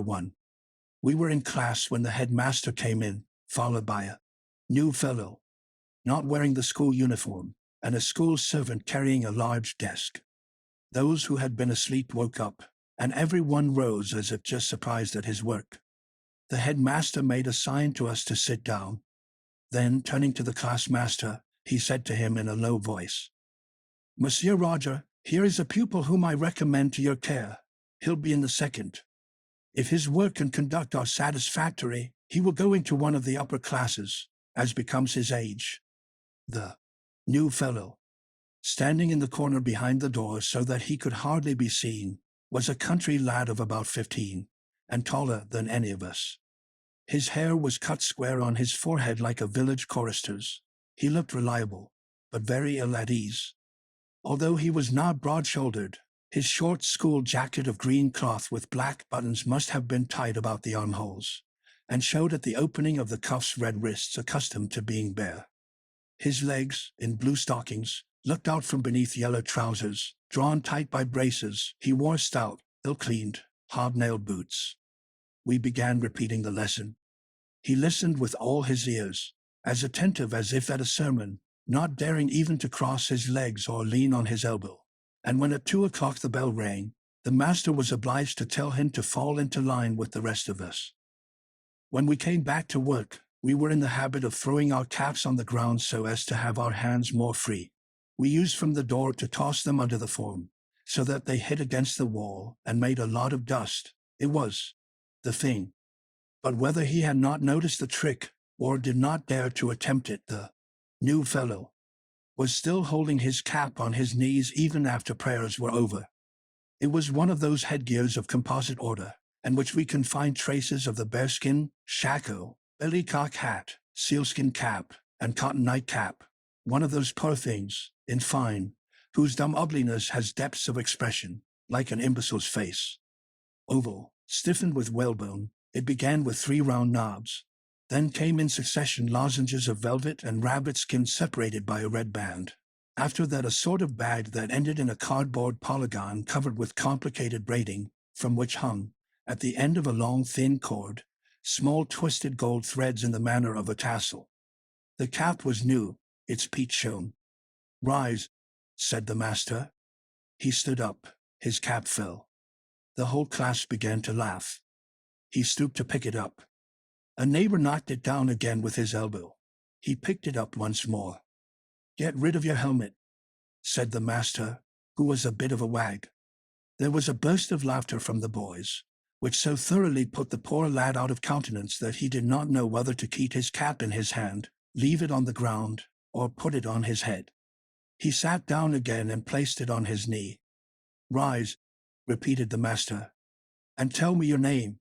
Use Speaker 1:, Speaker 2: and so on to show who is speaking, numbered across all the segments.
Speaker 1: 1. We were in class when the headmaster came in, followed by a new fellow, not wearing the school uniform, and a school servant carrying a large desk. Those who had been asleep woke up, and everyone rose as if just surprised at his work. The headmaster made a sign to us to sit down. Then, turning to the class master, he said to him in a low voice, "Monsieur Roger, here is a pupil whom I recommend to your care. He'll be in the second. If his work and conduct are satisfactory, he will go into one of the upper classes, as becomes his age." The new fellow, standing in the corner behind the door so that he could hardly be seen, was a country lad of about 15, and taller than any of us. His hair was cut square on his forehead like a village chorister's. He looked reliable, but very ill at ease. Although he was not broad-shouldered, his short school jacket of green cloth with black buttons must have been tied about the armholes, and showed at the opening of the cuffs red wrists accustomed to being bare. His legs, in blue stockings, looked out from beneath yellow trousers, drawn tight by braces. He wore stout, ill-cleaned, hobnailed boots. We began repeating the lesson. He listened with all his ears, as attentive as if at a sermon, not daring even to cross his legs or lean on his elbow. And when at 2 o'clock the bell rang, the master was obliged to tell him to fall into line with the rest of us. When we came back to work, we were in the habit of throwing our caps on the ground so as to have our hands more free. We used from the door to toss them under the form, so that they hit against the wall and made a lot of dust. It was the thing. But whether he had not noticed the trick, or did not dare to attempt it, the new fellow was still holding his cap on his knees even after prayers were over. It was one of those headgears of composite order, in which we can find traces of the bearskin, shako, billycock hat, sealskin cap, and cotton nightcap, one of those poor things, in fine, whose dumb ugliness has depths of expression, like an imbecile's face. Oval, stiffened with whalebone, it began with 3 round knobs. Then came in succession lozenges of velvet and rabbit skin separated by a red band. After that a sort of bag that ended in a cardboard polygon covered with complicated braiding, from which hung, at the end of a long thin cord, small twisted gold threads in the manner of a tassel. The cap was new, its peach shone. "Rise," said the master. He stood up, his cap fell. The whole class began to laugh. He stooped to pick it up. A neighbor knocked it down again with his elbow. He picked it up once more. "Get rid of your helmet," said the master, who was a bit of a wag. There was a burst of laughter from the boys, which so thoroughly put the poor lad out of countenance that he did not know whether to keep his cap in his hand, leave it on the ground, or put it on his head. He sat down again and placed it on his knee. "Rise," repeated the master, "and tell me your name."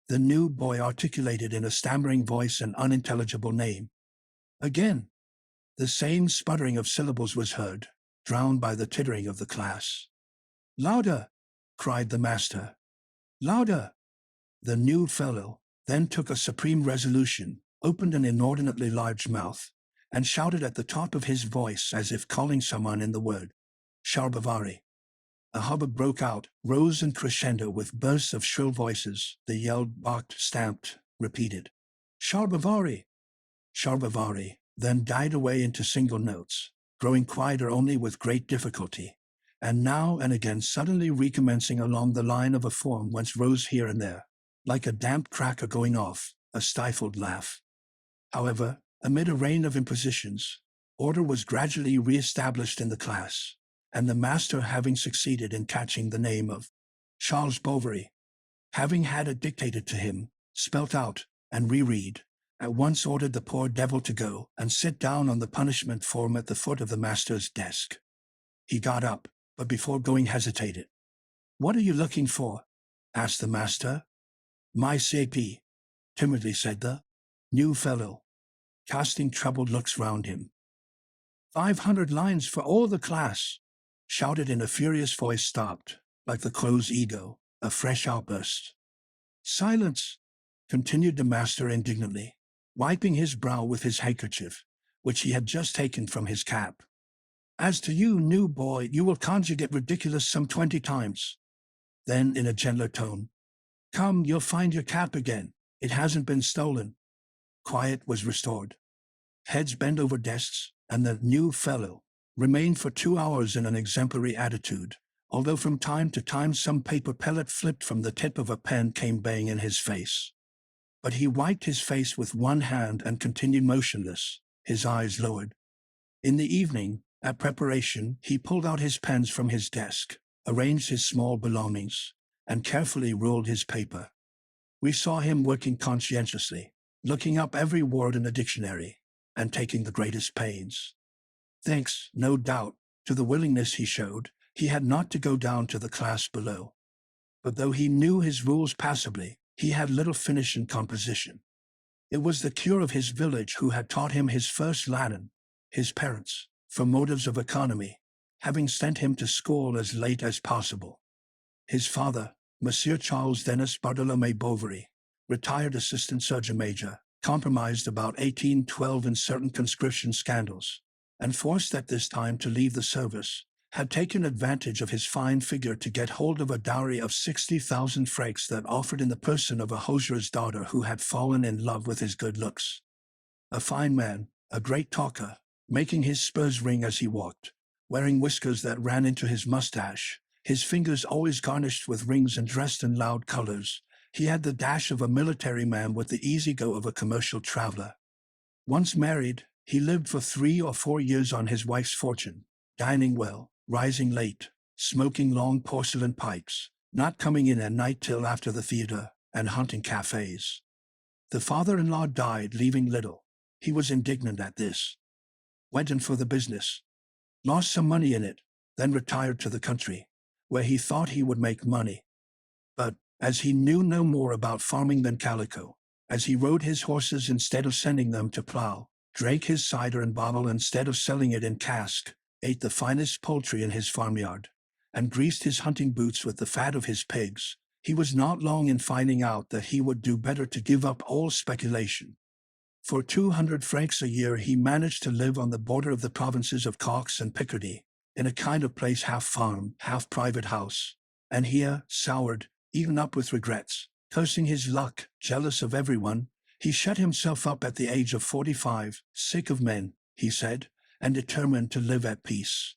Speaker 1: The new boy articulated in a stammering voice an unintelligible name. Again, the same sputtering of syllables was heard, drowned by the tittering of the class. "Louder!" cried the master. "Louder!" The new fellow then took a supreme resolution, opened an inordinately large mouth, and shouted at the top of his voice as if calling someone in the word, "Charles Bovary." A hubbub broke out, rose and crescendo with bursts of shrill voices. They yelled, barked, stamped, repeated, "Charles Bovary!" Charles Bovary then died away into single notes, growing quieter only with great difficulty, and now and again suddenly recommencing along the line of a form whence rose here and there, like a damp cracker going off, a stifled laugh. However, amid a rain of impositions, order was gradually re-established in the class, and the master, having succeeded in catching the name of Charles Bovary, having had it dictated to him, spelt out, and reread, at once ordered the poor devil to go and sit down on the punishment form at the foot of the master's desk. He got up, but before going hesitated. "What are you looking for?" asked the master. "My CP," timidly said the new fellow, casting troubled looks round him. 500 lines for all the class," shouted in a furious voice, stopped, like the crow's ego, a fresh outburst. "Silence," continued the master indignantly, wiping his brow with his handkerchief, which he had just taken from his cap. "As to you, new boy, you will conjugate ridiculous some 20 times." Then, in a gentler tone, Come, you'll find your cap again. It hasn't been stolen. Quiet was restored. Heads bent over desks, and the new fellow remained for 2 hours in an exemplary attitude, although from time to time some paper pellet flipped from the tip of a pen came bang in his face. But he wiped his face with one hand and continued motionless, his eyes lowered. In the evening, at preparation, he pulled out his pens from his desk, arranged his small belongings, and carefully ruled his paper. We saw him working conscientiously, looking up every word in the dictionary, and taking the greatest pains. Thanks, no doubt, to the willingness he showed, he had not to go down to the class below. But though he knew his rules passably, he had little finish in composition. It was the cure of his village who had taught him his first Latin, his parents, from motives of economy, having sent him to school as late as possible. His father, Monsieur Charles Denis Bartholomé Bovary, retired assistant surgeon major, compromised about 1812 in certain conscription scandals, and forced at this time to leave the service, had taken advantage of his fine figure to get hold of a dowry of 60,000 francs that offered in the person of a hosier's daughter who had fallen in love with his good looks. A fine man, a great talker, making his spurs ring as he walked, wearing whiskers that ran into his mustache, his fingers always garnished with rings and dressed in loud colors, he had the dash of a military man with the easy go of a commercial traveler. Once married, he lived for 3 or 4 years on his wife's fortune, dining well, rising late, smoking long porcelain pipes, not coming in at night till after the theater, and haunting cafes. The father-in-law died, leaving little. He was indignant at this. Went in for the business. Lost some money in it, then retired to the country, where he thought he would make money. But, as he knew no more about farming than calico, as he rode his horses instead of sending them to plow, drank his cider in bottle instead of selling it in cask, ate the finest poultry in his farmyard, and greased his hunting boots with the fat of his pigs, he was not long in finding out that he would do better to give up all speculation. For 200 francs a year he managed to live on the border of the provinces of Cox and Picardy, in a kind of place half farm, half private house, and here, soured, eaten up with regrets, cursing his luck, jealous of everyone, he shut himself up at the age of 45, sick of men, he said, and determined to live at peace.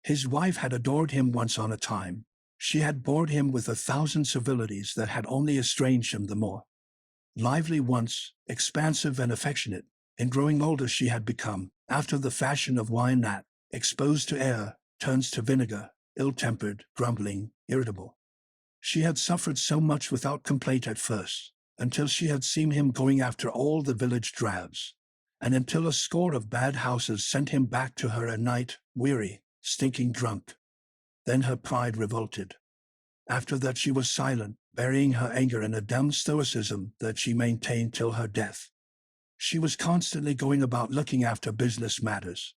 Speaker 1: His wife had adored him once on a time. She had bored him with 1,000 civilities that had only estranged him the more. Lively once, expansive and affectionate, in growing older she had become, after the fashion of wine that, exposed to air, turns to vinegar, ill-tempered, grumbling, irritable. She had suffered so much without complaint at first, until she had seen him going after all the village drabs, and until a score of bad houses sent him back to her at night, weary, stinking drunk. Then her pride revolted. After that she was silent, burying her anger in a dumb stoicism that she maintained till her death. She was constantly going about looking after business matters.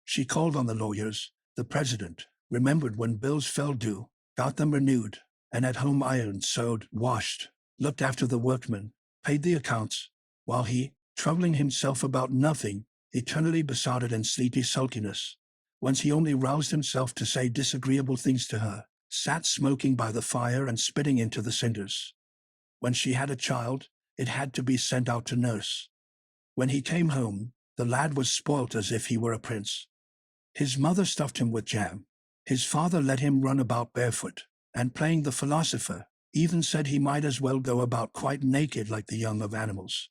Speaker 1: She called on the lawyers, the president, remembered when bills fell due, got them renewed, and at home ironed, sewed, washed, looked after the workmen, paid the accounts, while he, troubling himself about nothing, eternally besotted in sleepy sulkiness, whence he only roused himself to say disagreeable things to her, sat smoking by the fire and spitting into the cinders. When she had a child, it had to be sent out to nurse. When he came home, the lad was spoilt as if he were a prince. His mother stuffed him with jam. His father let him run about barefoot, and playing the philosopher, even said he might as well go about quite naked like the young of animals.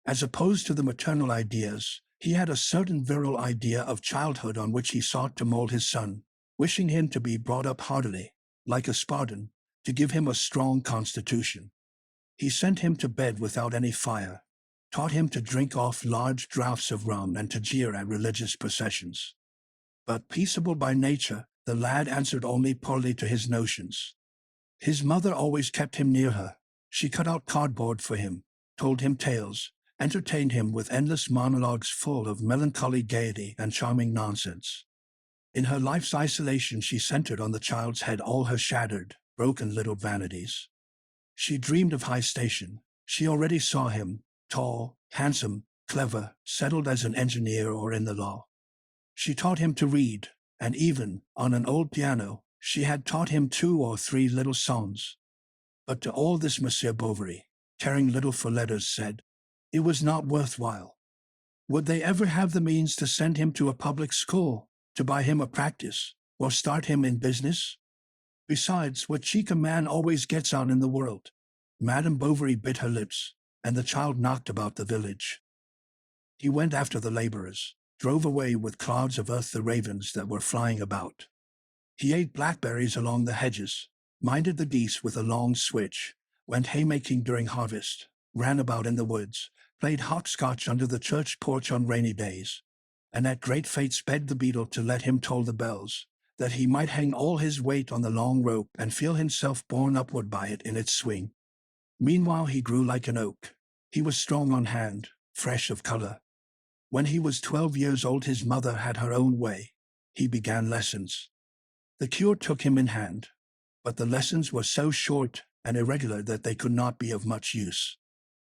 Speaker 1: As opposed to the maternal ideas, he had a certain virile idea of childhood on which he sought to mold his son, wishing him to be brought up heartily, like a Spartan, to give him a strong constitution. He sent him to bed without any fire, taught him to drink off large draughts of rum and to jeer at religious processions. But peaceable by nature, the lad answered only poorly to his notions. His mother always kept him near her. She cut out cardboard for him, told him tales, entertained him with endless monologues full of melancholy gaiety and charming nonsense. In her life's isolation she centered on the child's head all her shattered, broken little vanities. She dreamed of high station. She already saw him, tall, handsome, clever, settled as an engineer or in the law. She taught him to read, and even, on an old piano, she had taught him 2 or 3 little songs. But to all this Monsieur Bovary, caring little for letters, said, it was not worthwhile. Would they ever have the means to send him to a public school, to buy him a practice, or start him in business? Besides, what cheek a man always gets on in the world. Madame Bovary bit her lips, and the child knocked about the village. He went after the laborers, drove away with clouds of earth the ravens that were flying about. He ate blackberries along the hedges, minded the geese with a long switch, went haymaking during harvest, ran about in the woods, played hopscotch under the church porch on rainy days, and at great fate sped the beadle to let him toll the bells, that he might hang all his weight on the long rope and feel himself borne upward by it in its swing. Meanwhile he grew like an oak. He was strong on hand, fresh of color. When he was 12 years old his mother had her own way. He began lessons. The cure took him in hand, but the lessons were so short and irregular that they could not be of much use.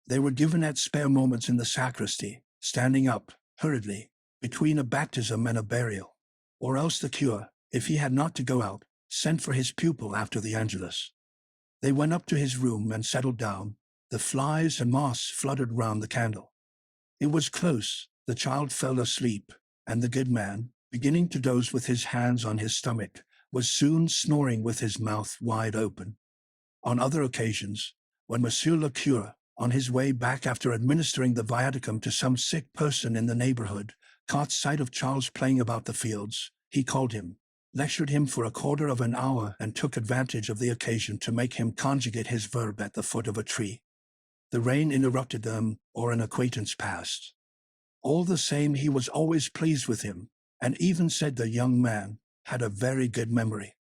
Speaker 1: They were given at spare moments in the sacristy, standing up, hurriedly, between a baptism and a burial. Or else the cure, if he had not to go out, sent for his pupil after the Angelus. They went up to his room and settled down. The flies and moths fluttered round the candle. It was close, the child fell asleep, and the good man, beginning to doze with his hands on his stomach, was soon snoring with his mouth wide open. On other occasions, when Monsieur le Curé, on his way back after administering the viaticum to some sick person in the neighborhood, caught sight of Charles playing about the fields, he called him, lectured him for a quarter of an hour, and took advantage of the occasion to make him conjugate his verb at the foot of a tree. The rain interrupted them, or an acquaintance passed. All the same, he was always pleased with him, and even said the young man had a very good memory.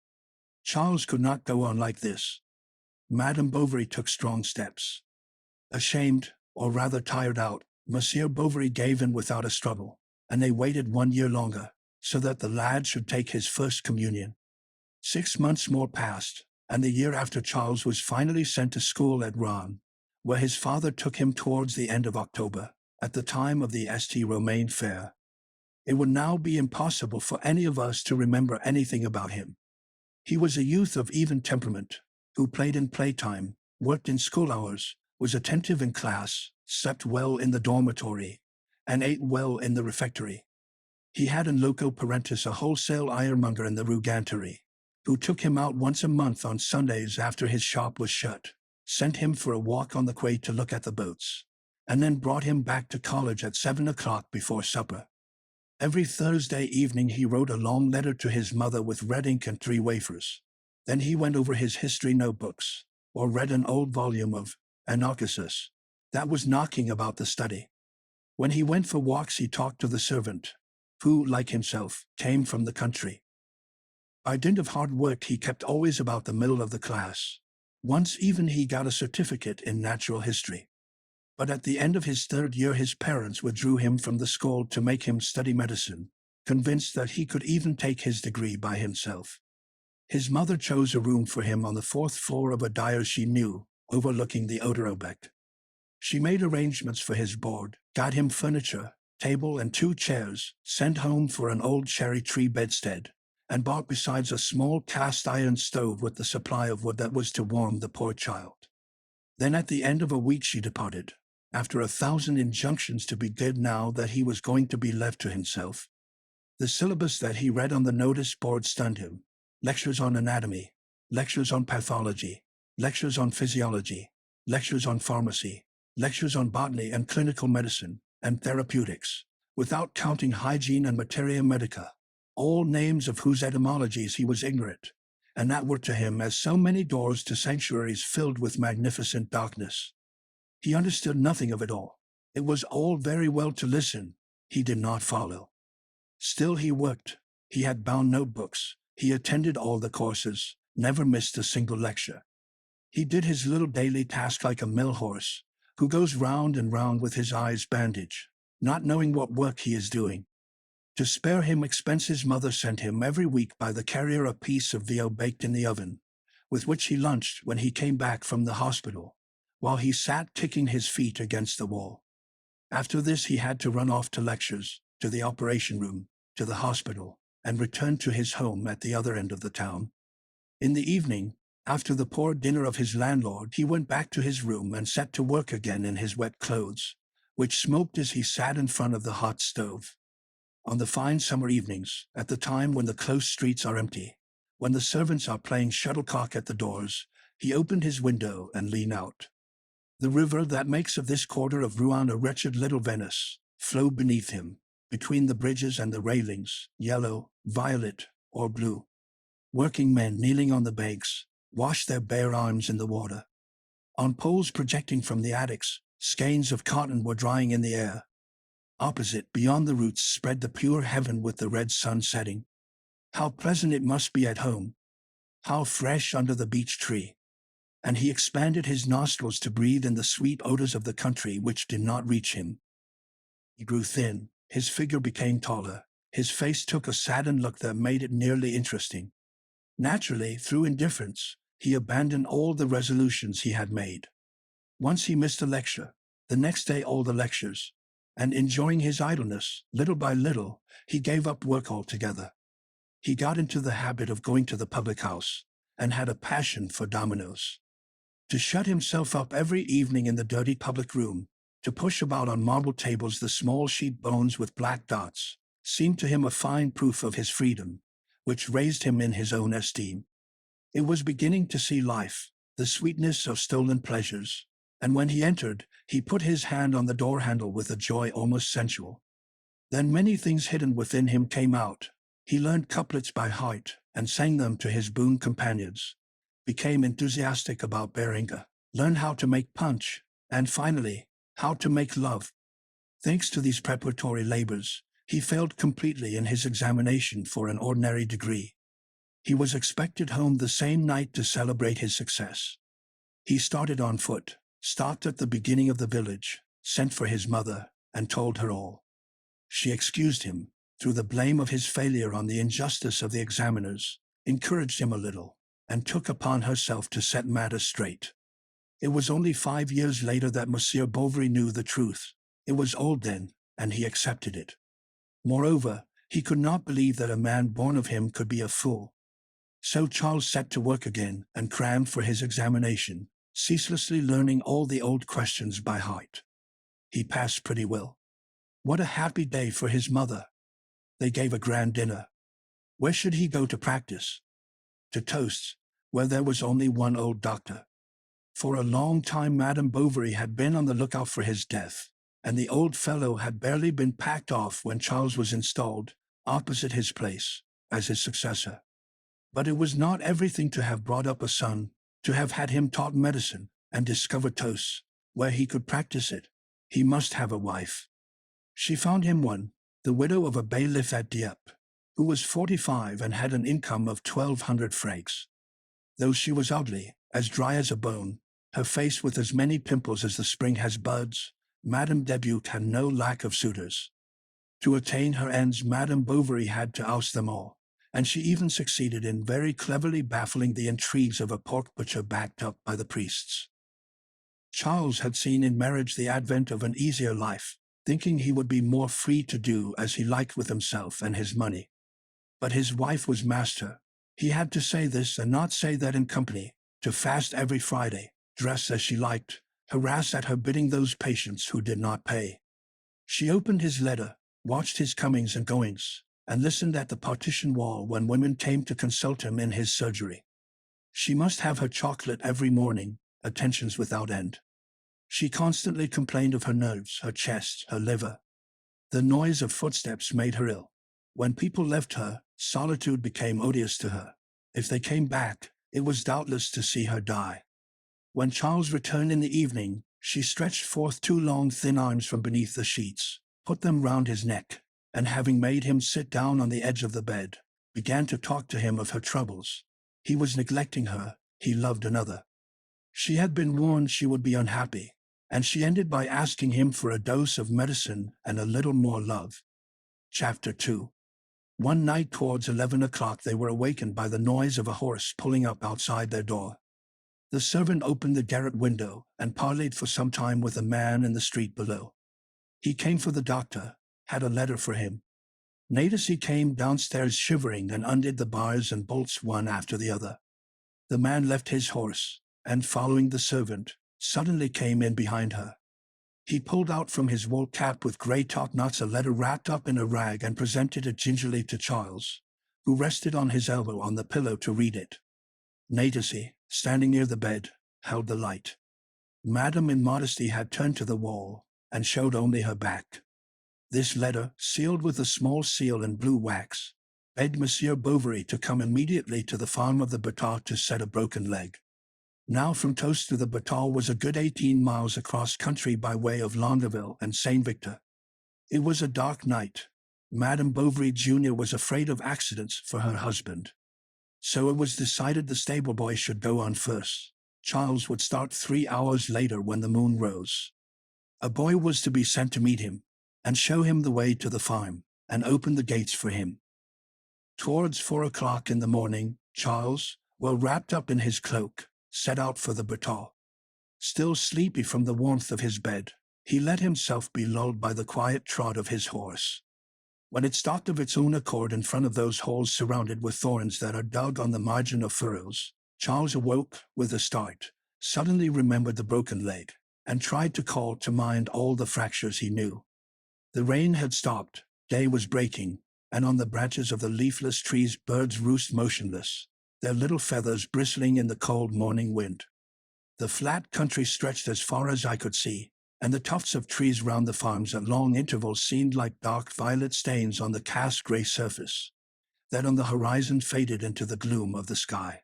Speaker 1: Charles could not go on like this. Madame Bovary took strong steps. Ashamed, or rather tired out, Monsieur Bovary gave in without a struggle, and they waited 1 year longer, so that the lad should take his first communion. 6 months more passed, and the year after Charles was finally sent to school at Rouen, where his father took him towards the end of October, at the time of the St. Romain fair. It would now be impossible for any of us to remember anything about him. He was a youth of even temperament, who played in playtime, worked in school hours, was attentive in class, slept well in the dormitory, and ate well in the refectory. He had in loco parentis a wholesale ironmonger in the Rue Ganterie, who took him out once a month on Sundays after his shop was shut, sent him for a walk on the quay to look at the boats, and then brought him back to college at 7 o'clock before supper. Every Thursday evening he wrote a long letter to his mother with red ink and 3 wafers. Then he went over his history notebooks, or read an old volume of Anarchisus that was knocking about the study. When he went for walks he talked to the servant, who, like himself, came from the country. By dint of hard work he kept always about the middle of the class. Once even he got a certificate in natural history. But at the end of his 3rd year his parents withdrew him from the school to make him study medicine, convinced that he could even take his degree by himself. His mother chose a room for him on the 4th floor of a dyer she knew, overlooking the Audiobook. She made arrangements for his board, got him furniture, table and 2 chairs, sent home for an old cherry tree bedstead, and bought besides a small cast-iron stove with the supply of wood that was to warm the poor child. Then at the end of a week she departed, after 1,000 injunctions to be good now that he was going to be left to himself. The syllabus that he read on the notice board stunned him. Lectures on anatomy, lectures on pathology, lectures on physiology, lectures on pharmacy, lectures on botany and clinical medicine, and therapeutics, without counting hygiene and materia medica, all names of whose etymologies he was ignorant, and that were to him as so many doors to sanctuaries filled with magnificent darkness. He understood nothing of it all. It was all very well to listen. He did not follow. Still he worked. He had bound notebooks. He attended all the courses, never missed a single lecture. He did his little daily task like a mill horse, who goes round and round with his eyes bandaged, not knowing what work he is doing. To spare him expense his mother sent him every week by the carrier a piece of veal baked in the oven, with which he lunched when he came back from the hospital, while he sat kicking his feet against the wall. After this he had to run off to lectures, to the operation room, to the hospital, and return to his home at the other end of the town. In the evening, After the poor dinner of his landlord, he went back to his room and set to work again in his wet clothes, which smoked as he sat in front of the hot stove. On the fine summer evenings, at the time when the close streets are empty, when the servants are playing shuttlecock at the doors, he opened his window and leaned out. The river that makes of this quarter of Rouen a wretched little Venice flowed beneath him, between the bridges and the railings, yellow, violet, or blue. Working men kneeling on the banks washed their bare arms in the water. On poles projecting from the attics, skeins of cotton were drying in the air. Opposite, beyond the roots, spread the pure heaven with the red sun setting. How pleasant it must be at home! How fresh under the beech tree! And he expanded his nostrils to breathe in the sweet odors of the country which did not reach him. He grew thin, his figure became taller, his face took a saddened look that made it nearly interesting. Naturally, through indifference, he abandoned all the resolutions he had made. Once he missed a lecture, the next day all the lectures, and enjoying his idleness, little by little, he gave up work altogether. He got into the habit of going to the public house, and had a passion for dominoes. To shut himself up every evening in the dirty public room, to push about on marble tables the small sheep bones with black dots, seemed to him a fine proof of his freedom, which raised him in his own esteem. It was beginning to see life, the sweetness of stolen pleasures, and when he entered, he put his hand on the door handle with a joy almost sensual. Then many things hidden within him came out. He learned couplets by heart and sang them to his boon companions, became enthusiastic about Beringa, learned how to make punch, and finally, how to make love. Thanks to these preparatory labors, he failed completely in his examination for an ordinary degree. He was expected home the same night to celebrate his success. He started on foot, stopped at the beginning of the village, sent for his mother, and told her all. She excused him, threw the blame of his failure on the injustice of the examiners, encouraged him a little, and took upon herself to set matters straight. It was only 5 years later that Monsieur Bovary knew the truth. It was old then, and he accepted it. Moreover, he could not believe that a man born of him could be a fool. So Charles set to work again and crammed for his examination, ceaselessly learning all the old questions by heart. He passed pretty well. What a happy day for his mother! They gave a grand dinner. Where should he go to practice? To Toasts, where there was only one old doctor. For a long time Madame Bovary had been on the lookout for his death, and the old fellow had barely been packed off when Charles was installed, opposite his place, as his successor. But it was not everything to have brought up a son, to have had him taught medicine, and discover Toasts, where he could practice it. He must have a wife. She found him one, the widow of a bailiff at Dieppe, who was 45 and had an income of 1,200 francs. Though she was ugly, as dry as a bone, her face with as many pimples as the spring has buds, Madame Debut had no lack of suitors. To attain her ends, Madame Bovary had to oust them all, and she even succeeded in very cleverly baffling the intrigues of a pork butcher backed up by the priests. Charles had seen in marriage the advent of an easier life, thinking he would be more free to do as he liked with himself and his money. But his wife was master. He had to say this and not say that in company, to fast every Friday, dress as she liked, harass at her bidding those patients who did not pay. She opened his letter, watched his comings and goings, and listened at the partition wall when women came to consult him in his surgery. She must have her chocolate every morning, attentions without end. She constantly complained of her nerves, her chest, her liver. The noise of footsteps made her ill. When people left her, solitude became odious to her. If they came back, it was doubtless to see her die. When Charles returned in the evening, she stretched forth 2 long thin arms from beneath the sheets, put them round his neck, and having made him sit down on the edge of the bed, began to talk to him of her troubles. He was neglecting her, he loved another. She had been warned she would be unhappy, and she ended by asking him for a dose of medicine and a little more love. Chapter 2. One night towards 11 o'clock they were awakened by the noise of a horse pulling up outside their door. The servant opened the garret window and parleyed for some time with a man in the street below. He came for the doctor, had a letter for him. Natus he came downstairs shivering and undid the bars and bolts one after the other. The man left his horse, and following the servant, suddenly came in behind her. He pulled out from his wool cap with grey top-knots a letter wrapped up in a rag and presented it gingerly to Charles, who rested on his elbow on the pillow to read it. Natasy, standing near the bed, held the light. Madame in modesty had turned to the wall, and showed only her back. This letter, sealed with a small seal in blue wax, begged Monsieur Bovary to come immediately to the farm of the Bateau to set a broken leg. Now from Toast to the Bateau was a good 18 miles across country by way of Longueville and Saint Victor. It was a dark night. Madame Bovary Jr. was afraid of accidents for her husband. So it was decided the stable boy should go on first. Charles would start 3 hours later when the moon rose. A boy was to be sent to meet him, and show him the way to the farm, and open the gates for him. Towards 4 o'clock in the morning, Charles, well wrapped up in his cloak, set out for the Bateau. Still sleepy from the warmth of his bed, he let himself be lulled by the quiet trot of his horse. When it stopped of its own accord in front of those holes surrounded with thorns that are dug on the margin of furrows, Charles awoke with a start, suddenly remembered the broken leg, and tried to call to mind all the fractures he knew. The rain had stopped, day was breaking, and on the branches of the leafless trees birds roost motionless, their little feathers bristling in the cold morning wind. The flat country stretched as far as I could see, and the tufts of trees round the farms at long intervals seemed like dark violet stains on the cast-grey surface, that on the horizon faded into the gloom of the sky.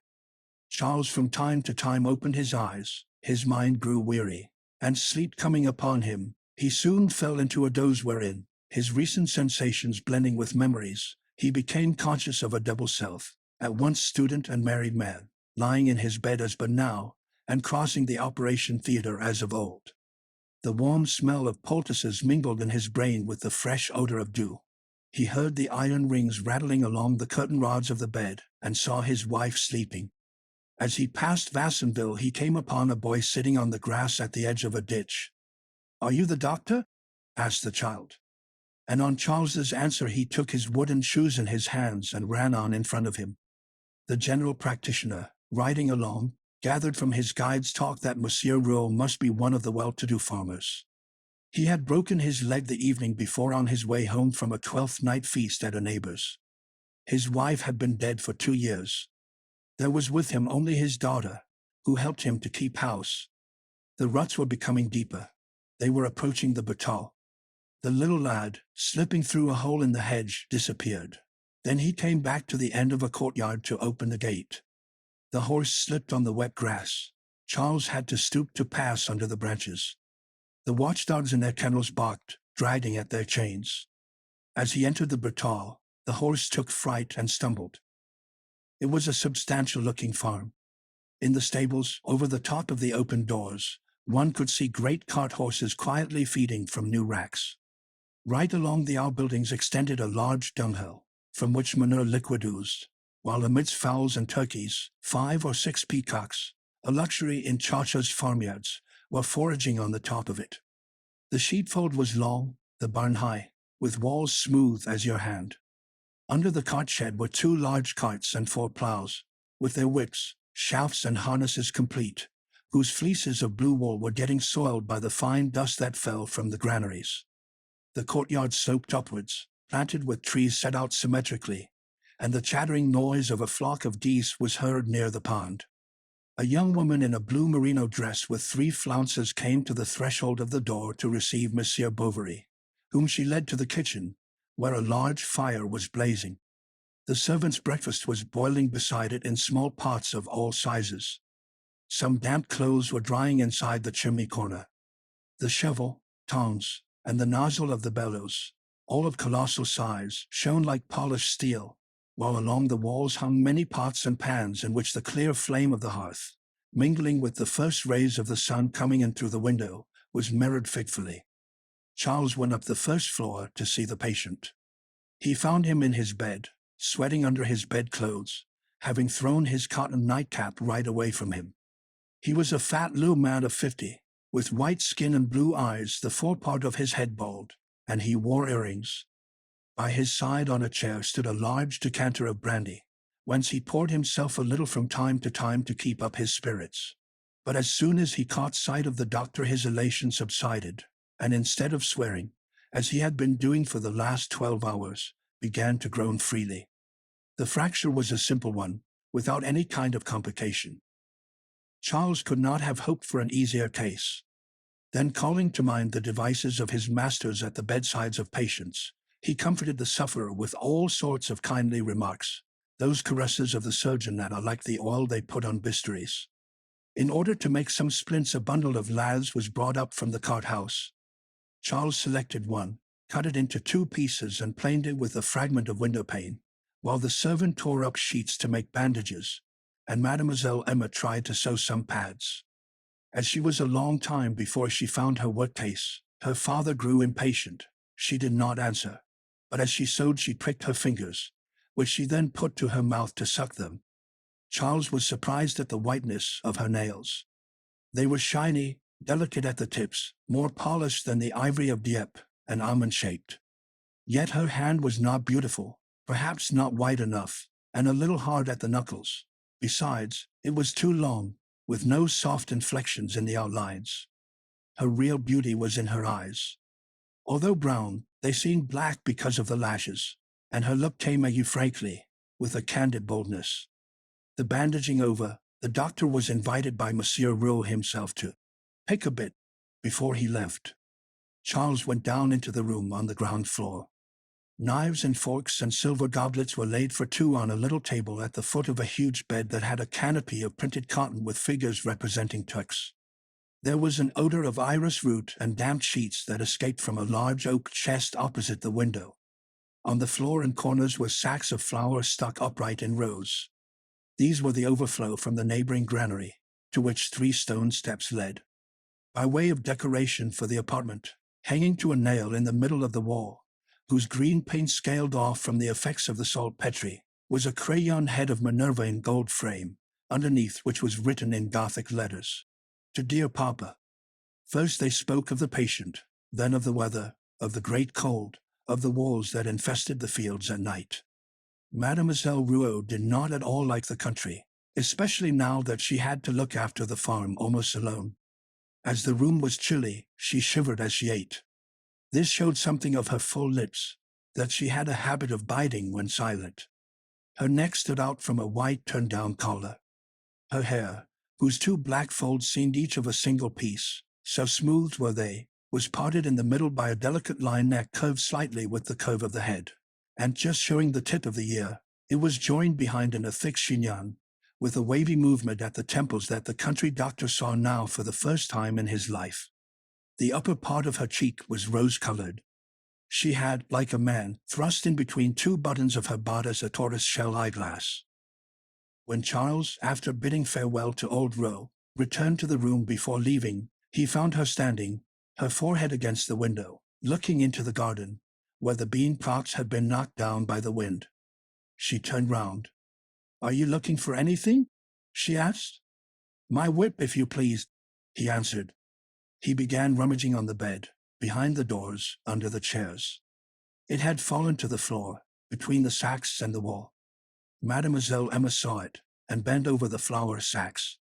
Speaker 1: Charles from time to time opened his eyes, his mind grew weary, and sleep coming upon him, he soon fell into a doze wherein, his recent sensations blending with memories, he became conscious of a double self, at once student and married man, lying in his bed as but now, and crossing the operation theatre as of old. The warm smell of poultices mingled in his brain with the fresh odor of dew. He heard the iron rings rattling along the curtain rods of the bed, and saw his wife sleeping. As he passed Vassonville he came upon a boy sitting on the grass at the edge of a ditch. "Are you the doctor?" asked the child. And on Charles's answer he took his wooden shoes in his hands and ran on in front of him. The general practitioner, riding along, gathered from his guide's talk that Monsieur Rouault must be one of the well-to-do farmers. He had broken his leg the evening before on his way home from a 12th night feast at a neighbor's. His wife had been dead for 2 years. There was with him only his daughter, who helped him to keep house. The ruts were becoming deeper. They were approaching the Bateau. The little lad, slipping through a hole in the hedge, disappeared. Then he came back to the end of a courtyard to open the gate. The horse slipped on the wet grass. Charles had to stoop to pass under the branches. The watchdogs in their kennels barked, dragging at their chains. As he entered the Bateau, the horse took fright and stumbled. It was a substantial-looking farm. In the stables, over the top of the open doors, one could see great cart horses quietly feeding from new racks. Right along the outbuildings extended a large dunghill, from which manure liquid oozed, while amidst fowls and turkeys, 5 or 6 peacocks, a luxury in Chacha's farmyards, were foraging on the top of it. The sheepfold was long, the barn high, with walls smooth as your hand. Under the cart shed were 2 large carts and 4 ploughs, with their whips, shafts and harnesses complete, whose fleeces of blue wool were getting soiled by the fine dust that fell from the granaries. The courtyard sloped upwards, planted with trees set out symmetrically, and the chattering noise of a flock of geese was heard near the pond. A young woman in a blue merino dress with 3 flounces came to the threshold of the door to receive Monsieur Bovary, whom she led to the kitchen, where a large fire was blazing. The servants' breakfast was boiling beside it in small pots of all sizes. Some damp clothes were drying inside the chimney corner. The shovel, tongs, and the nozzle of the bellows, all of colossal size, shone like polished steel, while along the walls hung many pots and pans in which the clear flame of the hearth, mingling with the first rays of the sun coming in through the window, was mirrored fitfully. Charles went up the first floor to see the patient. He found him in his bed, sweating under his bedclothes, having thrown his cotton nightcap right away from him. He was a fat little man of 50, with white skin and blue eyes, the forepart of his head bald, and he wore earrings. By his side on a chair stood a large decanter of brandy, whence he poured himself a little from time to time to keep up his spirits. But as soon as he caught sight of the doctor, his elation subsided, and instead of swearing, as he had been doing for the last 12 hours, began to groan freely. The fracture was a simple one, without any kind of complication. Charles could not have hoped for an easier case. Then, calling to mind the devices of his masters at the bedsides of patients, he comforted the sufferer with all sorts of kindly remarks, those caresses of the surgeon that are like the oil they put on bistouries. In order to make some splints, a bundle of laths was brought up from the cart-house. Charles selected one, cut it into 2 pieces and planed it with a fragment of window-pane, while the servant tore up sheets to make bandages, and Mademoiselle Emma tried to sew some pads. As she was a long time before she found her work-case, her father grew impatient. She did not answer, but as she sewed she pricked her fingers, which she then put to her mouth to suck them. Charles was surprised at the whiteness of her nails. They were shiny, delicate at the tips, more polished than the ivory of Dieppe, and almond-shaped. Yet her hand was not beautiful, perhaps not white enough, and a little hard at the knuckles. Besides, it was too long, with no soft inflections in the outlines. Her real beauty was in her eyes. Although brown, they seemed black because of the lashes, and her look came at you frankly, with a candid boldness. The bandaging over, the doctor was invited by Monsieur Rouault himself to pick a bit before he left. Charles went down into the room on the ground floor. Knives and forks and silver goblets were laid for 2 on a little table at the foot of a huge bed that had a canopy of printed cotton with figures representing Turks. There was an odor of iris root and damp sheets that escaped from a large oak chest opposite the window. On the floor and corners were sacks of flour stuck upright in rows. These were the overflow from the neighboring granary, to which 3 stone steps led. By way of decoration for the apartment, hanging to a nail in the middle of the wall, whose green paint scaled off from the effects of the saltpetre, was a crayon head of Minerva in gold frame, underneath which was written in Gothic letters, "To dear Papa." First they spoke of the patient, then of the weather, of the great cold, of the wolves that infested the fields at night. Mademoiselle Rouault did not at all like the country, especially now that she had to look after the farm almost alone. As the room was chilly, she shivered as she ate. This showed something of her full lips, that she had a habit of biting when silent. Her neck stood out from a white turned-down collar. Her hair, whose 2 black folds seemed each of a single piece, so smooth were they, was parted in the middle by a delicate line that curved slightly with the curve of the head, and just showing the tip of the ear, it was joined behind in a thick chignon, with a wavy movement at the temples that the country doctor saw now for the first time in his life. The upper part of her cheek was rose-colored. She had, like a man, thrust in between 2 buttons of her bodice a tortoise-shell eyeglass. When Charles, after bidding farewell to old Rouault, returned to the room before leaving, he found her standing, her forehead against the window, looking into the garden, where the bean pots had been knocked down by the wind. She turned round. "Are you looking for anything?" she asked. "My whip, if you please," he answered. He began rummaging on the bed, behind the doors, under the chairs. It had fallen to the floor, between the sacks and the wall. Mademoiselle Emma saw it, and bent over the flour sacks.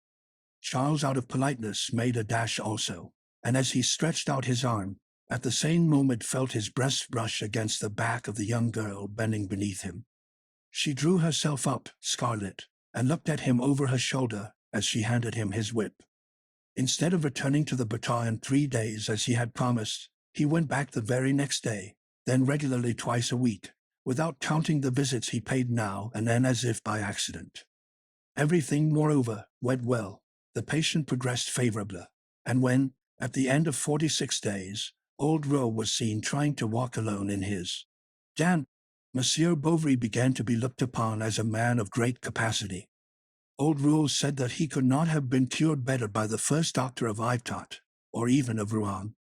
Speaker 1: Charles, out of politeness, made a dash also, and as he stretched out his arm, at the same moment felt his breast brush against the back of the young girl bending beneath him. She drew herself up, scarlet, and looked at him over her shoulder as she handed him his whip. Instead of returning to the Bataille in 3 days as he had promised, he went back the very next day, then regularly twice a week, without counting the visits he paid now and then as if by accident. Everything, moreover, went well. The patient progressed favorably, and when, at the end of 46 days, old Rouault was seen trying to walk alone in his den, Monsieur Bovary began to be looked upon as a man of great capacity. Old Rouault said that he could not have been cured better by the first doctor of Yvetot, or even of Rouen.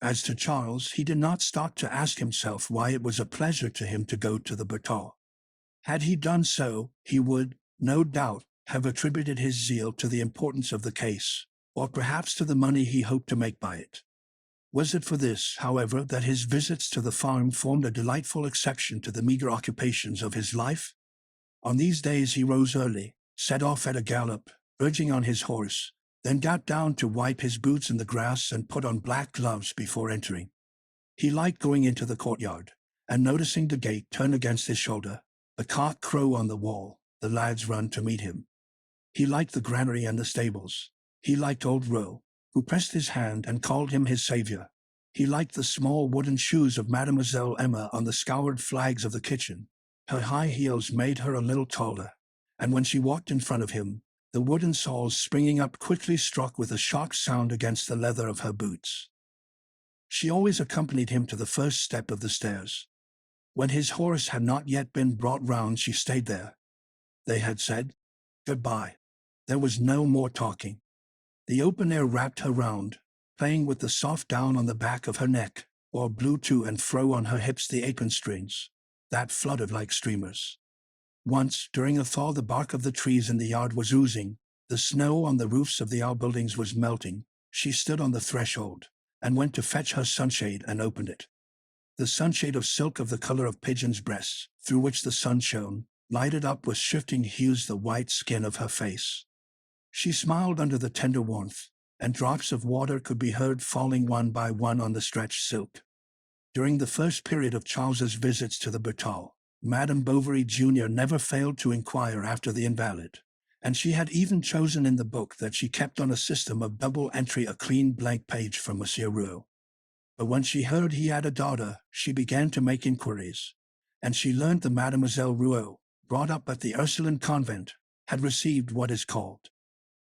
Speaker 1: As to Charles, he did not stop to ask himself why it was a pleasure to him to go to the Bataille. Had he done so, he would, no doubt, have attributed his zeal to the importance of the case, or perhaps to the money he hoped to make by it. Was it for this, however, that his visits to the farm formed a delightful exception to the meager occupations of his life? On these days he rose early, set off at a gallop, urging on his horse, then got down to wipe his boots in the grass and put on black gloves before entering. He liked going into the courtyard, and noticing the gate turn against his shoulder, the cock crow on the wall, the lads run to meet him. He liked the granary and the stables. He liked old Roe, who pressed his hand and called him his savior. He liked the small wooden shoes of Mademoiselle Emma on the scoured flags of the kitchen. Her high heels made her a little taller, and when she walked in front of him, the wooden soles springing up quickly struck with a sharp sound against the leather of her boots. She always accompanied him to the first step of the stairs. When his horse had not yet been brought round, she stayed there. They had said goodbye. There was no more talking. The open air wrapped her round, playing with the soft down on the back of her neck, or blew to and fro on her hips the apron strings, that fluttered like streamers. Once, during a thaw, the bark of the trees in the yard was oozing, the snow on the roofs of the outbuildings was melting. She stood on the threshold, and went to fetch her sunshade and opened it. The sunshade of silk of the color of pigeons' breasts, through which the sun shone, lighted up with shifting hues the white skin of her face. She smiled under the tender warmth, and drops of water could be heard falling one by one on the stretched silk. During the first period of Charles's visits to the Bertaux, Madame Bovary Jr. never failed to inquire after the invalid, and she had even chosen in the book that she kept on a system of double entry a clean blank page from Monsieur Rouault. But when she heard he had a daughter, she began to make inquiries, and she learned that Mademoiselle Rouault, brought up at the Ursuline convent, had received what is called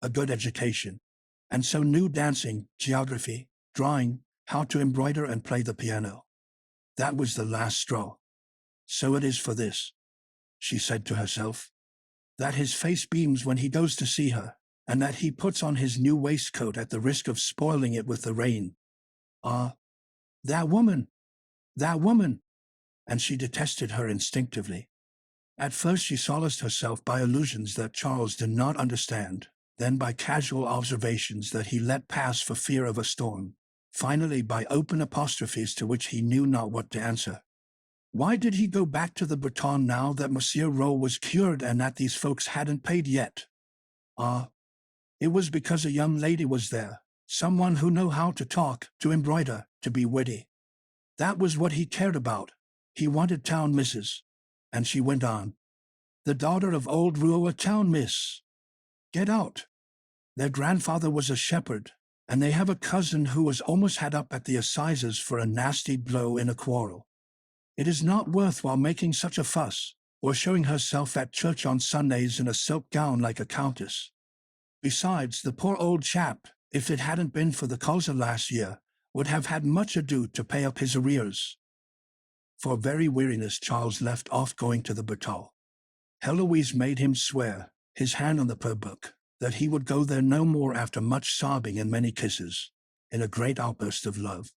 Speaker 1: a good education, and so knew dancing, geography, drawing, how to embroider and play the piano. That was the last straw. So it is for this, she said to herself, that his face beams when he goes to see her, and that he puts on his new waistcoat at the risk of spoiling it with the rain. Ah, that woman! That woman! And she detested her instinctively. At first she solaced herself by allusions that Charles did not understand, then by casual observations that he let pass for fear of a storm, finally by open apostrophes to which he knew not what to answer. Why did he go back to the Breton now that Monsieur Rouault was cured and that these folks hadn't paid yet? Ah, it was because a young lady was there, someone who knew how to talk, to embroider, to be witty. That was what he cared about. He wanted town misses. And she went on. The daughter of old Rouault, a town miss. Get out. Their grandfather was a shepherd, and they have a cousin who was almost had up at the assizes for a nasty blow in a quarrel. It is not worth while making such a fuss, or showing herself at church on Sundays in a silk gown like a countess. Besides, the poor old chap, if it hadn't been for the causa last year, would have had much ado to pay up his arrears. For very weariness Charles left off going to the Bertaux. Heloise made him swear, his hand on the prayer book, that he would go there no more after much sobbing and many kisses, in a great outburst of love.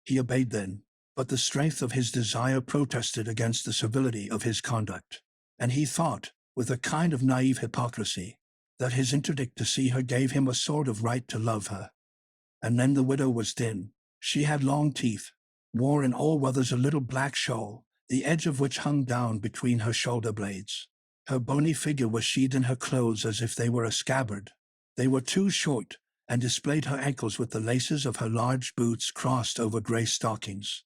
Speaker 1: He obeyed then, but the strength of his desire protested against the servility of his conduct, and he thought, with a kind of naive hypocrisy, that his interdict to see her gave him a sort of right to love her. And then the widow was thin. She had long teeth, wore in all weathers a little black shawl, the edge of which hung down between her shoulder blades. Her bony figure was sheathed in her clothes as if they were a scabbard. They were too short, and displayed her ankles with the laces of her large boots crossed over grey stockings.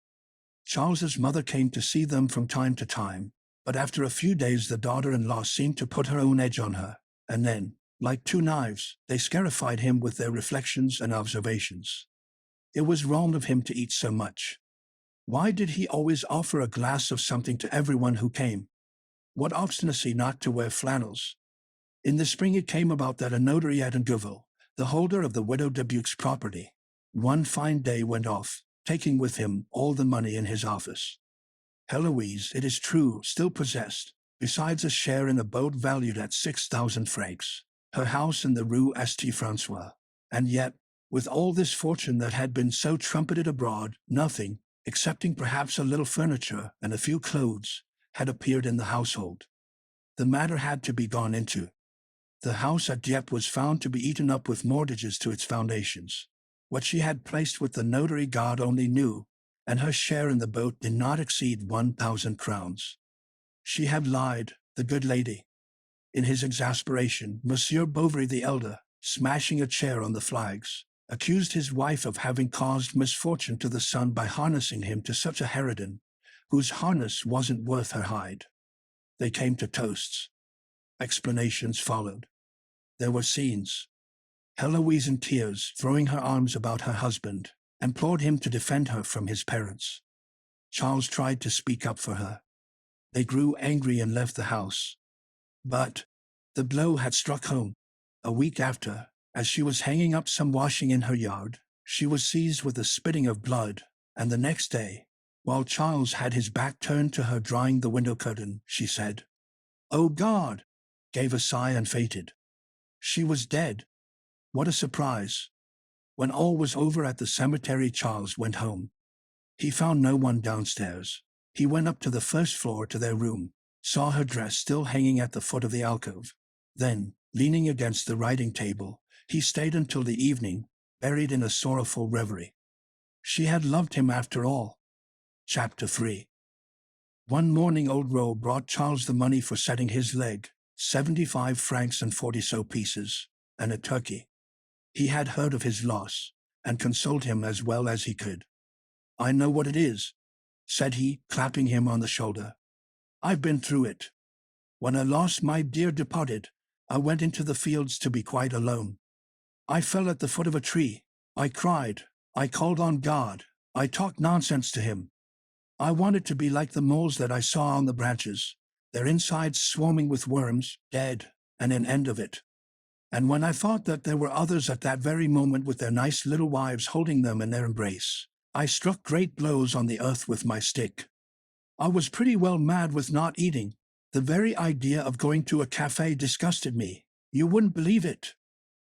Speaker 1: Charles's mother came to see them from time to time, but after a few days the daughter-in-law seemed to put her own edge on her, and then, like two knives, they scarified him with their reflections and observations. It was wrong of him to eat so much. Why did he always offer a glass of something to everyone who came? What obstinacy not to wear flannels! In the spring it came about that a notary at Engouville, the holder of the widow Dubuque's property, one fine day went off, taking with him all the money in his office. Heloise, it is true, still possessed, besides a share in a boat valued at 6,000 francs, her house in the Rue St. And yet, with all this fortune that had been so trumpeted abroad, nothing, excepting perhaps a little furniture and a few clothes, had appeared in the household. The matter had to be gone into. The house at Dieppe was found to be eaten up with mortgages to its foundations. What she had placed with the notary God only knew, and her share in the boat did not exceed 1,000 crowns. She had lied, the good lady, In his exasperation, Monsieur Bovary the elder, smashing a chair on the flags, accused his wife of having caused misfortune to the son by harnessing him to such a harridan, whose harness wasn't worth her hide. They came to toasts. Explanations followed. There were scenes. Heloise in tears, throwing her arms about her husband, implored him to defend her from his parents. Charles tried to speak up for her. They grew angry and left the house. But the blow had struck home. A week after, as she was hanging up some washing in her yard, she was seized with a spitting of blood, and the next day, while Charles had his back turned to her drying the window curtain, she said, "Oh God!" gave a sigh and fainted. She was dead. What a surprise. When all was over at the cemetery, Charles went home. He found no one downstairs. He went up to the first floor to their room, saw her dress still hanging at the foot of the alcove. Then, leaning against the writing table, he stayed until the evening, buried in a sorrowful reverie. She had loved him after all. Chapter 3. One morning old Roe brought Charles the money for setting his leg, 75 francs and 40 sous pieces, and a turkey. He had heard of his loss, and consoled him as well as he could. "I know what it is," said he, clapping him on the shoulder. "I've been through it. When I lost my dear departed, I went into the fields to be quite alone. I fell at the foot of a tree. I cried. I called on God. I talked nonsense to him. I wanted to be like the moles that I saw on the branches, their insides swarming with worms, dead, and an end of it. And when I thought that there were others at that very moment with their nice little wives holding them in their embrace, I struck great blows on the earth with my stick. I was pretty well mad with not eating. The very idea of going to a cafe disgusted me. You wouldn't believe it.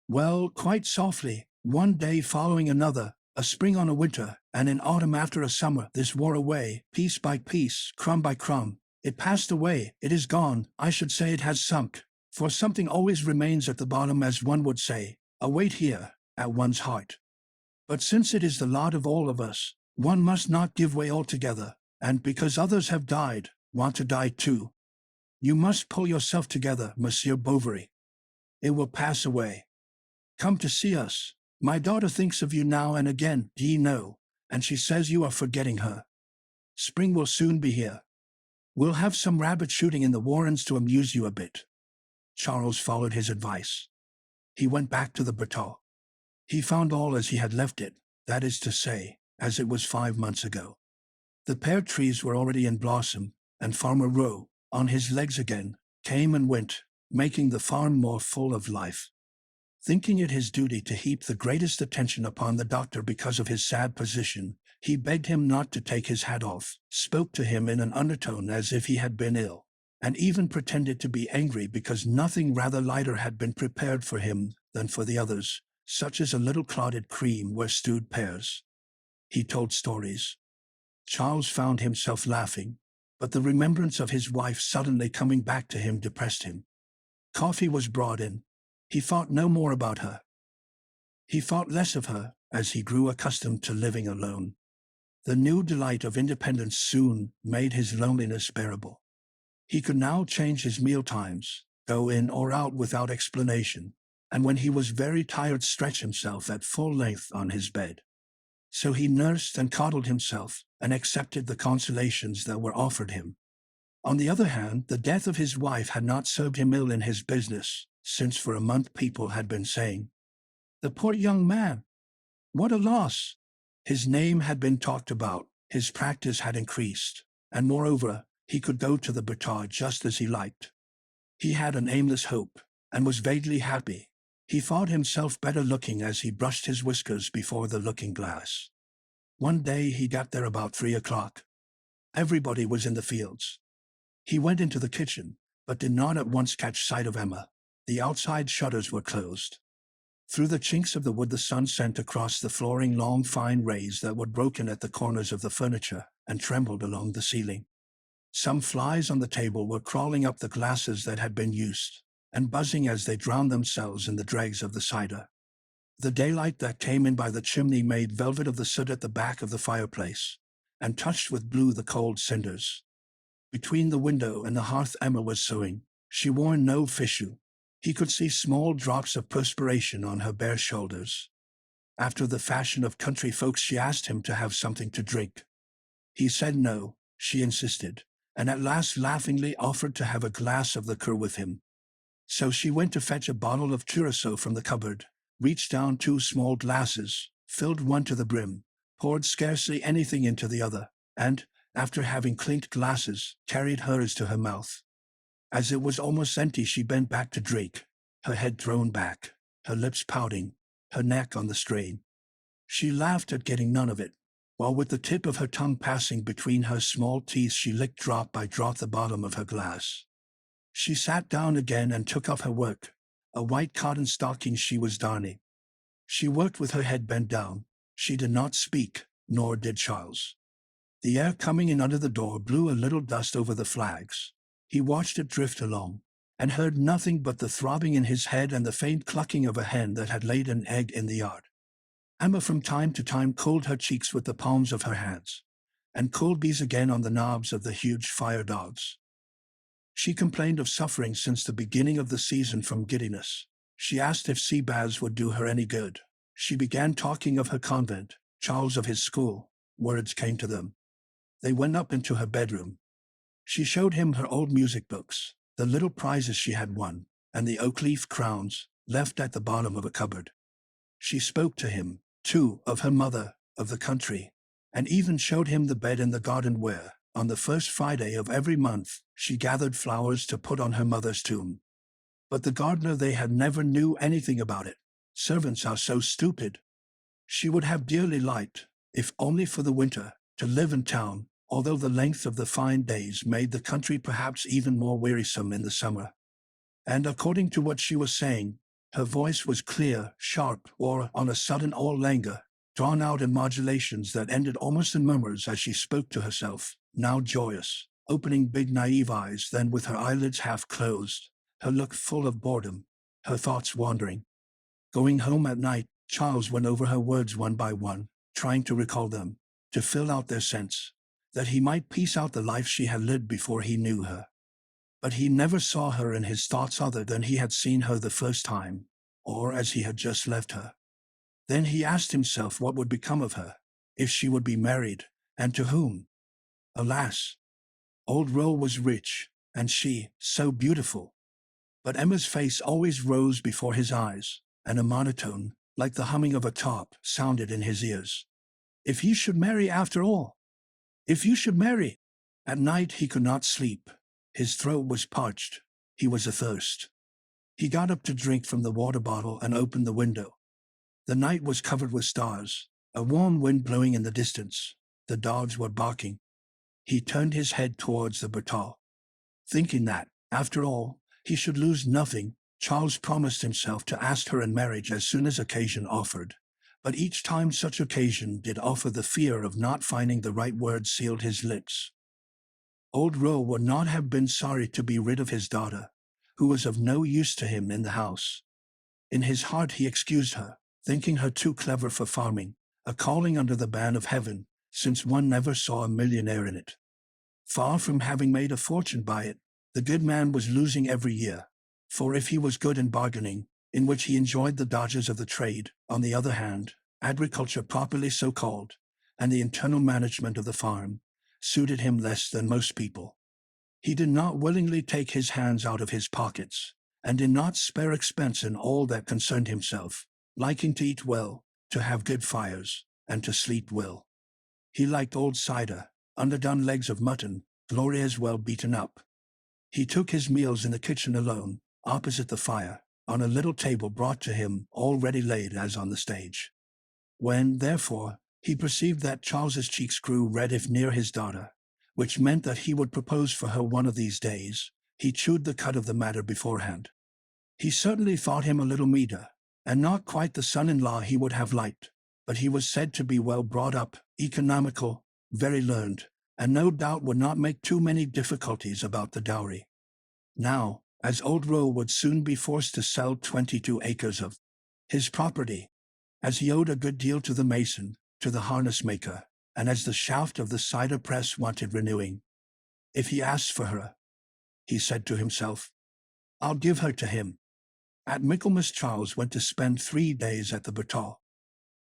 Speaker 1: Well, quite softly, one day following another, a spring on a winter, and an autumn after a summer, this wore away, piece by piece, crumb by crumb. It passed away, it is gone, I should say it has sunk, for something always remains at the bottom, as one would say, a weight here, at one's heart. But since it is the lot of all of us, one must not give way altogether, and because others have died, want to die too. You must pull yourself together, Monsieur Bovary. It will pass away. Come to see us. My daughter thinks of you now and again, do you know, and she says you are forgetting her. Spring will soon be here. We'll have some rabbit shooting in the warrens to amuse you a bit." Charles followed his advice. He went back to the Bertaux. He found all as he had left it, that is to say, as it was 5 months ago. The pear trees were already in blossom, and Farmer Roe, on his legs again, came and went, making the farm more full of life. Thinking it his duty to heap the greatest attention upon the doctor because of his sad position, he begged him not to take his hat off, spoke to him in an undertone as if he had been ill, and even pretended to be angry because nothing rather lighter had been prepared for him than for the others, such as a little clotted cream where stewed pears. He told stories. Charles found himself laughing, but the remembrance of his wife suddenly coming back to him depressed him. Coffee was brought in. He thought no more about her. He thought less of her as he grew accustomed to living alone. The new delight of independence soon made his loneliness bearable. He could now change his meal times, go in or out without explanation, and when he was very tired stretch himself at full length on his bed. So he nursed and coddled himself, and accepted the consolations that were offered him. On the other hand, the death of his wife had not served him ill in his business, since for a month people had been saying, "The poor young man! What a loss!" His name had been talked about, his practice had increased, and moreover, he could go to the Bertaux just as he liked. He had an aimless hope, and was vaguely happy. He thought himself better looking as he brushed his whiskers before the looking-glass. One day he got there about 3 o'clock. Everybody was in the fields. He went into the kitchen, but did not at once catch sight of Emma. The outside shutters were closed. Through the chinks of the wood the sun sent across the flooring long fine rays that were broken at the corners of the furniture and trembled along the ceiling. Some flies on the table were crawling up the glasses that had been used, and buzzing as they drowned themselves in the dregs of the cider. The daylight that came in by the chimney made velvet of the soot at the back of the fireplace, and touched with blue the cold cinders. Between the window and the hearth Emma was sewing. She wore no fichu. He could see small drops of perspiration on her bare shoulders. After the fashion of country folks, she asked him to have something to drink. He said no, she insisted, and at last laughingly offered to have a glass of liquor with him. So she went to fetch a bottle of curaçao from the cupboard, reached down 2 small glasses, filled one to the brim, poured scarcely anything into the other, and, after having clinked glasses, carried hers to her mouth. As it was almost empty, she bent back to drink, her head thrown back, her lips pouting, her neck on the strain. She laughed at getting none of it, while with the tip of her tongue passing between her small teeth she licked drop by drop the bottom of her glass. She sat down again and took off her work, a white cotton stocking she was darning. She worked with her head bent down. She did not speak, nor did Charles. The air coming in under the door blew a little dust over the flags. He watched it drift along, and heard nothing but the throbbing in his head and the faint clucking of a hen that had laid an egg in the yard. Emma from time to time cooled her cheeks with the palms of her hands, and cooled these again on the knobs of the huge fire dogs. She complained of suffering since the beginning of the season from giddiness. She asked if sea baths would do her any good. She began talking of her convent, Charles of his school. Words came to them. They went up into her bedroom. She showed him her old music books, the little prizes she had won, and the oak leaf crowns left at the bottom of a cupboard. She spoke to him, too, of her mother, of the country, and even showed him the bed in the garden where, on the first Friday of every month, she gathered flowers to put on her mother's tomb. But the gardener they had never knew anything about it. Servants are so stupid. She would have dearly liked, if only for the winter, to live in town, although the length of the fine days made the country perhaps even more wearisome in the summer. And according to what she was saying, her voice was clear, sharp, or, on a sudden, all languor, drawn out in modulations that ended almost in murmurs as she spoke to herself, now joyous, opening big naive eyes, then with her eyelids half closed, her look full of boredom, her thoughts wandering. Going home at night, Charles went over her words one by one, trying to recall them, to fill out their sense, that he might piece out the life she had lived before he knew her. But he never saw her in his thoughts other than he had seen her the first time, or as he had just left her. Then he asked himself what would become of her, if she would be married, and to whom. Alas! Old Roe was rich, and she, so beautiful. But Emma's face always rose before his eyes, and a monotone, like the humming of a top, sounded in his ears. If he should marry after all! If you should marry! At night he could not sleep. His throat was parched. He was athirst. He got up to drink from the water bottle and opened the window. The night was covered with stars, a warm wind blowing in the distance. The dogs were barking. He turned his head towards the Bertaux, thinking that, after all, he should lose nothing. Charles promised himself to ask her in marriage as soon as occasion offered, but each time such occasion did offer, the fear of not finding the right words sealed his lips. Old Roe would not have been sorry to be rid of his daughter, who was of no use to him in the house. In his heart he excused her, thinking her too clever for farming, a calling under the ban of heaven, since one never saw a millionaire in it. Far from having made a fortune by it, the good man was losing every year, for if he was good in bargaining, in which he enjoyed the dodges of the trade, on the other hand, agriculture properly so called, and the internal management of the farm, suited him less than most people. He did not willingly take his hands out of his pockets, and did not spare expense in all that concerned himself, liking to eat well, to have good fires, and to sleep well. He liked old cider, underdone legs of mutton, glorias well beaten up. He took his meals in the kitchen alone, opposite the fire, on a little table brought to him already laid as on the stage. When, therefore, he perceived that Charles's cheeks grew red if near his daughter, which meant that he would propose for her one of these days, he chewed the cud of the matter beforehand. He certainly thought him a little meader, and not quite the son-in-law he would have liked, but he was said to be well brought up, economical, very learned, and no doubt would not make too many difficulties about the dowry. Now, as old Roe would soon be forced to sell 22 acres of his property, as he owed a good deal to the mason, to the harness maker, and as the shaft of the cider press wanted renewing. If he asked for her, he said to himself, I'll give her to him. At Michaelmas Charles went to spend 3 days at the Bertaux.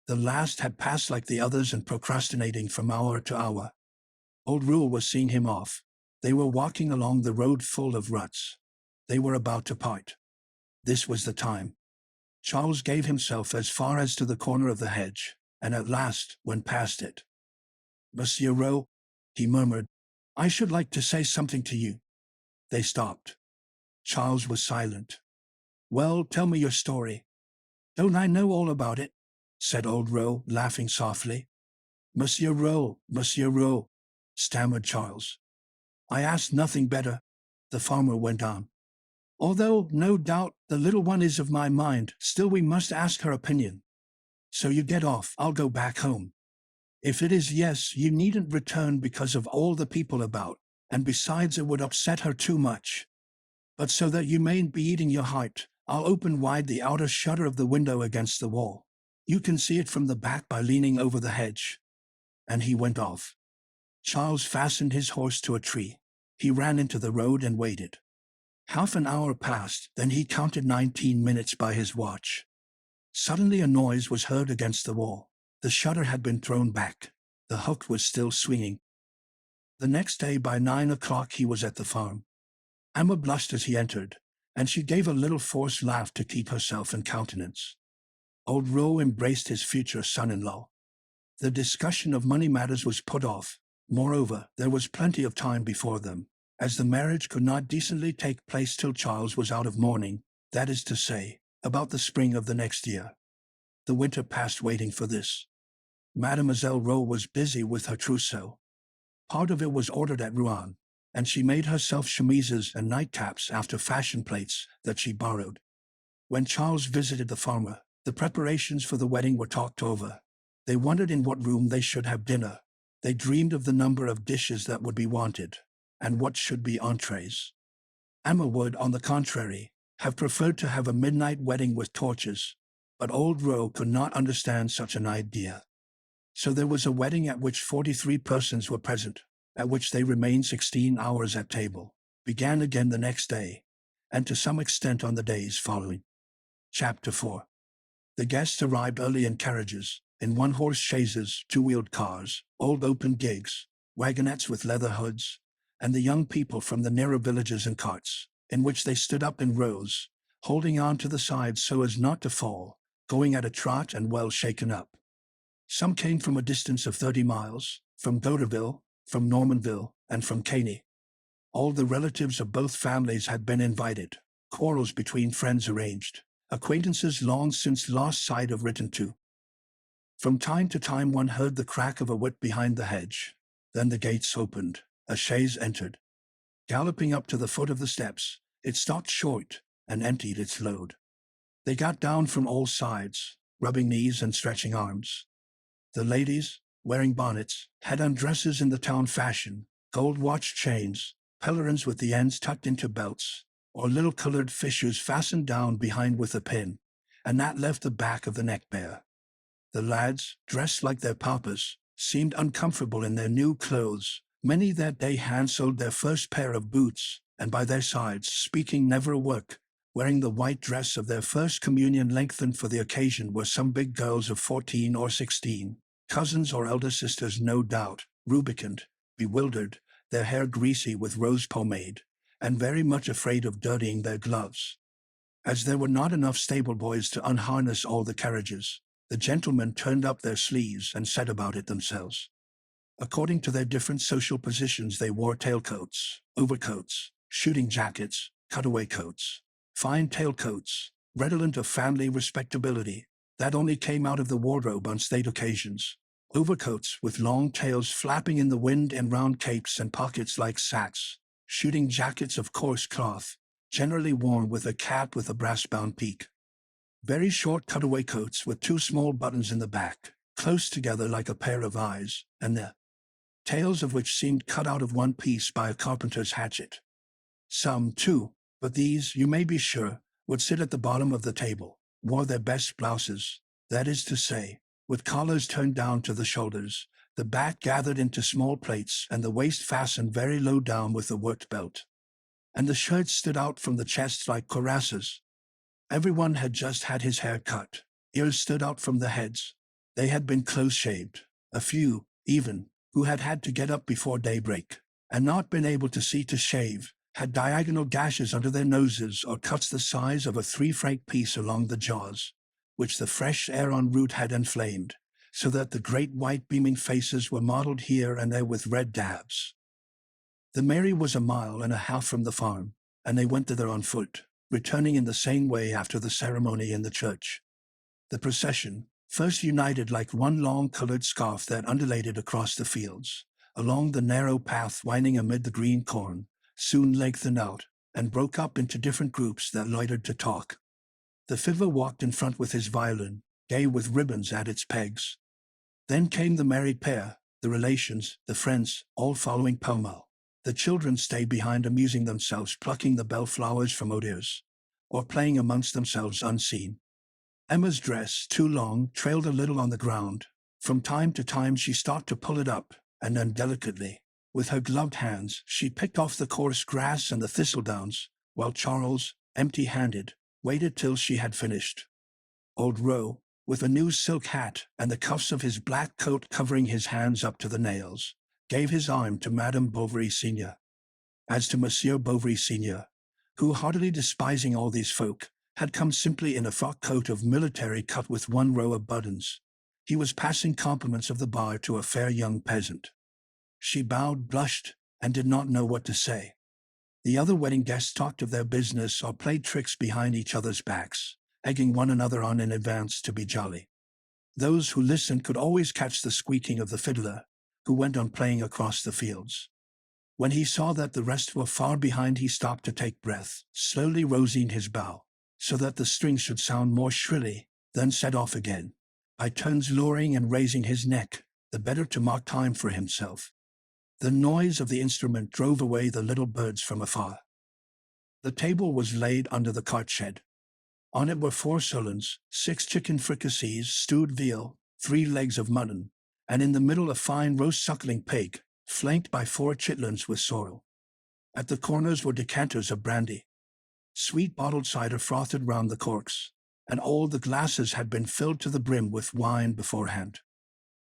Speaker 1: The last had passed like the others and procrastinating from hour to hour. Old Rule was seeing him off. They were walking along the road full of ruts. They were about to part. This was the time. Charles gave himself as far as to the corner of the hedge, and at last went past it. "Monsieur Rowe," he murmured, "I should like to say something to you." They stopped. Charles was silent. "Well, tell me your story." "Don't I know all about it?" said old Rowe, laughing softly. Monsieur Rowe," stammered Charles. "I asked nothing better," the farmer went on. "Although, no doubt, the little one is of my mind, still we must ask her opinion. So you get off, I'll go back home. If it is yes, you needn't return because of all the people about, and besides it would upset her too much. But so that you mayn't be eating your heart, I'll open wide the outer shutter of the window against the wall. You can see it from the back by leaning over the hedge." And he went off. Charles fastened his horse to a tree. He ran into the road and waited. Half an hour passed, then he counted 19 minutes by his watch. Suddenly a noise was heard against the wall. The shutter had been thrown back. The hook was still swinging. The next day by 9 o'clock he was at the farm. Emma blushed as he entered, and she gave a little forced laugh to keep herself in countenance. Old Rowe embraced his future son-in-law. The discussion of money matters was put off. Moreover, there was plenty of time before them, as the marriage could not decently take place till Charles was out of mourning, that is to say, about the spring of the next year. The winter passed waiting for this. Mademoiselle Rowe was busy with her trousseau. Part of it was ordered at Rouen, and she made herself chemises and nightcaps after fashion plates that she borrowed. When Charles visited the farmer, the preparations for the wedding were talked over. They wondered in what room they should have dinner. They dreamed of the number of dishes that would be wanted, and what should be entrees. Emma would, on the contrary, have preferred to have a midnight wedding with torches, but old Rowe could not understand such an idea. So there was a wedding at which 43 persons were present, at which they remained 16 hours at table, began again the next day, and to some extent on the days following. Chapter 4. The guests arrived early in carriages, in one-horse chaises, two-wheeled cars, old open gigs, wagonettes with leather hoods, and the young people from the nearer villages in carts, in which they stood up in rows, holding on to the sides so as not to fall, going at a trot and well shaken up. Some came from a distance of 30 miles, from Goderville, from Normanville, and from Caney. All the relatives of both families had been invited, quarrels between friends arranged, acquaintances long since lost sight of written to. From time to time one heard the crack of a whip behind the hedge. Then the gates opened, a chaise entered. Galloping up to the foot of the steps, it stopped short and emptied its load. They got down from all sides, rubbing knees and stretching arms. The ladies, wearing bonnets, had on dresses in the town fashion, gold watch chains, pelerins with the ends tucked into belts, or little colored fichus fastened down behind with a pin, and that left the back of the neck bare. The lads, dressed like their papas, seemed uncomfortable in their new clothes. Many that day handselled their first pair of boots, and by their sides, speaking never a word, wearing the white dress of their first communion lengthened for the occasion, were some big girls of 14 or 16, cousins or elder sisters no doubt, rubicund, bewildered, their hair greasy with rose pomade, and very much afraid of dirtying their gloves. As there were not enough stable boys to unharness all the carriages, the gentlemen turned up their sleeves and set about it themselves. According to their different social positions, they wore tailcoats, overcoats, shooting jackets, cutaway coats, fine tailcoats, redolent of family respectability, that only came out of the wardrobe on state occasions, overcoats with long tails flapping in the wind and round capes and pockets like sacks, shooting jackets of coarse cloth, generally worn with a cap with a brass-bound peak. Very short cutaway coats with two small buttons in the back, close together like a pair of eyes, and the tails of which seemed cut out of one piece by a carpenter's hatchet. Some, too, but these, you may be sure, would sit at the bottom of the table, wore their best blouses, that is to say, with collars turned down to the shoulders, the back gathered into small plaits and the waist fastened very low down with a worked belt. and the shirts stood out from the chest like cuirasses. Everyone had just had his hair cut. Ears stood out from the heads. They had been close-shaved. A few, even, who had had to get up before daybreak, and not been able to see to shave, had diagonal gashes under their noses or cuts the size of a 3-franc piece along the jaws, which the fresh air en route had inflamed, so that the great white beaming faces were mottled here and there with red dabs. The mairie was a mile and a half from the farm, and they went thither on foot, returning in the same way after the ceremony in the church. The procession, first united like one long colored scarf that undulated across the fields, along the narrow path winding amid the green corn, soon lengthened out, and broke up into different groups that loitered to talk. The fiddler walked in front with his violin, gay with ribbons at its pegs. Then came the married pair, the relations, the friends, all following pell-mell. The children stayed behind amusing themselves plucking the bellflowers from odors, or playing amongst themselves unseen. Emma's dress, too long, trailed a little on the ground. From time to time she stopped to pull it up, and then delicately, with her gloved hands, she picked off the coarse grass and the thistledowns, while Charles, empty-handed, waited till she had finished. Old Roe, with a new silk hat and the cuffs of his black coat covering his hands up to the nails, gave his arm to Madame Bovary Senior. As to Monsieur Bovary Senior, who, heartily despising all these folk, had come simply in a frock coat of military cut with one row of buttons, he was passing compliments of the bar to a fair young peasant. She bowed, blushed, and did not know what to say. The other wedding guests talked of their business or played tricks behind each other's backs, egging one another on in advance to be jolly. Those who listened could always catch the squeaking of the fiddler, who went on playing across the fields. When he saw that the rest were far behind, he stopped to take breath, slowly raising his bow, so that the strings should sound more shrilly, then set off again, by turns lowering and raising his neck, the better to mark time for himself. The noise of the instrument drove away the little birds from afar. The table was laid under the cart shed. On it were 4 solons, 6 chicken fricassees, stewed veal, 3 legs of mutton, and in the middle a fine roast suckling pig, flanked by 4 chitlins with sorrel. At the corners were decanters of brandy. Sweet bottled cider frothed round the corks, and all the glasses had been filled to the brim with wine beforehand.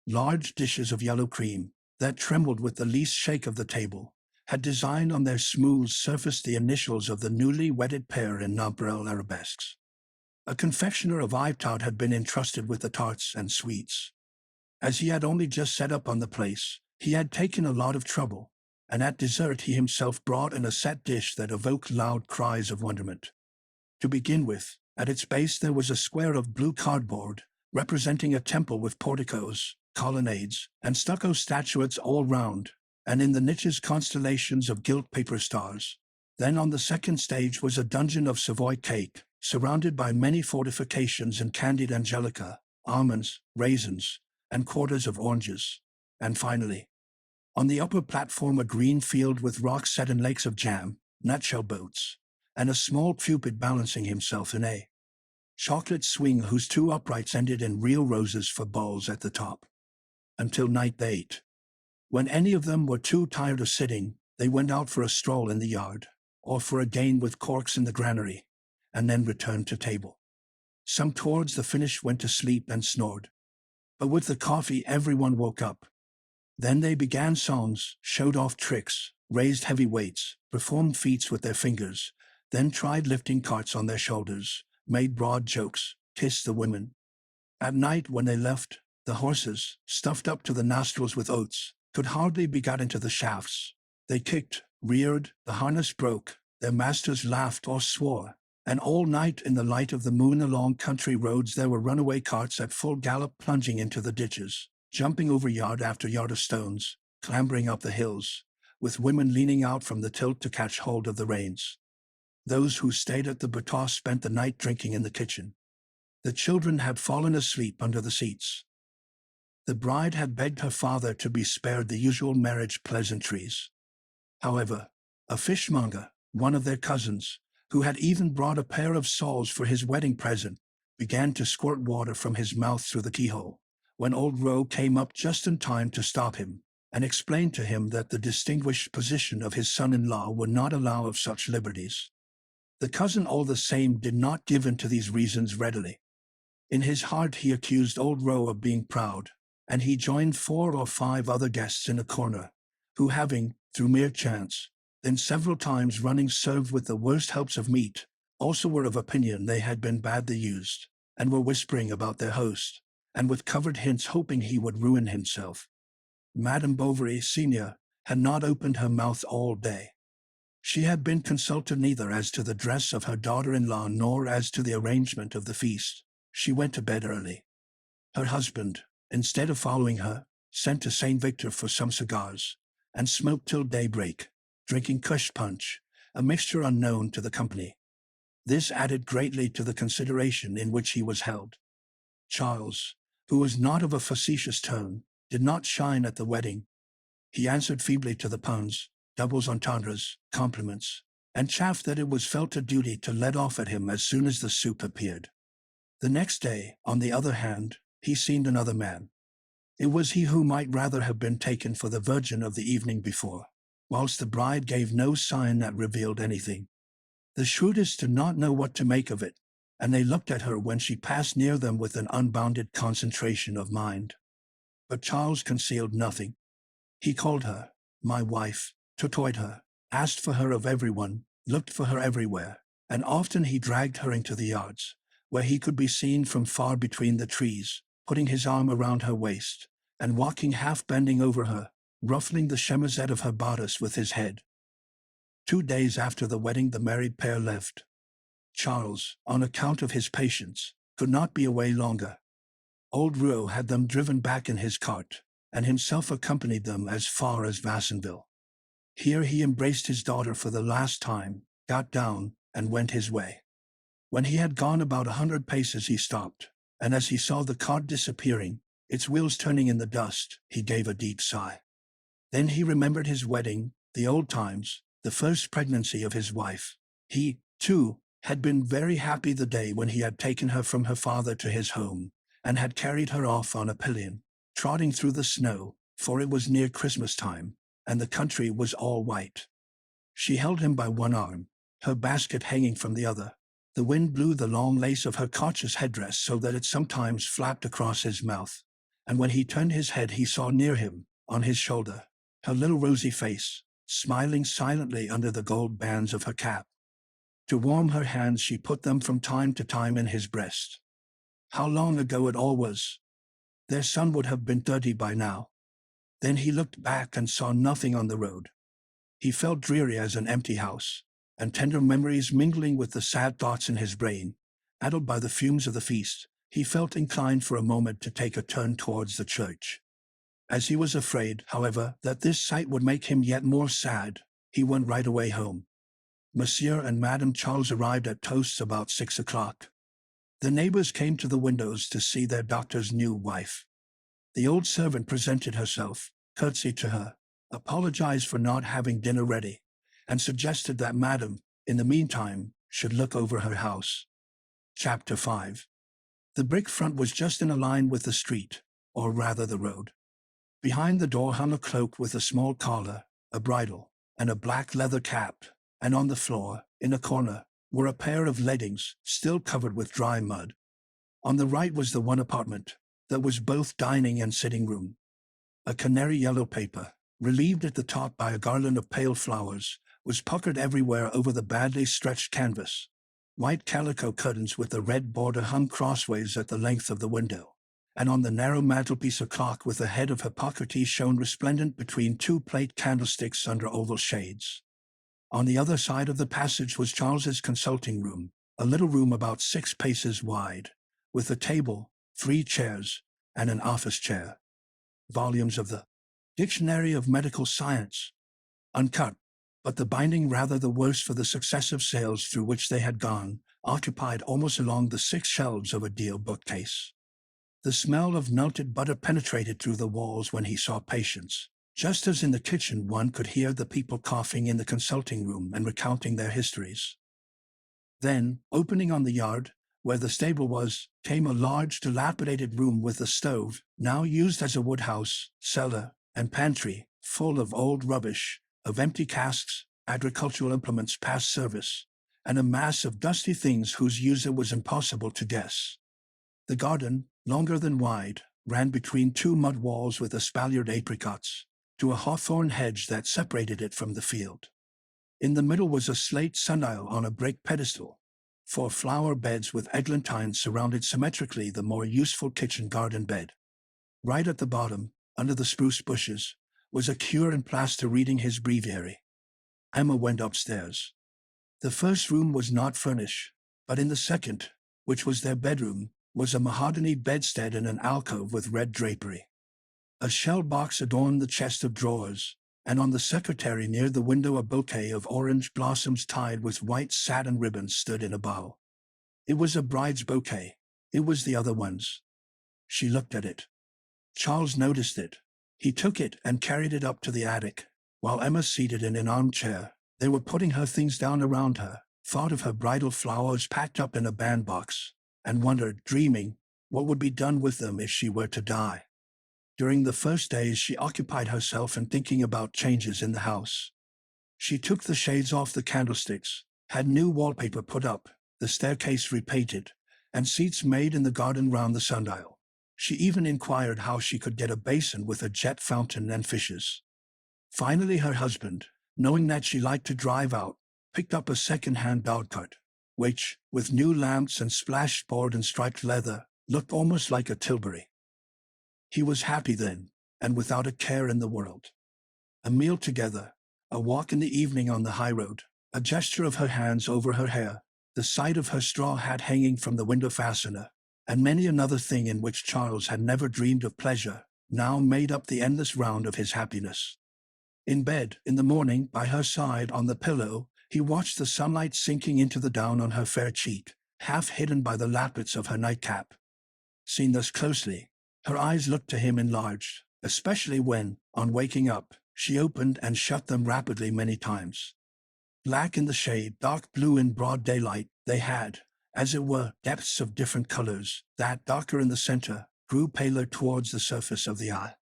Speaker 1: Large dishes of yellow cream, that trembled with the least shake of the table, had designed on their smooth surface the initials of the newly wedded pair in nonpareil arabesques. A confectioner of Yvetot had been entrusted with the tarts and sweets. As he had only just set up on the place, he had taken a lot of trouble, and at dessert he himself brought in a set dish that evoked loud cries of wonderment. To begin with, at its base there was a square of blue cardboard, representing a temple with porticos, colonnades, and stucco statuettes all round, and in the niches constellations of gilt paper stars. Then on the second stage was a dungeon of Savoy cake, surrounded by many fortifications and candied angelica, almonds, raisins, and quarters of oranges. And finally, on the upper platform a green field with rocks set in lakes of jam, nutshell boats, and a small cupid balancing himself in a chocolate swing whose 2 uprights ended in real roses for balls at the top. Until night they ate. When any of them were too tired of sitting, they went out for a stroll in the yard, or for a game with corks in the granary, and then returned to table. Some towards the finish went to sleep and snored. But with the coffee everyone woke up. Then they began songs, showed off tricks, raised heavy weights, performed feats with their fingers, then tried lifting carts on their shoulders, made broad jokes, kissed the women. At night when they left, the horses, stuffed up to the nostrils with oats, could hardly be got into the shafts. They kicked, reared, the harness broke, their masters laughed or swore, and all night in the light of the moon along country roads there were runaway carts at full gallop plunging into the ditches, jumping over yard after yard of stones, clambering up the hills, with women leaning out from the tilt to catch hold of the reins. Those who stayed at the Boutoir spent the night drinking in the kitchen. The children had fallen asleep under the seats. The bride had begged her father to be spared the usual marriage pleasantries. However, a fishmonger, one of their cousins, who had even brought a pair of soles for his wedding present, began to squirt water from his mouth through the keyhole, when old Roe came up just in time to stop him. and explained to him that the distinguished position of his son-in-law would not allow of such liberties. The cousin all the same did not give in to these reasons readily. In his heart he accused old Roe of being proud, and he joined 4 or 5 other guests in a corner, who having, through mere chance, been several times running served with the worst helps of meat, also were of opinion they had been badly used, and were whispering about their host, and with covered hints hoping he would ruin himself. Madame Bovary, senior, had not opened her mouth all day. She had been consulted neither as to the dress of her daughter-in-law nor as to the arrangement of the feast. She went to bed early. Her husband, instead of following her, sent to St. Victor for some cigars, and smoked till daybreak, drinking kush punch, a mixture unknown to the company. This added greatly to the consideration in which he was held. Charles, who was not of a facetious tone, did not shine at the wedding. He answered feebly to the puns, doubles entendres, compliments, and chaffed that it was felt a duty to let off at him as soon as the soup appeared. The next day, on the other hand, he seemed another man. It was he who might rather have been taken for the virgin of the evening before, whilst the bride gave no sign that revealed anything. The shrewdest did not know what to make of it, and they looked at her when she passed near them with an unbounded concentration of mind. But Charles concealed nothing. He called her my wife, tutoyed her, asked for her of everyone, looked for her everywhere, and often he dragged her into the yards, where he could be seen from far between the trees, putting his arm around her waist, and walking half bending over her, ruffling the chemisette of her bodice with his head. 2 days after the wedding the married pair left. Charles, on account of his patience, could not be away longer. Old Rouault had them driven back in his cart, and himself accompanied them as far as Vassonville. Here he embraced his daughter for the last time, got down, and went his way. When he had gone about 100 paces he stopped, and as he saw the cart disappearing, its wheels turning in the dust, he gave a deep sigh. Then he remembered his wedding, the old times, the first pregnancy of his wife. He, too, had been very happy the day when he had taken her from her father to his home, and had carried her off on a pillion, trotting through the snow, for it was near Christmas time, and the country was all white. She held him by one arm, her basket hanging from the other. The wind blew the long lace of her conscious headdress so that it sometimes flapped across his mouth, and when he turned his head he saw near him, on his shoulder, her little rosy face, smiling silently under the gold bands of her cap. To warm her hands she put them from time to time in his breast. How long ago it all was! Their son would have been 30 by now. Then he looked back and saw nothing on the road. He felt dreary as an empty house, and tender memories mingling with the sad thoughts in his brain, addled by the fumes of the feast, he felt inclined for a moment to take a turn towards the church. As he was afraid, however, that this sight would make him yet more sad, he went right away home. Monsieur and Madame Charles arrived at Toasts about 6 o'clock. The neighbors came to the windows to see their doctor's new wife. The old servant presented herself, curtsied to her, apologized for not having dinner ready, and suggested that Madame, in the meantime, should look over her house. Chapter 5. The brick front was just in a line with the street, or rather the road. Behind the door hung a cloak with a small collar, a bridle, and a black leather cap, and on the floor, in a corner, were a pair of leggings, still covered with dry mud. On the right was the one apartment, that was both dining and sitting room. A canary yellow paper, relieved at the top by a garland of pale flowers, was puckered everywhere over the badly stretched canvas. White calico curtains with a red border hung crossways at the length of the window, and on the narrow mantelpiece a clock with the head of Hippocrates shone resplendent between 2 plate candlesticks under oval shades. On the other side of the passage was Charles's consulting room, a little room about 6 paces wide, with a table, 3 chairs, and an office chair. Volumes of the Dictionary of Medical Science, uncut, but the binding rather the worse for the successive sales through which they had gone, occupied almost along the 6 shelves of a deal bookcase. The smell of melted butter penetrated through the walls when he saw patients. Just as in the kitchen one could hear the people coughing in the consulting room and recounting their histories. Then, opening on the yard, where the stable was, came a large dilapidated room with a stove, now used as a woodhouse, cellar, and pantry, full of old rubbish, of empty casks, agricultural implements past service, and a mass of dusty things whose use it was impossible to guess. The garden, longer than wide, ran between two mud walls with espaliered apricots, to a hawthorn hedge that separated it from the field. In the middle was a slate sundial on a brick pedestal. 4 flower beds with eglantines surrounded symmetrically the more useful kitchen garden bed. Right at the bottom, under the spruce bushes, was a cure in plaster reading his breviary. Emma went upstairs. The first room was not furnished, but in the second, which was their bedroom, was a mahogany bedstead in an alcove with red drapery. A shell box adorned the chest of drawers, and on the secretary near the window a bouquet of orange blossoms tied with white satin ribbons stood in a bowl. It was a bride's bouquet. It was the other one's. She looked at it. Charles noticed it. He took it and carried it up to the attic, while Emma, seated in an armchair, they were putting her things down around her, thought of her bridal flowers packed up in a bandbox, and wondered, dreaming, what would be done with them if she were to die. During the first days she occupied herself in thinking about changes in the house. She took the shades off the candlesticks, had new wallpaper put up, the staircase repainted, and seats made in the garden round the sundial. She even inquired how she could get a basin with a jet fountain and fishes. Finally her husband, knowing that she liked to drive out, picked up a second-hand dogcart, which, with new lamps and splashed board and striped leather, looked almost like a tilbury. He was happy then, and without a care in the world. A meal together, a walk in the evening on the high road, a gesture of her hands over her hair, the sight of her straw hat hanging from the window fastener, and many another thing in which Charles had never dreamed of pleasure, now made up the endless round of his happiness. In bed, in the morning, by her side on the pillow, he watched the sunlight sinking into the down on her fair cheek, half hidden by the lappets of her nightcap. Seen thus closely, her eyes looked to him enlarged, especially when, on waking up, she opened and shut them rapidly many times. Black in the shade, dark blue in broad daylight, they had, as it were, depths of different colors, that, darker in the center, grew paler towards the surface of the eye.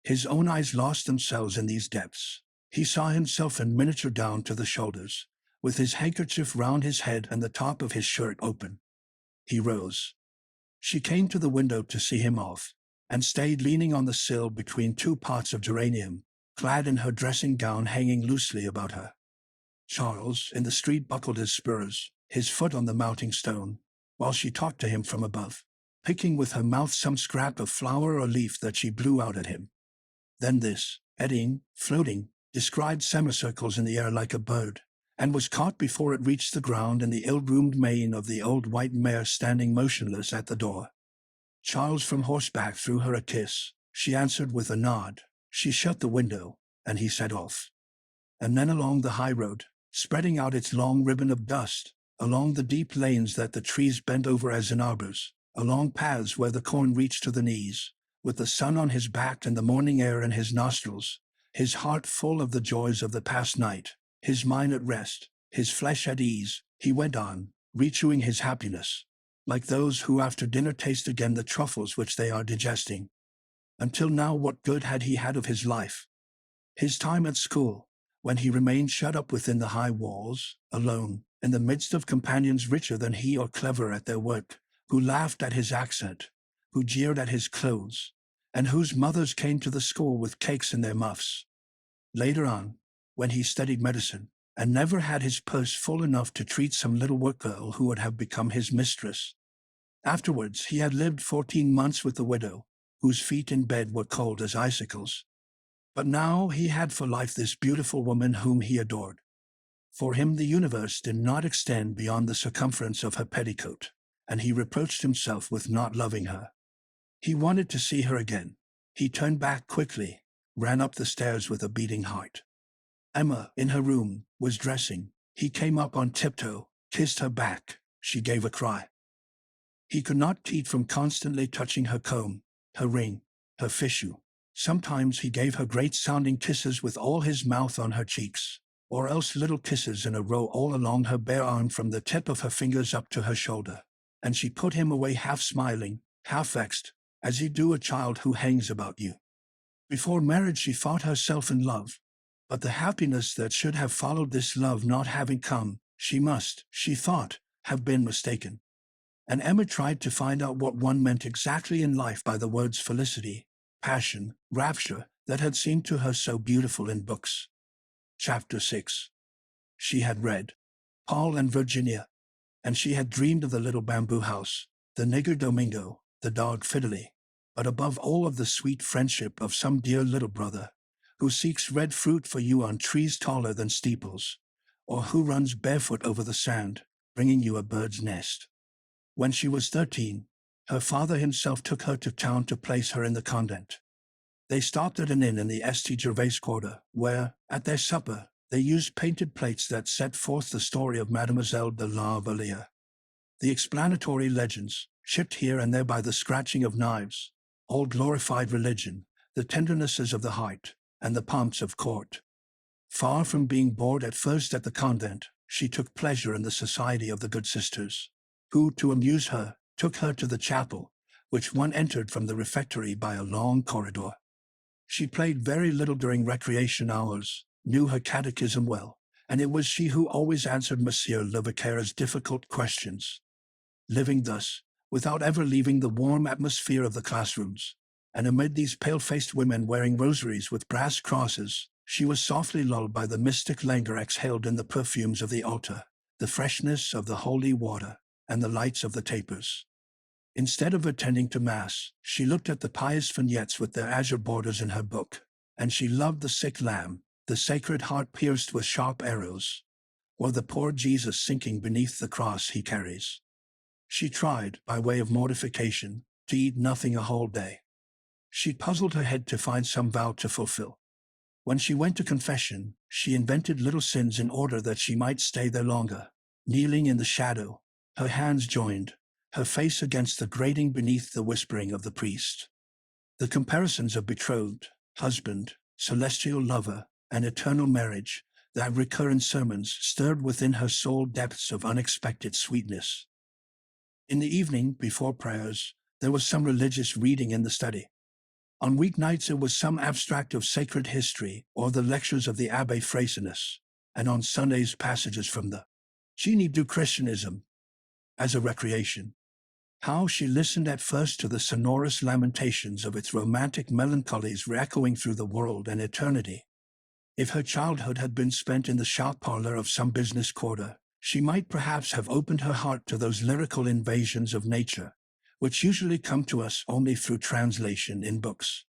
Speaker 1: His own eyes lost themselves in these depths. He saw himself in miniature down to the shoulders, with his handkerchief round his head and the top of his shirt open. He rose. She came to the window to see him off, and stayed leaning on the sill between 2 pots of geranium, clad in her dressing gown hanging loosely about her. Charles, in the street, buckled his spurs, his foot on the mounting stone, while she talked to him from above, picking with her mouth some scrap of flower or leaf that she blew out at him. Then this, eddying, floating, described semicircles in the air like a bird, and was caught before it reached the ground in the ill-groomed mane of the old white mare standing motionless at the door. Charles from horseback threw her a kiss. She answered with a nod. She shut the window, and he set off. And then along the high road, spreading out its long ribbon of dust, along the deep lanes that the trees bent over as in arbors, along paths where the corn reached to the knees, with the sun on his back and the morning air in his nostrils, his heart full of the joys of the past night, his mind at rest, his flesh at ease, he went on, rechewing his happiness, like those who after dinner taste again the truffles which they are digesting. Until now, what good had he had of his life? His time at school, when he remained shut up within the high walls, alone, in the midst of companions richer than he or clever at their work, who laughed at his accent, who jeered at his clothes, and whose mothers came to the school with cakes in their muffs. Later on, when he studied medicine, and never had his purse full enough to treat some little work girl who would have become his mistress. Afterwards he had lived 14 months with the widow, whose feet in bed were cold as icicles. But now he had for life this beautiful woman whom he adored. For him the universe did not extend beyond the circumference of her petticoat, and he reproached himself with not loving her. He wanted to see her again. He turned back quickly, ran up the stairs with a beating heart. Emma, in her room, was dressing. He came up on tiptoe, kissed her back. She gave a cry. He could not keep from constantly touching her comb, her ring, her fichu. Sometimes he gave her great-sounding kisses with all his mouth on her cheeks, or else little kisses in a row all along her bare arm from the tip of her fingers up to her shoulder, and she put him away half smiling, half vexed, as you do a child who hangs about you. Before marriage she thought herself in love, but the happiness that should have followed this love not having come, she thought, have been mistaken. And Emma tried to find out what one meant exactly in life by the words felicity, passion, rapture that had seemed to her so beautiful in books. Chapter 6. She had read Paul and Virginia, and she had dreamed of the little bamboo house, the nigger Domingo, the dog Fiddly, but above all of the sweet friendship of some dear little brother, who seeks red fruit for you on trees taller than steeples, or who runs barefoot over the sand, bringing you a bird's nest. When she was 13, her father himself took her to town to place her in the convent. They stopped at an inn in the St. Gervais quarter, where, at their supper, they used painted plates that set forth the story of Mademoiselle de la Valliere. The explanatory legends, chipped here and there by the scratching of knives, all glorified religion, the tendernesses of the heart, and the pomps of court. Far from being bored at first at the convent, she took pleasure in the society of the good sisters, who, to amuse her, took her to the chapel, which one entered from the refectory by a long corridor. She played very little during recreation hours, knew her catechism well, and it was she who always answered Monsieur le Vicair's difficult questions. Living thus, without ever leaving the warm atmosphere of the classrooms, and amid these pale-faced women wearing rosaries with brass crosses, she was softly lulled by the mystic languor exhaled in the perfumes of the altar, the freshness of the holy water, and the lights of the tapers. Instead of attending to Mass, she looked at the pious vignettes with their azure borders in her book, and she loved the sick lamb, the sacred heart pierced with sharp arrows, or the poor Jesus sinking beneath the cross he carries. She tried, by way of mortification, to eat nothing a whole day. She puzzled her head to find some vow to fulfill. When she went to confession, she invented little sins in order that she might stay there longer, kneeling in the shadow, her hands joined, her face against the grating beneath the whispering of the priest. The comparisons of betrothed, husband, celestial lover, and eternal marriage that recur in sermons stirred within her soul depths of unexpected sweetness. In the evening, before prayers, there was some religious reading in the study. On weeknights it was some abstract of sacred history or the lectures of the Abbé Freycinus, and on Sundays passages from the Génie du Christianisme. As a recreation, how she listened at first to the sonorous lamentations of its romantic melancholies re-echoing through the world and eternity. If her childhood had been spent in the shop parlor of some business quarter, she might perhaps have opened her heart to those lyrical invasions of nature, which usually come to us only through translation in books.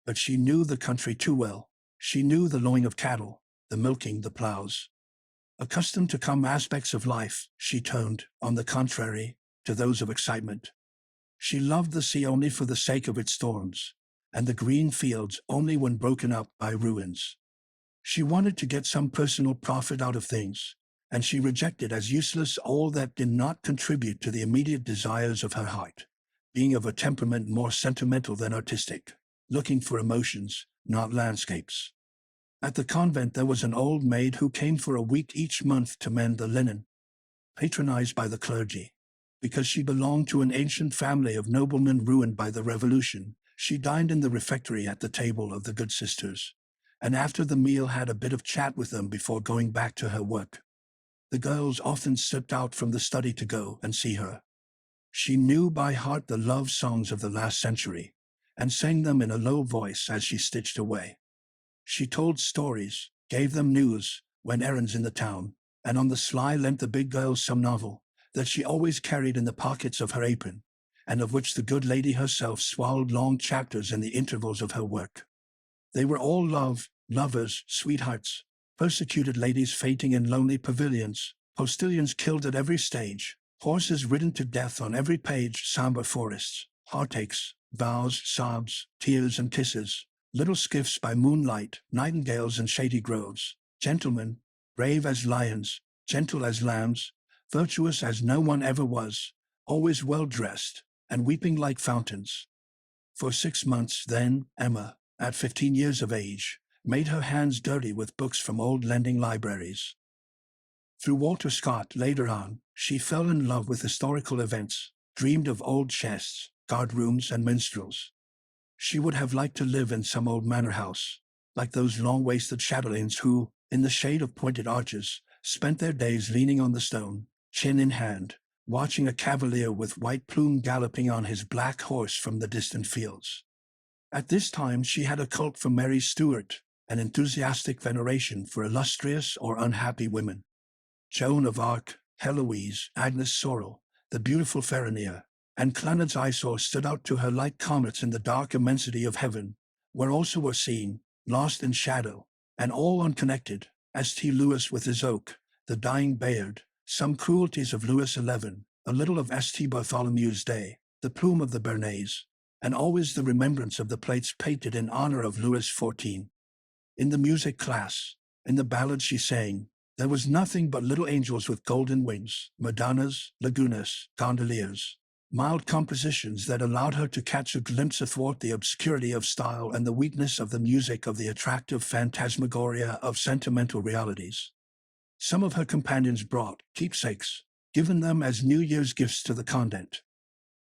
Speaker 1: But she knew the country too well. She knew the lowing of cattle, the milking the plows. Accustomed to calm aspects of life, she turned, on the contrary, to those of excitement. She loved the sea only for the sake of its storms, and the green fields only when broken up by ruins. She wanted to get some personal profit out of things, and she rejected as useless all that did not contribute to the immediate desires of her heart, being of a temperament more sentimental than artistic, looking for emotions, not landscapes. At the convent there was an old maid who came for a week each month to mend the linen, patronized by the clergy. Because she belonged to an ancient family of noblemen ruined by the Revolution, she dined in the refectory at the table of the good sisters, and after the meal had a bit of chat with them before going back to her work. The girls often slipped out from the study to go and see her. She knew by heart the love songs of the last century, and sang them in a low voice as she stitched away. She told stories, gave them news, went errands in the town, and on the sly lent the big girls some novel that she always carried in the pockets of her apron, and of which the good lady herself swallowed long chapters in the intervals of her work. They were all lovers, sweethearts, persecuted ladies fainting in lonely pavilions, postilions killed at every stage, horses ridden to death on every page, somber forests, heartaches, vows, sobs, tears and kisses, little skiffs by moonlight, nightingales in shady groves, gentlemen, brave as lions, gentle as lambs, virtuous as no one ever was, always well-dressed, and weeping like fountains. For 6 months then, Emma, at 15 years of age, made her hands dirty with books from old lending libraries. Through Walter Scott, later on, she fell in love with historical events, dreamed of old chests, guard-rooms, and minstrels. She would have liked to live in some old manor house, like those long-waisted chatelains who, in the shade of pointed arches, spent their days leaning on the stone, chin in hand, watching a cavalier with white plume galloping on his black horse from the distant fields. At this time she had a cult for Mary Stuart, an enthusiastic veneration for illustrious or unhappy women. Joan of Arc, Heloise, Agnes Sorel, the beautiful Ferrania, and Clarence Eyesore stood out to her like comets in the dark immensity of heaven, where also were seen, lost in shadow, and all unconnected, as T. Lewis with his oak, the dying Bayard, some cruelties of Louis XI, a little of St. Bartholomew's Day, the plume of the Bernays, and always the remembrance of the plates painted in honor of Louis XIV. In the music class, in the ballads she sang, there was nothing but little angels with golden wings, Madonnas, lagunas, gondoliers, mild compositions that allowed her to catch a glimpse athwart the obscurity of style and the weakness of the music of the attractive phantasmagoria of sentimental realities. Some of her companions brought keepsakes, given them as New Year's gifts to the convent.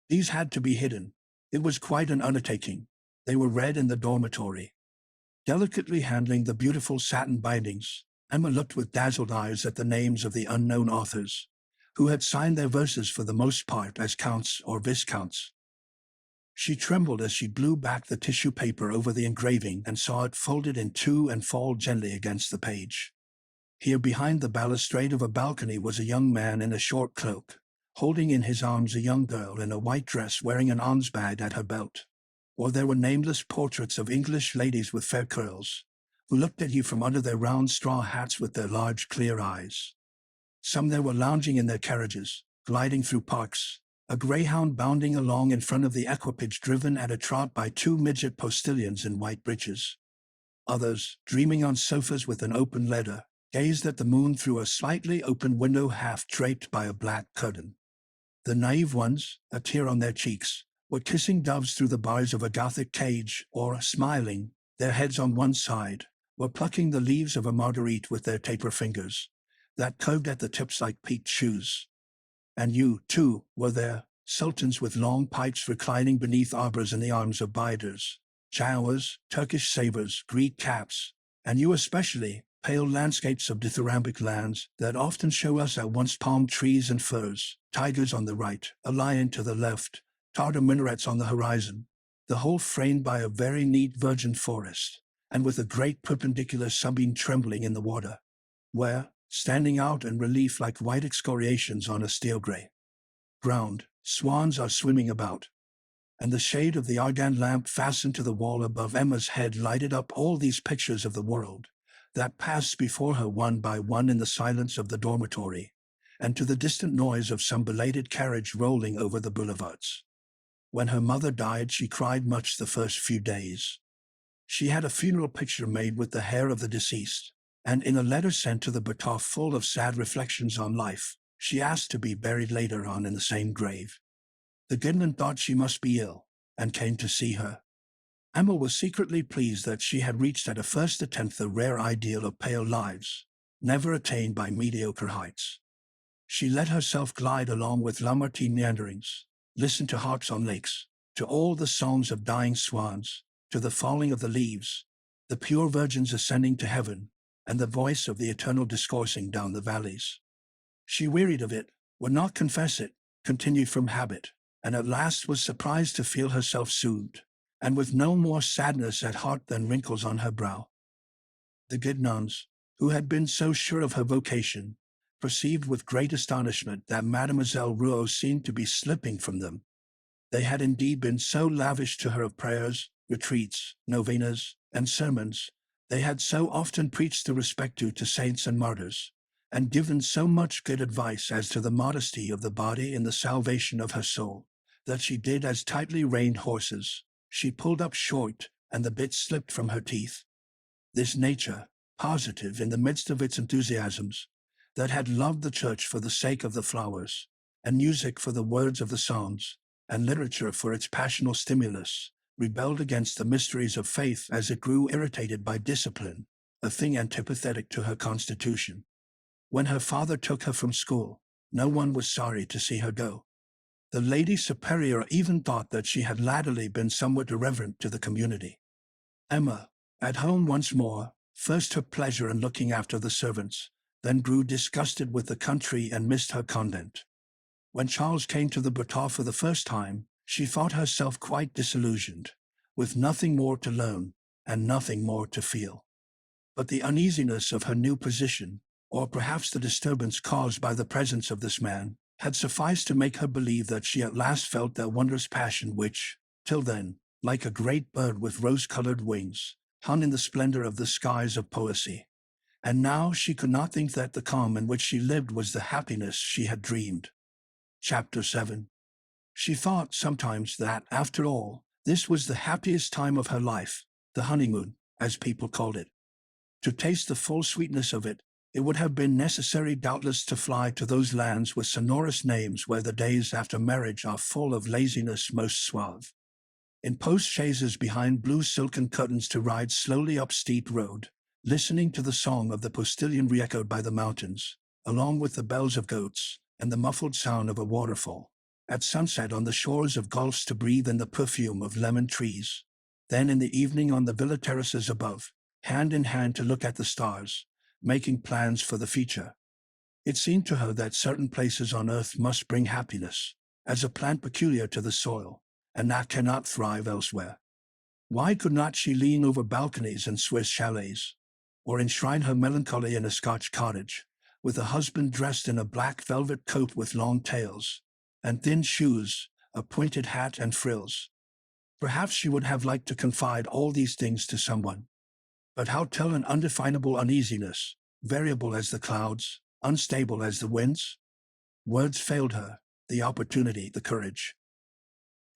Speaker 1: These had to be hidden. It was quite an undertaking. They were read in the dormitory. Delicately handling the beautiful satin bindings, Emma looked with dazzled eyes at the names of the unknown authors, who had signed their verses for the most part as counts or viscounts. She trembled as she blew back the tissue paper over the engraving and saw it folded in two and fall gently against the page. Here behind the balustrade of a balcony was a young man in a short cloak, holding in his arms a young girl in a white dress wearing an alms bag at her belt. Or there were nameless portraits of English ladies with fair curls, who looked at you from under their round straw hats with their large clear eyes. Some there were lounging in their carriages, gliding through parks, a greyhound bounding along in front of the equipage driven at a trot by two midget postilions in white breeches. Others, dreaming on sofas with an open leather, gazed at the moon through a slightly open window half draped by a black curtain. The naive ones, a tear on their cheeks, were kissing doves through the bars of a Gothic cage, or, smiling, their heads on one side, were plucking the leaves of a marguerite with their taper fingers, that curved at the tips like peaked shoes. And you, too, were there, sultans with long pipes reclining beneath arbors in the arms of biders, Jawas, Turkish sabres, Greek caps, and you especially, pale landscapes of dithyrambic lands that often show us at once palm trees and firs, tigers on the right, a lion to the left, Tartar minarets on the horizon, the whole framed by a very neat virgin forest, and with a great perpendicular sunbeam trembling in the water, where, standing out in relief like white excoriations on a steel grey ground, swans are swimming about. And the shade of the argand lamp fastened to the wall above Emma's head lighted up all these pictures of the world, that passed before her one by one in the silence of the dormitory, and to the distant noise of some belated carriage rolling over the boulevards. When her mother died, she cried much the first few days. She had a funeral picture made with the hair of the deceased, and in a letter sent to the Bertaux full of sad reflections on life, she asked to be buried later on in the same grave. The Goodman thought she must be ill, and came to see her. Emma was secretly pleased that she had reached at a first attempt the rare ideal of pale lives, never attained by mediocre heights. She let herself glide along with Lamartine meanderings, listen to harps on lakes, to all the songs of dying swans, to the falling of the leaves, the pure virgins ascending to heaven, and the voice of the eternal discoursing down the valleys. She wearied of it, would not confess it, continued from habit, and at last was surprised to feel herself soothed, and with no more sadness at heart than wrinkles on her brow. The good nuns, who had been so sure of her vocation, perceived with great astonishment that Mademoiselle Rouault seemed to be slipping from them. They had indeed been so lavish to her of prayers, retreats, novenas, and sermons. They had so often preached the respect due to saints and martyrs, and given so much good advice as to the modesty of the body and the salvation of her soul, that she did as tightly reined horses. She pulled up short, and the bit slipped from her teeth. This nature, positive in the midst of its enthusiasms, that had loved the church for the sake of the flowers, and music for the words of the songs, and literature for its passional stimulus, rebelled against the mysteries of faith as it grew irritated by discipline, a thing antipathetic to her constitution. When her father took her from school, no one was sorry to see her go. The lady superior even thought that she had latterly been somewhat irreverent to the community. Emma, at home once more, first took pleasure in looking after the servants, then grew disgusted with the country and missed her convent. When Charles came to the Breton for the first time, she thought herself quite disillusioned, with nothing more to learn and nothing more to feel. But the uneasiness of her new position, or perhaps the disturbance caused by the presence of this man, had sufficed to make her believe that she at last felt that wondrous passion which, till then, like a great bird with rose-colored wings, hung in the splendor of the skies of poesy. And now she could not think that the calm in which she lived was the happiness she had dreamed. Chapter 7. She thought sometimes that, after all, this was the happiest time of her life, the honeymoon, as people called it. To taste the full sweetness of it, it would have been necessary doubtless to fly to those lands with sonorous names where the days after marriage are full of laziness most suave. In post-chaises behind blue silken curtains to ride slowly up steep road, listening to the song of the postilion re-echoed by the mountains, along with the bells of goats and the muffled sound of a waterfall. At sunset on the shores of gulfs to breathe in the perfume of lemon trees. Then in the evening on the villa terraces above, hand in hand to look at the stars, making plans for the future. It seemed to her that certain places on earth must bring happiness, as a plant peculiar to the soil, and that cannot thrive elsewhere. Why could not she lean over balconies in Swiss chalets, or enshrine her melancholy in a Scotch cottage, with a husband dressed in a black velvet coat with long tails, and thin shoes, a pointed hat and frills? Perhaps she would have liked to confide all these things to someone. But how tell an undefinable uneasiness, variable as the clouds, unstable as the winds? Words failed her, the opportunity, the courage.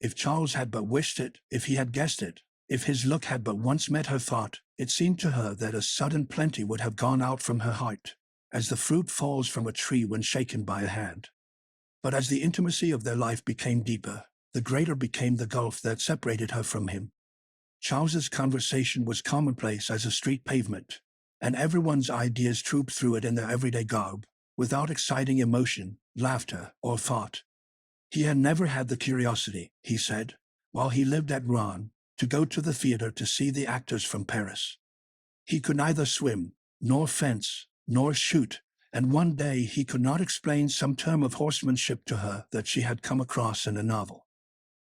Speaker 1: If Charles had but wished it, if he had guessed it, if his look had but once met her thought, it seemed to her that a sudden plenty would have gone out from her heart, as the fruit falls from a tree when shaken by a hand. But as the intimacy of their life became deeper, the greater became the gulf that separated her from him. Charles's conversation was commonplace as a street pavement, and everyone's ideas trooped through it in their everyday garb, without exciting emotion, laughter, or thought. He had never had the curiosity, he said, while he lived at Rouen, to go to the theater to see the actors from Paris. He could neither swim, nor fence, nor shoot, and one day he could not explain some term of horsemanship to her that she had come across in a novel.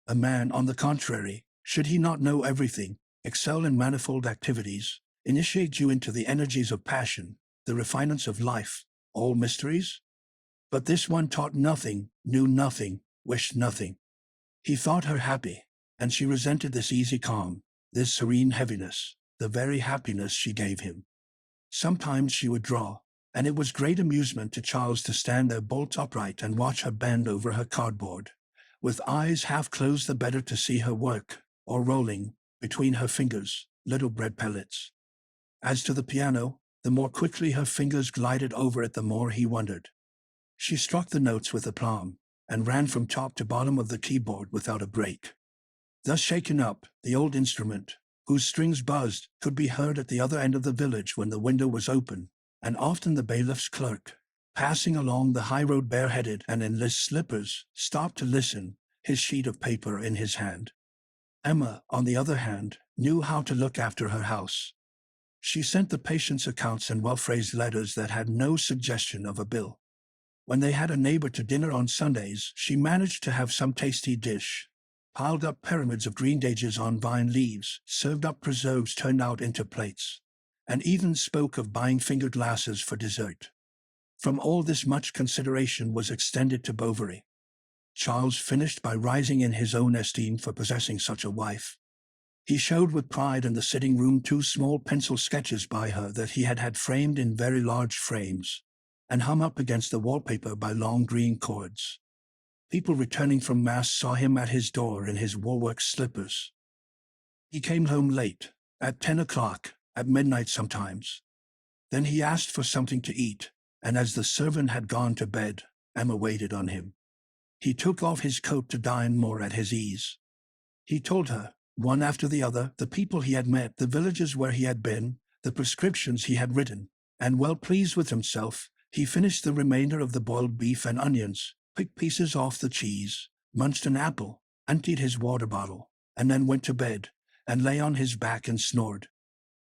Speaker 1: A man, on the contrary, should he not know everything, excel in manifold activities, initiate you into the energies of passion, the refinements of life, all mysteries? But this one taught nothing, knew nothing, wished nothing. He thought her happy, and she resented this easy calm, this serene heaviness, the very happiness she gave him. Sometimes she would draw, and it was great amusement to Charles to stand there bolt upright and watch her bend over her cardboard, with eyes half closed the better to see her work, or rolling, between her fingers, little bread pellets. As to the piano, the more quickly her fingers glided over it the more he wondered. She struck the notes with aplomb, and ran from top to bottom of the keyboard without a break. Thus shaken up, the old instrument, whose strings buzzed, could be heard at the other end of the village when the window was open, and often the bailiff's clerk, passing along the high road bareheaded and in list slippers, stopped to listen, his sheet of paper in his hand. Emma, on the other hand, knew how to look after her house. She sent the patient's accounts in well-phrased letters that had no suggestion of a bill. When they had a neighbor to dinner on Sundays, she managed to have some tasty dish, piled up pyramids of green dages on vine leaves, served up preserves turned out into plates, and even spoke of buying finger glasses for dessert. From all this much consideration was extended to Bovary. Charles finished by rising in his own esteem for possessing such a wife. He showed with pride in the sitting-room 2 small pencil sketches by her that he had framed in very large frames, and hung up against the wallpaper by long green cords. People returning from Mass saw him at his door in his woolwork slippers. He came home late, at 10 o'clock, at midnight sometimes. Then he asked for something to eat, and as the servant had gone to bed, Emma waited on him. He took off his coat to dine more at his ease. He told her, one after the other, the people he had met, the villages where he had been, the prescriptions he had written, and well pleased with himself, he finished the remainder of the boiled beef and onions, picked pieces off the cheese, munched an apple, emptied his water bottle, and then went to bed, and lay on his back and snored.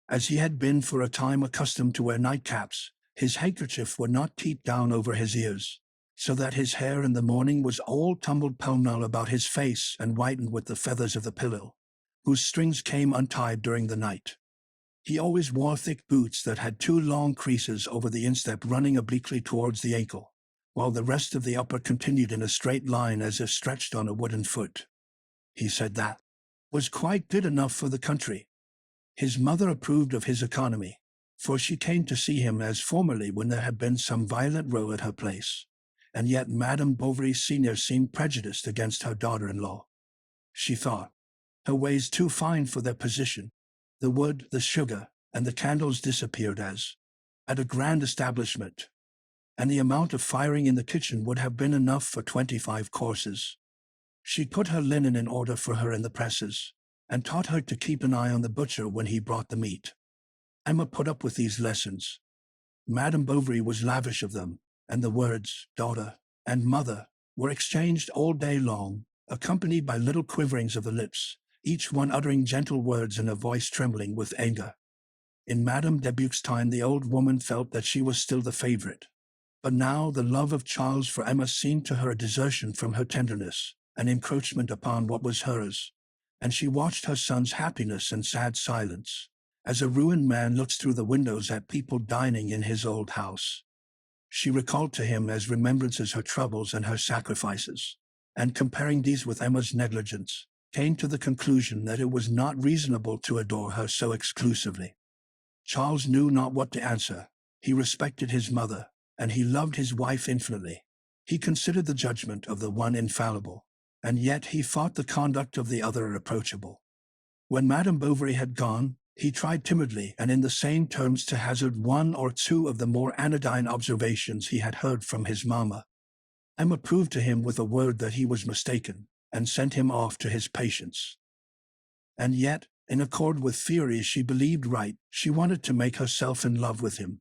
Speaker 1: As he had been for a time accustomed to wear nightcaps, his handkerchief would not keep down over his ears, so that his hair in the morning was all tumbled pell-mell about his face and whitened with the feathers of the pillow, whose strings came untied during the night. He always wore thick boots that had 2 long creases over the instep running obliquely towards the ankle, while the rest of the upper continued in a straight line as if stretched on a wooden foot. He said that was quite good enough for the country. His mother approved of his economy, for she came to see him as formerly when there had been some violent row at her place, and yet Madame Bovary Senior seemed prejudiced against her daughter-in-law. She thought her ways too fine for their position. The wood, the sugar, and the candles disappeared as at a grand establishment, and the amount of firing in the kitchen would have been enough for 25 courses. She put her linen in order for her in the presses, and taught her to keep an eye on the butcher when he brought the meat. Emma put up with these lessons. Madame Bovary was lavish of them, and the words daughter and mother were exchanged all day long, accompanied by little quiverings of the lips, each one uttering gentle words in a voice trembling with anger. In Madame Dubuque's time the old woman felt that she was still the favorite, but now the love of Charles for Emma seemed to her a desertion from her tenderness, an encroachment upon what was hers, and she watched her son's happiness in sad silence, as a ruined man looks through the windows at people dining in his old house. She recalled to him as remembrances her troubles and her sacrifices, and comparing these with Emma's negligence, came to the conclusion that it was not reasonable to adore her so exclusively. Charles knew not what to answer. He respected his mother, and he loved his wife infinitely. He considered the judgment of the one infallible, and yet he thought the conduct of the other irreproachable. When Madame Bovary had gone, he tried timidly and in the same terms to hazard 1 or 2 of the more anodyne observations he had heard from his mamma. Emma proved to him with a word that he was mistaken, and sent him off to his patients. And yet, in accord with theories she believed right, she wanted to make herself in love with him.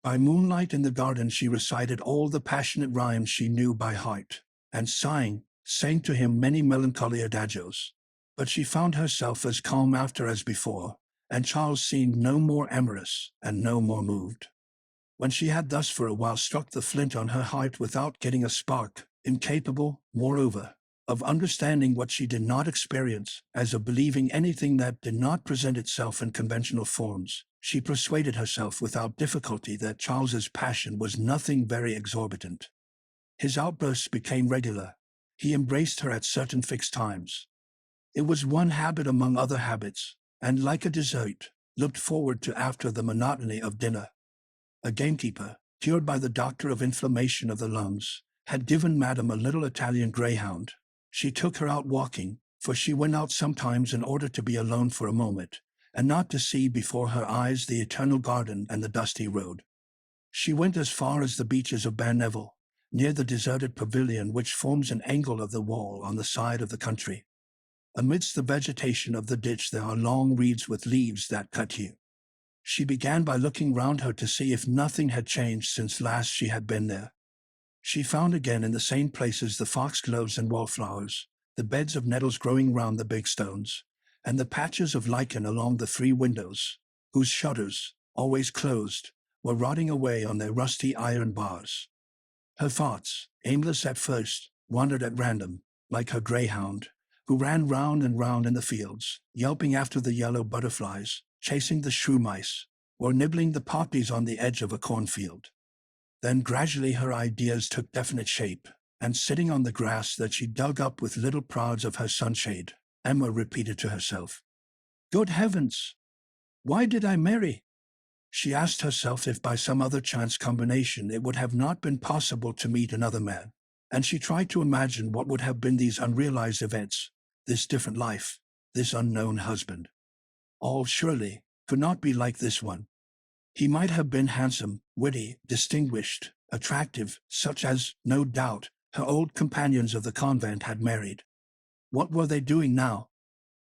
Speaker 1: By moonlight in the garden she recited all the passionate rhymes she knew by heart, and sang to him many melancholy adagios. But she found herself as calm after as before, and Charles seemed no more amorous and no more moved. When she had thus for a while struck the flint on her heart without getting a spark, incapable, moreover, of understanding what she did not experience, as of believing anything that did not present itself in conventional forms, she persuaded herself without difficulty that Charles's passion was nothing very exorbitant. His outbursts became regular. He embraced her at certain fixed times. It was one habit among other habits, and like a dessert, looked forward to after the monotony of dinner. A gamekeeper, cured by the doctor of inflammation of the lungs, had given Madame a little Italian greyhound. She took her out walking, for she went out sometimes in order to be alone for a moment, and not to see before her eyes the eternal garden and the dusty road. She went as far as the beeches of Barneville, near the deserted pavilion which forms an angle of the wall on the side of the country. Amidst the vegetation of the ditch there are long reeds with leaves that cut you. She began by looking round her to see if nothing had changed since last she had been there. She found again in the same places the foxgloves and wallflowers, the beds of nettles growing round the big stones, and the patches of lichen along the 3 windows, whose shutters, always closed, were rotting away on their rusty iron bars. Her thoughts, aimless at first, wandered at random, like her greyhound, who ran round and round in the fields, yelping after the yellow butterflies, chasing the shrew mice, or nibbling the poppies on the edge of a cornfield. Then gradually her ideas took definite shape, and sitting on the grass that she dug up with little prods of her sunshade, Emma repeated to herself, "Good heavens! Why did I marry?" She asked herself if by some other chance combination it would have not been possible to meet another man, and she tried to imagine what would have been these unrealized events, this different life, this unknown husband. All surely could not be like this one. He might have been handsome, witty, distinguished, attractive, such as, no doubt, her old companions of the convent had married. What were they doing now?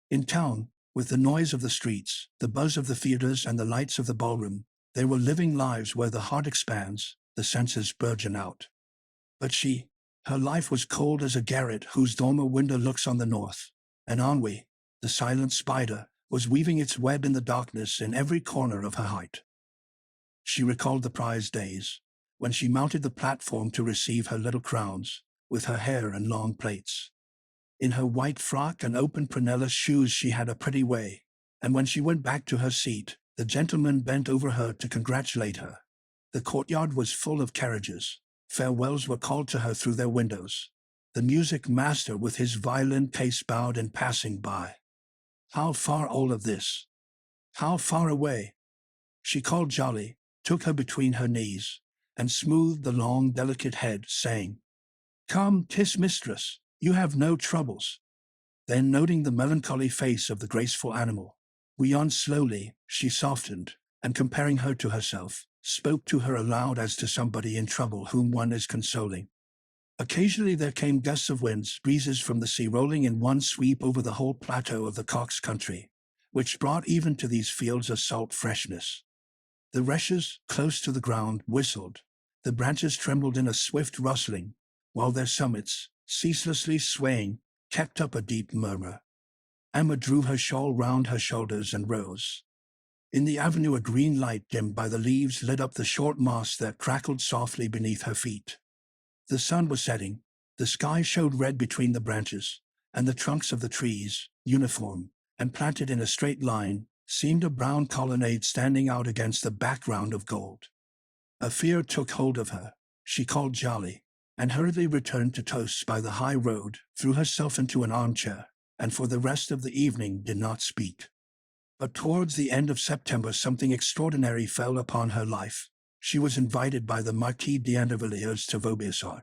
Speaker 1: In town, with the noise of the streets, the buzz of the theaters and the lights of the ballroom, they were living lives where the heart expands, the senses burgeon out. But she, Her life was cold as a garret whose dormer window looks on the north, and ennui, the silent spider, was weaving its web in the darkness in every corner of her heart. She recalled the prize days, when she mounted the platform to receive her little crowns, with her hair and long plaits. In her white frock and open prunella shoes she had a pretty way, and when she went back to her seat, the gentlemen bent over her to congratulate her. The courtyard was full of carriages. Farewells were called to her through their windows. The music master with his violin case bowed in passing by. How far all of this? How far away? She called Jolly, took her between her knees, and smoothed the long, delicate head, saying, "Come, 'tis mistress, you have no troubles." Then, noting the melancholy face of the graceful animal, who yawned slowly, she softened, and comparing her to herself, spoke to her aloud as to somebody in trouble whom one is consoling. Occasionally there came gusts of winds, breezes from the sea rolling in one sweep over the whole plateau of the Cox country, which brought even to these fields a salt freshness. The rushes, close to the ground, whistled. The branches trembled in a swift rustling, while their summits, ceaselessly swaying, kept up a deep murmur. Emma drew her shawl round her shoulders and rose. In the avenue a green light dimmed by the leaves lit up the short moss that crackled softly beneath her feet. The sun was setting, the sky showed red between the branches, and the trunks of the trees, uniform, and planted in a straight line, seemed a brown colonnade standing out against the background of gold. A fear took hold of her. She called Jolly, and hurriedly returned to toasts by the high road, threw herself into an armchair, and for the rest of the evening did not speak. But towards the end of September something extraordinary fell upon her life. She was invited by the Marquis d'Andervilliers to Vaubyessard.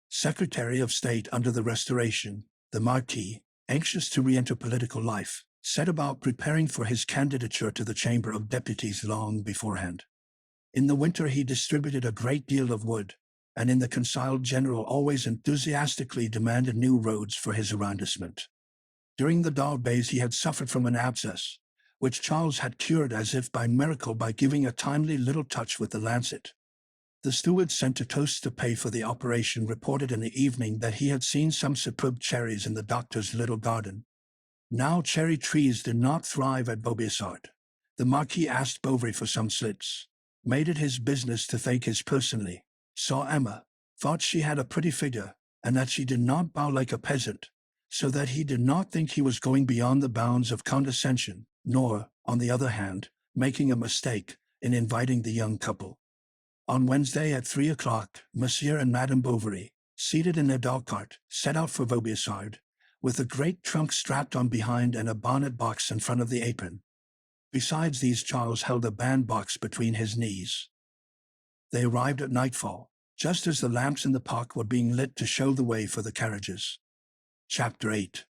Speaker 1: Secretary of State under the Restoration, the Marquis, anxious to re-enter political life, set about preparing for his candidature to the Chamber of Deputies long beforehand. In the winter he distributed a great deal of wood, and in the Conseil General always enthusiastically demanded new roads for his arrondissement. During the dull days he had suffered from an abscess, which Charles had cured as if by miracle by giving a timely little touch with the lancet. The steward sent to toast to pay for the operation reported in the evening that he had seen some superb cherries in the doctor's little garden. Now cherry trees did not thrive at Vaubyessard. The Marquis asked Bovary for some slips, made it his business to thank his personally, saw Emma, thought she had a pretty figure, and that she did not bow like a peasant, so that he did not think he was going beyond the bounds of condescension, nor, on the other hand, making a mistake in inviting the young couple. On Wednesday at 3 o'clock, Monsieur and Madame Bovary, seated in their dog-cart, set out for Vaubyessard, with a great trunk strapped on behind and a bonnet box in front of the apron. Besides these, Charles held a bandbox between his knees. They arrived at nightfall, just as the lamps in the park were being lit to show the way for the carriages. Chapter 8.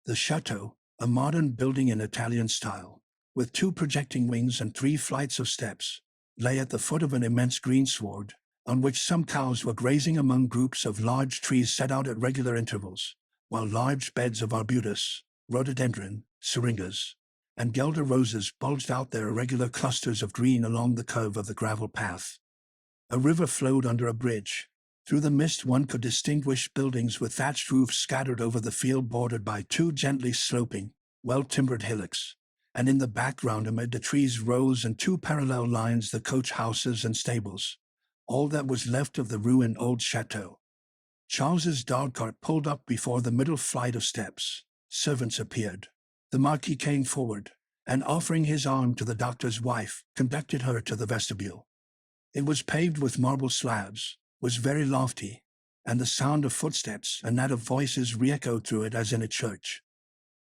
Speaker 1: The chateau, a modern building in Italian style, with 2 projecting wings and 3 flights of steps, lay at the foot of an immense greensward, on which some cows were grazing among groups of large trees set out at regular intervals, while large beds of arbutus, rhododendron, syringas, and guelder roses bulged out their irregular clusters of green along the curve of the gravel path. A river flowed under a bridge. Through the mist one could distinguish buildings with thatched roofs scattered over the field bordered by 2 gently sloping, well-timbered hillocks, and in the background amid the trees rose in 2 parallel lines the coach houses and stables, all that was left of the ruined old chateau. Charles's dog-cart pulled up before the middle flight of steps. Servants appeared. The Marquis came forward, and offering his arm to the doctor's wife, conducted her to the vestibule. It was paved with marble slabs, was very lofty, and the sound of footsteps and that of voices re-echoed through it as in a church.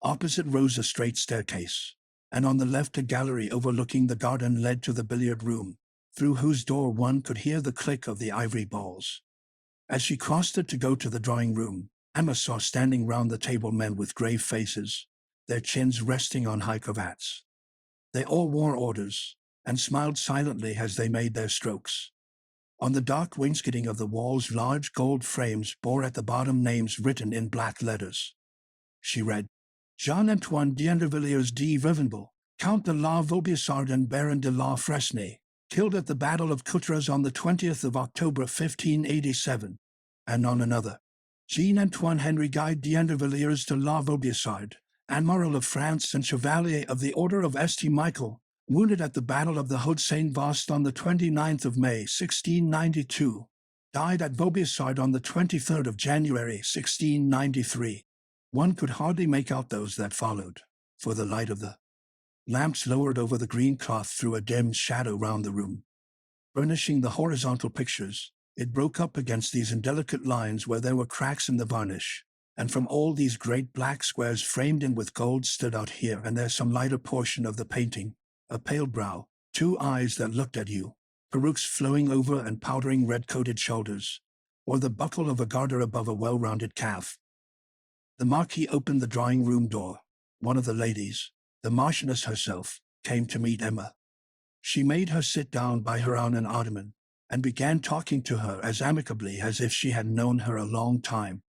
Speaker 1: Opposite rose a straight staircase, and on the left a gallery overlooking the garden led to the billiard room, through whose door one could hear the click of the ivory balls. As she crossed it to go to the drawing room, Emma saw standing round the table men with grave faces, their chins resting on high cravats. They all wore orders, and smiled silently as they made their strokes. On the dark wainscoting of the walls large gold frames bore at the bottom names written in black letters. She read, Jean-Antoine d'Andervilliers de Revenbel, Count de la Vaubyessard and Baron de la Fresnay, killed at the Battle of Coutras on the 20th of October 1587. and on another, Jean-Antoine Henry Guy d'Andervilliers de la Vaubyessard, Admiral of France and Chevalier of the Order of St. Michael, wounded at the Battle of the Haute Saint-Vaast on the 29th of May, 1692, died at Vaubyessard on the 23rd of January, 1693. One could hardly make out those that followed, for the light of the lamps lowered over the green cloth threw a dim shadow round the room, burnishing the horizontal pictures. It broke up against these indelicate lines where there were cracks in the varnish, and from all these great black squares framed in with gold stood out here and there some lighter portion of the painting, a pale brow, two eyes that looked at you, perukes flowing over and powdering red-coated shoulders, or the buckle of a garter above a well-rounded calf. The Marquis opened the drawing-room door. One of the ladies, the Marchioness herself, came to meet Emma. She made her sit down by her on an ottoman, and began talking to her as amicably as if she had known her a long time.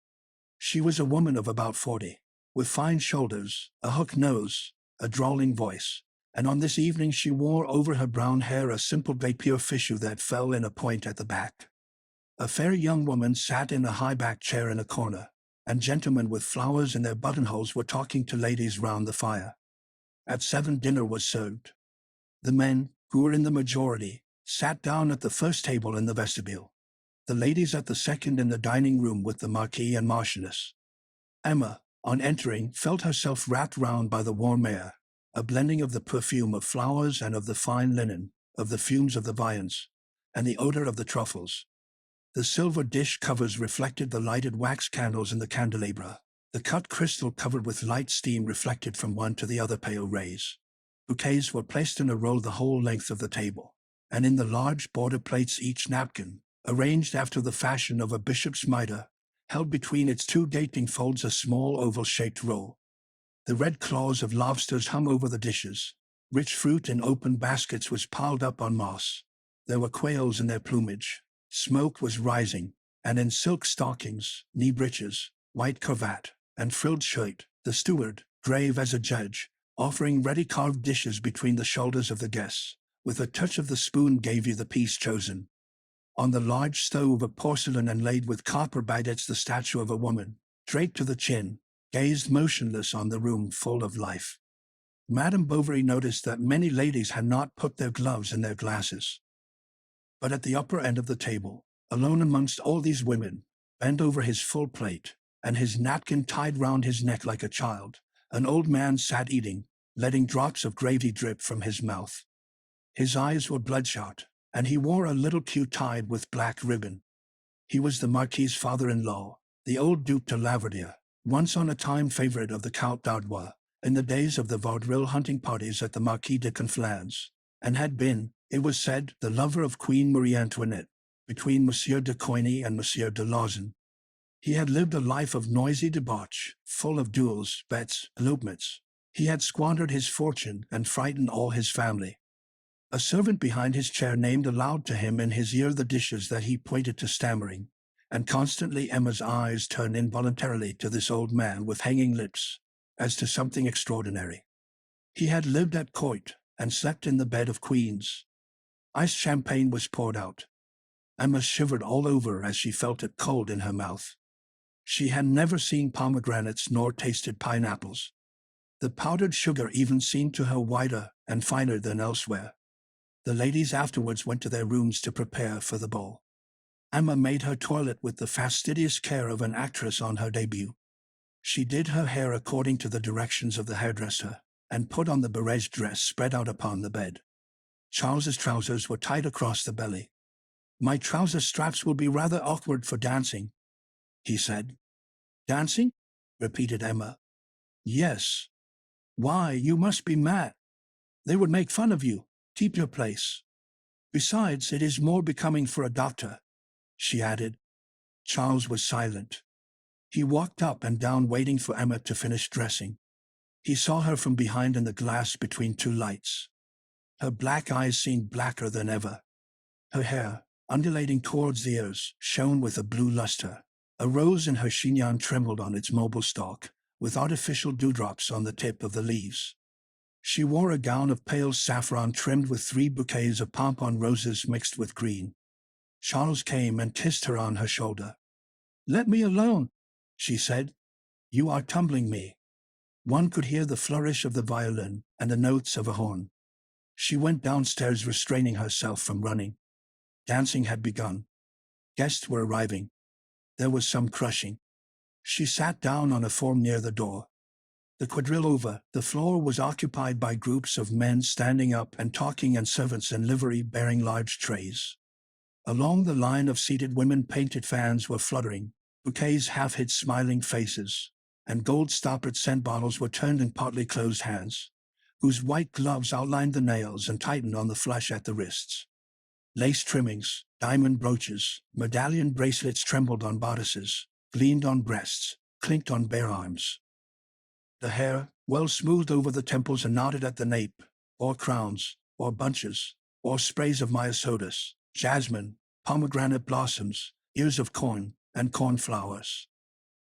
Speaker 1: She was a woman of about 40, with fine shoulders, a hook nose, a drawling voice, and on this evening she wore over her brown hair a simple Vapier fichu that fell in a point at the back. A fair young woman sat in a high-backed chair in a corner, and gentlemen with flowers in their buttonholes were talking to ladies round the fire. At 7 dinner was served. The men, who were in the majority, sat down at the first table in the vestibule, the ladies at the second in the dining-room with the Marquis and Marchioness. Emma, on entering, felt herself wrapped round by the warm air, a blending of the perfume of flowers and of the fine linen, of the fumes of the viands, and the odor of the truffles. The silver dish covers reflected the lighted wax candles in the candelabra. The cut crystal covered with light steam reflected from one to the other pale rays. Bouquets were placed in a row the whole length of the table, and in the large border plates each napkin, arranged after the fashion of a bishop's mitre, held between its two gaping folds a small oval-shaped roll. The red claws of lobsters hung over the dishes. Rich fruit in open baskets was piled up en masse. There were quails in their plumage. Smoke was rising, and in silk stockings, knee breeches, white cravat, and frilled shirt, the steward, grave as a judge, offering ready-carved dishes between the shoulders of the guests, with a touch of the spoon gave you the piece chosen. On the large stove of porcelain and laid with copper baguettes the statue of a woman, draped to the chin, gazed motionless on the room full of life. Madame Bovary noticed that many ladies had not put their gloves in their glasses. But at the upper end of the table, alone amongst all these women, bent over his full plate, and his napkin tied round his neck like a child, an old man sat eating, letting drops of gravy drip from his mouth. His eyes were bloodshot, and he wore a little queue tied with black ribbon. He was the Marquis's father-in-law, the old Duc de Laverdiere, once on a time favorite of the Count d'Ardois, in the days of the vaudeville hunting parties at the Marquis de Conflans, and had been, it was said, the lover of Queen Marie Antoinette, between Monsieur de Coigny and Monsieur de Lauzun. He had lived a life of noisy debauch, full of duels, bets, elopements. He had squandered his fortune and frightened all his family. A servant behind his chair named aloud to him in his ear the dishes that he pointed to stammering, and constantly Emma's eyes turned involuntarily to this old man with hanging lips, as to something extraordinary. He had lived at court, and slept in the bed of queens. Iced champagne was poured out. Emma shivered all over as she felt it cold in her mouth. She had never seen pomegranates nor tasted pineapples. The powdered sugar even seemed to her whiter and finer than elsewhere. The ladies afterwards went to their rooms to prepare for the ball. Emma made her toilet with the fastidious care of an actress on her debut. She did her hair according to the directions of the hairdresser, and put on the barège dress spread out upon the bed. Charles's trousers were tied across the belly. "My trouser straps will be rather awkward for dancing," he said. "Dancing?" repeated Emma. "Yes. Why, you must be mad. They would make fun of you. Keep your place. Besides, it is more becoming for a doctor," she added. Charles was silent. He walked up and down waiting for Emma to finish dressing. He saw her from behind in the glass between two lights. Her black eyes seemed blacker than ever. Her hair, undulating towards the ears, shone with a blue luster. A rose in her chignon trembled on its mobile stalk, with artificial dewdrops on the tip of the leaves. She wore a gown of pale saffron trimmed with 3 bouquets of pompon roses mixed with green. Charles came and kissed her on her shoulder. "Let me alone," she said. "You are tumbling me." One could hear the flourish of the violin and the notes of a horn. She went downstairs, restraining herself from running. Dancing had begun. Guests were arriving. There was some crushing. She sat down on a form near the door. The quadrille over, the floor was occupied by groups of men standing up and talking, and servants in livery bearing large trays. Along the line of seated women, painted fans were fluttering, bouquets half hid smiling faces, and gold-stoppered scent bottles were turned in partly closed hands, whose white gloves outlined the nails and tightened on the flesh at the wrists. Lace trimmings, diamond brooches, medallion bracelets trembled on bodices, gleamed on breasts, clinked on bare arms. The hair, well smoothed over the temples and knotted at the nape, or crowns, or bunches, or sprays of myosotis, jasmine, pomegranate blossoms, ears of corn, and cornflowers.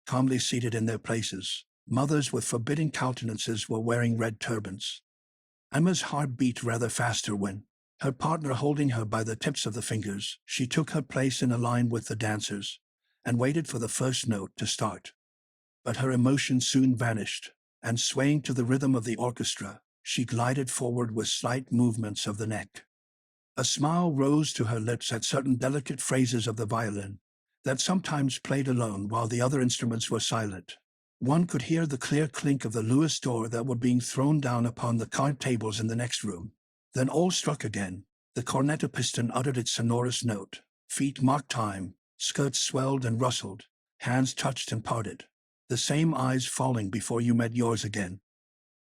Speaker 1: Calmly seated in their places, mothers with forbidding countenances were wearing red turbans. Emma's heart beat rather faster when, her partner holding her by the tips of the fingers, she took her place in a line with the dancers, and waited for the first note to start. But her emotion soon vanished, and swaying to the rhythm of the orchestra, she glided forward with slight movements of the neck. A smile rose to her lips at certain delicate phrases of the violin, that sometimes played alone while the other instruments were silent. One could hear the clear clink of the Lewis door that were being thrown down upon the card tables in the next room. Then all struck again. The cornetto piston uttered its sonorous note. Feet marked time, skirts swelled and rustled, hands touched and parted. The same eyes falling before you met yours again.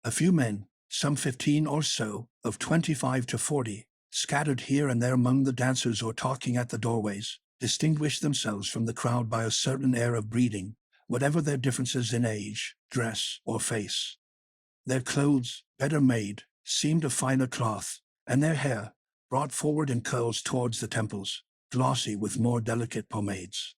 Speaker 1: A few men, some 15 or so, of 25 to 40, scattered here and there among the dancers or talking at the doorways, distinguished themselves from the crowd by a certain air of breeding, whatever their differences in age, dress, or face. Their clothes, better made, seemed of finer cloth, and their hair, brought forward in curls towards the temples, glossy with more delicate pomades.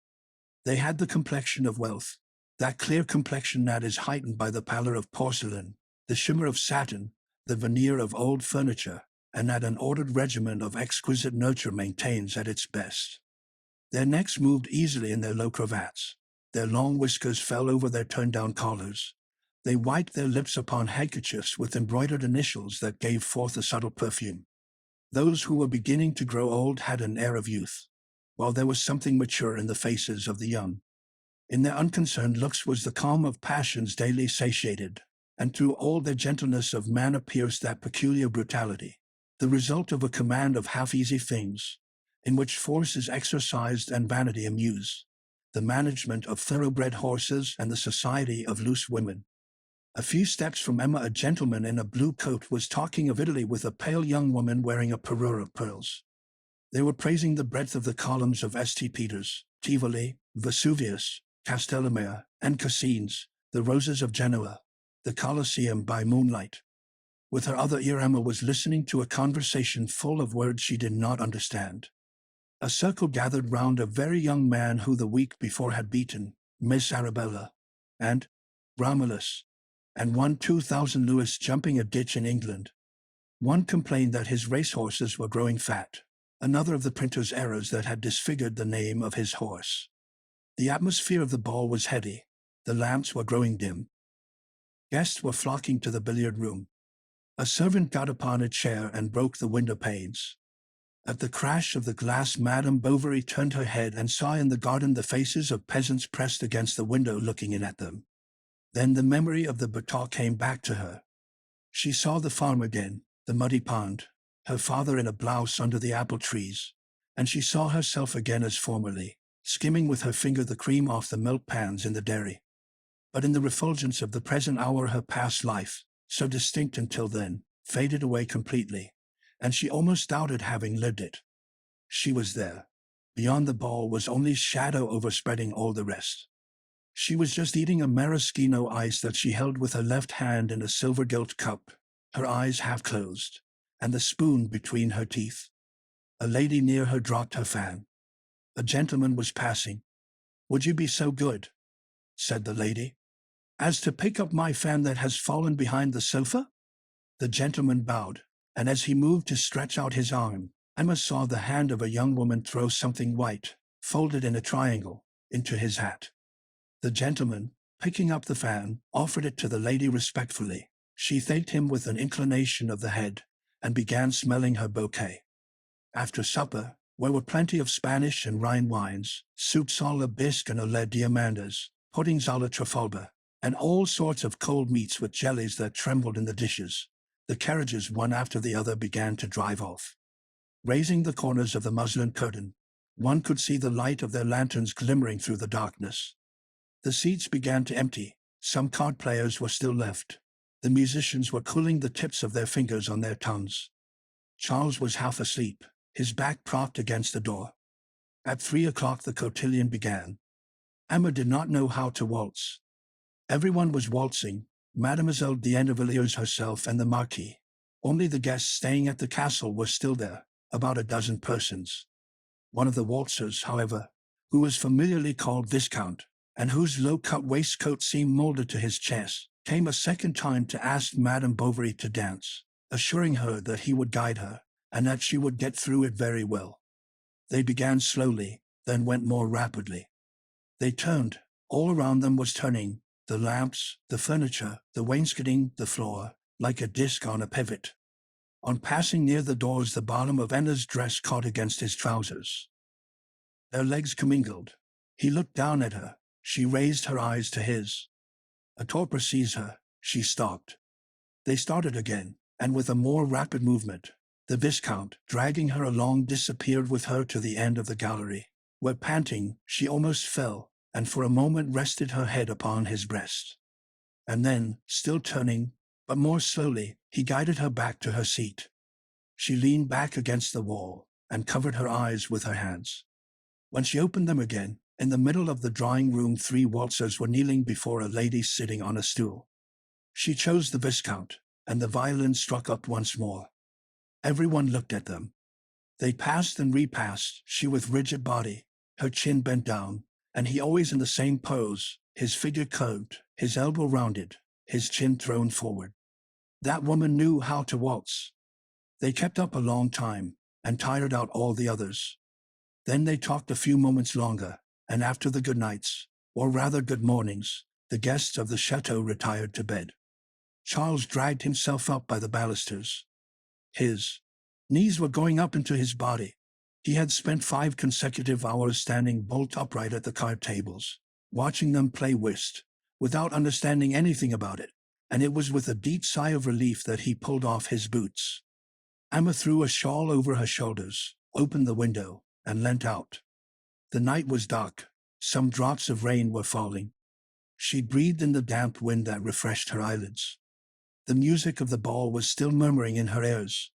Speaker 1: They had the complexion of wealth, that clear complexion that is heightened by the pallor of porcelain, the shimmer of satin, the veneer of old furniture, and that an ordered regimen of exquisite nurture maintains at its best. Their necks moved easily in their low cravats. Their long whiskers fell over their turned-down collars. They wiped their lips upon handkerchiefs with embroidered initials that gave forth a subtle perfume. Those who were beginning to grow old had an air of youth, while there was something mature in the faces of the young. In their unconcerned looks was the calm of passions daily satiated, and through all their gentleness of manner pierced that peculiar brutality, the result of a command of half-easy things, in which force is exercised and vanity amused, the management of thoroughbred horses and the society of loose women. A few steps from Emma a gentleman in a blue coat was talking of Italy with a pale young woman wearing a parure of pearls. They were praising the breadth of the columns of St. Peter's, Tivoli, Vesuvius, Castellamare, and Cassines, the roses of Genoa, the Colosseum by moonlight. With her other ear Emma was listening to a conversation full of words she did not understand. A circle gathered round a very young man who the week before had beaten Miss Arabella, and Romulus, and won 2,000 Louis jumping a ditch in England. One complained that his racehorses were growing fat, another of the printer's errors that had disfigured the name of his horse. The atmosphere of the ball was heady. The lamps were growing dim. Guests were flocking to the billiard room. A servant got upon a chair and broke the window panes. At the crash of the glass, Madame Bovary turned her head and saw in the garden the faces of peasants pressed against the window looking in at them. Then the memory of the bateau came back to her. She saw the farm again, the muddy pond, her father in a blouse under the apple trees, and she saw herself again as formerly, skimming with her finger the cream off the milk pans in the dairy. But in the refulgence of the present hour her past life, so distinct until then, faded away completely, and she almost doubted having lived it. She was there. Beyond the ball was only shadow overspreading all the rest. She was just eating a maraschino ice that she held with her left hand in a silver-gilt cup, her eyes half closed, and the spoon between her teeth. A lady near her dropped her fan. A gentleman was passing. "Would you be so good," said the lady, "as to pick up my fan that has fallen behind the sofa?" The gentleman bowed, and as he moved to stretch out his arm, Emma saw the hand of a young woman throw something white, folded in a triangle, into his hat. The gentleman, picking up the fan, offered it to the lady respectfully. She thanked him with an inclination of the head, and began smelling her bouquet. After supper, there were plenty of Spanish and Rhine wines, soups à la bisque and à la diamandas, puddings à la trafalgar, and all sorts of cold meats with jellies that trembled in the dishes. The carriages one after the other began to drive off. Raising the corners of the muslin curtain, one could see the light of their lanterns glimmering through the darkness. The seats began to empty. Some card players were still left. The musicians were cooling the tips of their fingers on their tongues. Charles was half asleep, his back propped against the door. At 3 o'clock the cotillion began. Emma did not know how to waltz. Everyone was waltzing, Mademoiselle d'Andervilliers herself and the Marquis. Only the guests staying at the castle were still there, about a dozen persons. One of the waltzers, however, who was familiarly called Viscount, and whose low-cut waistcoat seemed molded to his chest, came a second time to ask Madame Bovary to dance, assuring her that he would guide her, and that she would get through it very well. They began slowly, then went more rapidly. They turned. All around them was turning, the lamps, the furniture, the wainscoting, the floor, like a disc on a pivot. On passing near the doors, the bottom of Anna's dress caught against his trousers. Their legs commingled. He looked down at her. She raised her eyes to his. A torpor seized her. She stopped. They started again, and with a more rapid movement, the Viscount, dragging her along, disappeared with her to the end of the gallery, where, panting, she almost fell, and for a moment rested her head upon his breast. And then, still turning, but more slowly, he guided her back to her seat. She leaned back against the wall, and covered her eyes with her hands. When she opened them again, in the middle of the drawing-room 3 waltzers were kneeling before a lady sitting on a stool. She chose the Viscount, and the violin struck up once more. Everyone looked at them. They passed and repassed, she with rigid body, her chin bent down, and he always in the same pose, his figure curved, his elbow rounded, his chin thrown forward. That woman knew how to waltz. They kept up a long time, and tired out all the others. Then they talked a few moments longer, and after the good nights, or rather good mornings, the guests of the chateau retired to bed. Charles dragged himself up by the balusters. His knees were going up into his body. He had spent 5 consecutive hours standing bolt upright at the card tables, watching them play whist, without understanding anything about it, and it was with a deep sigh of relief that he pulled off his boots. Emma threw a shawl over her shoulders, opened the window, and leant out. The night was dark. Some drops of rain were falling. She breathed in the damp wind that refreshed her eyelids. The music of the ball was still murmuring in her ears,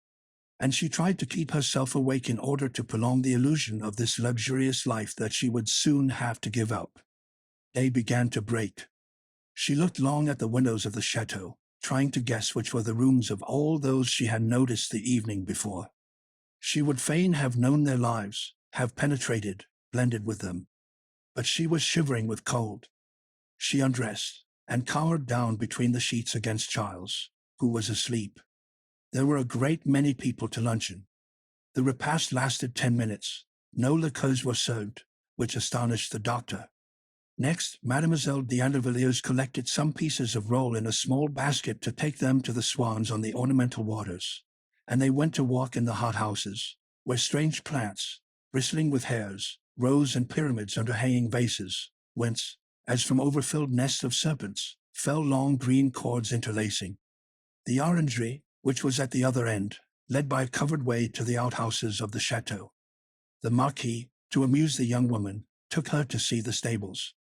Speaker 1: and she tried to keep herself awake in order to prolong the illusion of this luxurious life that she would soon have to give up. Day began to break. She looked long at the windows of the chateau, trying to guess which were the rooms of all those she had noticed the evening before. She would fain have known their lives, have penetrated, blended with them. But she was shivering with cold. She undressed, and cowered down between the sheets against Charles, who was asleep. There were a great many people to luncheon. The repast lasted 10 minutes. No liqueurs were served, which astonished the doctor. Next, Mademoiselle d'Andervilliers collected some pieces of roll in a small basket to take them to the swans on the ornamental waters, and they went to walk in the hothouses, where strange plants, bristling with hairs, rose in pyramids under hanging vases, whence, as from overfilled nests of serpents, fell long green cords interlacing. The orangery, which was at the other end, led by a covered way to the outhouses of the chateau. The Marquis, to amuse the young woman, took her to see the stables.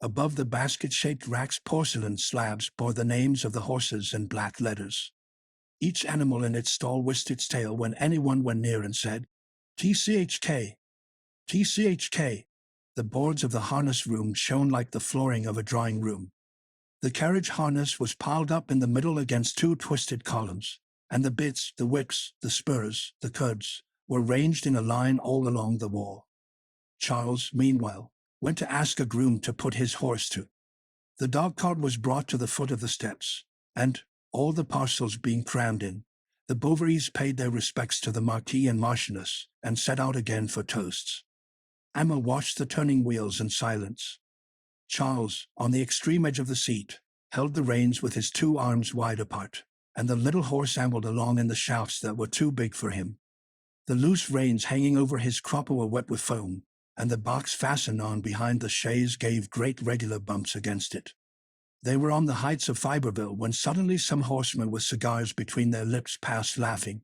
Speaker 1: Above the basket-shaped racks, porcelain slabs bore the names of the horses in black letters. Each animal in its stall whisked its tail when anyone went near and said, "TCHK, TCHK." The boards of the harness room shone like the flooring of a drawing room. The carriage harness was piled up in the middle against 2 twisted columns, and the bits, the whips, the spurs, the curbs, were ranged in a line all along the wall. Charles, meanwhile, went to ask a groom to put his horse to. The dog-cart was brought to the foot of the steps, and, all the parcels being crammed in, the Bovarys paid their respects to the Marquis and Marchioness, and set out again for toasts. Emma watched the turning wheels in silence. Charles, on the extreme edge of the seat, held the reins with his two arms wide apart, and the little horse ambled along in the shafts that were too big for him. The loose reins hanging over his crupper were wet with foam, and the box fastened on behind the chaise gave great regular bumps against it. They were on the heights of Fiberville when suddenly some horsemen with cigars between their lips passed laughing.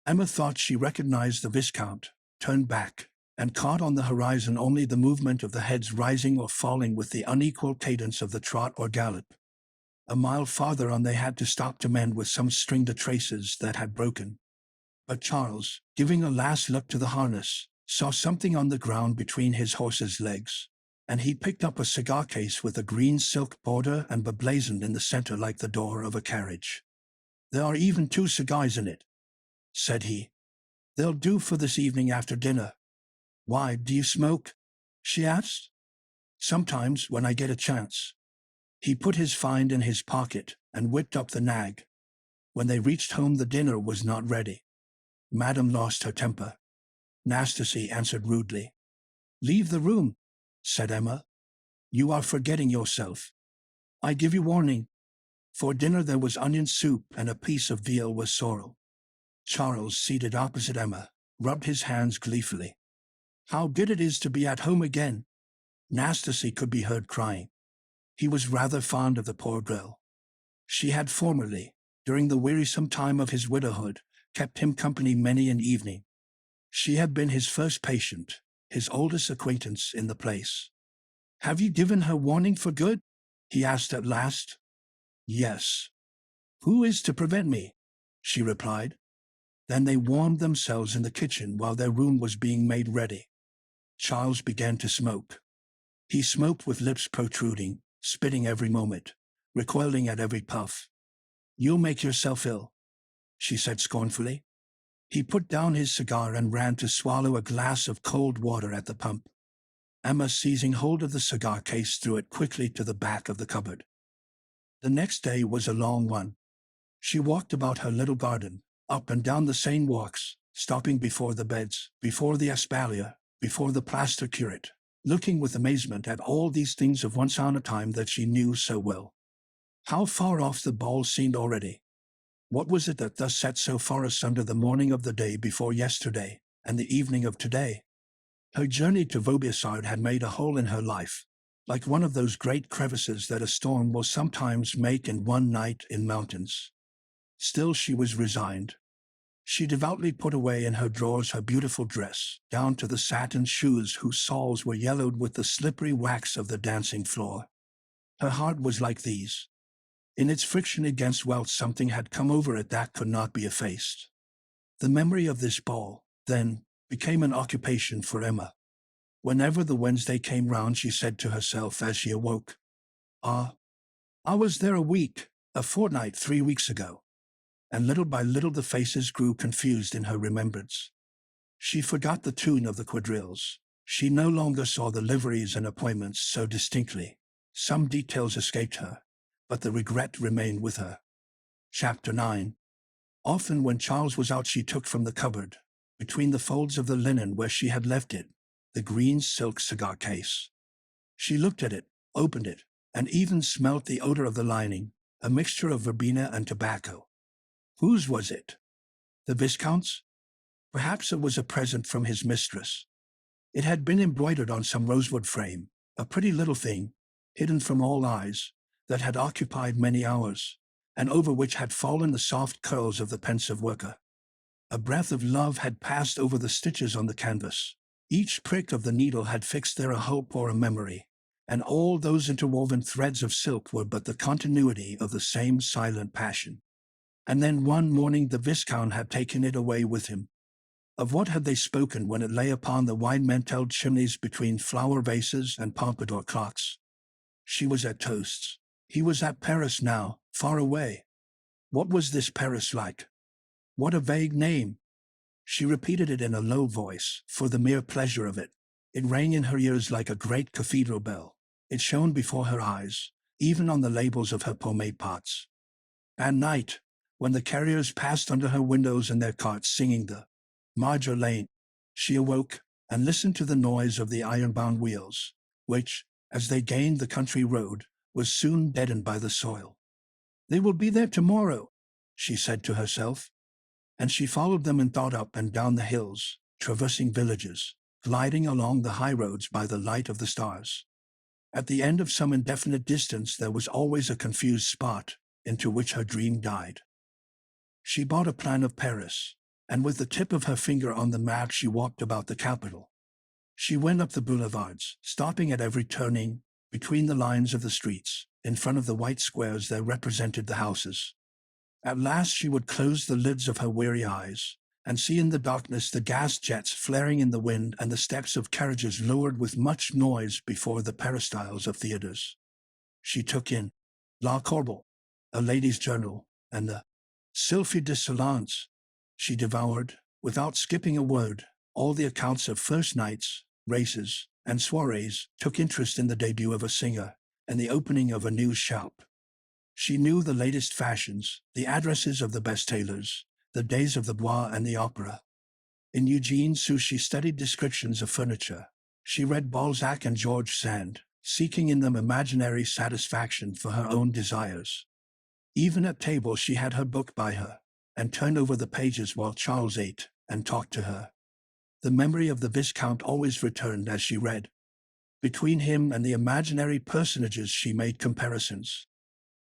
Speaker 1: Emma thought she recognized the Viscount, turned back, and caught on the horizon only the movement of the heads rising or falling with the unequal cadence of the trot or gallop. A mile farther on they had to stop to mend with some string de traces that had broken. But Charles, giving a last look to the harness, saw something on the ground between his horse's legs, and he picked up a cigar case with a green silk border and beblazoned in the center like the door of a carriage. "There are even 2 cigars in it," said he. "They'll do for this evening after dinner." "Why, do you smoke?" she asked. "Sometimes, when I get a chance." He put his find in his pocket and whipped up the nag. When they reached home, the dinner was not ready. Madame lost her temper. Nastasy answered rudely. "Leave the room," said Emma. "You are forgetting yourself. I give you warning." For dinner there was onion soup and a piece of veal with sorrel. Charles, seated opposite Emma, rubbed his hands gleefully. "How good it is to be at home again!" Nastasy could be heard crying. He was rather fond of the poor girl. She had formerly, during the wearisome time of his widowhood, kept him company many an evening. She had been his first patient, his oldest acquaintance in the place. "Have you given her warning for good?" he asked at last. "Yes." "Who is to prevent me?" she replied. Then they warmed themselves in the kitchen while their room was being made ready. Charles began to smoke. He smoked with lips protruding, spitting every moment, recoiling at every puff. "You'll make yourself ill," she said scornfully. He put down his cigar and ran to swallow a glass of cold water at the pump. Emma, seizing hold of the cigar case, threw it quickly to the back of the cupboard. The next day was a long one. She walked about her little garden, up and down the same walks, stopping before the beds, before the espalier, before the plaster curate, looking with amazement at all these things of once on a time that she knew so well. How far off the ball seemed already! What was it that thus sat so far asunder the morning of the day before yesterday, and the evening of today? Her journey to Vaubyessard had made a hole in her life, like one of those great crevices that a storm will sometimes make in one night in mountains. Still she was resigned. She devoutly put away in her drawers her beautiful dress, down to the satin shoes whose soles were yellowed with the slippery wax of the dancing floor. Her heart was like these. In its friction against wealth something had come over it that could not be effaced. The memory of this ball, then, became an occupation for Emma. Whenever the Wednesday came round, she said to herself as she awoke, "Ah, I was there a week, a fortnight, 3 weeks ago." And little by little the faces grew confused in her remembrance. She forgot the tune of the quadrilles. She no longer saw the liveries and appointments so distinctly. Some details escaped her, but the regret remained with her. Chapter 9. Often when Charles was out she took from the cupboard, between the folds of the linen where she had left it, the green silk cigar case. She looked at it, opened it, and even smelt the odor of the lining, a mixture of verbena and tobacco. Whose was it? The Viscount's? Perhaps it was a present from his mistress. It had been embroidered on some rosewood frame, a pretty little thing, hidden from all eyes, that had occupied many hours, and over which had fallen the soft curls of the pensive worker. A breath of love had passed over the stitches on the canvas. Each prick of the needle had fixed there a hope or a memory, and all those interwoven threads of silk were but the continuity of the same silent passion. And then one morning the Viscount had taken it away with him. Of what had they spoken when it lay upon the wide-mantelled chimneys between flower vases and pompadour clocks? She was at Toast's. He was at Paris now, far away. What was this Paris like? What a vague name! She repeated it in a low voice, for the mere pleasure of it. It rang in her ears like a great cathedral bell. It shone before her eyes, even on the labels of her pomade pots. At night, when the carriers passed under her windows in their carts singing the Marger Lane, she awoke, and listened to the noise of the iron-bound wheels, which, as they gained the country road, was soon deadened by the soil. "They will be there tomorrow," she said to herself, and she followed them and thought up and down the hills, traversing villages, gliding along the high roads by the light of the stars. At the end of some indefinite distance there was always a confused spot into which her dream died. She bought a plan of Paris, and with the tip of her finger on the map she walked about the capital. She went up the boulevards, stopping at every turning, between the lines of the streets, in front of the white squares that represented the houses. At last she would close the lids of her weary eyes, and see in the darkness the gas jets flaring in the wind and the steps of carriages lowered with much noise before the peristyles of theatres. She took in La Corbel, a lady's journal, and the Sylphie de Salons. She devoured, without skipping a word, all the accounts of first nights, races, and soirees, took interest in the debut of a singer and the opening of a new shop. She knew the latest fashions, the addresses of the best tailors, the days of the Bois and the opera. In Eugene Sue she studied descriptions of furniture. She read Balzac and George Sand, seeking in them imaginary satisfaction for her own desires. Even at table she had her book by her, and turned over the pages while Charles ate and talked to her. The memory of the Viscount always returned as she read. Between him and the imaginary personages she made comparisons.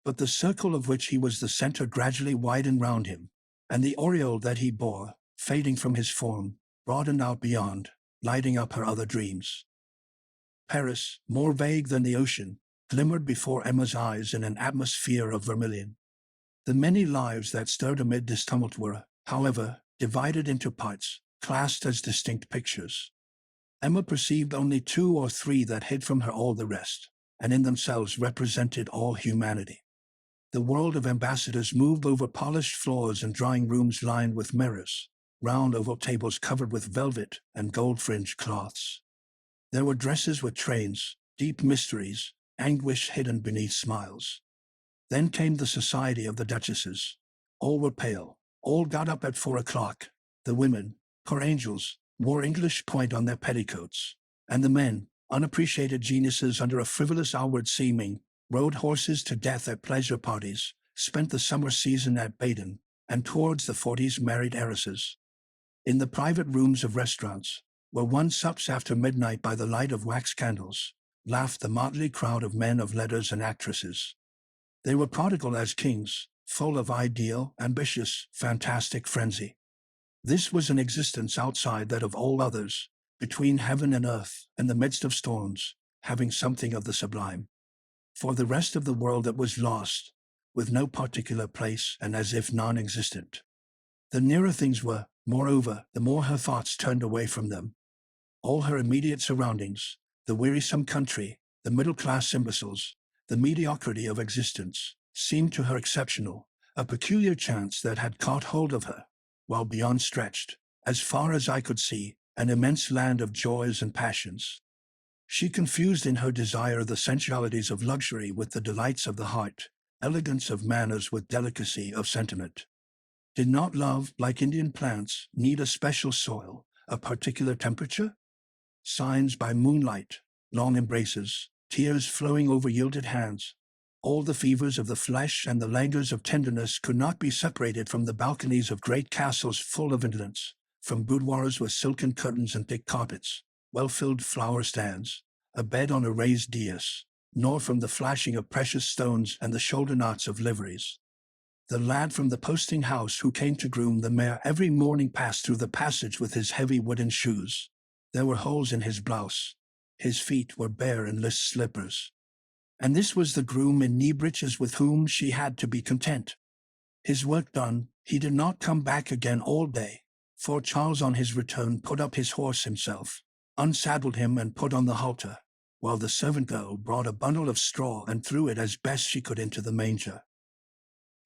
Speaker 1: But the circle of which he was the center gradually widened round him, and the aureole that he bore, fading from his form, broadened out beyond, lighting up her other dreams. Paris, more vague than the ocean, glimmered before Emma's eyes in an atmosphere of vermilion. The many lives that stirred amid this tumult were, however, divided into parts, classed as distinct pictures. Emma perceived only 2 or 3 that hid from her all the rest, and in themselves represented all humanity. The world of ambassadors moved over polished floors and drawing rooms lined with mirrors, round oval tables covered with velvet and gold-fringed cloths. There were dresses with trains, deep mysteries, anguish hidden beneath smiles. Then came the society of the duchesses. All were pale, all got up at 4 o'clock. The women, poor angels, wore English point on their petticoats, and the men, unappreciated geniuses under a frivolous outward seeming, rode horses to death at pleasure parties, spent the summer season at Baden, and towards the 40s married heiresses. In the private rooms of restaurants, where one sups after midnight by the light of wax candles, laughed the motley crowd of men of letters and actresses. They were prodigal as kings, full of ideal, ambitious, fantastic frenzy. This was an existence outside that of all others, between heaven and earth, in the midst of storms, having something of the sublime. For the rest of the world it was lost, with no particular place and as if non-existent. The nearer things were, moreover, the more her thoughts turned away from them. All her immediate surroundings, the wearisome country, the middle-class imbeciles, the mediocrity of existence, seemed to her exceptional, a peculiar chance that had caught hold of her, while beyond stretched, as far as I could see, an immense land of joys and passions. She confused in her desire the sensualities of luxury with the delights of the heart, elegance of manners with delicacy of sentiment. Did not love, like Indian plants, need a special soil, a particular temperature? Signs by moonlight, long embraces, tears flowing over yielded hands. All the fevers of the flesh and the languors of tenderness could not be separated from the balconies of great castles full of indolence, from boudoirs with silken curtains and thick carpets, well-filled flower stands, a bed on a raised dais, nor from the flashing of precious stones and the shoulder knots of liveries. The lad from the posting house who came to groom the mare every morning passed through the passage with his heavy wooden shoes. There were holes in his blouse. His feet were bare in list slippers. And this was the groom in knee breeches with whom she had to be content. His work done, he did not come back again all day, for Charles on his return put up his horse himself, unsaddled him and put on the halter, while the servant girl brought a bundle of straw and threw it as best she could into the manger.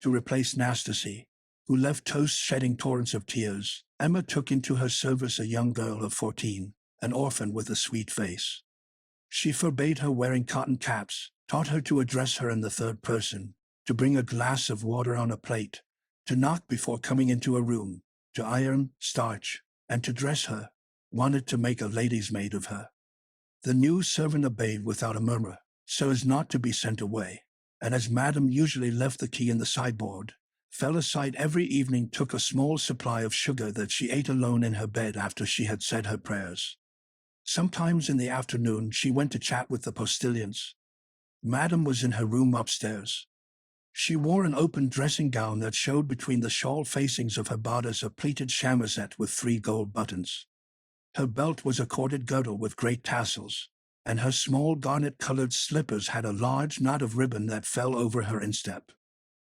Speaker 1: To replace Nastasy, who left toast shedding torrents of tears, Emma took into her service a young girl of 14, an orphan with a sweet face. She forbade her wearing cotton caps, taught her to address her in the third person, to bring a glass of water on a plate, to knock before coming into a room, to iron, starch, and to dress her, wanted to make a lady's maid of her. The new servant obeyed without a murmur, so as not to be sent away, and as Madame usually left the key in the sideboard, fell aside every evening, took a small supply of sugar that she ate alone in her bed after she had said her prayers. Sometimes in the afternoon she went to chat with the postilions. Madame was in her room upstairs. She wore an open dressing gown that showed between the shawl facings of her bodice a pleated chamizette with 3 gold buttons. Her belt was a corded girdle with great tassels, and her small garnet-colored slippers had a large knot of ribbon that fell over her instep.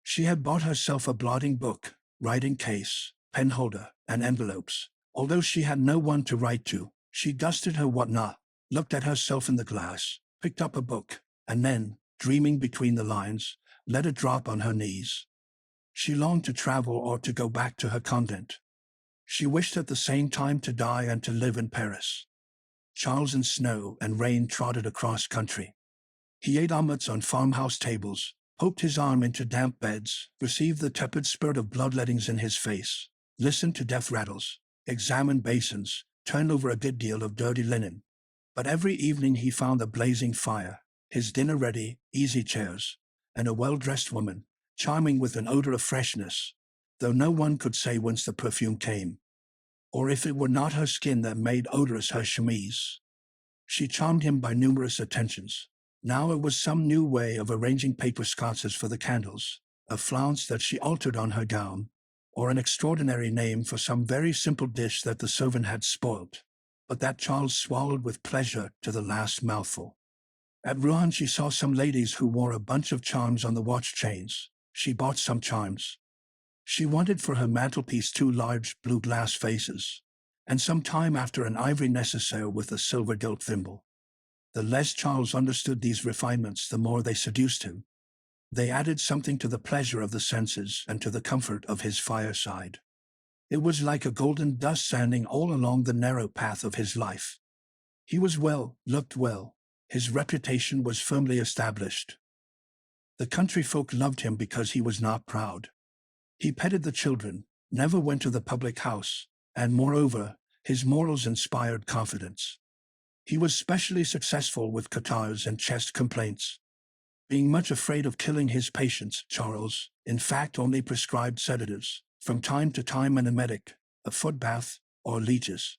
Speaker 1: She had bought herself a blotting book, writing case, pen holder, and envelopes. Although she had no one to write to, she dusted her whatnot, looked at herself in the glass, picked up a book, and then, dreaming between the lines, let it drop on her knees. She longed to travel or to go back to her convent. She wished at the same time to die and to live in Paris. Charles in snow and rain trotted across country. He ate omelettes on farmhouse tables, poked his arm into damp beds, received the tepid spurt of bloodlettings in his face, listened to death rattles, examined basins, turned over a good deal of dirty linen. But every evening he found a blazing fire, his dinner ready, easy chairs, and a well-dressed woman, charming with an odor of freshness, though no one could say whence the perfume came, or if it were not her skin that made odorous her chemise. She charmed him by numerous attentions. Now it was some new way of arranging paper sconces for the candles, a flounce that she altered on her gown, or an extraordinary name for some very simple dish that the servant had spoilt, but that Charles swallowed with pleasure to the last mouthful. At Rouen she saw some ladies who wore a bunch of charms on the watch chains. She bought some charms. She wanted for her mantelpiece 2 large blue glass vases, and some time after an ivory necessaire with a silver gilt thimble. The less Charles understood these refinements, the more they seduced him. They added something to the pleasure of the senses and to the comfort of his fireside. It was like a golden dust sanding all along the narrow path of his life. He was well, looked well. His reputation was firmly established. The country folk loved him because he was not proud. He petted the children, never went to the public house, and moreover, his morals inspired confidence. He was specially successful with catarrhs and chest complaints. Being much afraid of killing his patients, Charles, in fact, only prescribed sedatives, from time to time an emetic, a foot bath, or leeches.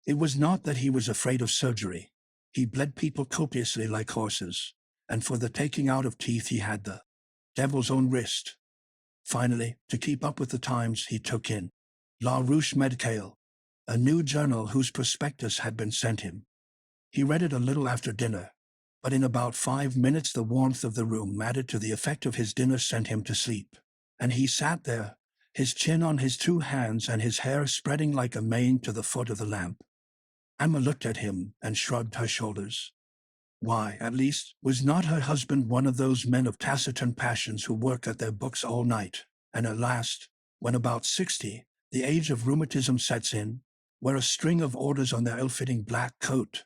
Speaker 1: It was not that he was afraid of surgery. He bled people copiously like horses, and for the taking out of teeth he had the devil's own wrist. Finally, to keep up with the times, he took in La Ruche Medicale, a new journal whose prospectus had been sent him. He read it a little after dinner, but in about 5 minutes the warmth of the room added to the effect of his dinner sent him to sleep, and he sat there, his chin on his 2 hands and his hair spreading like a mane to the foot of the lamp. Emma looked at him and shrugged her shoulders. Why, at least, was not her husband one of those men of taciturn passions who work at their books all night, and at last, when about 60, the age of rheumatism sets in, wear a string of orders on their ill-fitting black coat?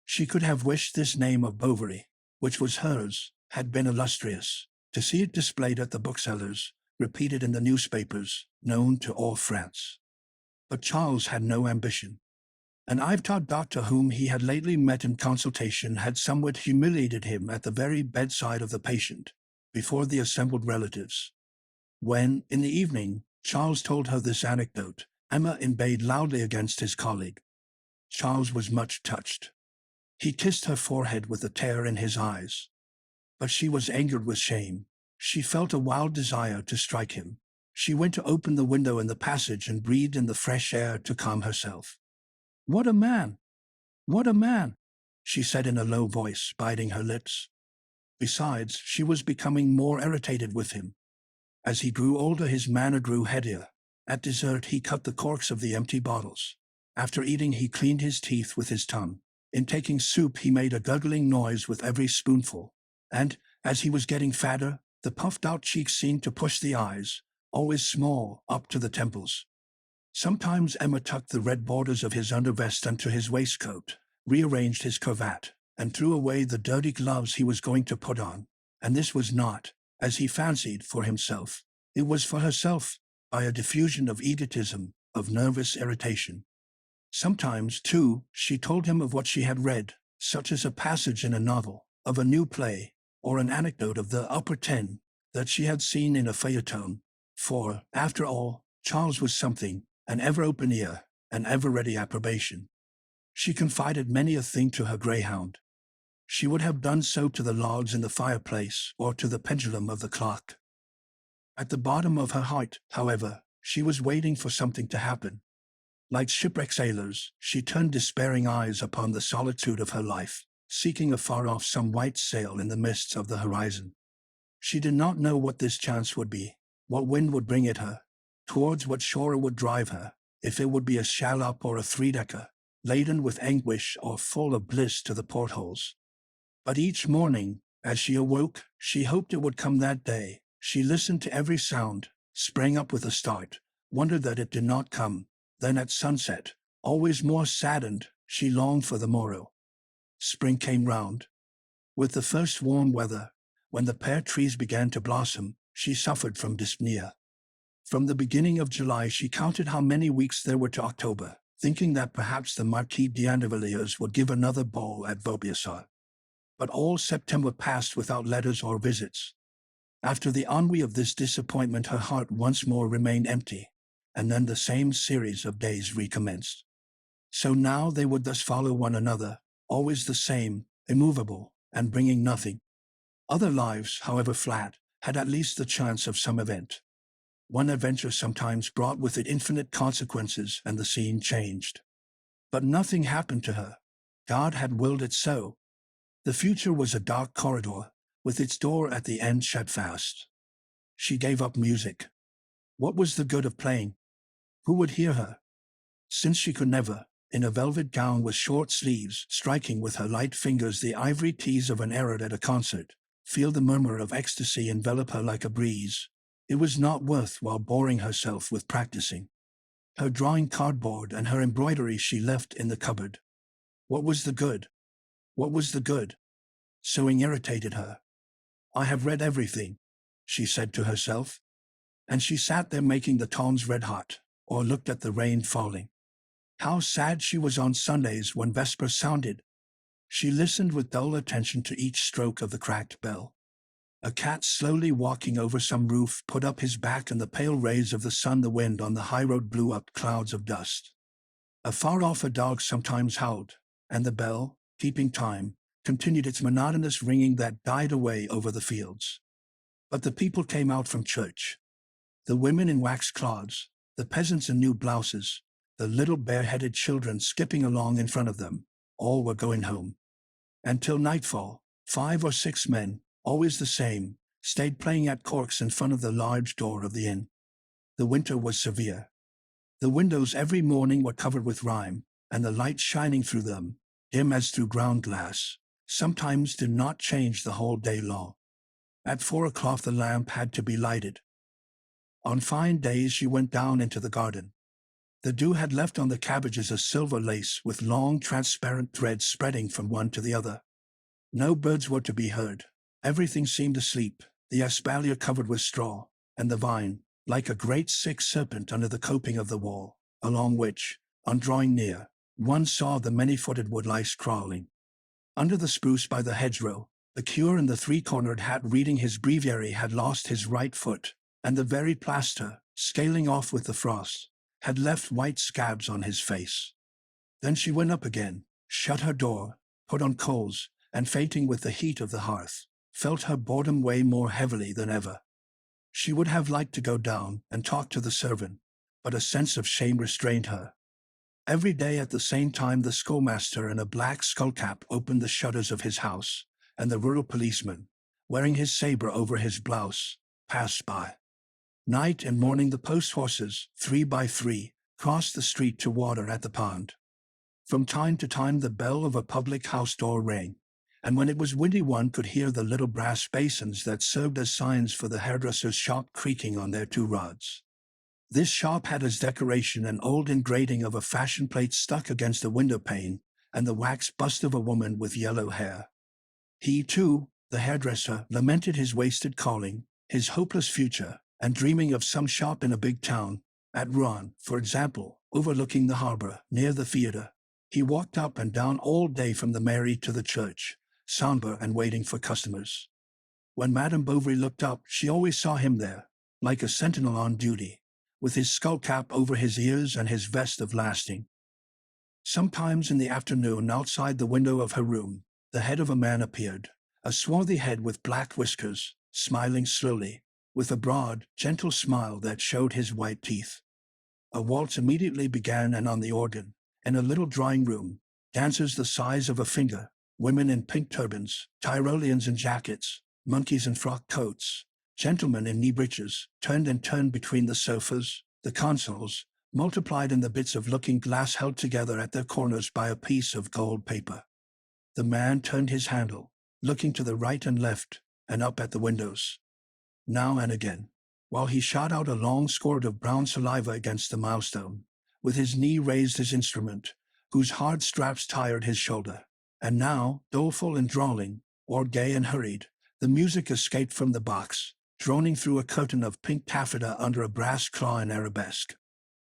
Speaker 1: She could have wished this name of Bovary, which was hers, had been illustrious, to see it displayed at the booksellers, repeated in the newspapers, known to all France. But Charles had no ambition. An Ivetoud doctor whom he had lately met in consultation had somewhat humiliated him at the very bedside of the patient, before the assembled relatives. When, in the evening, Charles told her this anecdote, Emma inveighed loudly against his colleague. Charles was much touched. He kissed her forehead with a tear in his eyes. But she was angered with shame. She felt a wild desire to strike him. She went to open the window in the passage and breathed in the fresh air to calm herself. "What a man! What a man!" she said in a low voice, biting her lips. Besides, she was becoming more irritated with him. As he grew older, his manner grew headier. At dessert, he cut the corks of the empty bottles. After eating, he cleaned his teeth with his tongue. In taking soup, he made a gurgling noise with every spoonful. And, as he was getting fatter, the puffed-out cheeks seemed to push the eyes, always small, up to the temples. Sometimes Emma tucked the red borders of his undervest into his waistcoat, rearranged his cravat, and threw away the dirty gloves he was going to put on. And this was not, as he fancied, for himself. It was for herself, by a diffusion of egotism, of nervous irritation. Sometimes, too, she told him of what she had read, such as a passage in a novel, of a new play, or an anecdote of the upper ten that she had seen in a feuilleton. For, after all, Charles was something, an ever-open ear, an ever-ready approbation. She confided many a thing to her greyhound. She would have done so to the logs in the fireplace or to the pendulum of the clock. At the bottom of her heart, however, she was waiting for something to happen. Like shipwrecked sailors, she turned despairing eyes upon the solitude of her life, seeking afar off some white sail in the mists of the horizon. She did not know what this chance would be, what wind would bring it her, towards what shore it would drive her, if it would be a shallop or a three-decker, laden with anguish or full of bliss to the portholes. But each morning, as she awoke, she hoped it would come that day. She listened to every sound, sprang up with a start, wondered that it did not come. Then at sunset, always more saddened, she longed for the morrow. Spring came round. With the first warm weather, when the pear trees began to blossom, she suffered from dyspnea. From the beginning of July she counted how many weeks there were to October, thinking that perhaps the Marquis d'Andervilliers would give another ball at Vaubyessard. But all September passed without letters or visits. After the ennui of this disappointment her heart once more remained empty, and then the same series of days recommenced. So now they would thus follow one another, always the same, immovable, and bringing nothing. Other lives, however flat, had at least the chance of some event. One adventure sometimes brought with it infinite consequences, and the scene changed. But nothing happened to her. God had willed it so. The future was a dark corridor, with its door at the end shut fast. She gave up music. What was the good of playing? Who would hear her? Since she could never, in a velvet gown with short sleeves, striking with her light fingers the ivory keys of an Arab at a concert, feel the murmur of ecstasy envelop her like a breeze, it was not worth while boring herself with practicing. Her drawing cardboard and her embroidery she left in the cupboard. What was the good? What was the good? Sewing irritated her. I have read everything, she said to herself. And she sat there making the tongs red hot, or looked at the rain falling. How sad she was on Sundays when vespers sounded. She listened with dull attention to each stroke of the cracked bell. A cat slowly walking over some roof put up his back in the pale rays of the sun. The wind on the high road blew up clouds of dust. Afar off a dog sometimes howled, and the bell, keeping time, continued its monotonous ringing that died away over the fields. But the people came out from church. The women in waxed cloths, the peasants in new blouses, the little bare-headed children skipping along in front of them, all were going home. And till nightfall, 5 or 6 men, always the same, stayed playing at corks in front of the large door of the inn. The winter was severe. The windows every morning were covered with rime, and the light shining through them, dim as through ground glass, sometimes did not change the whole day long. At 4 o'clock the lamp had to be lighted. On fine days she went down into the garden. The dew had left on the cabbages a silver lace with long transparent threads spreading from one to the other. No birds were to be heard. Everything seemed asleep, the espalier covered with straw, and the vine, like a great sick serpent under the coping of the wall, along which, on drawing near, one saw the many-footed woodlice crawling. Under the spruce by the hedgerow, the curé in the three-cornered hat reading his breviary had lost his right foot, and the very plaster, scaling off with the frost, had left white scabs on his face. Then she went up again, shut her door, put on coals, and fainting with the heat of the hearth, felt her boredom weigh more heavily than ever. She would have liked to go down and talk to the servant, but a sense of shame restrained her. Every day at the same time the schoolmaster in a black skullcap opened the shutters of his house, and the rural policeman, wearing his sabre over his blouse, passed by. Night and morning the post-horses, 3 by 3, crossed the street to water at the pond. From time to time the bell of a public house door rang, and when it was windy one could hear the little brass basins that served as signs for the hairdresser's shop creaking on their 2 rods. This shop had as decoration an old engraving of a fashion plate stuck against the window pane, and the wax bust of a woman with yellow hair. He, too, the hairdresser, lamented his wasted calling, his hopeless future, and dreaming of some shop in a big town, at Rouen, for example, overlooking the harbor, near the theater. He walked up and down all day from the Mairie to the church, somber and waiting for customers. When Madame Bovary looked up, she always saw him there, like a sentinel on duty, with his skull cap over his ears and his vest of lasting. Sometimes in the afternoon, outside the window of her room, the head of a man appeared, a swarthy head with black whiskers, smiling slowly, with a broad, gentle smile that showed his white teeth. A waltz immediately began, and on the organ, in a little drawing room, dancers the size of a finger, women in pink turbans, Tyroleans in jackets, monkeys in frock coats, gentlemen in knee breeches, turned and turned between the sofas, the consoles, multiplied in the bits of looking-glass held together at their corners by a piece of gold paper. The man turned his handle, looking to the right and left, and up at the windows. Now and again, while he shot out a long squirt of brown saliva against the milestone, with his knee raised his instrument, whose hard straps tired his shoulder. And now, doleful and drawling, or gay and hurried, the music escaped from the box, droning through a curtain of pink taffeta under a brass claw in arabesque.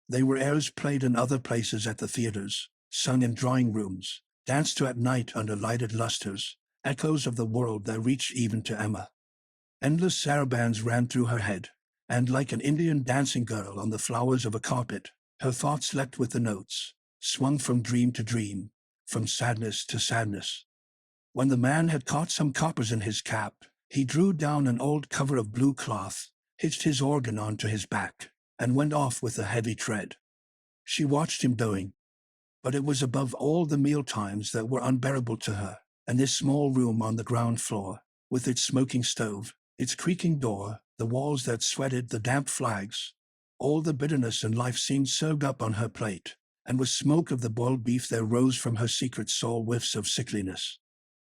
Speaker 1: They were airs played in other places at the theaters, sung in drawing rooms, danced to at night under lighted lustres, echoes of the world that reached even to Emma. Endless sarabands ran through her head, and like an Indian dancing girl on the flowers of a carpet, her thoughts leapt with the notes, swung from dream to dream, from sadness to sadness. When the man had caught some coppers in his cap, he drew down an old cover of blue cloth, hitched his organ onto his back, and went off with a heavy tread. She watched him doing, but it was above all the meal times that were unbearable to her, and this small room on the ground floor, with its smoking stove, its creaking door, the walls that sweated, the damp flags. All the bitterness in life seemed served up on her plate, and with smoke of the boiled beef there rose from her secret soul whiffs of sickliness.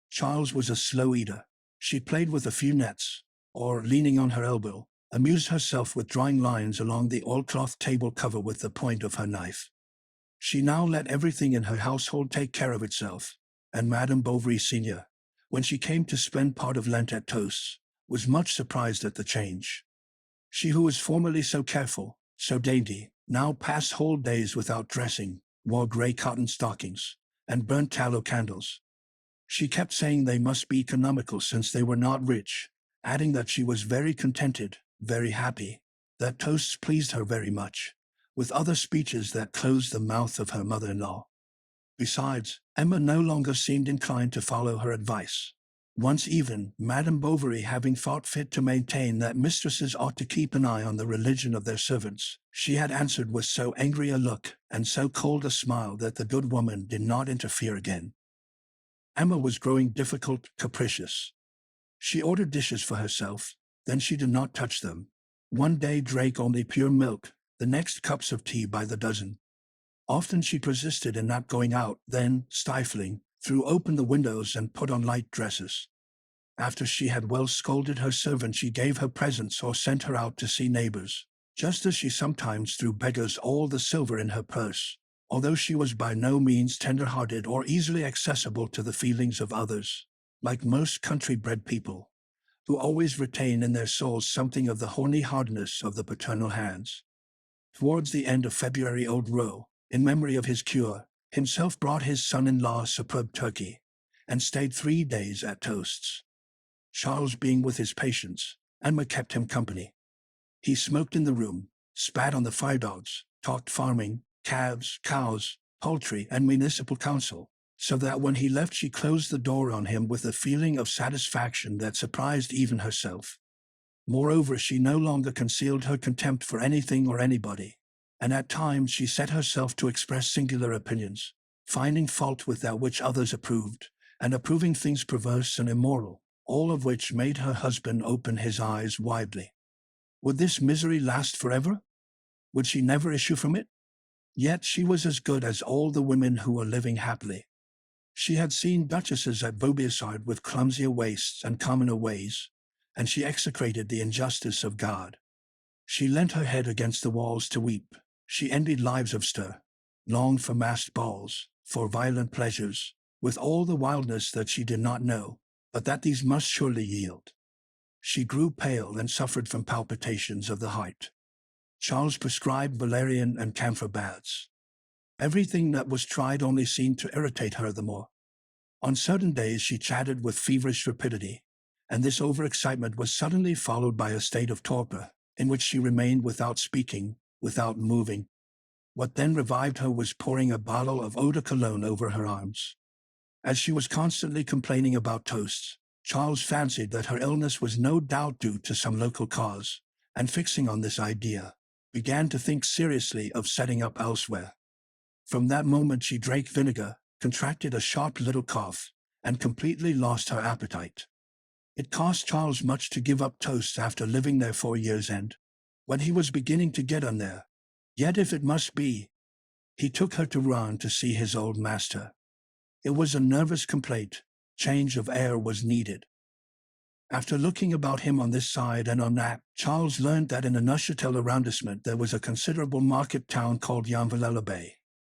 Speaker 1: Charles was a slow eater. She played with a few nets, or, leaning on her elbow, amused herself with drawing lines along the oilcloth table cover with the point of her knife. She now let everything in her household take care of itself, and Madame Bovary Senior, when she came to spend part of Lent at Toast's, was much surprised at the change. She who was formerly so careful, so dainty, now passed whole days without dressing, wore grey cotton stockings, and burnt tallow candles. She kept saying they must be economical since they were not rich, adding that she was very contented, very happy, that Toasts pleased her very much, with other speeches that closed the mouth of her mother-in-law. Besides, Emma no longer seemed inclined to follow her advice. Once even, Madame Bovary having thought fit to maintain that mistresses ought to keep an eye on the religion of their servants, she had answered with so angry a look and so cold a smile that the good woman did not interfere again. Emma was growing difficult, capricious. She ordered dishes for herself, then she did not touch them. One day drank only pure milk, the next cups of tea by the dozen. Often she persisted in not going out, then, stifling, threw open the windows and put on light dresses. After she had well scolded her servant, she gave her presents or sent her out to see neighbors, just as she sometimes threw beggars all the silver in her purse, although she was by no means tender-hearted or easily accessible to the feelings of others, like most country-bred people, who always retain in their souls something of the horny hardness of the paternal hands. Towards the end of February, old Roe, in memory of his cure, himself brought his son-in-law a superb turkey, and stayed 3 days at Toast's. Charles being with his patients, Emma kept him company. He smoked in the room, spat on the firedogs, talked farming, calves, cows, poultry, and municipal council, so that when he left she closed the door on him with a feeling of satisfaction that surprised even herself. Moreover, she no longer concealed her contempt for anything or anybody, and at times she set herself to express singular opinions, finding fault with that which others approved, and approving things perverse and immoral, all of which made her husband open his eyes widely. Would this misery last forever? Would she never issue from it? Yet she was as good as all the women who were living happily. She had seen duchesses at Vaubyessard with clumsier waists and commoner ways, and she execrated the injustice of God. She leant her head against the walls to weep. She envied lives of stir, longed for masked balls, for violent pleasures, with all the wildness that she did not know, but that these must surely yield. She grew pale and suffered from palpitations of the heart. Charles prescribed valerian and camphor baths. Everything that was tried only seemed to irritate her the more. On certain days she chatted with feverish rapidity, and this overexcitement was suddenly followed by a state of torpor, in which she remained without speaking, without moving. What then revived her was pouring a bottle of eau de cologne over her arms. As she was constantly complaining about toasts, Charles fancied that her illness was no doubt due to some local cause, and fixing on this idea, began to think seriously of setting up elsewhere. From that moment she drank vinegar, contracted a sharp little cough, and completely lost her appetite. It cost Charles much to give up toast after living there 4 years, and, when he was beginning to get on there, yet if it must be, he took her to Rouen to see his old master. It was a nervous complaint. Change of air was needed. After looking about him on this side and on that, Charles learned that in the Neuchâtel arrondissement there was a considerable market town called Yearns,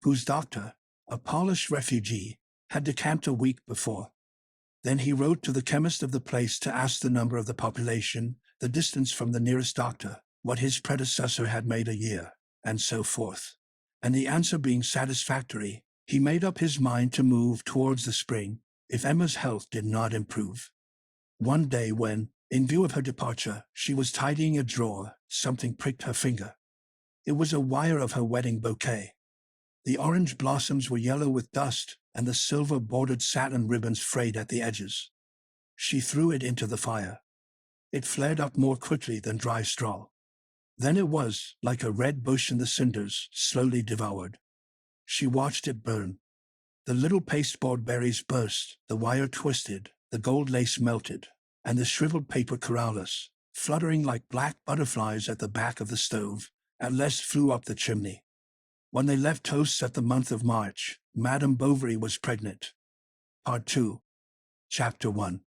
Speaker 1: whose doctor, a Polish refugee, had decamped a week before. Then he wrote to the chemist of the place to ask the number of the population, the distance from the nearest doctor, what his predecessor had made a year, and so forth. And the answer being satisfactory, he made up his mind to move towards the spring, if Emma's health did not improve. One day when, in view of her departure, she was tidying a drawer, something pricked her finger. It was a wire of her wedding bouquet. The orange blossoms were yellow with dust, and the silver-bordered satin ribbons frayed at the edges. She threw it into the fire. It flared up more quickly than dry straw. Then it was, like a red bush in the cinders, slowly devoured. She watched it burn. The little pasteboard berries burst, the wire twisted, the gold lace melted, and the shriveled paper corrales, fluttering like black butterflies at the back of the stove, at last flew up the chimney. When they left toasts at the month of March, Madame Bovary was pregnant. Part 2. Chapter 1.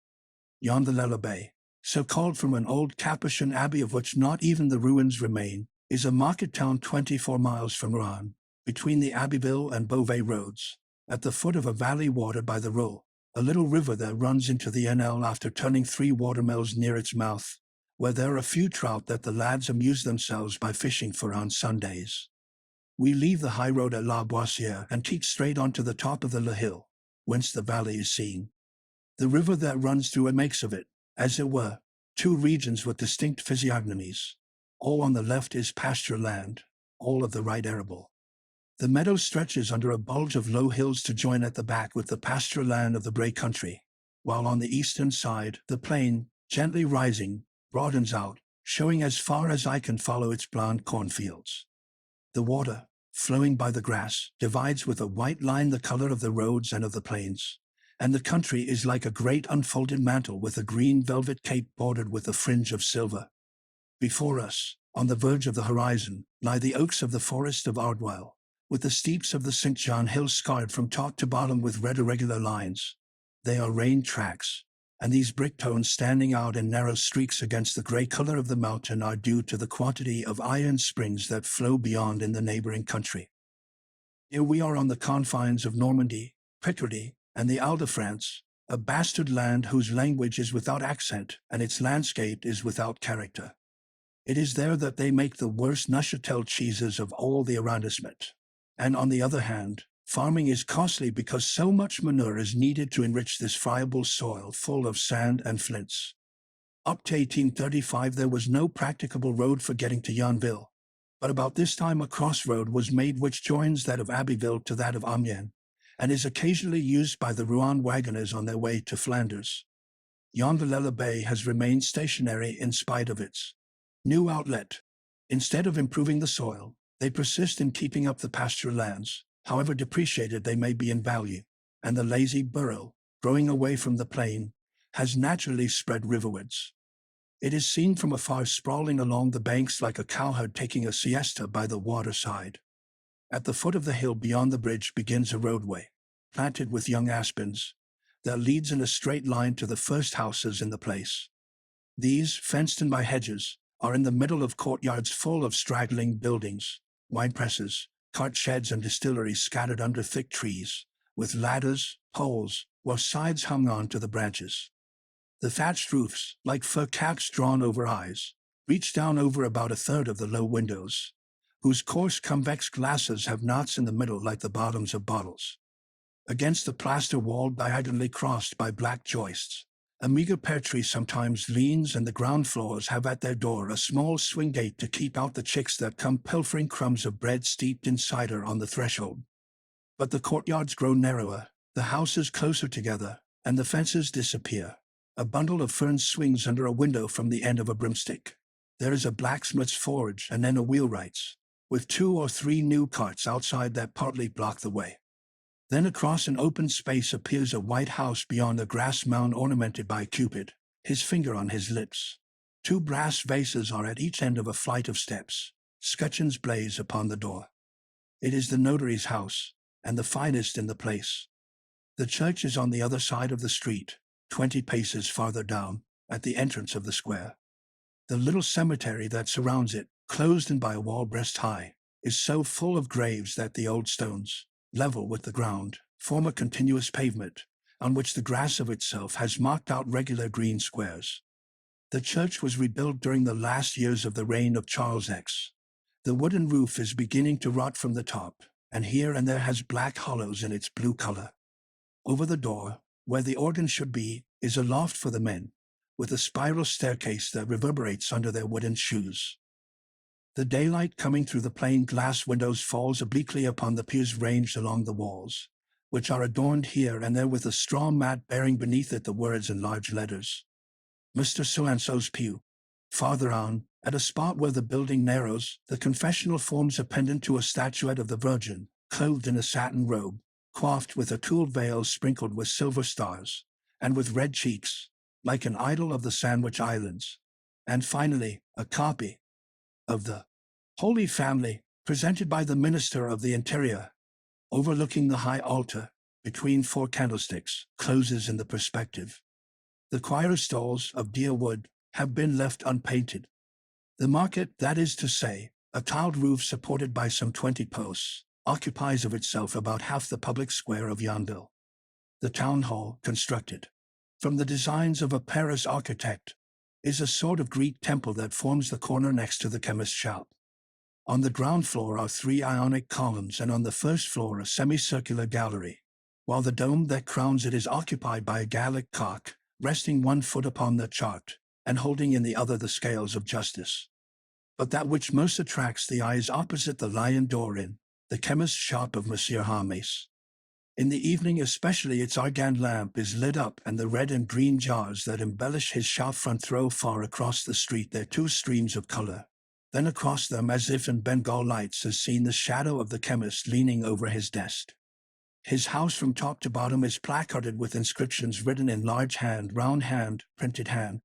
Speaker 1: Yearns, so called from an old Capuchin abbey of which not even the ruins remain, is a market town 24 miles from Rouen, between the Abbeville and Beauvais roads, at the foot of a valley watered by the Roe, a little river that runs into the Nl after turning 3 watermills near its mouth, where there are a few trout that the lads amuse themselves by fishing for on Sundays. We leave the high road at La Boissière and keep straight on to the top of the Le Hill, whence the valley is seen. The river that runs through it makes of it, as it were, 2 regions with distinct physiognomies. All on the left is pasture land, all of the right arable. The meadow stretches under a bulge of low hills to join at the back with the pasture land of the Bray country, while on the eastern side the plain, gently rising, broadens out, showing as far as I can follow its blond cornfields. The water, flowing by the grass, divides with a white line the color of the roads and of the plains, and the country is like a great unfolded mantle with a green velvet cape bordered with a fringe of silver. Before us, on the verge of the horizon, lie the oaks of the forest of Ardwell, with the steeps of the St. John Hill scarred from top to bottom with red irregular lines. They are rain tracks, and these brick tones standing out in narrow streaks against the gray color of the mountain are due to the quantity of iron springs that flow beyond in the neighboring country. Here we are on the confines of Normandy, Picardy, and the Ile de France, a bastard land whose language is without accent and its landscape is without character. It is there that they make the worst Neuchâtel cheeses of all the arrondissement. And on the other hand, farming is costly because so much manure is needed to enrich this friable soil full of sand and flints. Up to 1835 there was no practicable road for getting to Yonville, but about this time a crossroad was made which joins that of Abbeville to that of Amiens, and is occasionally used by the Rouen wagoners on their way to Flanders. Yearns has remained stationary in spite of its new outlet. Instead of improving the soil, they persist in keeping up the pasture lands, however depreciated they may be in value, and the lazy burrow, growing away from the plain, has naturally spread riverwards. It is seen from afar sprawling along the banks like a cowherd taking a siesta by the waterside. At the foot of the hill beyond the bridge begins a roadway, planted with young aspens, that leads in a straight line to the first houses in the place. These, fenced in by hedges, are in the middle of courtyards full of straggling buildings, wine presses, cart sheds and distilleries scattered under thick trees, with ladders, poles, or sides hung on to the branches. The thatched roofs, like fur caps drawn over eyes, reach down over about a third of the low windows, whose coarse convex glasses have knots in the middle like the bottoms of bottles. Against the plaster wall diagonally crossed by black joists, a meager pear tree sometimes leans, and the ground floors have at their door a small swing gate to keep out the chicks that come pilfering crumbs of bread steeped in cider on the threshold. But the courtyards grow narrower, the houses closer together, and the fences disappear. A bundle of ferns swings under a window from the end of a broomstick. There is a blacksmith's forge and then a wheelwright's, with 2 or 3 new carts outside that partly block the way. Then across an open space appears a white house beyond a grass mound ornamented by Cupid, his finger on his lips. 2 brass vases are at each end of a flight of steps. Scutcheons blaze upon the door. It is the notary's house, and the finest in the place. The church is on the other side of the street, 20 paces farther down, at the entrance of the square. The little cemetery that surrounds it, closed in by a wall breast high, is so full of graves that the old stones, level with the ground, form a continuous pavement, on which the grass of itself has marked out regular green squares. The church was rebuilt during the last years of the reign of Charles X. The wooden roof is beginning to rot from the top, and here and there has black hollows in its blue color. Over the door, where the organ should be, is a loft for the men, with a spiral staircase that reverberates under their wooden shoes. The daylight coming through the plain glass windows falls obliquely upon the pews ranged along the walls, which are adorned here and there with a straw mat bearing beneath it the words in large letters. Mr. So-and-so's pew. Farther on, at a spot where the building narrows, the confessional forms a pendant to a statuette of the Virgin, clothed in a satin robe, coiffed with a tulle veil sprinkled with silver stars, and with red cheeks, like an idol of the Sandwich Islands. And finally, a copy of the Holy Family, presented by the Minister of the Interior, overlooking the high altar, between 4 candlesticks, closes in the perspective. The choir stalls, of deer wood, have been left unpainted. The market, that is to say, a tiled roof supported by some 20 posts, occupies of itself about half the public square of Yonville. The town hall, constructed from the designs of a Paris architect, is a sort of Greek temple that forms the corner next to the chemist's shop. On the ground floor are 3 Ionic columns, and on the first floor a semicircular gallery, while the dome that crowns it is occupied by a Gallic cock, resting 1 foot upon the chart, and holding in the other the scales of justice. But that which most attracts the eye is opposite the lion door in the chemist's shop of Monsieur Hermes. In the evening especially its argand lamp is lit up, and the red and green jars that embellish his shop front throw far across the street their 2 streams of color. Then across them, as if in Bengal lights, is seen the shadow of the chemist leaning over his desk. His house from top to bottom is placarded with inscriptions written in large hand, round hand, printed hand.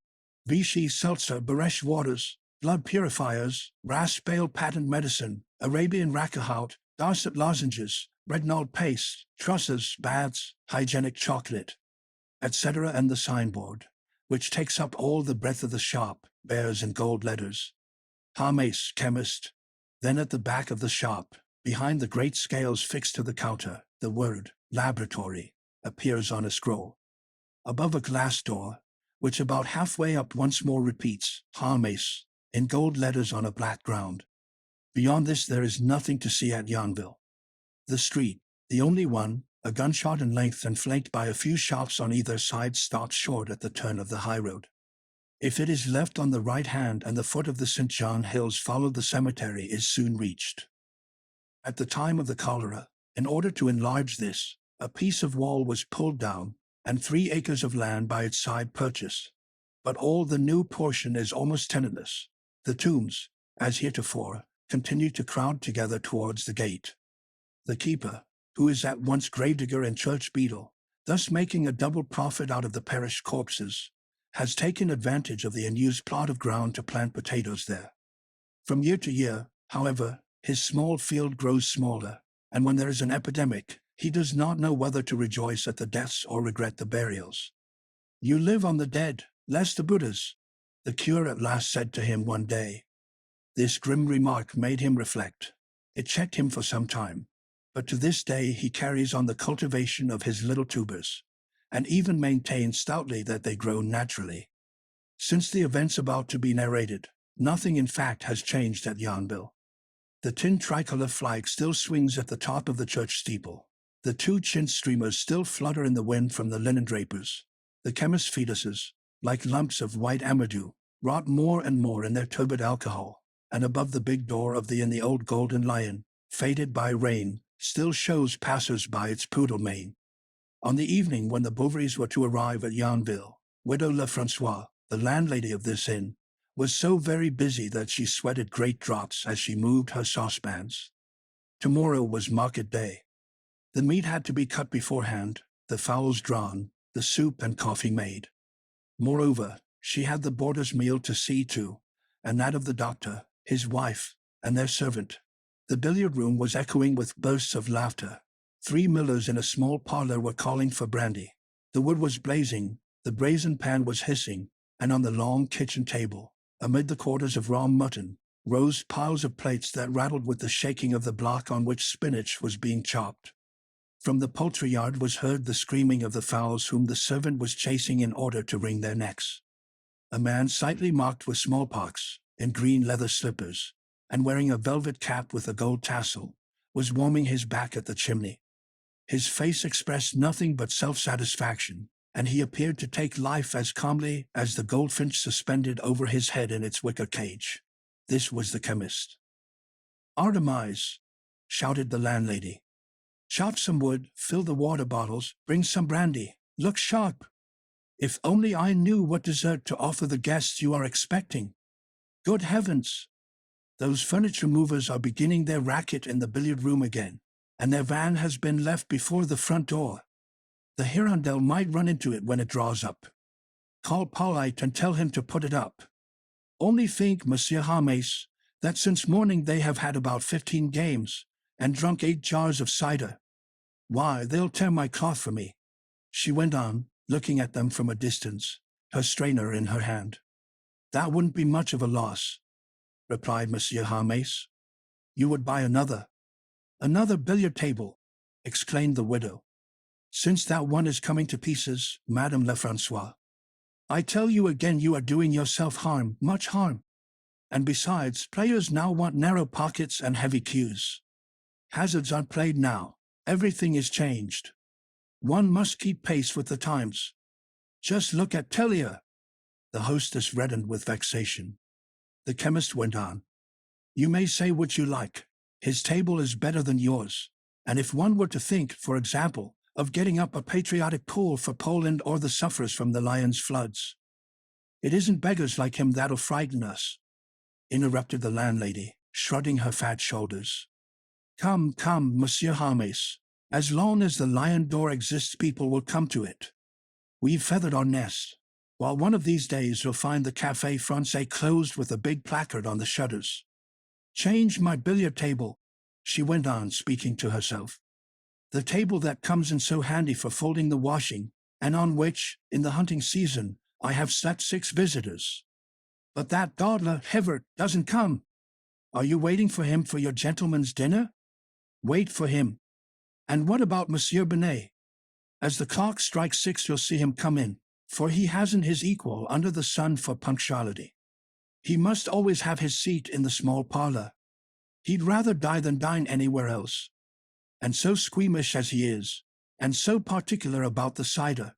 Speaker 1: Vichy seltzer, Baresh waters, blood purifiers, Raspale patent medicine, Arabian racahout, Darset lozenges, retinol paste, trusses, baths, hygienic chocolate, etc. And the signboard, which takes up all the breadth of the shop, bears in gold letters Hermes, chemist. Then at the back of the shop, behind the great scales fixed to the counter, the word laboratory appears on a scroll. Above a glass door, which about halfway up once more repeats Hermes in gold letters on a black ground. Beyond this there is nothing to see at Yonville. The street, the only one, a gunshot in length and flanked by a few shops on either side, stops short at the turn of the highroad. If it is left on the right hand and the foot of the St. John Hills followed, the cemetery is soon reached. At the time of the cholera, in order to enlarge this, a piece of wall was pulled down, and 3 acres of land by its side purchased. But all the new portion is almost tenantless. The tombs, as heretofore, continue to crowd together towards the gate. The keeper, who is at once gravedigger and church beadle, thus making a double profit out of the perished corpses, has taken advantage of the unused plot of ground to plant potatoes there. From year to year, however, his small field grows smaller, and when there is an epidemic, he does not know whether to rejoice at the deaths or regret the burials. "You live on the dead, lest the Buddhas," the cure at last said to him one day. This grim remark made him reflect. It checked him for some time, but to this day he carries on the cultivation of his little tubers, and even maintains stoutly that they grow naturally. Since the events about to be narrated, Nothing in fact has changed at Yarnville. The tin tricolor flag still swings at the top of the church steeple. The two chintz streamers still flutter in the wind from the linen drapers. The chemist's fetuses, like lumps of white amardew, rot more and more in their turbid alcohol, and above the big door of the inn the old golden lion, faded by rain, still shows passers-by its poodle mane. On the evening when the Bovarys were to arrive at Yarnville, Widow Lefrancois, the landlady of this inn, was so very busy that she sweated great drops as she moved her saucepans. Tomorrow was market day. The meat had to be cut beforehand, the fowls drawn, the soup and coffee made. Moreover, she had the boarders' meal to see to, and that of the doctor, his wife, and their servant. The billiard-room was echoing with bursts of laughter. 3 millers in a small parlor were calling for brandy. The wood was blazing, the brazen pan was hissing, and on the long kitchen table, amid the quarters of raw mutton, rose piles of plates that rattled with the shaking of the block on which spinach was being chopped. From the poultry yard was heard the screaming of the fowls whom the servant was chasing in order to wring their necks. A man slightly marked with smallpox, in green leather slippers, and wearing a velvet cap with a gold tassel, was warming his back at the chimney. His face expressed nothing but self-satisfaction, and he appeared to take life as calmly as the goldfinch suspended over his head in its wicker cage. This was the chemist. "Artemise!" shouted the landlady. "Chop some wood, fill the water bottles, bring some brandy. Look sharp! If only I knew what dessert to offer the guests you are expecting. Good heavens! Those furniture movers are beginning their racket in the billiard-room again, and their van has been left before the front door. The Hirondelle might run into it when it draws up. Call Paulite and tell him to put it up. Only think, Monsieur Hermes, that since morning they have had about 15 games, and drunk 8 jars of cider. Why, they'll tear my cloth for me," she went on, looking at them from a distance, her strainer in her hand. "That wouldn't be much of a loss," replied Monsieur Hermes. "You would buy another." "Another billiard table," exclaimed the widow. "Since that one is coming to pieces, Madame Lefrancois. I tell you again you are doing yourself harm, much harm. And besides, players now want narrow pockets and heavy cues. Hazards aren't played now. Everything is changed. One must keep pace with the times. Just look at Tellier." The hostess reddened with vexation. The chemist went on. "You may say what you like. His table is better than yours. And if one were to think, for example, of getting up a patriotic pool for Poland or the sufferers from the Lyons floods. It isn't beggars like him that'll frighten us," interrupted the landlady, shrugging her fat shoulders. "Come, come, Monsieur Hermes. As long as the Lion d'Or exists, people will come to it. We've feathered our nest. While one of these days you'll find the Café Francais closed with a big placard on the shutters. Change my billiard table," she went on, speaking to herself. "The table that comes in so handy for folding the washing, and on which, in the hunting season, I have slept 6 visitors. But that dawdler Hevert doesn't come. Are you waiting for him for your gentleman's dinner? Wait for him. And what about Monsieur Binet? As the clock strikes 6 you'll see him come in, for he hasn't his equal under the sun for punctuality. He must always have his seat in the small parlor. He'd rather die than dine anywhere else. And so squeamish as he is, and so particular about the cider.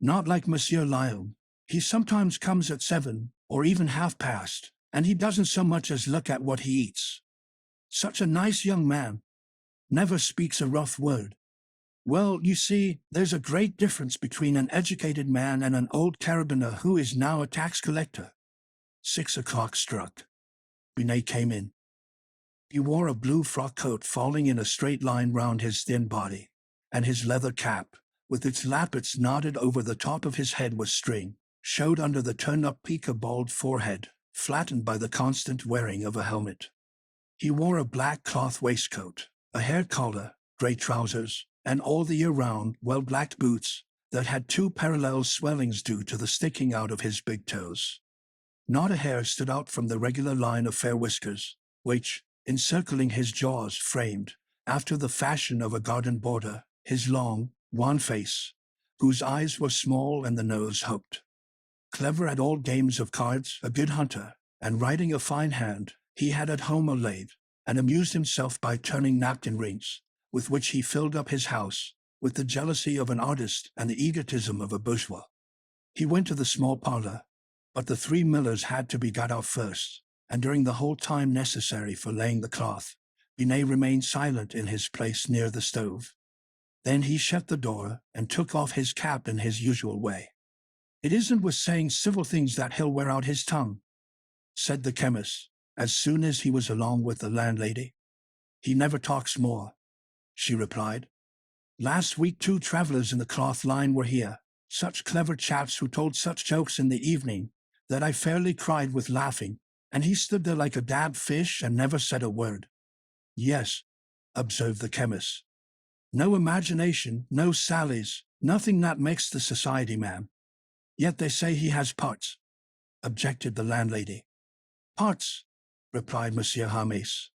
Speaker 1: Not like Monsieur Lyon. He sometimes comes at 7, or even 1/2 past, and he doesn't so much as look at what he eats. Such a nice young man. Never speaks a rough word. Well, you see, there's a great difference between an educated man and an old carabiner who is now a tax collector." 6 o'clock struck. Binet came in. He wore a blue frock coat falling in a straight line round his thin body, and his leather cap, with its lappets knotted over the top of his head with string, showed under the turned-up peak a bald forehead, flattened by the constant wearing of a helmet. He wore a black cloth waistcoat, a hair collar, grey trousers, and all the year round well-blacked boots that had 2 parallel swellings due to the sticking out of his big toes. Not a hair stood out from the regular line of fair whiskers, which, encircling his jaws, framed, after the fashion of a garden border, his long, wan face, whose eyes were small and the nose hooked. Clever at all games of cards, a good hunter, and writing a fine hand he had at home or lathe, and amused himself by turning napkin rings, with which he filled up his house, with the jealousy of an artist and the egotism of a bourgeois. He went to the small parlor, but the 3 millers had to be got out first, and during the whole time necessary for laying the cloth, Binet remained silent in his place near the stove. Then he shut the door and took off his cap in his usual way. "It isn't with saying civil things that he'll wear out his tongue," said the chemist, as soon as he was along with the landlady. "He never talks more," she replied. "Last week 2 travelers in the cloth line were here, such clever chaps who told such jokes in the evening that I fairly cried with laughing, and he stood there like a dabbed fish and never said a word." "Yes," observed the chemist. "No imagination, no sallies, nothing that makes the society man. Yet they say he has parts," objected the landlady. "Parts," replied Monsieur Hermes.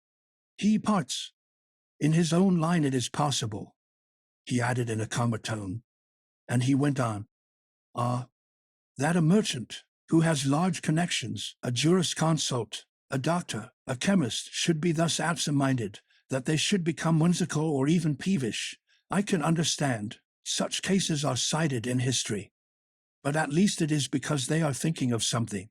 Speaker 1: "He parts. In his own line it is possible," he added in a calmer tone. And he went on, "Ah, that a merchant, who has large connections, a jurisconsult, a doctor, a chemist, should be thus absent-minded, that they should become whimsical or even peevish, I can understand. Such cases are cited in history. But at least it is because they are thinking of something.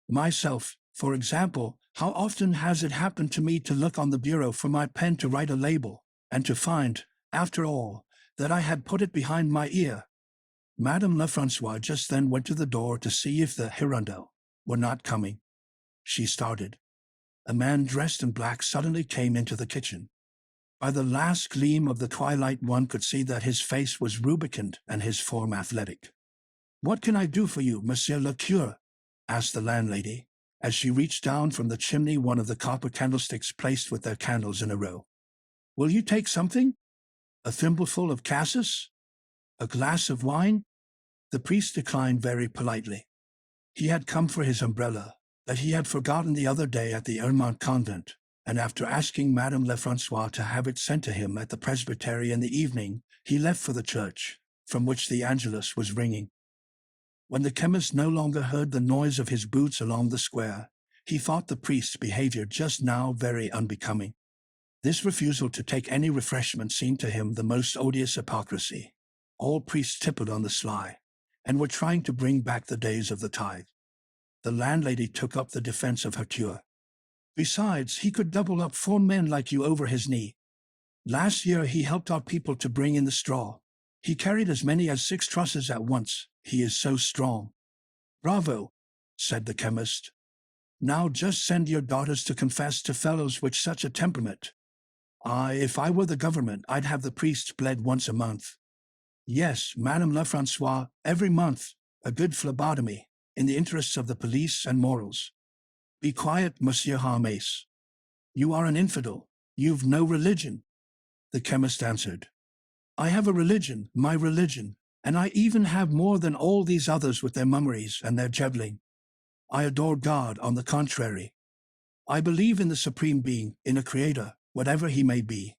Speaker 1: Myself, for example, how often has it happened to me to look on the bureau for my pen to write a label, and to find, after all, that I had put it behind my ear." Madame Lefrancois just then went to the door to see if the Hirondelle were not coming. She started. A man dressed in black suddenly came into the kitchen. By the last gleam of the twilight one could see that his face was rubicund and his form athletic. "What can I do for you, Monsieur le Curé?" asked the landlady, as she reached down from the chimney one of the copper candlesticks placed with their candles in a row. "Will you take something? A thimbleful of cassis? A glass of wine?" The priest declined very politely. He had come for his umbrella, that he had forgotten the other day at the Ermont convent, and after asking Madame Lefrancois to have it sent to him at the presbytery in the evening, he left for the church, from which the Angelus was ringing. When the chemist no longer heard the noise of his boots along the square, he thought the priest's behavior just now very unbecoming. This refusal to take any refreshment seemed to him the most odious hypocrisy. All priests tippled on the sly, and were trying to bring back the days of the tithe. The landlady took up the defense of her cure. "Besides, he could double up 4 men like you over his knee. Last year he helped our people to bring in the straw. He carried as many as 6 trusses at once. He is so strong." "Bravo," said the chemist. "Now just send your daughters to confess to fellows with such a temperament. If I were the government, I'd have the priests bled once a month. Yes, Madame Lefrancois, every month, a good phlebotomy, in the interests of the police and morals." "Be quiet, Monsieur Hermes. You are an infidel. You've no religion." The chemist answered, "I have a religion, my religion, and I even have more than all these others with their mummeries and their juggling. I adore God, on the contrary. I believe in the Supreme Being, in a Creator, whatever he may be.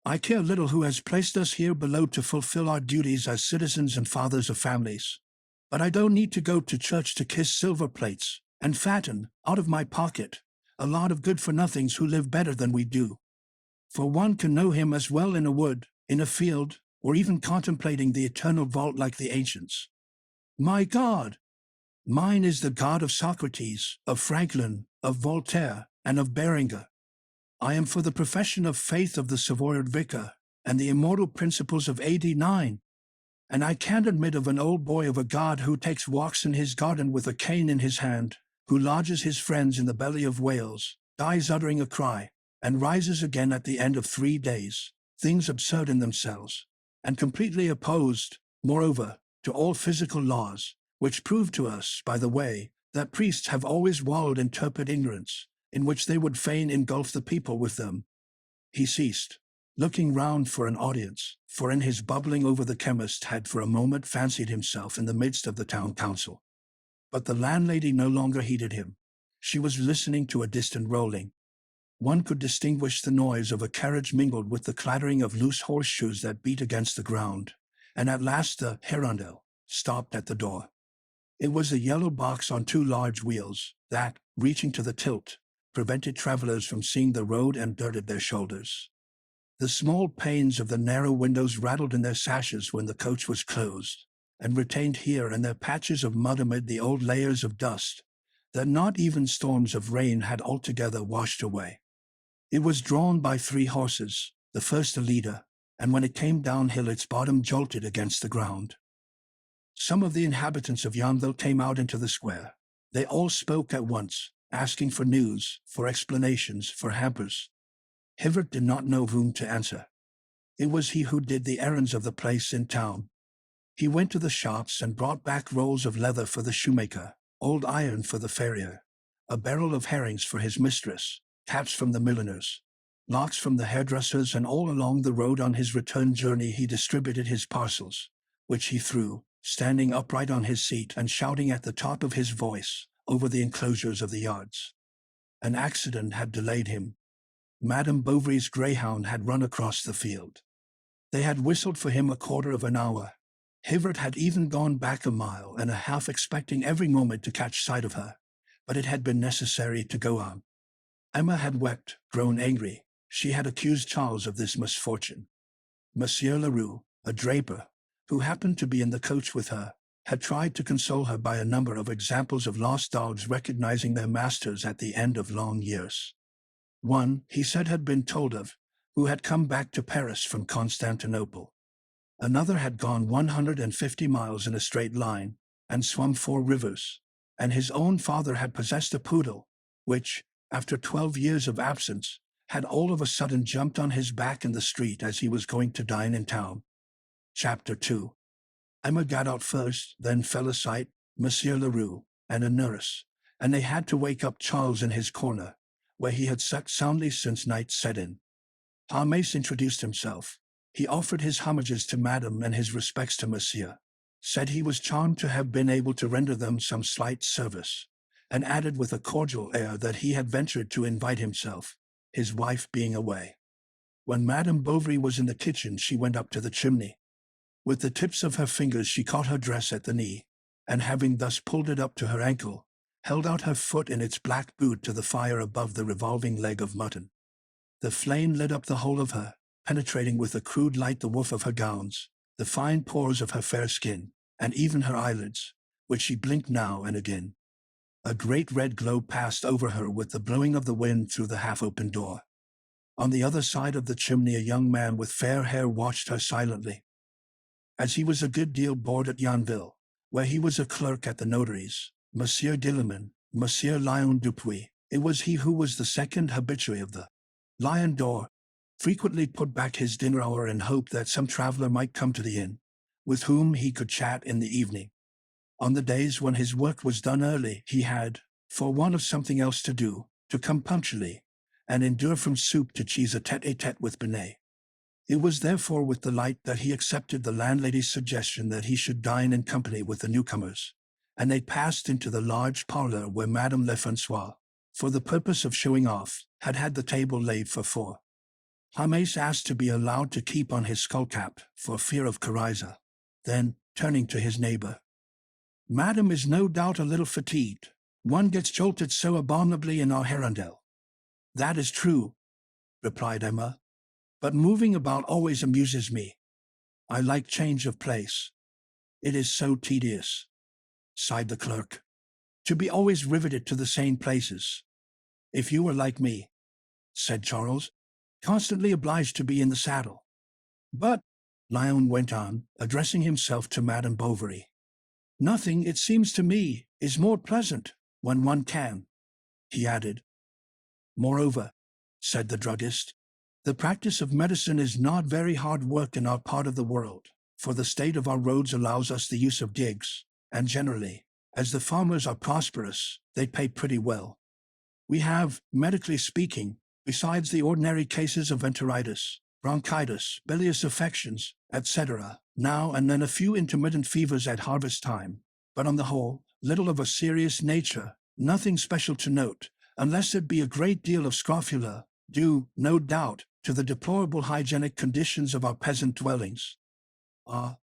Speaker 1: I care little who has placed us here below to fulfill our duties as citizens and fathers of families. But I don't need to go to church to kiss silver plates and fatten, out of my pocket, a lot of good-for-nothings who live better than we do. For one can know him as well in a wood, in a field, or even contemplating the eternal vault like the ancients. My God! Mine is the God of Socrates, of Franklin, of Voltaire, and of Berenger. I am for the profession of faith of the Savoyard vicar, and the immortal principles of AD 9. And I can't admit of an old boy of a God who takes walks in his garden with a cane in his hand, who lodges his friends in the belly of whales, dies uttering a cry, and rises again at the end of 3 days, things absurd in themselves, and completely opposed, moreover, to all physical laws, which prove to us, by the way, that priests have always wallowed in turpid ignorance, in which they would fain engulf the people with them." He ceased, looking round for an audience, for in his bubbling over the chemist had for a moment fancied himself in the midst of the town council. But the landlady no longer heeded him. She was listening to a distant rolling. One could distinguish the noise of a carriage mingled with the clattering of loose horseshoes that beat against the ground, and at last the Hirondelle stopped at the door. It was a yellow box on 2 large wheels, that, reaching to the tilt, prevented travelers from seeing the road and dirted their shoulders. The small panes of the narrow windows rattled in their sashes when the coach was closed, and retained here and there patches of mud amid the old layers of dust that not even storms of rain had altogether washed away. It was drawn by 3 horses, the first a leader, and when it came downhill its bottom jolted against the ground. Some of the inhabitants of Yonville came out into the square. They all spoke at once, asking for news, for explanations, for hampers. Hibbert did not know whom to answer. It was he who did the errands of the place in town. He went to the shops and brought back rolls of leather for the shoemaker, old iron for the farrier, a barrel of herrings for his mistress, caps from the milliners, locks from the hairdressers, and all along the road on his return journey he distributed his parcels, which he threw, standing upright on his seat and shouting at the top of his voice, over the enclosures of the yards. An accident had delayed him. Madame Bovary's greyhound had run across the field. They had whistled for him a quarter of an hour. Hibbert had even gone back a mile and a half expecting every moment to catch sight of her, but it had been necessary to go on. Emma had wept, grown angry. She had accused Charles of this misfortune. Monsieur Leroux, a draper, who happened to be in the coach with her, had tried to console her by a number of examples of lost dogs recognizing their masters at the end of long years. One, he said, had been told of, who had come back to Paris from Constantinople. Another had gone 150 miles in a straight line, and swum 4 rivers, and his own father had possessed a poodle, which, after 12 years of absence, had all of a sudden jumped on his back in the street as he was going to dine in town. Chapter 2. Emma got out first, then fell aside, Monsieur Leroux, and a nurse, and they had to wake up Charles in his corner, where he had sucked soundly since night set in. Harmes introduced himself. He offered his homages to Madame and his respects to Monsieur, said he was charmed to have been able to render them some slight service, and added with a cordial air that he had ventured to invite himself, his wife being away. When Madame Bovary was in the kitchen she went up to the chimney. With the tips of her fingers she caught her dress at the knee, and having thus pulled it up to her ankle, held out her foot in its black boot to the fire above the revolving leg of mutton. The flame lit up the whole of her, penetrating with a crude light the woof of her gowns, the fine pores of her fair skin, and even her eyelids, which she blinked now and again. A great red glow passed over her with the blowing of the wind through the half-open door. On the other side of the chimney a young man with fair hair watched her silently. As he was a good deal bored at Yonville, where he was a clerk at the notary's, Monsieur Dilleman, Monsieur Lion Dupuis, it was he who was the second habitué of the Lion d'Or, frequently put back his dinner hour in hope that some traveler might come to the inn, with whom he could chat in the evening. On the days when his work was done early, he had, for want of something else to do, to come punctually, and endure from soup to cheese a tête-à-tête with Binet. It was therefore with delight that he accepted the landlady's suggestion that he should dine in company with the newcomers, and they passed into the large parlor where Madame Lefrancois, for the purpose of showing off, had had the table laid for 4. Harmes asked to be allowed to keep on his skullcap for fear of coryza. Then, turning to his neighbor, "Madame is no doubt a little fatigued. One gets jolted so abominably in our Hirondelle." "That is true," replied Emma, "but moving about always amuses me. I like change of place." "It is so tedious," sighed the clerk, "to be always riveted to the same places." "If you were like me," said Charles, "constantly obliged to be in the saddle." "But," Lion went on, addressing himself to Madame Bovary, "nothing, it seems to me, is more pleasant, when one can," he added. "Moreover," said the druggist, "the practice of medicine is not very hard work in our part of the world, for the state of our roads allows us the use of gigs, and generally, as the farmers are prosperous, they pay pretty well. We have, medically speaking, besides the ordinary cases of enteritis, bronchitis, bilious affections, etc., now and then a few intermittent fevers at harvest time, but on the whole, little of a serious nature, nothing special to note, unless it be a great deal of scrofula, due, no doubt, to the deplorable hygienic conditions of our peasant dwellings. Ah,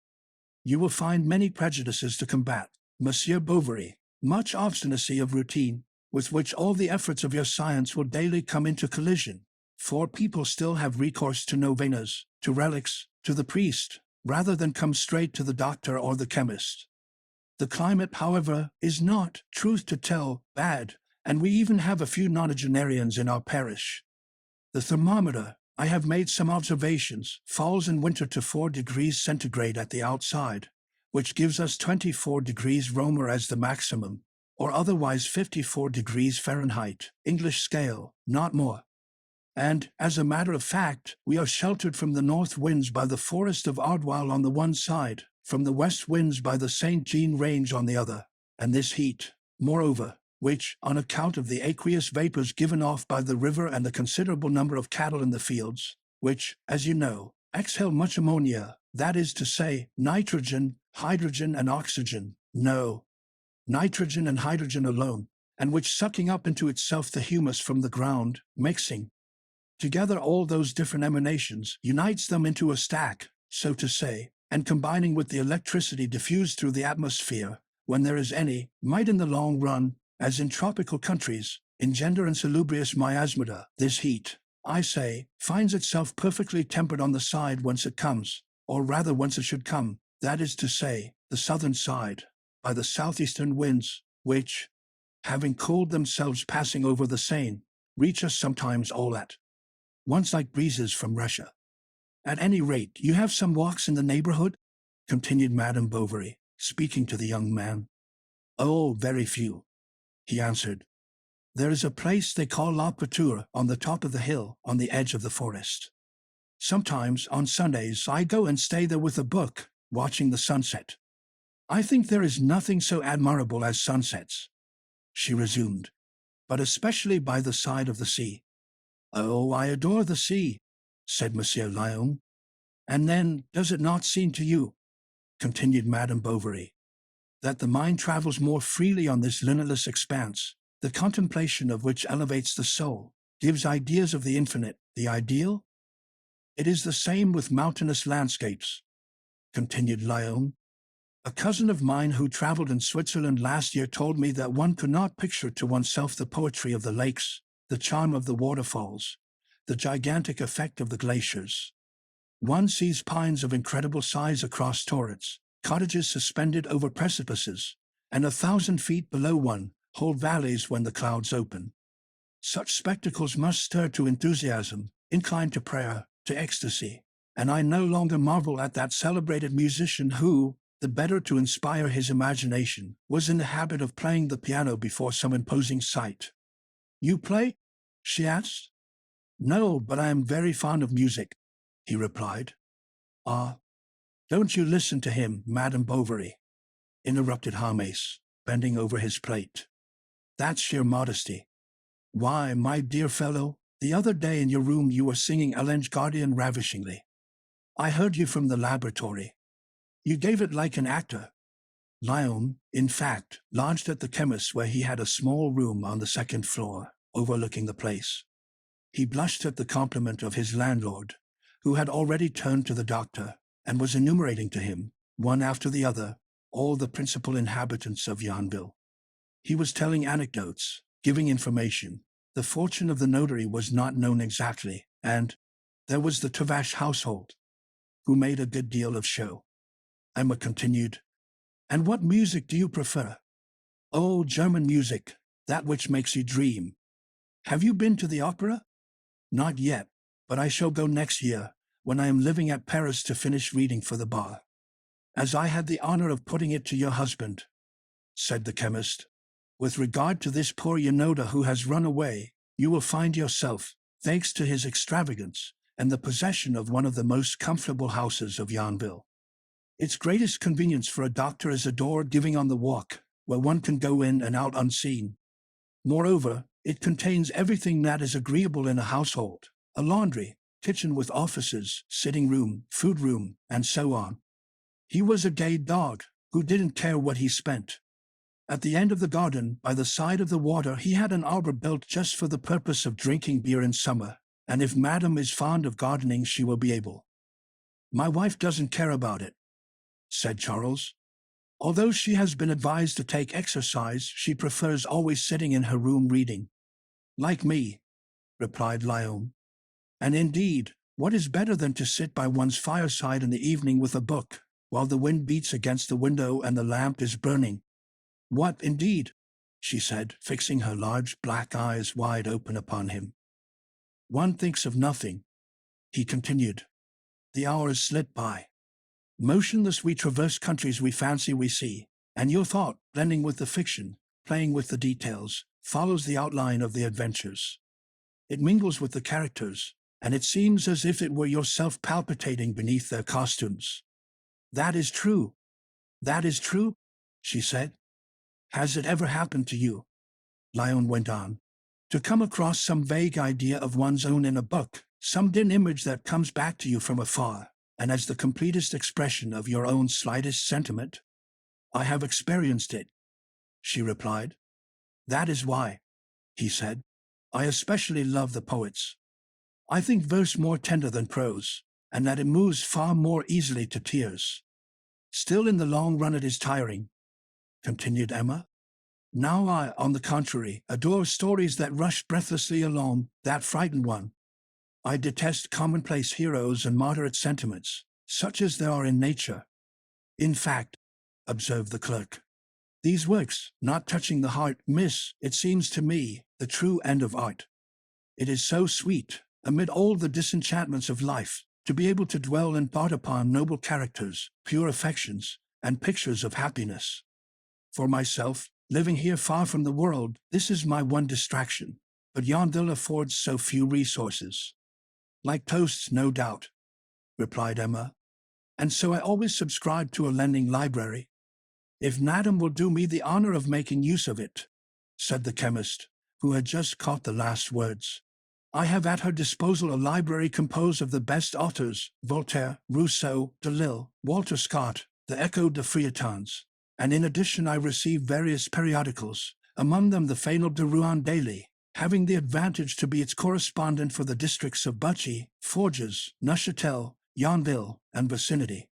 Speaker 1: you will find many prejudices to combat, Monsieur Bovary, much obstinacy of routine, with which all the efforts of your science will daily come into collision. For people still have recourse to novenas, to relics, to the priest, rather than come straight to the doctor or the chemist. The climate, however, is not, truth to tell, bad, and we even have a few nonagenarians in our parish. The thermometer, I have made some observations, falls in winter to 4 degrees centigrade at the outside, which gives us 24 degrees Romer as the maximum, or otherwise 54 degrees Fahrenheit, English scale, not more. And, as a matter of fact, we are sheltered from the north winds by the forest of Ardwell on the one side, from the west winds by the St. Jean Range on the other, and this heat, moreover, which, on account of the aqueous vapors given off by the river and the considerable number of cattle in the fields, which, as you know, exhale much ammonia, that is to say, nitrogen, hydrogen, and oxygen, no, nitrogen and hydrogen alone, and which, sucking up into itself the humus from the ground, mixing together all those different emanations, unites them into a stack, so to say, and combining with the electricity diffused through the atmosphere, when there is any, might in the long run, as in tropical countries, engender insalubrious miasmata. This heat, I say, finds itself perfectly tempered on the side whence it comes, or rather whence it should come, that is to say, the southern side, by the southeastern winds, which, having cooled themselves passing over the Seine, reach us sometimes all at once like breezes from Russia. At any rate, you have some walks in the neighborhood? Continued Madame Bovary, speaking to the young man. Oh, very few, he answered. There is a place they call La Pâture on the top of the hill, on the edge of the forest. Sometimes, on Sundays, I go and stay there with a book, watching the sunset. I think there is nothing so admirable as sunsets, she resumed, but especially by the side of the sea. Oh, I adore the sea, said Monsieur Lyon. And then, does it not seem to you, continued Madame Bovary, that the mind travels more freely on this limitless expanse, the contemplation of which elevates the soul, gives ideas of the infinite, the ideal? It is the same with mountainous landscapes, continued Lyon. A cousin of mine who traveled in Switzerland last year told me that one could not picture to oneself the poetry of the lakes, the charm of the waterfalls, the gigantic effect of the glaciers. One sees pines of incredible size across torrents, cottages suspended over precipices, and 1,000 feet below one, whole valleys when the clouds open. Such spectacles must stir to enthusiasm, incline to prayer, to ecstasy, and I no longer marvel at that celebrated musician who, the better to inspire his imagination, was in the habit of playing the piano before some imposing sight. You play? She asked. No, but I am very fond of music, he replied. Ah, don't you listen to him, Madame Bovary, interrupted Hermes, bending over his plate. That's sheer modesty. Why, my dear fellow, the other day in your room you were singing Elenge Guardian ravishingly. I heard you from the laboratory. You gave it like an actor. Lyon, in fact, lodged at the chemist's where he had a small room on the second floor, overlooking the place. He blushed at the compliment of his landlord, who had already turned to the doctor, and was enumerating to him, one after the other, all the principal inhabitants of Yonville. He was telling anecdotes, giving information. The fortune of the notary was not known exactly, and there was the Tuvache household, who made a good deal of show. Emma continued, And what music do you prefer? Oh, German music, that which makes you dream. Have you been to the opera? Not yet, but I shall go next year, when I am living at Paris to finish reading for the bar. As I had the honor of putting it to your husband, said the chemist, with regard to this poor Yanoda who has run away, you will find yourself, thanks to his extravagance, in the possession of one of the most comfortable houses of Yonville. Its greatest convenience for a doctor is a door giving on the walk, where one can go in and out unseen. Moreover, it contains everything that is agreeable in a household, a laundry, kitchen with offices, sitting room, food room, and so on. He was a gay dog, who didn't care what he spent. At the end of the garden, by the side of the water, he had an arbor built just for the purpose of drinking beer in summer, and if Madame is fond of gardening she will be able. My wife doesn't care about it, said Charles. Although she has been advised to take exercise, she prefers always sitting in her room reading. Like me, replied Lyon. And indeed, what is better than to sit by one's fireside in the evening with a book, while the wind beats against the window and the lamp is burning? What, indeed? She said, fixing her large black eyes wide open upon him. One thinks of nothing, he continued. The hours slip by. Motionless we traverse countries we fancy we see, and your thought, blending with the fiction, playing with the details, follows the outline of the adventures. It mingles with the characters, and it seems as if it were yourself palpitating beneath their costumes. That is true. That is true, she said. Has it ever happened to you, Lyon went on, to come across some vague idea of one's own in a book, some dim image that comes back to you from afar, and as the completest expression of your own slightest sentiment? I have experienced it, she replied. That is why, he said, I especially love the poets. I think verse more tender than prose, and that it moves far more easily to tears. Still in the long run it is tiring, continued Emma. Now I, on the contrary, adore stories that rush breathlessly along, that frighten one. I detest commonplace heroes and moderate sentiments, such as there are in nature. In fact, observed the clerk, these works, not touching the heart, miss, it seems to me, the true end of art. It is so sweet, amid all the disenchantments of life, to be able to dwell in thought upon noble characters, pure affections, and pictures of happiness. For myself, living here far from the world, this is my one distraction, but Yonville affords so few resources. Like toasts, no doubt, replied Emma, and so I always subscribe to a lending library. If Madame will do me the honor of making use of it, said the chemist, who had just caught the last words. I have at her disposal a library composed of the best authors, Voltaire, Rousseau, Delille, Walter Scott, the Echo de Feuilletons, and in addition I receive various periodicals, among them the fabled de Rouen Daily, having the advantage to be its correspondent for the districts of Buchy, Forges, Neuchâtel, Yonville, and vicinity.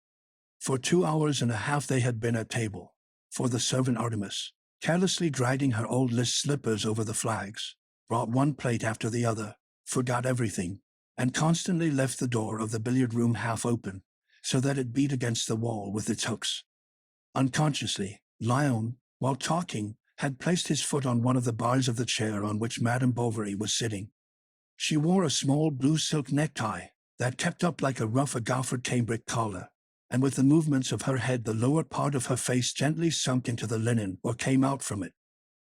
Speaker 1: For 2 hours and a half they had been at table, for the servant Artemis, carelessly dragging her old list slippers over the flags, brought one plate after the other, forgot everything, and constantly left the door of the billiard-room half open, so that it beat against the wall with its hooks. Unconsciously, Lyon, while talking, had placed his foot on one of the bars of the chair on which Madame Bovary was sitting. She wore a small blue silk necktie that kept up like a rough agauffered cambric collar, and with the movements of her head the lower part of her face gently sunk into the linen or came out from it.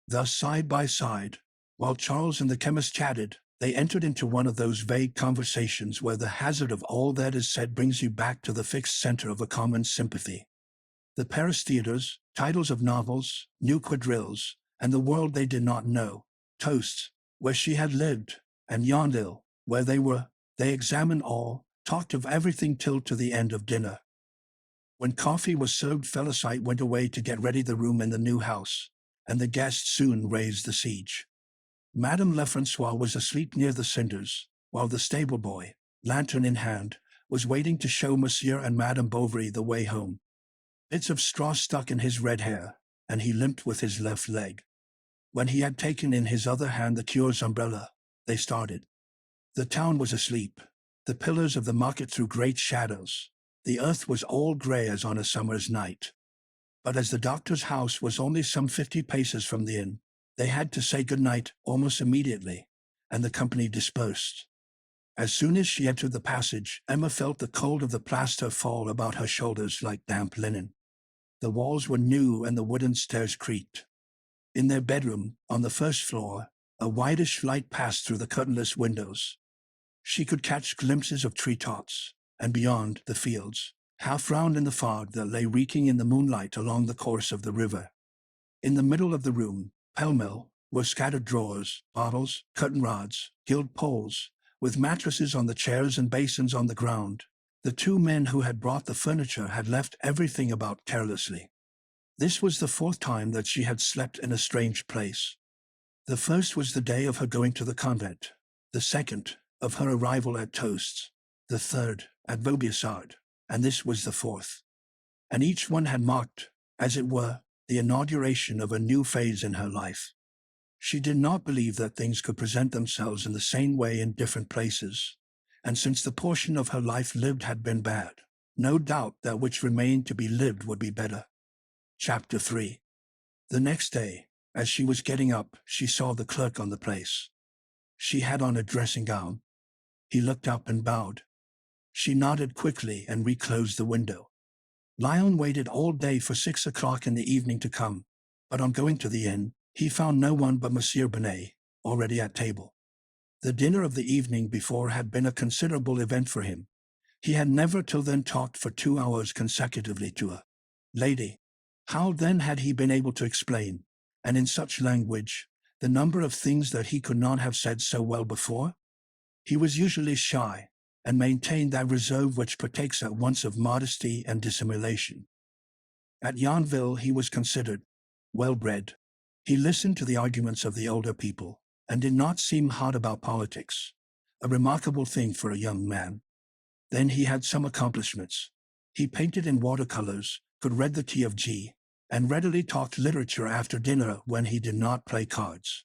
Speaker 1: Thus, side by side, while Charles and the chemist chatted, they entered into one of those vague conversations where the hazard of all that is said brings you back to the fixed center of a common sympathy. The Paris theaters, titles of novels, new quadrilles, and the world they did not know, toasts, where she had lived, and Yonville, where they were, they examined all, talked of everything till to the end of dinner. When coffee was served, Felicite went away to get ready the room in the new house, and the guests soon raised the siege. Madame Lefrancois was asleep near the cinders, while the stable boy, lantern in hand, was waiting to show Monsieur and Madame Bovary the way home. Bits of straw stuck in his red hair, and he limped with his left leg. When he had taken in his other hand the cure's umbrella, they started. The town was asleep. The pillars of the market threw great shadows. The earth was all grey as on a summer's night. But as the doctor's house was only some 50 paces from the inn, they had to say good night almost immediately, and the company dispersed. As soon as she entered the passage, Emma felt the cold of the plaster fall about her shoulders like damp linen. The walls were new and the wooden stairs creaked. In their bedroom, on the first floor, a whitish light passed through the curtainless windows. She could catch glimpses of treetops, and beyond, the fields, half round in the fog that lay reeking in the moonlight along the course of the river. In the middle of the room, pell-mell, were scattered drawers, bottles, curtain rods, gilt poles, with mattresses on the chairs and basins on the ground. The two men who had brought the furniture had left everything about carelessly. This was the 4th time that she had slept in a strange place. The first was the day of her going to the convent, the second, of her arrival at Toasts, the third, at Vaubyessard, and this was the 4th. And each one had marked, as it were, the inauguration of a new phase in her life. She did not believe that things could present themselves in the same way in different places, and since the portion of her life lived had been bad, no doubt that which remained to be lived would be better. Chapter 3. The next day, as she was getting up, she saw the clerk on the place. She had on a dressing gown. He looked up and bowed. She nodded quickly and reclosed the window. Lyon waited all day for 6 o'clock in the evening to come, but on going to the inn, he found no one but Monsieur Binet, already at table. The dinner of the evening before had been a considerable event for him. He had never till then talked for 2 hours consecutively to a lady. How then had he been able to explain, and in such language, the number of things that he could not have said so well before? He was usually shy, and maintained that reserve which partakes at once of modesty and dissimulation. At Yonville he was considered well-bred. He listened to the arguments of the older people, and did not seem hot about politics, a remarkable thing for a young man. Then he had some accomplishments. He painted in watercolors, could read the key of G, and readily talked literature after dinner when he did not play cards.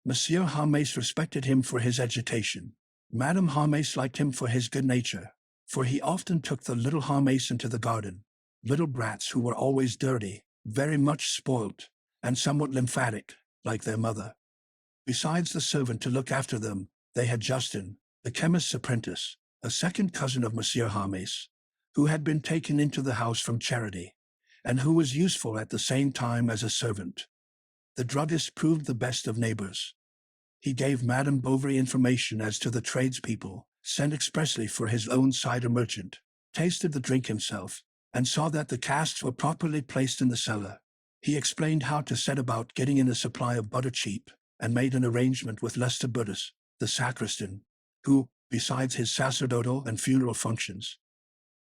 Speaker 1: Monsieur Harmes respected him for his education. Madame Harmes liked him for his good nature, for he often took the little Harmes into the garden, little brats who were always dirty, very much spoilt, and somewhat lymphatic, like their mother. Besides the servant to look after them, they had Justin, the chemist's apprentice, a second cousin of Monsieur Harmes, who had been taken into the house from charity, and who was useful at the same time as a servant. The druggist proved the best of neighbors. He gave Madame Bovary information as to the tradespeople, sent expressly for his own cider merchant, tasted the drink himself, and saw that the casks were properly placed in the cellar. He explained how to set about getting in a supply of butter cheap, and made an arrangement with Lester Budus, the sacristan, who, besides his sacerdotal and funeral functions,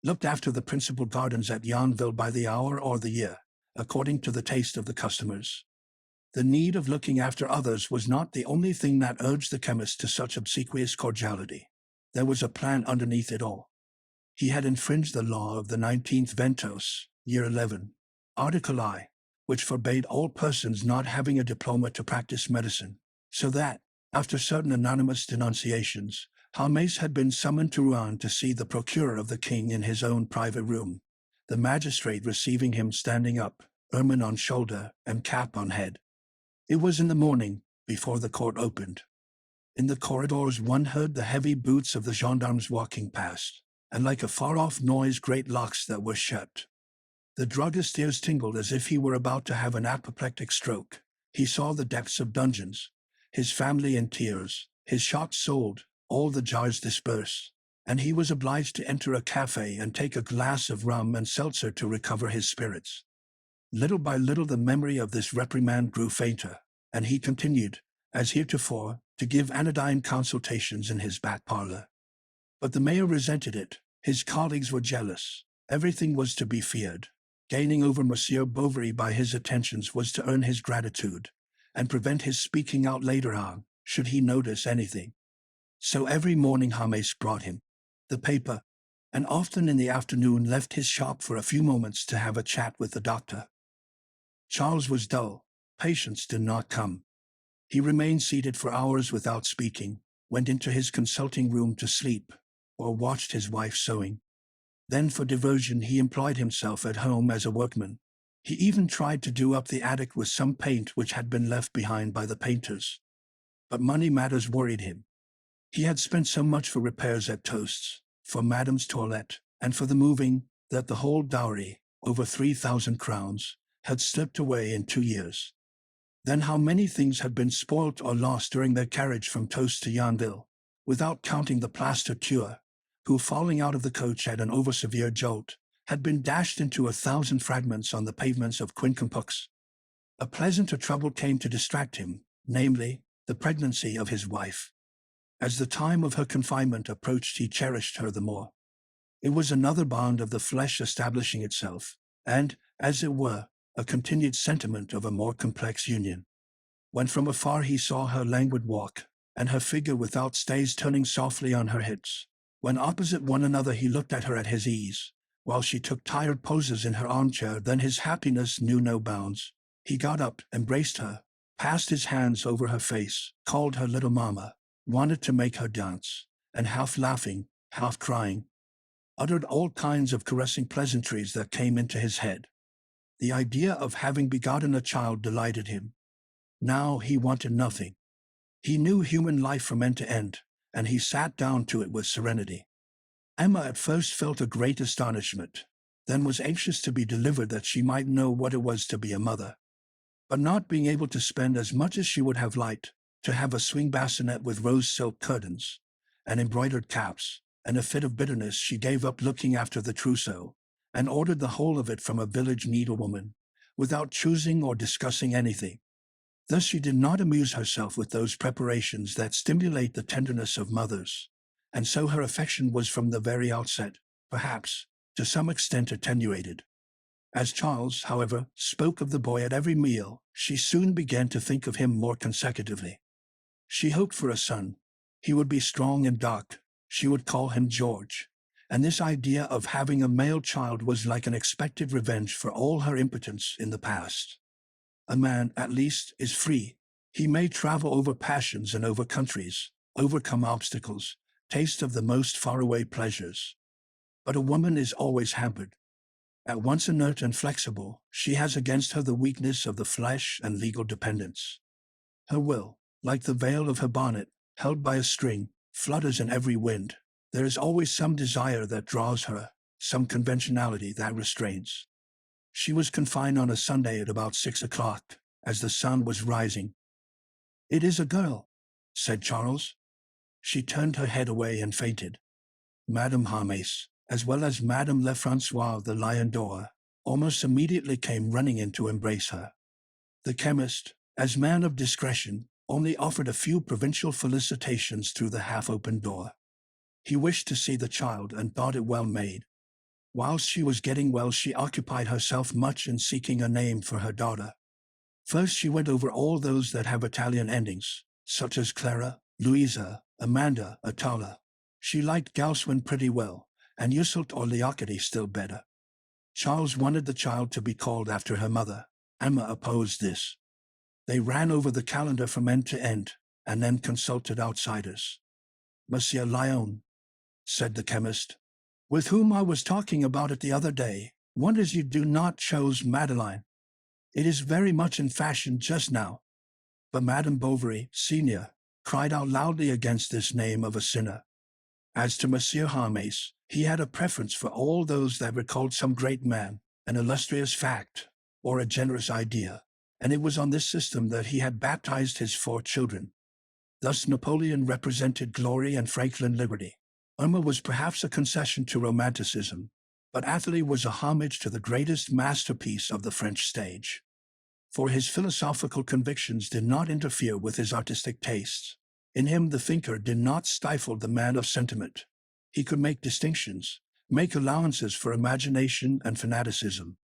Speaker 1: looked after the principal gardens at Yonville by the hour or the year, according to the taste of the customers. The need of looking after others was not the only thing that urged the chemist to such obsequious cordiality. There was a plan underneath it all. He had infringed the law of the 19th Ventos, year 11, Article I, which forbade all persons not having a diploma to practice medicine, so that, after certain anonymous denunciations, Harmes had been summoned to Rouen to see the procureur of the king in his own private room, the magistrate receiving him standing up, ermine on shoulder and cap on head. It was in the morning, before the court opened. In the corridors one heard the heavy boots of the gendarmes walking past, and like a far-off noise great locks that were shut. The druggist's ears tingled as if he were about to have an apoplectic stroke. He saw the depths of dungeons, his family in tears, his shops sold, all the jars dispersed, and he was obliged to enter a cafe and take a glass of rum and seltzer to recover his spirits. Little by little the memory of this reprimand grew fainter, and he continued, as heretofore, to give anodyne consultations in his back parlor. But the mayor resented it. His colleagues were jealous. Everything was to be feared. Gaining over Monsieur Bovary by his attentions was to earn his gratitude, and prevent his speaking out later on, should he notice anything. So every morning Harmes brought him the paper, and often in the afternoon left his shop for a few moments to have a chat with the doctor. Charles was dull. Patients did not come. He remained seated for hours without speaking, went into his consulting room to sleep, or watched his wife sewing. Then for diversion he employed himself at home as a workman. He even tried to do up the attic with some paint which had been left behind by the painters. But money matters worried him. He had spent so much for repairs at Toast's, for Madame's toilette, and for the moving, that the whole dowry, over 3,000 crowns, had slipped away in 2 years. Then how many things had been spoilt or lost during their carriage from Toast to Yonville, without counting the plaster cure, who, falling out of the coach at an over-severe jolt, had been dashed into 1,000 fragments on the pavements of Quincampoix. A pleasanter trouble came to distract him, namely, the pregnancy of his wife. As the time of her confinement approached he cherished her the more. It was another bond of the flesh establishing itself, and, as it were, a continued sentiment of a more complex union. When from afar he saw her languid walk, and her figure without stays turning softly on her hips, when opposite one another he looked at her at his ease, while she took tired poses in her armchair. Then his happiness knew no bounds. He got up, embraced her, passed his hands over her face, called her little mama, wanted to make her dance, and half laughing, half crying, uttered all kinds of caressing pleasantries that came into his head. The idea of having begotten a child delighted him. Now he wanted nothing. He knew human life from end to end, and he sat down to it with serenity. Emma at first felt a great astonishment, then was anxious to be delivered that she might know what it was to be a mother. But not being able to spend as much as she would have liked, to have a swing bassinet with rose silk curtains, and embroidered caps, and a fit of bitterness, she gave up looking after the trousseau, and ordered the whole of it from a village needlewoman, without choosing or discussing anything. Thus she did not amuse herself with those preparations that stimulate the tenderness of mothers, and so her affection was from the very outset, perhaps, to some extent attenuated. As Charles, however, spoke of the boy at every meal, she soon began to think of him more consecutively. She hoped for a son. He would be strong and dark. She would call him George. And this idea of having a male child was like an expected revenge for all her impotence in the past. A man, at least, is free. He may travel over passions and over countries, overcome obstacles, taste of the most faraway pleasures. But a woman is always hampered. At once inert and flexible, she has against her the weakness of the flesh and legal dependence. Her will, like the veil of her bonnet, held by a string, flutters in every wind. There is always some desire that draws her, some conventionality that restrains. She was confined on a Sunday at about 6 o'clock, as the sun was rising. "It is a girl," said Charles. She turned her head away and fainted. Madame Harmes, as well as Madame Lefrancois the Lion d'Or, almost immediately came running in to embrace her. The chemist, as man of discretion, only offered a few provincial felicitations through the half-open door. He wished to see the child and thought it well made. Whilst she was getting well, she occupied herself much in seeking a name for her daughter. First she went over all those that have Italian endings, such as Clara, Louisa, Amanda, Atala. She liked Galswin pretty well, and Yusult or Leocady still better. Charles wanted the child to be called after her mother. Emma opposed this. They ran over the calendar from end to end, and then consulted outsiders. "Monsieur Lyon," said the chemist, "with whom I was talking about it the other day, wonders you do not choose Madeleine. It is very much in fashion just now." But Madame Bovary, senior, cried out loudly against this name of a sinner. As to Monsieur Harmes, he had a preference for all those that recalled some great man, an illustrious fact, or a generous idea, and it was on this system that he had baptized his 4 children. Thus Napoleon represented glory and Franklin liberty. Irma was perhaps a concession to romanticism, but Athalie was a homage to the greatest masterpiece of the French stage. For his philosophical convictions did not interfere with his artistic tastes. In him the thinker did not stifle the man of sentiment. He could make distinctions, make allowances for imagination and fanaticism.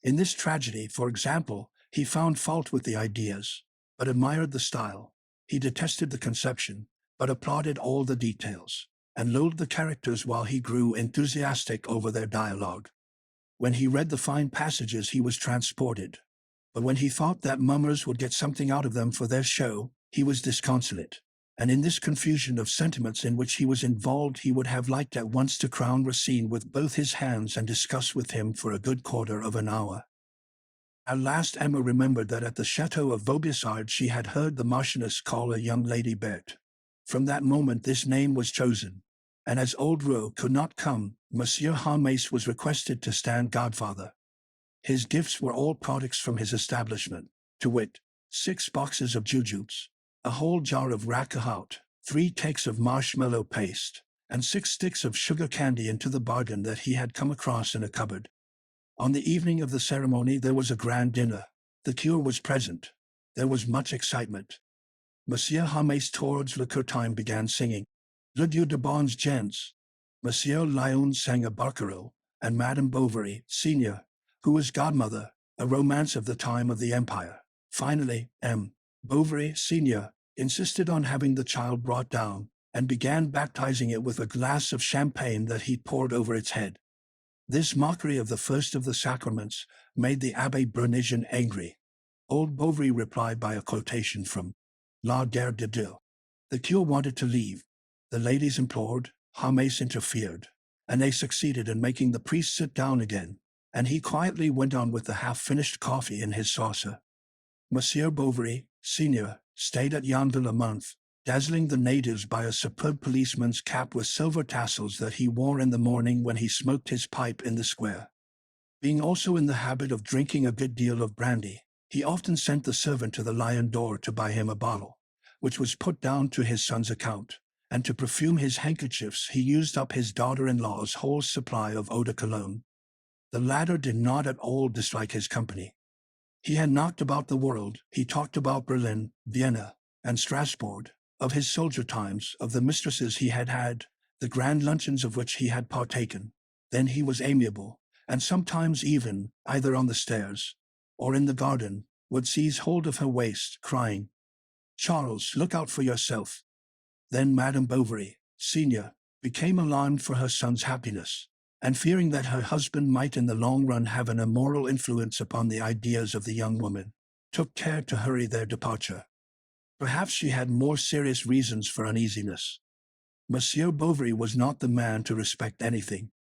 Speaker 1: In this tragedy, for example, he found fault with the ideas, but admired the style. He detested the conception, but applauded all the details, and loathed the characters while he grew enthusiastic over their dialogue. When he read the fine passages he was transported, but when he thought that mummers would get something out of them for their show, he was disconsolate. And in this confusion of sentiments in which he was involved, he would have liked at once to crown Racine with both his hands and discuss with him for a good quarter of an hour. At last Emma remembered that at the chateau of Vaubyessard she had heard the Marchioness call a young lady Berthe. From that moment this name was chosen, and as old Rouault could not come, Monsieur Harmes was requested to stand godfather. His gifts were all products from his establishment, to wit, 6 boxes of jujubes, a whole jar of racahout, 3 cakes of marshmallow paste, and 6 sticks of sugar candy into the bargain that he had come across in a cupboard. On the evening of the ceremony there was a grand dinner. The cure was present. There was much excitement. Monsieur Harmes towards le time began singing Le Dieu de bons gens. Monsieur Lyon sang a barcarolle, and Madame Bovary, senior, who was godmother, a romance of the time of the Empire. Finally, M. Bovary, senior, insisted on having the child brought down, and began baptizing it with a glass of champagne that he poured over its head. This mockery of the first of the sacraments made the Abbé Brunetian angry. Old Bovary replied by a quotation from La Guerre de Dieu. The cure wanted to leave. The ladies implored, James interfered, and they succeeded in making the priest sit down again, and he quietly went on with the half-finished coffee in his saucer. Monsieur Bovary, Senior, stayed at Yonville a month, dazzling the natives by a superb policeman's cap with silver tassels that he wore in the morning when he smoked his pipe in the square. Being also in the habit of drinking a good deal of brandy, he often sent the servant to the Lion d'Or to buy him a bottle, which was put down to his son's account, and to perfume his handkerchiefs he used up his daughter-in-law's whole supply of eau de cologne. The latter did not at all dislike his company. He had knocked about the world. He talked about Berlin, Vienna, and Strasbourg, of his soldier times, of the mistresses he had had, the grand luncheons of which he had partaken. Then he was amiable, and sometimes even, either on the stairs or in the garden, would seize hold of her waist, crying, "Charles, look out for yourself." Then Madame Bovary, Senior, became alarmed for her son's happiness, and fearing that her husband might in the long run have an immoral influence upon the ideas of the young woman, took care to hurry their departure. Perhaps she had more serious reasons for uneasiness. Monsieur Bovary was not the man to respect anything.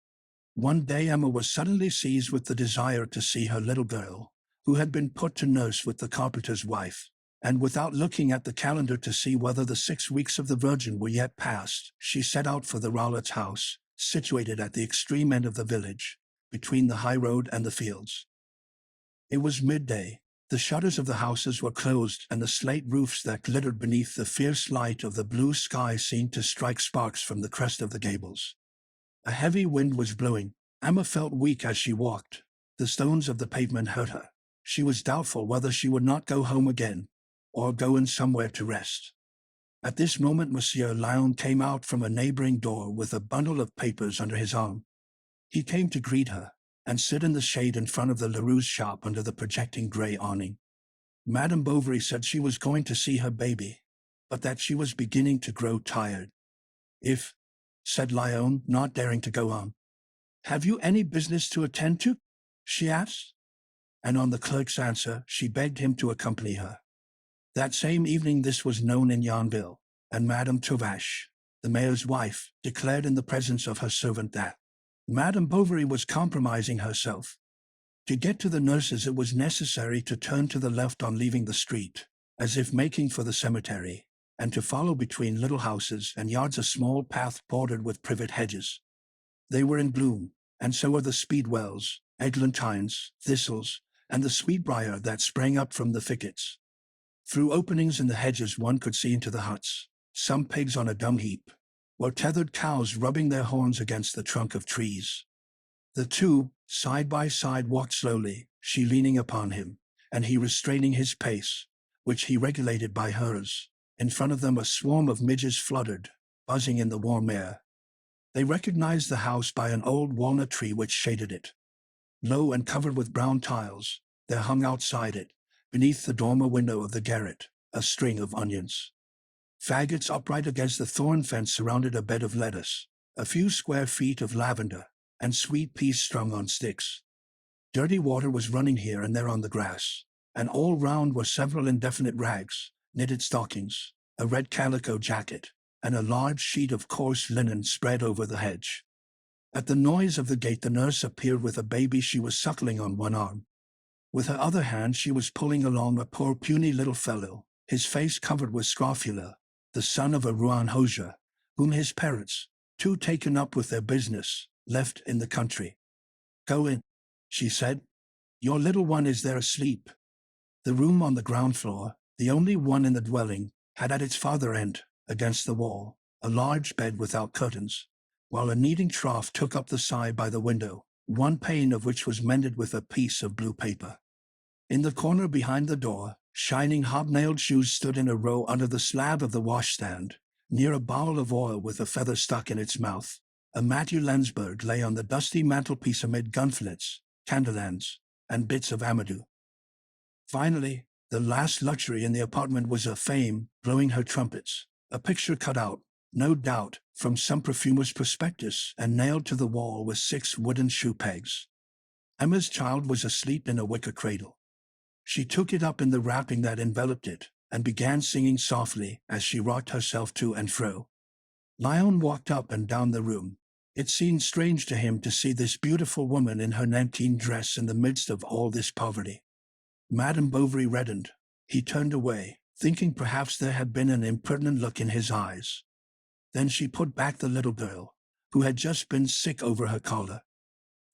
Speaker 1: One day Emma was suddenly seized with the desire to see her little girl, who had been put to nurse with the carpenter's wife, and without looking at the calendar to see whether the 6 weeks of the Virgin were yet past, she set out for the Rowletts' house, situated at the extreme end of the village, between the high road and the fields. It was midday. The shutters of the houses were closed, and the slate roofs that glittered beneath the fierce light of the blue sky seemed to strike sparks from the crest of the gables. A heavy wind was blowing. Emma felt weak as she walked. The stones of the pavement hurt her. She was doubtful whether she would not go home again, or go in somewhere to rest. At this moment Monsieur Lyon came out from a neighboring door with a bundle of papers under his arm. He came to greet her, and sit in the shade in front of the Leroux's shop under the projecting grey awning. Madame Bovary said she was going to see her baby, but that she was beginning to grow tired. "If," said Lyon, not daring to go on. "Have you any business to attend to?" she asked. And on the clerk's answer, she begged him to accompany her. That same evening this was known in Yonville, and Madame Tuvache, the mayor's wife, declared in the presence of her servant that Madame Bovary was compromising herself. To get to the nurses it was necessary to turn to the left on leaving the street, as if making for the cemetery, and to follow between little houses and yards a small path bordered with privet hedges. They were in bloom, and so were the speedwells, eglantines, thistles, and the sweetbriar that sprang up from the thickets. Through openings in the hedges one could see into the huts. Some pigs on a dung heap, or tethered cows rubbing their horns against the trunk of trees. The two, side by side, walked slowly, she leaning upon him, and he restraining his pace, which he regulated by hers. In front of them a swarm of midges fluttered, buzzing in the warm air. They recognized the house by an old walnut tree which shaded it. Low and covered with brown tiles, there hung outside it, beneath the dormer window of the garret, a string of onions. Faggots upright against the thorn fence surrounded a bed of lettuce, a few square feet of lavender, and sweet peas strung on sticks. Dirty water was running here and there on the grass, and all round were several indefinite rags, knitted stockings, a red calico jacket, and a large sheet of coarse linen spread over the hedge. At the noise of the gate the nurse appeared with a baby she was suckling on one arm. With her other hand she was pulling along a poor puny little fellow, his face covered with scrofula, the son of a Rouen hosier, whom his parents, too taken up with their business, left in the country. "Go in," she said. "Your little one is there asleep." The room on the ground floor, the only one in the dwelling, had at its farther end, against the wall, a large bed without curtains, while a kneading trough took up the side by the window, one pane of which was mended with a piece of blue paper. In the corner behind the door, shining hobnailed shoes stood in a row under the slab of the washstand, near a bowl of oil with a feather stuck in its mouth. A Matthew Lansburg lay on the dusty mantelpiece amid gunflets, candelans, and bits of amadou. Finally, the last luxury in the apartment was a femme blowing her trumpets, a picture cut out, no doubt from some perfumer's prospectus, and nailed to the wall with 6 wooden shoe pegs. Emma's child was asleep in a wicker cradle. She took it up in the wrapping that enveloped it, and began singing softly as she rocked herself to and fro. Lyon walked up and down the room. It seemed strange to him to see this beautiful woman in her nankeen dress in the midst of all this poverty. Madame Bovary reddened. He turned away, thinking perhaps there had been an impertinent look in his eyes. Then she put back the little girl, who had just been sick over her collar.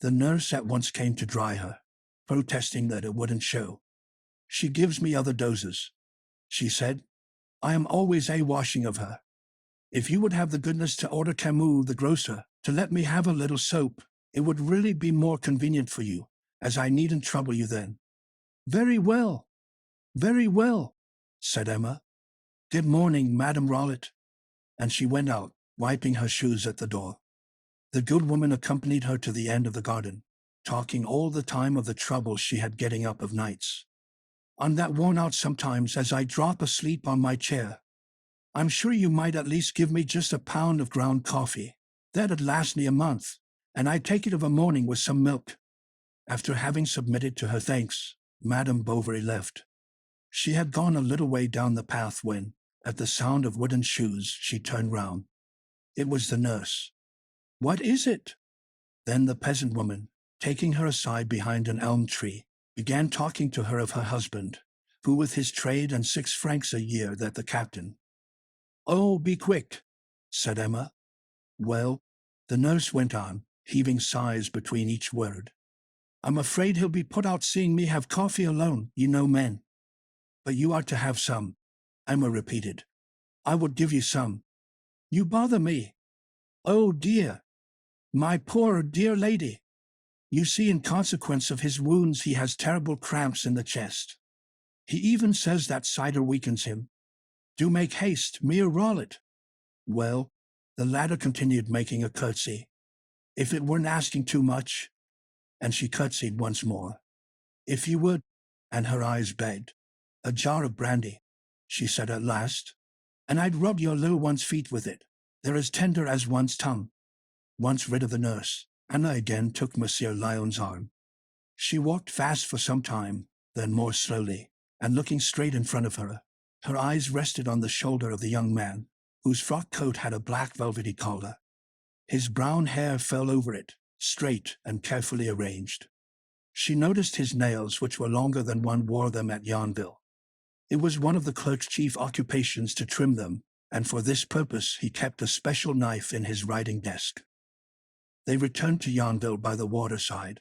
Speaker 1: The nurse at once came to dry her, protesting that it wouldn't show. "She gives me other doses," she said. "I am always washing of her. If you would have the goodness to order Camus, the grocer, to let me have a little soap, it would really be more convenient for you, as I needn't trouble you then." Very well, said Emma. "Good morning, Madame Rollet." And she went out, wiping her shoes at the door. The good woman accompanied her to the end of the garden, talking all the time of the trouble she had getting up of nights. "I'm that worn out sometimes as I drop asleep on my chair. I'm sure you might at least give me just a pound of ground coffee. That'd last me a month, and I'd take it of a morning with some milk." After having submitted to her thanks, Madame Bovary left. She had gone a little way down the path when, at the sound of wooden shoes, she turned round. It was the nurse. "What is it?" Then the peasant woman, taking her aside behind an elm tree, began talking to her of her husband, who with his trade and 6 francs a year that the captain. "Oh, be quick," said Emma. "Well," the nurse went on, heaving sighs between each word, "I'm afraid he'll be put out seeing me have coffee alone, you know men." "But you are to have some," Emma repeated. "I would give you some." "You bother me." "Oh dear, my poor dear lady. You see, in consequence of his wounds he has terrible cramps in the chest. He even says that cider weakens him. Do make haste, mere Rollet." "Well," the latter continued, making a curtsy, "if it weren't asking too much," and she curtsied once more. "If you would," and her eyes begged. "A jar of brandy," she said at last, "and I'd rub your little one's feet with it. They're as tender as one's tongue." Once rid of the nurse, Anna again took Monsieur Lyon's arm. She walked fast for some time, then more slowly, and looking straight in front of her, her eyes rested on the shoulder of the young man, whose frock coat had a black velvety collar. His brown hair fell over it, straight and carefully arranged. She noticed his nails, which were longer than one wore them at Yonville. It was one of the clerk's chief occupations to trim them, and for this purpose he kept a special knife in his writing desk. They returned to Yonville by the waterside.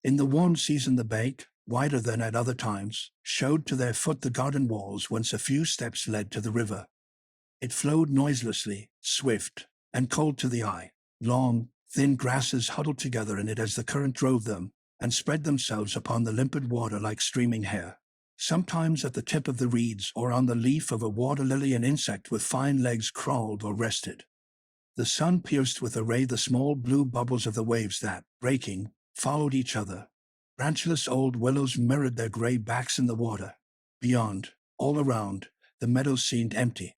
Speaker 1: In the warm season the bank, wider than at other times, showed to their foot the garden walls whence a few steps led to the river. It flowed noiselessly, swift, and cold to the eye. Long, thin grasses huddled together in it as the current drove them, and spread themselves upon the limpid water like streaming hair. Sometimes at the tip of the reeds or on the leaf of a water lily an insect with fine legs crawled or rested. The sun pierced with a ray the small blue bubbles of the waves that, breaking, followed each other. Branchless old willows mirrored their gray backs in the water. Beyond, all around, the meadows seemed empty.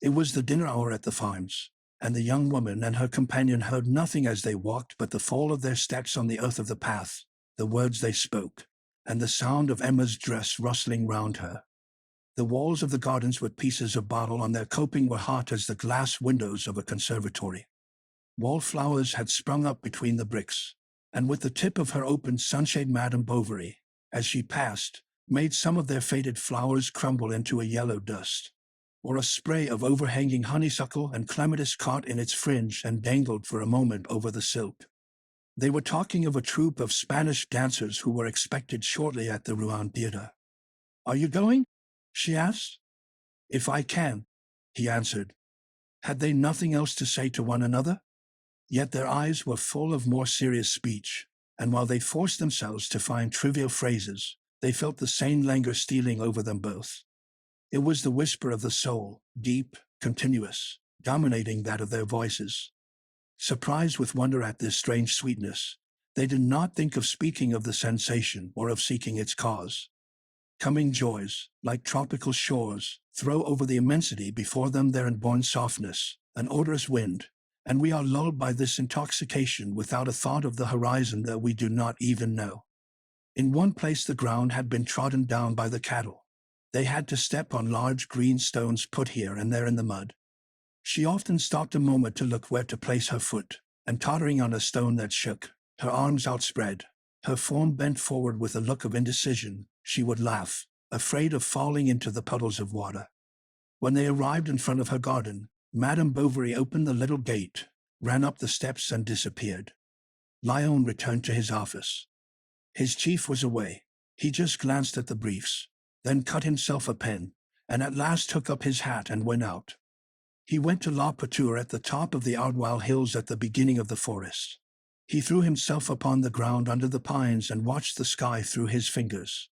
Speaker 1: It was the dinner hour at the farms, and the young woman and her companion heard nothing as they walked but the fall of their steps on the earth of the path, the words they spoke, and the sound of Emma's dress rustling round her. The walls of the gardens with pieces of bottle on their coping were hot as the glass windows of a conservatory. Wallflowers had sprung up between the bricks, and with the tip of her open sunshade Madame Bovary, as she passed, made some of their faded flowers crumble into a yellow dust. Or a spray of overhanging honeysuckle and clematis caught in its fringe and dangled for a moment over the silk. They were talking of a troupe of Spanish dancers who were expected shortly at the Rouen Theatre. "Are you going?" she asked. "If I can," he answered. Had they nothing else to say to one another? Yet their eyes were full of more serious speech, and while they forced themselves to find trivial phrases, they felt the sane languor stealing over them both. It was the whisper of the soul, deep, continuous, dominating that of their voices. Surprised with wonder at this strange sweetness, they did not think of speaking of the sensation or of seeking its cause. Coming joys, like tropical shores, throw over the immensity before them their inborn softness, an odorous wind, and we are lulled by this intoxication without a thought of the horizon that we do not even know. In one place the ground had been trodden down by the cattle. They had to step on large green stones put here and there in the mud. She often stopped a moment to look where to place her foot, and tottering on a stone that shook, her arms outspread, her form bent forward with a look of indecision, she would laugh, afraid of falling into the puddles of water. When they arrived in front of her garden, Madame Bovary opened the little gate, ran up the steps and disappeared. Lyon returned to his office. His chief was away. He just glanced at the briefs, then cut himself a pen, and at last took up his hat and went out. He went to La Pâture at the top of the Ardwell Hills at the beginning of the forest. He threw himself upon the ground under the pines and watched the sky through his fingers.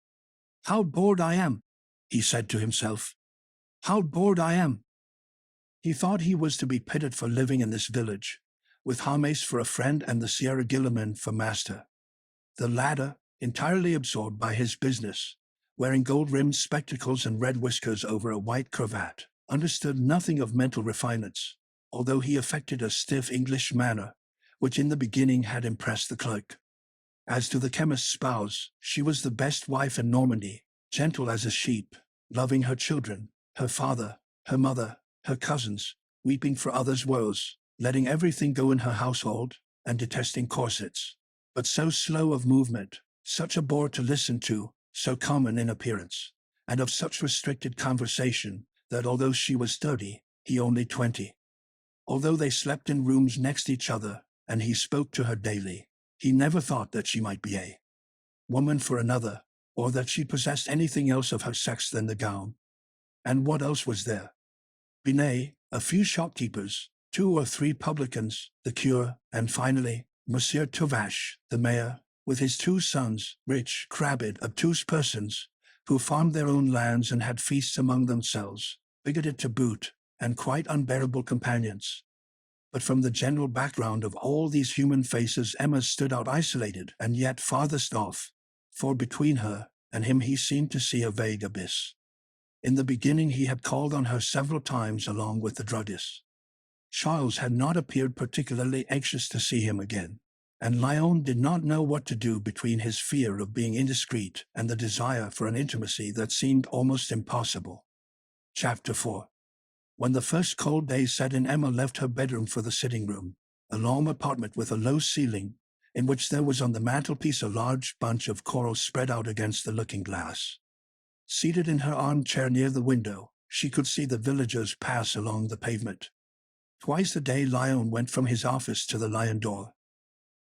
Speaker 1: "How bored I am," he said to himself. "How bored I am." He thought he was to be pitied for living in this village, with James for a friend and the Sierra Guillemot for master. The latter, entirely absorbed by his business, wearing gold-rimmed spectacles and red whiskers over a white cravat, understood nothing of mental refinements, although he affected a stiff English manner, which in the beginning had impressed the clerk. As to the chemist's spouse, she was the best wife in Normandy, gentle as a sheep, loving her children, her father, her mother, her cousins, weeping for others' woes, letting everything go in her household, and detesting corsets, but so slow of movement, such a bore to listen to, so common in appearance, and of such restricted conversation, that although she was 30, he only 20. Although they slept in rooms next each other, and he spoke to her daily, he never thought that she might be a woman for another, or that she possessed anything else of her sex than the gown. And what else was there? Binet, a few shopkeepers, 2 or 3 publicans, the cure, and finally, Monsieur Tuvache, the mayor, with his 2 sons, rich, crabbed, obtuse persons, who farmed their own lands and had feasts among themselves, bigoted to boot, and quite unbearable companions. But from the general background of all these human faces Emma stood out isolated and yet farthest off, for between her and him he seemed to see a vague abyss. In the beginning he had called on her several times along with the druggist. Charles had not appeared particularly anxious to see him again, and Lyon did not know what to do between his fear of being indiscreet and the desire for an intimacy that seemed almost impossible. Chapter 4. When the first cold day set in, Emma left her bedroom for the sitting-room, a long apartment with a low ceiling, in which there was on the mantelpiece a large bunch of coral spread out against the looking-glass. Seated in her armchair near the window, she could see the villagers pass along the pavement. Twice a day Lyon went from his office to the lion door.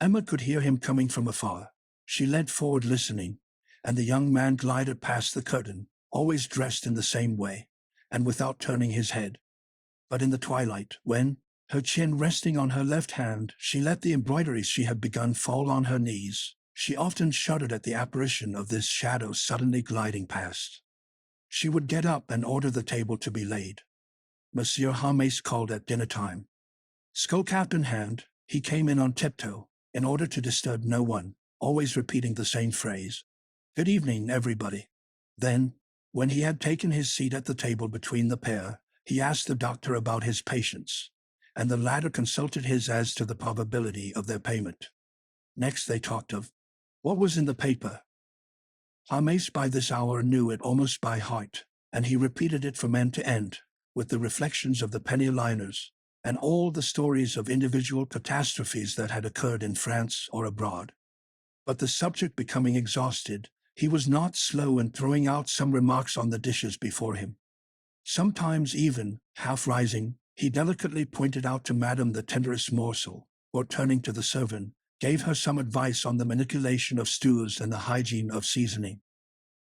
Speaker 1: Emma could hear him coming from afar. She leant forward listening, and the young man glided past the curtain, always dressed in the same way, and without turning his head. But in the twilight, when, her chin resting on her left hand, she let the embroideries she had begun fall on her knees, she often shuddered at the apparition of this shadow suddenly gliding past. She would get up and order the table to be laid. Monsieur James called at dinner-time. Skullcap in hand, he came in on tiptoe, in order to disturb no one, always repeating the same phrase, "Good evening, everybody." Then, when he had taken his seat at the table between the pair, he asked the doctor about his patients, and the latter consulted his as to the probability of their payment. Next they talked of what was in the paper. James by this hour knew it almost by heart, and he repeated it from end to end, with the reflections of the penny-liners, and all the stories of individual catastrophes that had occurred in France or abroad. But the subject becoming exhausted, he was not slow in throwing out some remarks on the dishes before him. Sometimes even, half rising, he delicately pointed out to Madame the tenderest morsel, or turning to the servant, gave her some advice on the manipulation of stews and the hygiene of seasoning.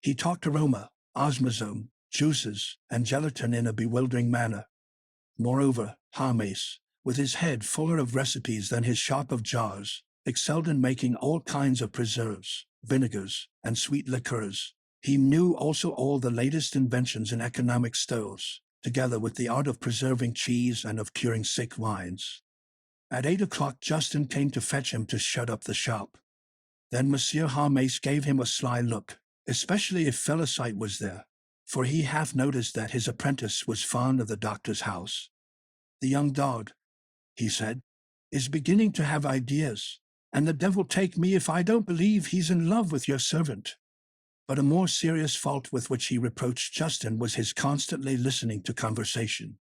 Speaker 1: He talked aroma, osmosome, juices, and gelatin in a bewildering manner. Moreover, James, with his head fuller of recipes than his shop of jars, excelled in making all kinds of preserves, vinegars, and sweet liqueurs. He knew also all the latest inventions in economic stoves, together with the art of preserving cheese and of curing sick wines. At 8 o'clock Justin came to fetch him to shut up the shop. Then Monsieur James gave him a sly look, especially if Felicite was there, for he half noticed that his apprentice was fond of the doctor's house. "The young dog," he said, "is beginning to have ideas, and the devil take me if I don't believe he's in love with your servant." But a more serious fault with which he reproached Justin was his constantly listening to conversation.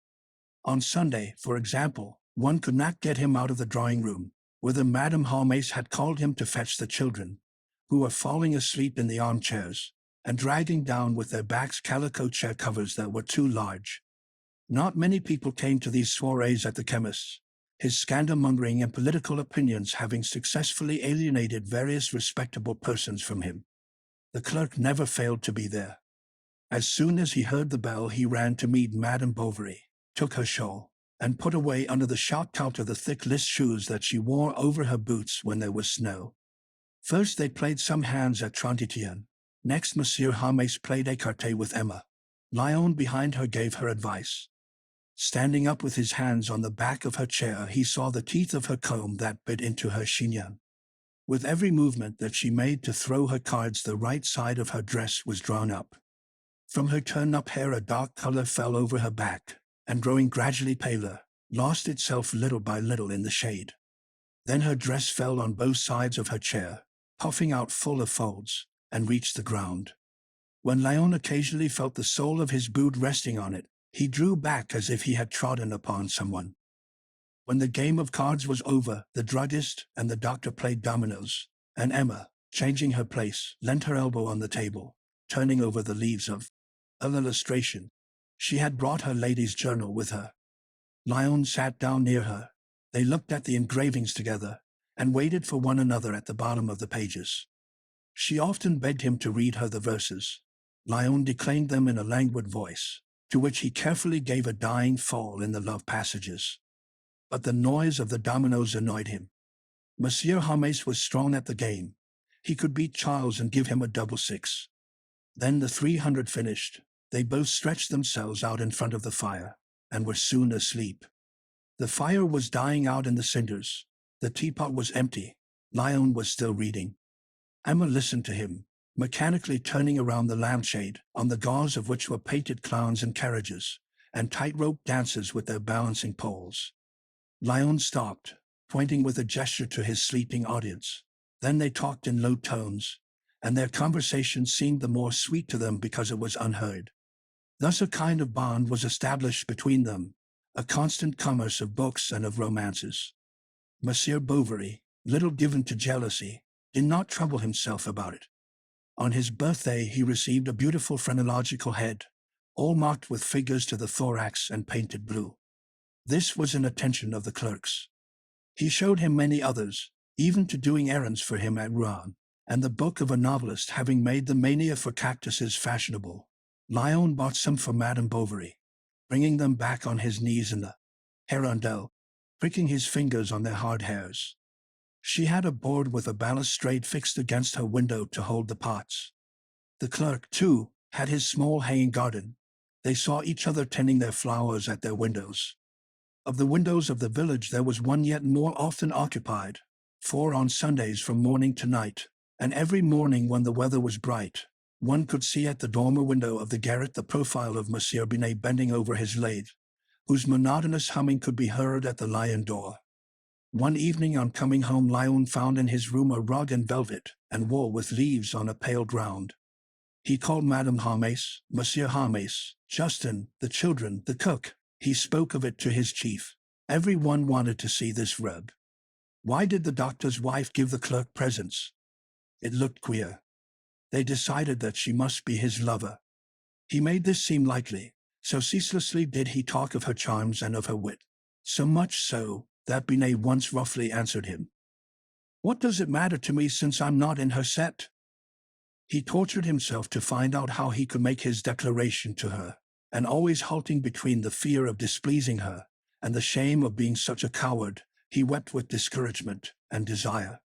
Speaker 1: On Sunday, for example, one could not get him out of the drawing-room, whither Madame Halmace had called him to fetch the children, who were falling asleep in the armchairs, and dragging down with their backs calico chair covers that were too large. Not many people came to these soirees at the chemist's, his scandalmongering and political opinions having successfully alienated various respectable persons from him. The clerk never failed to be there. As soon as he heard the bell, he ran to meet Madame Bovary, took her shawl, and put away under the shop counter the thick list shoes that she wore over her boots when there was snow. First they played some hands at Trente-et-un. Next Monsieur Halmace played écarté with Emma. Léon behind her gave her advice. Standing up with his hands on the back of her chair, he saw the teeth of her comb that bit into her chignon. With every movement that she made to throw her cards, the right side of her dress was drawn up. From her turn-up hair a dark color fell over her back, and growing gradually paler, lost itself little by little in the shade. Then her dress fell on both sides of her chair, puffing out full of folds, and reached the ground. When Léon occasionally felt the sole of his boot resting on it, he drew back as if he had trodden upon someone. When the game of cards was over, the druggist and the doctor played dominoes, and Emma, changing her place, leant her elbow on the table, turning over the leaves of an illustration. She had brought her lady's journal with her. Léon sat down near her. They looked at the engravings together, and waited for one another at the bottom of the pages. She often begged him to read her the verses. Léon declaimed them in a languid voice, to which he carefully gave a dying fall in the love passages. But the noise of the dominoes annoyed him. Monsieur Halmace was strong at the game. He could beat Charles and give him a double six. Then the 300 finished. They both stretched themselves out in front of the fire, and were soon asleep. The fire was dying out in the cinders. The teapot was empty. Léon was still reading. Emma listened to him, mechanically turning around the lampshade, on the gauze of which were painted clowns and carriages, and tightrope dancers with their balancing poles. Léon stopped, pointing with a gesture to his sleeping audience. Then they talked in low tones, and their conversation seemed the more sweet to them because it was unheard. Thus a kind of bond was established between them, a constant commerce of books and of romances. Monsieur Bovary, little given to jealousy, did not trouble himself about it. On his birthday he received a beautiful phrenological head, all marked with figures to the thorax and painted blue. This was an attention of the clerk's. He showed him many others, even to doing errands for him at Rouen, and the book of a novelist having made the mania for cactuses fashionable. Léon bought some for Madame Bovary, bringing them back on his knees in the hirondelle, pricking his fingers on their hard hairs. She had a board with a balustrade fixed against her window to hold the pots. The clerk, too, had his small hanging garden. They saw each other tending their flowers at their windows. Of the windows of the village there was one yet more often occupied, 4 on Sundays from morning to night, and every morning when the weather was bright, one could see at the dormer window of the garret the profile of Monsieur Binet bending over his lathe, whose monotonous humming could be heard at the lion door. One evening on coming home, Léon found in his room a rug and velvet and wool with leaves on a pale ground. He called Madame Halmace, Monsieur Halmace, Justin, the children, the cook. He spoke of it to his chief. Every one wanted to see this rug. Why did the doctor's wife give the clerk presents? It looked queer. They decided that she must be his lover. He made this seem likely, so ceaselessly did he talk of her charms and of her wit. So much so that Binet once roughly answered him, "What does it matter to me since I'm not in her set?" He tortured himself to find out how he could make his declaration to her, and always halting between the fear of displeasing her and the shame of being such a coward, he wept with discouragement and desire.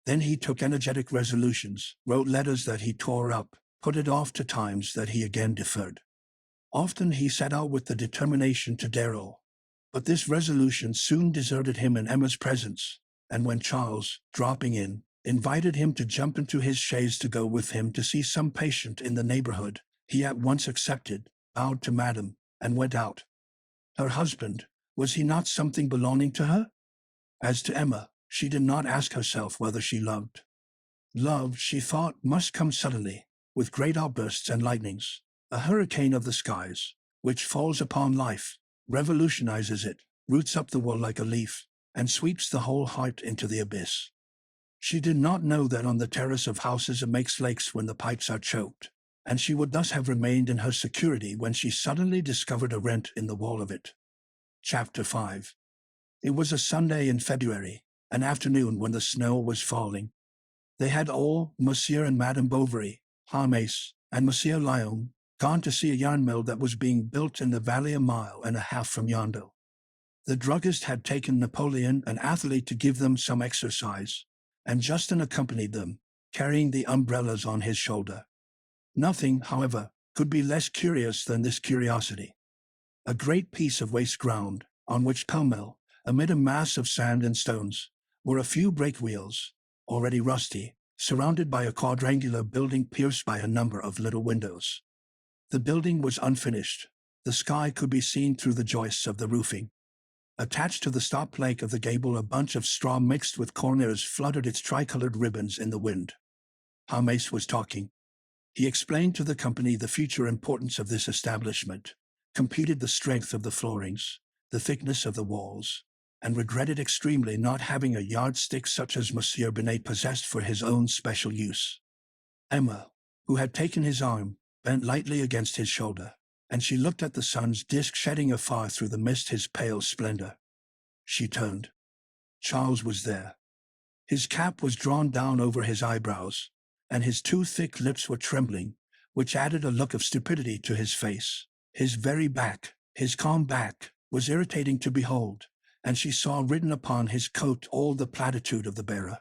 Speaker 1: Then he took energetic resolutions, wrote letters that he tore up, put it off to times that he again deferred. Often he set out with the determination to dare all, but this resolution soon deserted him in Emma's presence, and when Charles, dropping in, invited him to jump into his chaise to go with him to see some patient in the neighborhood, He at once accepted, bowed to Madame, and went out. Her husband, was he not something belonging to her? As to Emma, she did not ask herself whether she loved. Love, she thought, must come suddenly, with great outbursts and lightnings, a hurricane of the skies, which falls upon life, revolutionizes it, roots up the world like a leaf, and sweeps the whole heart into the abyss. She did not know that on the terrace of houses it makes lakes when the pipes are choked, and she would thus have remained in her security when she suddenly discovered a rent in the wall of it. Chapter 5. It was a Sunday in February, an afternoon when the snow was falling. They had all, Monsieur and Madame Bovary, Hermes, and Monsieur Lyon, gone to see a yarn mill that was being built in the valley a mile and a half from yonder. The druggist had taken Napoleon, an athlete, to give them some exercise, and Justin accompanied them, carrying the umbrellas on his shoulder. Nothing, however, could be less curious than this curiosity. A great piece of waste ground, on which pell-mell, amid a mass of sand and stones, were a few brake wheels, already rusty, surrounded by a quadrangular building pierced by a number of little windows. The building was unfinished. The sky could be seen through the joists of the roofing. Attached to the stop plank of the gable, a bunch of straw mixed with corn ears fluttered its tricolored ribbons in the wind. Hermes was talking. He explained to the company the future importance of this establishment, computed the strength of the floorings, the thickness of the walls, and regretted extremely not having a yardstick such as Monsieur Binet possessed for his own special use. Emma, who had taken his arm, bent lightly against his shoulder, and she looked at the sun's disk shedding afar through the mist his pale splendor. She turned. Charles was there. His cap was drawn down over his eyebrows, and his two thick lips were trembling, which added a look of stupidity to his face. His very back, his calm back, was irritating to behold, and she saw written upon his coat all the platitude of the bearer.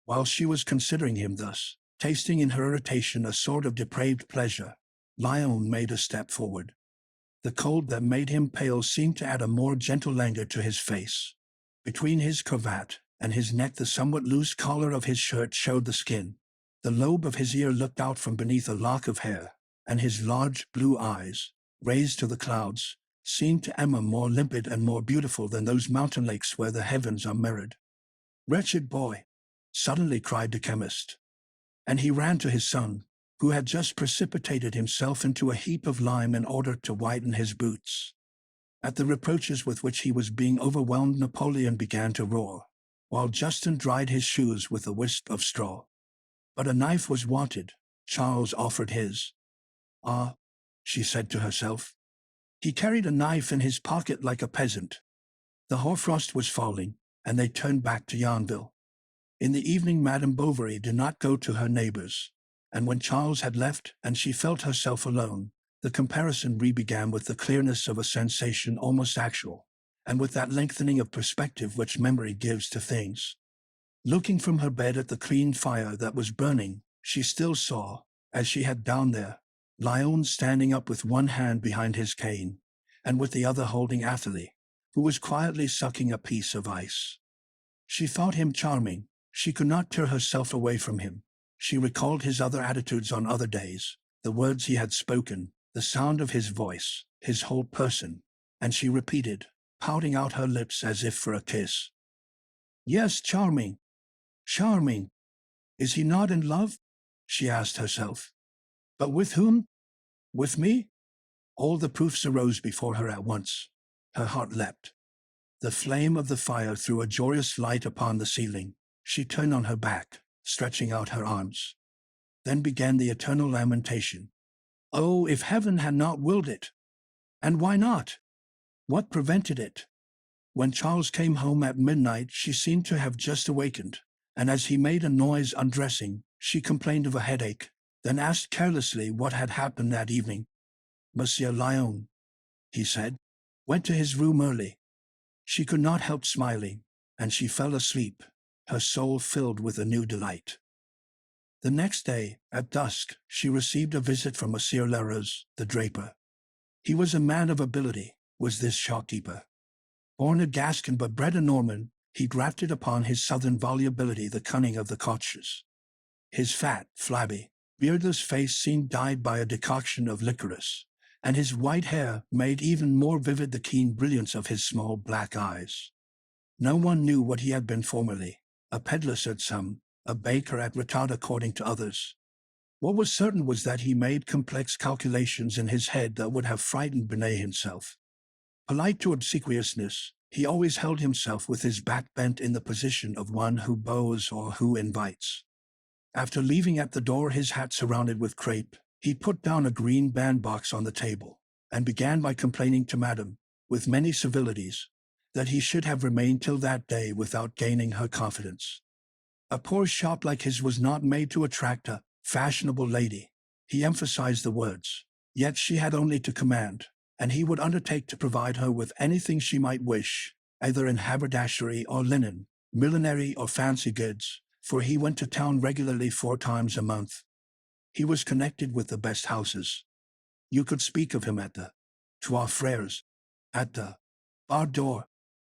Speaker 1: While she was considering him thus, tasting in her irritation a sort of depraved pleasure, Lyon made a step forward. The cold that made him pale seemed to add a more gentle languor to his face. Between his cravat and his neck the somewhat loose collar of his shirt showed the skin. The lobe of his ear looked out from beneath a lock of hair, and his large blue eyes, raised to the clouds, seemed to Emma more limpid and more beautiful than those mountain lakes where the heavens are mirrored. "Wretched boy!" suddenly cried the chemist. And he ran to his son, who had just precipitated himself into a heap of lime in order to whiten his boots. At the reproaches with which he was being overwhelmed, Napoleon began to roar, while Justin dried his shoes with a wisp of straw. But a knife was wanted. Charles offered his. "Ah," she said to herself. He carried a knife in his pocket like a peasant. The hoarfrost was falling, and they turned back to Yonville. In the evening Madame Bovary did not go to her neighbors, and when Charles had left and she felt herself alone, the comparison re-began with the clearness of a sensation almost actual, and with that lengthening of perspective which memory gives to things. Looking from her bed at the clean fire that was burning, she still saw, as she had down there, Lyon standing up with one hand behind his cane, and with the other holding Athalie, who was quietly sucking a piece of ice. She thought him charming. She could not tear herself away from him. She recalled his other attitudes on other days, the words he had spoken, the sound of his voice, his whole person, and she repeated, pouting out her lips as if for a kiss. "Yes, charming. Charming. Is he not in love?" she asked herself. But with whom? With me? All the proofs arose before her at once. Her heart leapt. The flame of the fire threw a joyous light upon the ceiling. She turned on her back, stretching out her arms. Then began the eternal lamentation. Oh, if heaven had not willed it! And why not? What prevented it? When Charles came home at midnight, she seemed to have just awakened, and as he made a noise undressing, she complained of a headache, then asked carelessly what had happened that evening. "Monsieur Lyon," he said, "went to his room early." She could not help smiling, and she fell asleep, her soul filled with a new delight. The next day, at dusk, she received a visit from Monsieur Leroux, the draper. He was a man of ability, was this shopkeeper. Born a Gascon but bred a Norman, he grafted upon his southern volubility the cunning of the cottagers. His fat, flabby, beardless face seemed dyed by a decoction of licorice, and his white hair made even more vivid the keen brilliance of his small black eyes. No one knew what he had been formerly. A peddler said some, a baker at Retard according to others. What was certain was that he made complex calculations in his head that would have frightened Binet himself. Polite to obsequiousness, he always held himself with his back bent in the position of one who bows or who invites. After leaving at the door his hat surrounded with crape, he put down a green bandbox on the table, and began by complaining to Madame, with many civilities, that he should have remained till that day without gaining her confidence. A poor shop like his was not made to attract a fashionable lady. He emphasized the words, yet she had only to command, and he would undertake to provide her with anything she might wish, either in haberdashery or linen, millinery or fancy goods, for he went to town regularly 4 times a month. He was connected with the best houses. You could speak of him at the Trois Frères, at the Bar d'Or,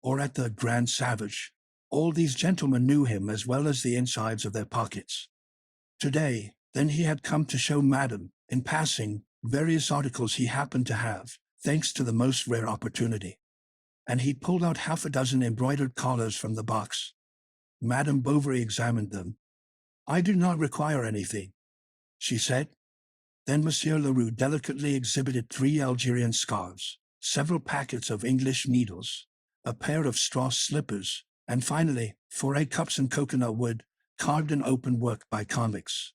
Speaker 1: or at the Grand Savage. All these gentlemen knew him as well as the insides of their pockets. Today, then, he had come to show Madame, in passing, various articles he happened to have, thanks to the most rare opportunity. And he pulled out 6 embroidered collars from the box. Madame Bovary examined them. "I do not require anything," she said. Then Monsieur Leroux delicately exhibited 3 Algerian scarves, several packets of English needles, a pair of straw slippers, and finally 4 cups in coconut wood, carved in open work by convicts.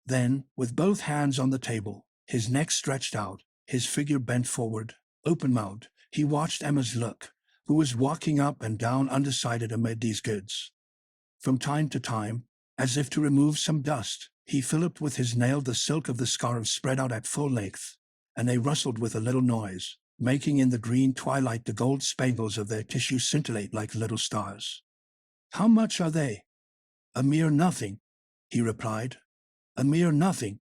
Speaker 1: Then, with both hands on the table, his neck stretched out, his figure bent forward, open-mouthed, he watched Emma's look, who was walking up and down undecided amid these goods. From time to time, as if to remove some dust, he filliped with his nail the silk of the scarves spread out at full length, and they rustled with a little noise, making in the green twilight the gold spangles of their tissue scintillate like little stars. "How much are they?" "A mere nothing," he replied. "A mere nothing.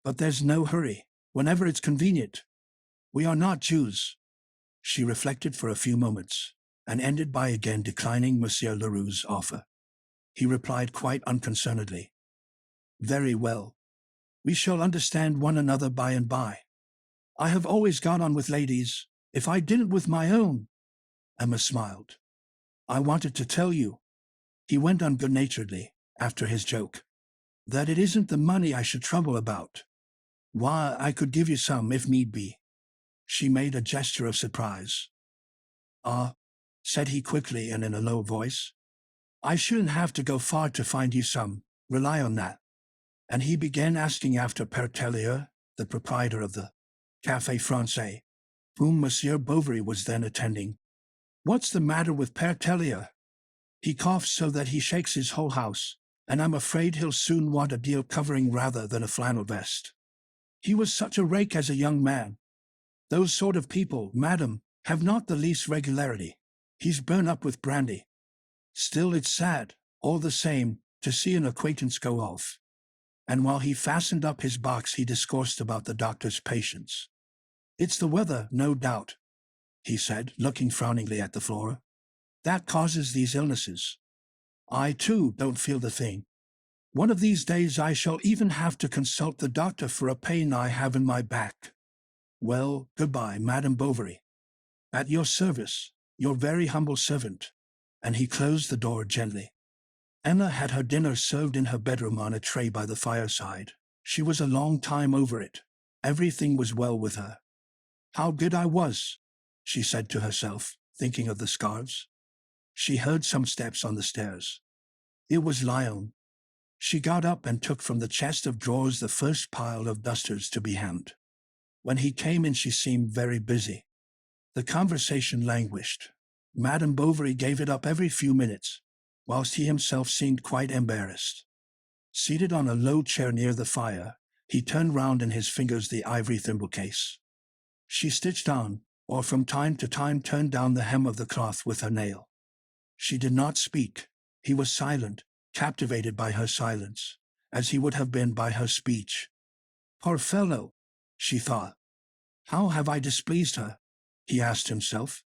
Speaker 1: But there's no hurry, whenever it's convenient. We are not Jews." She reflected for a few moments, and ended by again declining Monsieur Leroux's offer. He replied quite unconcernedly, "Very well. We shall understand one another by and by. I have always got on with ladies, if I didn't with my own." Emma smiled. "I wanted to tell you," he went on good-naturedly, after his joke, "that it isn't the money I should trouble about. Why, I could give you some if need be." She made a gesture of surprise. "Ah," said he quickly and in a low voice, "I shouldn't have to go far to find you some, rely on that." And he began asking after Père Tellier, the proprietor of the Café Français, whom Monsieur Bovary was then attending. "What's the matter with Père Tellier? He coughs so that he shakes his whole house, and I'm afraid he'll soon want a deal covering rather than a flannel vest. He was such a rake as a young man. Those sort of people, madam, have not the least regularity. He's burnt up with brandy. Still, it's sad, all the same, to see an acquaintance go off." And while he fastened up his box he discoursed about the doctor's patients. "It's the weather, no doubt," he said, looking frowningly at the floor. "That causes these illnesses. I, too, don't feel the thing. One of these days I shall even have to consult the doctor for a pain I have in my back. Well, goodbye, Madame Bovary. At your service, your very humble servant." And he closed the door gently. Emma had her dinner served in her bedroom on a tray by the fireside. She was a long time over it. Everything was well with her. "How good I was," she said to herself, thinking of the scarves. She heard some steps on the stairs. It was Lyon. She got up and took from the chest of drawers the first pile of dusters to be hemmed. When he came in she seemed very busy. The conversation languished. Madame Bovary gave it up every few minutes, whilst he himself seemed quite embarrassed. Seated on a low chair near the fire, he turned round in his fingers the ivory thimble case. She stitched on, or from time to time turned down the hem of the cloth with her nail. She did not speak. He was silent, captivated by her silence, as he would have been by her speech. "Poor fellow," she thought. "How have I displeased her?" he asked himself.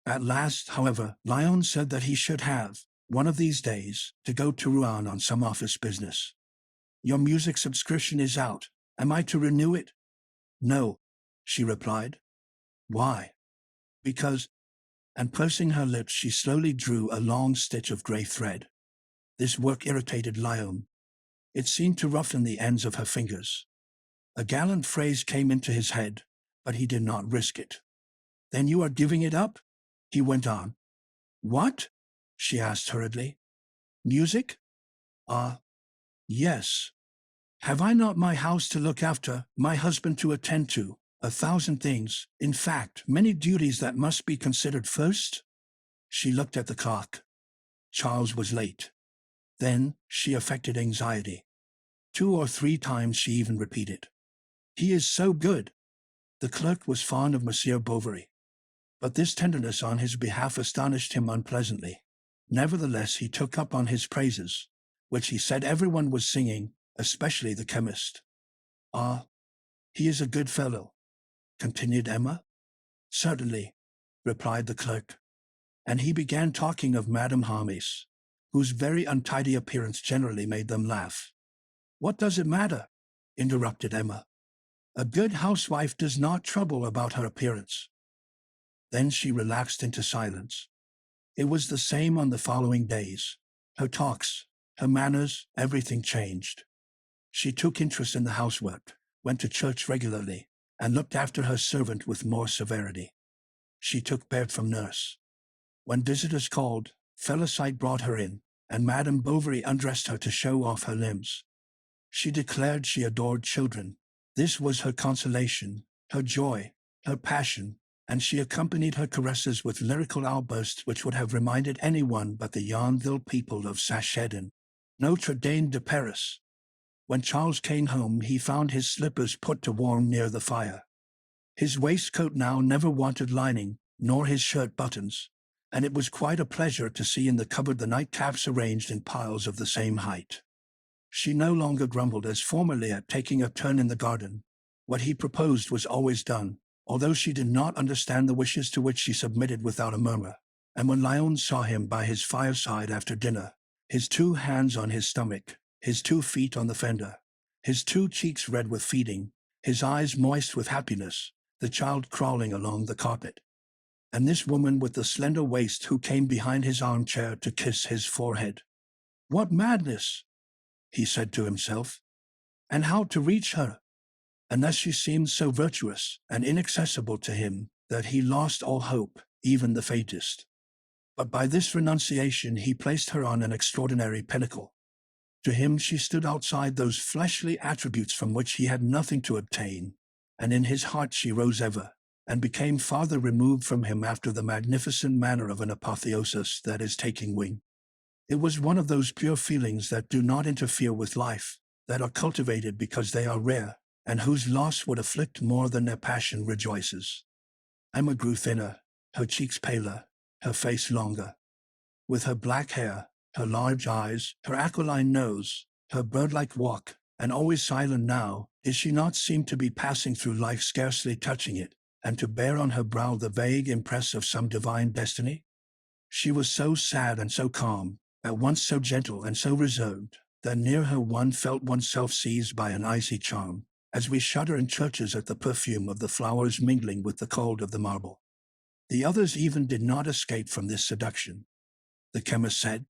Speaker 1: At last, however, Lyon said that he should have, one of these days, to go to Rouen on some office business. Your music subscription is out. Am I to renew it? No, she replied. Why? Because, and pursing her lips she slowly drew a long stitch of grey thread. This work irritated Lyon. It seemed to roughen the ends of her fingers. A gallant phrase came into his head, but he did not risk it. Then you are giving it up? He went on. What? She asked hurriedly. Music? Yes. Have I not my house to look after, my husband to attend to, 1,000 things, in fact, many duties that must be considered first? She looked at the clock. Charles was late. Then she affected anxiety. 2 or 3 times she even repeated, He is so good. The clerk was fond of Monsieur Bovary, but this tenderness on his behalf astonished him unpleasantly. Nevertheless, he took up on his praises, which he said everyone was singing, especially the chemist. He is a good fellow, continued Emma. Certainly, replied the clerk, and he began talking of Madame Harmis, whose very untidy appearance generally made them laugh. What does it matter? Interrupted Emma. A good housewife does not trouble about her appearance. Then she relaxed into silence. It was the same on the following days. Her talks, her manners, everything changed. She took interest in the housework, went to church regularly, and looked after her servant with more severity. She took Bert from nurse. When visitors called, Felicite brought her in, and Madame Bovary undressed her to show off her limbs. She declared she adored children. This was her consolation, her joy, her passion, and she accompanied her caresses with lyrical outbursts which would have reminded anyone but the Yonville people of Sachedin, Notre Dame de Paris. When Charles came home, he found his slippers put to warm near the fire. His waistcoat now never wanted lining, nor his shirt buttons, and it was quite a pleasure to see in the cupboard the nightcaps arranged in piles of the same height. She no longer grumbled as formerly at taking a turn in the garden. What he proposed was always done, although she did not understand the wishes to which she submitted without a murmur. And when Lyon saw him by his fireside after dinner, his 2 hands on his stomach, his 2 feet on the fender, his 2 cheeks red with feeding, his eyes moist with happiness, the child crawling along the carpet, and this woman with the slender waist who came behind his armchair to kiss his forehead. What madness! He said to himself. And how to reach her? Unless she seemed so virtuous and inaccessible to him that he lost all hope, even the faintest. But by this renunciation he placed her on an extraordinary pinnacle. To him she stood outside those fleshly attributes from which he had nothing to obtain, and in his heart she rose ever, and became farther removed from him after the magnificent manner of an apotheosis that is taking wing. It was one of those pure feelings that do not interfere with life, that are cultivated because they are rare, and whose loss would afflict more than their passion rejoices. Emma grew thinner, her cheeks paler, her face longer. With her black hair, her large eyes, her aquiline nose, her bird-like walk, and always silent now, did she not seem to be passing through life scarcely touching it, and to bear on her brow the vague impress of some divine destiny? She was so sad and so calm, at once so gentle and so reserved, that near her one felt oneself seized by an icy charm, as we shudder in churches at the perfume of the flowers mingling with the cold of the marble. The others even did not escape from this seduction. The chemist said,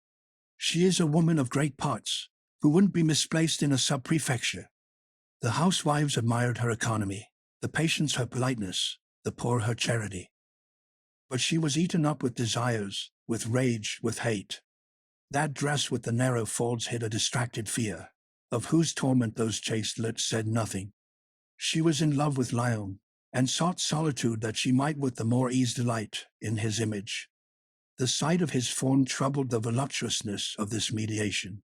Speaker 1: She is a woman of great parts, who wouldn't be misplaced in a sub-prefecture. The housewives admired her economy, the patients her politeness, the poor her charity. But she was eaten up with desires, with rage, with hate. That dress with the narrow folds hid a distracted fear, of whose torment those chaste lips said nothing. She was in love with Lyon, and sought solitude that she might with the more ease delight in his image. The sight of his form troubled the voluptuousness of this mediation.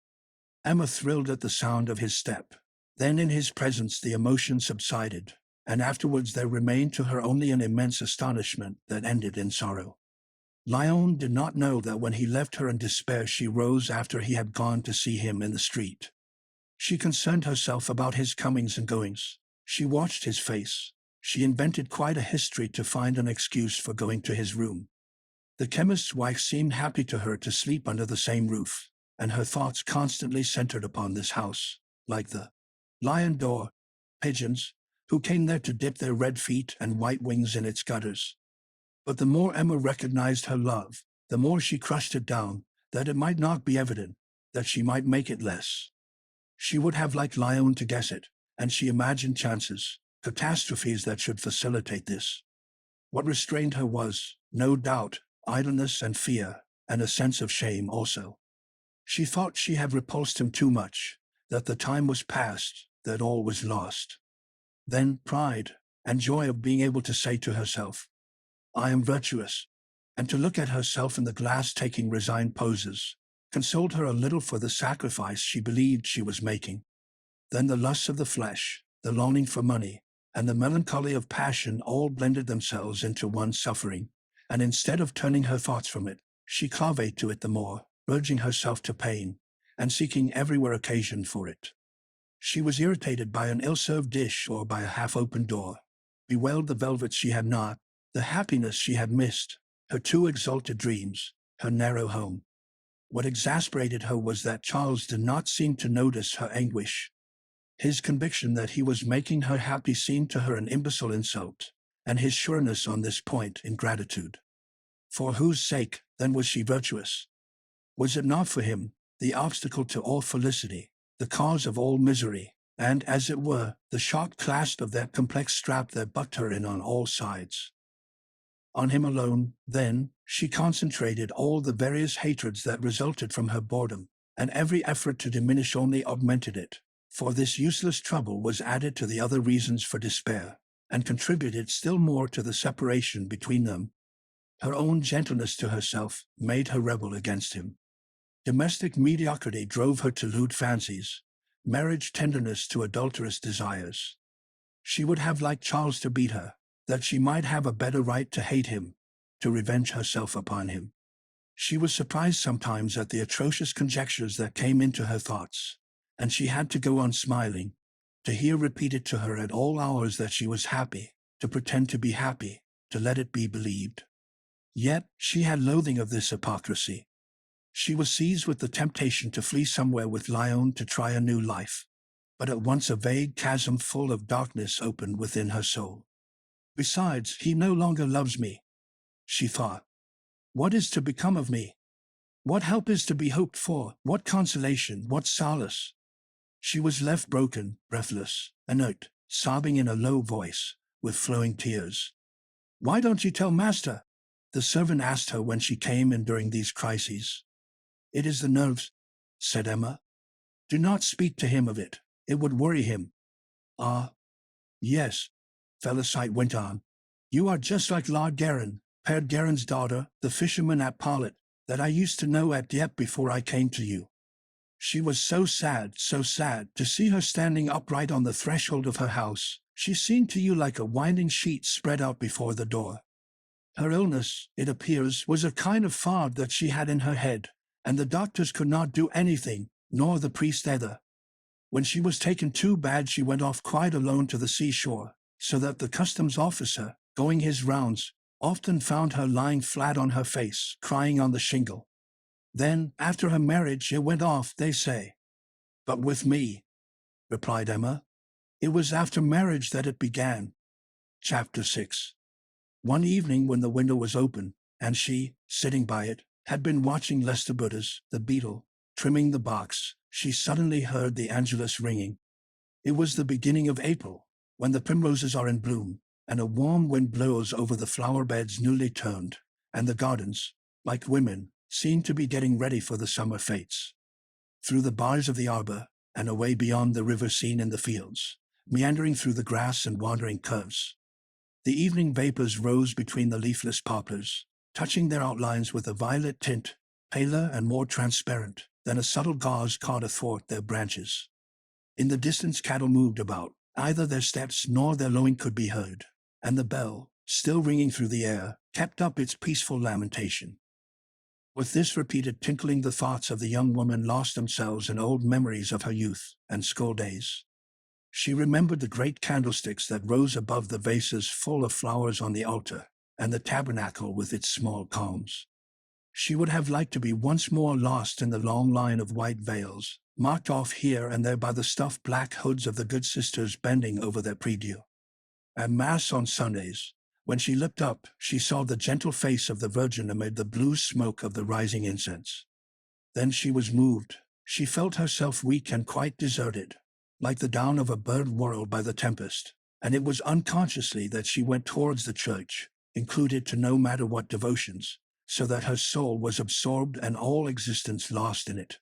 Speaker 1: Emma thrilled at the sound of his step. Then in his presence the emotion subsided, and afterwards there remained to her only an immense astonishment that ended in sorrow. Lyon did not know that when he left her in despair she rose after he had gone to see him in the street. She concerned herself about his comings and goings. She watched his face. She invented quite a history to find an excuse for going to his room. The chemist's wife seemed happy to her to sleep under the same roof, and her thoughts constantly centered upon this house, like the lion d'or pigeons, who came there to dip their red feet and white wings in its gutters. But the more Emma recognized her love, the more she crushed it down, that it might not be evident, that she might make it less. She would have liked Lyon to guess it, and she imagined chances, catastrophes that should facilitate this. What restrained her was, no doubt, idleness and fear, and a sense of shame also. She thought she had repulsed him too much, that the time was past, that all was lost. Then pride, and joy of being able to say to herself, "I am virtuous," and to look at herself in the glass taking resigned poses, consoled her a little for the sacrifice she believed she was making. Then the lusts of the flesh, the longing for money, and the melancholy of passion all blended themselves into one suffering, and instead of turning her thoughts from it, she clave to it the more, urging herself to pain, and seeking everywhere occasion for it. She was irritated by an ill-served dish or by a half-open door, bewailed the velvet she had not, the happiness she had missed, her too exalted dreams, her narrow home. What exasperated her was that Charles did not seem to notice her anguish. His conviction that he was making her happy seemed to her an imbecile insult, and his sureness on this point ingratitude. For whose sake, then, was she virtuous? Was it not for him, the obstacle to all felicity, the cause of all misery, and, as it were, the sharp clasp of that complex strap that bucked her in on all sides? On him alone, then, she concentrated all the various hatreds that resulted from her boredom, and every effort to diminish only augmented it, for this useless trouble was added to the other reasons for despair, and contributed still more to the separation between them. Her own gentleness to herself made her rebel against him. Domestic mediocrity drove her to lewd fancies, marriage tenderness to adulterous desires. She would have liked Charles to beat her, that she might have a better right to hate him, to revenge herself upon him. She was surprised sometimes at the atrocious conjectures that came into her thoughts, and she had to go on smiling, to hear repeated to her at all hours that she was happy, to pretend to be happy, to let it be believed. Yet she had loathing of this hypocrisy. She was seized with the temptation to flee somewhere with Lyon to try a new life, but at once a vague chasm full of darkness opened within her soul. Besides, he no longer loves me, she thought. What is to become of me? What help is to be hoped for? What consolation? What solace? She was left broken, breathless, inert, sobbing in a low voice, with flowing tears. "Why don't you tell master?" the servant asked her when she came in during these crises. "It is the nerves," said Emma. "Do not speak to him of it. It would worry him." "Ah, yes," Felicite went on. "You are just like Lord Guerin, Père Guerin's daughter, the fisherman at Paulet, that I used to know at Dieppe before I came to you. She was so sad to see her standing upright on the threshold of her house. She seemed to you like a winding sheet spread out before the door. Her illness, it appears, was a kind of fog that she had in her head, and the doctors could not do anything, nor the priest either. When she was taken too bad, she went off quite alone to the seashore, so that the customs officer, going his rounds, often found her lying flat on her face, crying on the shingle. Then, after her marriage, it went off, they say." "But with me," replied Emma, "it was after marriage that it began." Chapter 6. One evening when the window was open, and she, sitting by it, had been watching Lestabudus, the beetle, trimming the box, she suddenly heard the angelus ringing. It was the beginning of April, when the primroses are in bloom, and a warm wind blows over the flower beds newly turned, and the gardens, like women, seem to be getting ready for the summer fetes. Through the bars of the arbor, and away beyond the river seen in the fields, meandering through the grass and wandering curves, the evening vapors rose between the leafless poplars, touching their outlines with a violet tint, paler and more transparent than a subtle gauze caught athwart their branches. In the distance cattle moved about, either their steps nor their lowing could be heard, and the bell, still ringing through the air, kept up its peaceful lamentation. With this repeated tinkling, the thoughts of the young woman lost themselves in old memories of her youth and school days. She remembered the great candlesticks that rose above the vases full of flowers on the altar, and the tabernacle with its small columns. She would have liked to be once more lost in the long line of white veils, marked off here and there by the stuffed black hoods of the good sisters bending over their prie-dieu. At Mass on Sundays, when she looked up, she saw the gentle face of the Virgin amid the blue smoke of the rising incense. Then she was moved. She felt herself weak and quite deserted, like the down of a bird whirled by the tempest, and it was unconsciously that she went towards the church, included to no matter what devotions, so that her soul was absorbed and all existence lost in it.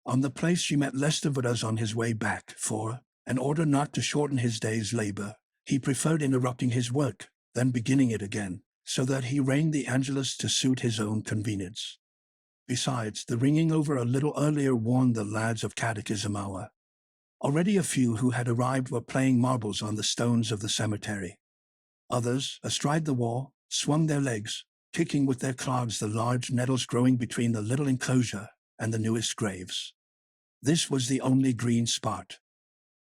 Speaker 1: On the place she met Lestevedas on his way back, for, in order not to shorten his day's labor, he preferred interrupting his work, then beginning it again, so that he rang the Angelus to suit his own convenience. Besides, the ringing over a little earlier warned the lads of catechism hour. Already a few who had arrived were playing marbles on the stones of the cemetery. Others, astride the wall, swung their legs, kicking with their clogs the large nettles growing between the little enclosure and the newest graves. This was the only green spot.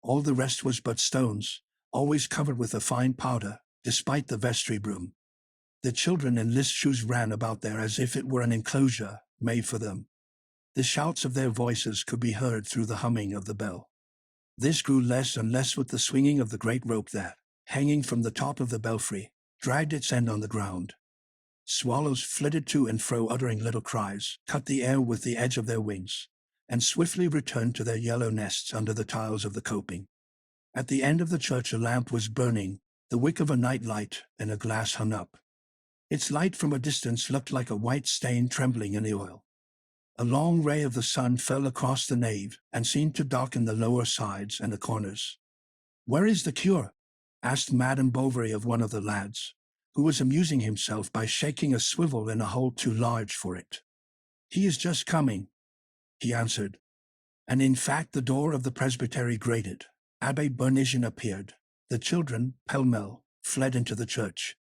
Speaker 1: All the rest was but stones, always covered with a fine powder, despite the vestry broom. The children in list shoes ran about there as if it were an enclosure made for them. The shouts of their voices could be heard through the humming of the bell. This grew less and less with the swinging of the great rope that, hanging from the top of the belfry, dragged its end on the ground. Swallows flitted to and fro uttering little cries, cut the air with the edge of their wings, and swiftly returned to their yellow nests under the tiles of the coping. At the end of the church a lamp was burning, the wick of a night light, and a glass hung up. Its light from a distance looked like a white stain trembling in the oil. A long ray of the sun fell across the nave and seemed to darken the lower sides and the corners. "Where is the cure?" asked Madame Bovary of one of the lads, who was amusing himself by shaking a swivel in a hole too large for it. "He is just coming," he answered. And in fact the door of the presbytery grated. Abbé Bernigin appeared. The children, pell-mell, fled into the church.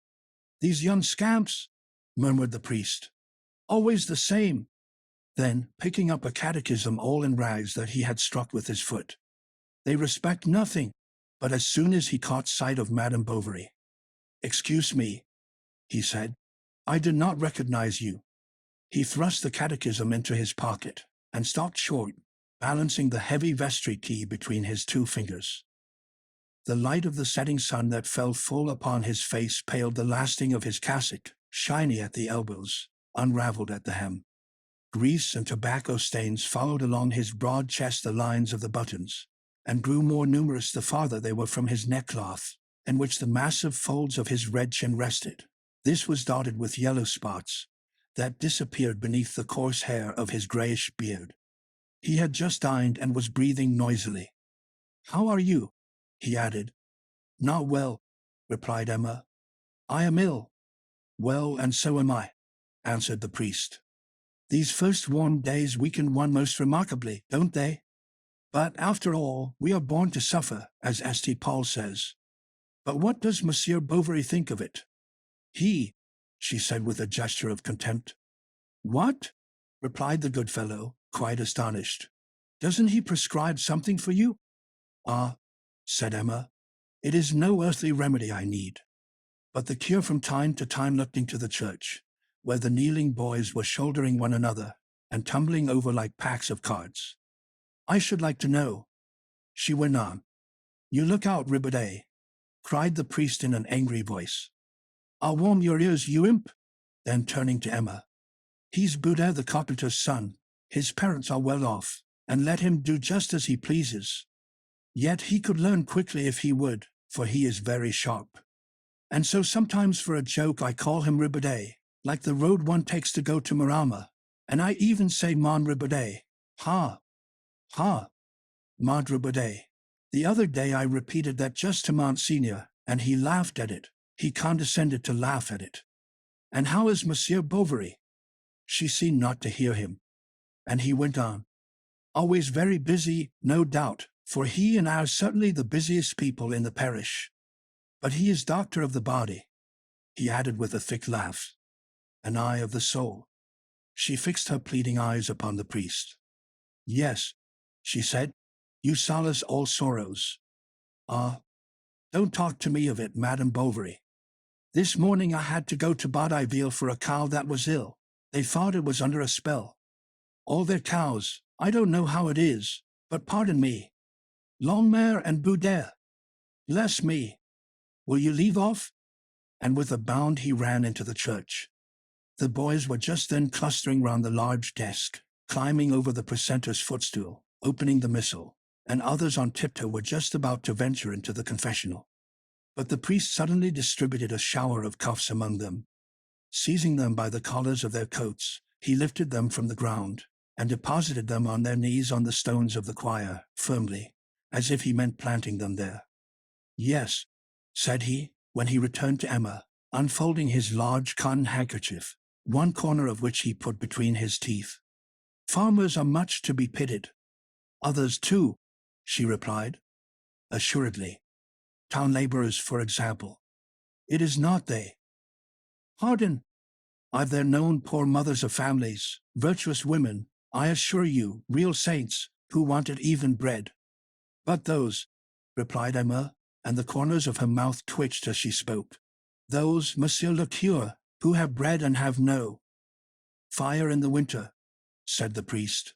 Speaker 1: "These young scamps," murmured the priest. "Always the same." Then, picking up a catechism all in rags that he had struck with his foot. "They respect nothing." But as soon as he caught sight of Madame Bovary, "Excuse me," he said, "I did not recognize you." He thrust the catechism into his pocket and stopped short, balancing the heavy vestry key between his two fingers. The light of the setting sun that fell full upon his face paled the lasting of his cassock, shiny at the elbows, unraveled at the hem. Grease and tobacco stains followed along his broad chest the lines of the buttons, and grew more numerous the farther they were from his neckcloth, in which the massive folds of his red chin rested. This was dotted with yellow spots that disappeared beneath the coarse hair of his grayish beard. He had just dined and was breathing noisily. "How are you?" he added. "Not well," replied Emma. "I am ill." "Well, and so am I," answered the priest. "These first warm days weaken one most remarkably, don't they? But after all, we are born to suffer, as St. Paul says. But what does Monsieur Bovary think of it?" "He," she said with a gesture of contempt. "What?" replied the good fellow, quite astonished. "Doesn't he prescribe something for you?" "Ah," said Emma, "it is no earthly remedy I need." But the cure from time to time looked into the church, where the kneeling boys were shouldering one another and tumbling over like packs of cards. "I should like to know," she went on. "You look out, Ribaudet," cried the priest in an angry voice. "I'll warm your ears, you imp." Then turning to Emma, "He's Boudet the carpenter's son. His parents are well off, and let him do just as he pleases. Yet he could learn quickly if he would, for he is very sharp. And so sometimes for a joke I call him Ribaudet, like the road one takes to go to Marama, and I even say Mon Ribaudet. Ha! Ha! Mon Ribaudet. The other day I repeated that just to Monsignor, and he laughed at it. He condescended to laugh at it. And how is Monsieur Bovary?" She seemed not to hear him, and he went on. "Always very busy, no doubt, for he and I are certainly the busiest people in the parish. But he is doctor of the body," he added with a thick laugh, "an eye of the soul." She fixed her pleading eyes upon the priest. "Yes," she said, "you solace all sorrows." "Ah, don't talk to me of it, Madame Bovary. This morning I had to go to Badaiville for a cow that was ill. They thought it was under a spell. All their cows, I don't know how it is, But pardon me, Longmare and Boudet. Bless me. Will you leave off? And with a bound he ran into the church. The boys were just then clustering round the large desk, climbing over the precentor's footstool, opening the missal, and others on tiptoe were just about to venture into the confessional. But the priest suddenly distributed a shower of cuffs among them. Seizing them by the collars of their coats, he lifted them from the ground, and deposited them on their knees on the stones of the choir, firmly, as if he meant planting them there. Yes, said he, when he returned to Emma, unfolding his large cotton handkerchief, one corner of which he put between his teeth. Farmers are much to be pitied. Others too, she replied. Assuredly. Town labourers, for example. It is not they. Pardon. I've there known poor mothers of families, virtuous women, I assure you, real saints, who wanted even bread. But those, replied Emma, and the corners of her mouth twitched as she spoke. Those, monsieur le curé, who have bread and have no fire in the winter, said the priest.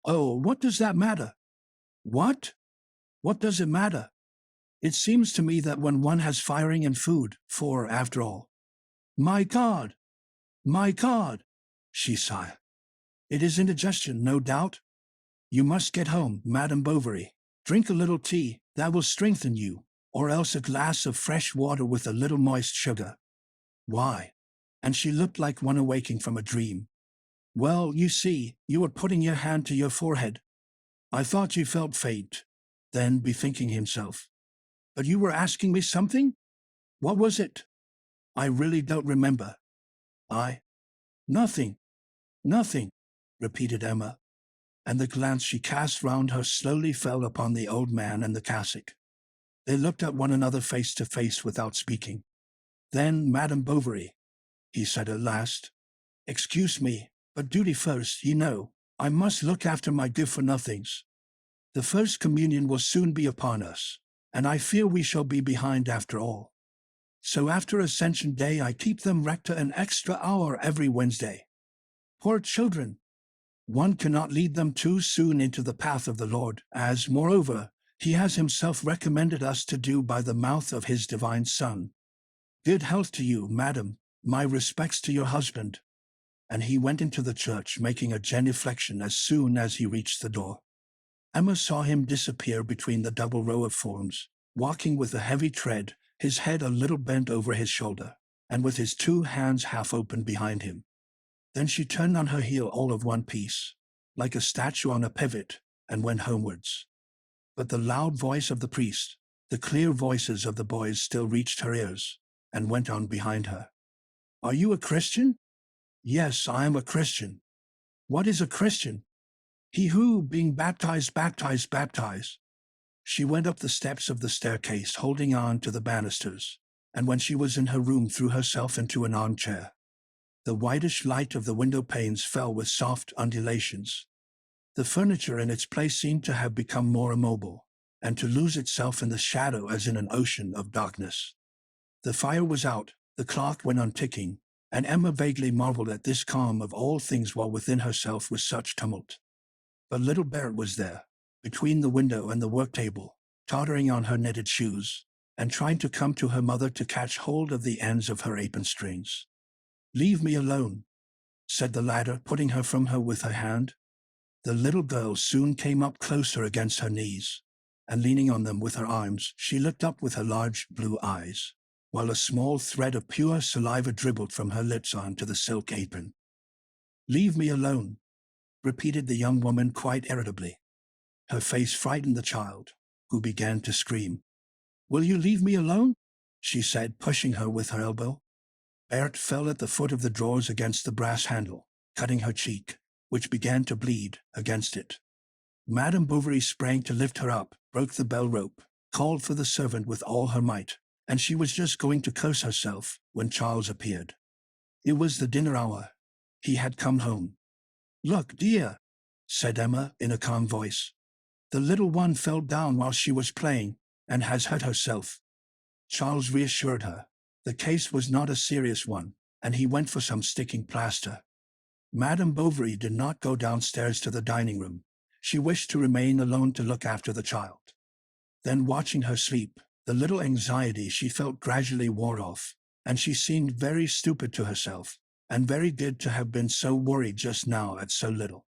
Speaker 1: Oh, what does that matter? What? What does it matter? It seems to me that when one has firing and food, for, after all, my God, she sighed. It is indigestion, no doubt. You must get home, Madame Bovary. Drink a little tea, that will strengthen you, or else a glass of fresh water with a little moist sugar. Why? And she looked like one awaking from a dream. Well, you see, you were putting your hand to your forehead. I thought you felt faint. Then, bethinking himself. But you were asking me something? What was it? I really don't remember. Nothing, repeated Emma, and the glance she cast round her slowly fell upon the old man and the cassock. They looked at one another face to face without speaking. Then, Madame Bovary, he said at last, excuse me, but duty first, you know. I must look after my good-for-nothings. The first communion will soon be upon us, and I fear we shall be behind after all. So after Ascension Day I keep them rector an extra hour every Wednesday. Poor children! One cannot lead them too soon into the path of the Lord, as, moreover, he has himself recommended us to do by the mouth of his divine Son. Good health to you, madam, my respects to your husband. And he went into the church, making a genuflection as soon as he reached the door. Emma saw him disappear between the double row of forms, walking with a heavy tread, his head a little bent over his shoulder, and with his two hands half open behind him. Then she turned on her heel all of one piece, like a statue on a pivot, and went homewards. But the loud voice of the priest, the clear voices of the boys still reached her ears, and went on behind her. Are you a Christian? Yes, I am a Christian. What is a Christian? He who, being baptized. She went up the steps of the staircase, holding on to the banisters, and when she was in her room threw herself into an armchair. The whitish light of the window panes fell with soft undulations. The furniture in its place seemed to have become more immobile, and to lose itself in the shadow as in an ocean of darkness. The fire was out, the clock went on ticking, and Emma vaguely marveled at this calm of all things while within herself was such tumult. But little Barrett was there, between the window and the work-table, tottering on her knitted shoes, and trying to come to her mother to catch hold of the ends of her apron strings. Leave me alone, said the latter, putting her from her with her hand. The little girl soon came up closer against her knees, and leaning on them with her arms, she looked up with her large blue eyes, while a small thread of pure saliva dribbled from her lips onto the silk apron. Leave me alone, repeated the young woman quite irritably. Her face frightened the child, who began to scream. Will you leave me alone? She said, pushing her with her elbow. Barrett fell at the foot of the drawers against the brass handle, cutting her cheek, which began to bleed, against it. Madame Bovary sprang to lift her up, broke the bell rope, called for the servant with all her might, and she was just going to curse herself when Charles appeared. It was the dinner hour. He had come home. Look, dear, said Emma in a calm voice. The little one fell down while she was playing, and has hurt herself. Charles reassured her. The case was not a serious one, and he went for some sticking plaster. Madame Bovary did not go downstairs to the dining room. She wished to remain alone to look after the child. Then, watching her sleep, the little anxiety she felt gradually wore off, and she seemed very stupid to herself, and very good to have been so worried just now at so little.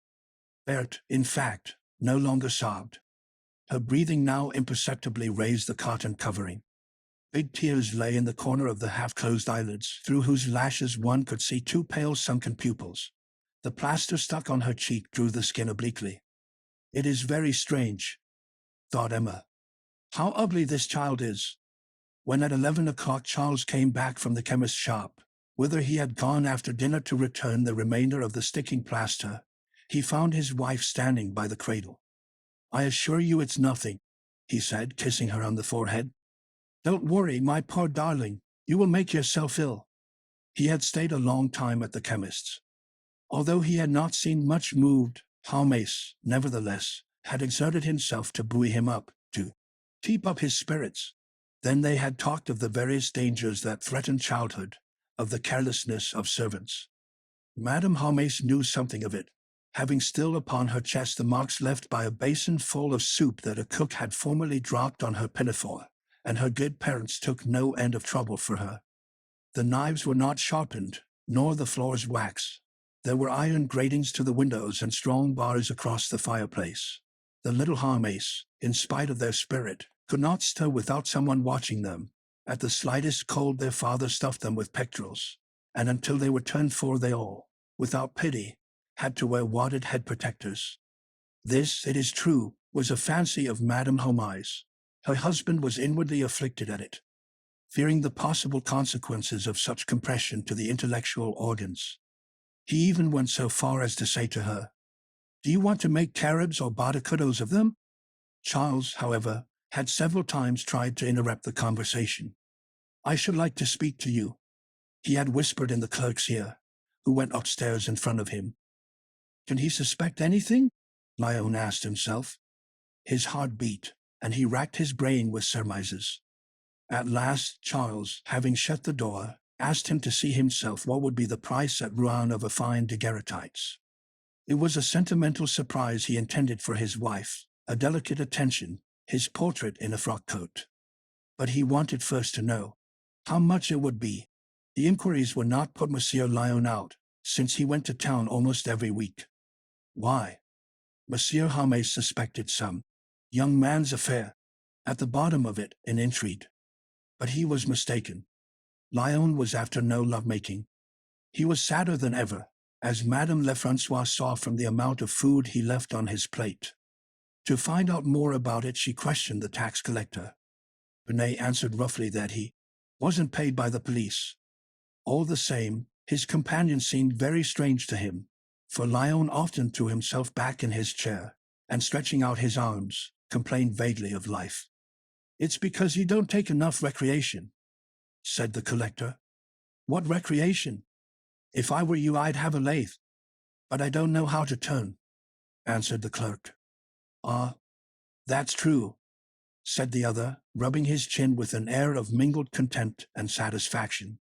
Speaker 1: Berthe, in fact, no longer sobbed. Her breathing now imperceptibly raised the cotton covering. Big tears lay in the corner of the half-closed eyelids, through whose lashes one could see two pale sunken pupils. The plaster stuck on her cheek drew the skin obliquely. "It is very strange," thought Emma. "How ugly this child is." When at 11 o'clock Charles came back from the chemist's shop, whither he had gone after dinner to return the remainder of the sticking plaster, he found his wife standing by the cradle. "I assure you it's nothing," he said, kissing her on the forehead. "Don't worry, my poor darling, you will make yourself ill." He had stayed a long time at the chemist's. Although he had not seemed much moved, Jaume, nevertheless, had exerted himself to buoy him up, to keep up his spirits. Then they had talked of the various dangers that threatened childhood, of the carelessness of servants. Madame Jaume knew something of it, having still upon her chest the marks left by a basin full of soup that a cook had formerly dropped on her pinafore, and her good parents took no end of trouble for her. The knives were not sharpened, nor the floors wax. There were iron gratings to the windows and strong bars across the fireplace. The little Jaumes, in spite of their spirit, could not stir without someone watching them. At the slightest cold their father stuffed them with pectorals, and until they were turned 4 they all, without pity, had to wear wadded head protectors. This, it is true, was a fancy of Madame Jaume's. Her husband was inwardly afflicted at it, fearing the possible consequences of such compression to the intellectual organs. He even went so far as to say to her, "Do you want to make caribs or barracudos of them?" Charles, however, had several times tried to interrupt the conversation. "I should like to speak to you," he had whispered in the clerk's ear, who went upstairs in front of him. Can he suspect anything? Lyon asked himself. His heart beat, and he racked his brain with surmises. At last, Charles, having shut the door, asked him to see himself what would be the price at Rouen of a fine daguerreotypes. It was a sentimental surprise he intended for his wife, a delicate attention, his portrait in a frock-coat. But he wanted first to know how much it would be. The inquiries were not put Monsieur Lyon out, since he went to town almost every week. Why? Monsieur Jaume suspected some young man's affair. At the bottom of it, an intrigue. But he was mistaken. Lyon was after no love-making. He was sadder than ever, as Madame Lefrancois saw from the amount of food he left on his plate. To find out more about it, she questioned the tax collector. Binet answered roughly that he wasn't paid by the police. All the same, his companion seemed very strange to him, for Lyon often threw himself back in his chair, and stretching out his arms, complained vaguely of life. "It's because you don't take enough recreation," said the collector. "What recreation? If I were you, I'd have a lathe. But I don't know how to turn," answered the clerk. "Ah, that's true," said the other, rubbing his chin with an air of mingled contempt and satisfaction.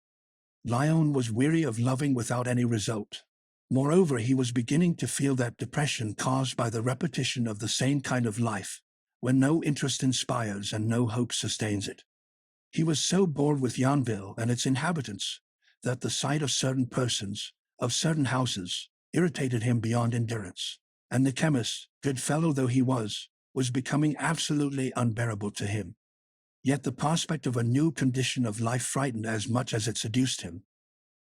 Speaker 1: Lyon was weary of loving without any result. Moreover, he was beginning to feel that depression caused by the repetition of the same kind of life, when no interest inspires and no hope sustains it. He was so bored with Yonville and its inhabitants that the sight of certain persons, of certain houses, irritated him beyond endurance, and the chemist, good fellow though he was becoming absolutely unbearable to him. Yet the prospect of a new condition of life frightened as much as it seduced him.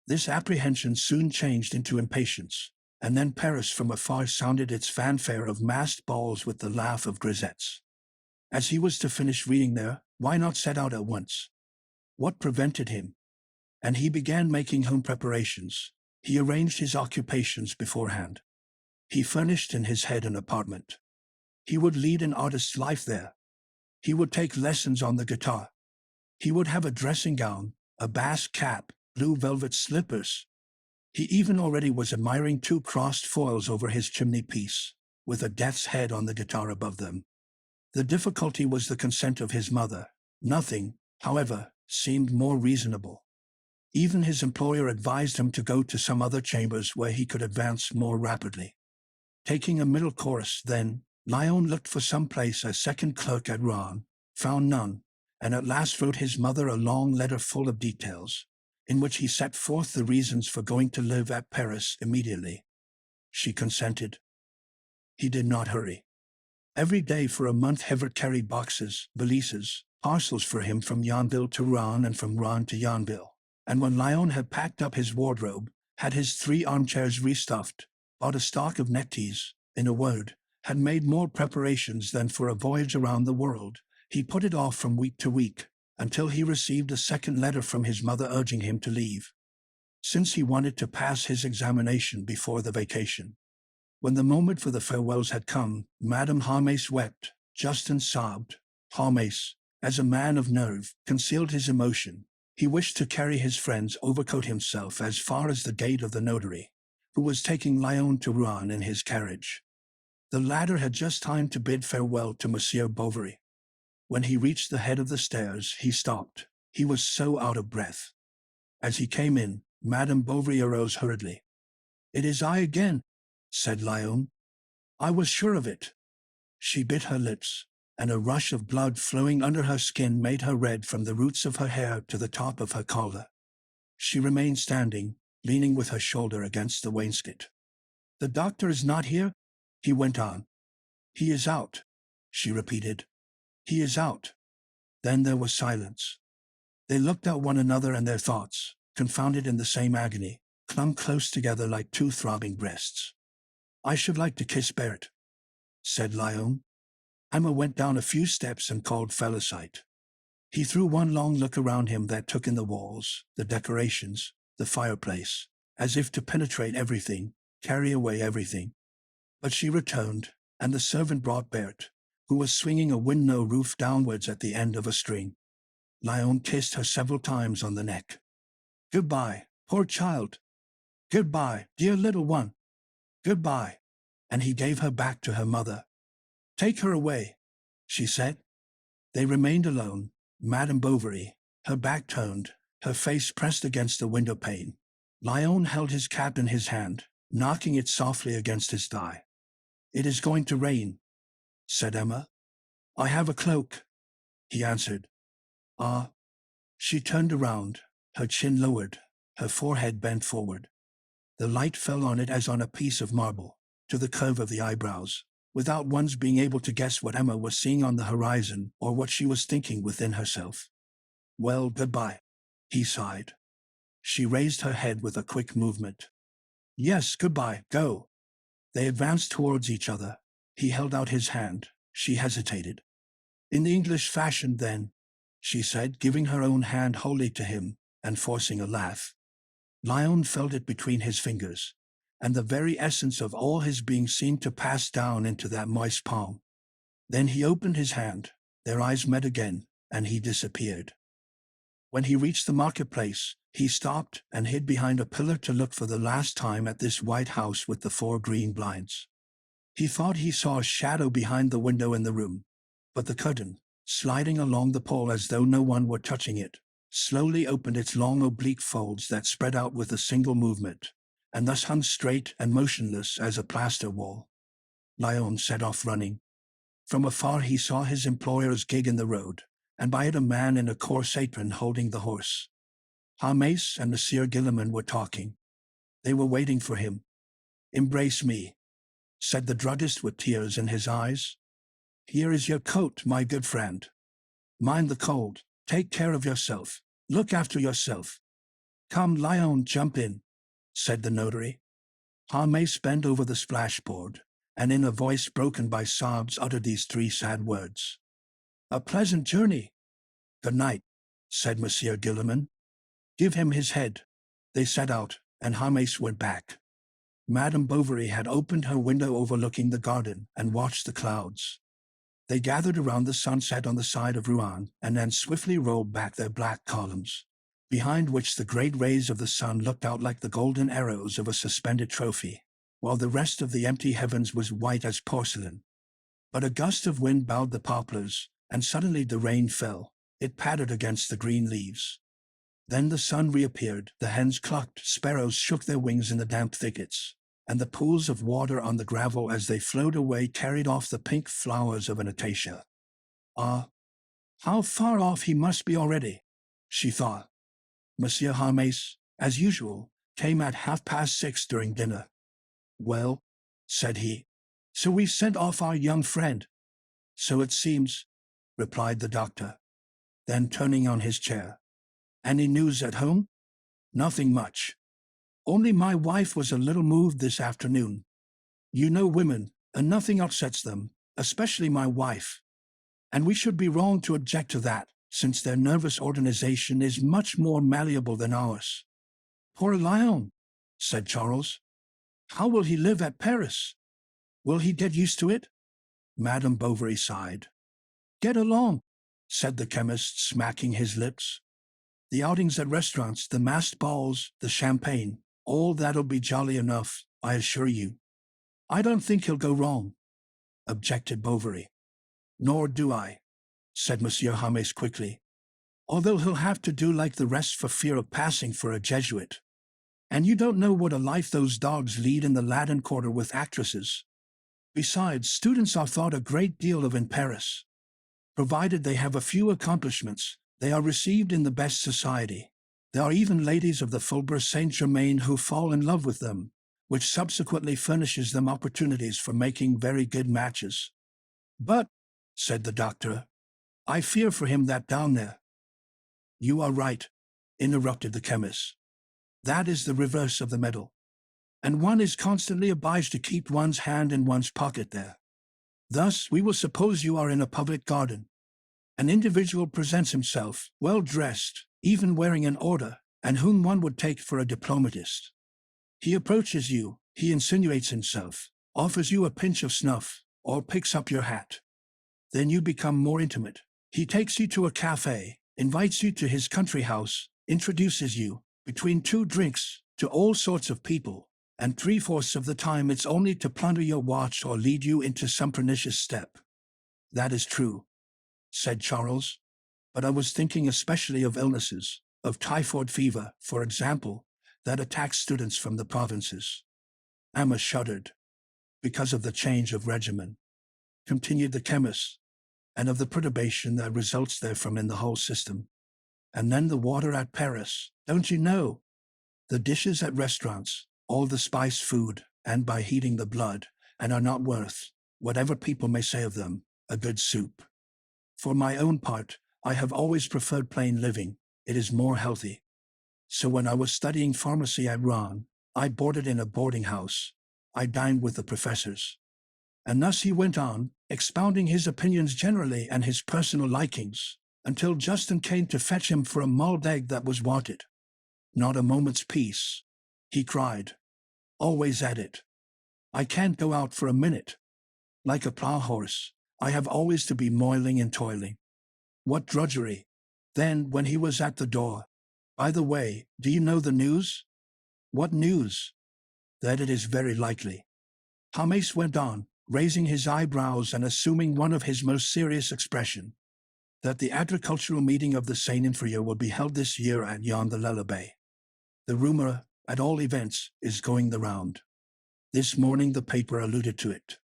Speaker 1: This apprehension soon changed into impatience, and then Paris from afar sounded its fanfare of masked balls with the laugh of grisettes. As he was to finish reading there, why not set out at once? What prevented him? And he began making home preparations. He arranged his occupations beforehand. He furnished in his head an apartment. He would lead an artist's life there. He would take lessons on the guitar. He would have a dressing gown, a basque cap, blue velvet slippers. He even already was admiring 2 crossed foils over his chimney-piece, with a death's head on the guitar above them. The difficulty was the consent of his mother. Nothing, however, seemed more reasonable. Even his employer advised him to go to some other chambers where he could advance more rapidly. Taking a middle course, then, Lyon looked for some place as second clerk at Rouen, found none, and at last wrote his mother a long letter full of details, in which he set forth the reasons for going to live at Paris immediately. She consented. He did not hurry. Every day for a month Hebert carried boxes, valises, parcels for him from Yonville to Rouen and from Rouen to Yonville, and when Lyon had packed up his wardrobe, had his 3 armchairs restuffed, bought a stock of neckties, in a word, had made more preparations than for a voyage around the world, he put it off from week to week, until he received a second letter from his mother urging him to leave, since he wanted to pass his examination before the vacation. When the moment for the farewells had come, Madame Harmes wept, Justin sobbed. Harmes, as a man of nerve, concealed his emotion. He wished to carry his friend's overcoat himself as far as the gate of the notary, who was taking Lyon to Rouen in his carriage. The latter had just time to bid farewell to Monsieur Bovary. When he reached the head of the stairs, he stopped. He was so out of breath. As he came in, Madame Bovary arose hurriedly. "It is I again," said Lyon. "I was sure of it." She bit her lips, and a rush of blood flowing under her skin made her red from the roots of her hair to the top of her collar. She remained standing, leaning with her shoulder against the wainscot. "The doctor is not here?" he went on. "He is out," she repeated. "He is out." Then there was silence. They looked at one another, and their thoughts, confounded in the same agony, clung close together like 2 throbbing breasts. "I should like to kiss Bert," said Lyon. Emma went down a few steps and called Felicite. He threw one long look around him that took in the walls, the decorations, the fireplace, as if to penetrate everything, carry away everything. But she returned, and the servant brought Bert, who was swinging a window roof downwards at the end of a string. Lyon kissed her several times on the neck. "Goodbye, poor child. Goodbye, dear little one. Goodbye." And he gave her back to her mother. "Take her away," she said. They remained alone, Madame Bovary, her back turned, her face pressed against the window pane. Lyon held his cap in his hand, knocking it softly against his thigh. "It is going to rain," said Emma. "I have a cloak," he answered. "Ah." She turned around, her chin lowered, her forehead bent forward. The light fell on it as on a piece of marble, to the curve of the eyebrows, without one's being able to guess what Emma was seeing on the horizon or what she was thinking within herself. "Well, goodbye," he sighed. She raised her head with a quick movement. "Yes, goodbye, go." They advanced towards each other. He held out his hand. She hesitated. "In the English fashion, then," she said, giving her own hand wholly to him, and forcing a laugh. Lyon felt it between his fingers, and the very essence of all his being seemed to pass down into that moist palm. Then he opened his hand, their eyes met again, and he disappeared. When he reached the marketplace, he stopped and hid behind a pillar to look for the last time at this white house with the 4 green blinds. He thought he saw a shadow behind the window in the room, but the curtain, sliding along the pole as though no one were touching it, slowly opened its long oblique folds that spread out with a single movement, and thus hung straight and motionless as a plaster wall. Lyon set off running. From afar he saw his employer's gig in the road, and by it a man in a coarse apron holding the horse. Harmes and Monsieur Guillemin were talking. They were waiting for him. "Embrace me," said the druggist with tears in his eyes. "Here is your coat, my good friend. Mind the cold. Take care of yourself. Look after yourself. Come, Lyon, jump in," said the notary. Harmes bent over the splashboard, and in a voice broken by sobs uttered these 3 sad words. "A pleasant journey." "Good night," said Monsieur Guillemin. "Give him his head." They set out, and Harmes went back. Madame Bovary had opened her window overlooking the garden and watched the clouds. They gathered around the sunset on the side of Rouen and then swiftly rolled back their black columns, behind which the great rays of the sun looked out like the golden arrows of a suspended trophy, while the rest of the empty heavens was white as porcelain. But a gust of wind bowed the poplars, and suddenly the rain fell. It pattered against the green leaves. Then the sun reappeared, the hens clucked, sparrows shook their wings in the damp thickets, and the pools of water on the gravel as they flowed away carried off the pink flowers of an acacia. Ah, how far off he must be already, she thought. Monsieur Hermes, as usual, came at 6:30 during dinner. Well, said he, so we've sent off our young friend. So it seems, replied the doctor, then turning on his chair. Any news at home? Nothing much. Only my wife was a little moved this afternoon. You know women, and nothing upsets them, especially my wife. And we should be wrong to object to that, since their nervous organization is much more malleable than ours. Poor Lyon, said Charles. How will he live at Paris? Will he get used to it? Madame Bovary sighed. Get along, said the chemist, smacking his lips. The outings at restaurants, the masked balls, the champagne, all that'll be jolly enough, I assure you. I don't think he'll go wrong, objected Bovary. Nor do I, said Monsieur Hermes quickly, although he'll have to do like the rest for fear of passing for a Jesuit. And you don't know what a life those dogs lead in the Latin Quarter with actresses. Besides, students are thought a great deal of in Paris. Provided they have a few accomplishments, they are received in the best society. There are even ladies of the Faubourg Saint-Germain who fall in love with them, which subsequently furnishes them opportunities for making very good matches. But, said the doctor, I fear for him that down there. You are right, interrupted the chemist. That is the reverse of the medal, and one is constantly obliged to keep one's hand in one's pocket there. Thus, we will suppose you are in a public garden. An individual presents himself, well dressed, even wearing an order, and whom one would take for a diplomatist. He approaches you, he insinuates himself, offers you a pinch of snuff, or picks up your hat. Then you become more intimate. He takes you to a cafe, invites you to his country house, introduces you, between two drinks, to all sorts of people, and 3/4 of the time it's only to plunder your watch or lead you into some pernicious step. That is true, said Charles, but I was thinking especially of illnesses, of typhoid fever, for example, that attacks students from the provinces. Emma shuddered, because of the change of regimen, continued the chemist, and of the perturbation that results therefrom in the whole system. And then the water at Paris, don't you know? The dishes at restaurants, all the spiced food, and by heating the blood, and are not worth, whatever people may say of them, a good soup. For my own part, I have always preferred plain living. It is more healthy. So when I was studying pharmacy at Rouen, I boarded in a boarding house. I dined with the professors. And thus he went on, expounding his opinions generally and his personal likings, until Justin came to fetch him for a mulled egg that was wanted. Not a moment's peace, he cried. Always at it. I can't go out for a minute. Like a plough horse, I have always to be moiling and toiling. What drudgery! Then, when he was at the door, by the way, do you know the news? What news? That it is very likely. Hermes went on, raising his eyebrows and assuming one of his most serious expression, that the agricultural meeting of the Saint-Inferior will be held this year at Yon-the-Lelebay. The rumor, at all events, is going the round. This morning the paper alluded to it.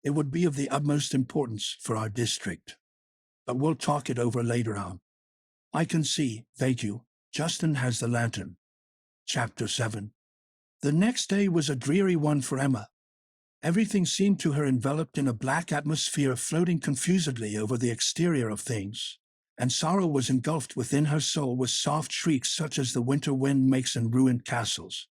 Speaker 1: It would be of the utmost importance for our district. But we'll talk it over later on. I can see, thank you, Justin has the lantern. Chapter 7. The next day was a dreary one for Emma. Everything seemed to her enveloped in a black atmosphere floating confusedly over the exterior of things, and sorrow was engulfed within her soul with soft shrieks such as the winter wind makes in ruined castles.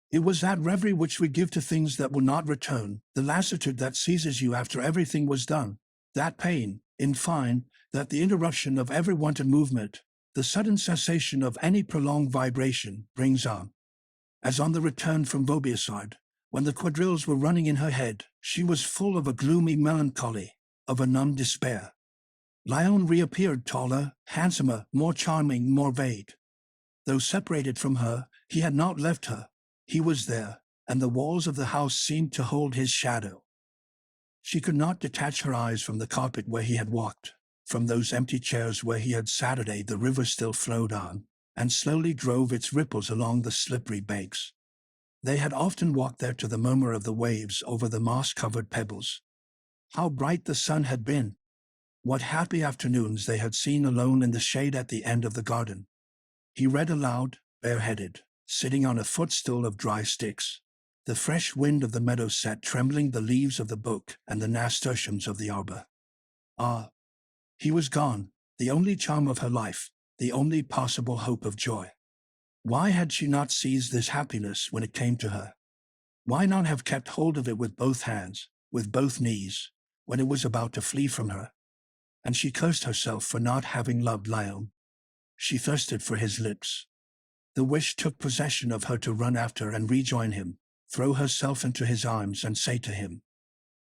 Speaker 1: It was that reverie which we give to things that will not return, the lassitude that seizes you after everything was done, that pain, in fine, that the interruption of every wanted movement, the sudden cessation of any prolonged vibration, brings on. As on the return from Vaubyessard, when the quadrilles were running in her head, she was full of a gloomy melancholy, of a numb despair. Lyon reappeared taller, handsomer, more charming, more vague. Though separated from her, he had not left her. He was there, and the walls of the house seemed to hold his shadow. She could not detach her eyes from the carpet where he had walked, from those empty chairs where he had Saturday. The river still flowed on, and slowly drove its ripples along the slippery banks. They had often walked there to the murmur of the waves over the moss-covered pebbles. How bright the sun had been! What happy afternoons they had seen alone in the shade at the end of the garden. He read aloud, bareheaded, sitting on a footstool of dry sticks. The fresh wind of the meadow set trembling the leaves of the book and the nasturtiums of the arbor. Ah, he was gone, the only charm of her life, the only possible hope of joy. Why had she not seized this happiness when it came to her? Why not have kept hold of it with both hands, with both knees, when it was about to flee from her? And she cursed herself for not having loved Léon. She thirsted for his lips. The wish took possession of her to run after and rejoin him, throw herself into his arms and say to him,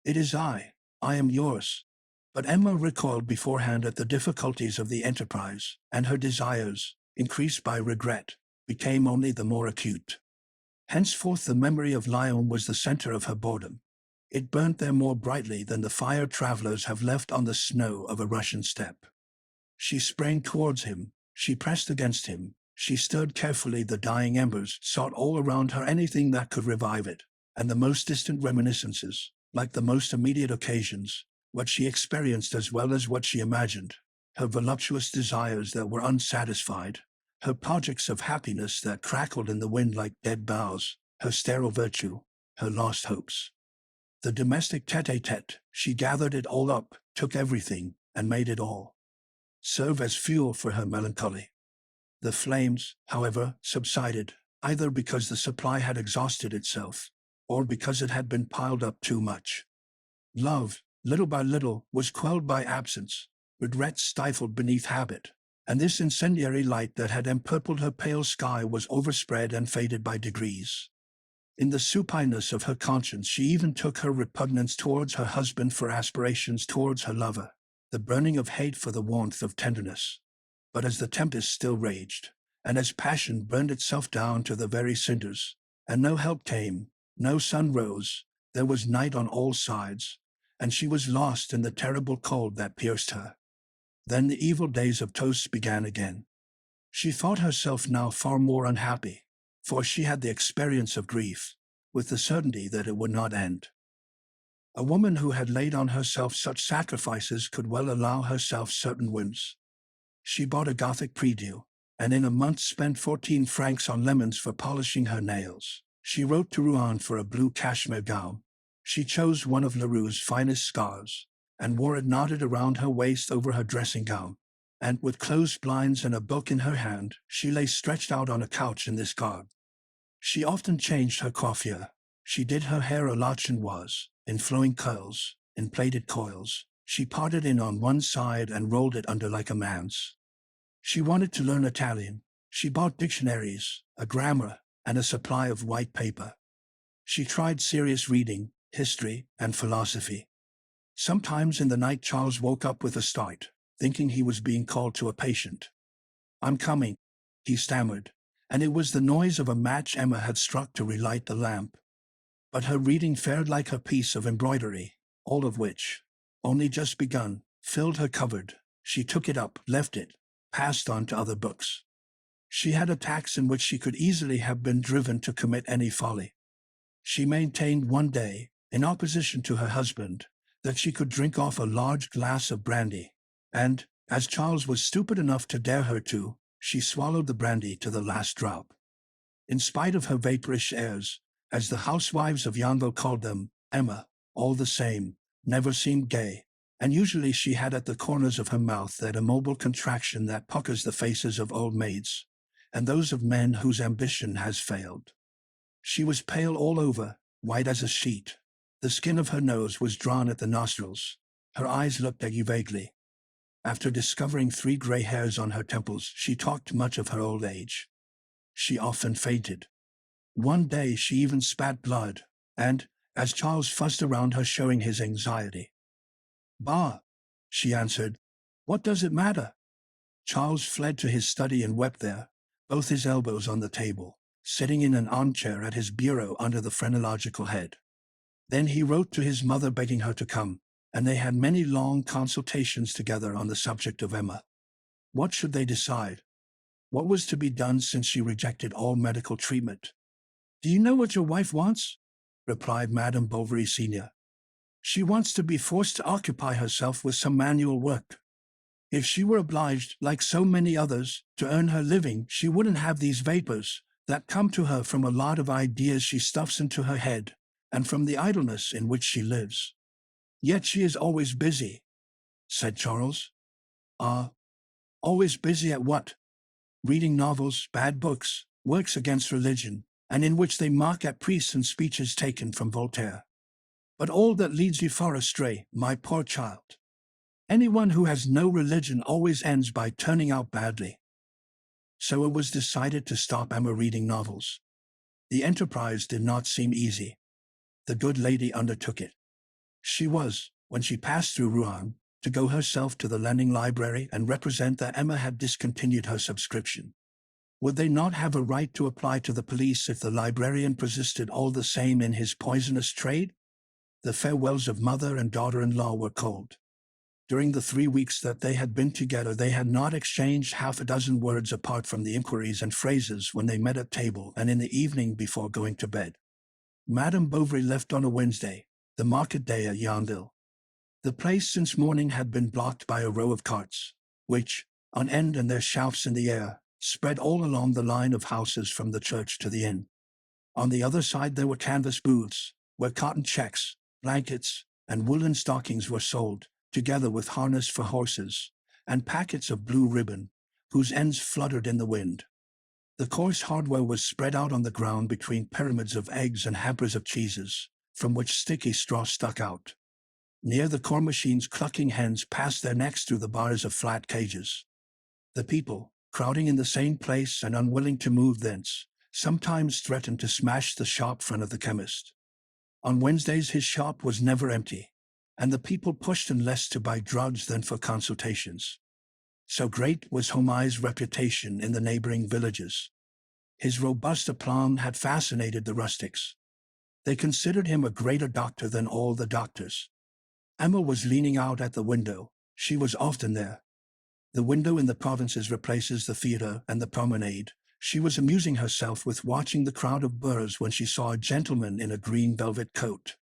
Speaker 1: "It is I am yours." But Emma recoiled beforehand at the difficulties of the enterprise, and her desires, increased by regret, became only the more acute. Henceforth the memory of Léon was the center of her boredom. It burnt there more brightly than the fire travelers have left on the snow of a Russian steppe. She sprang towards him, she pressed against him, she stirred carefully the dying embers, sought all around her anything that could revive it, and the most distant reminiscences, like the most immediate occasions, what she experienced as well as what she imagined, her voluptuous desires that were unsatisfied, her projects of happiness that crackled in the wind like dead boughs, her sterile virtue, her lost hopes. The domestic tête-à-tête, she gathered it all up, took everything, and made it all serve as fuel for her melancholy. The flames, however, subsided, either because the supply had exhausted itself, or because it had been piled up too much. Love, little by little, was quelled by absence, regret stifled beneath habit, and this incendiary light that had empurpled her pale sky was overspread and faded by degrees. In the supineness of her conscience she even took her repugnance towards her husband for aspirations towards her lover, the burning of hate for the warmth of tenderness. But as the tempest still raged, and as passion burned itself down to the very cinders, and no help came, no sun rose, there was night on all sides, and she was lost in the terrible cold that pierced her. Then the evil days of toasts began again. She thought herself now far more unhappy, for she had the experience of grief, with the certainty that it would not end. A woman who had laid on herself such sacrifices could well allow herself certain whims. She bought a Gothic prie-dieu, and in a month spent 14 francs on lemons for polishing her nails. She wrote to Rouen for a blue cashmere gown. She chose one of Leroux's finest scarves, and wore it knotted around her waist over her dressing gown. And with closed blinds and a book in her hand, she lay stretched out on a couch in this garb. She often changed her coiffure. She did her hair à la chinoise, in flowing curls, in plaited coils. She parted it on one side and rolled it under like a man's. She wanted to learn Italian. She bought dictionaries, a grammar, and a supply of white paper. She tried serious reading, history, and philosophy. Sometimes in the night Charles woke up with a start, thinking he was being called to a patient. "I'm coming," he stammered, and it was the noise of a match Emma had struck to relight the lamp. But her reading fared like her piece of embroidery, all of which, only just begun, filled her cupboard. She took it up, left it, passed on to other books. She had attacks in which she could easily have been driven to commit any folly. She maintained one day, in opposition to her husband, that she could drink off a large glass of brandy, and, as Charles was stupid enough to dare her to, she swallowed the brandy to the last drop. In spite of her vaporish airs, as the housewives of Yonville called them, Emma, all the same, never seemed gay, and usually she had at the corners of her mouth that immobile contraction that puckers the faces of old maids, and those of men whose ambition has failed. She was pale all over, white as a sheet. The skin of her nose was drawn at the nostrils. Her eyes looked at you vaguely. After discovering 3 gray hairs on her temples, she talked much of her old age. She often fainted. One day she even spat blood, and, as Charles fussed around her showing his anxiety, "Bah," she answered, "what does it matter?" Charles fled to his study and wept there, both his elbows on the table, sitting in an armchair at his bureau under the phrenological head. Then he wrote to his mother begging her to come, and they had many long consultations together on the subject of Emma. What should they decide? What was to be done since she rejected all medical treatment? "Do you know what your wife wants?" replied Madame Bovary Senior. "She wants to be forced to occupy herself with some manual work. If she were obliged, like so many others, to earn her living, she wouldn't have these vapors that come to her from a lot of ideas she stuffs into her head, and from the idleness in which she lives." "Yet she is always busy," said Charles. "Ah, always busy at what?" "Reading novels, bad books, works against religion, and in which they mock at priests and speeches taken from Voltaire. But all that leads you far astray, my poor child. Anyone who has no religion always ends by turning out badly." So it was decided to stop Emma reading novels. The enterprise did not seem easy. The good lady undertook it. She was, when she passed through Rouen, to go herself to the lending library and represent that Emma had discontinued her subscription. Would they not have a right to apply to the police if the librarian persisted all the same in his poisonous trade? The farewells of mother and daughter-in-law were cold. During the 3 weeks that they had been together, they had not exchanged half a dozen words apart from the inquiries and phrases when they met at table and in the evening before going to bed. Madame Bovary left on a Wednesday, the market day at Yonville. The place since morning had been blocked by a row of carts, which, on end and their shelves in the air, spread all along the line of houses from the church to the inn. On the other side there were canvas booths, where cotton checks, blankets, and woolen stockings were sold, together with harness for horses, and packets of blue ribbon, whose ends fluttered in the wind. The coarse hardware was spread out on the ground between pyramids of eggs and hampers of cheeses, from which sticky straw stuck out. Near the corn machines, clucking hens passed their necks through the bars of flat cages. The people, crowding in the same place and unwilling to move thence, sometimes threatened to smash the shop front of the chemist. On Wednesdays his shop was never empty, and the people pushed in less to buy drugs than for consultations. So great was Homais' reputation in the neighboring villages. His robust aplomb had fascinated the rustics. They considered him a greater doctor than all the doctors. Emma was leaning out at the window. She was often there. The window in the provinces replaces the theatre and the promenade. She was amusing herself with watching the crowd of boors when she saw a gentleman in a green velvet coat.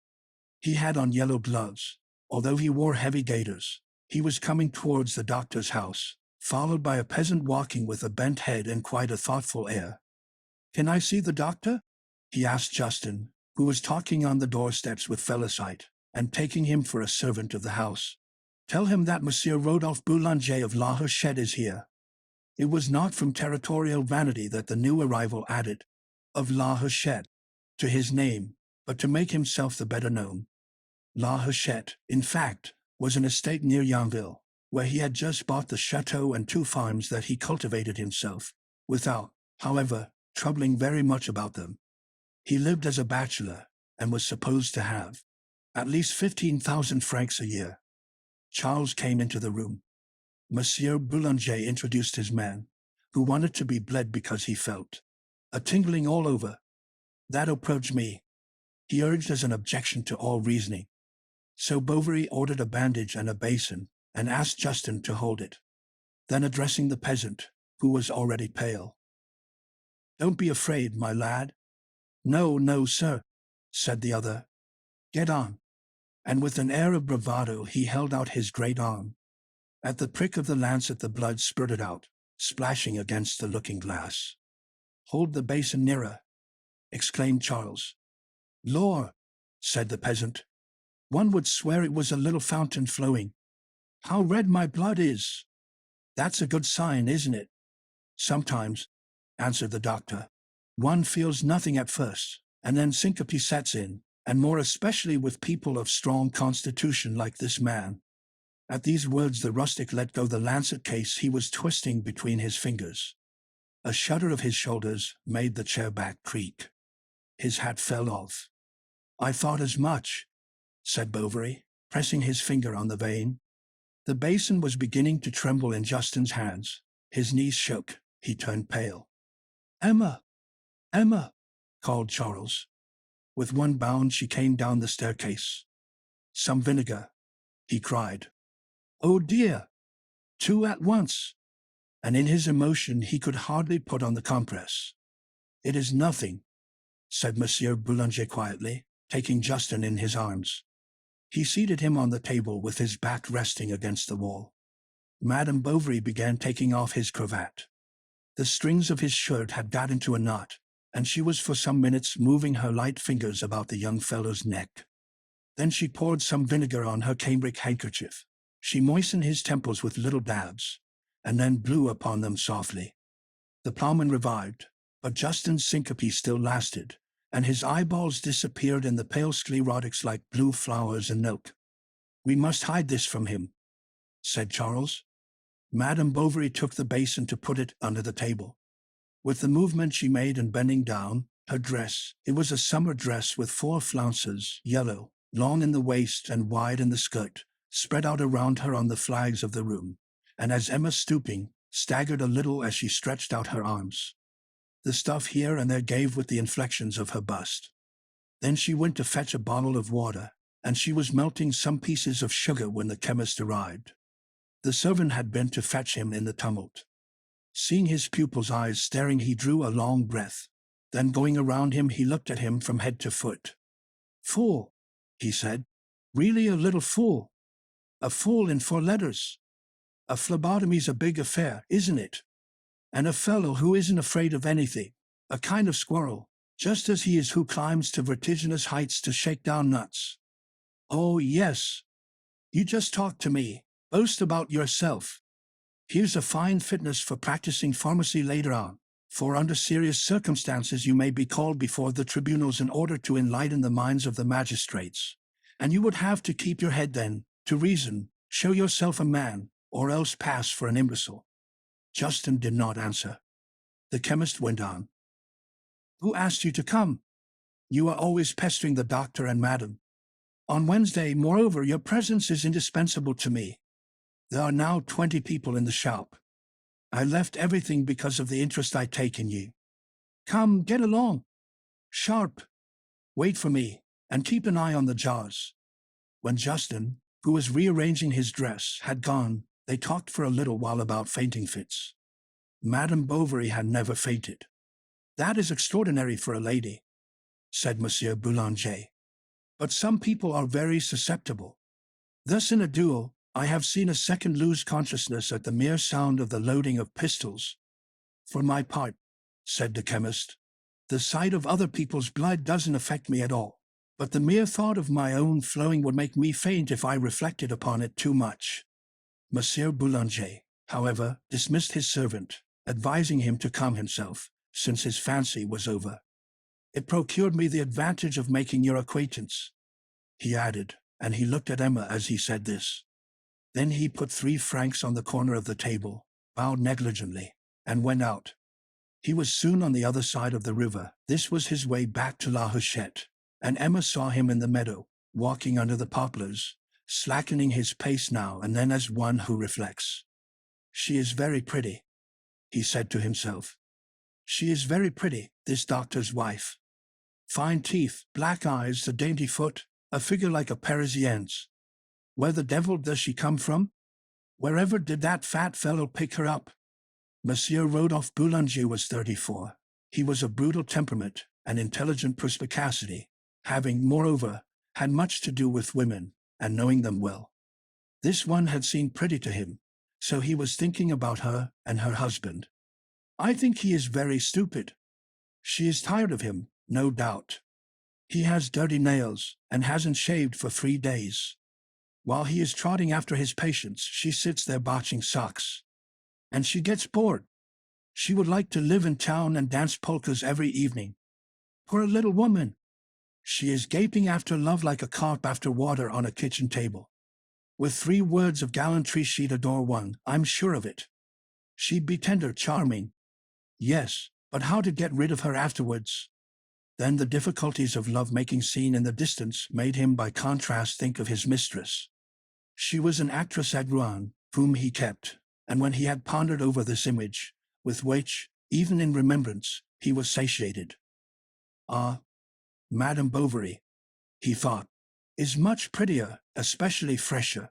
Speaker 1: He had on yellow gloves, although he wore heavy gaiters. He was coming towards the doctor's house, followed by a peasant walking with a bent head and quite a thoughtful air. "Can I see the doctor?" he asked Justin, who was talking on the doorsteps with Felicite, and taking him for a servant of the house. "Tell him that Monsieur Rodolphe Boulanger of La Huchette is here." It was not from territorial vanity that the new arrival added "of La Huchette" to his name, but to make himself the better known. La Huchette, in fact, was an estate near Yonville, where he had just bought the chateau and 2 farms that he cultivated himself, without, however, troubling very much about them. He lived as a bachelor, and was supposed to have at least 15,000 francs a year. Charles came into the room. Monsieur Boulanger introduced his man, who wanted to be bled because he felt a tingling all over. "That approached me," he urged as an objection to all reasoning. So Bovary ordered a bandage and a basin, and asked Justin to hold it. Then addressing the peasant, who was already pale, "Don't be afraid, my lad." "No, no, sir," said the other. "Get on." And with an air of bravado he held out his great arm. At the prick of the lancet the blood spurted out, splashing against the looking-glass. "Hold the basin nearer," exclaimed Charles. "Lor," said the peasant, "one would swear it was a little fountain flowing. How red my blood is! That's a good sign, isn't it?" "Sometimes," answered the doctor. "One feels nothing at first, and then syncope sets in, and more especially with people of strong constitution like this man." At these words the rustic let go the lancet case he was twisting between his fingers. A shudder of his shoulders made the chair back creak. His hat fell off. "I thought as much," said Bovary, pressing his finger on the vein. The basin was beginning to tremble in Justin's hands. His knees shook. He turned pale. "Emma! Emma!" called Charles. With one bound she came down the staircase. "Some vinegar," he cried. "Oh dear! 2 at once!" And in his emotion he could hardly put on the compress. "It is nothing," said Monsieur Boulanger quietly, taking Justin in his arms. He seated him on the table with his back resting against the wall. Madame Bovary began taking off his cravat. The strings of his shirt had got into a knot, and she was for some minutes moving her light fingers about the young fellow's neck. Then she poured some vinegar on her cambric handkerchief. She moistened his temples with little dabs, and then blew upon them softly. The ploughman revived, but Justin's syncope still lasted, and his eyeballs disappeared in the pale sclerotics like blue flowers in milk. "We must hide this from him," said Charles. Madame Bovary took the basin to put it under the table. With the movement she made in bending down, her dress, it was a summer dress with 4 flounces, yellow, long in the waist and wide in the skirt, spread out around her on the flags of the room, and as Emma, stooping, staggered a little as she stretched out her arms. The stuff here and there gave with the inflections of her bust. Then she went to fetch a bottle of water, and she was melting some pieces of sugar when the chemist arrived. The servant had been to fetch him in the tumult. Seeing his pupil's eyes staring, he drew a long breath. Then going around him, he looked at him from head to foot. "Fool," he said. "Really a little fool. A fool in 4 letters. A phlebotomy's a big affair, isn't it? And a fellow who isn't afraid of anything, a kind of squirrel, just as he is who climbs to vertiginous heights to shake down nuts. Oh, yes. You just talk to me, boast about yourself. Here's a fine fitness for practicing pharmacy later on, for under serious circumstances you may be called before the tribunals in order to enlighten the minds of the magistrates. And you would have to keep your head then, to reason, show yourself a man, or else pass for an imbecile." Justin did not answer. The chemist went on. "Who asked you to come? You are always pestering the doctor and madam. On Wednesday, moreover, your presence is indispensable to me. There are now 20 people in the shop. I left everything because of the interest I take in you. Come, get along. Sharp. Wait for me, and keep an eye on the jars." When Justin, who was rearranging his dress, had gone, they talked for a little while about fainting fits. Madame Bovary had never fainted. "That is extraordinary for a lady," said Monsieur Boulanger. "But some people are very susceptible. Thus in a duel, I have seen a second lose consciousness at the mere sound of the loading of pistols. For my part," said the chemist, "the sight of other people's blood doesn't affect me at all, but the mere thought of my own flowing would make me faint if I reflected upon it too much." Monsieur Boulanger, however, dismissed his servant, advising him to calm himself, since his fancy was over. "It procured me the advantage of making your acquaintance," he added, and he looked at Emma as he said this. Then he put 3 francs on the corner of the table, bowed negligently, and went out. He was soon on the other side of the river. This was his way back to La Huchette, and Emma saw him in the meadow, walking under the poplars, slackening his pace now and then as one who reflects. "She is very pretty," he said to himself. "She is very pretty, this doctor's wife. Fine teeth, black eyes, a dainty foot, a figure like a Parisienne's. Where the devil does she come from? Wherever did that fat fellow pick her up?" Monsieur Rodolphe Boulanger was 34. He was of brutal temperament and intelligent perspicacity, having, moreover, had much to do with women, and knowing them well. This one had seemed pretty to him, so he was thinking about her and her husband. "I think he is very stupid. She is tired of him, no doubt. He has dirty nails, and hasn't shaved for 3 days. While he is trotting after his patients, she sits there botching socks. And she gets bored. She would like to live in town and dance polkas every evening. Poor little woman! She is gaping after love like a carp after water on a kitchen table. With 3 words of gallantry she'd adore one, I'm sure of it. She'd be tender, charming. Yes, but how to get rid of her afterwards?" Then the difficulties of love-making seen in the distance made him by contrast think of his mistress. She was an actress at Rouen, whom he kept, and when he had pondered over this image, with which, even in remembrance, he was satiated. "Ah, Madame Bovary," he thought, "is much prettier, especially fresher.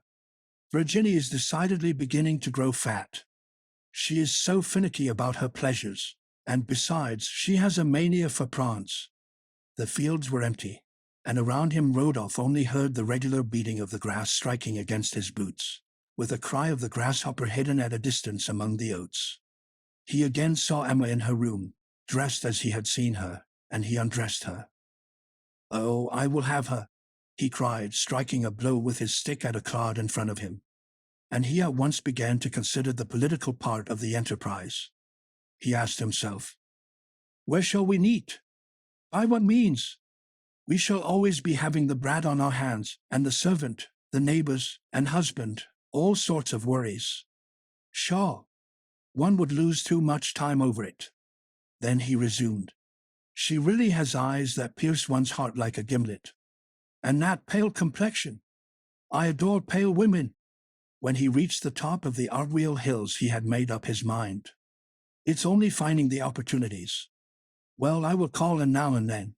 Speaker 1: Virginie is decidedly beginning to grow fat. She is so finicky about her pleasures, and besides she has a mania for prawns. The fields were empty, and around him Rodolphe only heard the regular beating of the grass striking against his boots, with a cry of the grasshopper hidden at a distance among the oats. He again saw Emma in her room, dressed as he had seen her, and he undressed her. "Oh, I will have her," he cried, striking a blow with his stick at a card in front of him. And he at once began to consider the political part of the enterprise. He asked himself, "Where shall we meet? By what means? We shall always be having the brat on our hands, and the servant, the neighbors, and husband, all sorts of worries. Pshaw! One would lose too much time over it." Then he resumed, "She really has eyes that pierce one's heart like a gimlet. And that pale complexion! I adore pale women." When he reached the top of the Arguello Hills, he had made up his mind. "It's only finding the opportunities. Well, I will call in now and then.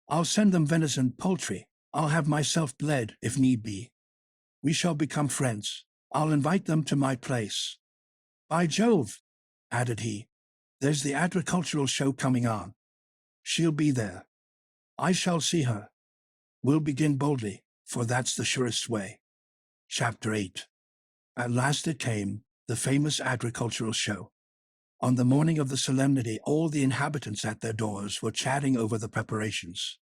Speaker 1: I'll send them venison, poultry. I'll have myself bled, if need be. We shall become friends. I'll invite them to my place. By Jove," added he, "there's the agricultural show coming on. She'll be there. I shall see her. We'll begin boldly, for that's the surest way." Chapter 8. At last it came, the famous agricultural show. On the morning of the solemnity, all the inhabitants at their doors were chatting over the preparations.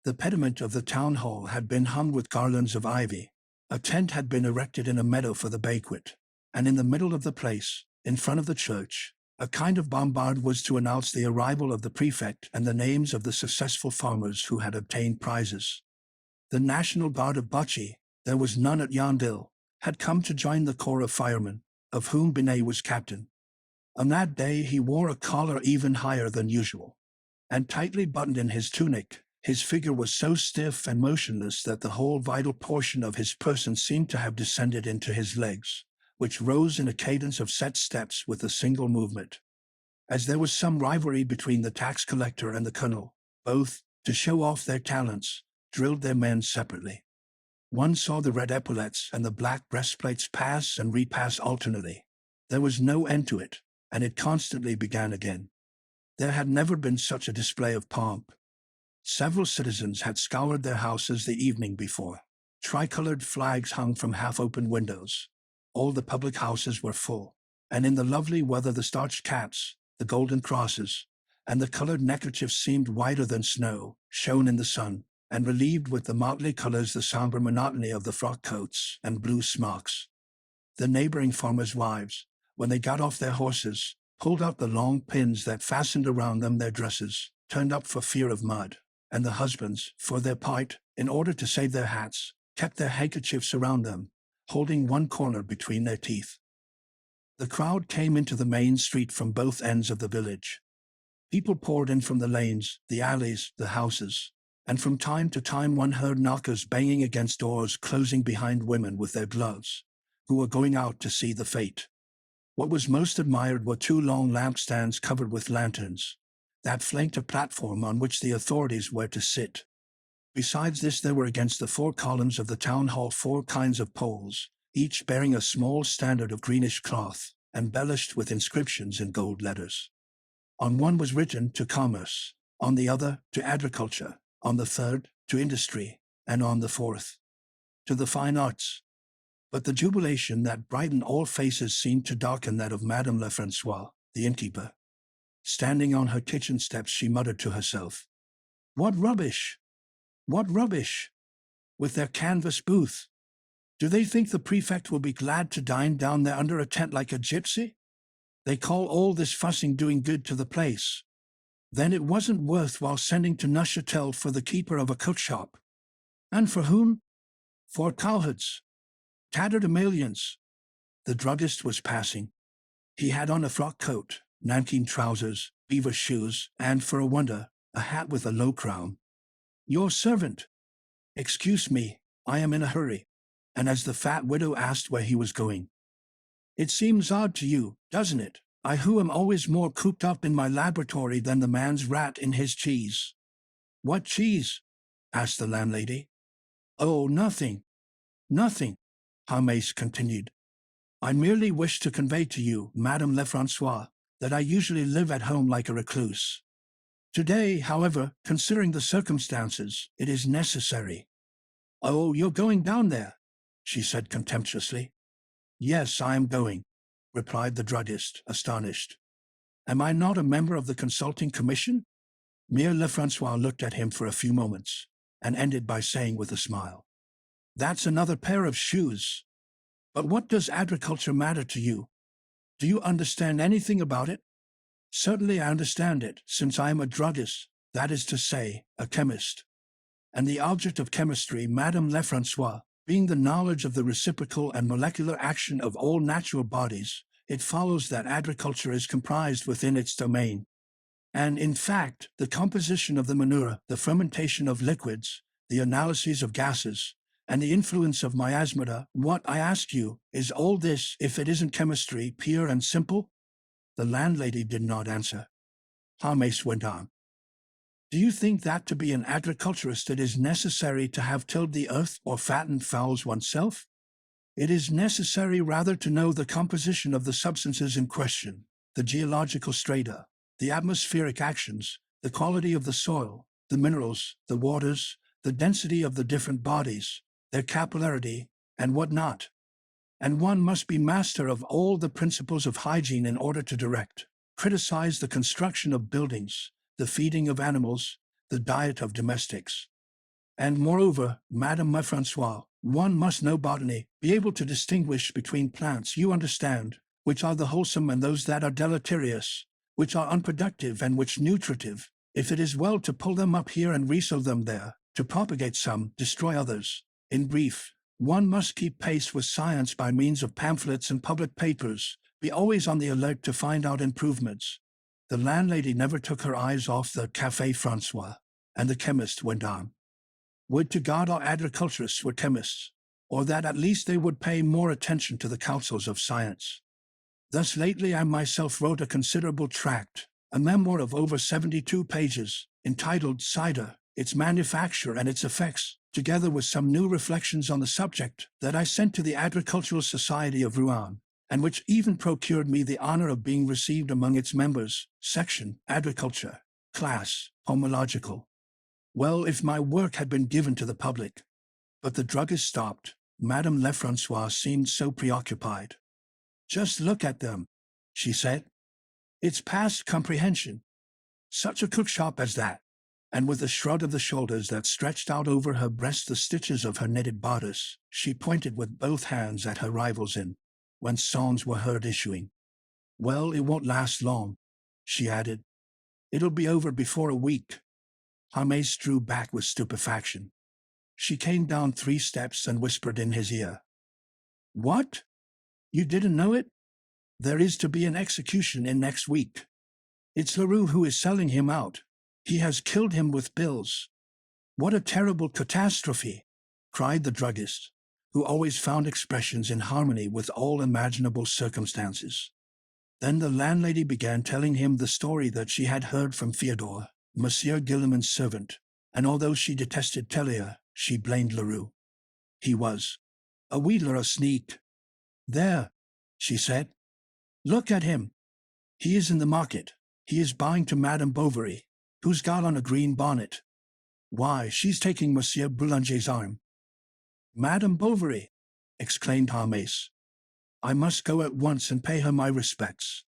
Speaker 1: The pediment of the town hall had been hung with garlands of ivy. A tent had been erected in a meadow for the banquet, and in the middle of the place, in front of the church, a kind of bombard was to announce the arrival of the prefect and the names of the successful farmers who had obtained prizes. The National Guard of Bocce, there was none at Yonville, had come to join the corps of firemen, of whom Binet was captain. On that day he wore a collar even higher than usual, and tightly buttoned in his tunic. His figure was so stiff and motionless that the whole vital portion of his person seemed to have descended into his legs, which rose in a cadence of set steps with a single movement. As there was some rivalry between the tax collector and the colonel, both, to show off their talents, drilled their men separately. One saw the red epaulets and the black breastplates pass and repass alternately. There was no end to it, and it constantly began again. There had never been such a display of pomp. Several citizens had scoured their houses the evening before. Tricolored flags hung from half-open windows. All the public houses were full, and in the lovely weather the starched caps, the golden crosses, and the colored neckerchiefs seemed whiter than snow, shone in the sun, and relieved with the motley colors the somber monotony of the frock coats and blue smocks. The neighboring farmers' wives, when they got off their horses, pulled out the long pins that fastened around them their dresses, turned up for fear of mud, and the husbands, for their part, in order to save their hats, kept their handkerchiefs around them, holding one corner between their teeth. The crowd came into the main street from both ends of the village. People poured in from the lanes, the alleys, the houses, and from time to time one heard knockers banging against doors closing behind women with their gloves, who were going out to see the fete. What was most admired were two long lampstands covered with lanterns, that flanked a platform on which the authorities were to sit. Besides this, there were against the four columns of the town hall 4 kinds of poles, each bearing a small standard of greenish cloth, embellished with inscriptions in gold letters. On one was written "To Commerce," on the other "To Agriculture," on the third "To Industry," and on the fourth "To the Fine Arts." But the jubilation that brightened all faces seemed to darken that of Madame Lefrancois, the innkeeper. Standing on her kitchen steps, she muttered to herself, "What rubbish! What rubbish! With their canvas booth! Do they think the prefect will be glad to dine down there under a tent like a gypsy? They call all this fussing doing good to the place. Then it wasn't worth while sending to Neuchâtel for the keeper of a cook shop. And for whom? For cowherds, tatterdemalions." The druggist was passing. He had on a frock coat, nankeen trousers, beaver shoes, and, for a wonder, a hat with a low crown. "Your servant." "Excuse me, I am in a hurry." And as the fat widow asked where he was going, "It seems odd to you, doesn't it, I who am always more cooped up in my laboratory than the man's rat in his cheese?" "What cheese?" asked the landlady. "Oh, nothing, nothing," Hermes continued. "I merely wish to convey to you, Madame Lefrancois, that I usually live at home like a recluse. Today, however, considering the circumstances, it is necessary. Oh, you're going down there, she said contemptuously. Yes, I am going, replied the druggist, astonished. Am I not a member of the consulting commission? Mere Lefrancois looked at him for a few moments, and ended by saying with a smile, That's another pair of shoes. But what does agriculture matter to you? Do you understand anything about it? Certainly I understand it, since I am a druggist, that is to say, a chemist. And the object of chemistry, Madame Lefrancois, being the knowledge of the reciprocal and molecular action of all natural bodies, it follows that agriculture is comprised within its domain. And, in fact, the composition of the manure, the fermentation of liquids, the analyses of gases, and the influence of miasmata, what, I ask you, is all this, if it isn't chemistry, pure and simple? The landlady did not answer. Hermes went on. Do you think that to be an agriculturist it is necessary to have tilled the earth or fattened fowls oneself? It is necessary rather to know the composition of the substances in question, the geological strata, the atmospheric actions, the quality of the soil, the minerals, the waters, the density of the different bodies, their capillarity, and what not. And one must be master of all the principles of hygiene in order to direct, criticize the construction of buildings, the feeding of animals, the diet of domestics. And moreover, Madame Lefrancois, one must know botany, be able to distinguish between plants, you understand, which are the wholesome and those that are deleterious, which are unproductive and which nutritive, if it is well to pull them up here and resow them there, to propagate some, destroy others. In brief, one must keep pace with science by means of pamphlets and public papers, be always on the alert to find out improvements. The landlady never took her eyes off the Café Francois, and the chemist went on. Would to God our agriculturists were chemists, or that at least they would pay more attention to the counsels of science. Thus lately I myself wrote a considerable tract, a memoir of over 72 pages, entitled Cider, its manufacture and its effects, together with some new reflections on the subject that I sent to the Agricultural Society of Rouen, and which even procured me the honor of being received among its members, section, agriculture, class, homological. Well, if my work had been given to the public. But the druggist stopped. Madame Lefrancois seemed so preoccupied. Just look at them, she said. It's past comprehension. Such a cookshop as that. And with a shrug of the shoulders that stretched out over her breast the stitches of her knitted bodice, she pointed with both hands at her rivals in, whence sounds were heard issuing. Well, it won't last long, she added. It'll be over before a week. Hermes drew back with stupefaction. She came down 3 steps and whispered in his ear. What? You didn't know it? There is to be an execution in next week. It's Leroux who is selling him out. He has killed him with bills. What a terrible catastrophe, cried the druggist, who always found expressions in harmony with all imaginable circumstances. Then the landlady began telling him the story that she had heard from Theodore, Monsieur Guillemin's servant, and although she detested Tellier, she blamed Leroux. He was a wheedler, a sneak. There, she said. Look at him. He is in the market. He is buying to Madame Bovary, who's got on a green bonnet. Why, she's taking Monsieur Boulanger's arm. Madame Bovary, exclaimed Hermes. I must go at once and pay her my respects.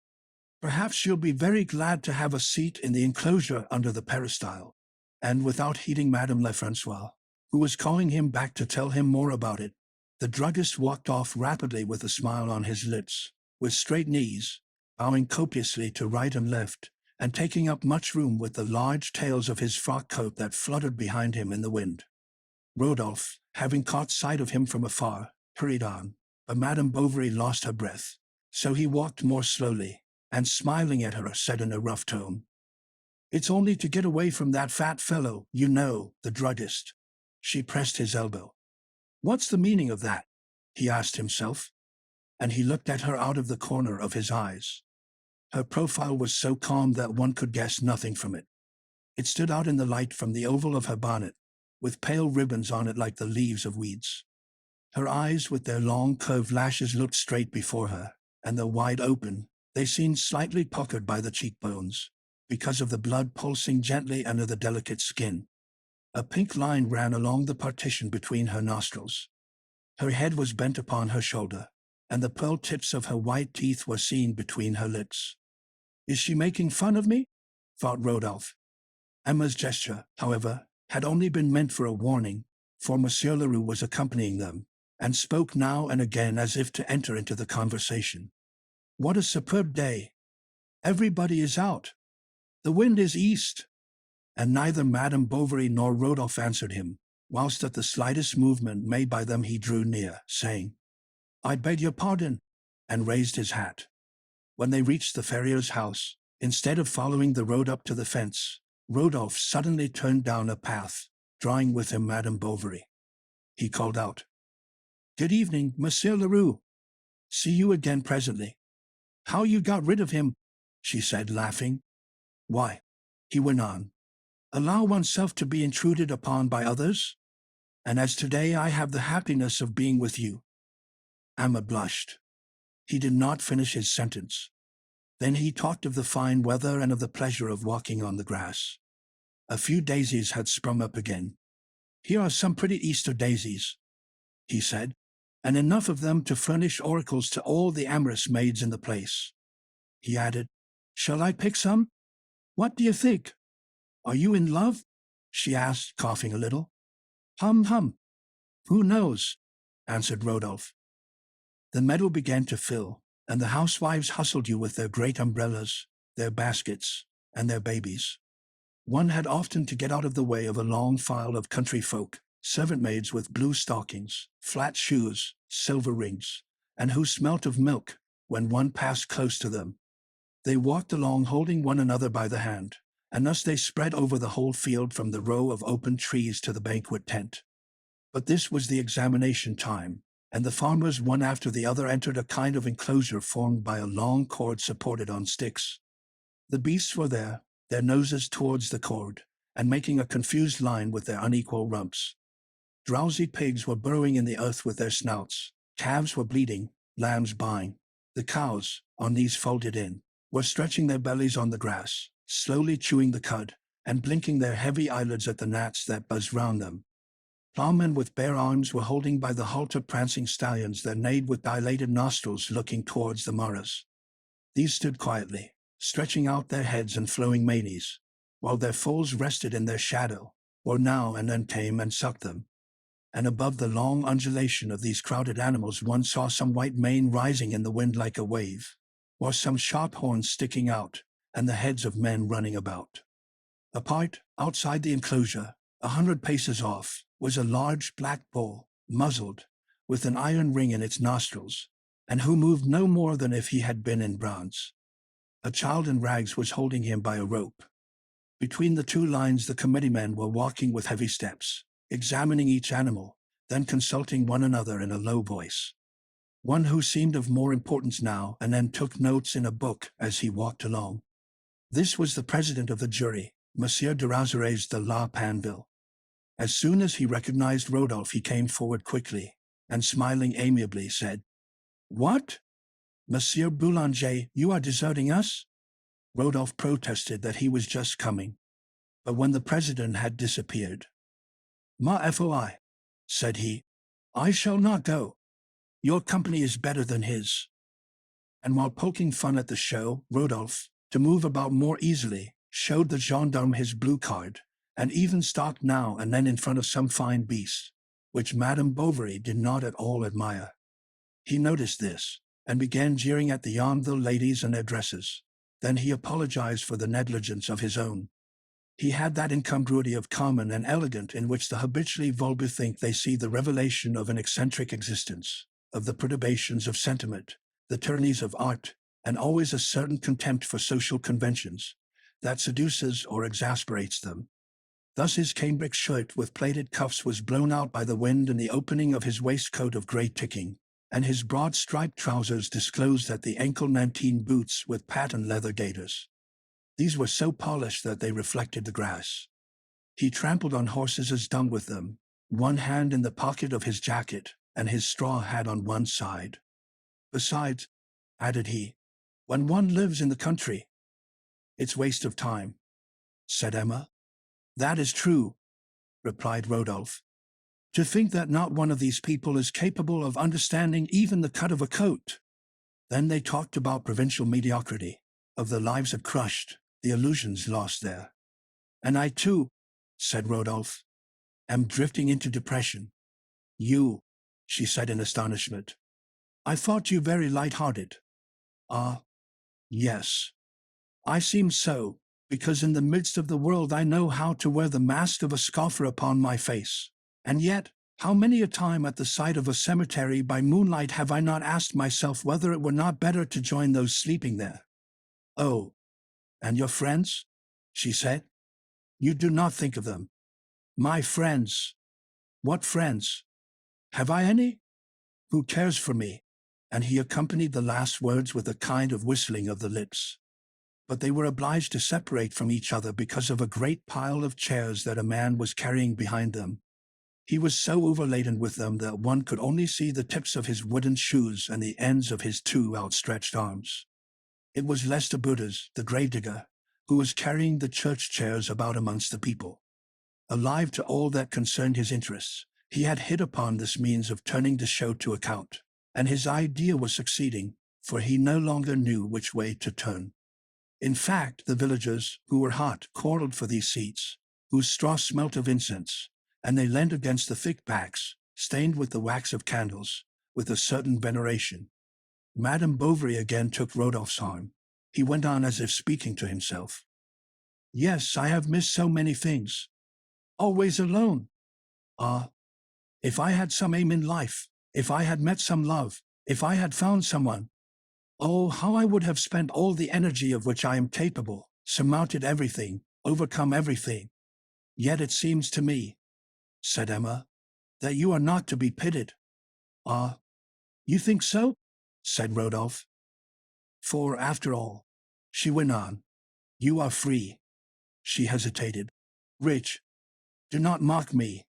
Speaker 1: Perhaps she'll be very glad to have a seat in the enclosure under the peristyle. And without heeding Madame Lefrancois, who was calling him back to tell him more about it, the druggist walked off rapidly with a smile on his lips, with straight knees, bowing copiously to right and left, and taking up much room with the large tails of his frock coat that fluttered behind him in the wind. Rodolphe, having caught sight of him from afar, hurried on, but Madame Bovary lost her breath, so he walked more slowly, and smiling at her said in a rough tone, It's only to get away from that fat fellow, you know, the druggist. She pressed his elbow. What's the meaning of that? He asked himself, and he looked at her out of the corner of his eyes. Her profile was so calm that one could guess nothing from it. It stood out in the light from the oval of her bonnet, with pale ribbons on it like the leaves of weeds. Her eyes with their long curved lashes looked straight before her, and though wide open, they seemed slightly puckered by the cheekbones. because of the blood pulsing gently under the delicate skin. A pink line ran along the partition between her nostrils. Her head was bent upon her shoulder, and the pearl tips of her white teeth were seen between her lips. "Is she making fun of me?" thought Rodolphe. Emma's gesture, however, had only been meant for a warning, for Monsieur Leroux was accompanying them, and spoke now and again as if to enter into the conversation. "What a superb day! Everybody is out. The wind is east." And neither Madame Bovary nor Rodolphe answered him, whilst at the slightest movement made by them he drew near, saying, "I beg your pardon," and raised his hat. When they reached the farrier's house, instead of following the road up to the fence, Rodolphe suddenly turned down a path, drawing with him Madame Bovary. He called out, "Good evening, Monsieur Leroux. See you again presently." "How you got rid of him?" she said, laughing. "Why," he went on, "allow oneself to be intruded upon by others? And as today I have the happiness of being with you." Emma blushed. He did not finish his sentence. Then he talked of the fine weather and of the pleasure of walking on the grass. A few daisies had sprung up again. "Here are some pretty Easter daisies," he said, "and enough of them to furnish oracles to all the amorous maids in the place." He added, "Shall I pick some? What do you think? Are you in love?" she asked, coughing a little. "Hum, hum. Who knows?" answered Rodolphe. The meadow began to fill, and the housewives hustled you with their great umbrellas, their baskets, and their babies. One had often to get out of the way of a long file of country folk, servant maids with blue stockings, flat shoes, silver rings, and who smelt of milk when one passed close to them. They walked along holding one another by the hand, and thus they spread over the whole field from the row of open trees to the banquet tent. But this was the examination time, and the farmers one after the other entered a kind of enclosure formed by a long cord supported on sticks. The beasts were there, their noses towards the cord, and making a confused line with their unequal rumps. Drowsy pigs were burrowing in the earth with their snouts, calves were bleating, lambs baaing. The cows, on knees folded in, were stretching their bellies on the grass, slowly chewing the cud, and blinking their heavy eyelids at the gnats that buzzed round them. Plowmen with bare arms were holding by the halter prancing stallions that neighed with dilated nostrils looking towards the maras. These stood quietly, stretching out their heads and flowing manes, while their foals rested in their shadow, or now and then came and sucked them. And above the long undulation of these crowded animals one saw some white mane rising in the wind like a wave, or some sharp horns sticking out, and the heads of men running about. Apart, outside the enclosure, 100 paces off, was a large black bull, muzzled, with an iron ring in its nostrils, and who moved no more than if he had been in bronze. A child in rags was holding him by a rope. Between the two lines the committeemen were walking with heavy steps, examining each animal, then consulting one another in a low voice. One who seemed of more importance now and then took notes in a book as he walked along. This was the president of the jury, Monsieur de Razerez de la Panville. As soon as he recognized Rodolphe he came forward quickly, and smiling amiably said, "What? Monsieur Boulanger, you are deserting us?" Rodolphe protested that he was just coming, but when the president had disappeared, "Ma foi," said he, "I shall not go. Your company is better than his." And while poking fun at the show, Rodolphe, to move about more easily, showed the gendarme his blue card, and even stopped now and then in front of some fine beast, which Madame Bovary did not at all admire. He noticed this, and began jeering at the Yonville ladies and their dresses. Then he apologized for the negligence of his own. He had that incongruity of common and elegant in which the habitually vulgar think they see the revelation of an eccentric existence, of the perturbations of sentiment, the tyrannies of art, and always a certain contempt for social conventions that seduces or exasperates them. Thus his cambric shirt with plaited cuffs was blown out by the wind in the opening of his waistcoat of grey ticking, and his broad striped trousers disclosed at the ankle nankeen boots with patent leather gaiters. These were so polished that they reflected the grass. He trampled on horses' dung with them, one hand in the pocket of his jacket, and his straw hat on one side. "Besides," added he, "when one lives in the country, It's waste of time, said Emma. That is true, replied Rodolphe. To think that not one of these people is capable of understanding even the cut of a coat. Then they talked about provincial mediocrity, of the lives it crushed, the illusions lost there. And I too, said Rodolphe, am drifting into depression. You, she said in astonishment. I thought you very light-hearted. Ah, yes. I seem so, because in the midst of the world I know how to wear the mask of a scoffer upon my face. And yet, how many a time at the sight of a cemetery by moonlight have I not asked myself whether it were not better to join those sleeping there? Oh, and your friends? She said. You do not think of them. My friends. What friends? Have I any? Who cares for me? And he accompanied the last words with a kind of whistling of the lips. But they were obliged to separate from each other because of a great pile of chairs that a man was carrying behind them. He was so overladen with them that one could only see the tips of his wooden shoes and the ends of his two outstretched arms. It was Lester Butters, the gravedigger, who was carrying the church chairs about amongst the people. Alive to all that concerned his interests, he had hit upon this means of turning the show to account, and his idea was succeeding, for he no longer knew which way to turn. In fact, the villagers, who were hot, quarreled for these seats, whose straw smelt of incense, and they leaned against the thick backs, stained with the wax of candles, with a certain veneration. Madame Bovary again took Rodolphe's arm. He went on as if speaking to himself. Yes, I have missed so many things. Always alone. Ah, if I had some aim in life, if I had met some love, if I had found someone. Oh, how I would have spent all the energy of which I am capable, surmounted everything, overcome everything. Yet it seems to me, said Emma, that you are not to be pitied. Ah, you think so? Said Rodolphe. For, after all, she went on, you are free. She hesitated. Rich. Do not mock me,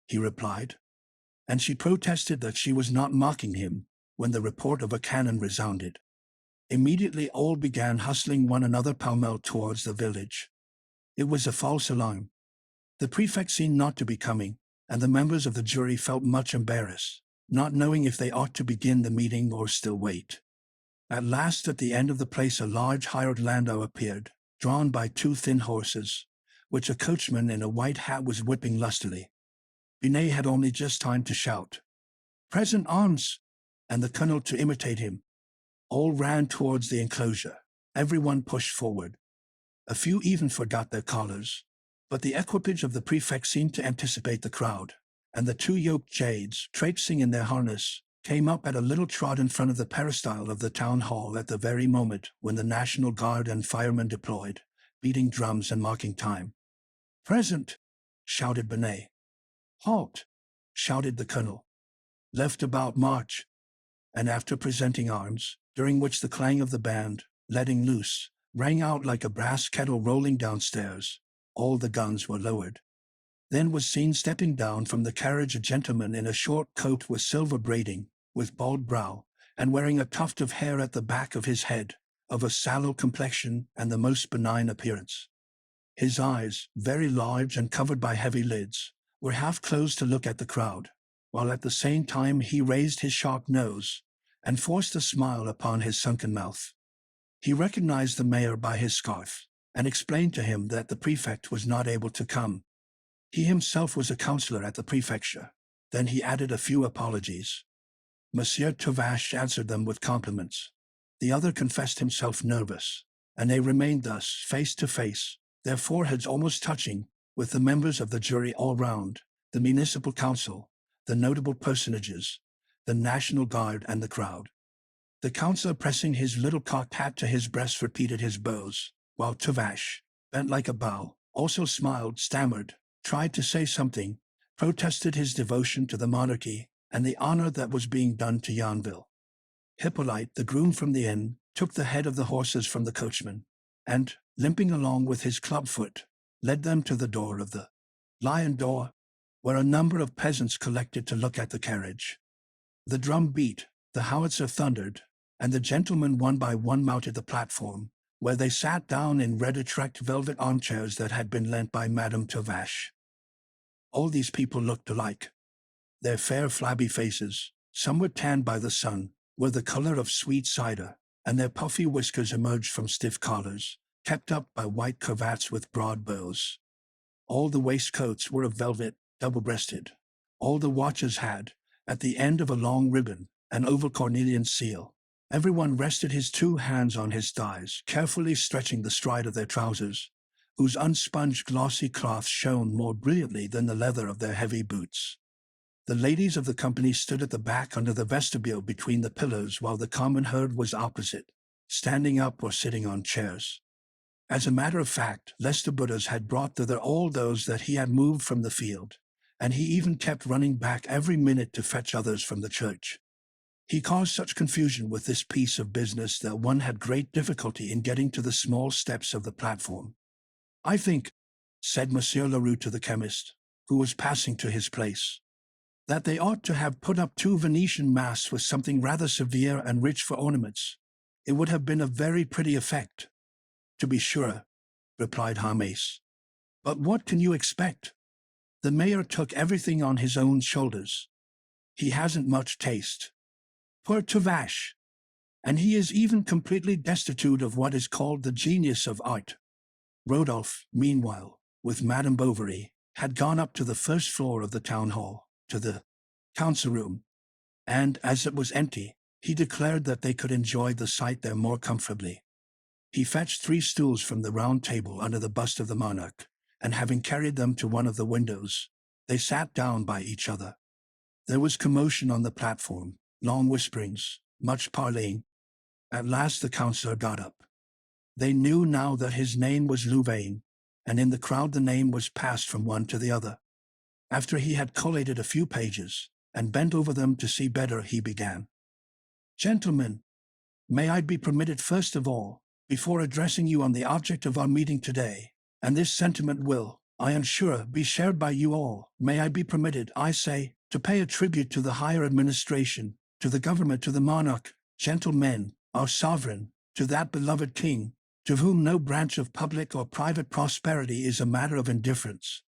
Speaker 1: he replied. And she protested that she was not mocking him when the report of a cannon resounded. Immediately all began hustling one another pell-mell towards the village. It was a false alarm. The prefect seemed not to be coming, and the members of the jury felt much embarrassed, not knowing if they ought to begin the meeting or still wait. At last, at the end of the place, a large hired landau appeared, drawn by two thin horses, which a coachman in a white hat was whipping lustily. Binet had only just time to shout, "Present arms!" and the colonel to imitate him. All ran towards the enclosure. Everyone pushed forward. A few even forgot their collars. But the equipage of the prefect seemed to anticipate the crowd, and the two yoked jades, traipsing in their harness, came up at a little trot in front of the peristyle of the town hall at the very moment when the National Guard and firemen deployed, beating drums and marking time. "Present!" shouted Binet. "Halt!" shouted the colonel. "Left about march!" And after presenting arms, during which the clang of the band, letting loose, rang out like a brass kettle rolling downstairs, all the guns were lowered. Then was seen stepping down from the carriage a gentleman in a short coat with silver braiding, with bald brow, and wearing a tuft of hair at the back of his head, of a sallow complexion and the most benign appearance. His eyes, very large and covered by heavy lids, were half closed to look at the crowd, while at the same time he raised his sharp nose, and forced a smile upon his sunken mouth. He recognized the mayor by his scarf, and explained to him that the prefect was not able to come. He himself was a councillor at the prefecture. Then he added a few apologies. Monsieur Tuvache answered them with compliments. The other confessed himself nervous, and they remained thus, face to face, their foreheads almost touching, with the members of the jury all round, the municipal council, the notable personages, the National Guard, and the crowd. The councillor, pressing his little cocked hat to his breast, repeated his bows, while Tuvache, bent like a bow, also smiled, stammered, tried to say something, protested his devotion to the monarchy and the honor that was being done to Yonville. Hippolyte, the groom from the inn, took the head of the horses from the coachman, and, limping along with his club foot, led them to the door of the Lion d'Or, where a number of peasants collected to look at the carriage. The drum beat, the howitzer thundered, and the gentlemen one by one mounted the platform, where they sat down in red-attract velvet armchairs that had been lent by Madame Tavache. All these people looked alike. Their fair, flabby faces, somewhat tanned by the sun, were the color of sweet cider, and their puffy whiskers emerged from stiff collars, kept up by white cravats with broad bows. All the waistcoats were of velvet, double-breasted. All the watches had, at the end of a long ribbon, an oval cornelian seal. Everyone rested his 2 hands on his thighs, carefully stretching the stride of their trousers, whose unsponged glossy cloth shone more brilliantly than the leather of their heavy boots. The ladies of the company stood at the back under the vestibule between the pillars, while the common herd was opposite, standing up or sitting on chairs. As a matter of fact, Lester Butters had brought thither all those that he had moved from the field, and he even kept running back every minute to fetch others from the church. He caused such confusion with this piece of business that one had great difficulty in getting to the small steps of the platform. "I think," said Monsieur Leroux to the chemist, who was passing to his place, "that they ought to have put up 2 Venetian masks with something rather severe and rich for ornaments. It would have been a very pretty effect." "To be sure," replied Hermes. "But what can you expect? The mayor took everything on his own shoulders. He hasn't much taste. Poor Tavache! And he is even completely destitute of what is called the genius of art." Rodolphe, meanwhile, with Madame Bovary, had gone up to the first floor of the town hall, to the council room, and, as it was empty, he declared that they could enjoy the sight there more comfortably. He fetched 3 stools from the round table under the bust of the monarch, and having carried them to one of the windows, they sat down by each other. There was commotion on the platform, long whisperings, much parleying. At last the councillor got up. They knew now that his name was Louvain, and in the crowd the name was passed from one to the other. After he had collated a few pages, and bent over them to see better, he began. "Gentlemen, may I be permitted first of all, before addressing you on the object of our meeting today, and this sentiment will, I am sure, be shared by you all, may I be permitted, I say, to pay a tribute to the higher administration, to the government, to the monarch, gentlemen, our sovereign, to that beloved king, to whom no branch of public or private prosperity is a matter of indifference,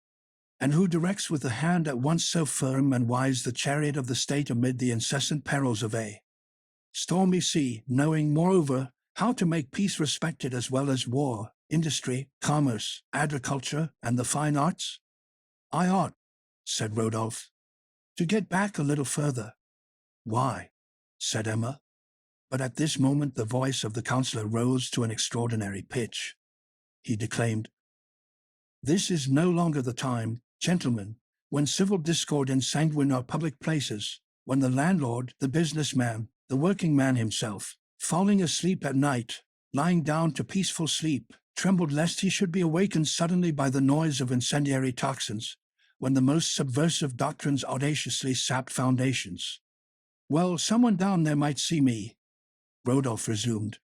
Speaker 1: and who directs with a hand at once so firm and wise the chariot of the state amid the incessant perils of a stormy sea, knowing, moreover, how to make peace respected as well as war, industry, commerce, agriculture, and the fine arts?" "I ought," said Rodolphe, "to get back a little further." "Why?" said Emma. But at this moment the voice of the councillor rose to an extraordinary pitch. He declaimed, "This is no longer the time, gentlemen, when civil discord and sanguine are public places, when the landlord, the businessman, the working man himself, falling asleep at night, lying down to peaceful sleep, trembled lest he should be awakened suddenly by the noise of incendiary toxins, when the most subversive doctrines audaciously sapped foundations." "Well, someone down there might see me," Rodolphe resumed.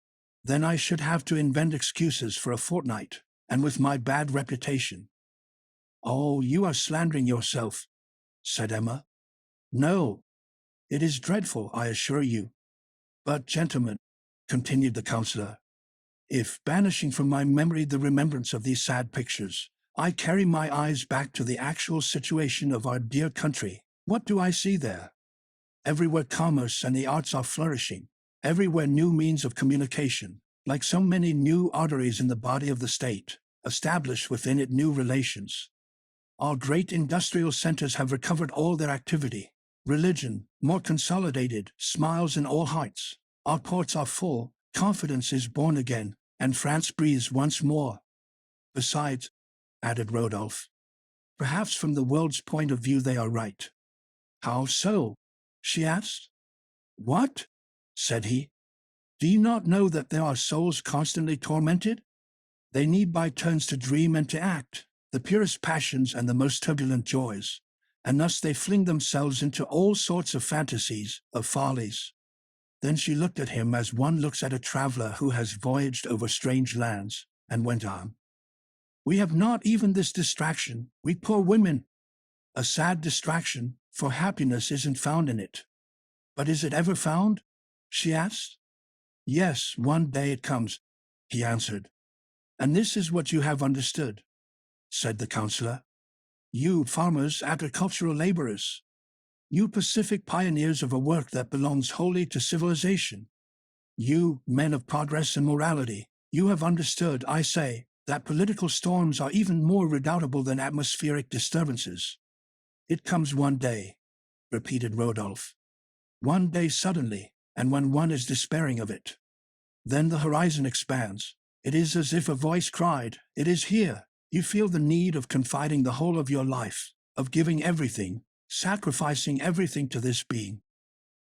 Speaker 1: "Then I should have to invent excuses for a fortnight, and with my bad reputation." "Oh, you are slandering yourself," said Emma. "No, it is dreadful, I assure you. But, gentlemen," continued the councillor, "if, banishing from my memory the remembrance of these sad pictures, I carry my eyes back to the actual situation of our dear country, what do I see there? Everywhere commerce and the arts are flourishing, everywhere new means of communication, like so many new arteries in the body of the state, establish within it new relations. Our great industrial centers have recovered all their activity. Religion, more consolidated, smiles in all hearts. Our ports are full, confidence is born again, and France breathes once more. Besides," added Rodolphe, "perhaps from the world's point of view they are right." "How so?" she asked. "What?" said he. "Do you not know that there are souls constantly tormented? They need by turns to dream and to act, the purest passions and the most turbulent joys, and thus they fling themselves into all sorts of fantasies, of follies." Then she looked at him as one looks at a traveler who has voyaged over strange lands, and went on. "We have not even this distraction, we poor women. A sad distraction, for happiness isn't found in it." "But is it ever found?" she asked. "Yes, one day it comes. he answered. And this is what you have understood, said the counselor. You farmers, agricultural laborers. You pacific pioneers of a work that belongs wholly to civilization. You, men of progress and morality, you have understood, I say, that political storms are even more redoubtable than atmospheric disturbances. It comes one day, repeated Rodolphe. One day suddenly, and when one is despairing of it. Then the horizon expands. It is as if a voice cried, "It is here." You feel the need of confiding the whole of your life, of giving everything, sacrificing everything to this being.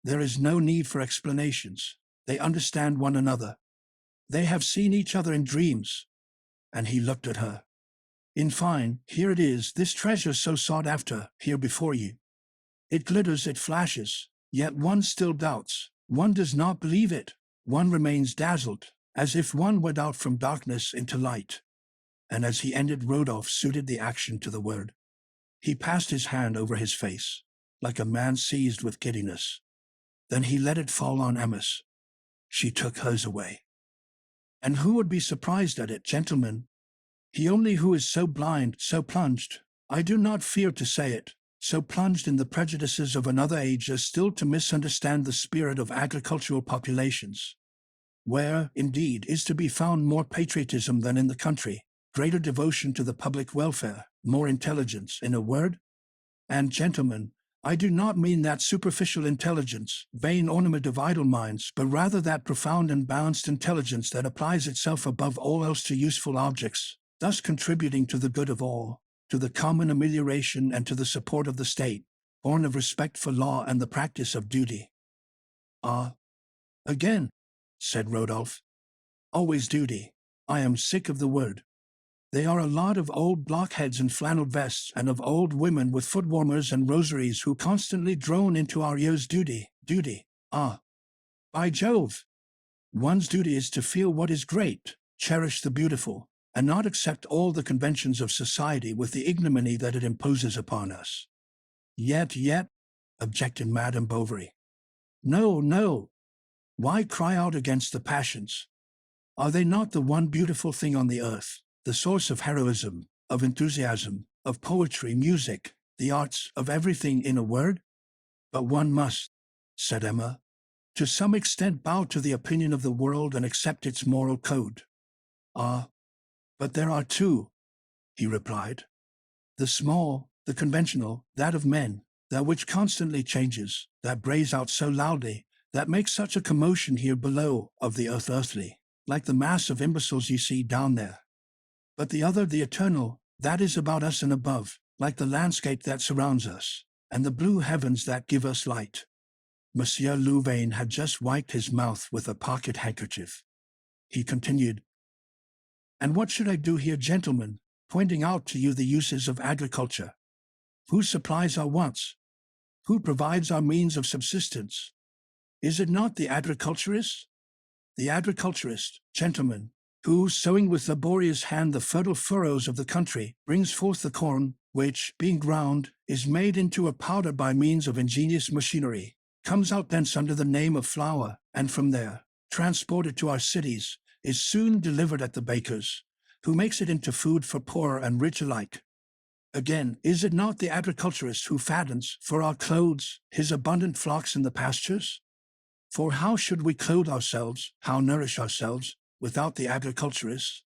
Speaker 1: There is no need for explanations. They understand one another. They have seen each other in dreams. And he looked at her. In fine, here it is, this treasure so sought after, here before you. It glitters, it flashes, yet one still doubts. One does not believe it. One remains dazzled, as if one went out from darkness into light. And as he ended, Rodolphe suited the action to the word. He passed his hand over his face, like a man seized with giddiness. Then he let it fall on Emma's. She took hers away. And who would be surprised at it, gentlemen? He only who is so blind, so plunged, I do not fear to say it, so plunged in the prejudices of another age as still to misunderstand the spirit of agricultural populations. Where, indeed, is to be found more patriotism than in the country, greater devotion to the public welfare, more intelligence, in a word? And, gentlemen, I do not mean that superficial intelligence, vain ornament of idle minds, but rather that profound and balanced intelligence that applies itself above all else to useful objects, thus contributing to the good of all, to the common amelioration and to the support of the state, born of respect for law and the practice of duty. Ah, again, said Rodolphe. Always duty. I am sick of the word. They are a lot of old blockheads in flannel vests and of old women with foot warmers and rosaries who constantly drone into our ears duty, duty. Ah, by Jove! One's duty is to feel what is great, cherish the beautiful, and not accept all the conventions of society with the ignominy that it imposes upon us. Yet, objected Madame Bovary. No, no. Why cry out against the passions? Are they not the one beautiful thing on the earth, the source of heroism, of enthusiasm, of poetry, music, the arts, of everything in a word? But one must, said Emma, to some extent bow to the opinion of the world and accept its moral code. Ah, but there are two, he replied. The small, the conventional, that of men, that which constantly changes, that brays out so loudly, that makes such a commotion here below, of the earth earthly, like the mass of imbeciles you see down there. But the other, the eternal, that is about us and above, like the landscape that surrounds us, and the blue heavens that give us light. Monsieur Louvain had just wiped his mouth with a pocket handkerchief. He continued, And what should I do here, gentlemen, pointing out to you the uses of agriculture? Who supplies our wants? Who provides our means of subsistence? Is it not the agriculturist? The agriculturist, gentlemen, who, sowing with laborious hand the fertile furrows of the country, brings forth the corn, which, being ground, is made into a powder by means of ingenious machinery, comes out thence under the name of flour, and from there, transported to our cities, is soon delivered at the baker's, who makes it into food for poor and rich alike. Again, is it not the agriculturist who fattens, for our clothes, his abundant flocks in the pastures? For how should we clothe ourselves, how nourish ourselves, without the agriculturist?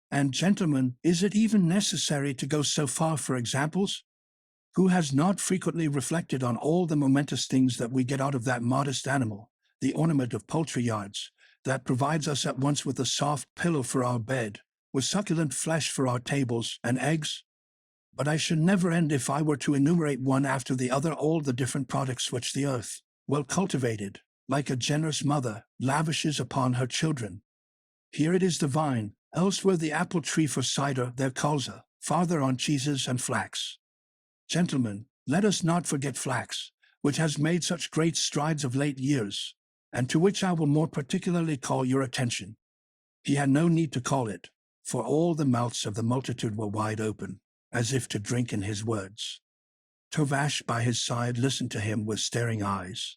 Speaker 1: And, gentlemen, is it even necessary to go so far for examples? Who has not frequently reflected on all the momentous things that we get out of that modest animal, the ornament of poultry yards, that provides us at once with a soft pillow for our bed, with succulent flesh for our tables, and eggs? But I should never end if I were to enumerate one after the other all the different products which the earth, well cultivated, like a generous mother, lavishes upon her children. Here it is the vine, elsewhere the apple tree for cider, their colza, farther on cheeses and flax. Gentlemen, let us not forget flax, which has made such great strides of late years, and to which I will more particularly call your attention. He had no need to call it, for all the mouths of the multitude were wide open, as if to drink in his words. Tovache by his side listened to him with staring eyes.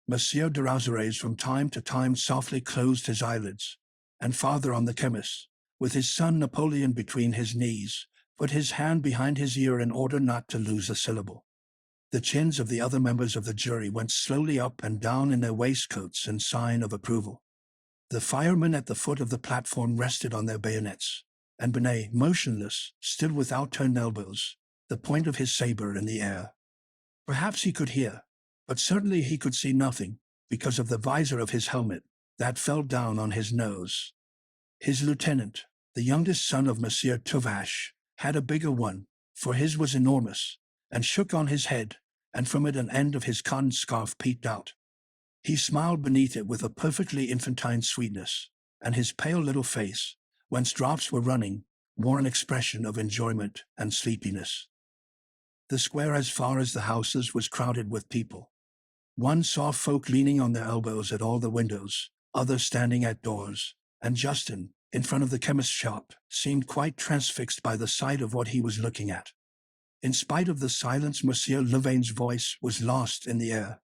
Speaker 1: Monsieur de Roseres from time to time softly closed his eyelids, and farther on the chemist, with his son Napoleon between his knees, put his hand behind his ear in order not to lose a syllable. The chins of the other members of the jury went slowly up and down in their waistcoats in sign of approval. The firemen at the foot of the platform rested on their bayonets, and Binet, motionless, stood with outturned elbows, the point of his saber in the air. Perhaps he could hear, but certainly he could see nothing, because of the visor of his helmet, that fell down on his nose. His lieutenant, the youngest son of Monsieur Tuvache, had a bigger one, for his was enormous, and shook on his head, and from it an end of his cotton scarf peeped out. He smiled beneath it with a perfectly infantine sweetness, and his pale little face, whence drops were running, wore an expression of enjoyment and sleepiness. The square as far as the houses was crowded with people. One saw folk leaning on their elbows at all the windows, others standing at doors, and Justin, in front of the chemist's shop, seemed quite transfixed by the sight of what he was looking at. In spite of the silence, Monsieur Louvain's voice was lost in the air.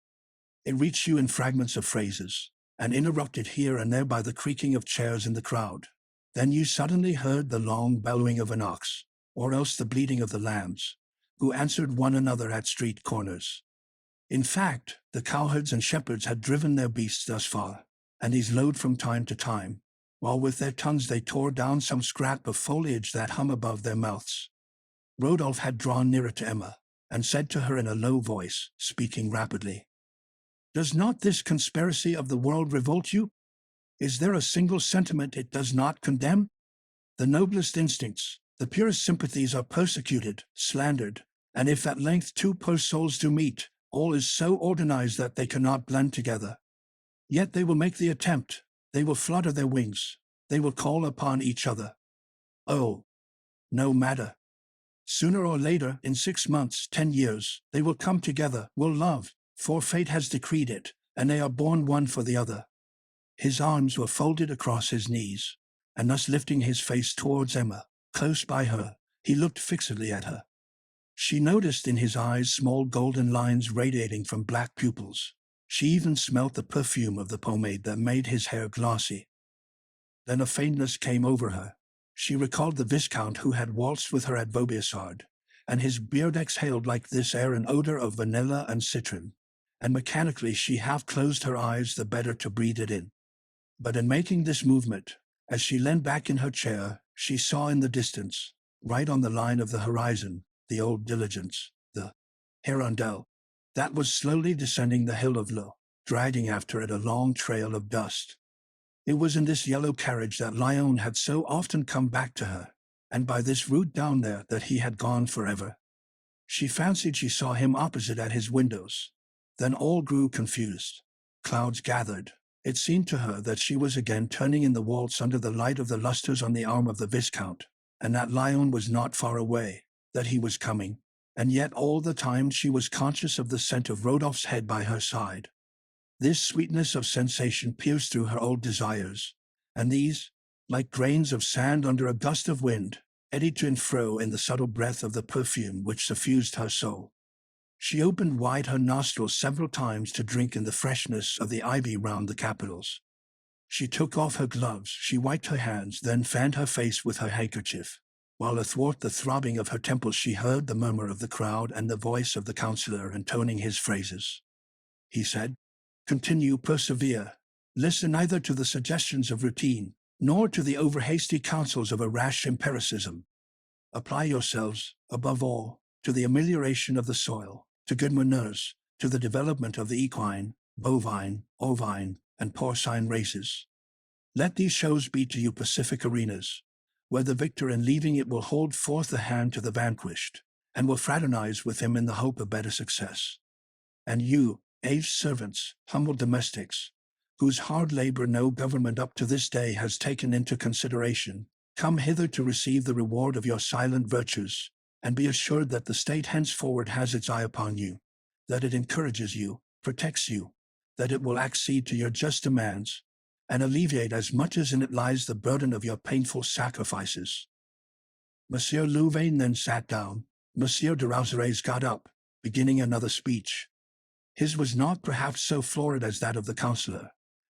Speaker 1: It reached you in fragments of phrases, and interrupted here and there by the creaking of chairs in the crowd. Then you suddenly heard the long bellowing of an ox, or else the bleating of the lambs, who answered one another at street corners. In fact, the cowherds and shepherds had driven their beasts thus far, and these lowed from time to time, while with their tongues they tore down some scrap of foliage that hung above their mouths. Rodolphe had drawn nearer to Emma, and said to her in a low voice, speaking rapidly, "Does not this conspiracy of the world revolt you? Is there a single sentiment it does not condemn? The noblest instincts, the purest sympathies are persecuted, slandered, and if at length two poor souls do meet, all is so organized that they cannot blend together. Yet they will make the attempt, they will flutter their wings, they will call upon each other. Oh, no matter. Sooner or later, in 6 months, 10 years, they will come together, will love, for fate has decreed it, and they are born one for the other." His arms were folded across his knees, and thus lifting his face towards Emma, close by her, he looked fixedly at her. She noticed in his eyes small golden lines radiating from black pupils. She even smelt the perfume of the pomade that made his hair glossy. Then a faintness came over her. She recalled the Viscount who had waltzed with her at Vaubyessard, and his beard exhaled like this air an odor of vanilla and citron, and mechanically she half closed her eyes the better to breathe it in. But in making this movement, as she leaned back in her chair, she saw in the distance, right on the line of the horizon, the old diligence, the Hirondelle, that was slowly descending the hill of Lo, dragging after it a long trail of dust. It was in this yellow carriage that Lyon had so often come back to her, and by this route down there that he had gone forever. She fancied she saw him opposite at his windows. Then all grew confused. Clouds gathered. It seemed to her that she was again turning in the waltz under the light of the lustres on the arm of the Viscount, and that Lyon was not far away, that he was coming, and yet all the time she was conscious of the scent of Rodolphe's head by her side. This sweetness of sensation pierced through her old desires, and these, like grains of sand under a gust of wind, eddied to and fro in the subtle breath of the perfume which suffused her soul. She opened wide her nostrils several times to drink in the freshness of the ivy round the capitals. She took off her gloves, she wiped her hands, then fanned her face with her handkerchief, while athwart the throbbing of her temples she heard the murmur of the crowd and the voice of the counsellor intoning his phrases. He said, "Continue, persevere. Listen neither to the suggestions of routine, nor to the over-hasty counsels of a rash empiricism. Apply yourselves, above all, to the amelioration of the soil, to good manures, to the development of the equine, bovine, ovine, and porcine races. Let these shows be to you pacific arenas, where the victor in leaving it will hold forth the hand to the vanquished, and will fraternize with him in the hope of better success. And you, aged servants, humble domestics, whose hard labor no government up to this day has taken into consideration, come hither to receive the reward of your silent virtues, and be assured that the state henceforward has its eye upon you, that it encourages you, protects you, that it will accede to your just demands, and alleviate as much as in it lies the burden of your painful sacrifices." Monsieur Louvain then sat down. Monsieur de Rousserais got up, beginning another speech. His was not perhaps so florid as that of the counsellor,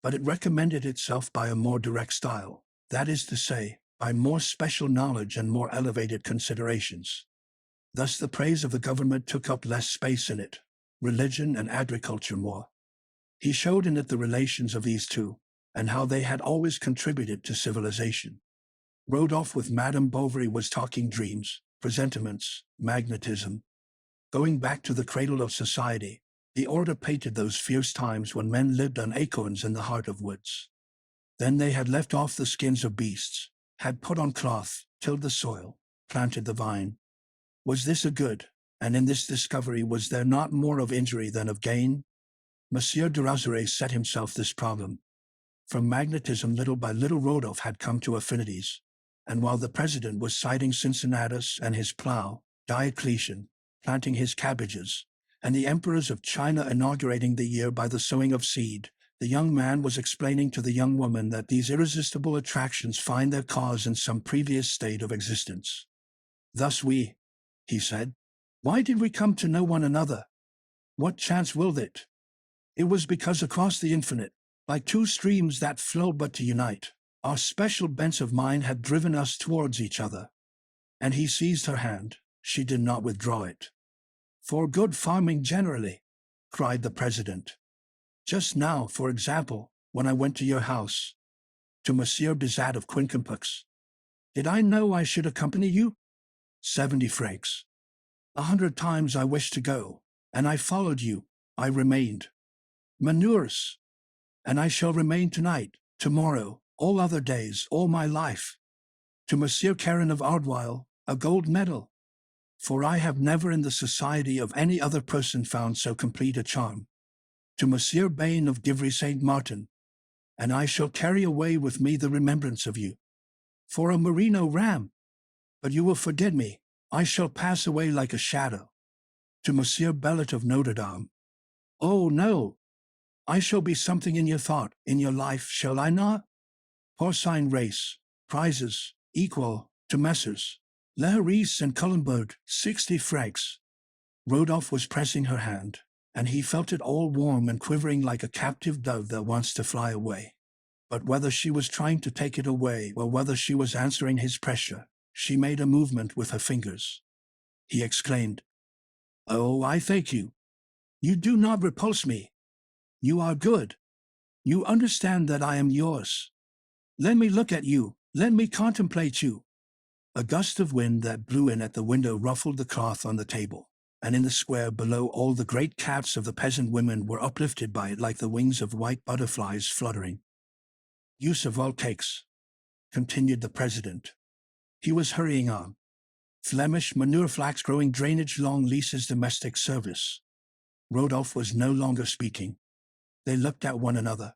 Speaker 1: but it recommended itself by a more direct style, That is to say, by more special knowledge and more elevated considerations. Thus the praise of the government took up less space in it, religion and agriculture more. He showed in it the relations of these two, and how they had always contributed to civilization. Rodolphe with Madame Bovary was talking dreams, presentiments, magnetism. Going back to the cradle of society, the order painted those fierce times when men lived on acorns in the heart of woods. Then they had left off the skins of beasts, had put on cloth, tilled the soil, planted the vine. Was this a good, and in this discovery was there not more of injury than of gain? Monsieur de Rozeray set himself this problem. From magnetism little by little Rodolphe had come to affinities, and while the president was citing Cincinnatus and his plough, Diocletian, planting his cabbages, and the emperors of China inaugurating the year by the sowing of seed, the young man was explaining to the young woman that these irresistible attractions find their cause in some previous state of existence. Thus he said, why did we come to know one another? What chance willed it? It was because across the infinite, like two streams that flow but to unite, our special bents of mind had driven us towards each other. And he seized her hand. She did not withdraw it. For good farming generally, cried the president. Just now, for example, when I went to your house, to Monsieur Bizat of Quincampoix, did I know I should accompany you? 70 francs. 100 times I wished to go, and I followed you, I remained. Manures. And I shall remain tonight, tomorrow, all other days, all my life. To Monsieur Caron of Ardwile, a gold medal. For I have never in the society of any other person found so complete a charm. To Monsieur Bain of Givry Saint Martin, and I shall carry away with me the remembrance of you. For a merino ram. But you will forget me, I shall pass away like a shadow. To Monsieur Bellet of Notre Dame. Oh, no. I shall be something in your thought, in your life, shall I not? Porcine race, prizes, equal, to Messrs. Leheris and Cullenberg, 60 francs. Rodolphe was pressing her hand, and he felt it all warm and quivering like a captive dove that wants to fly away. But whether she was trying to take it away or whether she was answering his pressure, she made a movement with her fingers. He exclaimed, "Oh, I thank you. You do not repulse me. You are good. You understand that I am yours. Let me look at you. Let me contemplate you." A gust of wind that blew in at the window ruffled the cloth on the table, and in the square below all the great caps of the peasant women were uplifted by it like the wings of white butterflies fluttering. "Use of all cakes," continued the president. He was hurrying on. "Flemish manure flax growing drainage long leases domestic service." Rodolphe was no longer speaking. They looked at one another.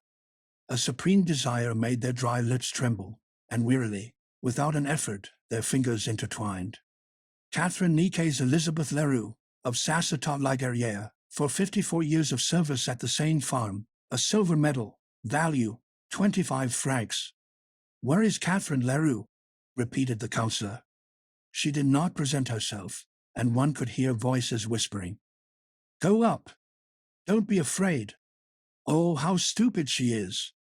Speaker 1: A supreme desire made their dry lips tremble, and wearily, without an effort, their fingers intertwined. Catherine Niquet's Elizabeth Leroux, of Sassetot-la-Guerrière, for 54 years of service at the same farm, a silver medal, value, 25 francs. "Where is Catherine Leroux?" repeated the councillor. She did not present herself, and one could hear voices whispering. "Go up. Don't be afraid. Oh, how stupid she is."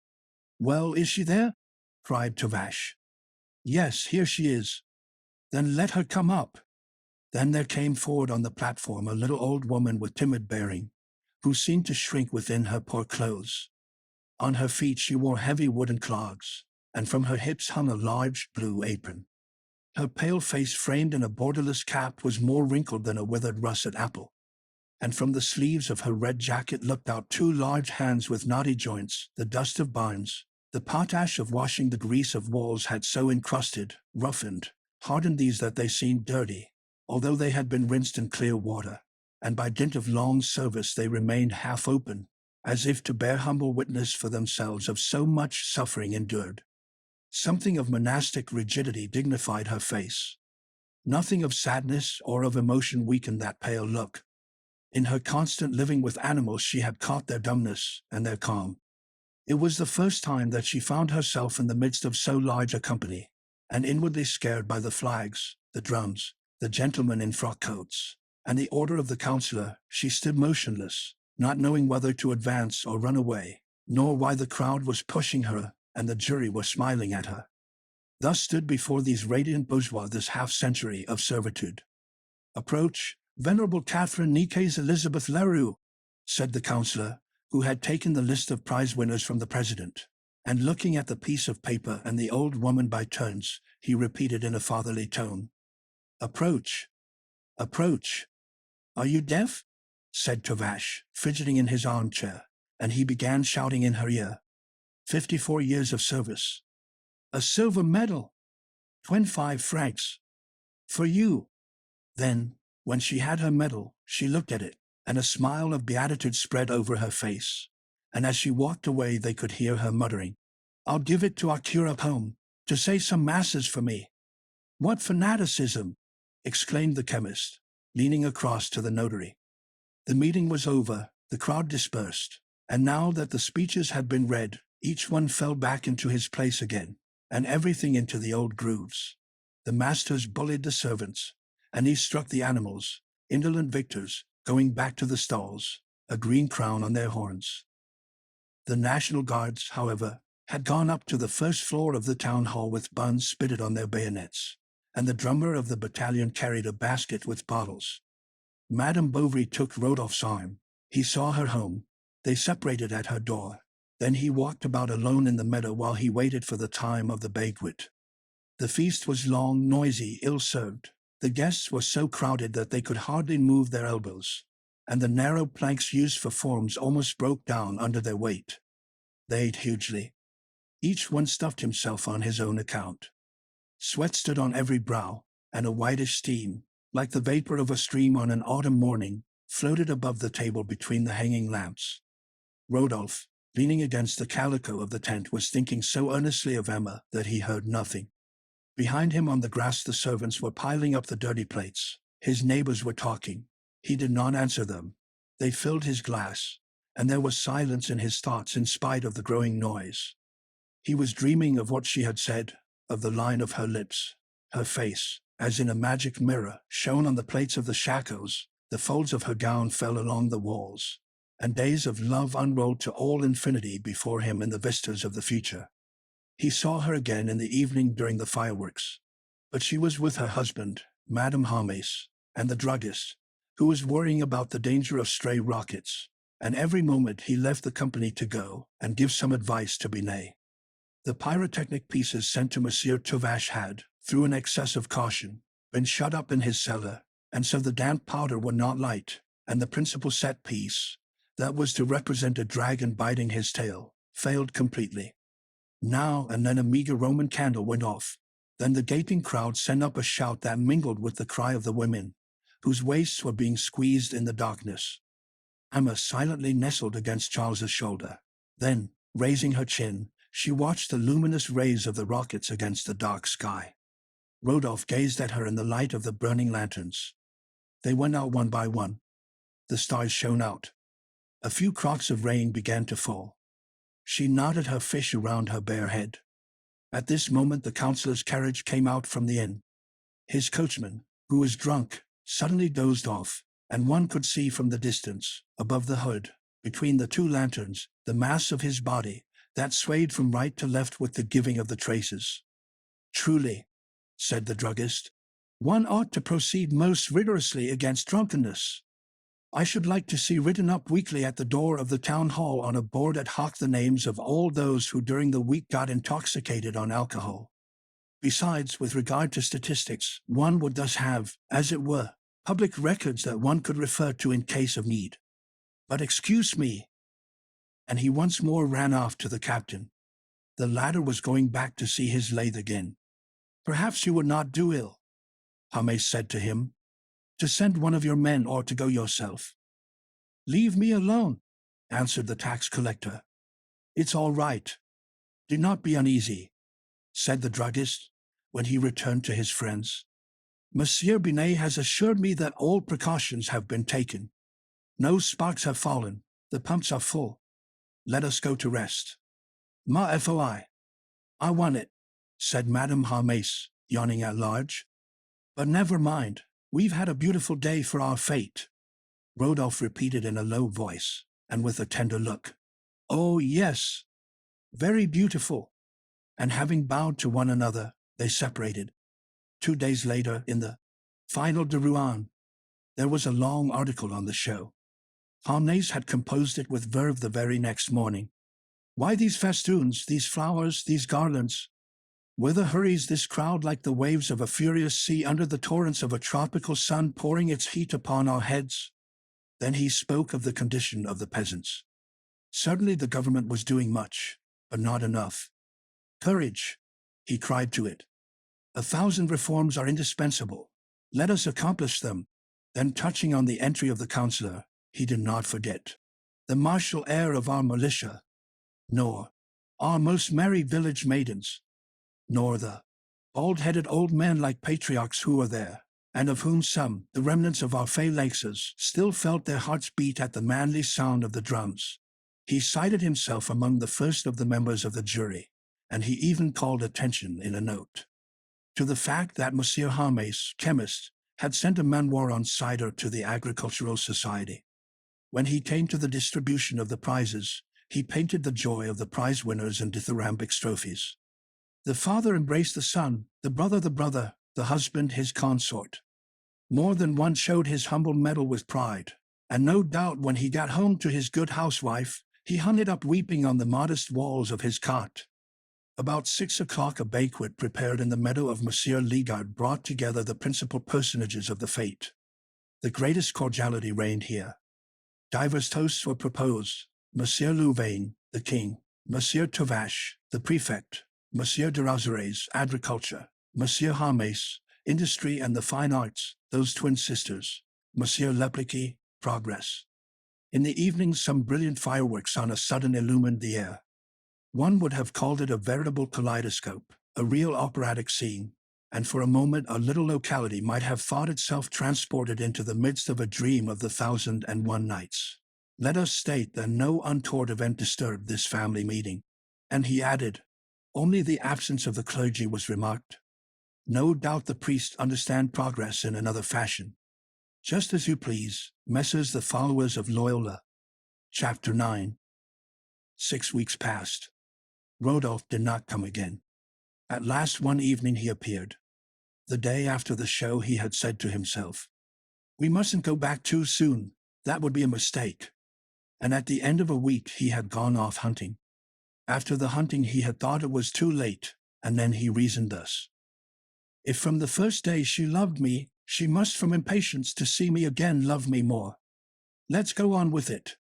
Speaker 1: "Well, is she there?" cried Tuvache. "Yes, here she is." "Then let her come up." Then there came forward on the platform a little old woman with timid bearing, who seemed to shrink within her poor clothes. On her feet she wore heavy wooden clogs, and from her hips hung a large blue apron. Her pale face framed in a borderless cap was more wrinkled than a withered russet apple, and from the sleeves of her red jacket looked out 2 large hands with knotty joints. The dust of barns, the potash of washing, the grease of walls had so encrusted, roughened, hardened these that they seemed dirty, although they had been rinsed in clear water, and by dint of long service they remained half open, as if to bear humble witness for themselves of so much suffering endured. Something of monastic rigidity dignified her face. Nothing of sadness or of emotion weakened that pale look. In her constant living with animals she had caught their dumbness and their calm. It was the first time that she found herself in the midst of so large a company, and inwardly scared by the flags, the drums, the gentlemen in frock coats, and the order of the councillor, she stood motionless, not knowing whether to advance or run away, nor why the crowd was pushing her and the jury were smiling at her. thus stood before these radiant bourgeois this half-century of servitude. "Approach, venerable Catherine Nicaise Elizabeth Leroux," said the councillor, who had taken the list of prize winners from the president, and looking at the piece of paper and the old woman by turns, he repeated in a fatherly tone, "Approach, approach." "Are you deaf?" said Tuvache, fidgeting in his armchair, and he began shouting in her ear, 54 years of service. A silver medal. 25 francs. For you." Then, when she had her medal, she looked at it, and a smile of beatitude spread over her face. And as she walked away, they could hear her muttering, "I'll give it to our curate home, to say some masses for me." "What fanaticism!" exclaimed the chemist, leaning across to the notary. The meeting was over, the crowd dispersed, and now that the speeches had been read, each one fell back into his place again, and everything into the old grooves. The masters bullied the servants, and he struck the animals, indolent victors, going back to the stalls, a green crown on their horns. The National Guards, however, had gone up to the first floor of the town hall with buns spitted on their bayonets, and the drummer of the battalion carried a basket with bottles. Madame Bovary took Rodolphe's arm. He saw her home. They separated at her door. Then he walked about alone in the meadow while he waited for the time of the banquet. The feast was long, noisy, ill-served. The guests were so crowded that they could hardly move their elbows, and the narrow planks used for forms almost broke down under their weight. They ate hugely. Each one stuffed himself on his own account. Sweat stood on every brow, and a whitish steam, like the vapor of a stream on an autumn morning, floated above the table between the hanging lamps. Rodolphe, leaning against the calico of the tent, was thinking so earnestly of Emma that he heard nothing. Behind him on the grass the servants were piling up the dirty plates. His neighbors were talking. He did not answer them. They filled his glass, and there was silence in his thoughts in spite of the growing noise. He was dreaming of what she had said, of the line of her lips, her face, as in a magic mirror, shone on the plates of the shakos. The folds of her gown fell along the walls, and days of love unrolled to all infinity before him in the vistas of the future. He saw her again in the evening during the fireworks, but she was with her husband, Madame Hames, and the druggist, who was worrying about the danger of stray rockets, and every moment he left the company to go and give some advice to Binet. The pyrotechnic pieces sent to Monsieur Tuvache had, through an excess of caution, been shut up in his cellar, and so the damp powder would not light, and the principal set piece, that was to represent a dragon biting his tail, failed completely. Now and then a meager Roman candle went off. Then the gaping crowd sent up a shout that mingled with the cry of the women, whose waists were being squeezed in the darkness. Emma silently nestled against Charles's shoulder. Then, raising her chin, she watched the luminous rays of the rockets against the dark sky. Rodolphe gazed at her in the light of the burning lanterns. They went out one by one. The stars shone out. A few crocks of rain began to fall. She knotted her fish around her bare head. At this moment the councillor's carriage came out from the inn. His coachman, who was drunk, suddenly dozed off, and one could see from the distance, above the hood, between the two lanterns, the mass of his body, that swayed from right to left with the giving of the traces. "Truly," said the druggist, "one ought to proceed most rigorously against drunkenness. I should like to see written up weekly at the door of the town hall on a board ad hoc the names of all those who during the week got intoxicated on alcohol. Besides, with regard to statistics, one would thus have, as it were, public records that one could refer to in case of need. But excuse me." And he once more ran off to the captain. The latter was going back to see his lathe again. "Perhaps you would not do ill," Hames said to him, "to send one of your men or to go yourself." "Leave me alone," answered the tax collector. "It's all right. Do not be uneasy," said the druggist, when he returned to his friends. "Monsieur Binet has assured me that all precautions have been taken. No sparks have fallen. The pumps are full. Let us go to rest." "Ma foi, I want it," said Madame Hames, yawning at large. "But never mind. We've had a beautiful day for our fate," Rodolphe repeated in a low voice, and with a tender look. "Oh, yes, very beautiful." And having bowed to one another, They separated. 2 days later, in the Final de Rouen, there was a long article on the show. Harnais had composed it with verve the very next morning. Why these festoons, these flowers, these garlands? Whither hurries this crowd like the waves of a furious sea under the torrents of a tropical sun pouring its heat upon our heads? Then he spoke of the condition of the peasants. Certainly the government was doing much, but not enough. Courage, he cried to it. 1,000 reforms are indispensable. Let us accomplish them. Then, touching on the entry of the councillor, he did not forget the martial air of our militia, nor our most merry village maidens, nor the bald-headed old men like patriarchs who were there, and of whom some, the remnants of our phalanxes, still felt their hearts beat at the manly sound of the drums. He cited himself among the first of the members of the jury, and he even called attention in a note to the fact that Monsieur Harnais, chemist, had sent a memoir on cider to the Agricultural Society. When he came to the distribution of the prizes, he painted the joy of the prize winners in dithyrambic strophes. The father embraced the son, the brother, the husband his consort. More than one showed his humble medal with pride, and no doubt when he got home to his good housewife, he hung it up weeping on the modest walls of his cot. About 6 o'clock a banquet prepared in the meadow of Monsieur Ligard brought together the principal personages of the fete. The greatest cordiality reigned here. Divers toasts were proposed. Monsieur Louvain, the king, Monsieur Tuvache, the prefect, Monsieur de Rozeres, agriculture, Monsieur Harnais, industry and the fine arts, those twin sisters, Monsieur Leplicky, progress. In the evening some brilliant fireworks on a sudden illumined the air. One would have called it a veritable kaleidoscope, a real operatic scene, and for a moment a little locality might have thought itself transported into the midst of a dream of the 1,001 Nights. Let us state that no untoward event disturbed this family meeting. And he added, only the absence of the clergy was remarked. No doubt the priests understand progress in another fashion. Just as you please, Messrs. The followers of Loyola. Chapter 9. 6 weeks passed. Rodolphe did not come again. At last one evening he appeared. The day after the show he had said to himself, "We mustn't go back too soon, that would be a mistake." And at the end of a week he had gone off hunting. After the hunting he had thought it was too late, and then he reasoned thus. If from the first day she loved me, she must from impatience to see me again love me more. Let's go on with it.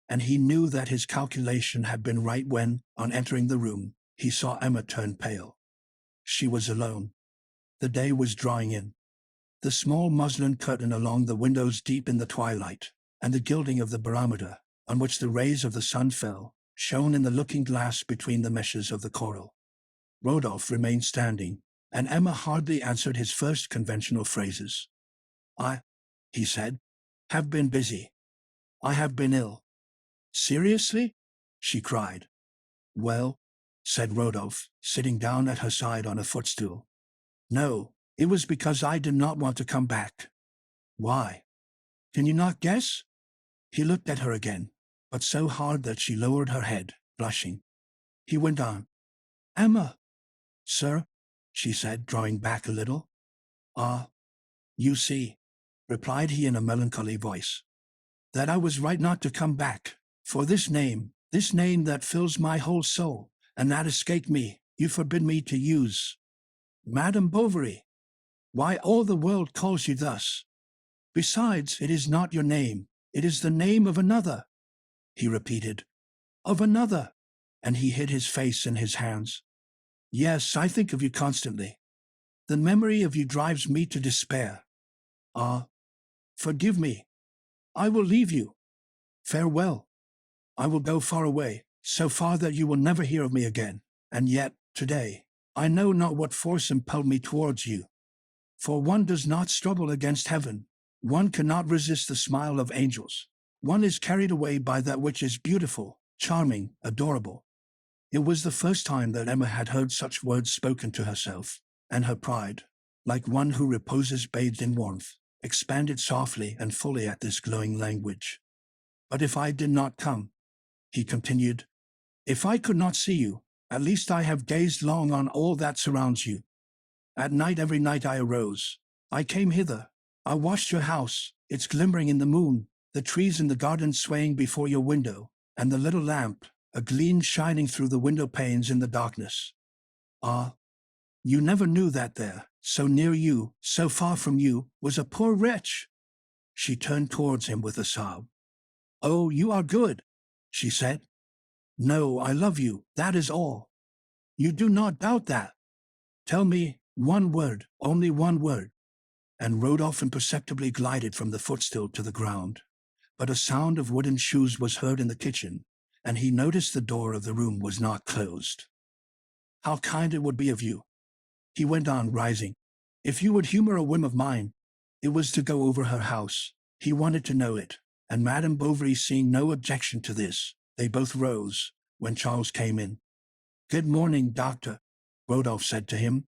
Speaker 1: And he knew that his calculation had been right when, on entering the room, he saw Emma turn pale. She was alone. The day was drawing in. The small muslin curtain along the windows deep in the twilight, and the gilding of the barometer, on which the rays of the sun fell, shone in the looking-glass between the meshes of the coral. Rodolphe remained standing, and Emma hardly answered his first conventional phrases. He said, have been busy. I have been ill. Seriously? She cried. Well, said Rodolphe, sitting down at her side on a footstool. No, it was because I did not want to come back. Why? Can you not guess? He looked at her again, but so hard that she lowered her head, blushing. He went on. Emma. Sir, she said, drawing back a little. You see, replied he in a melancholy voice, that I was right not to come back, for this name that fills my whole soul, and that escaped me, you forbid me to use. Madame Bovary. Why, all the world calls you thus. Besides, it is not your name, it is the name of another, he repeated. Of another, and he hid his face in his hands. Yes, I think of you constantly. The memory of you drives me to despair. Forgive me. I will leave you. Farewell. I will go far away, so far that you will never hear of me again, and yet, today, I know not what force impelled me towards you. For one does not struggle against heaven, one cannot resist the smile of angels, one is carried away by that which is beautiful, charming, adorable. It was the first time that Emma had heard such words spoken to herself, and her pride, like one who reposes bathed in warmth, expanded softly and fully at this glowing language. But if I did not come, he continued, if I could not see you, at least I have gazed long on all that surrounds you. At night, every night I arose. I came hither. I watched your house, its glimmering in the moon, the trees in the garden swaying before your window, and the little lamp, a gleam shining through the window panes in the darkness. Ah, you never knew that there, so near you, so far from you, was a poor wretch. She turned towards him with a sob. Oh, you are good, she said. No, I love you, that is all. You do not doubt that. Tell me one word, only one word. And Rodolphe imperceptibly glided from the footstool to the ground. But a sound of wooden shoes was heard in the kitchen, and he noticed the door of the room was not closed. How kind it would be of you, he went on, rising. If you would humor a whim of mine, it was to go over her house. He wanted to know it, and Madame Bovary, seeing no objection to this, they both rose when Charles came in. Good morning, doctor, Rodolphe said to him.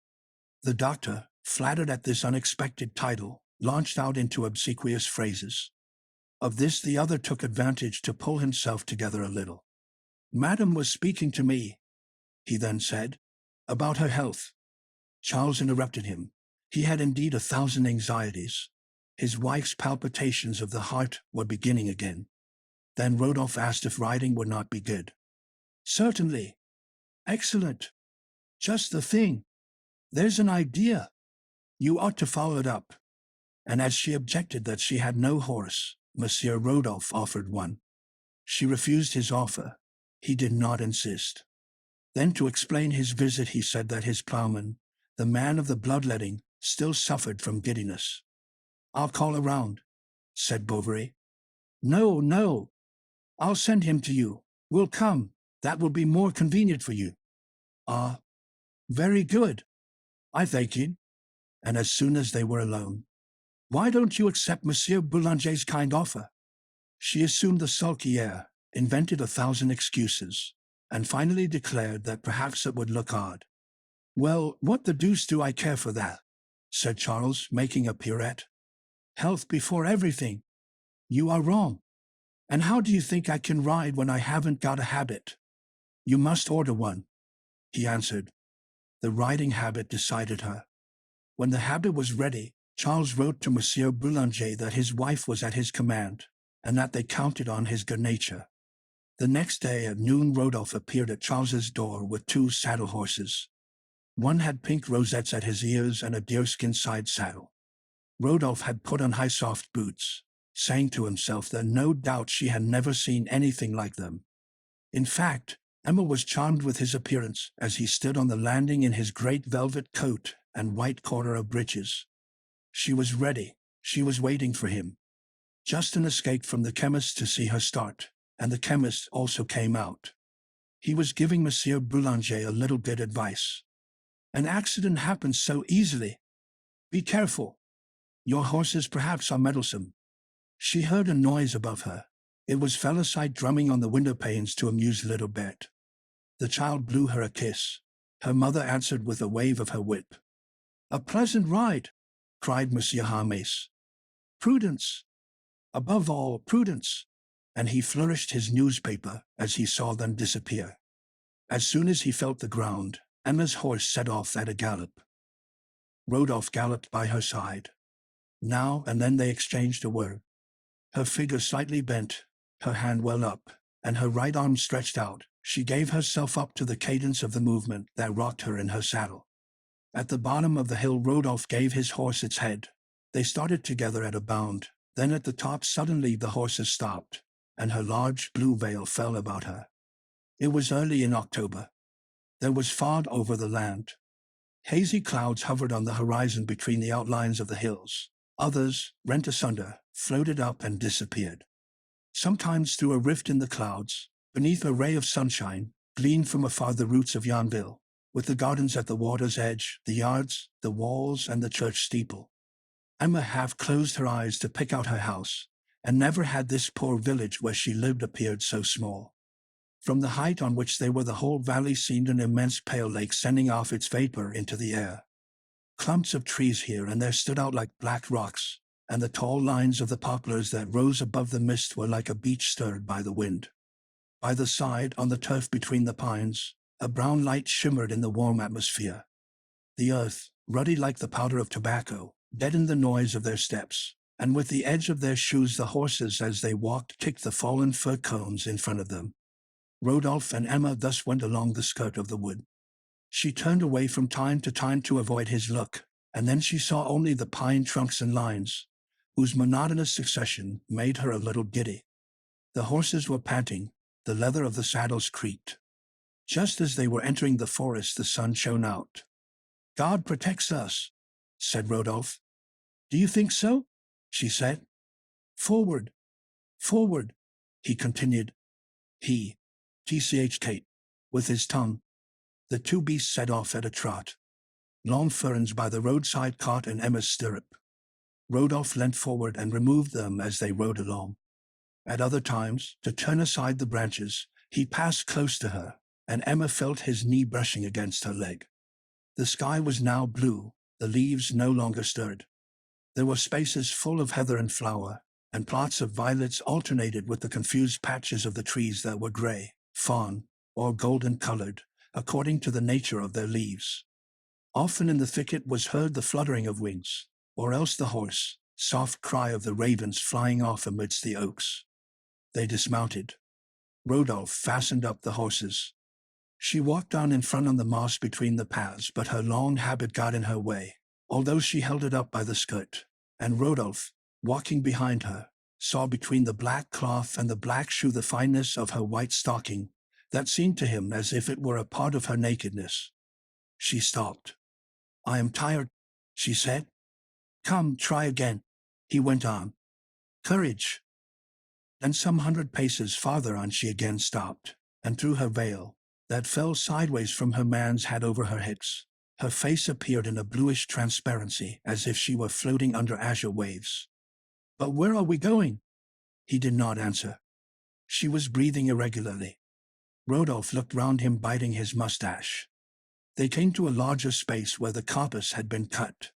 Speaker 1: The doctor, flattered at this unexpected title, launched out into obsequious phrases. Of this the other took advantage to pull himself together a little. Madame was speaking to me, he then said, about her health. Charles interrupted him. He had indeed 1,000 anxieties. His wife's palpitations of the heart were beginning again. Then Rodolphe asked if riding would not be good. Certainly. Excellent. Just the thing. There's an idea. You ought to follow it up. And as she objected that she had no horse, Monsieur Rodolphe offered one. She refused his offer. He did not insist. Then, to explain his visit, he said that his ploughman, the man of the bloodletting, still suffered from giddiness. I'll call around, said Bovary. No, no. I'll send him to you. We'll come. That will be more convenient for you. Ah, very good. I thank you. And as soon as they were alone, why don't you accept Monsieur Boulanger's kind offer? She assumed the sulky air, invented 1,000 excuses, and finally declared that perhaps it would look odd. Well, what the deuce do I care for that? Said Charles, making a pirouette. Health before everything. You are wrong. And how do you think I can ride when I haven't got a habit? You must order one, he answered. The riding habit decided her. When the habit was ready, Charles wrote to Monsieur Boulanger that his wife was at his command, and that they counted on his good nature. The next day at noon Rodolphe appeared at Charles's door with 2 saddle horses. One had pink rosettes at his ears and a deerskin side saddle. Rodolphe had put on high soft boots, saying to himself that no doubt she had never seen anything like them. In fact, Emma was charmed with his appearance as he stood on the landing in his great velvet coat and white corduroy breeches. She was ready. She was waiting for him. Justin escaped from the chemist to see her start, and the chemist also came out. He was giving Monsieur Boulanger a little good advice. An accident happens so easily. Be careful. Your horses perhaps are meddlesome. She heard a noise above her. It was Felicite drumming on the window panes to amuse little Bet. The child blew her a kiss. Her mother answered with a wave of her whip. A pleasant ride, cried Monsieur Hermes. Prudence. Above all, prudence. And he flourished his newspaper as he saw them disappear. As soon as he felt the ground, Emma's horse set off at a gallop. Rodolphe galloped by her side. Now and then they exchanged a word. Her figure slightly bent, her hand well up, and her right arm stretched out. She gave herself up to the cadence of the movement that rocked her in her saddle. At the bottom of the hill Rodolphe gave his horse its head. They started together at a bound. Then at the top suddenly the horses stopped, and her large blue veil fell about her. It was early in October. There was fog over the land. Hazy clouds hovered on the horizon between the outlines of the hills. Others, rent asunder, floated up and disappeared. Sometimes through a rift in the clouds, beneath a ray of sunshine, gleamed from afar the roots of Yonville, with the gardens at the water's edge, the yards, the walls, and the church steeple. Emma half closed her eyes to pick out her house, and never had this poor village where she lived appeared so small. From the height on which they were the whole valley seemed an immense pale lake sending off its vapor into the air. Clumps of trees here and there stood out like black rocks, and the tall lines of the poplars that rose above the mist were like a beach stirred by the wind. By the side, on the turf between the pines, a brown light shimmered in the warm atmosphere. The earth, ruddy like the powder of tobacco, deadened the noise of their steps, and with the edge of their shoes the horses as they walked kicked the fallen fir cones in front of them. Rodolphe and Emma thus went along the skirt of the wood. She turned away from time to time to avoid his look, and then she saw only the pine trunks and lines, whose monotonous succession made her a little giddy. The horses were panting, the leather of the saddles creaked. Just as they were entering the forest the sun shone out. "God protects us," said Rodolphe. "Do you think so?" she said. "Forward, forward," he continued. He, tch, with his tongue. The two beasts set off at a trot. Long ferns by the roadside caught in Emma's stirrup. Rodolphe leant forward and removed them as they rode along. At other times, to turn aside the branches, he passed close to her, and Emma felt his knee brushing against her leg. The sky was now blue, the leaves no longer stirred. There were spaces full of heather and flower, and plots of violets alternated with the confused patches of the trees that were gray, fawn, or golden-colored, according to the nature of their leaves. Often in the thicket was heard the fluttering of wings, or else the hoarse, soft cry of the ravens flying off amidst the oaks. They dismounted. Rodolphe fastened up the horses. She walked on in front on the moss between the paths, but her long habit got in her way, although she held it up by the skirt, and Rodolphe, walking behind her, saw between the black cloth and the black shoe the fineness of her white stocking, that seemed to him as if it were a part of her nakedness. She stopped. "I am tired," she said. "Come, try again," he went on. "Courage." Then some 100 paces farther on she again stopped, and through her veil, that fell sideways from her man's hat over her hips, her face appeared in a bluish transparency, as if she were floating under azure waves. "But where are we going?" He did not answer. She was breathing irregularly. Rodolphe looked round him, biting his mustache. They came to a larger space where the coppice had been cut.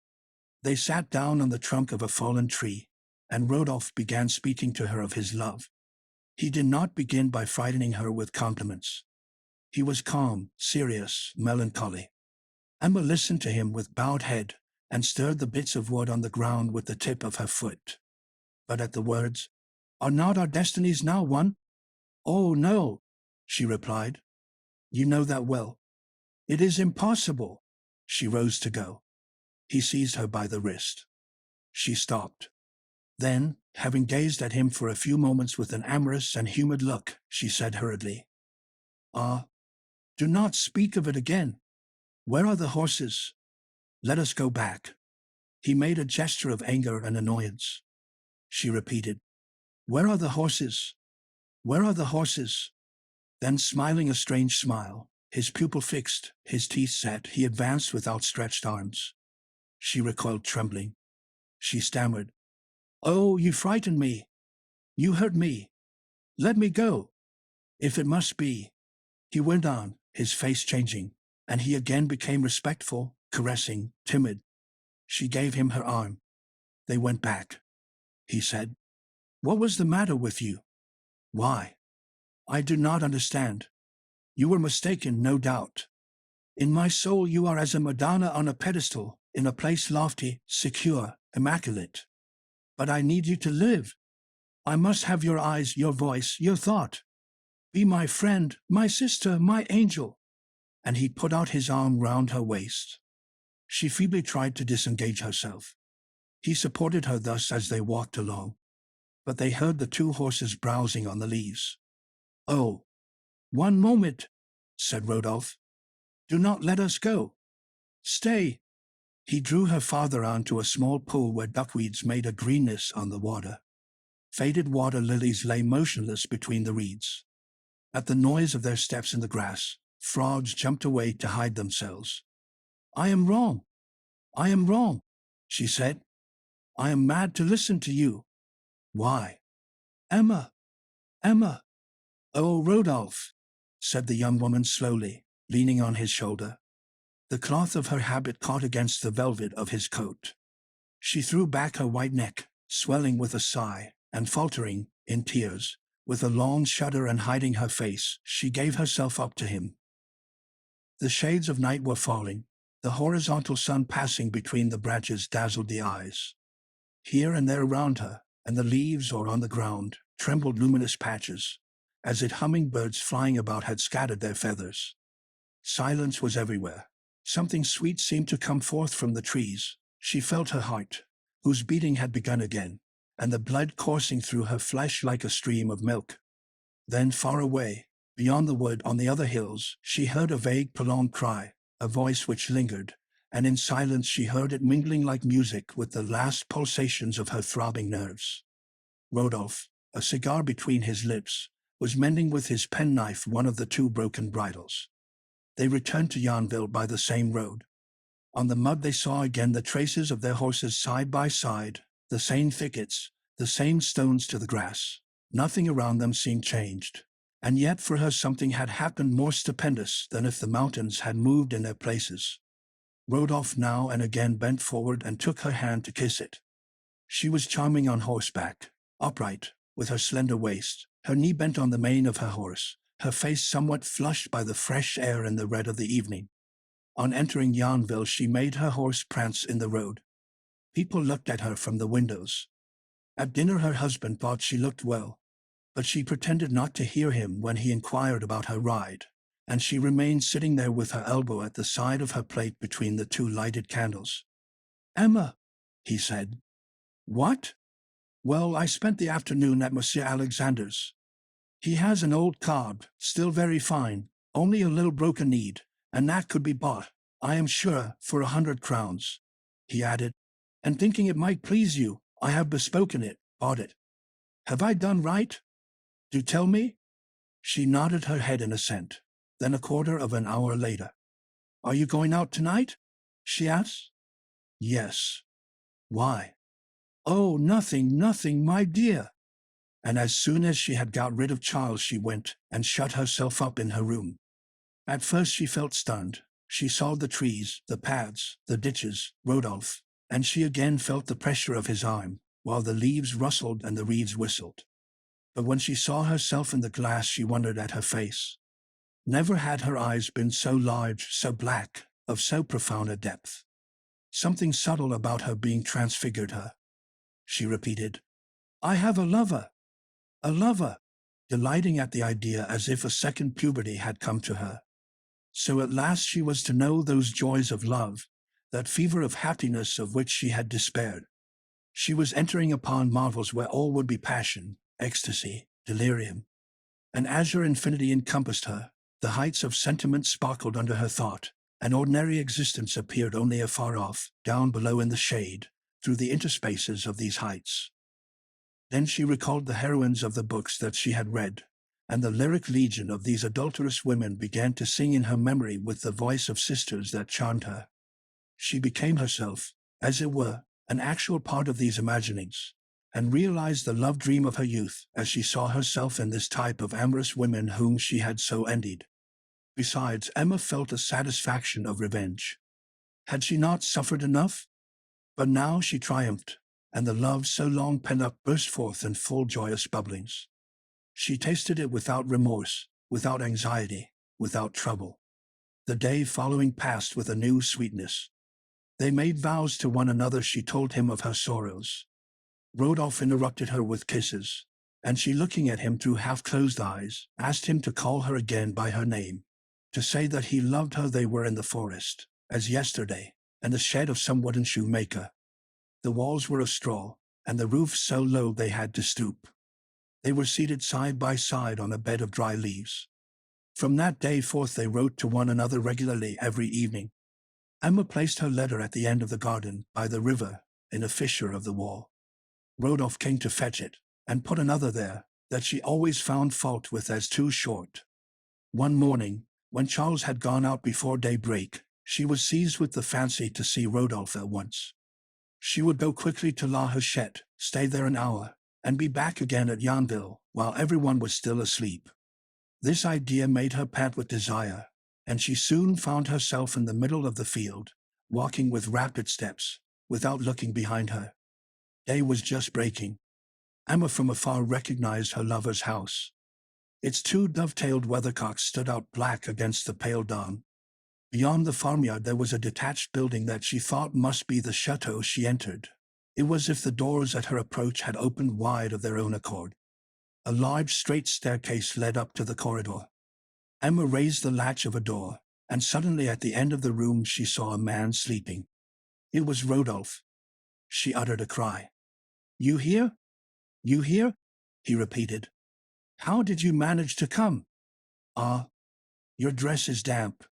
Speaker 1: They sat down on the trunk of a fallen tree, and Rodolphe began speaking to her of his love. He did not begin by frightening her with compliments. He was calm, serious, melancholy. Emma listened to him with bowed head and stirred the bits of wood on the ground with the tip of her foot. But at the words, "Are not our destinies now one?" "Oh, no," she replied. "You know that well. It is impossible." She rose to go. He seized her by the wrist. She stopped. Then, having gazed at him for a few moments with an amorous and humid look, she said hurriedly, "Ah, do not speak of it again. Where are the horses? Let us go back." He made a gesture of anger and annoyance. She repeated, "Where are the horses? Where are the horses?" Then, smiling a strange smile, his pupil fixed, his teeth set, he advanced with outstretched arms. She recoiled trembling. She stammered, "Oh, you frighten me. You hurt me. Let me go. If it must be." He went on, his face changing, and he again became respectful, caressing, timid. She gave him her arm. They went back. He said, "What was the matter with you? Why? I do not understand. You were mistaken, no doubt. In my soul you are as a Madonna on a pedestal, in a place lofty, secure, immaculate. But I need you to live. I must have your eyes, your voice, your thought. Be my friend, my sister, my angel." And he put out his arm round her waist. She feebly tried to disengage herself. He supported her thus as they walked along. But they heard the two horses browsing on the leaves. "Oh, one moment," said Rodolphe. "Do not let us go. Stay." He drew her farther on to a small pool where duckweeds made a greenness on the water. Faded water lilies lay motionless between the reeds. At the noise of their steps in the grass, frogs jumped away to hide themselves. "I am wrong. I am wrong," she said. "I am mad to listen to you." "Why?" "Emma, Emma." "Oh, Rodolphe," said the young woman slowly, leaning on his shoulder. The cloth of her habit caught against the velvet of his coat. She threw back her white neck, swelling with a sigh, and faltering, in tears, with a long shudder and hiding her face, she gave herself up to him. The shades of night were falling. The horizontal sun passing between the branches dazzled the eyes. Here and there around her, and the leaves or on the ground, trembled luminous patches, as if hummingbirds flying about had scattered their feathers. Silence was everywhere. Something sweet seemed to come forth from the trees. She felt her heart, whose beating had begun again, and the blood coursing through her flesh like a stream of milk. Then far away, beyond the wood on the other hills, she heard a vague prolonged cry, a voice which lingered, and in silence she heard it mingling like music with the last pulsations of her throbbing nerves. Rodolphe, a cigar between his lips, was mending with his penknife one of the two broken bridles. They returned to Yonville by the same road. On the mud they saw again the traces of their horses side by side, the same thickets, the same stones to the grass. Nothing around them seemed changed. And yet for her something had happened more stupendous than if the mountains had moved in their places. Rodolphe now and again bent forward and took her hand to kiss it. She was charming on horseback, upright, with her slender waist, her knee bent on the mane of her horse, her face somewhat flushed by the fresh air and the red of the evening. On entering Yonville she made her horse prance in the road. People looked at her from the windows. At dinner her husband thought she looked well, but she pretended not to hear him when he inquired about her ride, and she remained sitting there with her elbow at the side of her plate between the two lighted candles. "Emma," he said. "What?" "Well, I spent the afternoon at Monsieur Alexander's. He has an old cob, still very fine, only a little broken-kneed, and that could be bought, I am sure, for 100 crowns, he added, "and thinking it might please you, I have bespoken it, bought it. Have I done right? Do tell me?" She nodded her head in assent. Then a quarter of an hour later, "Are you going out tonight?" she asked. "Yes." "Why?" "Oh, nothing, nothing, my dear." And as soon as she had got rid of Charles she went and shut herself up in her room. At first she felt stunned. She saw the trees, the paths, the ditches, Rodolphe, and she again felt the pressure of his arm, while the leaves rustled and the reeds whistled. But when she saw herself in the glass she wondered at her face. Never had her eyes been so large, so black, of so profound a depth. Something subtle about her being transfigured her. She repeated, "I have a lover! A lover!" delighting at the idea as if a second puberty had come to her. So at last she was to know those joys of love, that fever of happiness of which she had despaired. She was entering upon marvels where all would be passion, ecstasy, delirium. An azure infinity encompassed her, the heights of sentiment sparkled under her thought, and ordinary existence appeared only afar off, down below in the shade, through the interspaces of these heights. Then she recalled the heroines of the books that she had read, and the lyric legion of these adulterous women began to sing in her memory with the voice of sisters that charmed her. She became herself, as it were, an actual part of these imaginings, and realized the love dream of her youth as she saw herself in this type of amorous women whom she had so envied. Besides, Emma felt a satisfaction of revenge. Had she not suffered enough? But now she triumphed, and the love so long pent up burst forth in full joyous bubblings. She tasted it without remorse, without anxiety, without trouble. The day following passed with a new sweetness. They made vows to one another. She told him of her sorrows. Rodolphe interrupted her with kisses, and she, looking at him through half-closed eyes, asked him to call her again by her name, to say that he loved her. They were in the forest, as yesterday, in the shed of some wooden shoemaker. The walls were of straw, and the roof so low they had to stoop. They were seated side by side on a bed of dry leaves. From that day forth they wrote to one another regularly every evening. Emma placed her letter at the end of the garden, by the river, in a fissure of the wall. Rodolphe came to fetch it, and put another there, that she always found fault with as too short. One morning, when Charles had gone out before daybreak, she was seized with the fancy to see Rodolphe at once. She would go quickly to La Hachette, stay there an hour, and be back again at Yonville, while everyone was still asleep. This idea made her pant with desire, and she soon found herself in the middle of the field, walking with rapid steps, without looking behind her. Day was just breaking. Emma from afar recognized her lover's house. Its two dove-tailed weathercocks stood out black against the pale dawn. Beyond the farmyard there was a detached building that she thought must be the chateau she entered. It was as if the doors at her approach had opened wide of their own accord. A large straight staircase led up to the corridor. Emma raised the latch of a door, and suddenly at the end of the room she saw a man sleeping. It was Rodolphe. She uttered a cry. "You here? You here?" he repeated. "How did you manage to come?" "Ah, your dress is damp."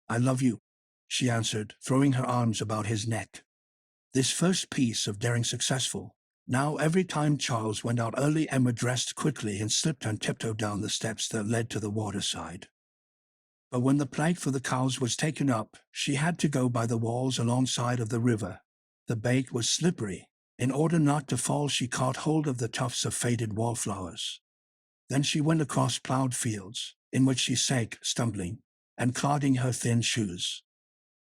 Speaker 1: "I love you," she answered, throwing her arms about his neck. This first piece of daring successful. Now every time Charles went out early, Emma dressed quickly and slipped on tiptoe down the steps that led to the waterside. But when the plank for the cows was taken up, she had to go by the walls alongside of the river. The bank was slippery. In order not to fall, she caught hold of the tufts of faded wallflowers. Then she went across plowed fields, in which she sank, stumbling, and clogging her thin shoes.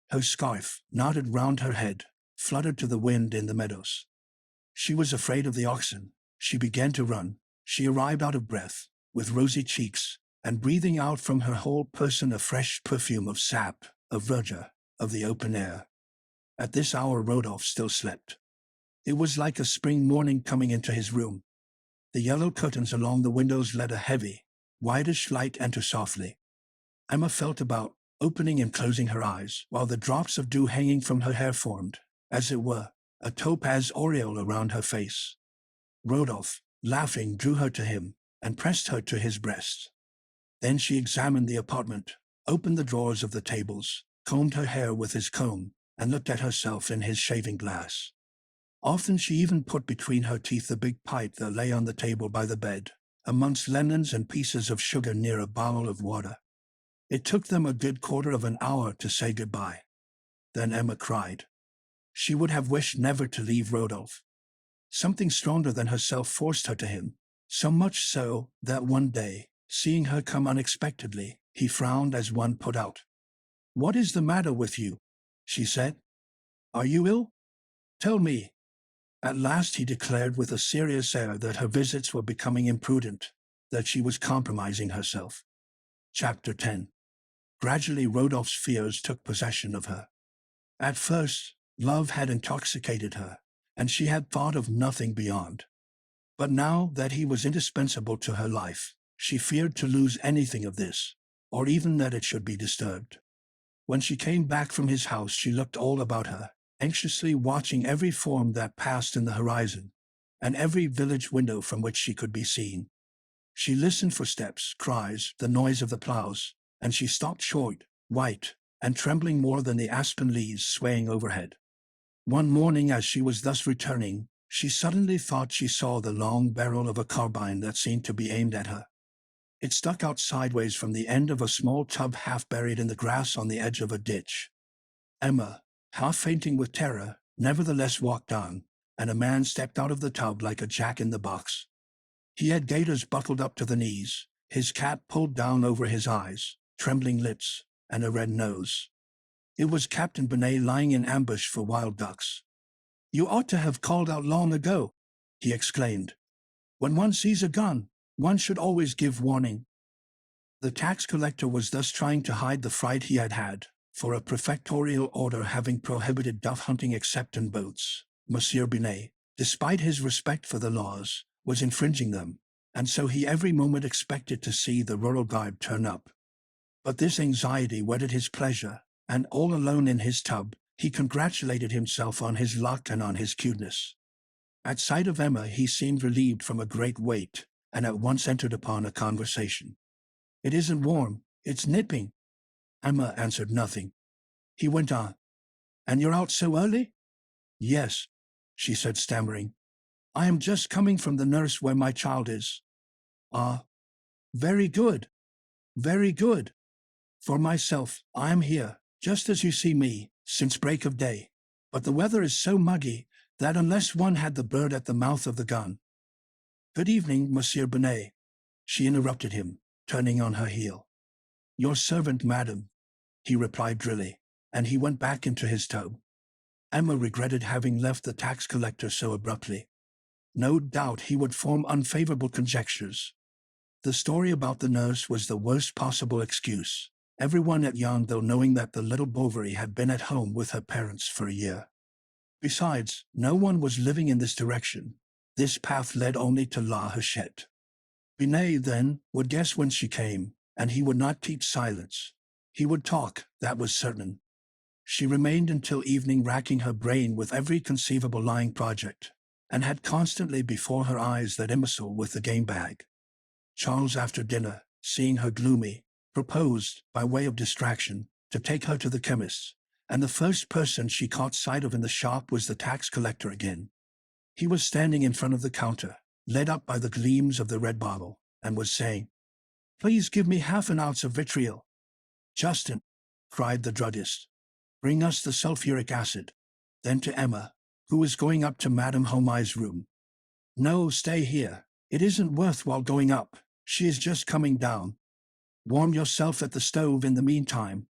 Speaker 1: Her scarf, knotted round her head, fluttered to the wind in the meadows. She was afraid of the oxen. She began to run. She arrived out of breath, with rosy cheeks, and breathing out from her whole person a fresh perfume of sap, of verdure, of the open air. At this hour Rodolphe still slept. It was like a spring morning coming into his room. The yellow curtains along the windows let a heavy, whitish light enter softly. Emma felt about, opening and closing her eyes, while the drops of dew hanging from her hair formed, as it were, a topaz aureole around her face. Rodolphe, laughing, drew her to him, and pressed her to his breast. Then she examined the apartment, opened the drawers of the tables, combed her hair with his comb, and looked at herself in his shaving glass. Often she even put between her teeth the big pipe that lay on the table by the bed, amongst lemons and pieces of sugar near a bowl of water. It took them a good quarter of an hour to say goodbye. Then Emma cried. She would have wished never to leave Rodolphe. Something stronger than herself forced her to him, so much so that one day, seeing her come unexpectedly, he frowned as one put out. "What is the matter with you?" she said. "Are you ill? Tell me." At last he declared with a serious air that her visits were becoming imprudent, that she was compromising herself. Chapter 10. Gradually Rodolphe's fears took possession of her. At first, love had intoxicated her, and she had thought of nothing beyond. But now that he was indispensable to her life, she feared to lose anything of this, or even that it should be disturbed. When she came back from his house, she looked all about her, anxiously watching every form that passed in the horizon, and every village window from which she could be seen. She listened for steps, cries, the noise of the plows, and she stopped short, white, and trembling more than the aspen leaves swaying overhead. One morning as she was thus returning, she suddenly thought she saw the long barrel of a carbine that seemed to be aimed at her. It stuck out sideways from the end of a small tub half buried in the grass on the edge of a ditch. Emma, half fainting with terror, nevertheless walked on, and a man stepped out of the tub like a jack-in-the-box. He had gaiters buckled up to the knees, his cap pulled down over his eyes, trembling lips, and a red nose. It was Captain Bonnet lying in ambush for wild ducks. "You ought to have called out long ago," he exclaimed. "When one sees a gun, one should always give warning." The tax collector was thus trying to hide the fright he had had, for a prefectorial order having prohibited dove hunting except in boats, Monsieur Bonnet, despite his respect for the laws, was infringing them, and so he every moment expected to see the rural guard turn up. But this anxiety whetted his pleasure, and all alone in his tub, he congratulated himself on his luck and on his cuteness. At sight of Emma he seemed relieved from a great weight, and at once entered upon a conversation. "It isn't warm, it's nipping." Emma answered nothing. He went on. "And you're out so early?" "Yes," she said, stammering. "I am just coming from the nurse where my child is." "Ah, very good, very good. For myself, I am here, just as you see me, since break of day. But the weather is so muggy that unless one had the bird at the mouth of the gun—" "Good evening, Monsieur Bonnet," she interrupted him, turning on her heel. "Your servant, madam," he replied drily, and he went back into his tub. Emma regretted having left the tax collector so abruptly. No doubt he would form unfavorable conjectures. The story about the nurse was the worst possible excuse, everyone at Yonville knowing that the little Bovary had been at home with her parents for a year. Besides, no one was living in this direction. This path led only to La Hachette. Binet, then, would guess when she came, and he would not keep silence. He would talk, that was certain. She remained until evening racking her brain with every conceivable lying project, and had constantly before her eyes that imbecile with the game bag. Charles, after dinner, seeing her gloomy, proposed, by way of distraction, to take her to the chemist's, and the first person she caught sight of in the shop was the tax collector again. He was standing in front of the counter, lit up by the gleams of the red bottle, and was saying, "Please give me half an ounce of vitriol." "Justin," cried the druggist, "bring us the sulfuric acid." Then to Emma, who was going up to Madame Homais' room, "No, stay here. It isn't worth while going up. She is just coming down. Warm yourself at the stove in the meantime."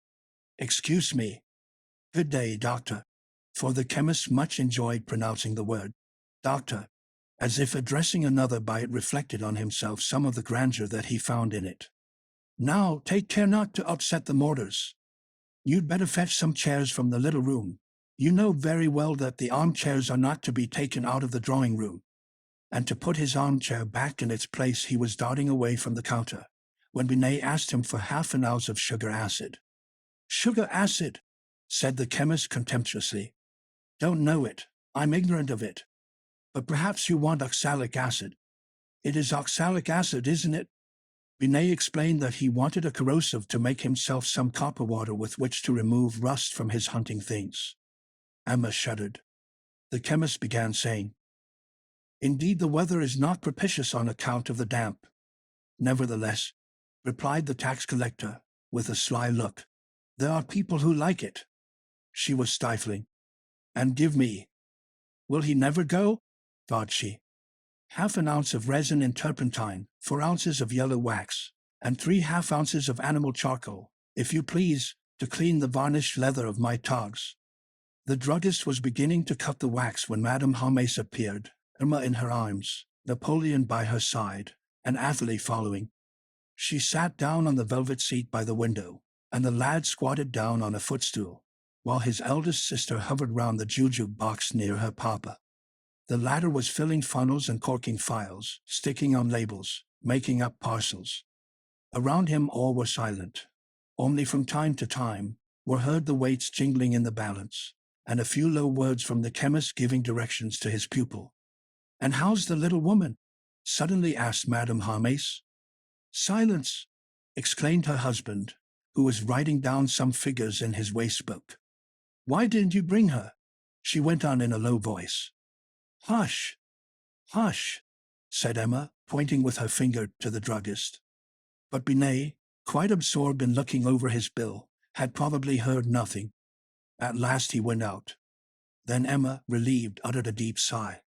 Speaker 1: "Excuse me." "Good day, doctor." For the chemist much enjoyed pronouncing the word doctor, as if addressing another by it reflected on himself some of the grandeur that he found in it. "Now take care not to upset the mortars. You'd better fetch some chairs from the little room. You know very well that the armchairs are not to be taken out of the drawing-room." And to put his armchair back in its place he was darting away from the counter, when Binet asked him for half an ounce of sugar acid. "Sugar acid," said the chemist contemptuously. "Don't know it. I'm ignorant of it. But perhaps you want oxalic acid." "It is oxalic acid, isn't it?" Binet explained that he wanted a corrosive to make himself some copper water with which to remove rust from his hunting things. Emma shuddered. The chemist began saying, "Indeed, the weather is not propitious on account of the damp." "Nevertheless," replied the tax collector, with a sly look, "there are people who like it." She was stifling. "And give me—" "Will he never go?" thought she. "Half an ounce of resin in turpentine, 4 ounces of yellow wax, and 3 half-ounces of animal charcoal, if you please, to clean the varnished leather of my togs." The druggist was beginning to cut the wax when Madame Homais appeared, Emma in her arms, Napoleon by her side, and Athalie following. She sat down on the velvet seat by the window, and the lad squatted down on a footstool, while his eldest sister hovered round the jujube box near her papa. The latter was filling funnels and corking phials, sticking on labels, making up parcels. Around him all were silent. Only from time to time were heard the weights jingling in the balance, and a few low words from the chemist giving directions to his pupil. "And how's the little woman?" suddenly asked Madame Homais. "Silence!" exclaimed her husband, who was writing down some figures in his waistbook. "Why didn't you bring her?" she went on in a low voice. "Hush! Hush!" said Emma, pointing with her finger to the druggist. But Binet, quite absorbed in looking over his bill, had probably heard nothing. At last he went out. Then Emma, relieved, uttered a deep sigh.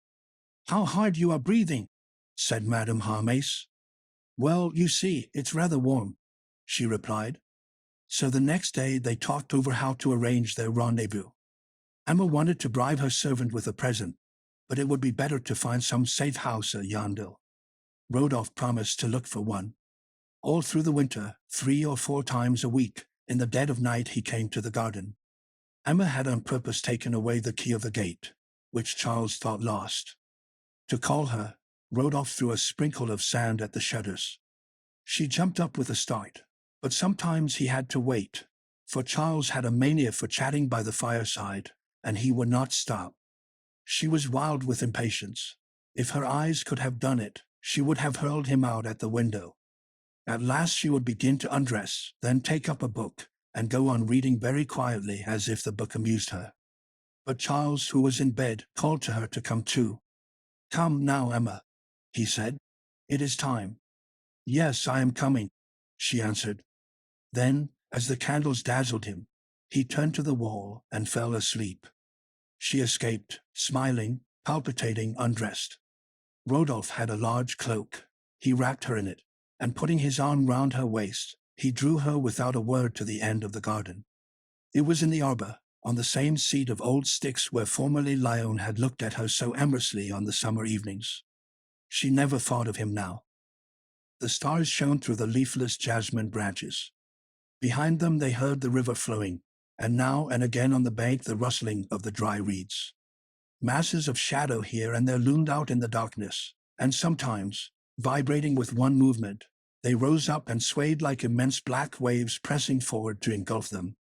Speaker 1: "How hard you are breathing," said Madame Homais. "Well, you see, it's rather warm," she replied. So the next day they talked over how to arrange their rendezvous. Emma wanted to bribe her servant with a present, but it would be better to find some safe house at Yonville. Rodolphe promised to look for one. All through the winter, 3 or 4 times a week, in the dead of night he came to the garden. Emma had on purpose taken away the key of the gate, which Charles thought lost. To call her, Rodolphe threw a sprinkle of sand at the shutters. She jumped up with a start, but sometimes he had to wait, for Charles had a mania for chatting by the fireside, and he would not stop. She was wild with impatience. If her eyes could have done it, she would have hurled him out at the window. At last she would begin to undress, then take up a book, and go on reading very quietly as if the book amused her. But Charles, who was in bed, called to her to come too. "Come now, Emma," he said. "It is time." "Yes, I am coming," she answered. Then, as the candles dazzled him, he turned to the wall and fell asleep. She escaped, smiling, palpitating, undressed. Rodolphe had a large cloak. He wrapped her in it, and putting his arm round her waist, he drew her without a word to the end of the garden. It was in the arbor, on the same seat of old sticks where formerly Léon had looked at her so amorously on the summer evenings. She never thought of him now. The stars shone through the leafless jasmine branches. Behind them they heard the river flowing, and now and again on the bank the rustling of the dry reeds. Masses of shadow here and there loomed out in the darkness, and sometimes, vibrating with one movement, they rose up and swayed like immense black waves pressing forward to engulf them.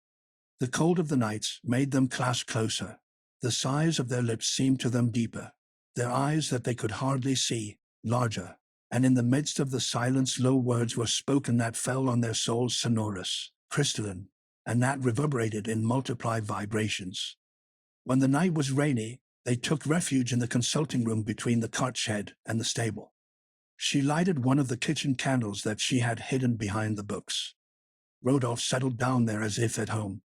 Speaker 1: The cold of the nights made them clasp closer. The sighs of their lips seemed to them deeper, their eyes that they could hardly see, larger, and in the midst of the silence low words were spoken that fell on their souls sonorous, crystalline, and that reverberated in multiplied vibrations. When the night was rainy, they took refuge in the consulting room between the cart shed and the stable. She lighted one of the kitchen candles that she had hidden behind the books. Rodolphe settled down there as if at home.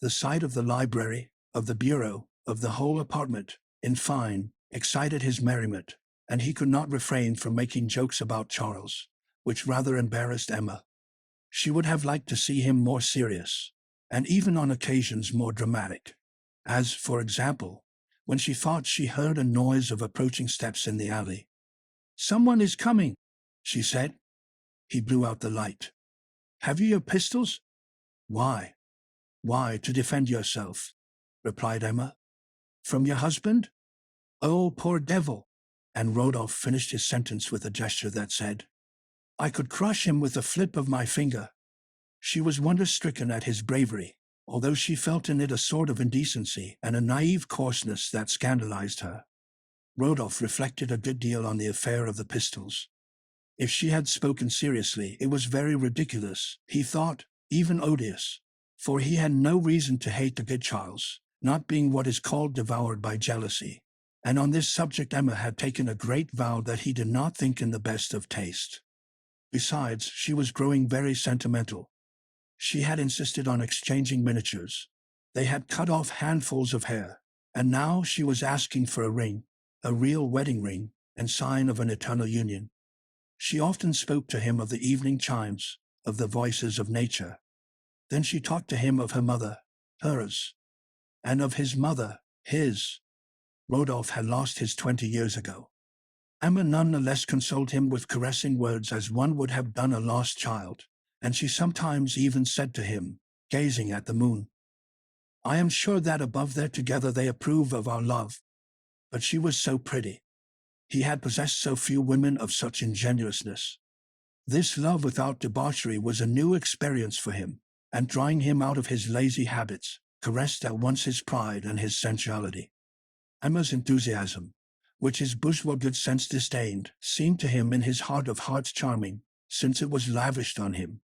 Speaker 1: The sight of the library, of the bureau, of the whole apartment, in fine, excited his merriment, and he could not refrain from making jokes about Charles, which rather embarrassed Emma. She would have liked to see him more serious, and even on occasions more dramatic, as, for example, when she thought she heard a noise of approaching steps in the alley. "Someone is coming," she said. He blew out the light. "Have you your pistols?" "Why?" "Why, to defend yourself," replied Emma. "From your husband?" "Oh, poor devil!" And Rodolphe finished his sentence with a gesture that said, "I could crush him with a flip of my finger." She was wonder-stricken at his bravery, although she felt in it a sort of indecency and a naive coarseness that scandalized her. Rodolphe reflected a good deal on the affair of the pistols. If she had spoken seriously, it was very ridiculous, he thought, even odious, for he had no reason to hate the good Charles, not being what is called devoured by jealousy, and on this subject Emma had taken a great vow that he did not think in the best of taste. Besides, she was growing very sentimental. She had insisted on exchanging miniatures. They had cut off handfuls of hair, and now she was asking for a ring, a real wedding ring, and sign of an eternal union. She often spoke to him of the evening chimes, of the voices of nature. Then she talked to him of her mother, hers, and of his mother, his. Rodolphe had lost his 20 years ago. Emma none the less consoled him with caressing words as one would have done a lost child, and she sometimes even said to him, gazing at the moon, "I am sure that above there together they approve of our love." But she was so pretty. He had possessed so few women of such ingenuousness. This love without debauchery was a new experience for him, and drawing him out of his lazy habits, caressed at once his pride and his sensuality. Emma's enthusiasm, which his bourgeois good sense disdained, seemed to him in his heart of hearts charming, since it was lavished on him.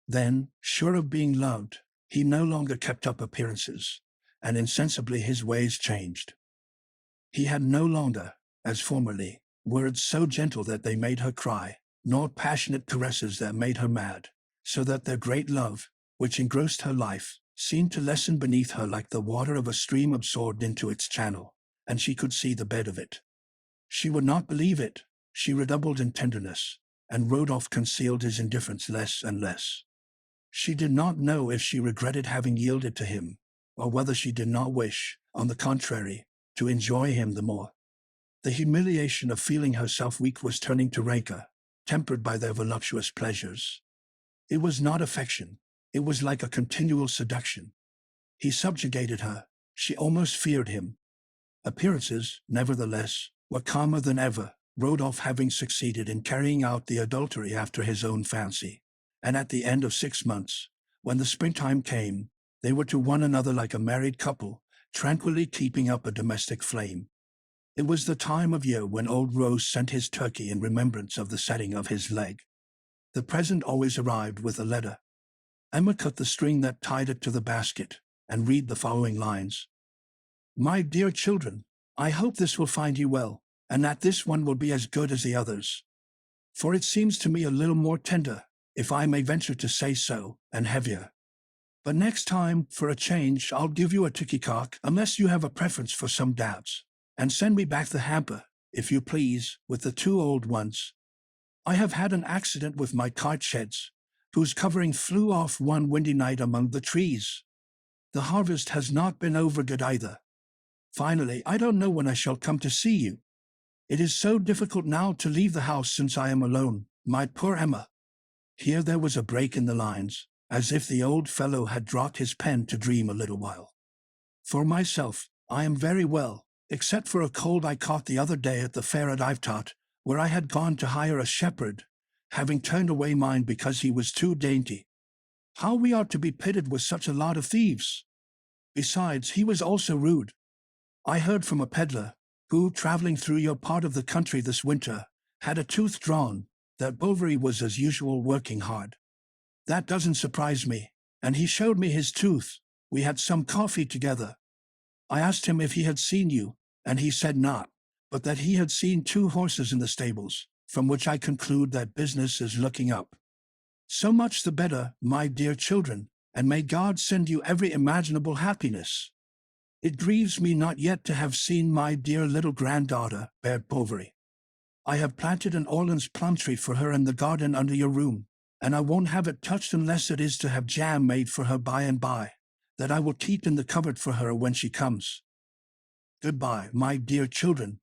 Speaker 1: Then, sure of being loved, he no longer kept up appearances, and insensibly his ways changed. He had no longer, as formerly, words so gentle that they made her cry, nor passionate caresses that made her mad, so that their great love, which engrossed her life, seemed to lessen beneath her like the water of a stream absorbed into its channel, and she could see the bed of it. She would not believe it. She redoubled in tenderness, and Rodolphe concealed his indifference less and less. She did not know if she regretted having yielded to him, or whether she did not wish, on the contrary, to enjoy him the more. The humiliation of feeling herself weak was turning to rancor, tempered by their voluptuous pleasures. It was not affection, it was like a continual seduction. He subjugated her, she almost feared him. Appearances, nevertheless, were calmer than ever, Rodolphe having succeeded in carrying out the adultery after his own fancy, and at the end of 6 months, when the springtime came, they were to one another like a married couple, tranquilly keeping up a domestic flame. It was the time of year when old Rose sent his turkey in remembrance of the setting of his leg. The present always arrived with a letter. Emma cut the string that tied it to the basket, and read the following lines. "My dear children, I hope this will find you well, and that this one will be as good as the others. For it seems to me a little more tender, if I may venture to say so, and heavier. But next time, for a change, I'll give you a ticky-cock, unless you have a preference for some doubts, and send me back the hamper, if you please, with the 2 old ones. I have had an accident with my cart sheds, whose covering flew off one windy night among the trees. The harvest has not been over good either. Finally, I don't know when I shall come to see you. It is so difficult now to leave the house since I am alone, my poor Emma." Here there was a break in the lines, as if the old fellow had dropped his pen to dream a little while. For myself, I am very well, except for a cold I caught the other day at the fair at Ivetot, where I had gone to hire a shepherd, having turned away mine because he was too dainty. How we ought to be pitted with such a lot of thieves! Besides, he was also rude. I heard from a peddler, who, travelling through your part of the country this winter, had a tooth drawn, that Bovary was as usual working hard. That doesn't surprise me, and he showed me his tooth. We had some coffee together. I asked him if he had seen you, and he said not, but that he had seen 2 horses in the stables, from which I conclude that business is looking up. So much the better, my dear children, and may God send you every imaginable happiness. It grieves me not yet to have seen my dear little granddaughter, Bovary. I have planted an Orleans plum tree for her in the garden under your room, and I won't have it touched unless it is to have jam made for her by and by, that I will keep in the cupboard for her when she comes. Goodbye, my dear children.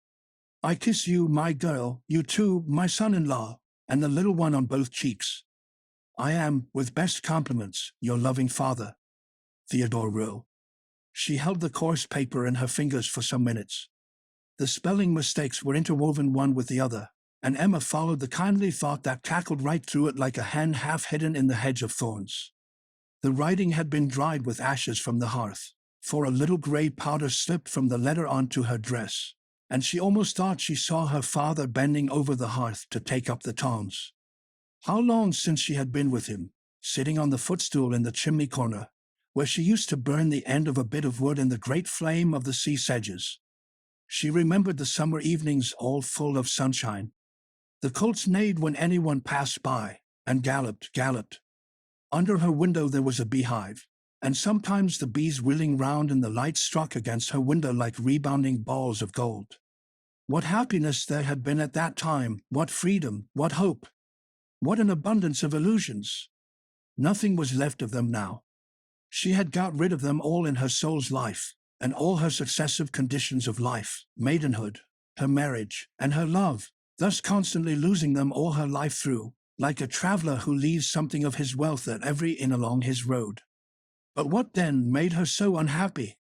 Speaker 1: I kiss you, my girl, you too, my son-in-law, and the little one on both cheeks. I am, with best compliments, your loving father, Theodore Rowe. She held the coarse paper in her fingers for some minutes. The spelling mistakes were interwoven one with the other, and Emma followed the kindly thought that cackled right through it like a hen half hidden in the hedge of thorns. The writing had been dried with ashes from the hearth, for a little grey powder slipped from the letter onto her dress, and she almost thought she saw her father bending over the hearth to take up the tongs. How long since she had been with him, sitting on the footstool in the chimney corner, where she used to burn the end of a bit of wood in the great flame of the sea sedges. She remembered the summer evenings all full of sunshine. The colts neighed when anyone passed by, and galloped. Under her window there was a beehive, and sometimes the bees wheeling round in the light struck against her window like rebounding balls of gold. What happiness there had been at that time, what freedom, what hope! What an abundance of illusions! Nothing was left of them now. She had got rid of them all in her soul's life, and all her successive conditions of life, maidenhood, her marriage, and her love, thus constantly losing them all her life through, like a traveller who leaves something of his wealth at every inn along his road. But what then made her so unhappy?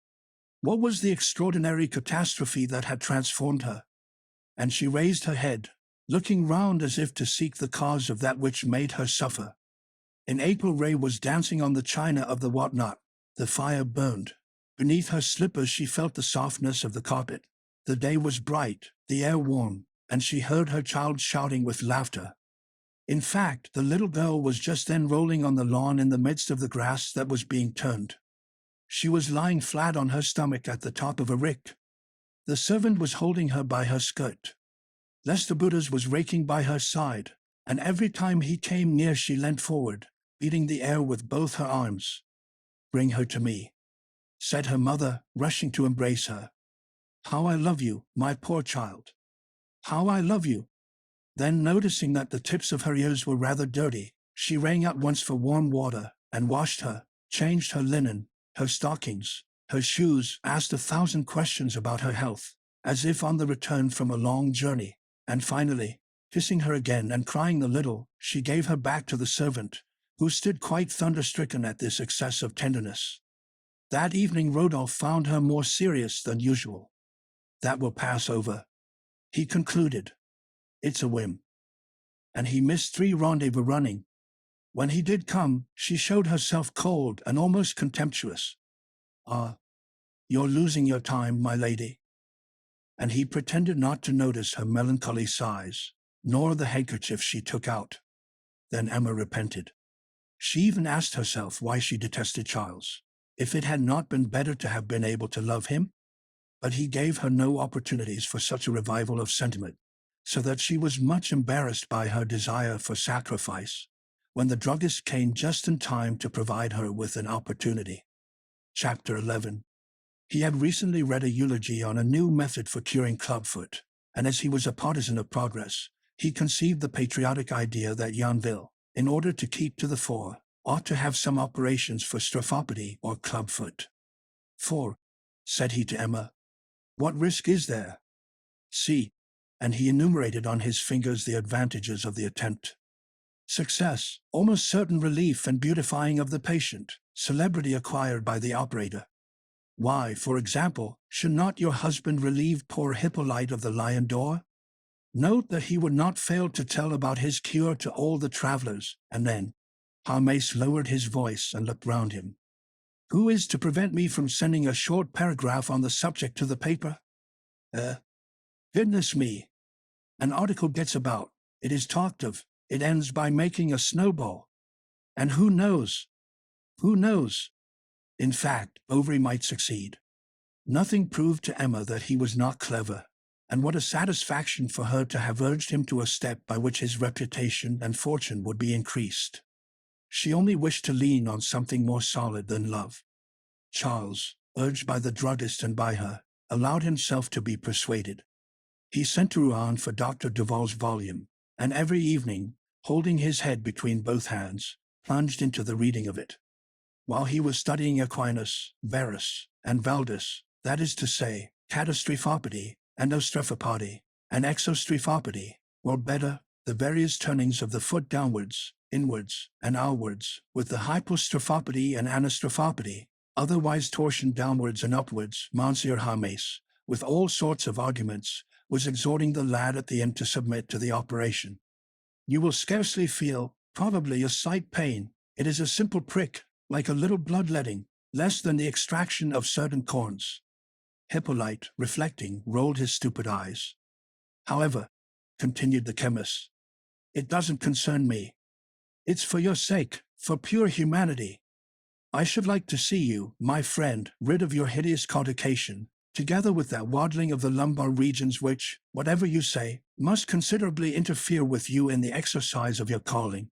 Speaker 1: What was the extraordinary catastrophe that had transformed her? And she raised her head, looking round as if to seek the cause of that which made her suffer. An April ray was dancing on the china of the whatnot. The fire burned. Beneath her slippers she felt the softness of the carpet. The day was bright, the air warm, and she heard her child shouting with laughter. In fact, the little girl was just then rolling on the lawn in the midst of the grass that was being turned. She was lying flat on her stomach at the top of a rick. The servant was holding her by her skirt. Lester Butters was raking by her side, and every time he came near she leant forward, beating the air with both her arms. "Bring her to me," said her mother, rushing to embrace her. "How I love you, my poor child! How I love you!" Then, noticing that the tips of her ears were rather dirty, she rang at once for warm water, and washed her, changed her linen, her stockings, her shoes, asked 1,000 questions about her health, as if on the return from a long journey, and finally, kissing her again and crying a little, she gave her back to the servant, who stood quite thunderstricken at this excess of tenderness. That evening Rodolphe found her more serious than usual. "That will pass over," he concluded. "It's a whim." And he missed 3 rendezvous running. When he did come, she showed herself cold and almost contemptuous. "Ah, you're losing your time, my lady." And he pretended not to notice her melancholy sighs, nor the handkerchief she took out. Then Emma repented. She even asked herself why she detested Charles, if it had not been better to have been able to love him. But he gave her no opportunities for such a revival of sentiment, so that she was much embarrassed by her desire for sacrifice, when the druggist came just in time to provide her with an opportunity. Chapter 11. He had recently read a eulogy on a new method for curing clubfoot, and as he was a partisan of progress, he conceived the patriotic idea that Yonville, in order to keep to the fore, ought to have some operations for strophopody or clubfoot. "For," said he to Emma, "what risk is there? See," and he enumerated on his fingers the advantages of the attempt. Success, almost certain relief and beautifying of the patient, celebrity acquired by the operator. Why, for example, should not your husband relieve poor Hippolyte of the lion d'or? Note that he would not fail to tell about his cure to all the travelers, and then Hermes lowered his voice and looked round him. Who is to prevent me from sending a short paragraph on the subject to the paper? Goodness me. An article gets about, it is talked of, it ends by making a snowball. And who knows? Who knows? In fact, Bovary might succeed. Nothing proved to Emma that he was not clever, and what a satisfaction for her to have urged him to a step by which his reputation and fortune would be increased. She only wished to lean on something more solid than love. Charles, urged by the druggist and by her, allowed himself to be persuaded. He sent to Rouen for Dr. Duval's volume, and every evening, holding his head between both hands, plunged into the reading of it. While he was studying Aquinas, Verus, and Valdus, that is to say, catastropopody, endostropopody, and exostropopody, or better, the various turnings of the foot downwards, inwards, and outwards, with the hypostropopody and anastropopody, otherwise torsion downwards and upwards, Monsieur Hermes, with all sorts of arguments, was exhorting the lad at the end to submit to the operation. You will scarcely feel, probably, a slight pain. It is a simple prick, like a little bloodletting, less than the extraction of certain corns. Hippolyte, reflecting, rolled his stupid eyes. However, continued the chemist, it doesn't concern me. It's for your sake, for pure humanity. I should like to see you, my friend, rid of your hideous caudication, together with that waddling of the lumbar regions which, whatever you say, must considerably interfere with you in the exercise of your calling.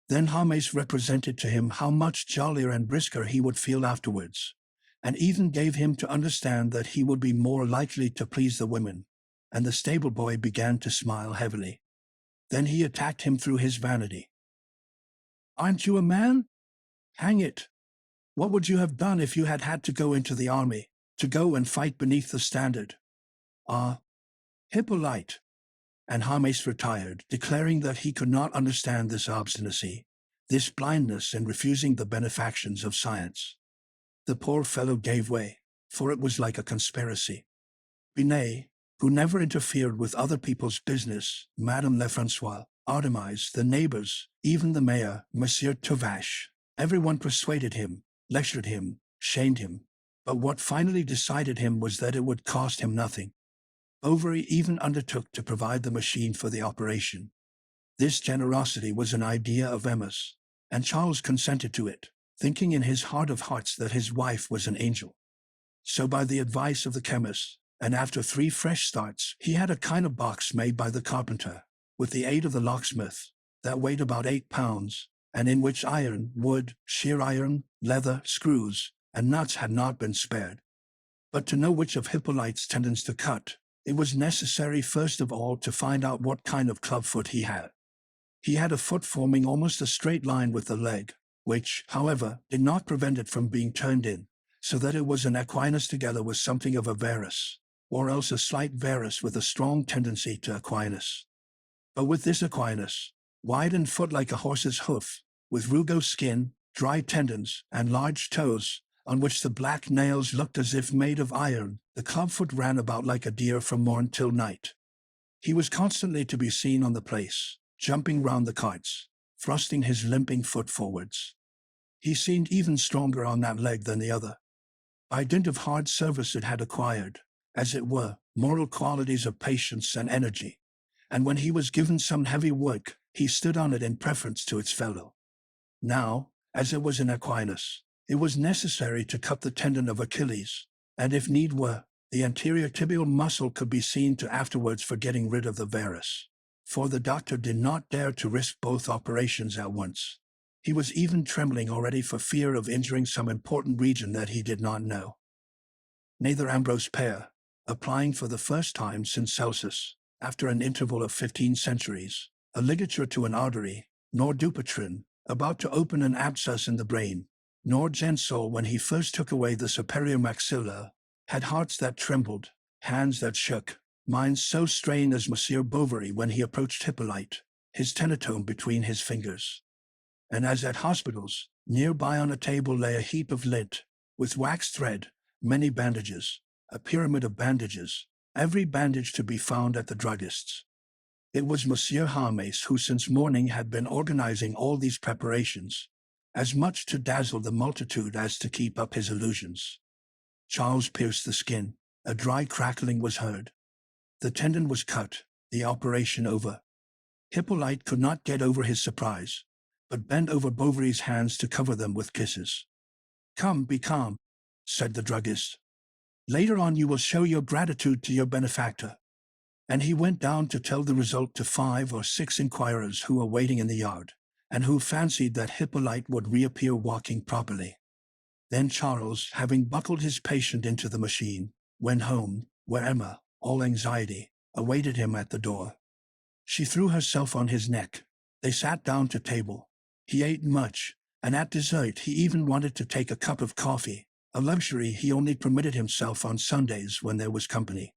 Speaker 1: Then Hermes represented to him how much jollier and brisker he would feel afterwards, and even gave him to understand that he would be more likely to please the women, and the stable boy began to smile heavily. Then he attacked him through his vanity. Aren't you a man? Hang it! What would you have done if you had had to go into the army, to go and fight beneath the standard? Ah, Hippolyte! And Hermes retired, declaring that he could not understand this obstinacy, this blindness in refusing the benefactions of science. The poor fellow gave way, for it was like a conspiracy. Binet, who never interfered with other people's business, Madame Lefrancois, Artemise, the neighbors, even the mayor, Monsieur Tuvache, everyone persuaded him, lectured him, shamed him, but what finally decided him was that it would cost him nothing. Bovary even undertook to provide the machine for the operation. This generosity was an idea of Emma's, and Charles consented to it, thinking in his heart of hearts that his wife was an angel. So by the advice of the chemist, and after 3 fresh starts, he had a kind of box made by the carpenter, with the aid of the locksmith, that weighed about 8 pounds, and in which iron, wood, shear iron, leather, screws, and nuts had not been spared. But to know which of Hippolyte's tendons to cut, it was necessary first of all to find out what kind of clubfoot he had. He had a foot forming almost a straight line with the leg, which, however, did not prevent it from being turned in, so that it was an Aquinas together with something of a Verus, or else a slight Verus with a strong tendency to Aquinas. But with this Aquinas, wide in foot like a horse's hoof, with rugo skin, dry tendons, and large toes, on which the black nails looked as if made of iron, the clubfoot ran about like a deer from morn till night. He was constantly to be seen on the place, jumping round the carts, thrusting his limping foot forwards. He seemed even stronger on that leg than the other. By dint of hard service it had acquired, as it were, moral qualities of patience and energy, and when he was given some heavy work, he stood on it in preference to its fellow. Now, as it was in Aquinas, it was necessary to cut the tendon of Achilles, and if need were, the anterior tibial muscle could be seen to afterwards for getting rid of the Verus, for the doctor did not dare to risk both operations at once. He was even trembling already for fear of injuring some important region that he did not know. Neither Ambrose Père, applying for the first time since Celsus, after an interval of 15 centuries, a ligature to an artery, nor Dupuytren, about to open an abscess in the brain, nor Gensol when he first took away the superior maxilla, had hearts that trembled, hands that shook, minds so strained as Monsieur Bovary when he approached Hippolyte, his tenatome between his fingers. And as at hospitals, nearby on a table lay a heap of lint, with waxed thread, many bandages, a pyramid of bandages, every bandage to be found at the druggist's. It was Monsieur Harmes who since morning had been organizing all these preparations, as much to dazzle the multitude as to keep up his illusions. Charles pierced the skin. A dry crackling was heard. The tendon was cut, the operation over. Hippolyte could not get over his surprise, but bent over Bovary's hands to cover them with kisses. "Come, be calm," said the druggist. "Later on you will show your gratitude to your benefactor." And he went down to tell the result to 5 or 6 inquirers who were waiting in the yard, and who fancied that Hippolyte would reappear walking properly. Then Charles, having buckled his patient into the machine, went home, where Emma, all anxiety, awaited him at the door. She threw herself on his neck. They sat down to table. He ate much, and at dessert he even wanted to take a cup of coffee, a luxury he only permitted himself on Sundays when there was company.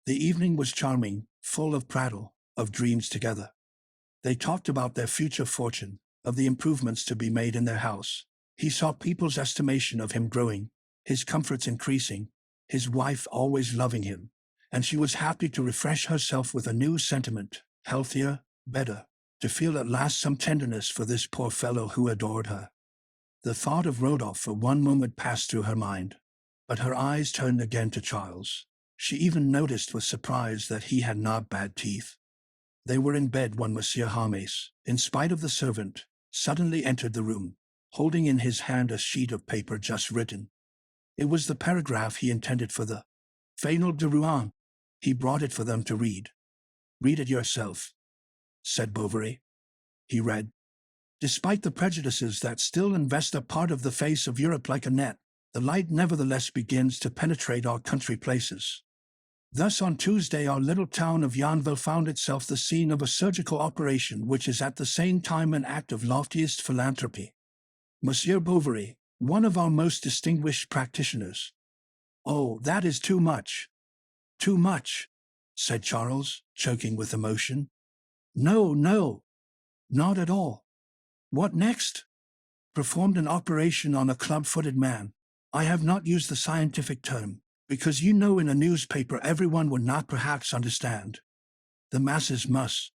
Speaker 1: The evening was charming, full of prattle, of dreams together. They talked about their future fortune, of the improvements to be made in their house. He saw people's estimation of him growing, his comforts increasing, his wife always loving him, and she was happy to refresh herself with a new sentiment, healthier, better, to feel at last some tenderness for this poor fellow who adored her. The thought of Rodolphe for one moment passed through her mind, but her eyes turned again to Charles. She even noticed with surprise that he had not bad teeth. They were in bed when Monsieur Harmes, in spite of the servant, suddenly entered the room, holding in his hand a sheet of paper just written. It was the paragraph he intended for the Final de Rouen. He brought it for them to read. "Read it yourself," said Bovary. He read, "Despite the prejudices that still invest a part of the face of Europe like a net, the light nevertheless begins to penetrate our country places. Thus on Tuesday our little town of Yonville found itself the scene of a surgical operation which is at the same time an act of loftiest philanthropy. Monsieur Bovary, one of our most distinguished practitioners—" "Oh, that is too much. Too much," said Charles, choking with emotion. "No, no, not at all. What next?" "Performed an operation on a club-footed man. I have not used the scientific term, because you know in a newspaper everyone would not perhaps understand. The masses must."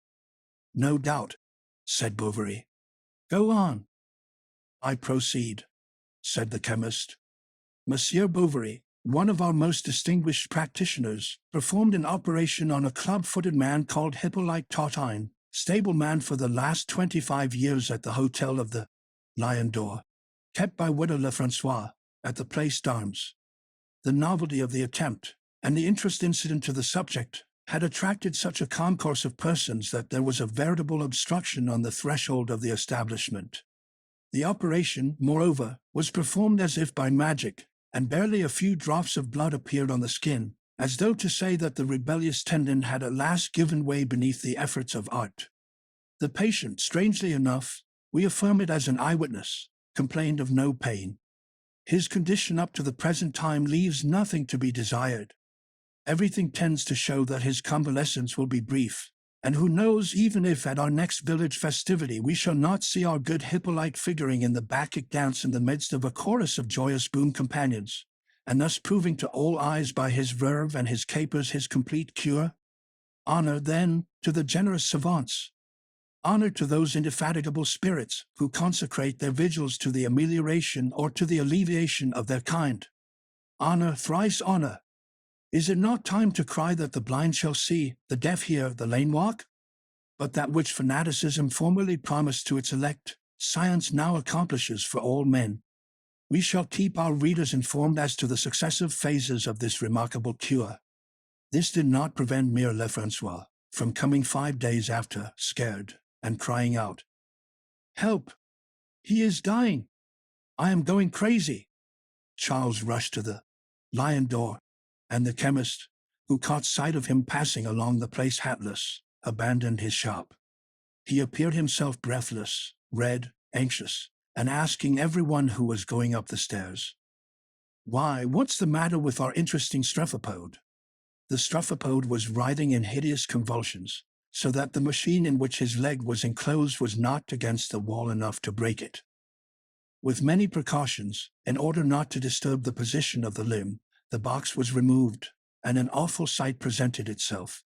Speaker 1: "No doubt," said Bovary. "Go on." "I proceed," said the chemist. "Monsieur Bovary, one of our most distinguished practitioners, performed an operation on a club-footed man called Hippolyte Totine, stableman for the last 25 years at the Hotel of the Lion d'Or, kept by Widow Lefrancois, at the Place d'Armes. The novelty of the attempt, and the interest incident to the subject, had attracted such a concourse of persons that there was a veritable obstruction on the threshold of the establishment. The operation, moreover, was performed as if by magic, and barely a few drops of blood appeared on the skin, as though to say that the rebellious tendon had at last given way beneath the efforts of art. The patient, strangely enough, we affirm it as an eyewitness, complained of no pain. His condition up to the present time leaves nothing to be desired. Everything tends to show that his convalescence will be brief, and who knows even if at our next village festivity we shall not see our good Hippolyte figuring in the Bacchic dance in the midst of a chorus of joyous boon companions, and thus proving to all eyes by his verve and his capers his complete cure? Honor, then, to the generous savants. Honor to those indefatigable spirits who consecrate their vigils to the amelioration or to the alleviation of their kind. Honor, thrice honor. Is it not time to cry that the blind shall see, the deaf hear, the lame walk? But that which fanaticism formerly promised to its elect, science now accomplishes for all men. We shall keep our readers informed as to the successive phases of this remarkable cure. This did not prevent Mere Lefrancois from coming 5 days after, scared, and crying out, "Help! He is dying! I am going crazy!" Charles rushed to the Lion d'Or, and the chemist, who caught sight of him passing along the place hatless, abandoned his shop. He appeared himself breathless, red, anxious, and asking everyone who was going up the stairs, "Why, what's the matter with our interesting strephopode?" The strephopode was writhing in hideous convulsions, so that the machine in which his leg was enclosed was knocked against the wall enough to break it. With many precautions, in order not to disturb the position of the limb, the box was removed, and an awful sight presented itself.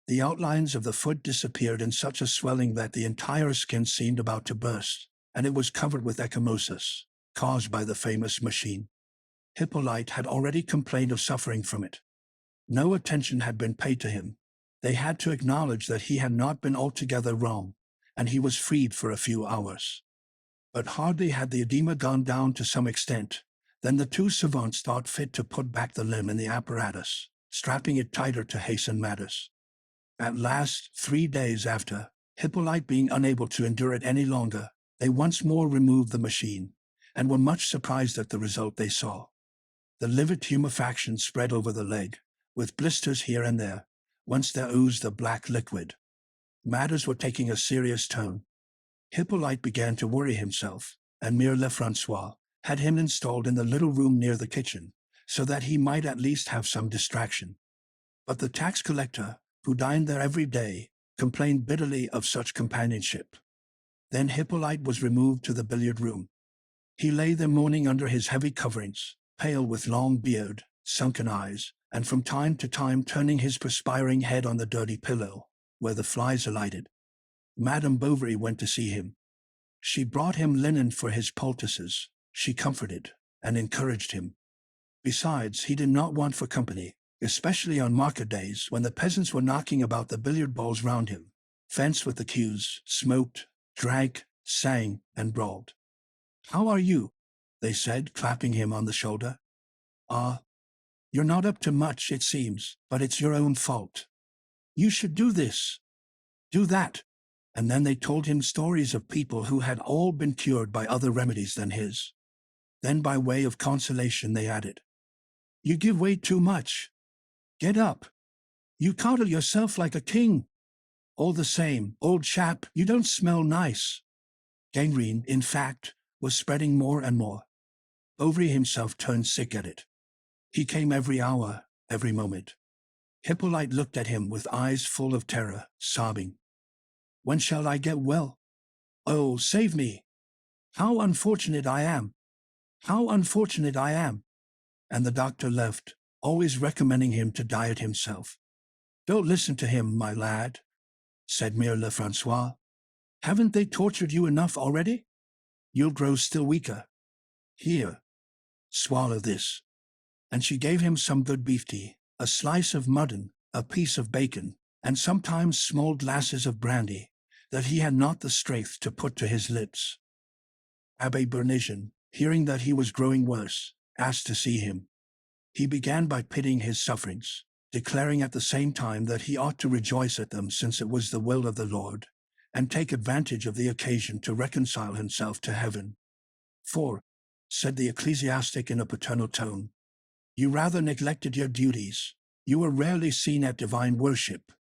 Speaker 1: The outlines of the foot disappeared in such a swelling that the entire skin seemed about to burst, and it was covered with ecchymosis, caused by the famous machine. Hippolyte had already complained of suffering from it. No attention had been paid to him. They had to acknowledge that he had not been altogether wrong, and he was freed for a few hours. But hardly had the edema gone down to some extent, than the two savants thought fit to put back the limb in the apparatus, strapping it tighter to hasten matters. At last, 3 days after, Hippolyte being unable to endure it any longer, they once more removed the machine, and were much surprised at the result they saw. The livid tumefaction spread over the leg, with blisters here and there, whence there oozed a black liquid. Matters were taking a serious tone. Hippolyte began to worry himself, and Mere Lefrancois had him installed in the little room near the kitchen, so that he might at least have some distraction. But the tax collector, who dined there every day, complained bitterly of such companionship. Then Hippolyte was removed to the billiard room. He lay there moaning under his heavy coverings, pale with long beard, sunken eyes, and from time to time turning his perspiring head on the dirty pillow, where the flies alighted. Madame Bovary went to see him. She brought him linen for his poultices. She comforted and encouraged him. Besides, he did not want for company, especially on market days when the peasants were knocking about the billiard balls round him, fenced with the cues, smoked, drank, sang, and brawled. "How are you?" they said, clapping him on the shoulder. "Ah, you're not up to much, it seems, but it's your own fault. You should do this, do that." And then they told him stories of people who had all been cured by other remedies than his. Then by way of consolation they added, "You give way too much. Get up. You coddle yourself like a king. All the same, old chap, you don't smell nice." Gangrene, in fact, was spreading more and more. Bovary himself turned sick at it. He came every hour, every moment. Hippolyte looked at him with eyes full of terror, sobbing, "When shall I get well? Oh, save me! How unfortunate I am! How unfortunate I am!" And the doctor left, always recommending him to diet himself. "Don't listen to him, my lad," said Mere Lefrancois. "Haven't they tortured you enough already? You'll grow still weaker. Here, swallow this." And she gave him some good beef tea, a slice of mutton, a piece of bacon, and sometimes small glasses of brandy, that he had not the strength to put to his lips. Abbé Bernigin, hearing that he was growing worse, asked to see him. He began by pitying his sufferings, declaring at the same time that he ought to rejoice at them since it was the will of the Lord, and take advantage of the occasion to reconcile himself to heaven. "For," said the ecclesiastic in a paternal tone, "you rather neglected your duties. You were rarely seen at divine worship.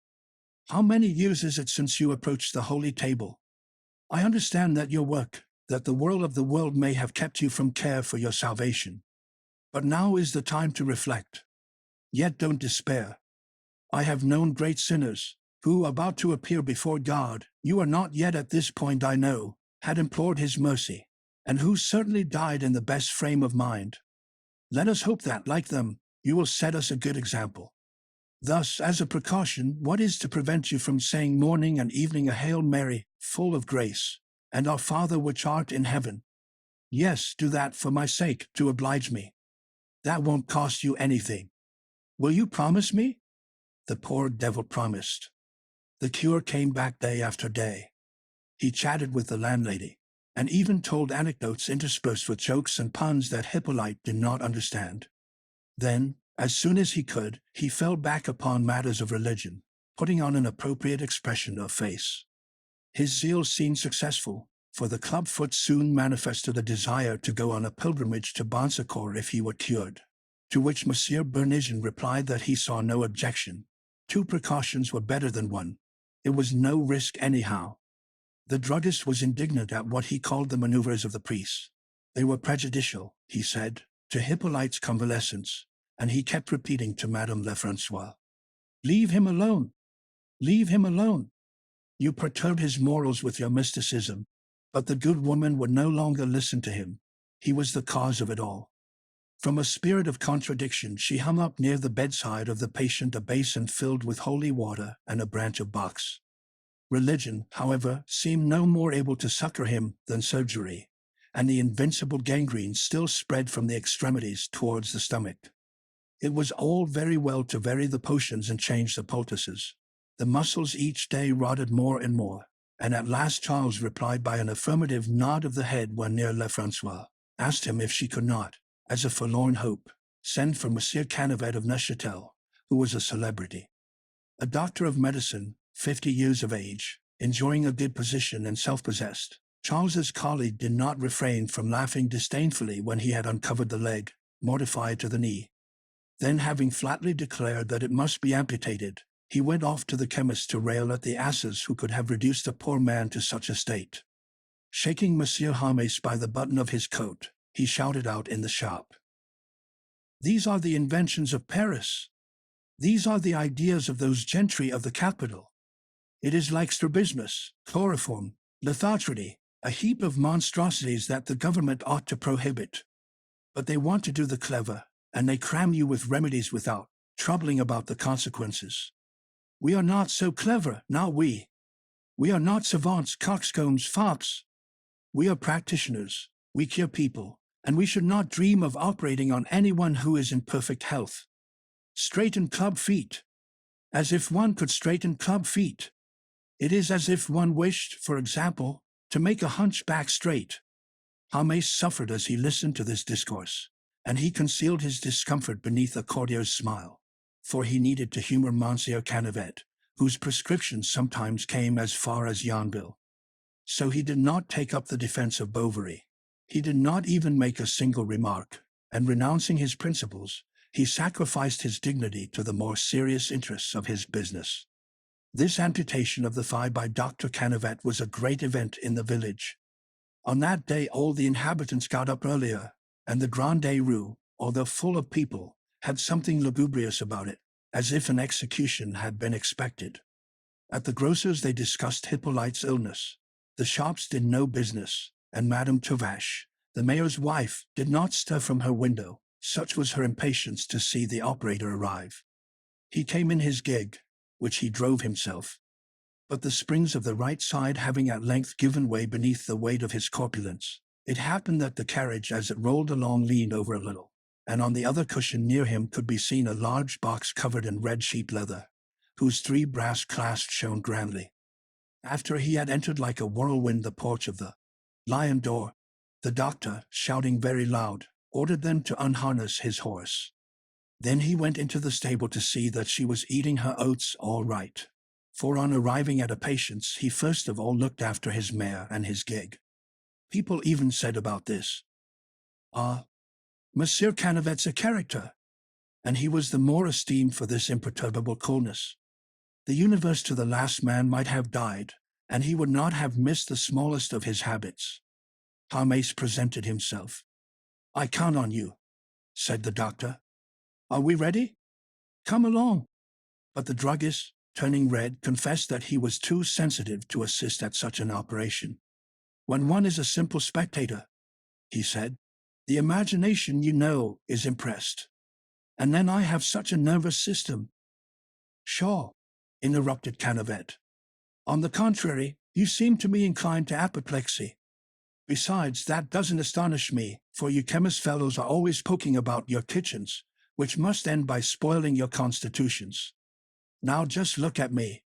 Speaker 1: How many years is it since you approached the holy table? I understand that your work, that the whirl of the world may have kept you from care for your salvation. But now is the time to reflect. Yet don't despair. I have known great sinners, who, about to appear before God, you are not yet at this point I know, had implored his mercy, and who certainly died in the best frame of mind. Let us hope that, like them, you will set us a good example. Thus, as a precaution, what is to prevent you from saying morning and evening a Hail Mary, full of grace, and Our Father which art in heaven? Yes, do that for my sake, to oblige me. That won't cost you anything. Will you promise me?" The poor devil promised. The cure came back day after day. He chatted with the landlady, and even told anecdotes interspersed with jokes and puns that Hippolyte did not understand. Then, as soon as he could, he fell back upon matters of religion, putting on an appropriate expression of face. His zeal seemed successful, for the clubfoot soon manifested a desire to go on a pilgrimage to Bonsecourt if he were cured, to which Monsieur Bernigin replied that he saw no objection. 2 precautions were better than 1. It was no risk anyhow. The druggist was indignant at what he called the maneuvers of the priests. They were prejudicial, he said, to Hippolyte's convalescence, and he kept repeating to Madame Lefrancois, "Leave him alone! Leave him alone! You perturb his morals with your mysticism. But the good woman would no longer listen to him. He was the cause of it all. From a spirit of contradiction, she hung up near the bedside of the patient a basin filled with holy water and a branch of box. Religion, however, seemed no more able to succor him than surgery, and the invincible gangrene still spread from the extremities towards the stomach. It was all very well to vary the potions and change the poultices. The muscles each day rotted more and more, and at last Charles replied by an affirmative nod of the head when near Lefrancois, asked him if she could not, as a forlorn hope, send for Monsieur Canavet of Neuchâtel, who was a celebrity. A doctor of medicine, 50 years of age, enjoying a good position and self-possessed, Charles's colleague did not refrain from laughing disdainfully when he had uncovered the leg, mortified to the knee. Then, having flatly declared that it must be amputated, he went off to the chemist to rail at the asses who could have reduced a poor man to such a state. Shaking Monsieur James by the button of his coat, he shouted out in the shop, "These are the inventions of Paris. These are the ideas of those gentry of the capital. It is like strabismus, chloroform, lethargy, a heap of monstrosities that the government ought to prohibit. But they want to do the clever, and they cram you with remedies without troubling about the consequences. We are not so clever, not we. We are not savants, coxcombs, fops. We are practitioners, we cure people, and we should not dream of operating on anyone who is in perfect health. Straighten club feet. As if one could straighten club feet. It is as if one wished, for example, to make a hunchback straight." James suffered as he listened to this discourse, and he concealed his discomfort beneath a courtier's smile, for he needed to humor Monsieur Canavet, whose prescriptions sometimes came as far as Yonville. So he did not take up the defense of Bovary. He did not even make a single remark, and renouncing his principles, he sacrificed his dignity to the more serious interests of his business. This amputation of the thigh by Dr. Canavet was a great event in the village. On that day all the inhabitants got up earlier, and the Grande Rue, although full of people, had something lugubrious about it, as if an execution had been expected. At the grocer's they discussed Hippolyte's illness. The shops did no business, and Madame Tuvache, the mayor's wife, did not stir from her window, such was her impatience to see the operator arrive. He came in his gig, which he drove himself. But the springs of the right side having at length given way beneath the weight of his corpulence, it happened that the carriage as it rolled along leaned over a little, and on the other cushion near him could be seen a large box covered in red sheep leather, whose 3 brass clasps shone grandly. After he had entered like a whirlwind the porch of the Lion d'Or, the doctor, shouting very loud, ordered them to unharness his horse. Then he went into the stable to see that she was eating her oats all right, for on arriving at a patient's he first of all looked after his mare and his gig. People even said about this, "Ah, Monsieur Canavet's a character," and he was the more esteemed for this imperturbable coolness. The universe to the last man might have died, and he would not have missed the smallest of his habits. James presented himself. "I count on you," said the doctor. "Are we ready? Come along." But the druggist, turning red, confessed that he was too sensitive to assist at such an operation. "When one is a simple spectator," he said, "the imagination, you know, is impressed. And then I have such a nervous system." "Pshaw," interrupted Canavet. "On the contrary, you seem to me inclined to apoplexy. Besides, that doesn't astonish me, for you chemist fellows are always poking about your kitchens, which must end by spoiling your constitutions. Now just look at me.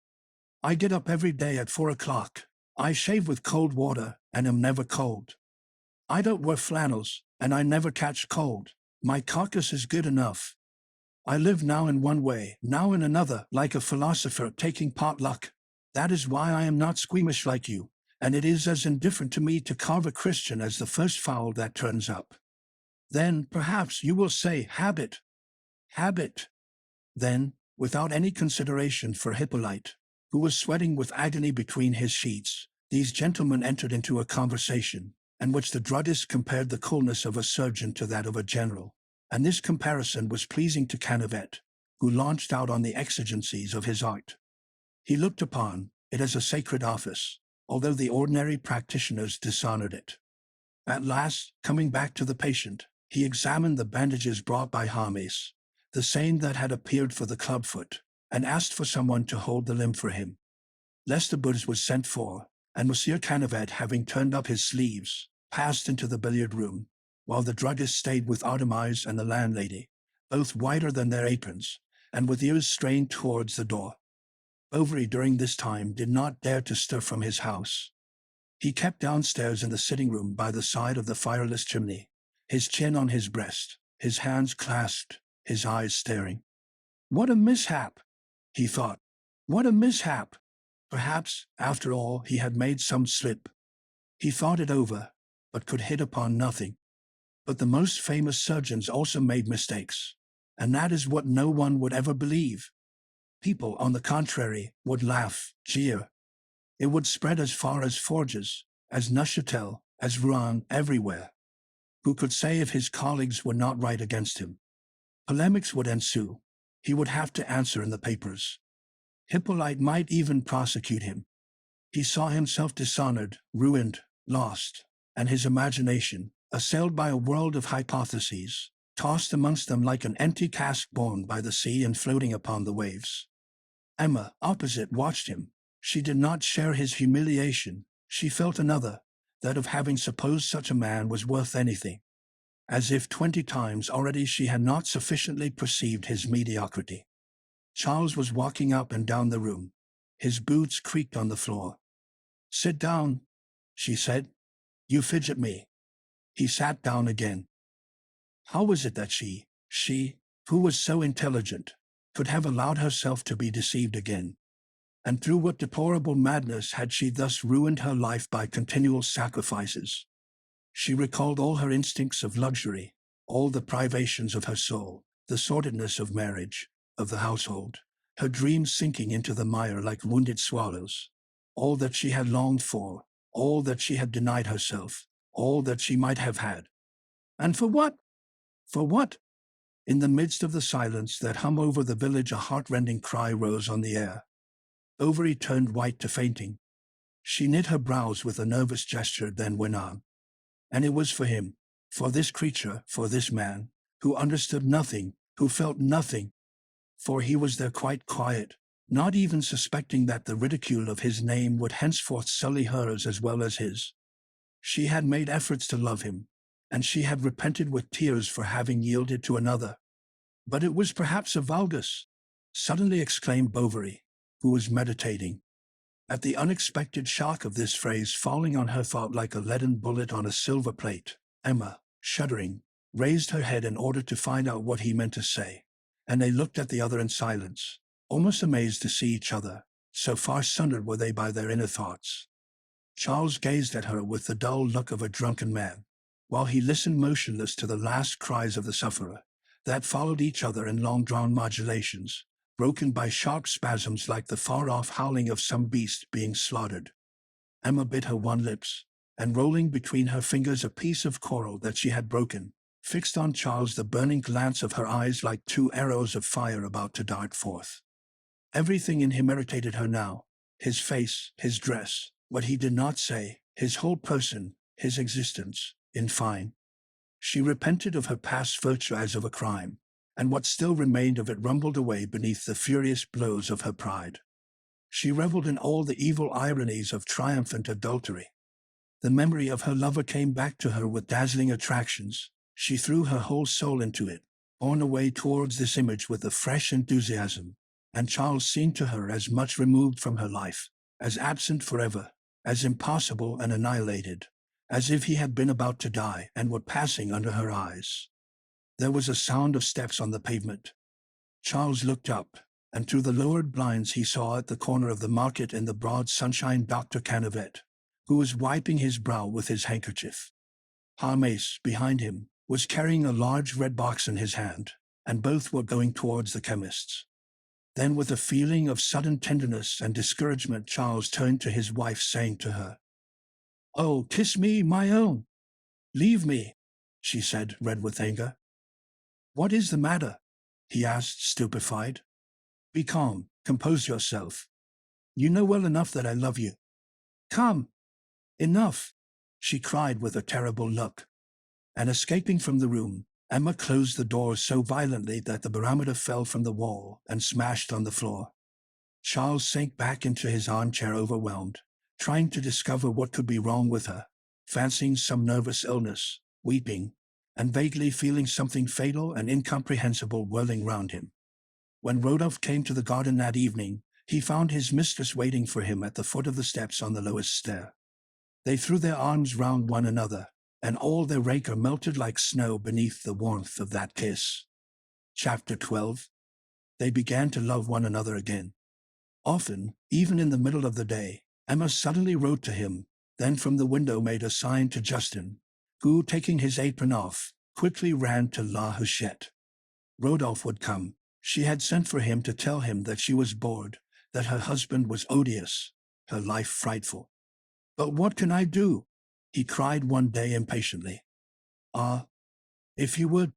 Speaker 1: I get up every day at 4 o'clock. I shave with cold water, and am never cold. I don't wear flannels, and I never catch cold. My carcass is good enough. I live now in one way, now in another, like a philosopher taking pot luck. That is why I am not squeamish like you, and it is as indifferent to me to carve a Christian as the first fowl that turns up. Then, perhaps, you will say, habit. Habit. Then, without any consideration for Hippolyte, who was sweating with agony between his sheets, these gentlemen entered into a conversation, in which the druggist compared the coolness of a surgeon to that of a general, and this comparison was pleasing to Canavet, who launched out on the exigencies of his art. He looked upon it as a sacred office, although the ordinary practitioners dishonored it. At last, coming back to the patient, he examined the bandages brought by Hermes, the same that had appeared for the clubfoot, and asked for someone to hold the limb for him. Lesterburs was sent for, and Monsieur Canavet, having turned up his sleeves, passed into the billiard room, while the druggist stayed with Artemise and the landlady, both whiter than their aprons, and with ears strained towards the door. Bovary during this time did not dare to stir from his house. He kept downstairs in the sitting-room by the side of the fireless chimney, his chin on his breast, his hands clasped, his eyes staring. What a mishap, he thought. What a mishap! Perhaps, after all, he had made some slip. He thought it over, but could hit upon nothing. But the most famous surgeons also made mistakes, and that is what no one would ever believe. People, on the contrary, would laugh, jeer. It would spread as far as Forges, as Neuchâtel, as Rouen, everywhere. Who could say if his colleagues were not right against him? Polemics would ensue. He would have to answer in the papers. Hippolyte might even prosecute him. He saw himself dishonored, ruined, lost, and his imagination, assailed by a world of hypotheses, tossed amongst them like an empty cask borne by the sea and floating upon the waves. Emma, opposite, watched him. She did not share his humiliation. She felt another, that of having supposed such a man was worth anything. As if 20 times already she had not sufficiently perceived his mediocrity. Charles was walking up and down the room. His boots creaked on the floor. "Sit down," she said. "You fidget me." He sat down again. How was it that she, who was so intelligent, could have allowed herself to be deceived again? And through what deplorable madness had she thus ruined her life by continual sacrifices? She recalled all her instincts of luxury, all the privations of her soul, the sordidness of marriage, of the household, her dreams sinking into the mire like wounded swallows, all that she had longed for, all that she had denied herself, all that she might have had. And for what? For what? In the midst of the silence that hung over the village, a heart-rending cry rose on the air. Bovary turned white to fainting. She knit her brows with a nervous gesture, then went on. And it was for him, for this creature, for this man, who understood nothing, who felt nothing. For he was there quite quiet, not even suspecting that the ridicule of his name would henceforth sully hers as well as his. She had made efforts to love him, and she had repented with tears for having yielded to another. But it was perhaps a valgus, suddenly exclaimed Bovary, who was meditating. At the unexpected shock of this phrase falling on her thought like a leaden bullet on a silver plate, Emma, shuddering, raised her head in order to find out what he meant to say, and they looked at the other in silence, almost amazed to see each other, so far sundered were they by their inner thoughts. Charles gazed at her with the dull look of a drunken man, while he listened motionless to the last cries of the sufferer, that followed each other in long-drawn modulations, broken by sharp spasms like the far-off howling of some beast being slaughtered. Emma bit her wan lips, and rolling between her fingers a piece of coral that she had broken, fixed on Charles the burning glance of her eyes like 2 arrows of fire about to dart forth. Everything in him irritated her now, his face, his dress, what he did not say, his whole person, his existence, in fine. She repented of her past virtue as of a crime, and what still remained of it rumbled away beneath the furious blows of her pride. She reveled in all the evil ironies of triumphant adultery. The memory of her lover came back to her with dazzling attractions. She threw her whole soul into it, borne away towards this image with a fresh enthusiasm, and Charles seemed to her as much removed from her life, as absent forever, as impossible and annihilated, as if he had been about to die and were passing under her eyes. There was a sound of steps on the pavement. Charles looked up, and through the lowered blinds he saw at the corner of the market in the broad sunshine Dr. Canavet, who was wiping his brow with his handkerchief. Hermes, behind him, was carrying a large red box in his hand, and both were going towards the chemist's. Then with a feeling of sudden tenderness and discouragement Charles turned to his wife, saying to her, "Oh, kiss me, my own." "Leave me," she said, red with anger. "What is the matter?" he asked, stupefied. "Be calm, compose yourself." You know well enough that I love you. Come. Enough, she cried with a terrible look. And escaping from the room, Emma closed the door so violently that the barometer fell from the wall and smashed on the floor. Charles sank back into his armchair overwhelmed, trying to discover what could be wrong with her, fancying some nervous illness, weeping, and vaguely feeling something fatal and incomprehensible whirling round him. When Rodolphe came to the garden that evening, he found his mistress waiting for him at the foot of the steps on the lowest stair. They threw their arms round one another, and all their rancor melted like snow beneath the warmth of that kiss. Chapter 12. They began to love one another again. Often, even in the middle of the day, Emma suddenly wrote to him, then from the window made a sign to Justin, who, taking his apron off, quickly ran to La Huchette. Rodolphe would come. She had sent for him to tell him that she was bored, that her husband was odious, her life frightful. "But what can I do?" he cried one day impatiently. "Ah, if you would."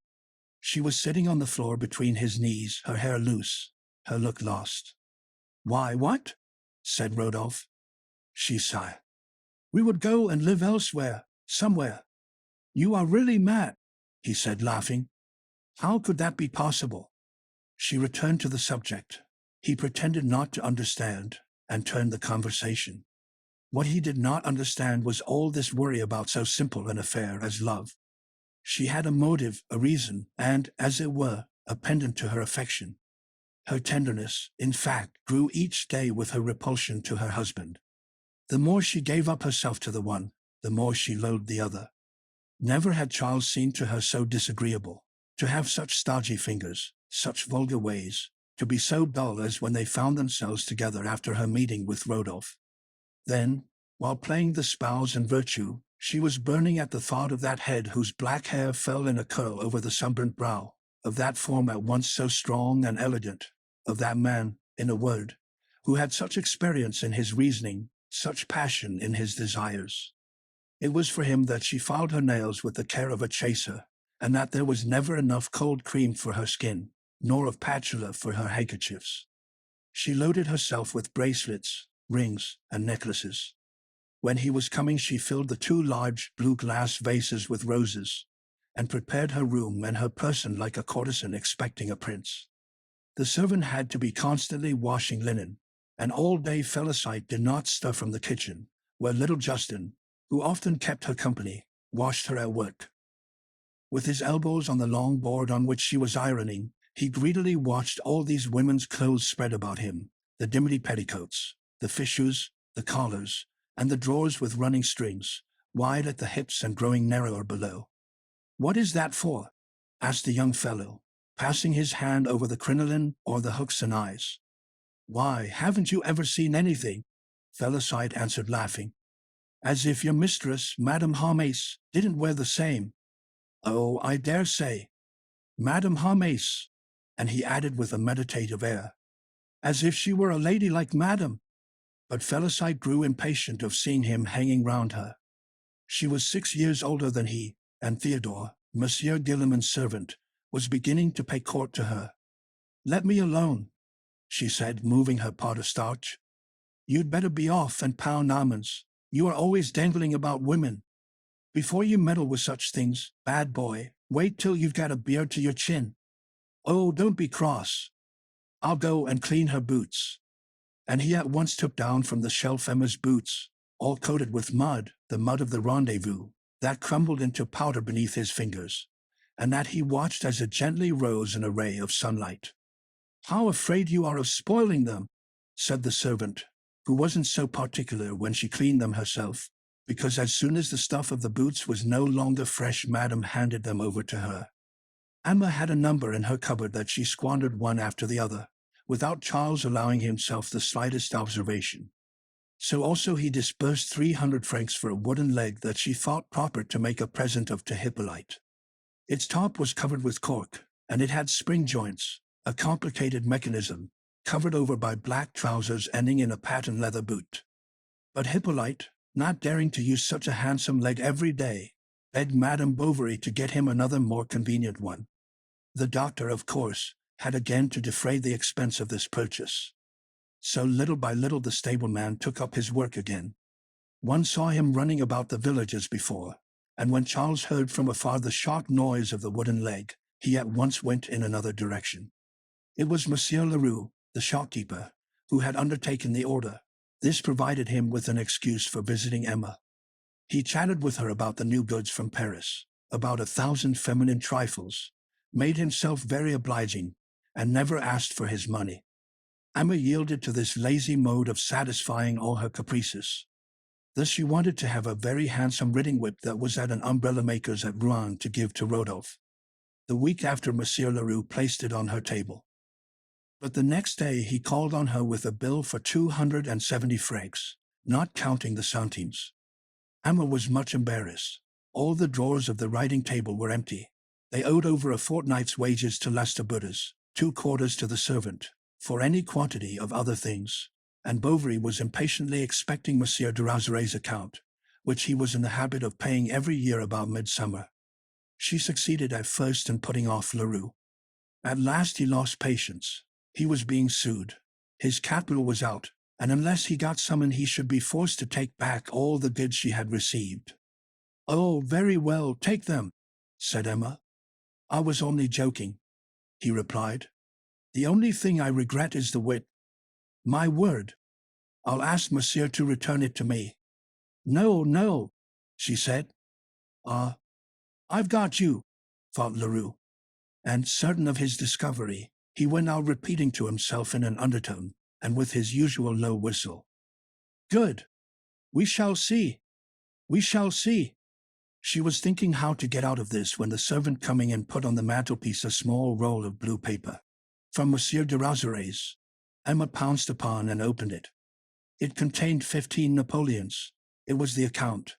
Speaker 1: She was sitting on the floor between his knees, her hair loose, her look lost. "Why, what?" said Rodolphe. She sighed. "We would go and live elsewhere, somewhere." "You are really mad," he said, laughing. "How could that be possible?" She returned to the subject. He pretended not to understand and turned the conversation. What he did not understand was all this worry about so simple an affair as love. She had a motive, a reason, and, as it were, a pendant to her affection. Her tenderness, in fact, grew each day with her repulsion to her husband. The more she gave up herself to the one, the more she loathed the other. Never had Charles seemed to her so disagreeable, to have such stodgy fingers, such vulgar ways, to be so dull as when they found themselves together after her meeting with Rodolphe. Then, while playing the spouse and virtue, she was burning at the thought of that head whose black hair fell in a curl over the sunburnt brow, of that form at once so strong and elegant, of that man, in a word, who had such experience in his reasoning, such passion in his desires. It was for him that she filed her nails with the care of a chaser, and that there was never enough cold cream for her skin, nor of patchouli for her handkerchiefs. She loaded herself with bracelets, rings, and necklaces. When he was coming, she filled the 2 large blue glass vases with roses, and prepared her room and her person like a courtesan expecting a prince. The servant had to be constantly washing linen, and all day Felicite did not stir from the kitchen, where little Justin, who often kept her company, watched her at work. With his elbows on the long board on which she was ironing, he greedily watched all these women's clothes spread about him, the dimity petticoats, the fichus, the collars, and the drawers with running strings, wide at the hips and growing narrower below. "What is that for?" asked the young fellow, passing his hand over the crinoline or the hooks and eyes. "Why, haven't you ever seen anything?" Felicite answered, laughing. "As if your mistress, Madame Harmace, didn't wear the same." "Oh, I dare say. Madame Harmace," and he added with a meditative air, "as if she were a lady like Madame." But Felicite grew impatient of seeing him hanging round her. She was 6 years older than he, and Theodore, Monsieur Guillemin's servant, was beginning to pay court to her. "Let me alone," she said, moving her pot of starch. "You'd better be off and pound almonds. You are always dangling about women. Before you meddle with such things, bad boy, wait till you've got a beard to your chin. Oh, don't be cross. I'll go and clean her boots." And he at once took down from the shelf Emma's boots, all coated with mud, the mud of the rendezvous, that crumbled into powder beneath his fingers, and that he watched as it gently rose in a ray of sunlight. "How afraid you are of spoiling them," said the servant, who wasn't so particular when she cleaned them herself, because as soon as the stuff of the boots was no longer fresh, Madame handed them over to her. Emma had a number in her cupboard that she squandered one after the other, without Charles allowing himself the slightest observation. So also he disbursed 300 francs for a wooden leg that she thought proper to make a present of to Hippolyte. Its top was covered with cork, and it had spring joints, a complicated mechanism, covered over by black trousers ending in a patent leather boot. But Hippolyte, not daring to use such a handsome leg every day, begged Madame Bovary to get him another more convenient one. The doctor, of course, had again to defray the expense of this purchase. So little by little the stableman took up his work again. One saw him running about the village as before, and when Charles heard from afar the sharp noise of the wooden leg, he at once went in another direction. It was Monsieur Leroux, the shopkeeper, who had undertaken the order. This provided him with an excuse for visiting Emma. He chatted with her about the new goods from Paris, about 1,000 feminine trifles, made himself very obliging, and never asked for his money. Emma yielded to this lazy mode of satisfying all her caprices. Thus she wanted to have a very handsome riding whip that was at an umbrella maker's at Rouen to give to Rodolphe. The week after Monsieur Leroux placed it on her table. But the next day he called on her with a bill for 270 francs, not counting the centimes. Emma was much embarrassed. All the drawers of the writing table were empty. They owed over a fortnight's wages to Lestiboudas, 2 quarters to the servant, for any quantity of other things, and Bovary was impatiently expecting Monsieur de Rozere's account, which he was in the habit of paying every year about midsummer. She succeeded at first in putting off Leroux. At last he lost patience. He was being sued. His capital was out, and unless he got summoned he should be forced to take back all the goods she had received. "Oh, very well, take them," said Emma. "I was only joking," he replied. "The only thing I regret is the wit. My word, I'll ask Monsieur to return it to me." "No, no," she said. "Ah, I've got you," thought Leroux. And certain of his discovery, he went out repeating to himself in an undertone, and with his usual low whistle, "Good. We shall see. We shall see." She was thinking how to get out of this when the servant coming in put on the mantelpiece a small roll of blue paper. From Monsieur de Rozere's. Emma pounced upon and opened it. It contained 15 Napoleons. It was the account.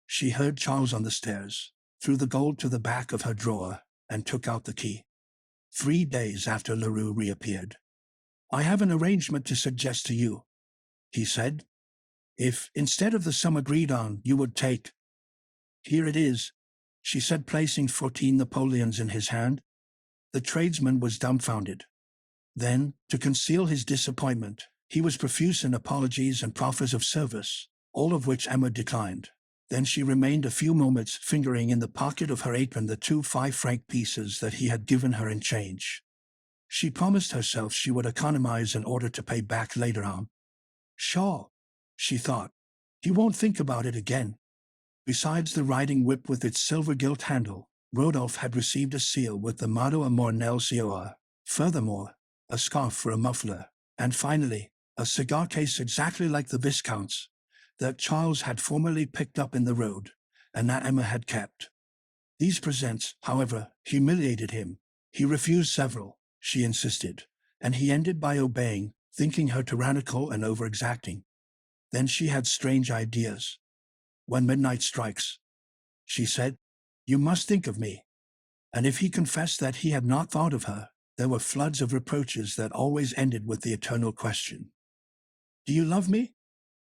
Speaker 1: She heard Charles on the stairs, threw the gold to the back of her drawer, and took out the key. 3 days after Leroux reappeared. "I have an arrangement to suggest to you," he said. "If, instead of the sum agreed on, you would take—" "Here it is," she said, placing 14 Napoleons in his hand. The tradesman was dumbfounded. Then, to conceal his disappointment, he was profuse in apologies and proffers of service, all of which Emma declined. Then she remained a few moments fingering in the pocket of her apron the 2 5-franc pieces that he had given her in change. She promised herself she would economize in order to pay back later on. "Pshaw," she thought, "he won't think about it again." Besides the riding whip with its silver gilt handle, Rodolphe had received a seal with the motto A Mornel Cor. Furthermore, a scarf for a muffler, and finally, a cigar case exactly like the Viscount's, that Charles had formerly picked up in the road, and that Emma had kept. These presents, however, humiliated him. He refused several, she insisted, and he ended by obeying, thinking her tyrannical and over-exacting. Then she had strange ideas. "When midnight strikes," she said, "you must think of me." And if he confessed that he had not thought of her, there were floods of reproaches that always ended with the eternal question, "Do you love me?"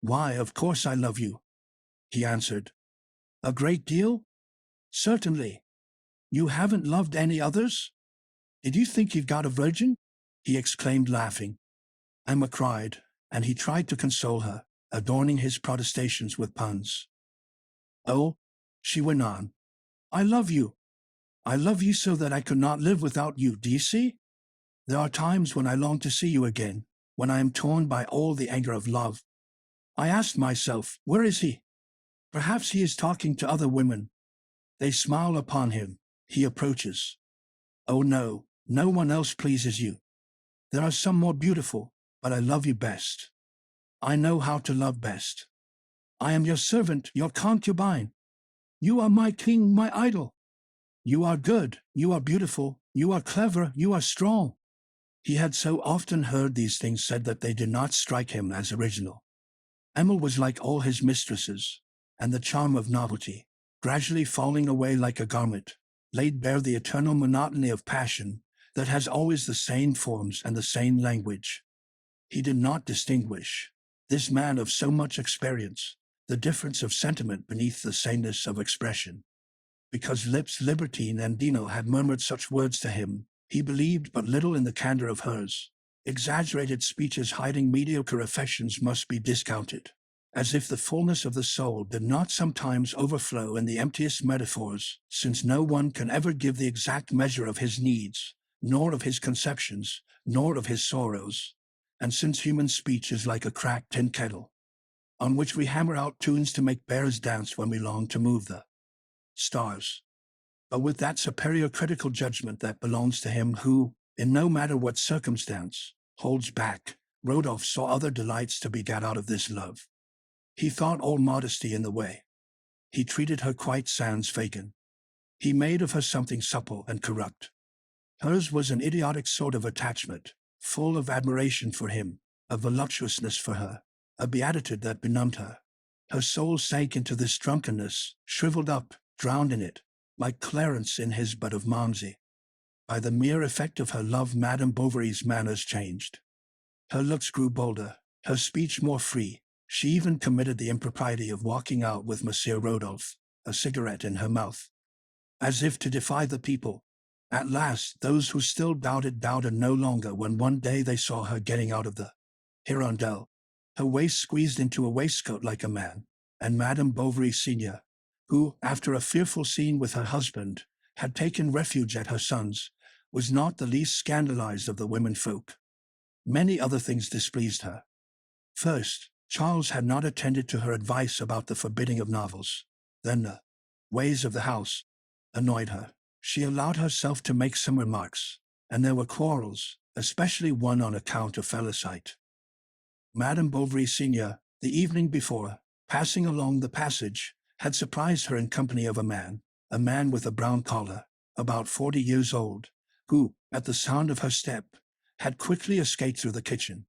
Speaker 1: "Why, of course I love you," he answered. "A great deal?" "Certainly." "You haven't loved any others?" "Did you think you've got a virgin?" he exclaimed, laughing. Emma cried, and he tried to console her, adorning his protestations with puns. "Oh," she went on, "I love you. I love you so that I could not live without you, do you see? There are times when I long to see you again, when I am torn by all the anger of love. I ask myself, where is he? Perhaps he is talking to other women. They smile upon him. He approaches. Oh no, no one else pleases you. There are some more beautiful, but I love you best. I know how to love best. I am your servant, your concubine. You are my king, my idol. You are good, you are beautiful, you are clever, you are strong." He had so often heard these things said that they did not strike him as original. Emma was like all his mistresses, and the charm of novelty, gradually falling away like a garment, laid bare the eternal monotony of passion that has always the same forms and the same language. He did not distinguish, this man of so much experience, the difference of sentiment beneath the sameness of expression. Because lips libertine and Dino had murmured such words to him, he believed but little in the candor of hers. Exaggerated speeches hiding mediocre affections must be discounted, as if the fullness of the soul did not sometimes overflow in the emptiest metaphors, since no one can ever give the exact measure of his needs, nor of his conceptions, nor of his sorrows, and since human speech is like a cracked tin kettle, on which we hammer out tunes to make bears dance when we long to move the stars. But with that superior critical judgment that belongs to him who, in no matter what circumstance, holds back, Rodolphe saw other delights to be got out of this love. He thought all modesty in the way. He treated her quite sans Fagin. He made of her something supple and corrupt. Hers was an idiotic sort of attachment, full of admiration for him, a voluptuousness for her, a beatitude that benumbed her. Her soul sank into this drunkenness, shriveled up, drowned in it, like Clarence in his Bud of Malmsey. By the mere effect of her love, Madame Bovary's manners changed. Her looks grew bolder, her speech more free. She even committed the impropriety of walking out with Monsieur Rodolphe, a cigarette in her mouth, as if to defy the people. At last, those who still doubted no longer when one day they saw her getting out of the hirondelle, her waist squeezed into a waistcoat like a man, and Madame Bovary Senior, who, after a fearful scene with her husband, had taken refuge at her son's, was not the least scandalized of the women folk. Many other things displeased her. First, Charles had not attended to her advice about the forbidding of novels. Then the ways of the house annoyed her. She allowed herself to make some remarks, and there were quarrels, especially one on account of Felicite. Madame Bovary Senior, the evening before, passing along the passage, had surprised her in company of a man with a brown collar, about 40 years old, who, at the sound of her step, had quickly escaped through the kitchen.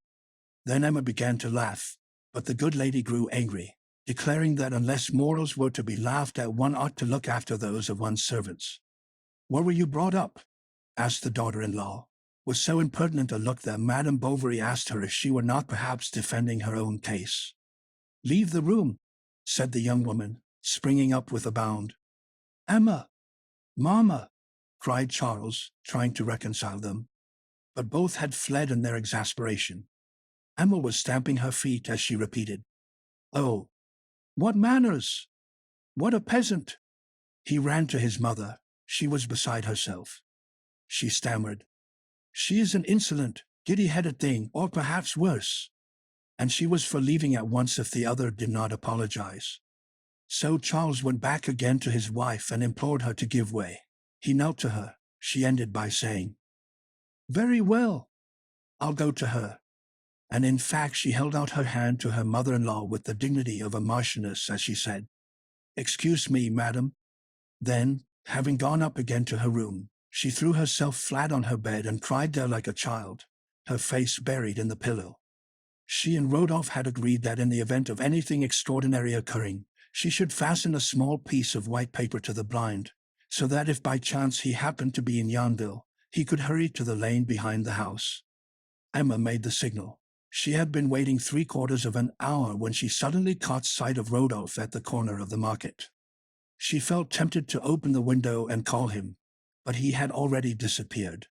Speaker 1: Then Emma began to laugh, but the good lady grew angry, declaring that unless morals were to be laughed at, one ought to look after those of one's servants. "Where were you brought up?" asked the daughter-in-law, with so impertinent a look that Madame Bovary asked her if she were not perhaps defending her own case. "Leave the room," said the young woman, springing up with a bound. "Emma! Mamma!" cried Charles, trying to reconcile them. But both had fled in their exasperation. Emma was stamping her feet as she repeated, "Oh, what manners! What a peasant!" He ran to his mother. She was beside herself. She stammered, "She is an insolent, giddy-headed thing, or perhaps worse." And she was for leaving at once if the other did not apologize. So Charles went back again to his wife and implored her to give way. He knelt to her. She ended by saying, "Very well, I'll go to her." And in fact she held out her hand to her mother-in-law with the dignity of a marchioness as she said, "Excuse me, madam." Then, having gone up again to her room, she threw herself flat on her bed and cried there like a child, her face buried in the pillow. She and Rodolphe had agreed that in the event of anything extraordinary occurring, she should fasten a small piece of white paper to the blind, so that if by chance he happened to be in Yonville, he could hurry to the lane behind the house. Emma made the signal. She had been waiting 3/4 of an hour when she suddenly caught sight of Rodolphe at the corner of the market. She felt tempted to open the window and call him, but he had already disappeared.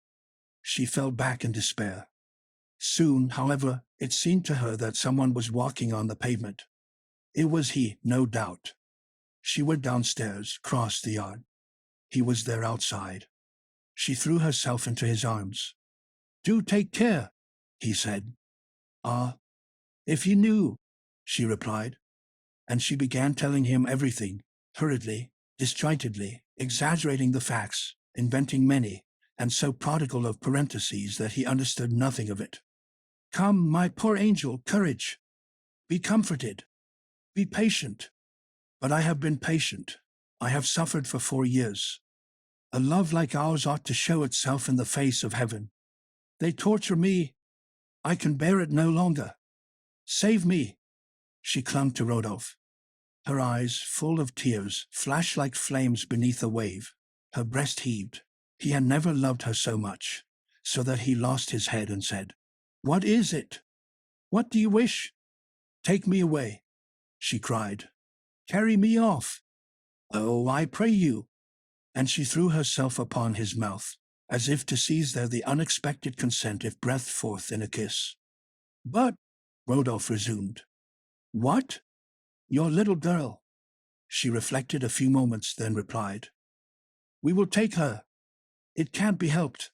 Speaker 1: She fell back in despair. Soon, however, it seemed to her that someone was walking on the pavement. It was he, no doubt. She went downstairs, crossed the yard. He was there outside. She threw herself into his arms. "Do take care," he said. "Ah, if you knew," she replied. And she began telling him everything, hurriedly, disjointedly, exaggerating the facts, inventing many, and so prodigal of parentheses that he understood nothing of it. "Come, my poor angel, courage. Be comforted. Be patient. But I have been patient. I have suffered for 4 years. A love like ours ought to show itself in the face of heaven. They torture me. I can bear it no longer. Save me." She clung to Rodolphe. Her eyes, full of tears, flashed like flames beneath a wave. Her breast heaved. He had never loved her so much, so that he lost his head and said, "What is it? What do you wish?" "Take me away," she cried. "Carry me off. Oh, I pray you." And she threw herself upon his mouth. as if to seize there the unexpected consent if breathed forth in a kiss. "But," Rodolphe resumed, "what? Your little girl." She reflected a few moments, then replied, "We will take her. It can't be helped."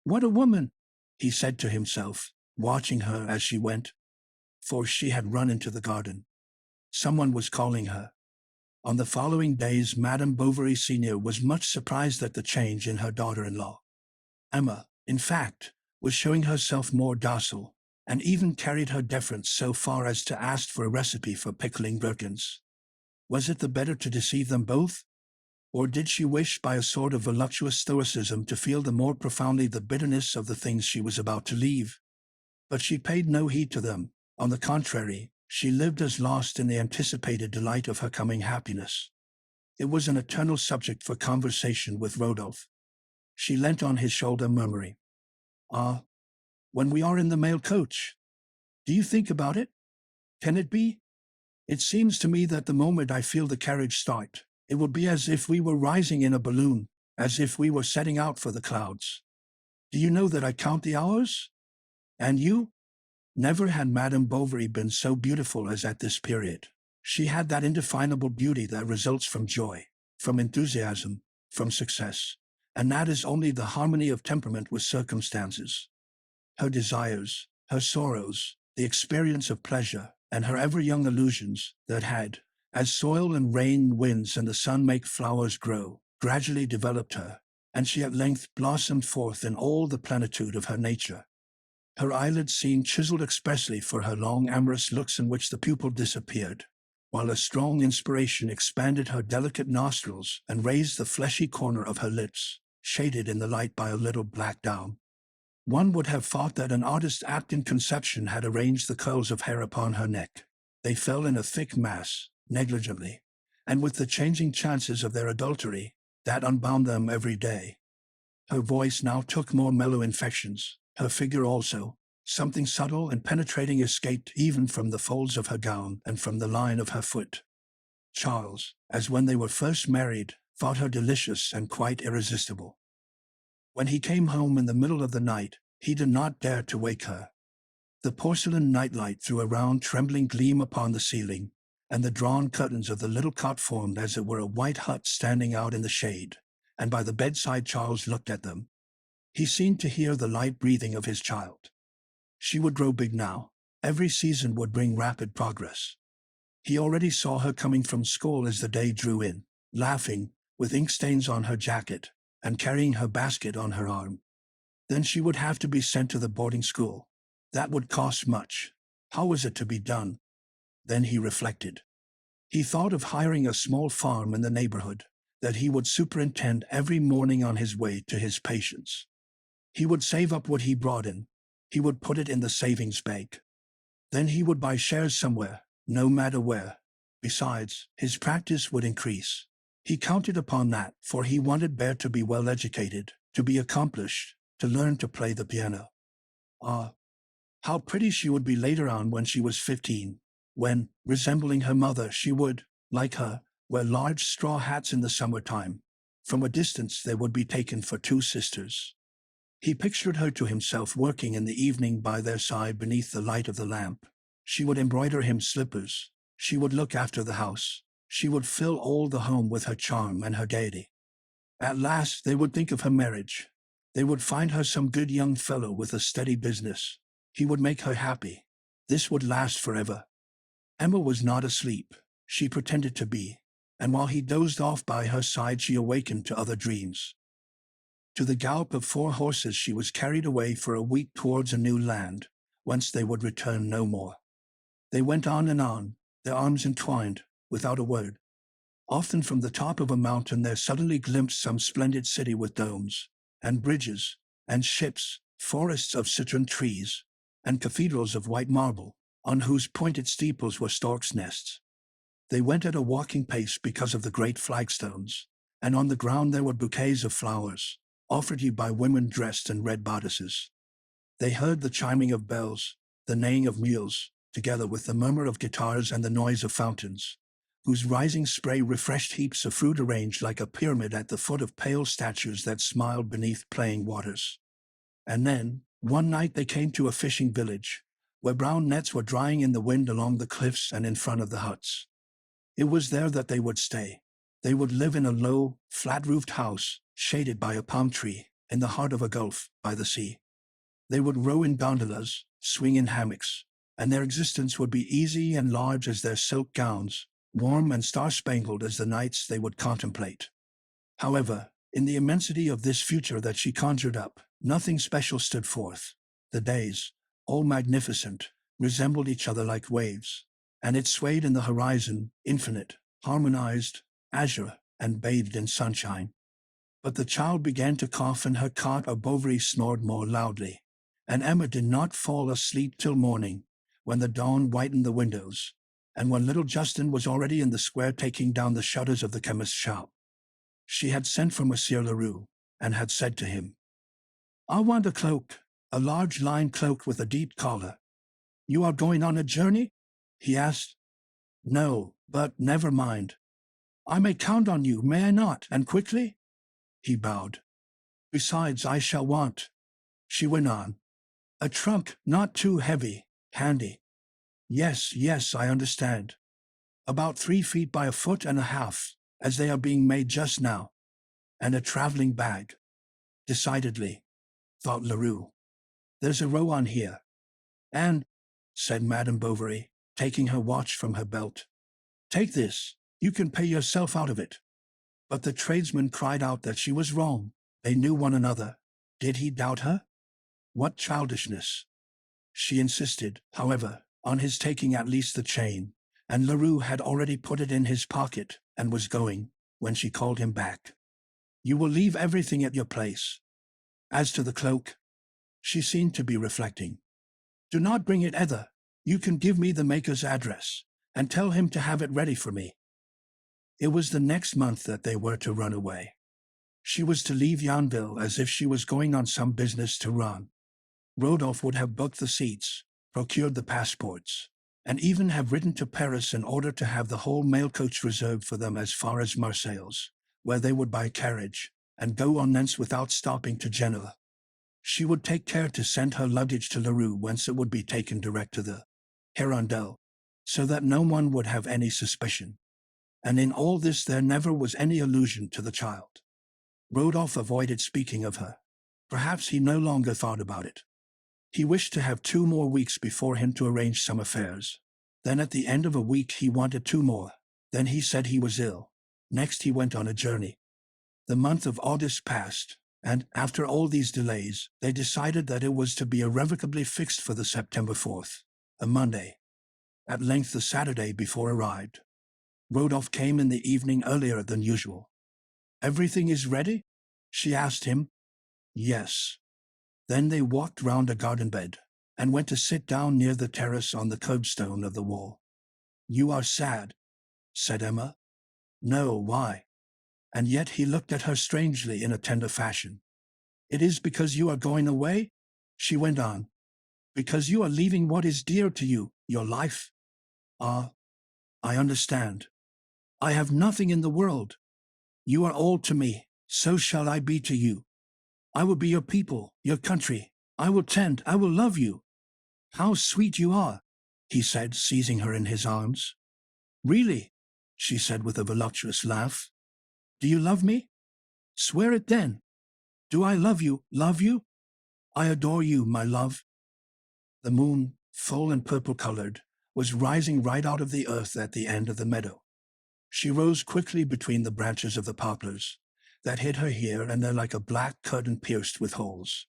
Speaker 1: "What a woman!" he said to himself, watching her as she went, for she had run into the garden. Someone was calling her. On the following days, Madame Bovary Senior was much surprised at the change in her daughter-in-law. Emma, in fact, was showing herself more docile, and even carried her deference so far as to ask for a recipe for pickling gherkins. Was it the better to deceive them both? Or did she wish by a sort of voluptuous stoicism to feel the more profoundly the bitterness of the things she was about to leave? But she paid no heed to them. On the contrary, she lived as lost in the anticipated delight of her coming happiness. It was an eternal subject for conversation with Rodolphe. She leant on his shoulder, murmuring, "Ah, when we are in the mail coach. Do you think about it? Can it be? It seems to me that the moment I feel the carriage start, it will be as if we were rising in a balloon, as if we were setting out for the clouds. Do you know that I count the hours? And you?" Never had Madame Bovary been so beautiful as at this period. She had that indefinable beauty that results from joy, from enthusiasm, from success, and that is only the harmony of temperament with circumstances. Her desires, her sorrows, the experience of pleasure, and her ever-young illusions that had, as soil and rain, winds, and the sun make flowers grow, gradually developed her, and she at length blossomed forth in all the plenitude of her nature. Her eyelids seemed chiseled expressly for her long amorous looks in which the pupil disappeared, while a strong inspiration expanded her delicate nostrils and raised the fleshy corner of her lips, shaded in the light by a little black down. One would have thought that an artist's act in conception had arranged the curls of hair upon her neck. They fell in a thick mass, negligently, and with the changing chances of their adultery, that unbound them every day. Her voice now took more mellow inflections, her figure also. Something subtle and penetrating escaped even from the folds of her gown and from the line of her foot. Charles, as when they were first married, thought her delicious and quite irresistible. When he came home in the middle of the night, he did not dare to wake her. The porcelain nightlight threw a round trembling gleam upon the ceiling, and the drawn curtains of the little cot formed as it were a white hut standing out in the shade, and by the bedside Charles looked at them. He seemed to hear the light breathing of his child. She would grow big now. Every season would bring rapid progress. He already saw her coming from school as the day drew in, laughing, with ink stains on her jacket, and carrying her basket on her arm. Then she would have to be sent to the boarding school. That would cost much. How was it to be done? Then he reflected. He thought of hiring a small farm in the neighborhood, that he would superintend every morning on his way to his patients. He would save up what he brought in. He would put it in the savings bank. Then he would buy shares somewhere, no matter where. Besides, his practice would increase. He counted upon that, for he wanted Bear to be well educated, to be accomplished, to learn to play the piano. Ah, how pretty she would be later on when she was 15, when, resembling her mother, she would, like her, wear large straw hats in the summertime. From a distance they would be taken for two sisters. He pictured her to himself working in the evening by their side beneath the light of the lamp. She would embroider him slippers. She would look after the house. She would fill all the home with her charm and her gaiety. At last they would think of her marriage. They would find her some good young fellow with a steady business. He would make her happy. This would last forever. Emma was not asleep. She pretended to be, and while he dozed off by her side she awakened to other dreams. To the gallop of 4 horses she was carried away for a week towards a new land, whence they would return no more. They went on and on, their arms entwined, without a word. Often from the top of a mountain there suddenly glimpsed some splendid city with domes, and bridges, and ships, forests of citron trees, and cathedrals of white marble, on whose pointed steeples were storks' nests. They went at a walking pace because of the great flagstones, and on the ground there were bouquets of flowers, offered you by women dressed in red bodices. They heard the chiming of bells, the neighing of mules, together with the murmur of guitars and the noise of fountains, whose rising spray refreshed heaps of fruit arranged like a pyramid at the foot of pale statues that smiled beneath playing waters. And then, one night they came to a fishing village, where brown nets were drying in the wind along the cliffs and in front of the huts. It was there that they would stay. They would live in a low, flat-roofed house, shaded by a palm tree, in the heart of a gulf by the sea. They would row in gondolas, swing in hammocks, and their existence would be easy and large as their silk gowns, warm and star-spangled as the nights they would contemplate. However, in the immensity of this future that she conjured up, nothing special stood forth. The days, all magnificent, resembled each other like waves, and it swayed in the horizon, infinite, harmonized, azure, and bathed in sunshine. But the child began to cough and her cot of Bovary snored more loudly, and Emma did not fall asleep till morning, when the dawn whitened the windows, and when little Justin was already in the square taking down the shutters of the chemist's shop. She had sent for Monsieur Leroux, and had said to him, "I want a cloak, a large lined cloak with a deep collar." "You are going on a journey?" he asked. "No, but never mind. I may count on you, may I not, and quickly?" He bowed. "Besides, I shall want," she went on, "a trunk not too heavy, handy." Yes, yes, I understand. About 3 feet by 1.5 feet, as they are being made just now. And a traveling bag. Decidedly, thought Leroux. There's a row on here. And, said Madame Bovary, taking her watch from her belt, take this, you can pay yourself out of it. But the tradesman cried out that she was wrong. They knew one another. Did he doubt her? What childishness! She insisted, however, on his taking at least the chain, and Leroux had already put it in his pocket and was going, when she called him back. "You will leave everything at your place. As to the cloak," she seemed to be reflecting, "do not bring it hither. You can give me the maker's address, and tell him to have it ready for me." It was the next month that they were to run away. She was to leave Yonville as if she was going on some business to Rouen. Rodolphe would have booked the seats, procured the passports, and even have written to Paris in order to have the whole mail coach reserved for them as far as Marseilles, where they would buy carriage, and go on thence without stopping to Genoa. She would take care to send her luggage to Leroux, whence it would be taken direct to the Hirondelle, so that no one would have any suspicion. And in all this there never was any allusion to the child. Rodolphe avoided speaking of her. Perhaps he no longer thought about it. He wished to have 2 more weeks before him to arrange some affairs. Then at the end of a week he wanted 2 more. Then he said he was ill. Next he went on a journey. The month of August passed, and after all these delays, they decided that it was to be irrevocably fixed for the September 4th, a Monday. At length the Saturday before arrived. Rodolphe came in the evening earlier than usual. "Everything is ready?" she asked him. "Yes." Then they walked round a garden bed, and went to sit down near the terrace on the curbstone of the wall. "You are sad," said Emma. "No, why?" And yet he looked at her strangely in a tender fashion. "It is because you are going away?" she went on. "Because you are leaving what is dear to you, your life?" "Ah, I understand. I have nothing in the world. You are all to me, so shall I be to you. I will be your people, your country. I will tend, I will love you." "How sweet you are," he said, seizing her in his arms. "Really?" she said with a voluptuous laugh. "Do you love me? Swear it then. Do I love you, love you? I adore you, my love." The moon, full and purple-colored, was rising right out of the earth at the end of the meadow. She rose quickly between the branches of the poplars, that hid her here and there like a black curtain pierced with holes.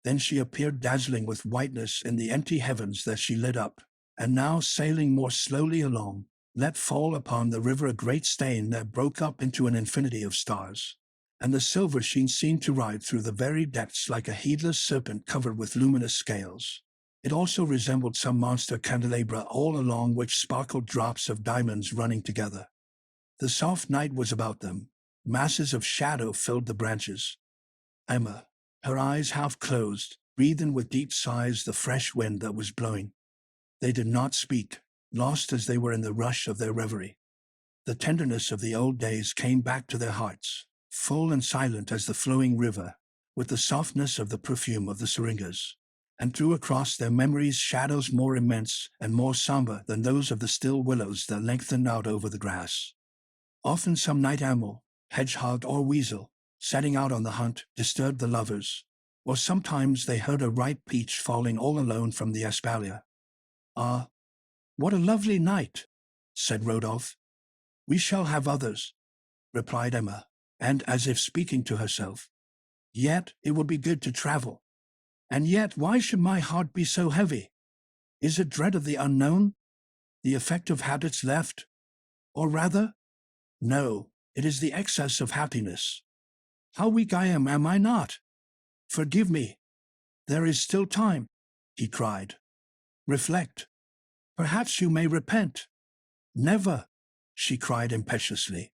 Speaker 1: Then she appeared dazzling with whiteness in the empty heavens that she lit up, and now sailing more slowly along, let fall upon the river a great stain that broke up into an infinity of stars, and the silver sheen seemed to ride through the very depths like a heedless serpent covered with luminous scales. It also resembled some monster candelabra all along which sparkled drops of diamonds running together. The soft night was about them. Masses of shadow filled the branches. Emma, her eyes half closed, breathed in with deep sighs the fresh wind that was blowing. They did not speak, lost as they were in the rush of their reverie. The tenderness of the old days came back to their hearts, full and silent as the flowing river, with the softness of the perfume of the syringas, and threw across their memories shadows more immense and more somber than those of the still willows that lengthened out over the grass. Often some night animal, hedgehog or weasel, setting out on the hunt, disturbed the lovers, or sometimes they heard a ripe peach falling all alone from the espalier. "Ah, what a lovely night," said Rodolphe. "We shall have others," replied Emma, and as if speaking to herself, "Yet it would be good to travel. And yet why should my heart be so heavy? Is it dread of the unknown? The effect of habits left? Or rather, no, it is the excess of happiness. How weak I am I not? Forgive me. There is still time," he cried. "Reflect. Perhaps you may repent." "Never," she cried impetuously,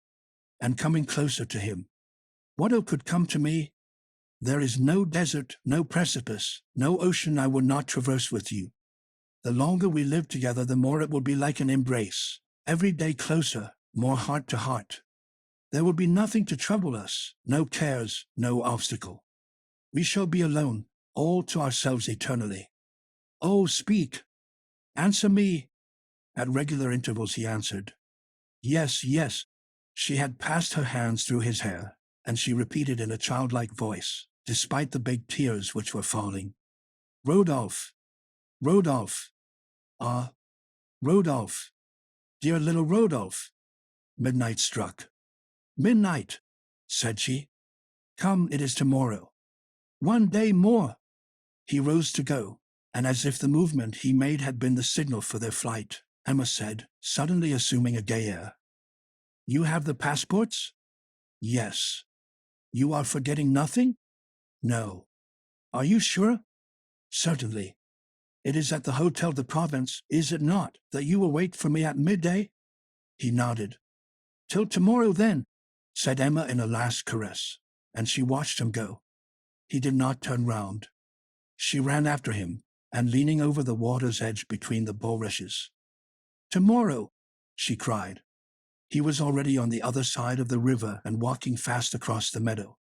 Speaker 1: and coming closer to him. "What could come to me? There is no desert, no precipice, no ocean I would not traverse with you. The longer we live together, the more it will be like an embrace, every day closer, more heart to heart. There will be nothing to trouble us, no cares, no obstacle. We shall be alone, all to ourselves eternally. Oh, speak! Answer me!" At regular intervals he answered, "Yes, yes." She had passed her hands through his hair, and she repeated in a childlike voice, despite the big tears which were falling, "Rodolphe! Rodolphe! Ah, Rodolphe! Dear little Rodolphe!" Midnight struck. "Midnight," said she. "Come, it is tomorrow. One day more." He rose to go, and as if the movement he made had been the signal for their flight, Emma said, suddenly assuming a gay air, "You have the passports?" "Yes." "You are forgetting nothing?" "No." "Are you sure?" "Certainly. It is at the Hotel de Provence, is it not, that you will wait for me at midday?" He nodded. "Till tomorrow, then," said Emma in a last caress, and she watched him go. He did not turn round. She ran after him, and leaning over the water's edge between the bulrushes, "Tomorrow!" she cried. He was already on the other side of the river and walking fast across the meadow.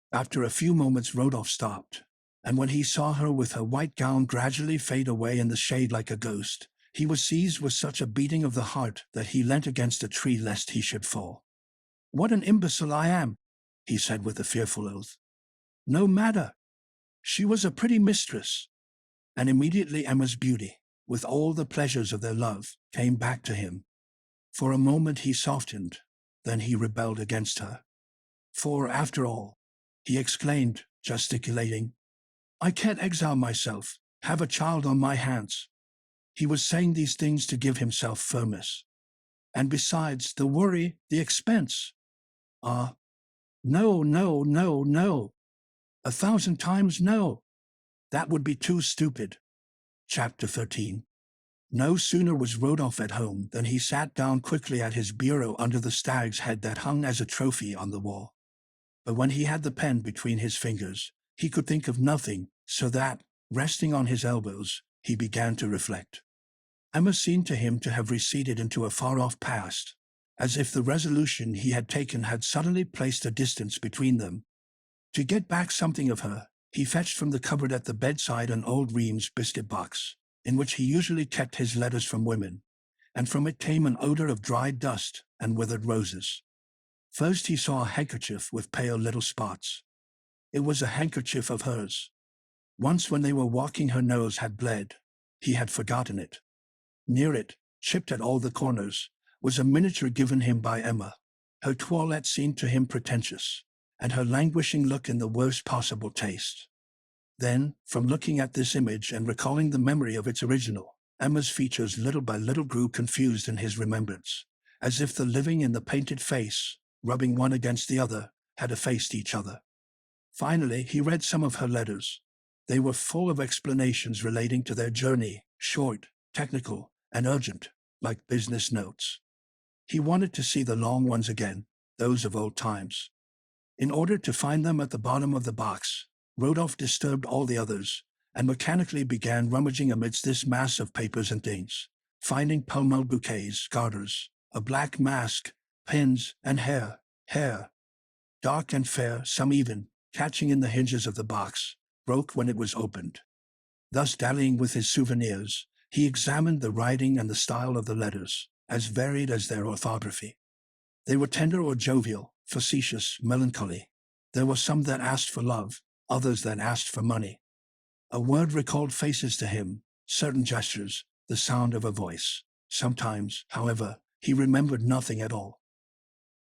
Speaker 1: After a few moments Rodolphe stopped, and when he saw her with her white gown gradually fade away in the shade like a ghost, he was seized with such a beating of the heart that he leant against a tree lest he should fall. "What an imbecile I am!" he said with a fearful oath. "No matter. She was a pretty mistress." And immediately Emma's beauty, with all the pleasures of their love, came back to him. For a moment he softened, then he rebelled against her. "For, after all," he exclaimed, gesticulating, "I can't exile myself, have a child on my hands." He was saying these things to give himself firmness. "And besides, the worry, the expense. Ah, no, no, no, no. 1,000 times no. That would be too stupid." Chapter 13. No sooner was Rodolphe at home than he sat down quickly at his bureau under the stag's head that hung as a trophy on the wall. But when he had the pen between his fingers, he could think of nothing, so that, resting on his elbows, he began to reflect. Emma seemed to him to have receded into a far-off past, as if the resolution he had taken had suddenly placed a distance between them. To get back something of her, he fetched from the cupboard at the bedside an old Reims biscuit box, in which he usually kept his letters from women, and from it came an odor of dried dust and withered roses. First he saw a handkerchief with pale little spots. It was a handkerchief of hers. Once when they were walking her nose had bled. He had forgotten it. Near it, chipped at all the corners, was a miniature given him by Emma. Her toilette seemed to him pretentious, and her languishing look in the worst possible taste. Then, from looking at this image and recalling the memory of its original, Emma's features little by little grew confused in his remembrance, as if the living and the painted face, rubbing one against the other, had effaced each other. Finally, he read some of her letters. They were full of explanations relating to their journey, short, technical, and urgent, like business notes. He wanted to see the long ones again, those of old times. In order to find them at the bottom of the box, Rodolphe disturbed all the others, and mechanically began rummaging amidst this mass of papers and things, finding pell-mell bouquets, garters, a black mask, pins, and hair, dark and fair, some even, catching in the hinges of the box, broke when it was opened. Thus dallying with his souvenirs, he examined the writing and the style of the letters, as varied as their orthography. They were tender or jovial, facetious, melancholy. There were some that asked for love, others that asked for money. A word recalled faces to him, certain gestures, the sound of a voice. Sometimes, however, he remembered nothing at all.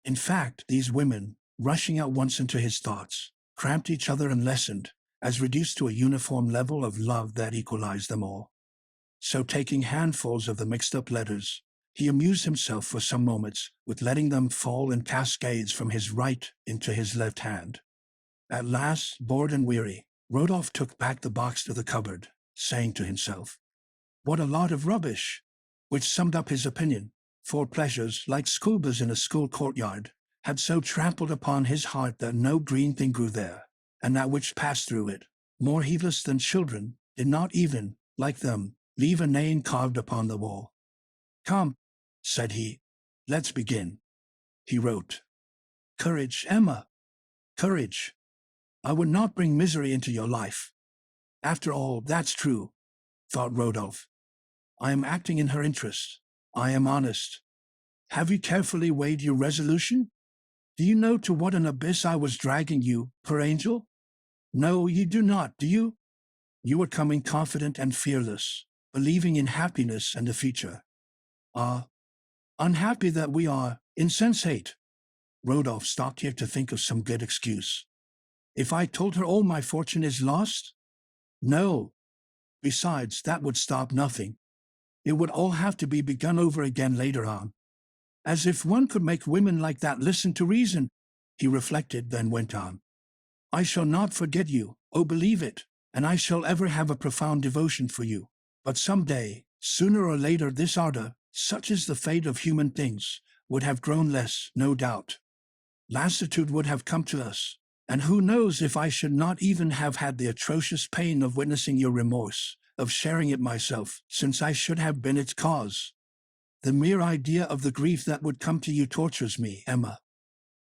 Speaker 1: In fact, these women, rushing at once into his thoughts, cramped each other and lessened, as reduced to a uniform level of love that equalized them all. So taking handfuls of the mixed-up letters, he amused himself for some moments with letting them fall in cascades from his right into his left hand. At last, bored and weary, Rodolphe took back the box to the cupboard, saying to himself, "What a lot of rubbish!" which summed up his opinion, for pleasures, like scubas in a school courtyard, had so trampled upon his heart that no green thing grew there, and that which passed through it, more heedless than children, did not even, like them, leave a name carved upon the wall. "Come," said he, "let's begin." He wrote, "Courage, Emma, courage. I would not bring misery into your life." After all, that's true, thought Rodolphe. I am acting in her interest. I am honest. Have you carefully weighed your resolution? Do you know to what an abyss I was dragging you, poor angel? No, you do not, do you? You were coming confident and fearless, believing in happiness and the future. Ah, unhappy that we are, insensate. Rodolphe stopped here to think of some good excuse. If I told her all my fortune is lost? No. Besides, that would stop nothing. It would all have to be begun over again later on. As if one could make women like that listen to reason, he reflected, then went on. I shall not forget you, oh believe it, and I shall ever have a profound devotion for you. But some day, sooner or later, this ardor, such is the fate of human things, would have grown less, no doubt. Lassitude would have come to us, and who knows if I should not even have had the atrocious pain of witnessing your remorse, of sharing it myself, since I should have been its cause. The mere idea of the grief that would come to you tortures me, Emma.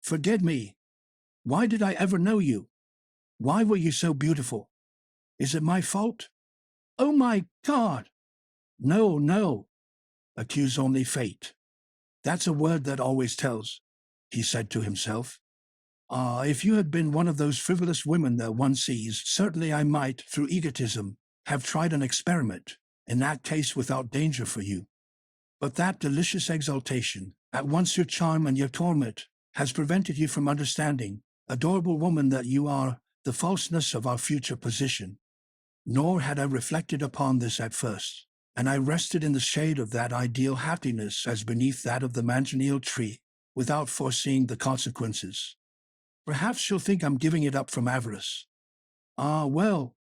Speaker 1: Forget me. Why did I ever know you? Why were you so beautiful? Is it my fault? Oh my God! No, no. Accuse only fate. That's a word that always tells, he said to himself. Ah, if you had been one of those frivolous women that one sees, certainly I might, through egotism, have tried an experiment, in that case without danger for you. But that delicious exaltation, at once your charm and your torment, has prevented you from understanding, adorable woman that you are, the falseness of our future position. Nor had I reflected upon this at first, and I rested in the shade of that ideal happiness as beneath that of the manganiel tree, without foreseeing the consequences. Perhaps she'll think I'm giving it up from avarice. Ah, well,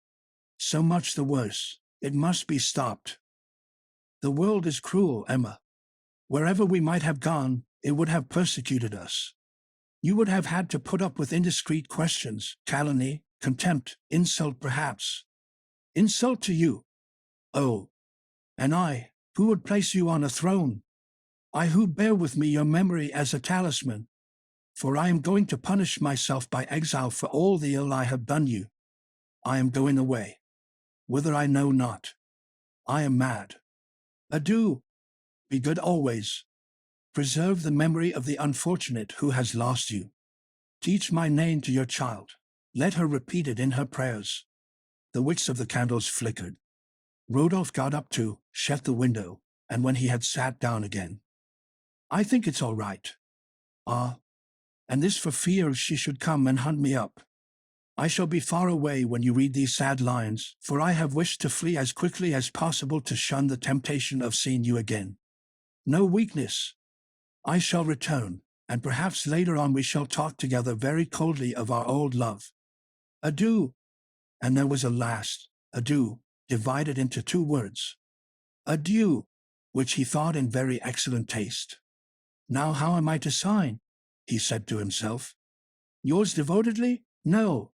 Speaker 1: so much the worse. It must be stopped. The world is cruel, Emma. Wherever we might have gone, it would have persecuted us. You would have had to put up with indiscreet questions, calumny, contempt, insult perhaps. Insult to you. Oh, and I, who would place you on a throne. I who bear with me your memory as a talisman. For I am going to punish myself by exile for all the ill I have done you. I am going away. Whither I know not. I am mad. Adieu. Be good always. Preserve the memory of the unfortunate who has lost you. Teach my name to your child. Let her repeat it in her prayers. The wicks of the candles flickered. Rodolphe got up to shut the window, and when he had sat down again, I think it's all right. Ah, and this for fear she should come and hunt me up. I shall be far away when you read these sad lines, for I have wished to flee as quickly as possible to shun the temptation of seeing you again. No weakness. I shall return, and perhaps later on we shall talk together very coldly of our old love. Adieu. And there was a last adieu, divided into two words. Adieu, which he thought in very excellent taste. Now how am I to sign? He said to himself. Yours devotedly? No.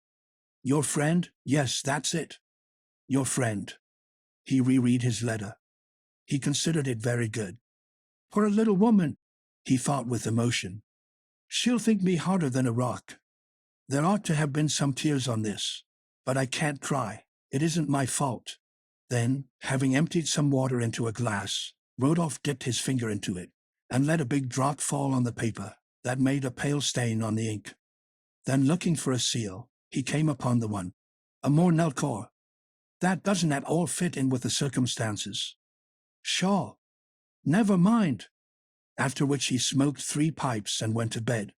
Speaker 1: Your friend? Yes, that's it. Your friend. He reread his letter. He considered it very good. For a little woman, he thought with emotion. She'll think me harder than a rock. There ought to have been some tears on this. But I can't cry. It isn't my fault. Then, having emptied some water into a glass, Rodolphe dipped his finger into it, and let a big drop fall on the paper, that made a pale stain on the ink. Then, looking for a seal, he came upon the one. A Mornelcourt. That doesn't at all fit in with the circumstances. Pshaw! Never mind. After which he smoked 3 pipes and went to bed.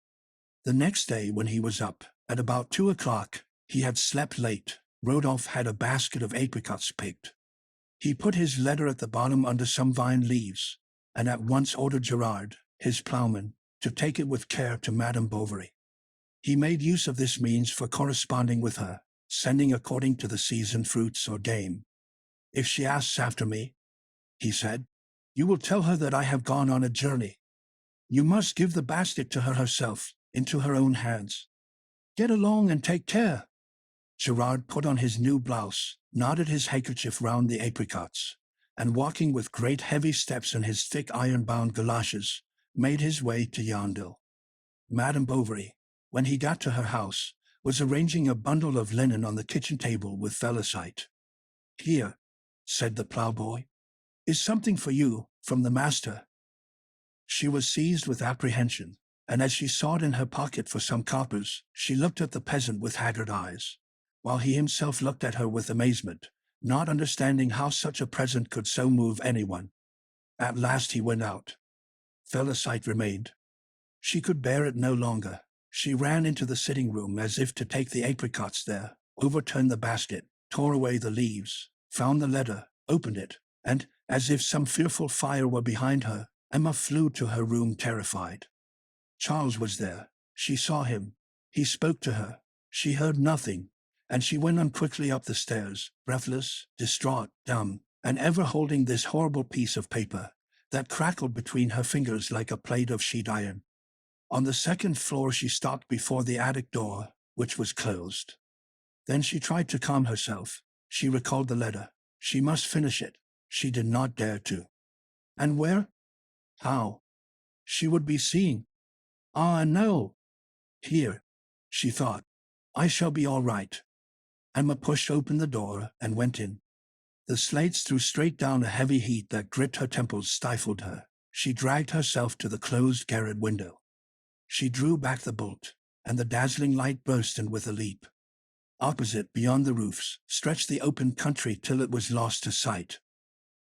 Speaker 1: The next day, when he was up, at about 2 o'clock, he had slept late. Rodolphe had a basket of apricots picked. He put his letter at the bottom under some vine leaves, and at once ordered Gerard, his ploughman, to take it with care to Madame Bovary. He made use of this means for corresponding with her, sending according to the season fruits or game. If she asks after me, he said, you will tell her that I have gone on a journey. You must give the basket to her herself, into her own hands. Get along and take care. Gerard put on his new blouse, knotted his handkerchief round the apricots, and walking with great heavy steps in his thick iron-bound galoshes, made his way to Yonville. Madame Bovary, when he got to her house, was arranging a bundle of linen on the kitchen table with Felicite. Here, said the ploughboy, is something for you, from the master. She was seized with apprehension, and as she sought in her pocket for some coppers, she looked at the peasant with haggard eyes, while he himself looked at her with amazement, not understanding how such a present could so move anyone. At last he went out. Felicite remained. She could bear it no longer. She ran into the sitting-room as if to take the apricots there, overturned the basket, tore away the leaves, found the letter, opened it, and, as if some fearful fire were behind her, Emma flew to her room terrified. Charles was there. She saw him. He spoke to her. She heard nothing, and she went on quickly up the stairs, breathless, distraught, dumb, and ever holding this horrible piece of paper, that crackled between her fingers like a plate of sheet iron. On the 2nd floor she stopped before the attic door, which was closed. Then she tried to calm herself. She recalled the letter. She must finish it. She did not dare to. And where? How? She would be seen. Ah, no. Here, she thought. I shall be all right. Emma pushed open the door and went in. The slates threw straight down a heavy heat that gripped her temples, stifled her. She dragged herself to the closed garret window. She drew back the bolt, and the dazzling light burst in with a leap. Opposite, beyond the roofs, stretched the open country till it was lost to sight.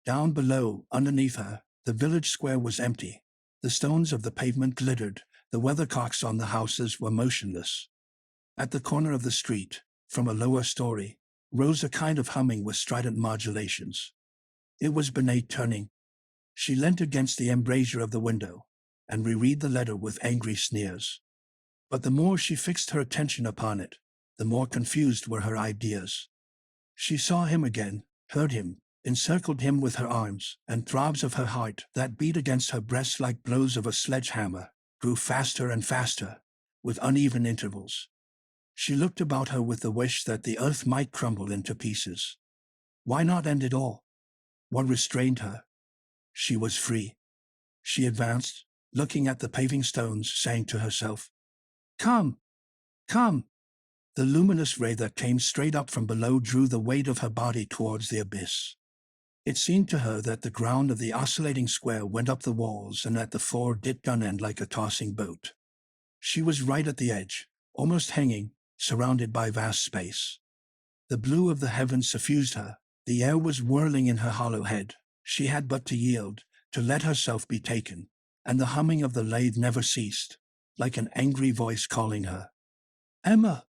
Speaker 1: Down below, underneath her, the village square was empty. The stones of the pavement glittered. The weathercocks on the houses were motionless. At the corner of the street, from a lower story, rose a kind of humming with strident modulations. It was Benet turning. She leant against the embrasure of the window, and reread the letter with angry sneers. But the more she fixed her attention upon it, the more confused were her ideas. She saw him again, heard him, encircled him with her arms, and throbs of her heart that beat against her breast like blows of a sledge-hammer grew faster and faster, with uneven intervals. She looked about her with the wish that the earth might crumble into pieces. Why not end it all? What restrained her? She was free. She advanced, looking at the paving stones, saying to herself, "Come, come." The luminous ray that came straight up from below drew the weight of her body towards the abyss. It seemed to her that the ground of the oscillating square went up the walls and that the floor dipped on end like a tossing boat. She was right at the edge, almost hanging, surrounded by vast space. The blue of the heavens suffused her. The air was whirling in her hollow head. She had but to yield, to let herself be taken, and the humming of the lathe never ceased, like an angry voice calling her. "Emma!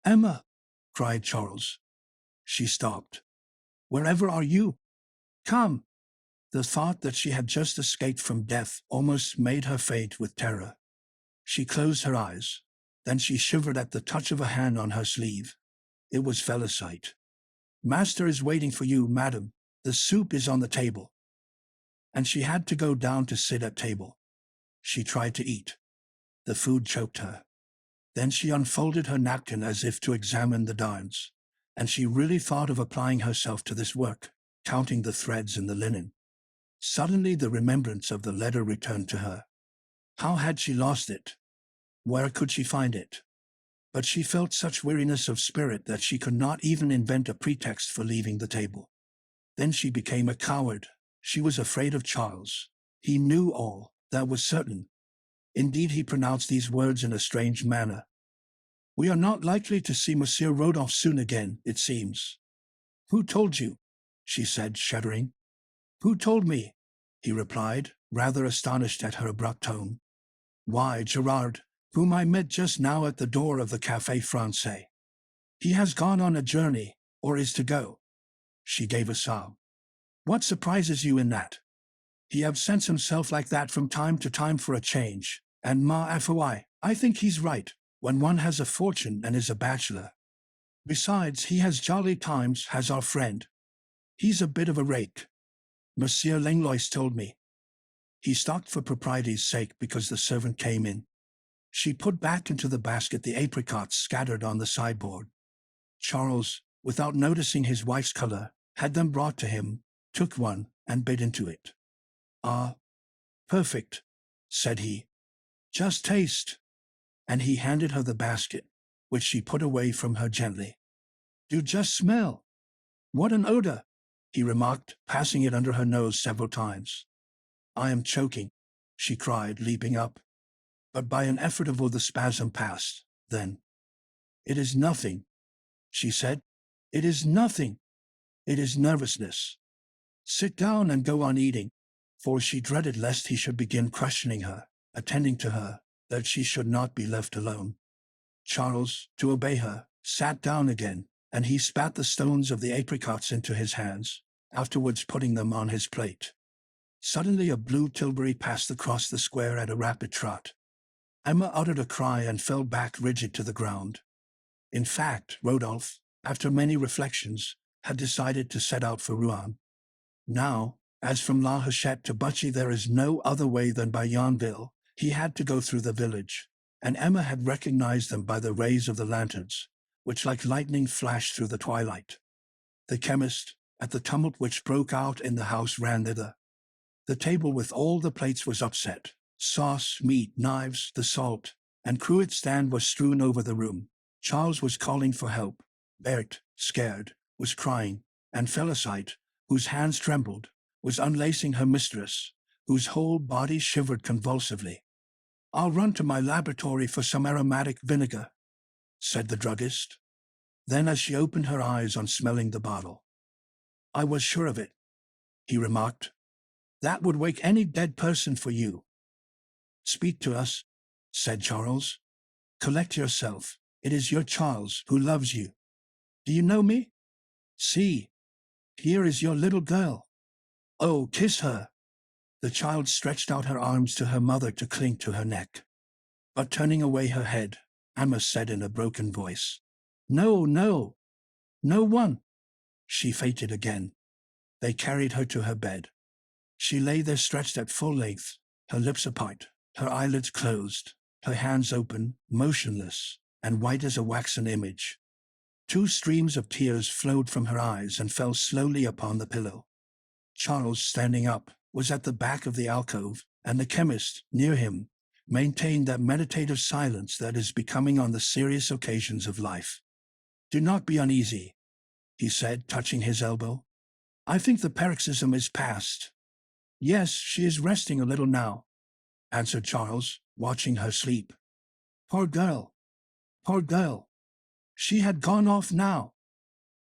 Speaker 1: Emma!" cried Charles. She stopped. "Wherever are you? Come!" The thought that she had just escaped from death almost made her faint with terror. She closed her eyes. Then she shivered at the touch of a hand on her sleeve. It was Felicite. "Master is waiting for you, madam. The soup is on the table." And she had to go down to sit at table. She tried to eat. The food choked her. Then she unfolded her napkin as if to examine the darns, and she really thought of applying herself to this work, counting the threads in the linen. Suddenly the remembrance of the letter returned to her. How had she lost it? Where could she find it? But she felt such weariness of spirit that she could not even invent a pretext for leaving the table. Then she became a coward. She was afraid of Charles. He knew all, that was certain. Indeed, he pronounced these words in a strange manner. "We are not likely to see Monsieur Rodolphe soon again, it seems." "Who told you?" she said, shuddering. "Who told me?" he replied, rather astonished at her abrupt tone. "Why, Gerard, whom I met just now at the door of the Café Français. He has gone on a journey, or is to go." She gave a sob. "What surprises you in that? He absents himself like that from time to time for a change, and ma foi, I think he's right, when one has a fortune and is a bachelor. Besides, he has jolly times, has our friend. He's a bit of a rake. Monsieur Langlois told me." He stopped for propriety's sake because the servant came in. She put back into the basket the apricots scattered on the sideboard. Charles, without noticing his wife's color, had them brought to him, took one, and bit into it. "Ah, perfect," said he. "Just taste." And he handed her the basket, which she put away from her gently. "Do just smell. What an odor," he remarked, passing it under her nose several times. "I am choking," she cried, leaping up. But by an effort of will the spasm passed. Then, "It is nothing," she said. "It is nothing. It is nervousness. Sit down and go on eating," for she dreaded lest he should begin questioning her, attending to her, that she should not be left alone. Charles, to obey her, sat down again, and he spat the stones of the apricots into his hands, afterwards putting them on his plate. Suddenly a blue tilbury passed across the square at a rapid trot. Emma uttered a cry and fell back rigid to the ground. In fact, Rodolphe, after many reflections, had decided to set out for Rouen. Now, as from La Hachette to Butchy there is no other way than by Yonville, he had to go through the village, and Emma had recognized them by the rays of the lanterns, which like lightning flashed through the twilight. The chemist, at the tumult which broke out in the house, ran thither. The table with all the plates was upset. Sauce, meat, knives, the salt, and cruet stand was strewn over the room. Charles was calling for help. Berthe, scared, was crying, and Félicite, whose hands trembled, was unlacing her mistress, whose whole body shivered convulsively. "I'll run to my laboratory for some aromatic vinegar," said the druggist. Then, as she opened her eyes on smelling the bottle, "I was sure of it," he remarked. "That would wake any dead person for you." "Speak to us," said Charles. "Collect yourself. It is your Charles, who loves you. Do you know me? See, here is your little girl. Oh, kiss her." The child stretched out her arms to her mother to cling to her neck. But turning away her head, Emma said in a broken voice, "No, no, no one." She fainted again. They carried her to her bed. She lay there stretched at full length, her lips apart, her eyelids closed, her hands open, motionless, and white as a waxen image. 2 streams of tears flowed from her eyes and fell slowly upon the pillow. Charles, standing up, was at the back of the alcove, and the chemist, near him, maintained that meditative silence that is becoming on the serious occasions of life. "Do not be uneasy," he said, touching his elbow. "I think the paroxysm is past." "Yes, she is resting a little now," answered Charles, watching her sleep. "Poor girl! Poor girl! She had gone off now."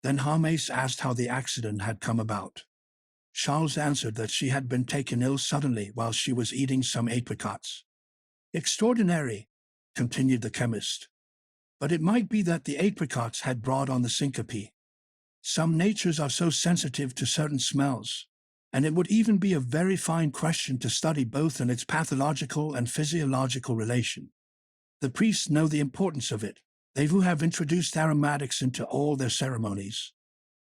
Speaker 1: Then Hermes asked how the accident had come about. Charles answered that she had been taken ill suddenly while she was eating some apricots. "Extraordinary," continued the chemist. "But it might be that the apricots had brought on the syncope. Some natures are so sensitive to certain smells, and it would even be a very fine question to study both in its pathological and physiological relation. The priests know the importance of it, they who have introduced aromatics into all their ceremonies.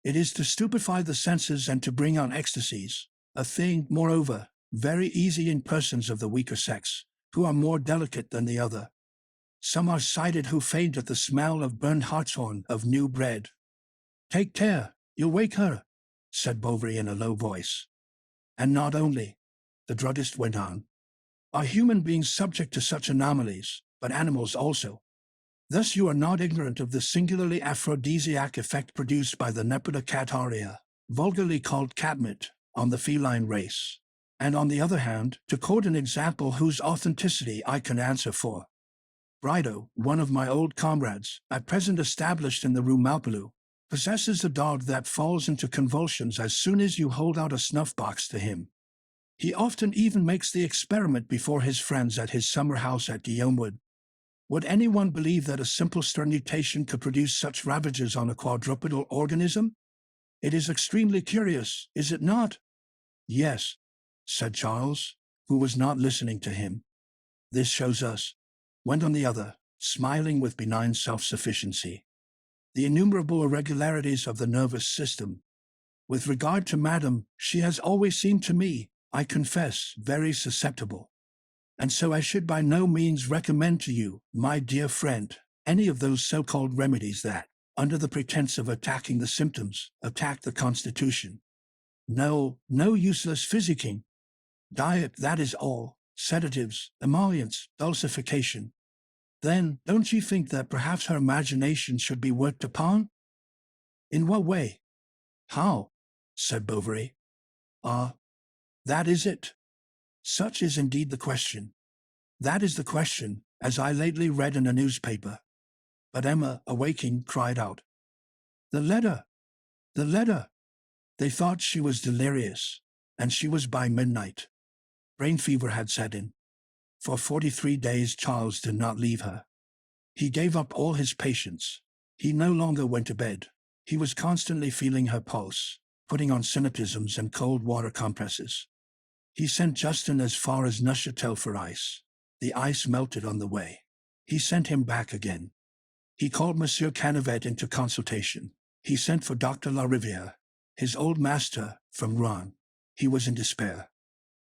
Speaker 1: It is to stupefy the senses and to bring on ecstasies, a thing, moreover, very easy in persons of the weaker sex, who are more delicate than the other. Some are cited who faint at the smell of burned hartshorn, of new bread. "Take care, you'll wake her," said Bovary in a low voice. "And not only," the druggist went on, Are human beings subject to such anomalies, but animals also? Thus you are not ignorant of the singularly aphrodisiac effect produced by the Nepeta cataria, vulgarly called catmint, on the feline race. And on the other hand, to quote an example whose authenticity I can answer for, Brido, one of my old comrades, at present established in the Rue Malpalu, possesses a dog that falls into convulsions as soon as you hold out a snuff-box to him. He often even makes the experiment before his friends at his summer house at Guillaumewood. Would anyone believe that a simple sternutation could produce such ravages on a quadrupedal organism? It is extremely curious, is it not? Yes, said Charles, who was not listening to him. This shows us, went on the other, smiling with benign self-sufficiency, the innumerable irregularities of the nervous system. With regard to Madame, she has always seemed to me, I confess, very susceptible. And so I should by no means recommend to you, my dear friend, any of those so-called remedies that, under the pretense of attacking the symptoms, attack the constitution. No useless physicking. Diet, that is all. Sedatives, emollients, dulcification. Then, don't you think that perhaps her imagination should be worked upon? In what way? How? Said Bovary. That is it. Such is indeed the question. That is the question, as I lately read in a newspaper. But Emma, awaking, cried out, The letter! The letter! They thought she was delirious, and she was by midnight. Brain fever had set in. For 43 days Charles did not leave her. He gave up all his patience. He no longer went to bed. He was constantly feeling her pulse, putting on synaptisms and cold water compresses. He sent Justin as far as Neuchâtel for ice. The ice melted on the way. He sent him back again. He called Monsieur Canavet into consultation. He sent for Dr. Lariviere, his old master, from Rouen. He was in despair.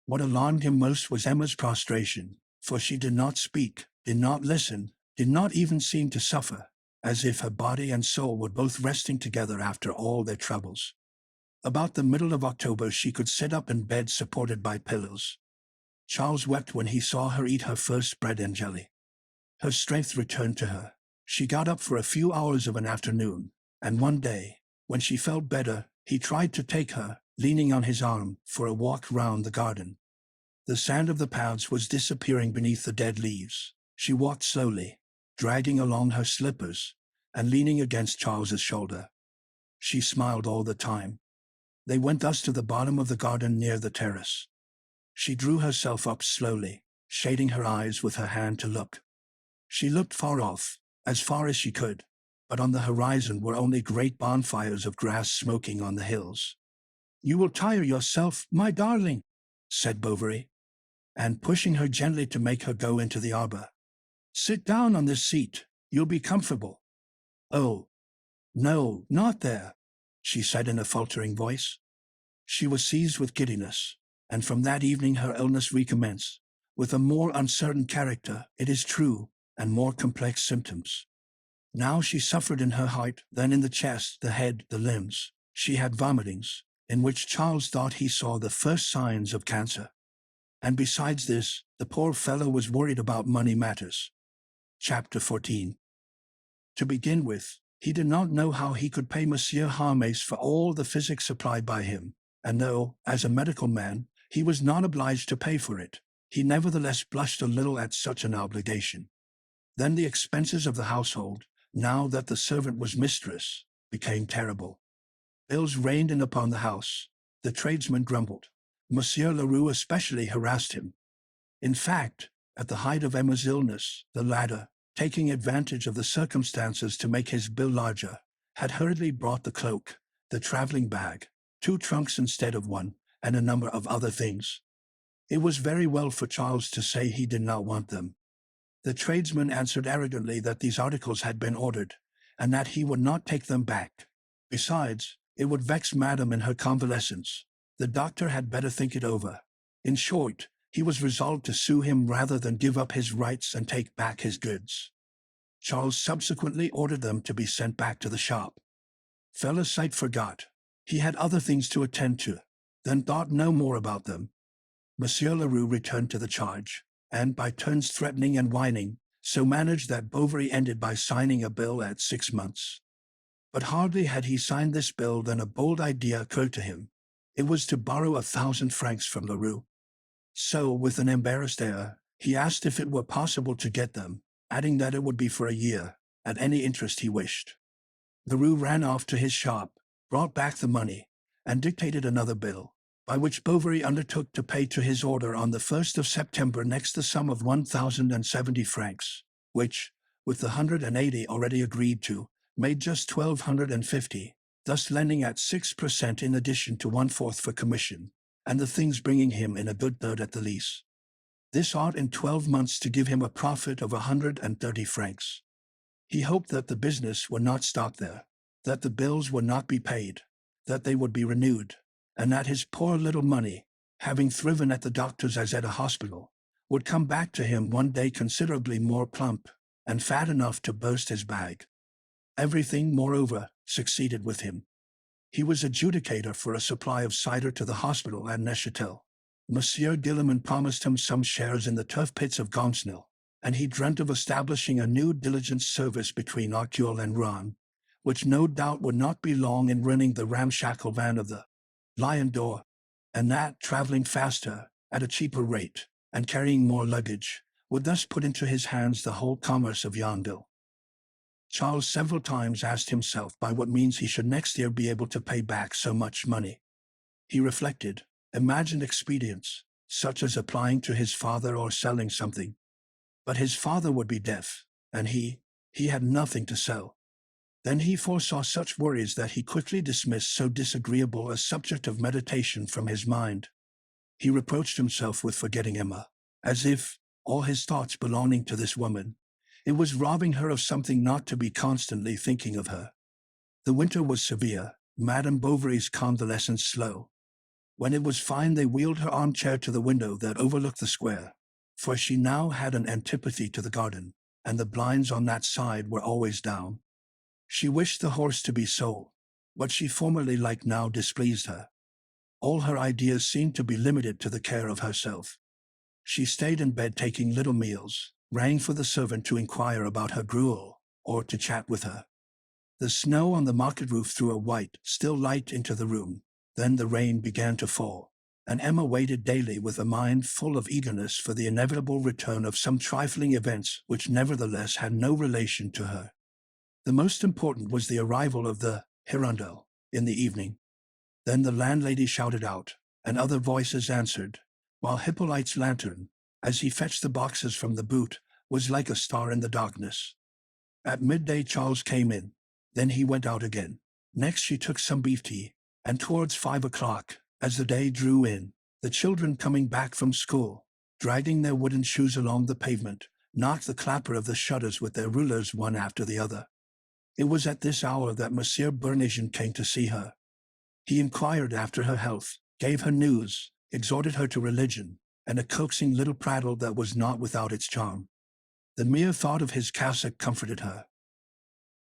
Speaker 1: What alarmed him most was Emma's prostration, for she did not speak, did not listen, did not even seem to suffer, as if her body and soul were both resting together after all their troubles. About the middle of October she could sit up in bed supported by pillows. Charles wept when he saw her eat her first bread and jelly. Her strength returned to her. She got up for a few hours of an afternoon, and one day, when she felt better, he tried to take her, leaning on his arm, for a walk round the garden. The sand of the paths was disappearing beneath the dead leaves. She walked slowly, dragging along her slippers, and leaning against Charles's shoulder. She smiled all the time. They went thus to the bottom of the garden near the terrace. She drew herself up slowly, shading her eyes with her hand to look. She looked far off, as far as she could, but on the horizon were only great bonfires of grass smoking on the hills. You will tire yourself, my darling, said Bovary, and pushing her gently to make her go into the arbor. Sit down on this seat, you'll be comfortable. Oh, no, not there, she said in a faltering voice. She was seized with giddiness, and from that evening her illness recommenced, with a more uncertain character, it is true, and more complex symptoms. Now she suffered in her heart, then in the chest, the head, the limbs. She had vomitings, in which Charles thought he saw the first signs of cancer. And besides this, the poor fellow was worried about money matters. Chapter 14. To begin with, he did not know how he could pay Monsieur Harmes for all the physic supplied by him, and though, as a medical man, he was not obliged to pay for it, he nevertheless blushed a little at such an obligation. Then the expenses of the household, now that the servant was mistress, became terrible. Bills rained in upon the house. The tradesmen grumbled. Monsieur Leroux especially harassed him. In fact, at the height of Emma's illness, the latter, taking advantage of the circumstances to make his bill larger, had hurriedly brought the cloak, the traveling bag, 2 trunks instead of 1, and a number of other things. It was very well for Charles to say he did not want them. The tradesman answered arrogantly that these articles had been ordered, and that he would not take them back. Besides, it would vex Madame in her convalescence. The doctor had better think it over. In short, he was resolved to sue him rather than give up his rights and take back his goods. Charles subsequently ordered them to be sent back to the shop. Felicite forgot. He had other things to attend to, then thought no more about them. Monsieur Leroux returned to the charge. and by turns threatening and whining, so managed that Bovary ended by signing a bill at 6 months. But hardly had he signed this bill than a bold idea occurred to him. It was to borrow 1,000 francs from Leroux. So, with an embarrassed air, he asked if it were possible to get them, adding that it would be for a year, at any interest he wished. Leroux ran off to his shop, brought back the money, and dictated another bill, by which Bovary undertook to pay to his order on the 1st of September next the sum of 1,070 francs, which, with the 180 already agreed to, made just 1,250, thus lending at 6% in addition to 1/4 for commission, and the things bringing him in a good third at the least. This ought in 12 months to give him a profit of 130 francs. He hoped that the business would not stop there, that the bills would not be paid, that they would be renewed, and that his poor little money, having thriven at the doctor's as at a hospital, would come back to him one day considerably more plump and fat enough to burst his bag. Everything, moreover, succeeded with him. He was adjudicator for a supply of cider to the hospital at Neuchâtel. Monsieur Gilliman promised him some shares in the turf pits of Gonsenil, and he dreamt of establishing a new diligence service between Arcueil and Rouen, which no doubt would not be long in running the ramshackle van of the Lion d'Or, and that, traveling faster, at a cheaper rate, and carrying more luggage, would thus put into his hands the whole commerce of Yonville. Charles several times asked himself by what means he should next year be able to pay back so much money. He reflected, imagined expedients, such as applying to his father or selling something. But his father would be deaf, and he had nothing to sell. Then he foresaw such worries that he quickly dismissed so disagreeable a subject of meditation from his mind. He reproached himself with forgetting Emma, as if, all his thoughts belonging to this woman, it was robbing her of something not to be constantly thinking of her. The winter was severe, Madame Bovary's convalescence slow. When it was fine they wheeled her armchair to the window that overlooked the square, for she now had an antipathy to the garden, and the blinds on that side were always down. She wished the horse to be sold. What she formerly liked now displeased her. All her ideas seemed to be limited to the care of herself. She stayed in bed taking little meals, rang for the servant to inquire about her gruel, or to chat with her. The snow on the market roof threw a white, still light into the room. Then the rain began to fall, and Emma waited daily with a mind full of eagerness for the inevitable return of some trifling events which nevertheless had no relation to her. The most important was the arrival of the Hirondelle in the evening. Then the landlady shouted out, and other voices answered, while Hippolyte's lantern, as he fetched the boxes from the boot, was like a star in the darkness. At midday Charles came in. Then he went out again. Next she took some beef tea, and towards 5 o'clock, as the day drew in, the children coming back from school, dragging their wooden shoes along the pavement, knocked the clapper of the shutters with their rulers one after the other. It was at this hour that Monsieur Bernigent came to see her. He inquired after her health, gave her news, exhorted her to religion, and a coaxing little prattle that was not without its charm. The mere thought of his cassock comforted her.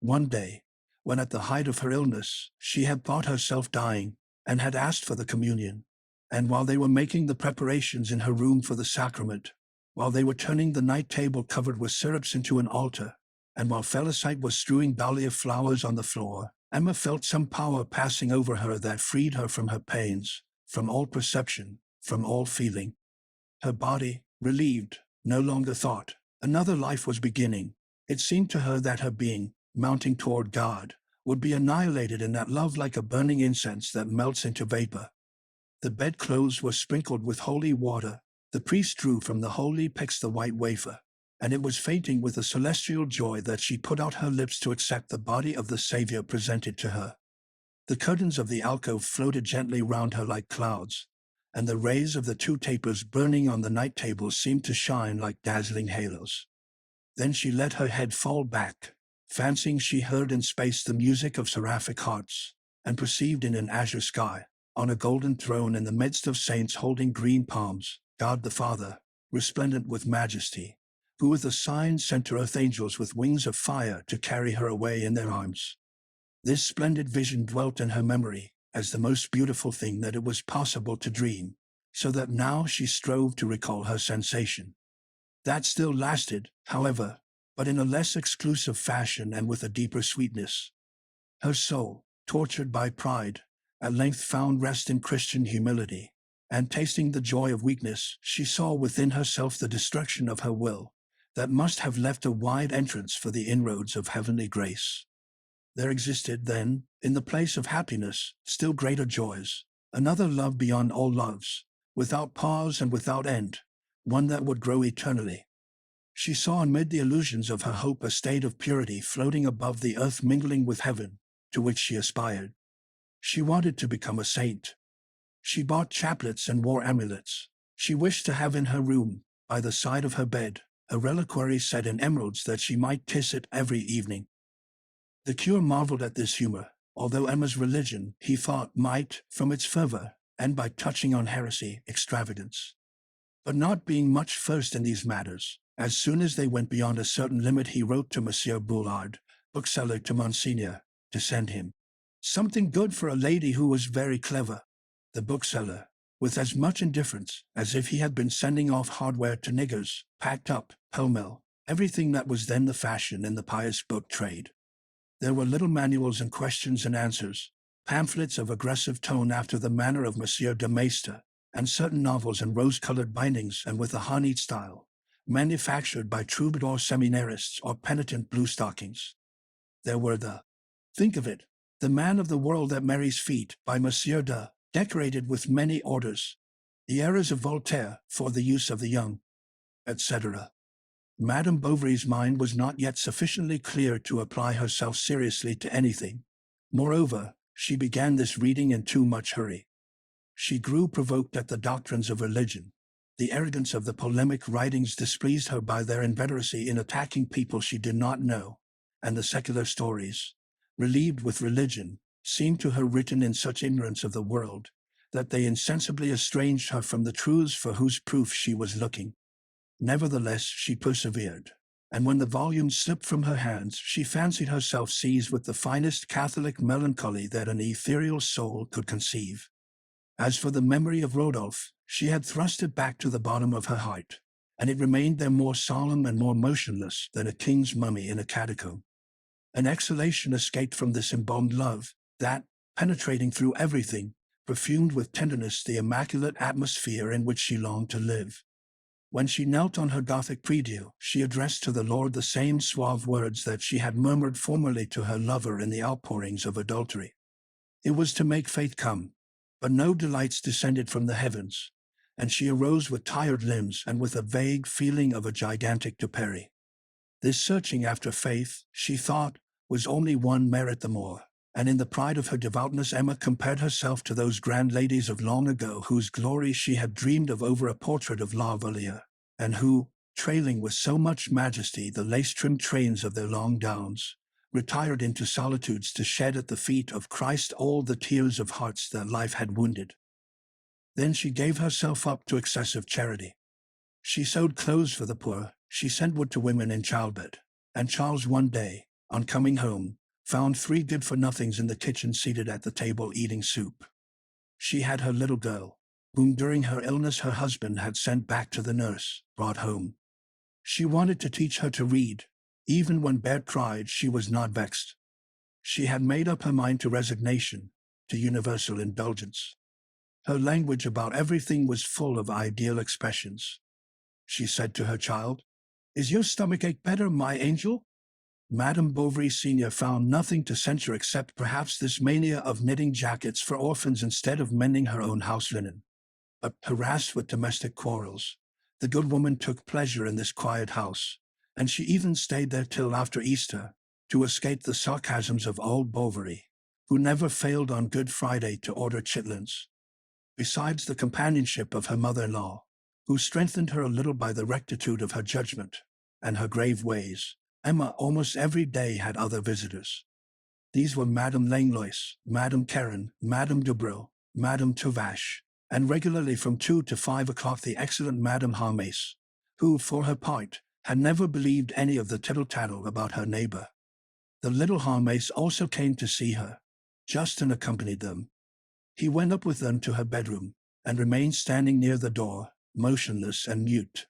Speaker 1: One day, when at the height of her illness, she had thought herself dying, and had asked for the communion, and while they were making the preparations in her room for the sacrament, while they were turning the night table covered with syrups into an altar, and while Felicite was strewing dahlia flowers on the floor, Emma felt some power passing over her that freed her from her pains, from all perception, from all feeling. Her body, relieved, no longer thought. Another life was beginning. It seemed to her that her being, mounting toward God, would be annihilated in that love like a burning incense that melts into vapor. The bedclothes were sprinkled with holy water. The priest drew from the holy pyx the white wafer, and it was fainting with a celestial joy that she put out her lips to accept the body of the Savior presented to her. The curtains of the alcove floated gently round her like clouds, and the rays of the 2 tapers burning on the night table seemed to shine like dazzling halos. Then she let her head fall back, fancying she heard in space the music of seraphic hearts, and perceived in an azure sky, on a golden throne in the midst of saints holding green palms, God the Father, resplendent with majesty, who with a sign sent to earth angels with wings of fire to carry her away in their arms. This splendid vision dwelt in her memory as the most beautiful thing that it was possible to dream, so that now she strove to recall her sensation. That still lasted, however, but in a less exclusive fashion and with a deeper sweetness. Her soul, tortured by pride, at length found rest in Christian humility, and tasting the joy of weakness, she saw within herself the destruction of her will, that must have left a wide entrance for the inroads of heavenly grace. There existed, then, in the place of happiness, still greater joys, another love beyond all loves, without pause and without end, one that would grow eternally. She saw amid the illusions of her hope a state of purity floating above the earth, mingling with heaven, to which she aspired. She wanted to become a saint. She bought chaplets and wore amulets. She wished to have in her room, by the side of her bed, a reliquary set in emeralds that she might kiss it every evening. The curé marveled at this humor, although Emma's religion, he thought, might, from its fervor, end by touching on heresy, extravagance. But not being much versed in these matters, as soon as they went beyond a certain limit he wrote to Monsieur Boulard, bookseller to Monseigneur, to send him something good for a lady who was very clever. The bookseller, with as much indifference as if he had been sending off hardware to niggers, packed up, pell-mell, everything that was then the fashion in the pious book trade. There were little manuals and questions and answers, pamphlets of aggressive tone after the manner of Monsieur de Maistre, and certain novels in rose-colored bindings and with a honeyed style, manufactured by troubadour seminarists or penitent bluestockings. There were think of it, The Man of the World at Mary's Feet by Monsieur de, decorated with many orders, the errors of Voltaire for the use of the young, etc. Madame Bovary's mind was not yet sufficiently clear to apply herself seriously to anything. Moreover, she began this reading in too much hurry. She grew provoked at the doctrines of religion. The arrogance of the polemic writings displeased her by their inveteracy in attacking people she did not know, and the secular stories, relieved with religion, seemed to her written in such ignorance of the world, that they insensibly estranged her from the truths for whose proof she was looking. Nevertheless, she persevered, and when the volume slipped from her hands, she fancied herself seized with the finest Catholic melancholy that an ethereal soul could conceive. As for the memory of Rodolphe, she had thrust it back to the bottom of her heart, and it remained there more solemn and more motionless than a king's mummy in a catacomb. An exhalation escaped from this embalmed love, that, penetrating through everything, perfumed with tenderness the immaculate atmosphere in which she longed to live. When she knelt on her Gothic prie-dieu, she addressed to the Lord the same suave words that she had murmured formerly to her lover in the outpourings of adultery. It was to make faith come, but no delights descended from the heavens, and she arose with tired limbs and with a vague feeling of a gigantic dupery. This searching after faith, she thought, was only one merit the more, and in the pride of her devoutness Emma compared herself to those grand ladies of long ago whose glory she had dreamed of over a portrait of La Valliere, and who, trailing with so much majesty the lace-trimmed trains of their long gowns, retired into solitudes to shed at the feet of Christ all the tears of hearts that life had wounded. Then she gave herself up to excessive charity. She sewed clothes for the poor, she sent wood to women in childbed, and Charles one day, on coming home, found 3 good-for-nothings in the kitchen seated at the table eating soup. She had her little girl, whom during her illness her husband had sent back to the nurse, brought home. She wanted to teach her to read. Even when Bert cried, she was not vexed. She had made up her mind to resignation, to universal indulgence. Her language about everything was full of ideal expressions. She said to her child, "Is your stomachache better, my angel?" Madame Bovary Senior found nothing to censure except perhaps this mania of knitting jackets for orphans instead of mending her own house linen. But harassed with domestic quarrels, the good woman took pleasure in this quiet house, and she even stayed there till after Easter, to escape the sarcasms of old Bovary, who never failed on Good Friday to order chitlins. Besides the companionship of her mother-in-law, who strengthened her a little by the rectitude of her judgment and her grave ways, Emma almost every day had other visitors. These were Madame Langlois, Madame Caron, Madame Dubreuil, Madame Tuvache, and regularly from 2 to 5 o'clock the excellent Madame Harmes, who, for her part, had never believed any of the tittle-tattle about her neighbor. The little Harmes also came to see her. Justin accompanied them. He went up with them to her bedroom, and remained standing near the door, motionless and mute.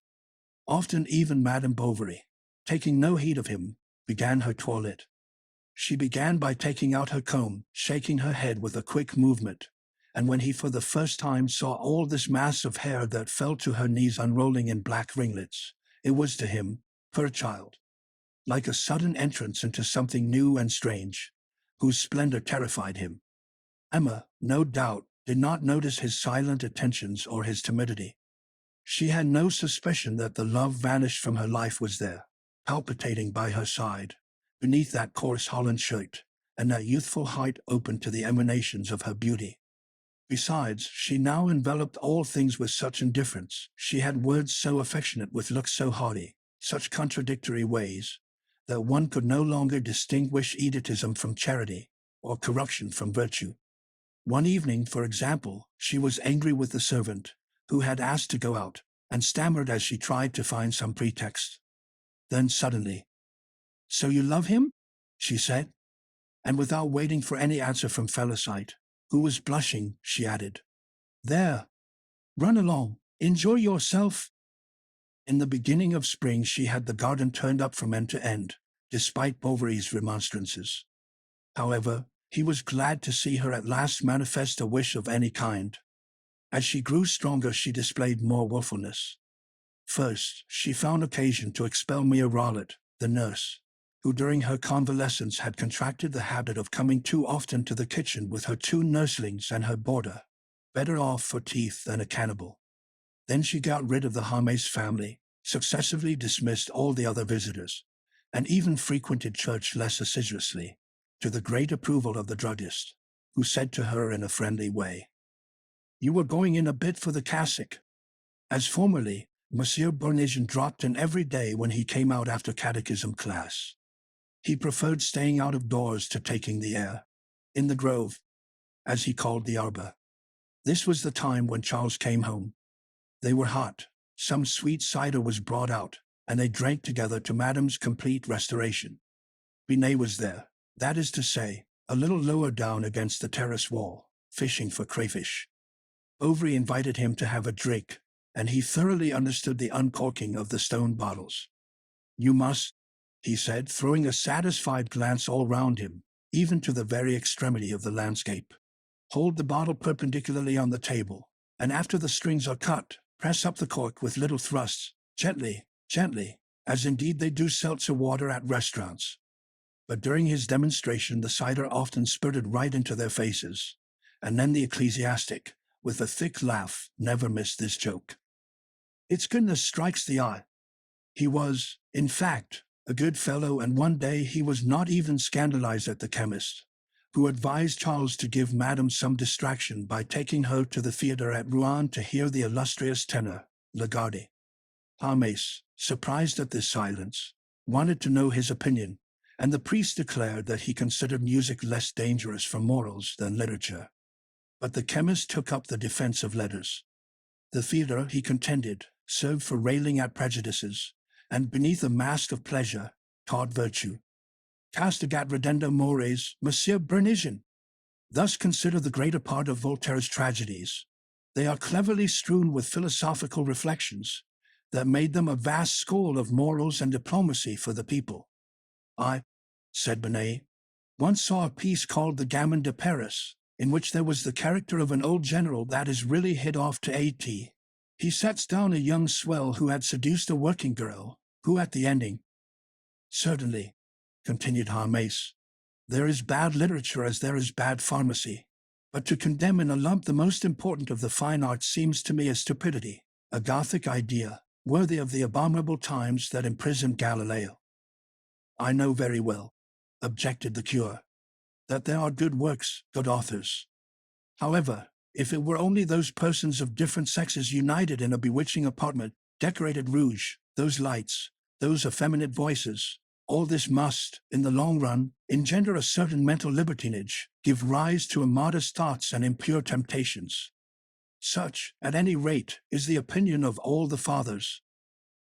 Speaker 1: Often even Madame Bovary, taking no heed of him, began her toilette. She began by taking out her comb, shaking her head with a quick movement, and when he for the first time saw all this mass of hair that fell to her knees unrolling in black ringlets, it was to him, poor child, like a sudden entrance into something new and strange, whose splendor terrified him. Emma, no doubt, did not notice his silent attentions or his timidity. She had no suspicion that the love vanished from her life was there, palpitating by her side, beneath that coarse holland shirt, and that youthful height open to the emanations of her beauty. Besides, she now enveloped all things with such indifference, she had words so affectionate with looks so haughty, such contradictory ways, that one could no longer distinguish egotism from charity, or corruption from virtue. One evening, for example, she was angry with the servant, who had asked to go out, and stammered as she tried to find some pretext. Then suddenly, "So you love him?" she said, and without waiting for any answer from Felicite, who was blushing, she added, "There, run along, enjoy yourself." In the beginning of spring she had the garden turned up from end to end, despite Bovary's remonstrances. However, he was glad to see her at last manifest a wish of any kind. As she grew stronger she displayed more wilfulness. First, she found occasion to expel Mia Rollet, the nurse, who during her convalescence had contracted the habit of coming too often to the kitchen with her 2 nurslings and her boarder, better off for teeth than a cannibal. Then she got rid of the James family, successively dismissed all the other visitors, and even frequented church less assiduously, to the great approval of the druggist, who said to her in a friendly way, "You were going in a bit for the cassock." As formerly, Monsieur Bourgeois dropped in every day when he came out after catechism class. He preferred staying out of doors to taking the air, in the grove, as he called the arbor. This was the time when Charles came home. They were hot, some sweet cider was brought out, and they drank together to Madame's complete restoration. Binet was there, that is to say, a little lower down against the terrace wall, fishing for crayfish. Bovary invited him to have a drink, and he thoroughly understood the uncorking of the stone bottles. "You must," he said, throwing a satisfied glance all round him, even to the very extremity of the landscape. "Hold the bottle perpendicularly on the table, and after the strings are cut, press up the cork with little thrusts, gently, gently, as indeed they do seltzer water at restaurants." But during his demonstration the cider often spurted right into their faces, and then the ecclesiastic, with a thick laugh, never missed this joke. Its goodness strikes the eye. He was, in fact, a good fellow, and one day he was not even scandalized at the chemist, who advised Charles to give Madame some distraction by taking her to the theatre at Rouen to hear the illustrious tenor, Lagarde. James, surprised at this silence, wanted to know his opinion, and the priest declared that he considered music less dangerous for morals than literature. But the chemist took up the defense of letters. The theatre, he contended, served for railing at prejudices, and beneath a mask of pleasure, taught virtue. Castigat redenda mores, Monsieur Bourgeois. Thus consider the greater part of Voltaire's tragedies. They are cleverly strewn with philosophical reflections that made them a vast school of morals and diplomacy for the people. "I," said Binet, "once saw a piece called The Gamin de Paris, in which there was the character of an old general that is really hit off to A.T. He sets down a young swell who had seduced a working girl, who at the ending—" "Certainly," continued James, "there is bad literature as there is bad pharmacy, but to condemn in a lump the most important of the fine arts seems to me a stupidity, a Gothic idea, worthy of the abominable times that imprisoned Galileo." "I know very well," objected the curé, "that there are good works, good authors. However, if it were only those persons of different sexes united in a bewitching apartment, decorated rouge, those lights, those effeminate voices, all this must, in the long run, engender a certain mental libertinage, give rise to immodest thoughts and impure temptations. Such, at any rate, is the opinion of all the fathers.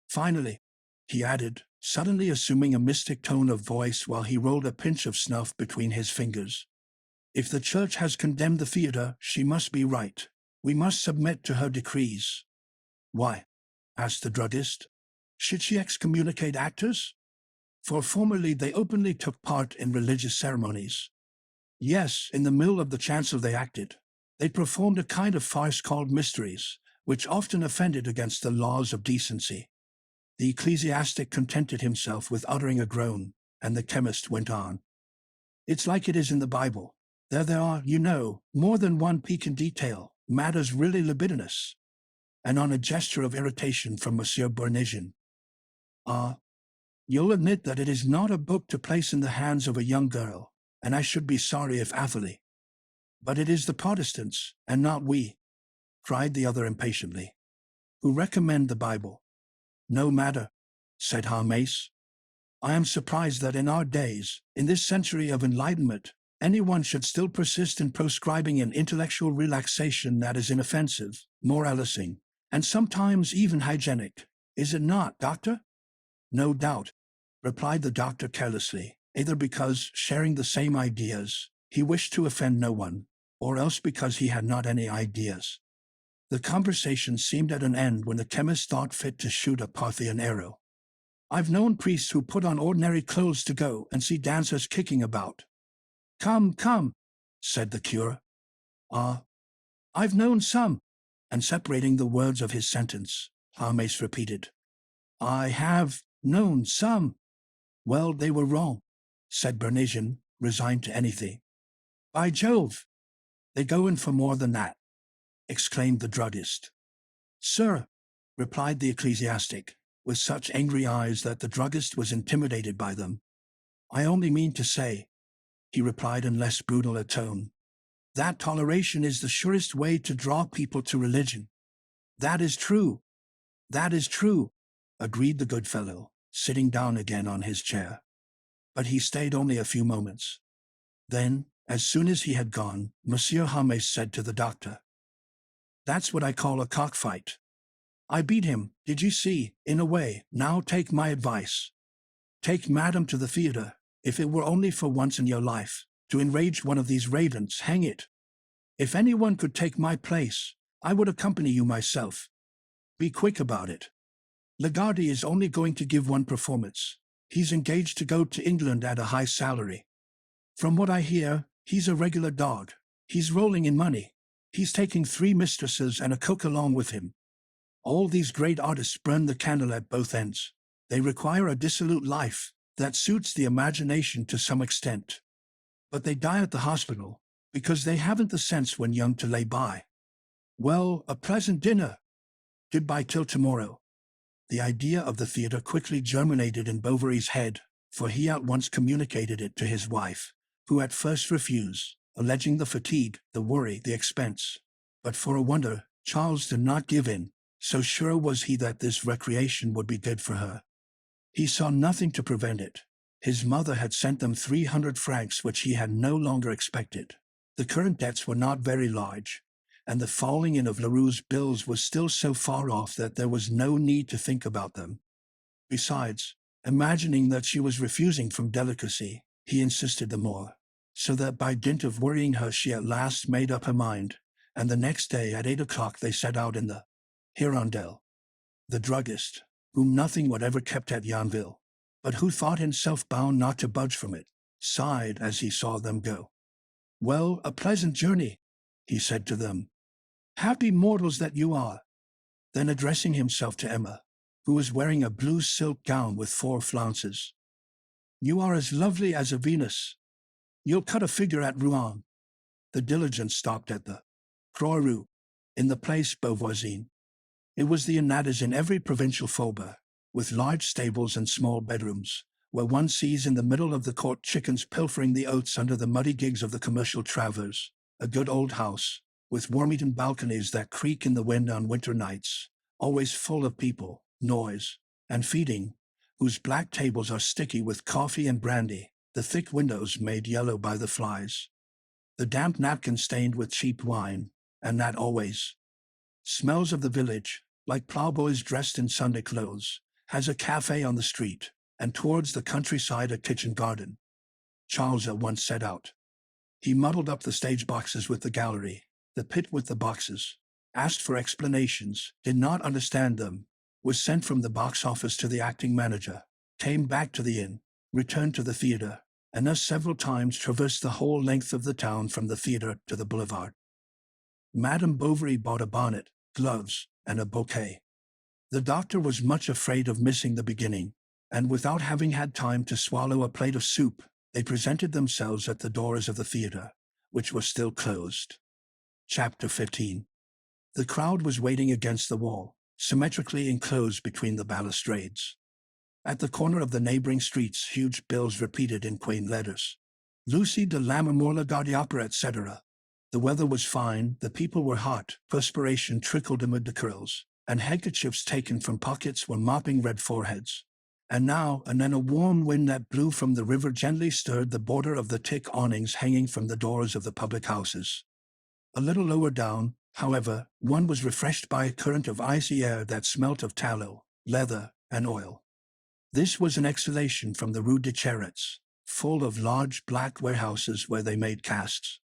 Speaker 1: Finally," he added, suddenly assuming a mystic tone of voice while he rolled a pinch of snuff between his fingers, "if the Church has condemned the theatre, she must be right. We must submit to her decrees." "Why?" asked the druggist. Should she excommunicate actors? For formerly they openly took part in religious ceremonies. Yes, in the mill of the chancel they acted. They performed a kind of farce called mysteries, which often offended against the laws of decency. The ecclesiastic contented himself with uttering a groan, and the chemist went on. It's like it is in the Bible. There are, you know, more than one piquant detail, matters really libidinous. And on a gesture of irritation from Monsieur Bourgeois. Ah, you'll admit that it is not a book to place in the hands of a young girl, and I should be sorry if Athalie. But it is the Protestants, and not we, cried the other impatiently, who recommend the Bible. No matter, said Hermes. I am surprised that in our days, in this century of enlightenment, anyone should still persist in proscribing an intellectual relaxation that is inoffensive, moralizing, and sometimes even hygienic. Is it not, doctor? No doubt, replied the doctor carelessly, either because, sharing the same ideas, he wished to offend no one, or else because he had not any ideas. The conversation seemed at an end when the chemist thought fit to shoot a Parthian arrow. I've known priests who put on ordinary clothes to go and see dancers kicking about. Come, come, said the cure. Ah, I've known some, and separating the words of his sentence, Hermes repeated. I have known some. Well, they were wrong, said Bernasian, resigned to anything. By Jove! They go in for more than that, exclaimed the druggist. Sir, replied the ecclesiastic, with such angry eyes that the druggist was intimidated by them. I only mean to say, he replied in less brutal a tone, that toleration is the surest way to draw people to religion. That is true, agreed the good fellow, sitting down again on his chair. But he stayed only a few moments. Then, as soon as he had gone, Monsieur Hermes said to the doctor, That's what I call a cockfight. I beat him, did you see, in a way. Now take my advice. Take Madame to the theatre, if it were only for once in your life, to enrage one of these ravens, hang it. If anyone could take my place, I would accompany you myself. Be quick about it. Lagarde is only going to give one performance. He's engaged to go to England at a high salary. From what I hear, he's a regular dog. He's rolling in money. He's taking 3 mistresses and a cook along with him. All these great artists burn the candle at both ends. They require a dissolute life that suits the imagination to some extent. But they die at the hospital because they haven't the sense when young to lay by. Well, a pleasant dinner. Goodbye till tomorrow. The idea of the theatre quickly germinated in Bovary's head, for he at once communicated it to his wife, who at first refused, alleging the fatigue, the worry, the expense. But for a wonder, Charles did not give in, so sure was he that this recreation would be good for her. He saw nothing to prevent it. His mother had sent them 300 francs which he had no longer expected. The current debts were not very large, and the falling in of Leroux's bills was still so far off that there was no need to think about them. Besides, imagining that she was refusing from delicacy, he insisted the more, so that by dint of worrying her she at last made up her mind, and the next day at 8 o'clock they set out in the Hirondelle. The druggist, whom nothing whatever kept at Yonville, but who thought himself bound not to budge from it, sighed as he saw them go. Well, a pleasant journey, he said to them. Happy mortals that you are. Then addressing himself to Emma, who was wearing a blue silk gown with 4 flounces. You are as lovely as a Venus. You'll cut a figure at Rouen. The diligence stopped at the Croix-Rouge, in the place Beauvoisin. It was the inn that is in every provincial faubourg, with large stables and small bedrooms, where one sees in the middle of the court chickens pilfering the oats under the muddy gigs of the commercial travellers, a good old house, with worm-eaten balconies that creak in the wind on winter nights, always full of people, noise, and feeding, whose black tables are sticky with coffee and brandy, the thick windows made yellow by the flies, the damp napkins stained with cheap wine, and that always. Smells of the village, like ploughboys dressed in Sunday clothes, has a cafe on the street, and towards the countryside a kitchen garden. Charles at once set out. He muddled up the stage boxes with the gallery, the pit with the boxes, asked for explanations, did not understand them, was sent from the box office to the acting manager, came back to the inn, returned to the theater, and thus several times traversed the whole length of the town from the theater to the boulevard. Madame Bovary bought a bonnet, gloves, and a bouquet. The doctor was much afraid of missing the beginning, and without having had time to swallow a plate of soup, they presented themselves at the doors of the theater, which was still closed. Chapter 15. The crowd was waiting against the wall, symmetrically enclosed between the balustrades. At the corner of the neighboring streets, huge bills repeated in quaint letters, "Lucie de Lammermoor Lagarde Opera, etc." The weather was fine, the people were hot, perspiration trickled amid the curls, and handkerchiefs taken from pockets were mopping red foreheads. And now and then a warm wind that blew from the river gently stirred the border of the thick awnings hanging from the doors of the public houses. A little lower down, however, one was refreshed by a current of icy air that smelt of tallow, leather, and oil. This was an exhalation from the Rue de Charrettes, full of large black warehouses where they made casts.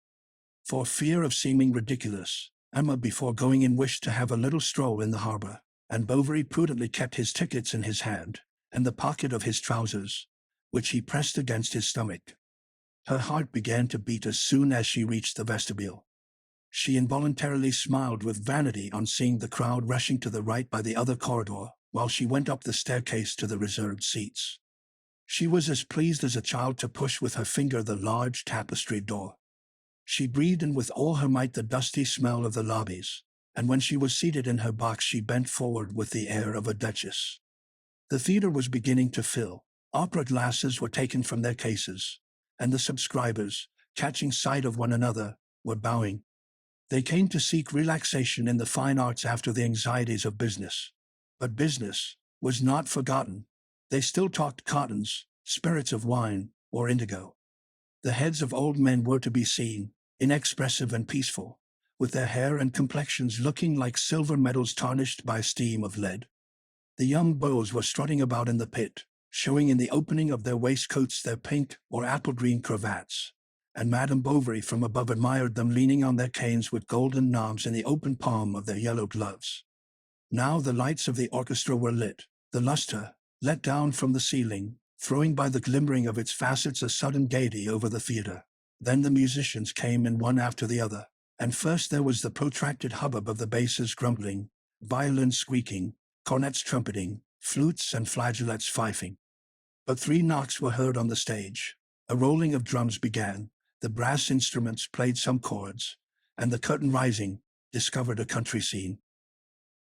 Speaker 1: For fear of seeming ridiculous, Emma before going in wished to have a little stroll in the harbor, and Bovary prudently kept his tickets in his hand, and the pocket of his trousers, which he pressed against his stomach. Her heart began to beat as soon as she reached the vestibule. She involuntarily smiled with vanity on seeing the crowd rushing to the right by the other corridor, while she went up the staircase to the reserved seats. She was as pleased as a child to push with her finger the large tapestried door. She breathed in with all her might the dusty smell of the lobbies, and when she was seated in her box she bent forward with the air of a duchess. The theater was beginning to fill. Opera glasses were taken from their cases, and the subscribers, catching sight of one another, were bowing. They came to seek relaxation in the fine arts after the anxieties of business. But business was not forgotten. They still talked cottons, spirits of wine, or indigo. The heads of old men were to be seen, inexpressive and peaceful, with their hair and complexions looking like silver medals tarnished by steam of lead. The young beaux were strutting about in the pit, showing in the opening of their waistcoats their pink or apple-green cravats, and Madame Bovary from above admired them leaning on their canes with golden knobs in the open palm of their yellow gloves. Now the lights of the orchestra were lit, the lustre, let down from the ceiling, throwing by the glimmering of its facets a sudden gaiety over the theater. Then the musicians came in one after the other, and first there was the protracted hubbub of the basses grumbling, violins squeaking, cornets trumpeting, flutes and flageolets fifing. But 3 knocks were heard on the stage. A rolling of drums began, the brass instruments played some chords, and the curtain rising, discovered a country scene.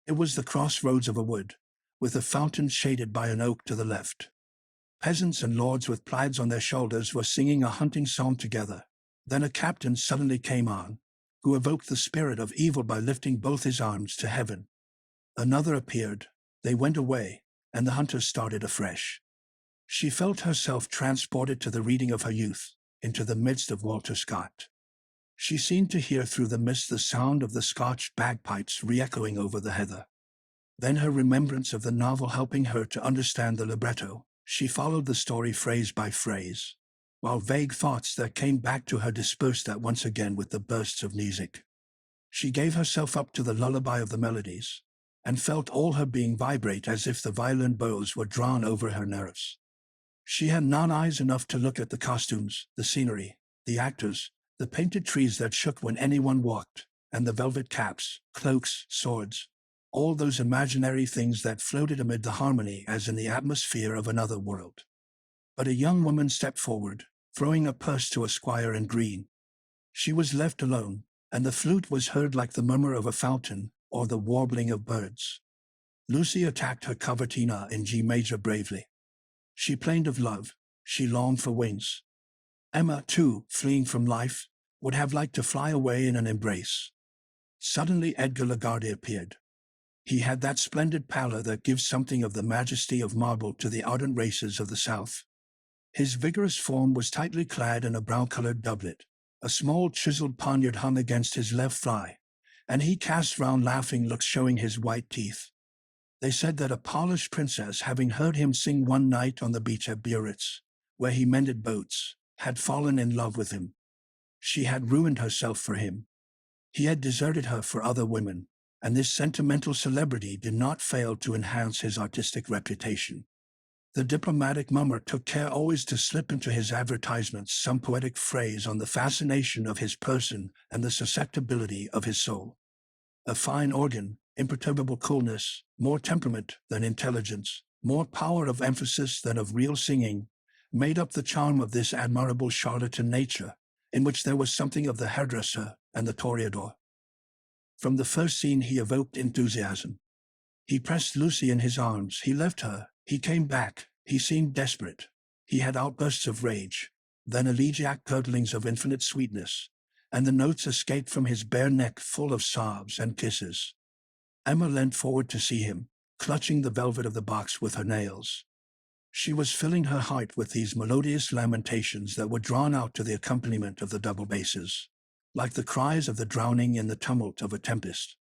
Speaker 1: It was the crossroads of a wood, with a fountain shaded by an oak to the left. Peasants and lords with plaids on their shoulders were singing a hunting song together. Then a captain suddenly came on, who evoked the spirit of evil by lifting both his arms to heaven. Another appeared, they went away, and the hunters started afresh. She felt herself transported to the reading of her youth, into the midst of Walter Scott. She seemed to hear through the mist the sound of the Scotch bagpipes re-echoing over the heather. Then her remembrance of the novel helping her to understand the libretto, she followed the story phrase by phrase, while vague thoughts that came back to her dispersed at once again with the bursts of music. She gave herself up to the lullaby of the melodies, and felt all her being vibrate as if the violin bows were drawn over her nerves. She had not eyes enough to look at the costumes, the scenery, the actors, the painted trees that shook when anyone walked, and the velvet caps, cloaks, swords, all those imaginary things that floated amid the harmony as in the atmosphere of another world. But a young woman stepped forward, throwing a purse to a squire in green. She was left alone, and the flute was heard like the murmur of a fountain or the warbling of birds. Lucy attacked her cavatina in G major bravely. She plained of love, she longed for wings. Emma, too, fleeing from life, would have liked to fly away in an embrace. Suddenly Edgar Lagarde appeared. He had that splendid pallor that gives something of the majesty of marble to the ardent races of the South. His vigorous form was tightly clad in a brown-colored doublet. A small chiseled poniard hung against his left thigh, and he cast round laughing looks showing his white teeth. They said that a Polish princess, having heard him sing one night on the beach at Biarritz, where he mended boats, had fallen in love with him. She had ruined herself for him. He had deserted her for other women, and this sentimental celebrity did not fail to enhance his artistic reputation. The diplomatic mummer took care always to slip into his advertisements some poetic phrase on the fascination of his person and the susceptibility of his soul. A fine organ, imperturbable coolness, more temperament than intelligence, more power of emphasis than of real singing, made up the charm of this admirable charlatan nature, in which there was something of the hairdresser and the toreador. From the first scene he evoked enthusiasm. He pressed Lucy in his arms, he left her, he came back, he seemed desperate. He had outbursts of rage, then elegiac curdlings of infinite sweetness, and the notes escaped from his bare neck full of sobs and kisses. Emma leant forward to see him, clutching the velvet of the box with her nails. She was filling her heart with these melodious lamentations that were drawn out to the accompaniment of the double basses, like the cries of the drowning in the tumult of a tempest.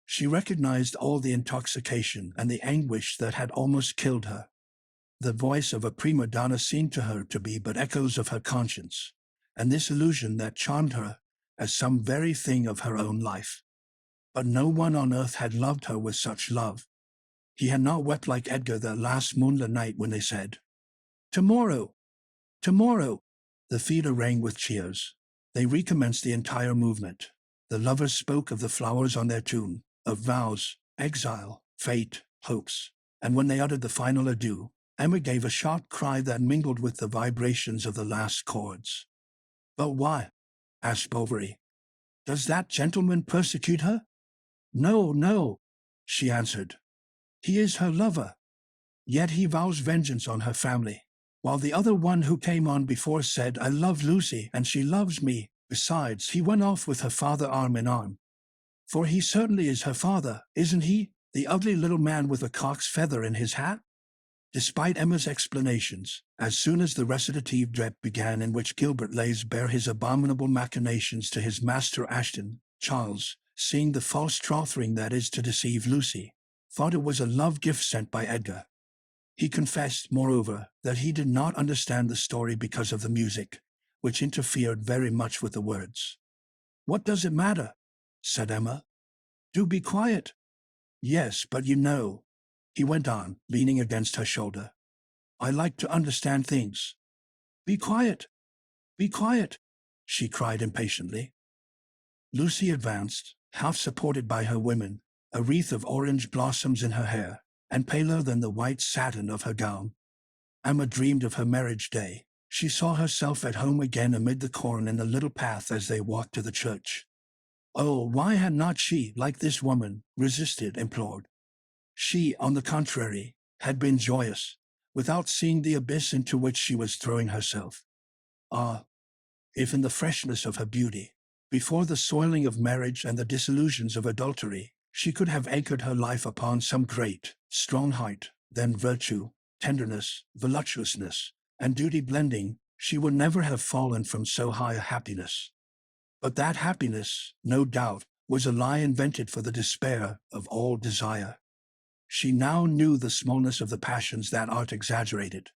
Speaker 1: She recognized all the intoxication and the anguish that had almost killed her. The voice of a prima donna seemed to her to be but echoes of her conscience, and this illusion that charmed her as some very thing of her own life. But no one on earth had loved her with such love. He had not wept like Edgar that last moonlit night when they said, "Tomorrow! Tomorrow!" The theatre rang with cheers. They recommenced the entire movement. The lovers spoke of the flowers on their tomb, of vows, exile, fate, hopes, and when they uttered the final adieu, Emma gave a sharp cry that mingled with the vibrations of the last chords. "But why?" asked Bovary. "Does that gentleman persecute her?" "No, no," she answered. "He is her lover. Yet he vows vengeance on her family, while the other one who came on before said, 'I love Lucy and she loves me.' Besides, he went off with her father arm in arm. For he certainly is her father, isn't he, the ugly little man with a cock's feather in his hat?" Despite Emma's explanations, as soon as the recitative duet began in which Gilbert lays bare his abominable machinations to his master Ashton, Charles, seeing the false troth-ring that is to deceive Lucy, thought it was a love gift sent by Edgar. He confessed, moreover, that he did not understand the story because of the music, which interfered very much with the words. "What does it matter?" said Emma. "Do be quiet." "Yes, but you know," he went on, leaning against her shoulder, "I like to understand things." "Be quiet! Be quiet!" she cried impatiently. Lucy advanced, half supported by her women, a wreath of orange blossoms in her hair, and paler than the white satin of her gown. Emma dreamed of her marriage day. She saw herself at home again amid the corn in the little path as they walked to the church. Oh, why had not she, like this woman, resisted, implored? She, on the contrary, had been joyous, without seeing the abyss into which she was throwing herself. Ah, if in the freshness of her beauty, before the soiling of marriage and the disillusions of adultery, she could have anchored her life upon some great, strong height, then virtue, tenderness, voluptuousness, and duty blending, she would never have fallen from so high a happiness. But that happiness, no doubt, was a lie invented for the despair of all desire. She now knew the smallness of the passions that art exaggerated.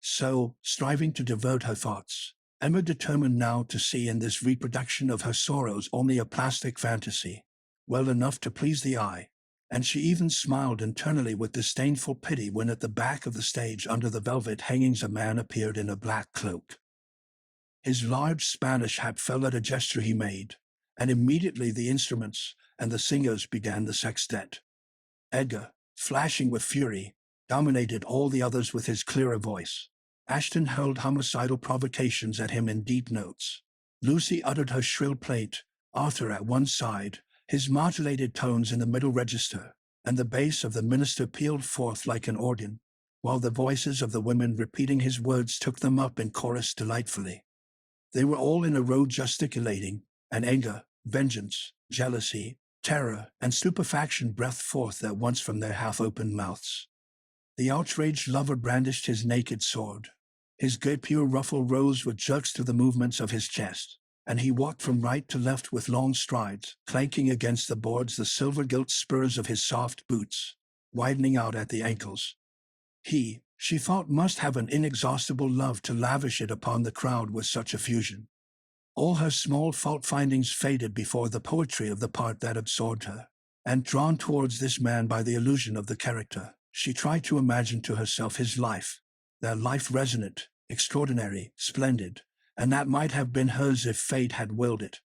Speaker 1: So, striving to divert her thoughts, Emma determined now to see in this reproduction of her sorrows only a plastic fantasy, well enough to please the eye, and she even smiled internally with disdainful pity when at the back of the stage under the velvet hangings a man appeared in a black cloak. His large Spanish hat fell at a gesture he made, and immediately the instruments and the singers began the sextet. Edgar, flashing with fury, dominated all the others with his clearer voice. Ashton hurled homicidal provocations at him in deep notes. Lucy uttered her shrill plaint, Arthur at one side, his modulated tones in the middle register, and the bass of the minister pealed forth like an organ, while the voices of the women repeating his words took them up in chorus delightfully. They were all in a row gesticulating, and anger, vengeance, jealousy, terror, and stupefaction breathed forth at once from their half-opened mouths. The outraged lover brandished his naked sword. His guipure ruffle rose with jerks to the movements of his chest, and he walked from right to left with long strides, clanking against the boards the silver-gilt spurs of his soft boots, widening out at the ankles. He, she thought, must have an inexhaustible love to lavish it upon the crowd with such effusion. All her small fault-findings faded before the poetry of the part that absorbed her. And drawn towards this man by the illusion of the character, she tried to imagine to herself his life, their life resonant, extraordinary, splendid, and that might have been hers if fate had willed it.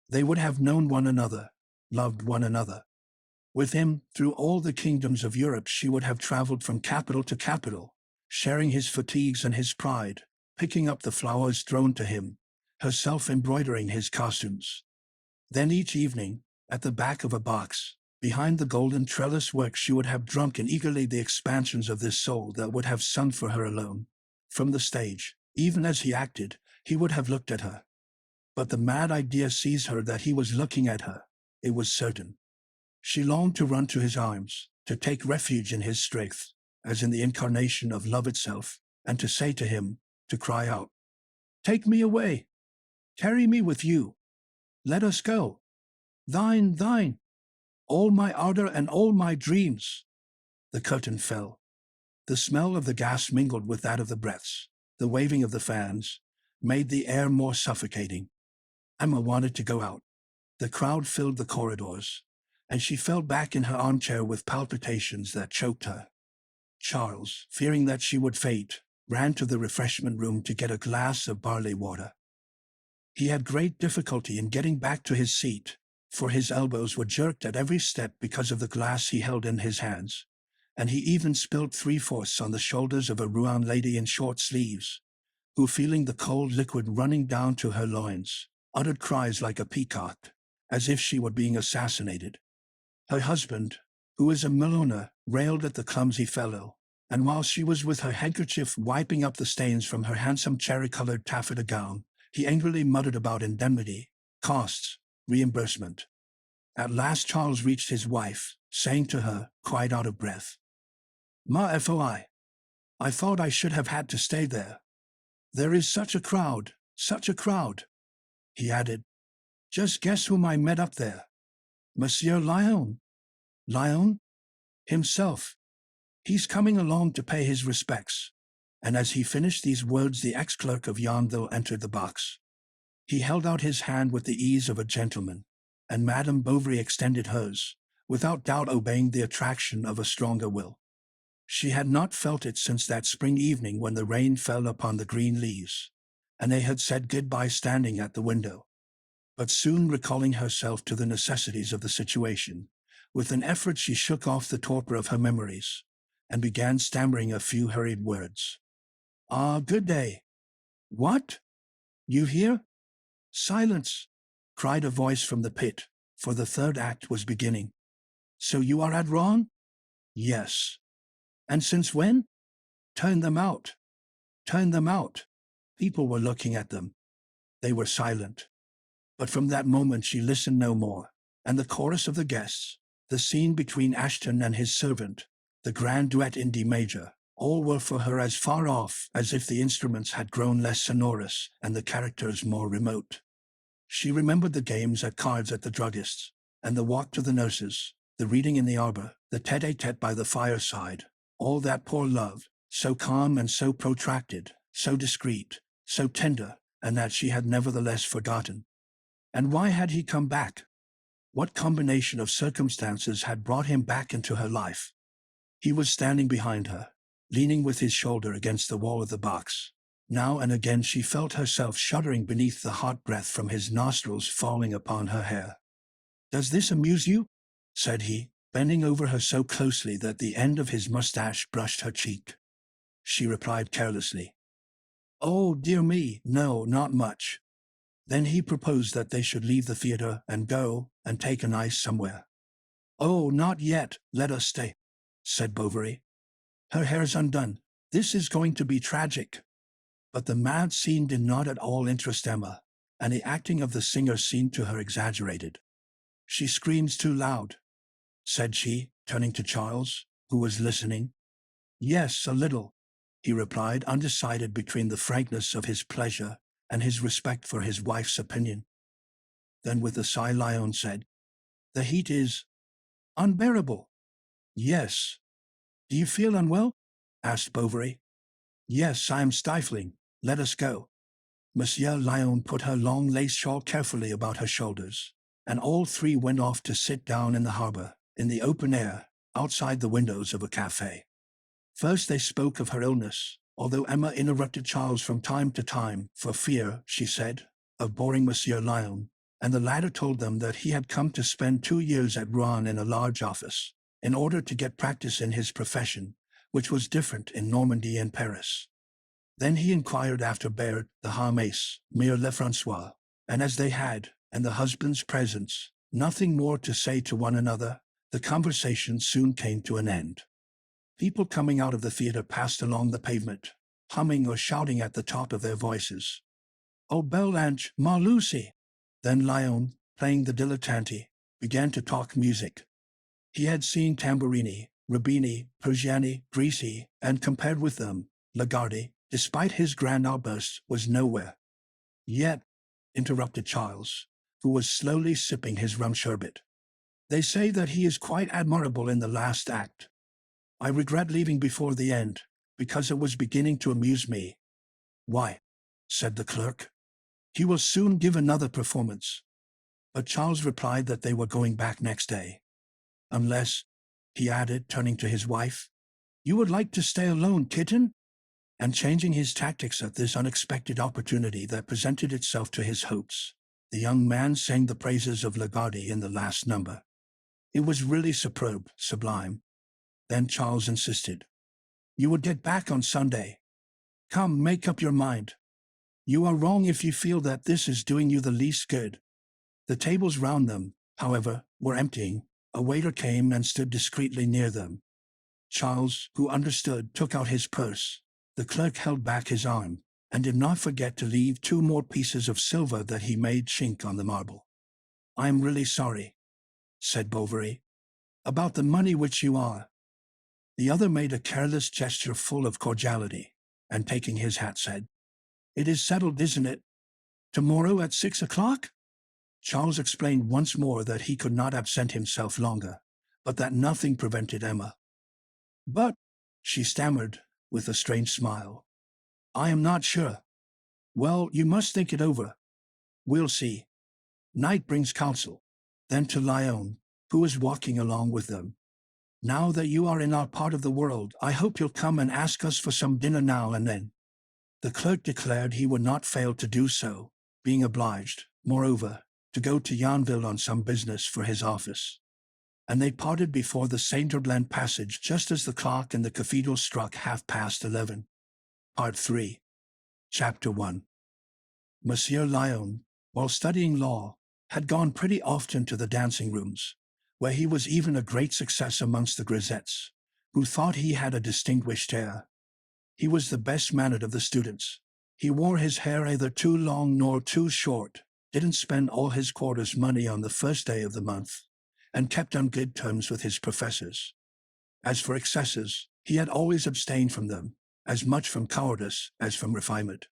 Speaker 1: They would have known one another, loved one another. With him, through all the kingdoms of Europe she would have traveled from capital to capital, sharing his fatigues and his pride, picking up the flowers thrown to him, herself embroidering his costumes. Then each evening, at the back of a box, behind the golden trellis work, she would have drunk in eagerly the expansions of this soul that would have sung for her alone. From the stage, even as he acted, he would have looked at her. But the mad idea seized her that he was looking at her. It was certain. She longed to run to his arms, to take refuge in his strength, as in the incarnation of love itself, and to say to him, to cry out, "Take me away! Carry me with you! Let us go! Thine, thine! All my ardor and all my dreams!" The curtain fell. The smell of the gas mingled with that of the breaths. The waving of the fans made the air more suffocating. Emma wanted to go out. The crowd filled the corridors, and she fell back in her armchair with palpitations that choked her. Charles, fearing that she would faint, ran to the refreshment room to get a glass of barley water. He had great difficulty in getting back to his seat, for his elbows were jerked at every step because of the glass he held in his hands, and he even spilled 3/4 on the shoulders of a Rouen lady in short sleeves, who, feeling the cold liquid running down to her loins, uttered cries like a peacock, as if she were being assassinated. Her husband, who is a milliner, railed at the clumsy fellow, and while she was with her handkerchief wiping up the stains from her handsome cherry-colored taffeta gown, he angrily muttered about indemnity, costs, reimbursement. At last Charles reached his wife, saying to her, quite out of breath, "Ma foi, I thought I should have had to stay there. There is such a crowd, such a crowd." He added, "Just guess whom I met up there. Monsieur Lyon." "Lyon? Himself. He's coming along to pay his respects." And as he finished these words, the ex-clerk of Yonville entered the box. He held out his hand with the ease of a gentleman, and Madame Bovary extended hers, without doubt obeying the attraction of a stronger will. She had not felt it since that spring evening when the rain fell upon the green leaves, and they had said good-bye standing at the window. But soon recalling herself to the necessities of the situation, with an effort she shook off the torpor of her memories, and began stammering a few hurried words. "Ah, good day." "What? You here?" "Silence!" cried a voice from the pit, for the third act was beginning. "So you are at Rouen?" "Yes." "And since when?" "Turn them out. Turn them out." People were looking at them. They were silent. But from that moment she listened no more, and the chorus of the guests, the scene between Ashton and his servant, the grand duet in D major, all were for her as far off as if the instruments had grown less sonorous and the characters more remote. She remembered the games at cards at the druggist's, and the walk to the nurse's, the reading in the arbor, the tete-a-tete by the fireside, all that poor love, so calm and so protracted, so discreet, so tender, and that she had nevertheless forgotten. And why had he come back? What combination of circumstances had brought him back into her life? He was standing behind her, leaning with his shoulder against the wall of the box. Now and again she felt herself shuddering beneath the hot breath from his nostrils falling upon her hair. "Does this amuse you?" said he, bending over her so closely that the end of his mustache brushed her cheek. She replied carelessly, "Oh, dear me, no, not much." Then he proposed that they should leave the theater and go and take an ice somewhere. "Oh, not yet, let us stay," said Bovary. "Her hair's undone. This is going to be tragic." But the mad scene did not at all interest Emma, and the acting of the singer seemed to her exaggerated. "She screams too loud," said she, turning to Charles, who was listening. "Yes, a little," he replied, undecided between the frankness of his pleasure and his respect for his wife's opinion. Then with a sigh Lyon said, "The heat is unbearable." "Yes." "Do you feel unwell?" asked Bovary. "Yes, I am stifling. Let us go." Monsieur Lyon put her long lace shawl carefully about her shoulders, and all three went off to sit down in the harbor, in the open air, outside the windows of a cafe. First they spoke of her illness, although Emma interrupted Charles from time to time, for fear, she said, of boring Monsieur Lyon, and the latter told them that he had come to spend 2 years at Rouen in a large office, in order to get practice in his profession, which was different in Normandy and Paris. Then he inquired after Baird, the Harmace, Mere Lefrancois, and as they had, in the husband's presence, nothing more to say to one another, the conversation soon came to an end. People coming out of the theater passed along the pavement, humming or shouting at the top of their voices. "Oh, belle Ange, ma Lucy!" Then Lyon, playing the dilettante, began to talk music. He had seen Tamburini, Rubini, Persiani, Grisi, and compared with them, Lagarde, despite his grand outbursts, was nowhere. "Yet," interrupted Charles, who was slowly sipping his rum sherbet, "they say that he is quite admirable in the last act. I regret leaving before the end, because it was beginning to amuse me." "Why?" said the clerk. "He will soon give another performance." But Charles replied that they were going back next day. "Unless," he added, turning to his wife, "you would like to stay alone, kitten?" And changing his tactics at this unexpected opportunity that presented itself to his hopes, the young man sang the praises of Lagarde in the last number. It was really superb, sublime. Then Charles insisted. "You would get back on Sunday. Come, make up your mind. You are wrong if you feel that this is doing you the least good." The tables round them, however, were emptying. A waiter came and stood discreetly near them. Charles, who understood, took out his purse. The clerk held back his arm, and did not forget to leave 2 more pieces of silver that he made chink on the marble. "I am really sorry," said Bovary, "about the money which you are." The other made a careless gesture full of cordiality, and taking his hat said, "It is settled, isn't it? Tomorrow at 6 o'clock?" Charles explained once more that he could not absent himself longer, but that nothing prevented Emma. "But," she stammered, with a strange smile, "I am not sure." "Well, you must think it over. We'll see. Night brings counsel." Then to Lyon, who was walking along with them, "Now that you are in our part of the world, I hope you'll come and ask us for some dinner now and then." The clerk declared he would not fail to do so, being obliged, moreover, to go to Yonville on some business for his office. And they parted before the Saint-Herbland passage just as the clock in the cathedral struck 11:30. Part 3. Chapter 1. Monsieur Lyon, while studying law, had gone pretty often to the dancing rooms, where he was even a great success amongst the grisettes, who thought he had a distinguished air. He was the best-mannered of the students. He wore his hair either too long nor too short, didn't spend all his quarter's money on the first day of the month, and kept on good terms with his professors. As for excesses, he had always abstained from them, as much from cowardice as from refinement.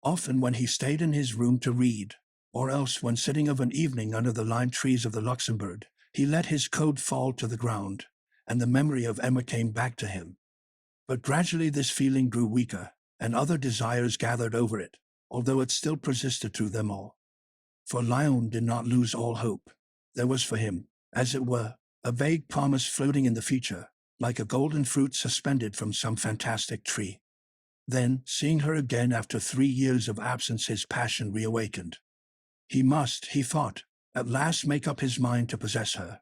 Speaker 1: Often when he stayed in his room to read, or else when sitting of an evening under the lime trees of the Luxembourg, he let his coat fall to the ground, and the memory of Emma came back to him. But gradually this feeling grew weaker, and other desires gathered over it, although it still persisted through them all. For Lyon did not lose all hope. There was for him, as it were, a vague promise floating in the future, like a golden fruit suspended from some fantastic tree. Then, seeing her again after 3 years of absence, his passion reawakened. He must, he thought, at last make up his mind to possess her.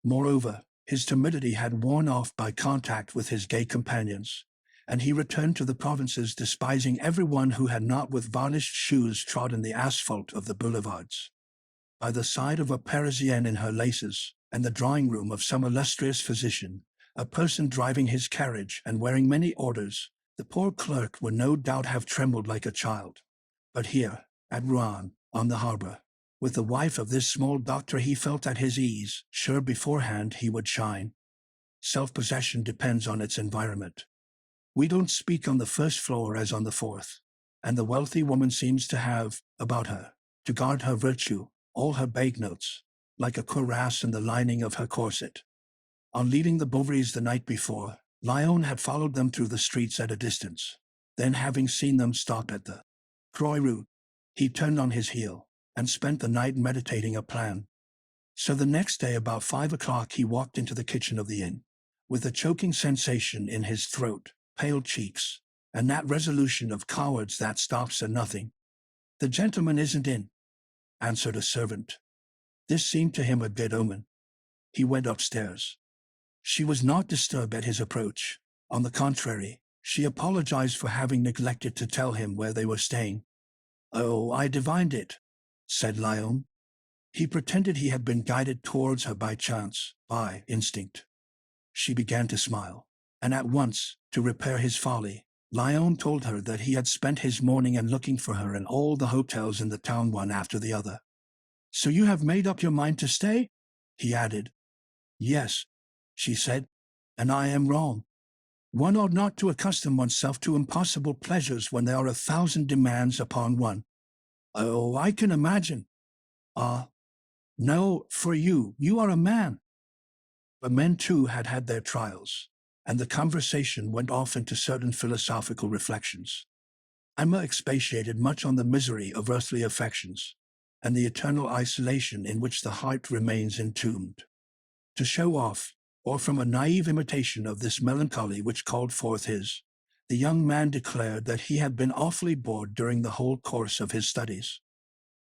Speaker 1: Moreover, his timidity had worn off by contact with his gay companions, and he returned to the provinces despising everyone who had not with varnished shoes trodden the asphalt of the boulevards. By the side of a Parisienne in her laces, and the drawing-room of some illustrious physician, a person driving his carriage and wearing many orders, the poor clerk would no doubt have trembled like a child. But here, at Rouen, on the harbor, with the wife of this small doctor, he felt at his ease, sure beforehand he would shine. Self-possession depends on its environment. We don't speak on the first floor as on the fourth, and the wealthy woman seems to have, about her, to guard her virtue, all her banknotes, like a cuirass in the lining of her corset. On leaving the Bovarys the night before, Lyon had followed them through the streets at a distance. Then, having seen them stop at the Croix route, he turned on his heel, and spent the night meditating a plan, So the next day about 5 o'clock he walked into the kitchen of the inn, with a choking sensation in his throat, pale cheeks, and that resolution of cowards that stops at nothing. "The gentleman isn't in," answered a servant. This seemed to him a good omen. He went upstairs. She was not disturbed at his approach. On the contrary, she apologized for having neglected to tell him where they were staying. "Oh, I divined it," said Lyon. He pretended he had been guided towards her by chance, by instinct. She began to smile, and at once, to repair his folly, Lyon told her that he had spent his morning in looking for her in all the hotels in the town one after the other. "So you have made up your mind to stay?" he added. "Yes," she said, "and I am wrong. One ought not to accustom oneself to impossible pleasures when there are 1,000 demands upon one." "Oh, I can imagine." "Ah, no, for you are a man." But men too had had their trials, and the conversation went off into certain philosophical reflections. Emma expatiated much on the misery of earthly affections, and the eternal isolation in which the heart remains entombed. To show off, or from a naive imitation of this melancholy which called forth his, the young man declared that he had been awfully bored during the whole course of his studies.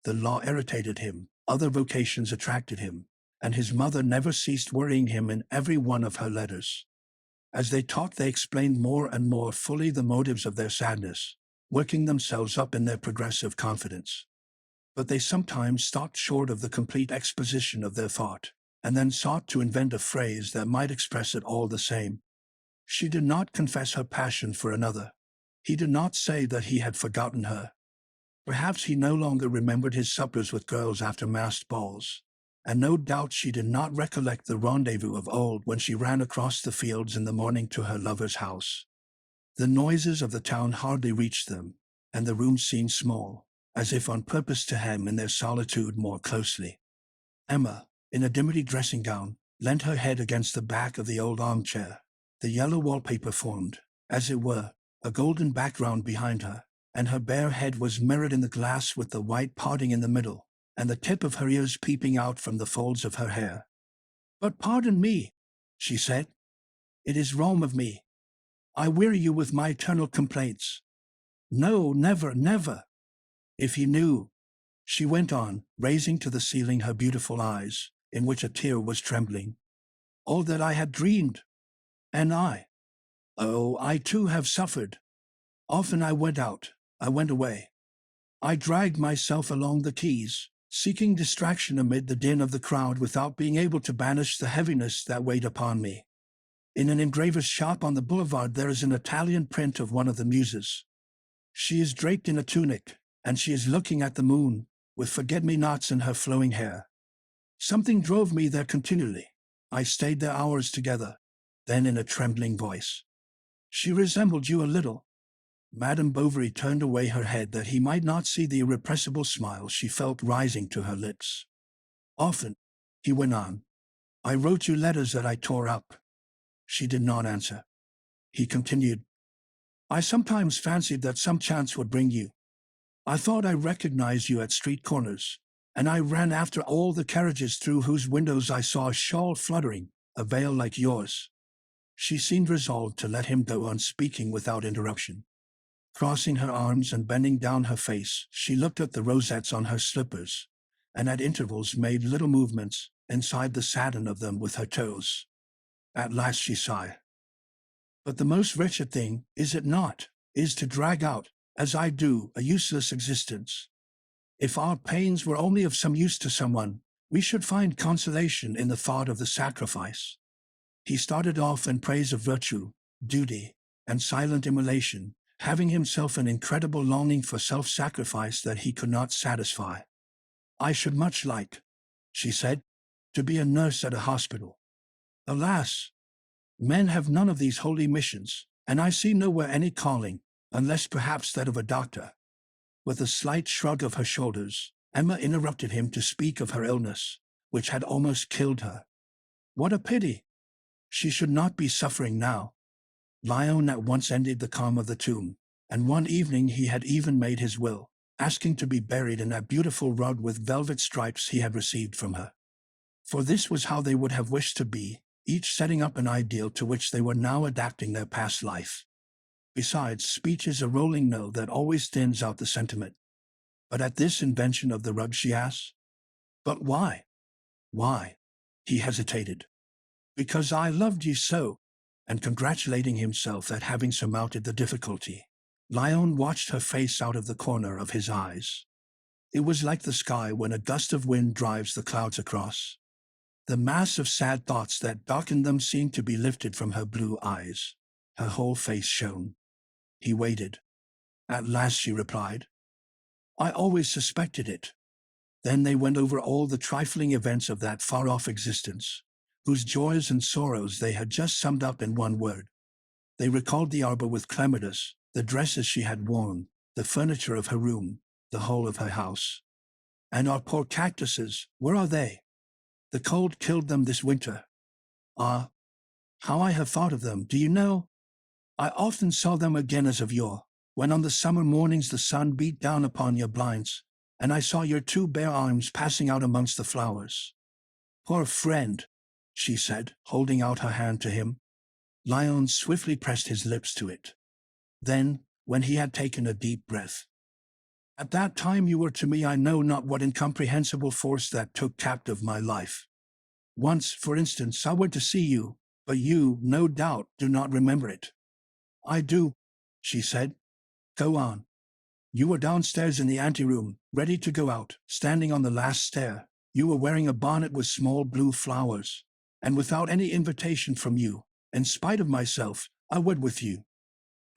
Speaker 1: The law irritated him, other vocations attracted him, and his mother never ceased worrying him in every one of her letters. As they talked they explained more and more fully the motives of their sadness, working themselves up in their progressive confidence. But they sometimes stopped short of the complete exposition of their thought, and then sought to invent a phrase that might express it all the same. She did not confess her passion for another. He did not say that he had forgotten her. Perhaps he no longer remembered his suppers with girls after masked balls, and no doubt she did not recollect the rendezvous of old when she ran across the fields in the morning to her lover's house. The noises of the town hardly reached them, and the rooms seemed small, as if on purpose to hem in their solitude more closely. Emma, in a dimity dressing gown, leant her head against the back of the old armchair. The yellow wallpaper formed, as it were, a golden background behind her, and her bare head was mirrored in the glass with the white parting in the middle, and the tip of her ears peeping out from the folds of her hair. "But pardon me," she said. "It is wrong of me. I weary you with my eternal complaints." "No, never, never." "If he knew," she went on, raising to the ceiling her beautiful eyes, in which a tear was trembling, "all that I had dreamed. And oh, I too have suffered. Often I went out, I went away. I dragged myself along the quays, seeking distraction amid the din of the crowd without being able to banish the heaviness that weighed upon me. In an engraver's shop on the boulevard there is an Italian print of one of the muses. She is draped in a tunic, and she is looking at the moon, with forget-me-nots in her flowing hair. Something drove me there continually. I stayed there hours together." Then in a trembling voice, "She resembled you a little." Madame Bovary turned away her head that he might not see the irrepressible smile she felt rising to her lips. "Often," he went on, "I wrote you letters that I tore up." She did not answer. He continued, "I sometimes fancied that some chance would bring you. I thought I recognized you at street corners, and I ran after all the carriages through whose windows I saw a shawl fluttering, a veil like yours." She seemed resolved to let him go on speaking without interruption. Crossing her arms and bending down her face, she looked at the rosettes on her slippers, and at intervals made little movements inside the satin of them with her toes. At last she sighed. "But the most wretched thing, is it not, is to drag out, as I do, a useless existence. If our pains were only of some use to someone, we should find consolation in the thought of the sacrifice." He started off in praise of virtue, duty, and silent immolation, having himself an incredible longing for self-sacrifice that he could not satisfy. "I should much like," she said, "to be a nurse at a hospital. Alas! Men have none of these holy missions, and I see nowhere any calling, unless perhaps that of a doctor." With a slight shrug of her shoulders, Emma interrupted him to speak of her illness, which had almost killed her. What a pity! She should not be suffering now. Lyon at once ended the calm of the tomb, and one evening he had even made his will, asking to be buried in that beautiful rug with velvet stripes he had received from her. For this was how they would have wished to be, each setting up an ideal to which they were now adapting their past life. Besides, speech is a rolling no that always thins out the sentiment. But at this invention of the rug she asked, "But why? Why?" He hesitated. "Because I loved you so," and congratulating himself at having surmounted the difficulty, Lyon watched her face out of the corner of his eyes. It was like the sky when a gust of wind drives the clouds across. The mass of sad thoughts that darkened them seemed to be lifted from her blue eyes. Her whole face shone. He waited. "At last," she replied. "I always suspected it." Then they went over all the trifling events of that far-off existence, whose joys and sorrows they had just summed up in one word. They recalled the arbor with clematis, the dresses she had worn, the furniture of her room, the whole of her house. "And our poor cactuses, where are they? The cold killed them this winter. Ah, how I have thought of them, do you know? I often saw them again as of yore, when on the summer mornings the sun beat down upon your blinds, and I saw your two bare arms passing out amongst the flowers." "Poor friend," she said, holding out her hand to him. Lyon swiftly pressed his lips to it. Then, when he had taken a deep breath, "At that time you were to me I know not what incomprehensible force that took captive my life. Once, for instance, I went to see you, but you, no doubt, do not remember it." "I do," she said. "Go on." "You were downstairs in the anteroom, ready to go out, standing on the last stair. You were wearing a bonnet with small blue flowers, and without any invitation from you, in spite of myself, I went with you.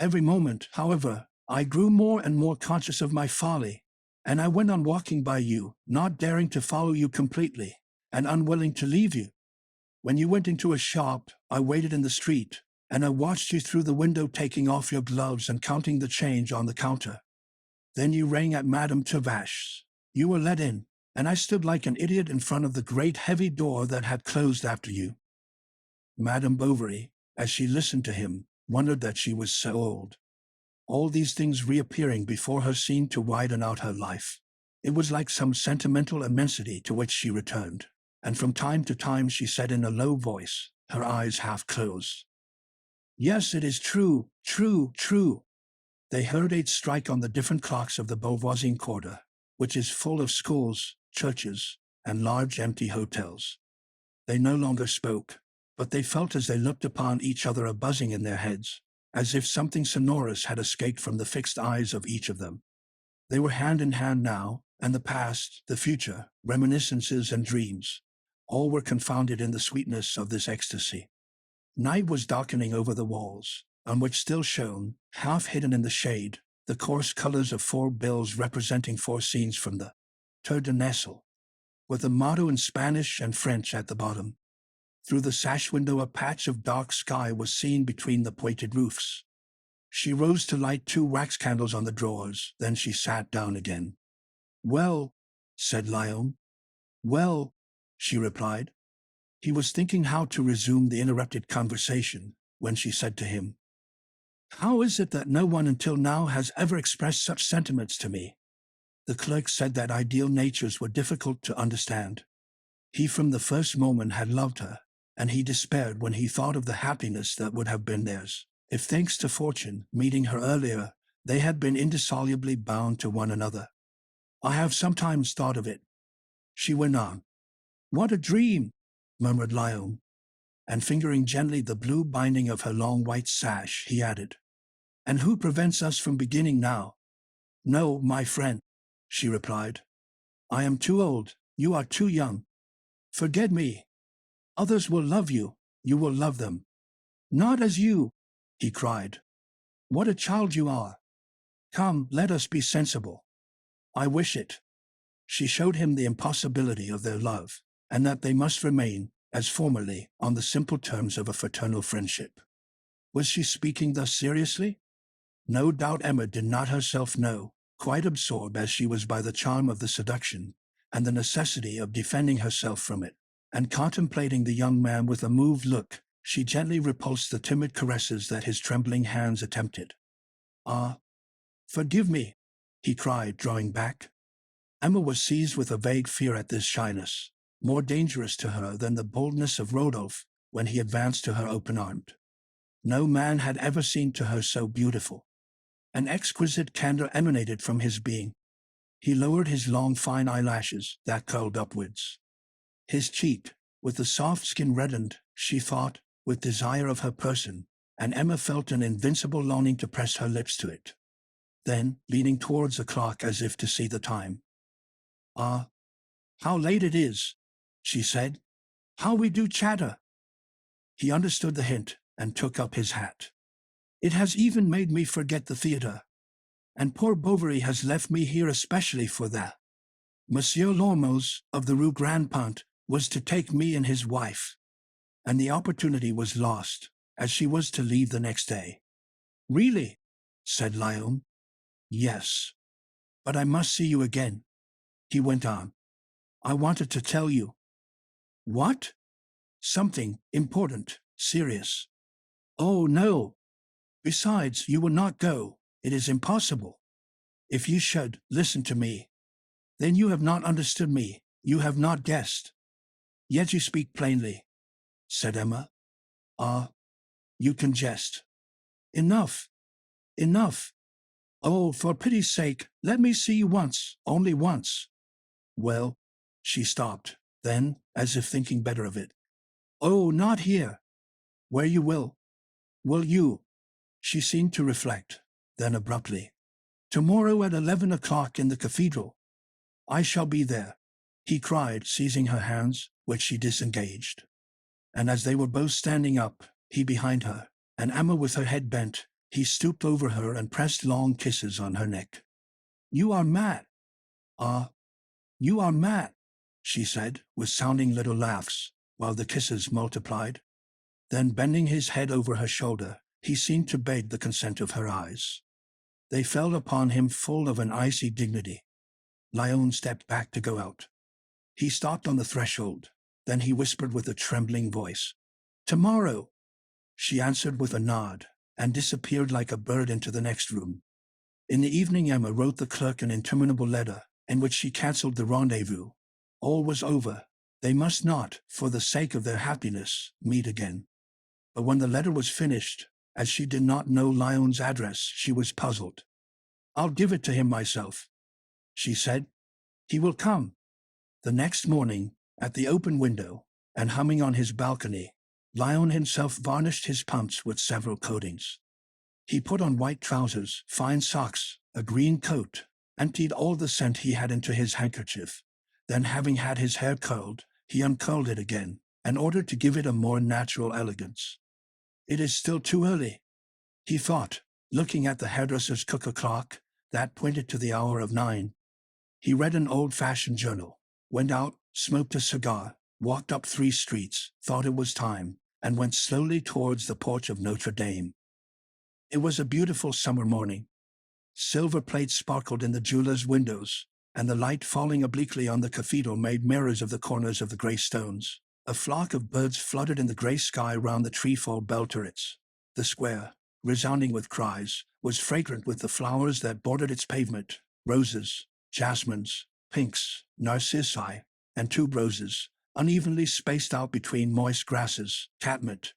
Speaker 1: Every moment, however, I grew more and more conscious of my folly, and I went on walking by you, not daring to follow you completely, and unwilling to leave you. When you went into a shop, I waited in the street, and I watched you through the window taking off your gloves and counting the change on the counter. Then you rang at Madame Tavash's. You were let in, and I stood like an idiot in front of the great heavy door that had closed after you." Madame Bovary, as she listened to him, wondered that she was so old. All these things reappearing before her seemed to widen out her life. It was like some sentimental immensity to which she returned, and from time to time she said in a low voice, her eyes half closed, "Yes, it is true, true, true." They heard 8 strike on the different clocks of the Beauvoisin quarter, which is full of schools, churches, and large empty hotels. They no longer spoke, but they felt as they looked upon each other a buzzing in their heads, as if something sonorous had escaped from the fixed eyes of each of them. They were hand in hand now, and the past, the future, reminiscences and dreams, all were confounded in the sweetness of this ecstasy. Night was darkening over the walls, on which still shone, half hidden in the shade, the coarse colors of 4 bills representing 4 scenes from the Tour de Nesle, with a motto in Spanish and French at the bottom. Through the sash window a patch of dark sky was seen between the pointed roofs. She rose to light 2 wax candles on the drawers, then she sat down again. "Well," said Lyon. "Well," she replied. He was thinking how to resume the interrupted conversation, when she said to him, "How is it that no one until now has ever expressed such sentiments to me?" The clerk said that ideal natures were difficult to understand. He from the first moment had loved her, and he despaired when he thought of the happiness that would have been theirs, if thanks to fortune, meeting her earlier, they had been indissolubly bound to one another. "I have sometimes thought of it," she went on. "What a dream!" murmured Lyon, and fingering gently the blue binding of her long white sash, he added, "And who prevents us from beginning now?" "No, my friend," she replied. "I am too old, you are too young. Forget me. Others will love you, you will love them." "Not as you," he cried. "What a child you are. Come, let us be sensible." "I wish it." She showed him the impossibility of their love, and that they must remain, as formerly, on the simple terms of a fraternal friendship. Was she speaking thus seriously? No doubt Emma did not herself know, quite absorbed as she was by the charm of the seduction, and the necessity of defending herself from it, and contemplating the young man with a moved look, she gently repulsed the timid caresses that his trembling hands attempted. "Ah, forgive me," he cried, drawing back. Emma was seized with a vague fear at this shyness, more dangerous to her than the boldness of Rodolphe when he advanced to her open-armed. No man had ever seemed to her so beautiful. An exquisite candor emanated from his being. He lowered his long fine eyelashes that curled upwards. His cheek, with the soft skin reddened, she thought, with desire of her person, and Emma felt an invincible longing to press her lips to it. Then, leaning towards the clock as if to see the time. "Ah, how late it is," she said. "How we do chatter." He understood the hint and took up his hat. "It has even made me forget the theatre. And poor Bovary has left me here especially for that. Monsieur Lormeaux of the Rue Grand Pont was to take me and his wife, and the opportunity was lost, as she was to leave the next day." "Really?" said Léon. "Yes. But I must see you again," he went on. "I wanted to tell you." "What?" "Something important, serious." "Oh, no. Besides, you will not go. It is impossible. If you should, listen to me. Then you have not understood me, you have not guessed. Yet you speak plainly," said Emma. "Ah, you can jest. Enough, enough. Oh, for pity's sake, let me see you once, only once." "Well," she stopped, then, as if thinking better of it. "Oh, not here. Where you will. Will you?" She seemed to reflect, then abruptly. "Tomorrow at 11 o'clock in the cathedral. I shall be there," he cried, seizing her hands, which she disengaged. And as they were both standing up, he behind her, and Emma with her head bent, he stooped over her and pressed long kisses on her neck. "You are mad." "Ah, you are mad," she said, with sounding little laughs, while the kisses multiplied. Then, bending his head over her shoulder, he seemed to beg the consent of her eyes. They fell upon him full of an icy dignity. Léon stepped back to go out. He stopped on the threshold. Then he whispered with a trembling voice, "Tomorrow." She answered with a nod, and disappeared like a bird into the next room. In the evening Emma wrote the clerk an interminable letter, in which she cancelled the rendezvous. All was over. They must not, for the sake of their happiness, meet again. But when the letter was finished, as she did not know Léon's address, she was puzzled. "I'll give it to him myself," she said. "He will come." The next morning, at the open window, and humming on his balcony, Léon himself varnished his pumps with several coatings. He put on white trousers, fine socks, a green coat, emptied all the scent he had into his handkerchief. Then, having had his hair curled, he uncurled it again, in order to give it a more natural elegance. "It is still too early," he thought, looking at the hairdresser's cuckoo clock that pointed to the hour of 9. He read an old-fashioned journal, went out, smoked a cigar, walked up 3 streets, thought it was time, and went slowly towards the porch of Notre Dame. It was a beautiful summer morning. Silver plates sparkled in the jewelers' windows, and the light falling obliquely on the cathedral made mirrors of the corners of the grey stones. A flock of birds fluttered in the grey sky round the trefoil bell turrets. The square, resounding with cries, was fragrant with the flowers that bordered its pavement: roses, jasmines, pinks, narcissi, and tuberoses, unevenly spaced out between moist grasses, catmint,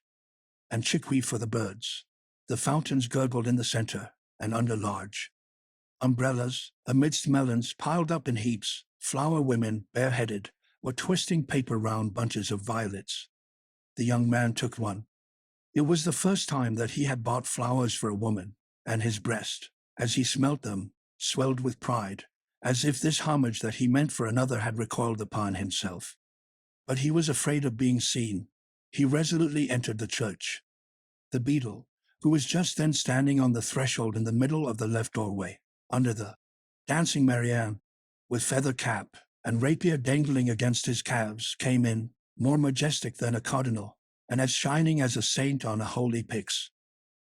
Speaker 1: and chickweed for the birds. The fountains gurgled in the center, and under large umbrellas, amidst melons piled up in heaps, flower women, bareheaded, were twisting paper round bunches of violets. The young man took one. It was the first time that he had bought flowers for a woman, and his breast, as he smelt them, swelled with pride, as if this homage that he meant for another had recoiled upon himself. But he was afraid of being seen. He resolutely entered the church. The beadle, who was just then standing on the threshold in the middle of the left doorway, under the dancing Marianne, with feather cap and rapier dangling against his calves, came in, more majestic than a cardinal, and as shining as a saint on a holy pyx.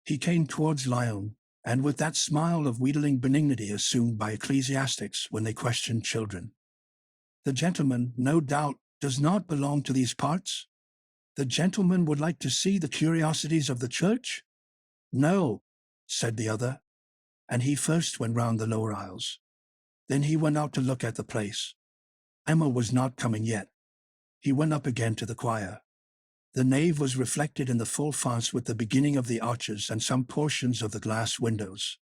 Speaker 1: He came towards Léon, and with that smile of wheedling benignity assumed by ecclesiastics when they question children. "The gentleman, no doubt, does not belong to these parts? The gentleman would like to see the curiosities of the church?" "No," said the other, and he first went round the lower aisles. Then he went out to look at the place. Emma was not coming yet. He went up again to the choir. The nave was reflected in the full fonts with the beginning of the arches and some portions of the glass windows.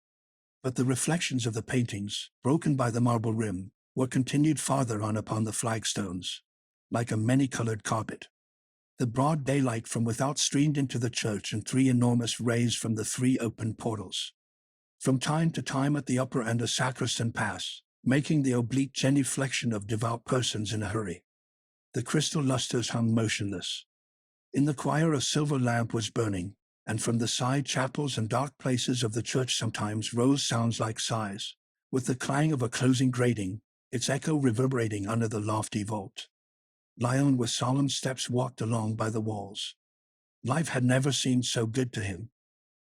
Speaker 1: But the reflections of the paintings, broken by the marble rim, were continued farther on upon the flagstones, like a many-colored carpet. The broad daylight from without streamed into the church in 3 enormous rays from the 3 open portals. From time to time at the upper end a sacristan passed, making the oblique genuflection of devout persons in a hurry. The crystal lustres hung motionless. In the choir a silver lamp was burning, and from the side chapels and dark places of the church sometimes rose sounds like sighs, with the clang of a closing grating, its echo reverberating under the lofty vault. Léon with solemn steps walked along by the walls. Life had never seemed so good to him.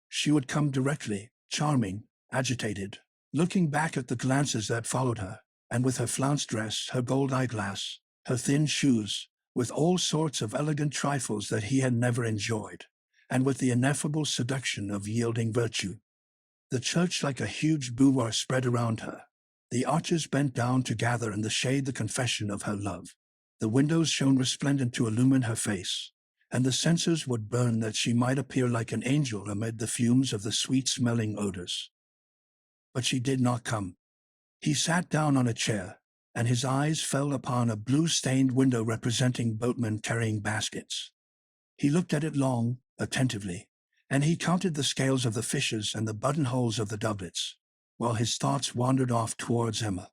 Speaker 1: She would come directly, charming, agitated, looking back at the glances that followed her, and with her flounced dress, her gold eyeglass, her thin shoes, with all sorts of elegant trifles that he had never enjoyed, and with the ineffable seduction of yielding virtue. The church like a huge boudoir spread around her. The arches bent down to gather in the shade the confession of her love. The windows shone resplendent to illumine her face, and the censers would burn that she might appear like an angel amid the fumes of the sweet-smelling odors. But she did not come. He sat down on a chair, and his eyes fell upon a blue-stained window representing boatmen carrying baskets. He looked at it long, attentively, and he counted the scales of the fishes and the buttonholes of the doublets, while his thoughts wandered off towards Emma.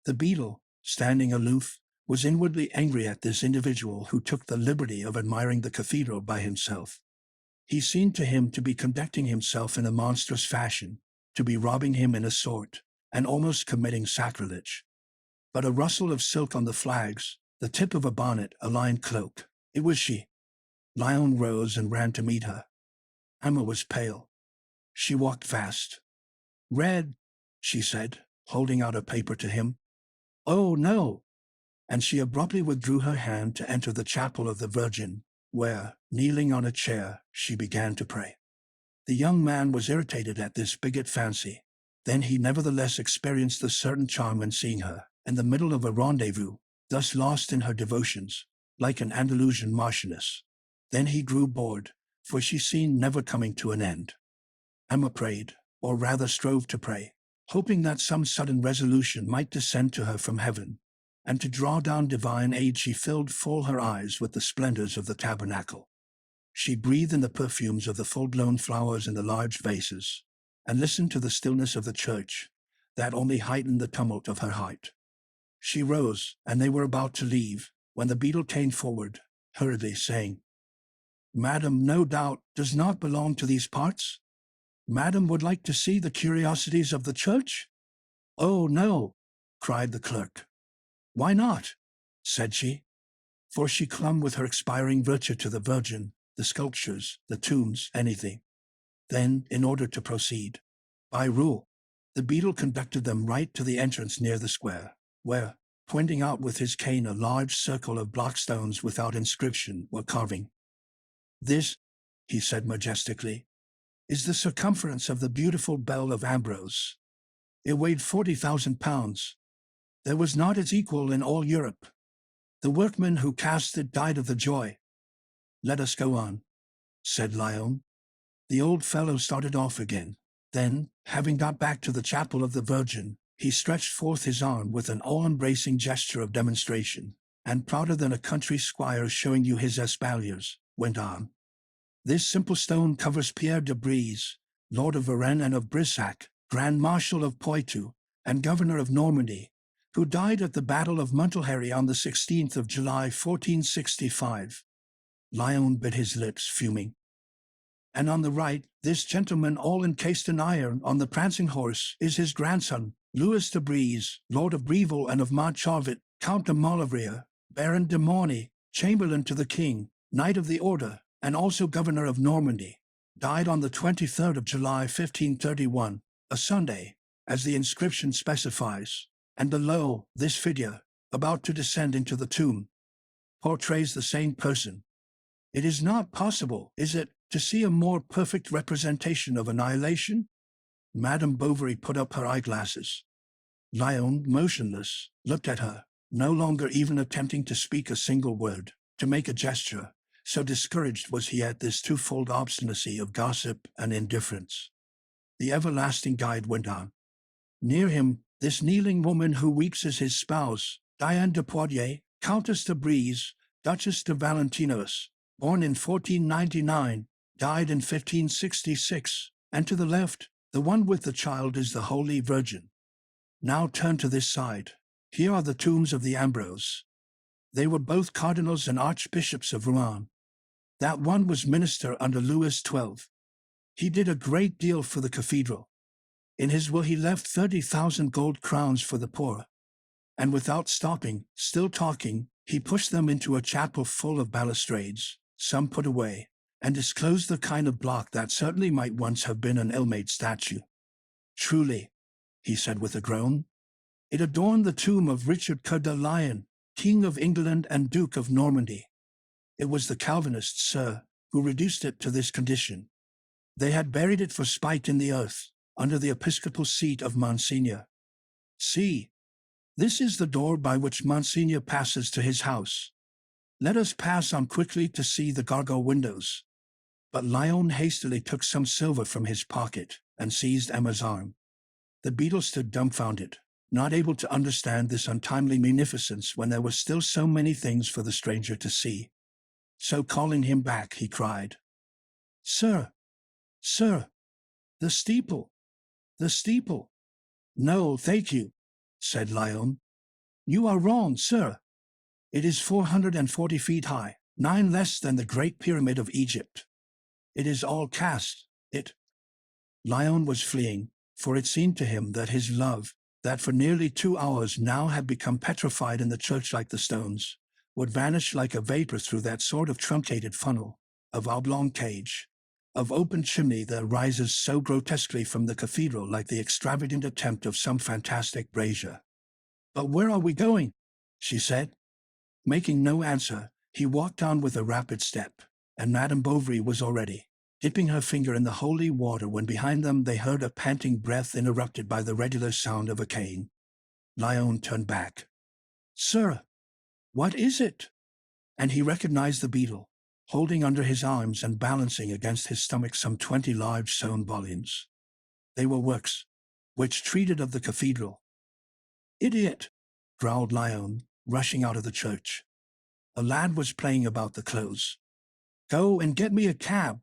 Speaker 1: The beadle, standing aloof, was inwardly angry at this individual who took the liberty of admiring the cathedral by himself. He seemed to him to be conducting himself in a monstrous fashion, to be robbing him in a sort, and almost committing sacrilege. But a rustle of silk on the flags, the tip of a bonnet, a lined cloak. It was she. Léon rose and ran to meet her. Emma was pale. She walked fast. "Read," she said, holding out a paper to him. "Oh, no!" And she abruptly withdrew her hand to enter the chapel of the Virgin, where, kneeling on a chair, she began to pray. The young man was irritated at this bigot fancy. Then he nevertheless experienced a certain charm in seeing her, in the middle of a rendezvous, thus lost in her devotions, like an Andalusian marchioness. Then he grew bored, for she seemed never coming to an end. Emma prayed, or rather strove to pray, hoping that some sudden resolution might descend to her from heaven, and to draw down divine aid she filled full her eyes with the splendors of the tabernacle. She breathed in the perfumes of the full-blown flowers in the large vases, and listened to the stillness of the church, that only heightened the tumult of her heart. She rose, and they were about to leave, when the beadle came forward, hurriedly saying, "Madam, no doubt, does not belong to these parts? Madam would like to see the curiosities of the church?" "Oh, no," cried the clerk. "Why not?" said she, for she clung with her expiring virtue to the Virgin, the sculptures, the tombs, anything. Then, in order to proceed, by rule, the beadle conducted them right to the entrance near the square, where, pointing out with his cane a large circle of blockstones without inscription or carving. "This," he said majestically, "is the circumference of the beautiful bell of Ambrose. It weighed 40,000 pounds. There was not its equal in all Europe. The workman who cast it died of the joy." "Let us go on," said Léon. The old fellow started off again. Then, having got back to the chapel of the Virgin, he stretched forth his arm with an all-embracing gesture of demonstration, and prouder than a country squire showing you his espaliers, went on. "This simple stone covers Pierre de Brise, Lord of Varennes and of Brissac, Grand Marshal of Poitou, and Governor of Normandy, who died at the Battle of Montelhary on the 16th of July, 1465. Léon bit his lips, fuming. "And on the right, this gentleman all encased in iron on the prancing horse is his grandson, Louis de Brise, Lord of Breville and of Montcharvet, Count de Maulevrier, Baron de Morny, Chamberlain to the King, Knight of the Order, and also Governor of Normandy, died on the 23rd of July, 1531, a Sunday, as the inscription specifies. And below, this figure, about to descend into the tomb, portrays the same person. It is not possible, is it, to see a more perfect representation of annihilation?" Madame Bovary put up her eyeglasses. Léon, motionless, looked at her, no longer even attempting to speak a single word, to make a gesture, so discouraged was he at this twofold obstinacy of gossip and indifference. The everlasting guide went on. Near him, this kneeling woman who weeps is his spouse, Diane de Poitiers, Countess de Brise, Duchess de Valentinois, born in 1499, died in 1566, and to the left, the one with the child is the Holy Virgin. Now turn to this side. Here are the tombs of the Ambrose. They were both cardinals and archbishops of Rouen. That one was minister under Louis XII. He did a great deal for the cathedral. In his will he left 30,000 gold crowns for the poor. And without stopping, still talking, he pushed them into a chapel full of balustrades, some put away, and disclosed the kind of block that certainly might once have been an ill-made statue. Truly, he said with a groan, it adorned the tomb of Richard Coeur de Lion, King of England and Duke of Normandy. It was the Calvinists, sir, who reduced it to this condition. They had buried it for spite in the earth, under the episcopal seat of Monsignor. See, this is the door by which Monsignor passes to his house. Let us pass on quickly to see the gargoyle windows. But Lyon hastily took some silver from his pocket and seized Emma's arm. The beadle stood dumbfounded, not able to understand this untimely munificence when there were still so many things for the stranger to see. So calling him back, he cried, "Sir, sir, the steeple, the steeple." "No, thank you," said Lyon. "You are wrong, sir. It is 440 feet high, 9 less than the Great Pyramid of Egypt. It is all cast, it—" Lyon was fleeing, for it seemed to him that his love, that for nearly 2 hours now had become petrified in the church like the stones, would vanish like a vapor through that sort of truncated funnel, of oblong cage, of open chimney that rises so grotesquely from the cathedral like the extravagant attempt of some fantastic brazier. "But where are we going?" she said. Making no answer, he walked on with a rapid step, and Madame Bovary was already dipping her finger in the holy water when behind them they heard a panting breath interrupted by the regular sound of a cane. Lyon turned back. "Sir, what is it?" And he recognized the beadle, holding under his arms and balancing against his stomach some 20 large sewn volumes. They were works, which treated of the cathedral. "Idiot!" growled Lyon, rushing out of the church. A lad was playing about the clothes. "Go and get me a cab."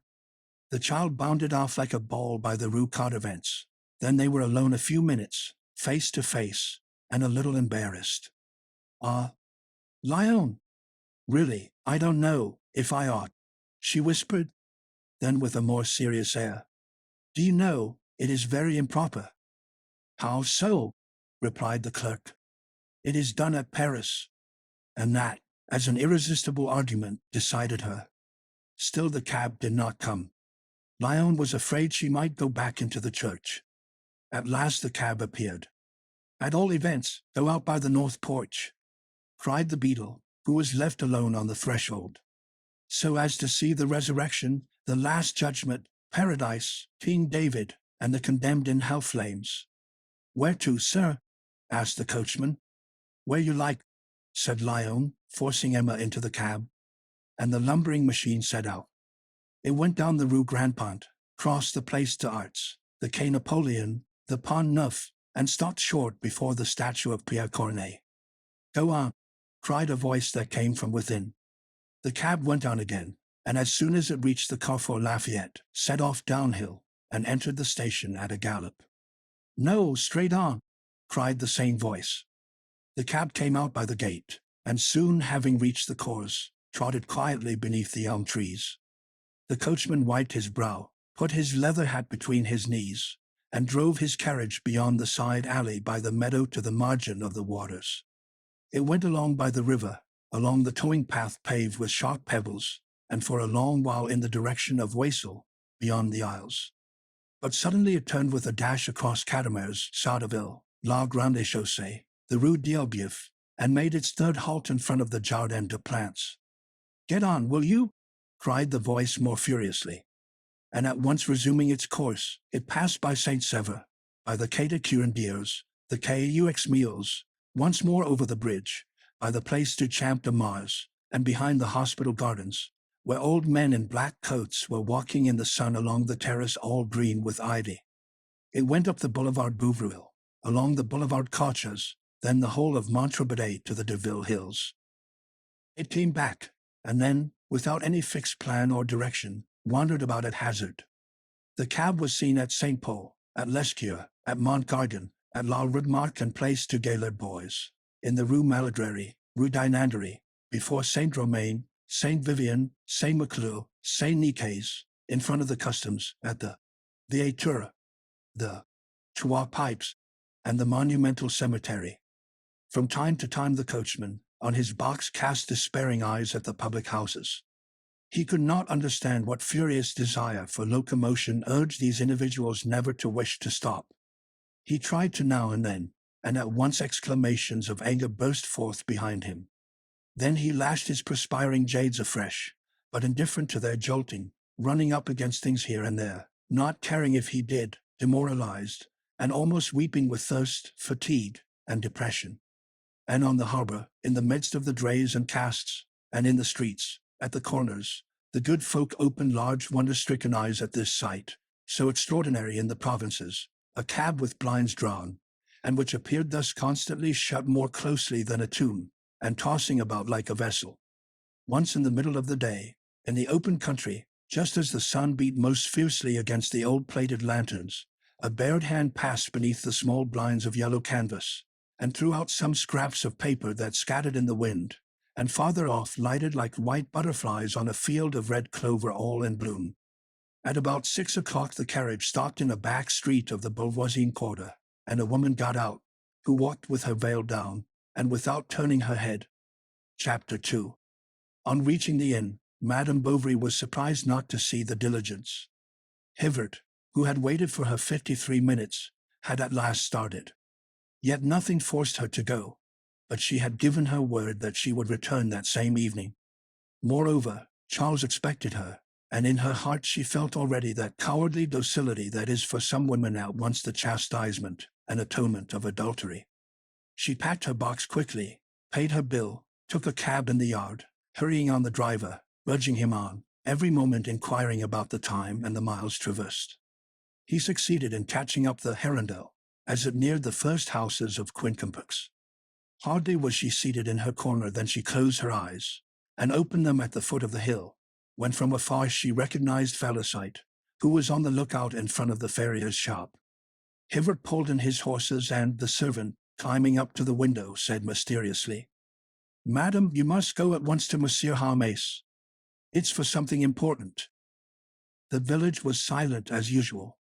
Speaker 1: The child bounded off like a ball by the Rue Cardevents. Then they were alone a few minutes, face to face, and a little embarrassed. "Ah, Lyon, really, I don't know if I ought," she whispered. Then with a more serious air, "Do you know, it is very improper." "How so?" replied the clerk. "It is done at Paris." And that, as an irresistible argument, decided her. Still the cab did not come. Lyon was afraid she might go back into the church. At last the cab appeared. "At all events, go out by the north porch," cried the beadle, who was left alone on the threshold, "so as to see the resurrection, the last judgment, paradise, King David, and the condemned in hell flames." "Where to, sir?" asked the coachman. "Where you like," said Lyon, forcing Emma into the cab. And the lumbering machine set out. It went down the Rue Grandpont, crossed the Place des Arts, the Quai Napoleon, the Pont Neuf, and stopped short before the statue of Pierre Corneille. "Go on," cried a voice that came from within. The cab went on again, and as soon as it reached the Carrefour Lafayette, set off downhill, and entered the station at a gallop. "No, straight on," cried the same voice. The cab came out by the gate, and soon having reached the course, trotted quietly beneath the elm trees. The coachman wiped his brow, put his leather hat between his knees, and drove his carriage beyond the side alley by the meadow to the margin of the waters. It went along by the river, along the towing path paved with sharp pebbles, and for a long while in the direction of Waissel, beyond the Isles. But suddenly it turned with a dash across Catamar's, Sarteville, La Grande Chaussée, the Rue d'Elbeuf, and made its third halt in front of the Jardin des Plantes. "Get on, will you?" cried the voice more furiously. And at once resuming its course, it passed by Saint-Sever, by the Quai des Curandiers, the Quai aux Milles, once more over the bridge, by the place du Champ de Mars, and behind the hospital gardens, where old men in black coats were walking in the sun along the terrace all green with ivy. It went up the boulevard Bouvreuil, along the boulevard Cauchas, then the whole of Montrebedet to the Deville Hills. It came back, and then, without any fixed plan or direction, wandered about at hazard. The cab was seen at St. Paul, at Lescure, at Montgargan, at La Remarque and Place du Gaillard-Bois, in the Rue Maladrerie, Rue d'Inanderie, before Saint-Romain, Saint-Vivien, Saint-Maclou, Saint-Nicaise, in front of the customs, at the Theatre, the Trois Pipes, and the monumental cemetery. From time to time the coachman, on his box, cast despairing eyes at the public houses. He could not understand what furious desire for locomotion urged these individuals never to wish to stop. He tried to now and then, and at once exclamations of anger burst forth behind him. Then he lashed his perspiring jades afresh, but indifferent to their jolting, running up against things here and there, not caring if he did, demoralized, and almost weeping with thirst, fatigue, and depression. And on the harbor, in the midst of the drays and casks, and in the streets, at the corners, the good folk opened large wonder-stricken eyes at this sight, so extraordinary in the provinces, a cab with blinds drawn, and which appeared thus constantly shut more closely than a tomb, and tossing about like a vessel. Once in the middle of the day, in the open country, just as the sun beat most fiercely against the old plated lanterns, a bared hand passed beneath the small blinds of yellow canvas, and threw out some scraps of paper that scattered in the wind, and farther off lighted like white butterflies on a field of red clover all in bloom. At about 6 o'clock the carriage stopped in a back street of the Beauvoisine quarter, and a woman got out, who walked with her veil down, and without turning her head. Chapter 2. On reaching the inn, Madame Bovary was surprised not to see the diligence. Hibbert, who had waited for her 53 minutes, had at last started. Yet nothing forced her to go, but she had given her word that she would return that same evening. Moreover, Charles expected her, and in her heart she felt already that cowardly docility that is for some women at once the chastisement and atonement of adultery. She packed her box quickly, paid her bill, took a cab in the yard, hurrying on the driver, urging him on, every moment inquiring about the time and the miles traversed. He succeeded in catching up the Hirondelle, as it neared the first houses of Quincampoix. Hardly was she seated in her corner than she closed her eyes, and opened them at the foot of the hill, when from afar she recognized Felicite, who was on the lookout in front of the farrier's shop. Hibbert pulled in his horses, and the servant, climbing up to the window, said mysteriously, "Madam, you must go at once to Monsieur Harmes. It's for something important." The village was silent as usual.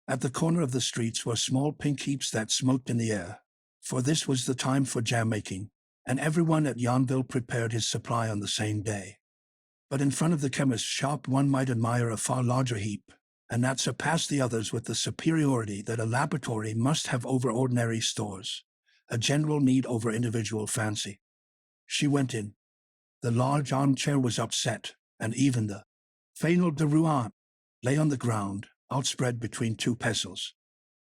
Speaker 1: At the corner of the streets were small pink heaps that smoked in the air, for this was the time for jam-making, and everyone at Yonville prepared his supply on the same day. But in front of the chemist's shop one might admire a far larger heap, and that surpassed the others with the superiority that a laboratory must have over ordinary stores, a general need over individual fancy. She went in. The large armchair was upset, and even the Fainal de Rouen lay on the ground, outspread between two pestles.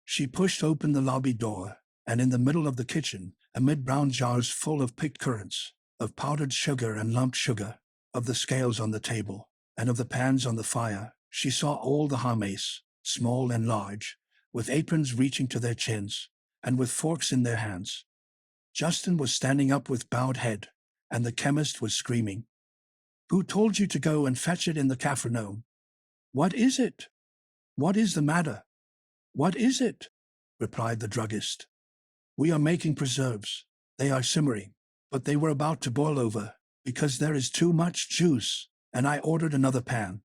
Speaker 1: She pushed open the lobby door, and in the middle of the kitchen, amid brown jars full of picked currants, of powdered sugar and lumped sugar, of the scales on the table, and of the pans on the fire, she saw all the Harmes, small and large, with aprons reaching to their chins, and with forks in their hands. Justin was standing up with bowed head, and the chemist was screaming, "Who told you to go and fetch it in the Capharnaum? What is it? What is the matter? What is it?" replied the druggist. "We are making preserves. They are simmering, but they were about to boil over, because there is too much juice, and I ordered another pan."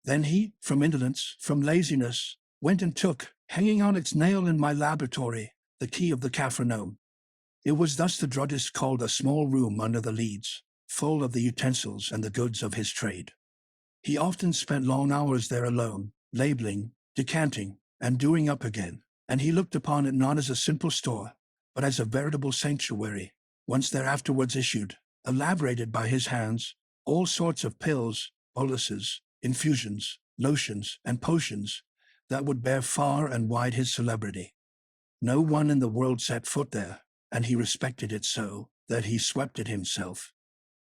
Speaker 1: Then he, from indolence, from laziness, went and took, hanging on its nail in my laboratory, the key of the Capharnaum. It was thus the druggist called a small room under the leads, full of the utensils and the goods of his trade. He often spent long hours there alone, labeling, decanting, and doing up again, and he looked upon it not as a simple store, but as a veritable sanctuary, whence there afterwards issued, elaborated by his hands, all sorts of pills, boluses, infusions, lotions, and potions that would bear far and wide his celebrity. No one in the world set foot there, and he respected it so, that he swept it himself.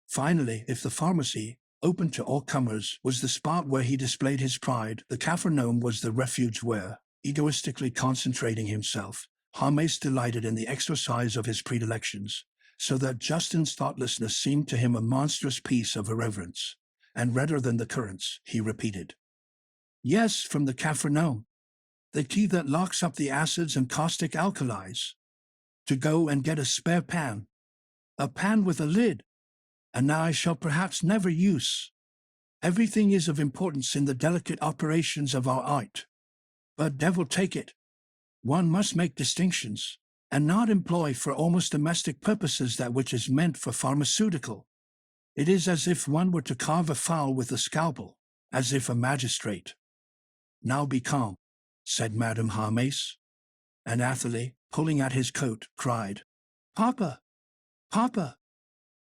Speaker 1: Finally, if the pharmacy, open to all comers, was the spot where he displayed his pride, the Capharnaum was the refuge where, egoistically concentrating himself, Hermes delighted in the exercise of his predilections, so that Justin's thoughtlessness seemed to him a monstrous piece of irreverence. And redder than the currants, he repeated. Yes, from the Capharnaum. The key that locks up the acids and caustic alkalis. To go and get a spare pan. A pan with a lid. And now I shall perhaps never use. Everything is of importance in the delicate operations of our art. But devil take it. One must make distinctions, and not employ for almost domestic purposes that which is meant for pharmaceutical. It is as if one were to carve a fowl with a scalpel, as if a magistrate. Now be calm, said Madame Hermes. And Athalie, pulling at his coat, cried, Papa! Papa!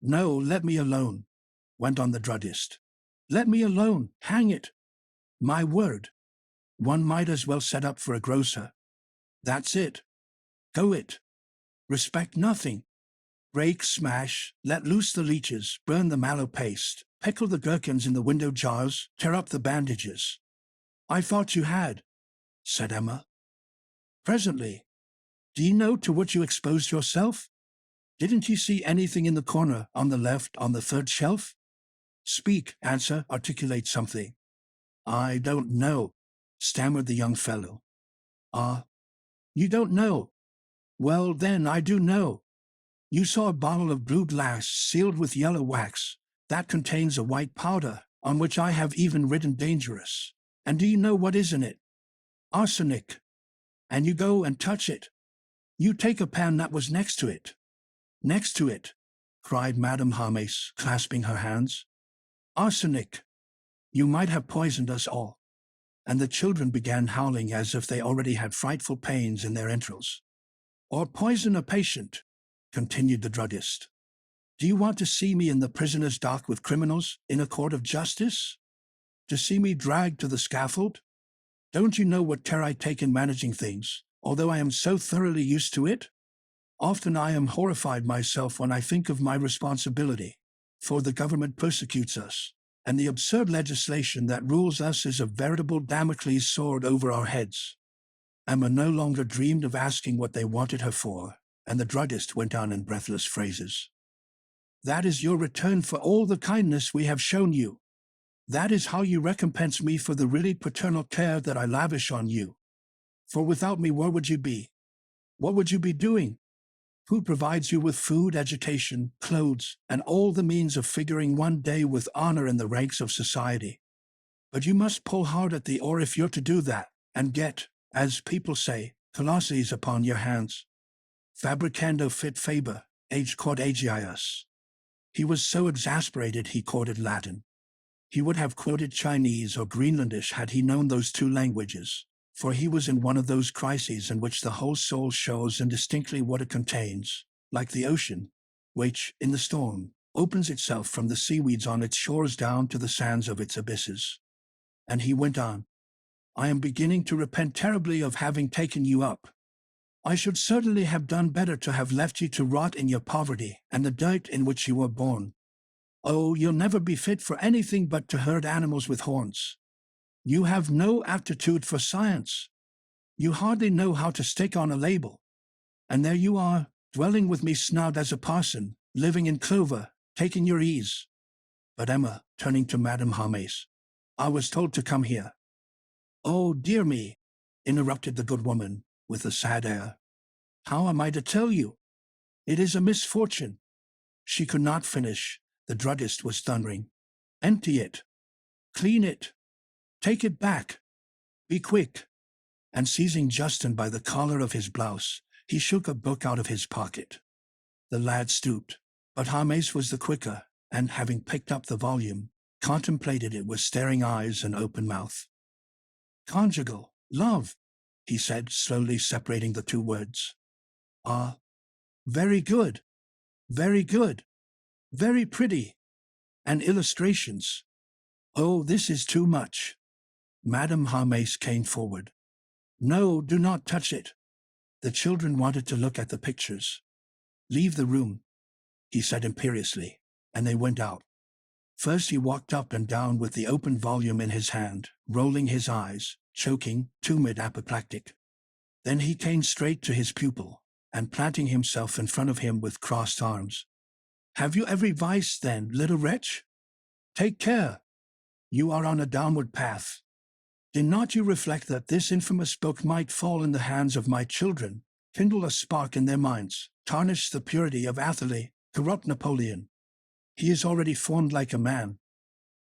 Speaker 1: No, let me alone, went on the druggist. Let me alone, hang it! My word! One might as well set up for a grocer. That's it. Go it. Respect nothing. Break, smash, let loose the leeches, burn the mallow paste, pickle the gherkins in the window jars, tear up the bandages. I thought you had, said Emma. Presently. Do you know to what you exposed yourself? Didn't you see anything in the corner, on the left, on the third shelf? Speak, answer, articulate something. I don't know, stammered the young fellow. Ah, you don't know? Well, then, I do know. You saw a bottle of blue glass sealed with yellow wax. That contains a white powder, on which I have even written dangerous. And do you know what is in it? Arsenic. And you go and touch it. You take a pan that was next to it. Next to it, cried Madame Hermes, clasping her hands. Arsenic. You might have poisoned us all. And the children began howling as if they already had frightful pains in their entrails. Or poison a patient, continued the druggist. Do you want to see me in the prisoner's dock with criminals in a court of justice? To see me dragged to the scaffold? Don't you know what care I take in managing things, although I am so thoroughly used to it? Often I am horrified myself when I think of my responsibility, for the government persecutes us, and the absurd legislation that rules us is a veritable Damocles sword over our heads. Emma no longer dreamed of asking what they wanted her for, and the druggist went on in breathless phrases. That is your return for all the kindness we have shown you. That is how you recompense me for the really paternal care that I lavish on you. For without me, where would you be? What would you be doing? Who provides you with food, education, clothes, and all the means of figuring one day with honor in the ranks of society? But you must pull hard at the oar if you're to do that, and get, as people say, colosses upon your hands. Fabricando fit faber, age quod agius. He was so exasperated he quoted Latin. He would have quoted Chinese or Greenlandish had he known those two languages, for he was in one of those crises in which the whole soul shows indistinctly what it contains, like the ocean, which, in the storm, opens itself from the seaweeds on its shores down to the sands of its abysses. And he went on, I am beginning to repent terribly of having taken you up. I should certainly have done better to have left you to rot in your poverty and the dirt in which you were born. Oh, you'll never be fit for anything but to herd animals with horns. You have no aptitude for science. You hardly know how to stick on a label. And there you are, dwelling with me snug as a parson, living in clover, taking your ease. But Emma, turning to Madame Hermes, I was told to come here. Oh, dear me, interrupted the good woman, with a sad air. How am I to tell you? It is a misfortune. She could not finish. The druggist was thundering. Empty it. Clean it. Take it back. Be quick. And seizing Justin by the collar of his blouse, he shook a book out of his pocket. The lad stooped, but Hermes was the quicker, and having picked up the volume, contemplated it with staring eyes and open mouth. Conjugal, love, he said, slowly separating the two words. Ah, very good, very good. Very pretty. And illustrations. Oh, this is too much. Madame Hermes came forward. No, do not touch it. The children wanted to look at the pictures. Leave the room. he said imperiously, and they went out. First he walked up and down with the open volume in his hand, rolling his eyes, choking, tumid, apoplectic. Then he came straight to his pupil, and planting himself in front of him with crossed arms. "Have you every vice, then, little wretch? Take care! You are on a downward path. Did not you reflect that this infamous book might fall in the hands of my children, kindle a spark in their minds, tarnish the purity of Athalie, corrupt Napoleon? He is already formed like a man.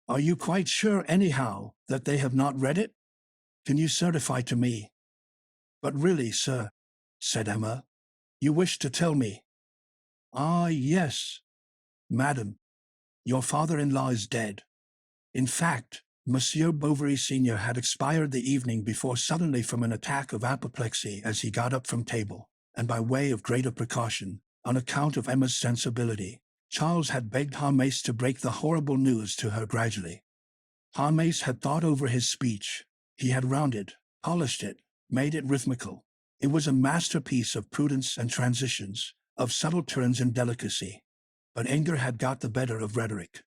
Speaker 1: Are you quite sure, anyhow, that they have not read it? Can you certify to me?" "But really, sir," said Emma, "you wish to tell me—" "Ah, yes, madam. Your father-in-law is dead. In fact, Monsieur Bovary Sr. had expired the evening before suddenly from an attack of apoplexy as he got up from table, and by way of greater precaution, on account of Emma's sensibility, Charles had begged Hermès to break the horrible news to her gradually. Hermès had thought over his speech. He had rounded, polished it, made it rhythmical. It was a masterpiece of prudence and transitions, of subtle turns and delicacy. But anger had got the better of rhetoric.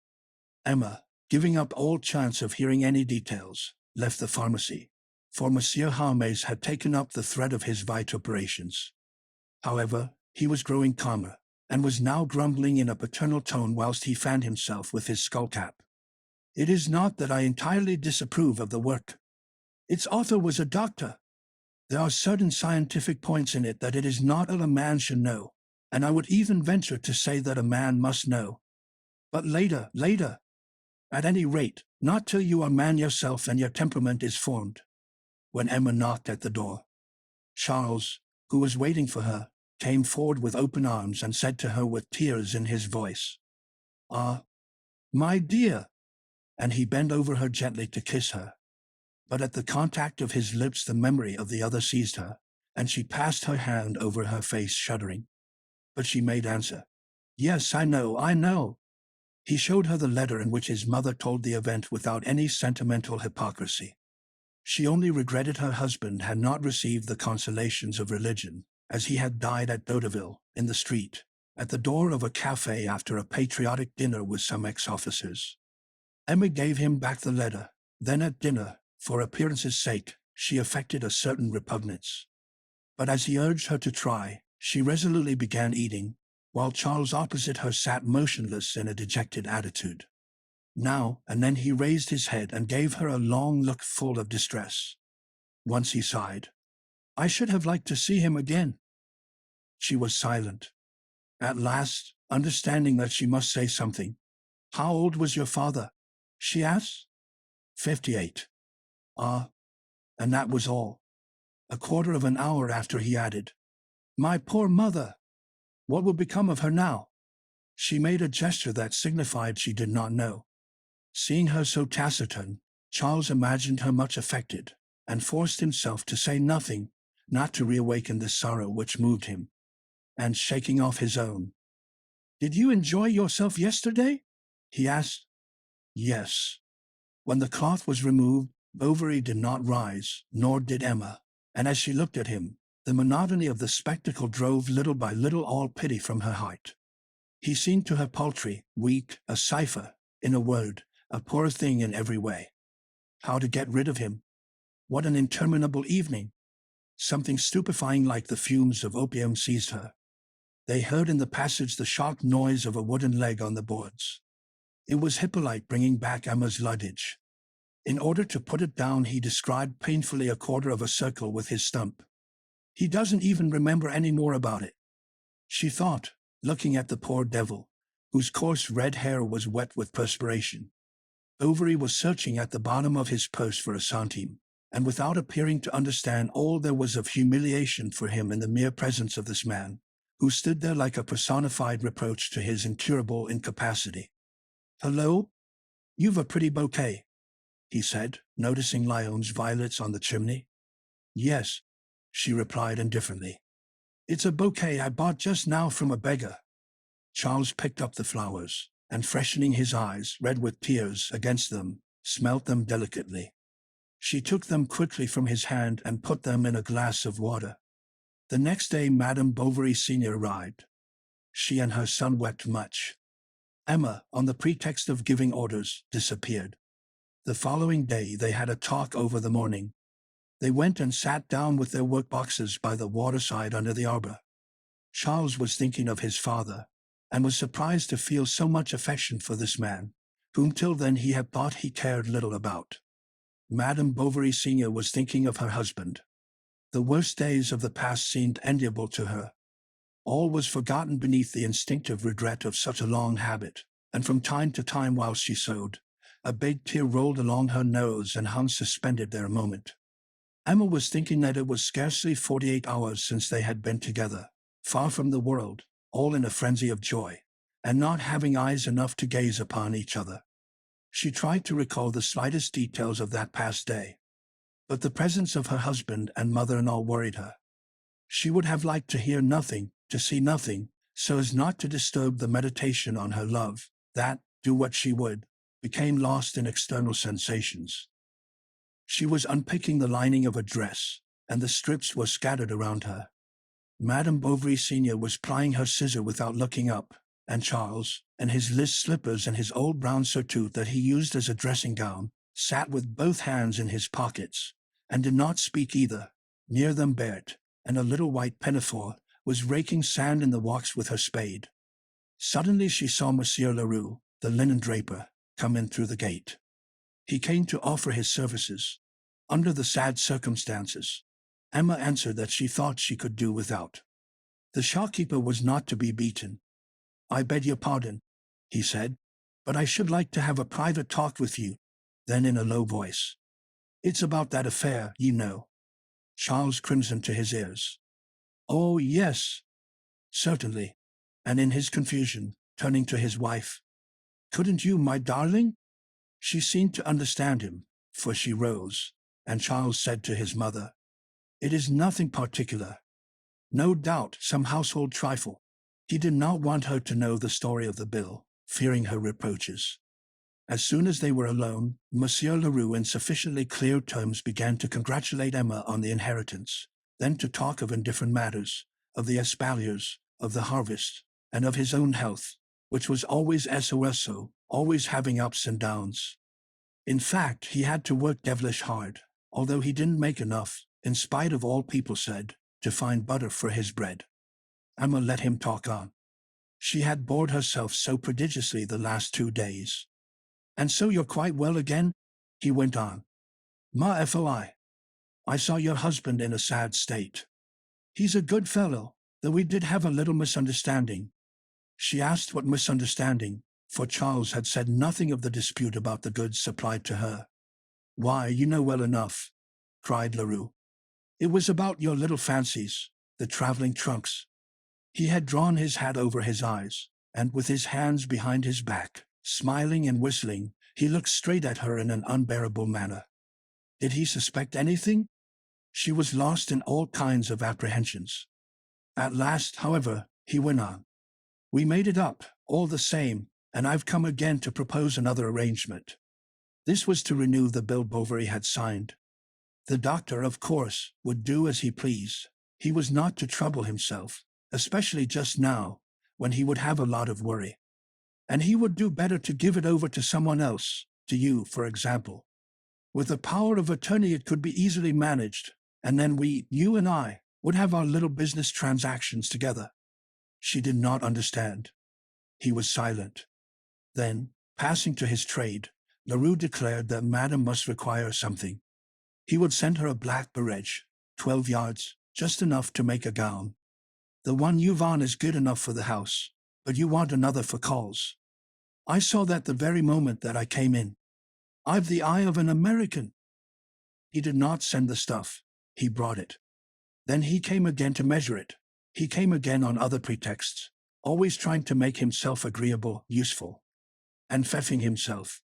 Speaker 1: Emma, giving up all chance of hearing any details, left the pharmacy, for Monsieur Hermès had taken up the thread of his vituperations. However, he was growing calmer, and was now grumbling in a paternal tone whilst he fanned himself with his skullcap. "It is not that I entirely disapprove of the work. Its author was a doctor. There are certain scientific points in it that it is not a man should know, and I would even venture to say that a man must know. But later. At any rate, not till you are man yourself and your temperament is formed." When Emma knocked at the door, Charles, who was waiting for her, came forward with open arms and said to her with tears in his voice, "Ah, my dear," and he bent over her gently to kiss her. But at the contact of his lips the memory of the other seized her, and she passed her hand over her face shuddering. But she made answer, "Yes, I know. He showed her the letter in which his mother told the event without any sentimental hypocrisy. She only regretted her husband had not received the consolations of religion, as he had died at Daudeville, in the street, at the door of a café after a patriotic dinner with some ex-officers. Emma gave him back the letter. Then at dinner, for appearance's sake, she affected a certain repugnance. But as he urged her to try, she resolutely began eating, while Charles opposite her sat motionless in a dejected attitude. Now and then he raised his head and gave her a long look full of distress. Once he sighed, "I should have liked to see him again." She was silent. At last, understanding that she must say something, "How old was your father?" she asked. 58. "Ah, and that was all." A quarter of an hour after he added, "My poor mother! What will become of her now?" She made a gesture that signified she did not know. Seeing her so taciturn, Charles imagined her much affected, and forced himself to say nothing, not to reawaken the sorrow which moved him. And shaking off his own, "Did you enjoy yourself yesterday?" he asked. "Yes." When the cloth was removed, Bovary did not rise, nor did Emma, and as she looked at him, the monotony of the spectacle drove little by little all pity from her heart. He seemed to her paltry, weak, a cipher, in a word, a poor thing in every way. How to get rid of him? What an interminable evening! Something stupefying like the fumes of opium seized her. They heard in the passage the sharp noise of a wooden leg on the boards. It was Hippolyte bringing back Emma's luggage. In order to put it down, he described painfully a quarter of a circle with his stump. "He doesn't even remember any more about it," she thought, looking at the poor devil, whose coarse red hair was wet with perspiration. Bovary was searching at the bottom of his purse for a centime, and without appearing to understand all there was of humiliation for him in the mere presence of this man, who stood there like a personified reproach to his incurable incapacity. "Hello? You've a pretty bouquet," he said, noticing Lyon's violets on the chimney. "Yes," she replied indifferently. "It's a bouquet I bought just now from a beggar." Charles picked up the flowers, and freshening his eyes, red with tears, against them, smelt them delicately. She took them quickly from his hand and put them in a glass of water. The next day Madame Bovary Sr. arrived. She and her son wept much. Emma, on the pretext of giving orders, disappeared. The following day they had a talk over the morning. They went and sat down with their workboxes by the waterside under the arbor. Charles was thinking of his father, and was surprised to feel so much affection for this man, whom till then he had thought he cared little about. Madame Bovary Senior was thinking of her husband. The worst days of the past seemed enviable to her. All was forgotten beneath the instinctive regret of such a long habit, and from time to time while she sewed, a big tear rolled along her nose and hung suspended there a moment. Emma was thinking that it was scarcely 48 hours since they had been together, far from the world, all in a frenzy of joy, and not having eyes enough to gaze upon each other. She tried to recall the slightest details of that past day, but the presence of her husband and mother-in-law worried her. She would have liked to hear nothing, to see nothing, so as not to disturb the meditation on her love, that, do what she would, became lost in external sensations. She was unpicking the lining of a dress, and the strips were scattered around her. Madame Bovary Senior was plying her scissor without looking up, and Charles, in his list slippers and his old brown surtout that he used as a dressing gown, sat with both hands in his pockets, and did not speak either. Near them Berthe, in a little white pinafore, was raking sand in the walks with her spade. Suddenly she saw Monsieur Leroux, the linen draper, come in through the gate. He came to offer his services. Under the sad circumstances, Emma answered that she thought she could do without. The shopkeeper was not to be beaten. "I beg your pardon," he said, "but I should like to have a private talk with you." Then in a low voice, "It's about that affair, you know." Charles crimsoned to his ears. "Oh, yes, certainly," and in his confusion, turning to his wife, "Couldn't you, my darling?" She seemed to understand him, for she rose, and Charles said to his mother, "It is nothing particular. No doubt some household trifle." He did not want her to know the story of the bill, fearing her reproaches. As soon as they were alone, Monsieur Leroux in sufficiently clear terms began to congratulate Emma on the inheritance, then to talk of indifferent matters, of the espaliers, of the harvest, and of his own health, which was always so, always having ups and downs. In fact, he had to work devilish hard, although he didn't make enough, in spite of all people said, to find butter for his bread. Emma let him talk on. She had bored herself so prodigiously the last 2 days. "And so you're quite well again?" he went on. "Ma foi. I saw your husband in a sad state. He's a good fellow, though we did have a little misunderstanding." She asked what misunderstanding, for Charles had said nothing of the dispute about the goods supplied to her. "Why, you know well enough," cried Leroux. "It was about your little fancies, the traveling trunks." He had drawn his hat over his eyes, and with his hands behind his back, smiling and whistling, he looked straight at her in an unbearable manner. Did he suspect anything? She was lost in all kinds of apprehensions. At last, however, he went on. "We made it up, all the same, and I've come again to propose another arrangement." This was to renew the bill Bovary had signed. The doctor, of course, would do as he pleased. He was not to trouble himself, especially just now, when he would have a lot of worry. And he would do better to give it over to someone else, to you, for example. With the power of attorney it could be easily managed, and then you and I, would have our little business transactions together. She did not understand. He was silent. Then, passing to his trade, Leroux declared that Madame must require something. He would send her a black barège, 12 yards, just enough to make a gown. "The one you've on is good enough for the house, but you want another for calls. I saw that the very moment that I came in. I've the eye of an American." He did not send the stuff. He brought it. Then he came again to measure it. He came again on other pretexts, always trying to make himself agreeable, useful, and feffing himself,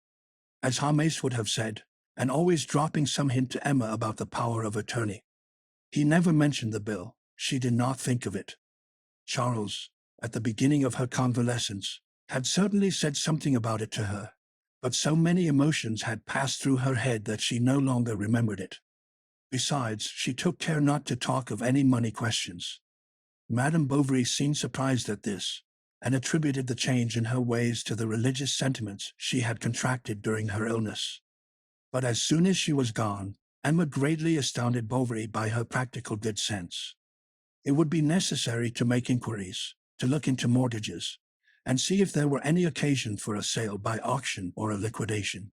Speaker 1: as James would have said, and always dropping some hint to Emma about the power of attorney. He never mentioned the bill. She did not think of it. Charles, at the beginning of her convalescence, had certainly said something about it to her, but so many emotions had passed through her head that she no longer remembered it. Besides, she took care not to talk of any money questions. Madame Bovary seemed surprised at this, and attributed the change in her ways to the religious sentiments she had contracted during her illness. But as soon as she was gone, Emma greatly astounded Bovary by her practical good sense. It would be necessary to make inquiries, to look into mortgages, and see if there were any occasion for a sale by auction or a liquidation.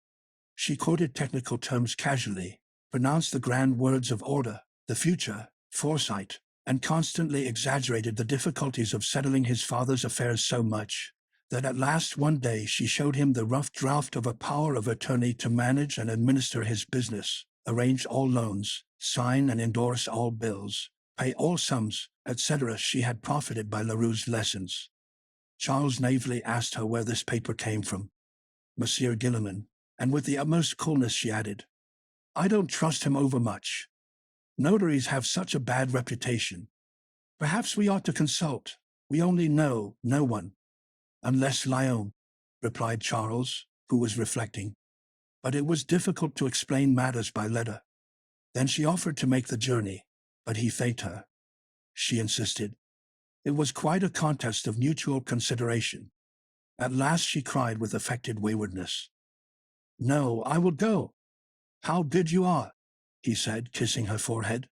Speaker 1: She quoted technical terms casually, pronounced the grand words of order, the future, foresight, and constantly exaggerated the difficulties of settling his father's affairs so much that at last one day she showed him the rough draft of a power of attorney to manage and administer his business, arrange all loans, sign and endorse all bills, pay all sums, etc. She had profited by Leroux's lessons. Charles naively asked her where this paper came from. Monsieur Guillemot, and with the utmost coolness she added, "I don't trust him overmuch. Notaries have such a bad reputation. Perhaps we ought to consult. We only know no one." "Unless Lyon," replied Charles, who was reflecting. But it was difficult to explain matters by letter. Then she offered to make the journey, but he thanked her. She insisted. It was quite a contest of mutual consideration. At last she cried with affected waywardness, "No, I will go." "How good you are," he said, kissing her forehead.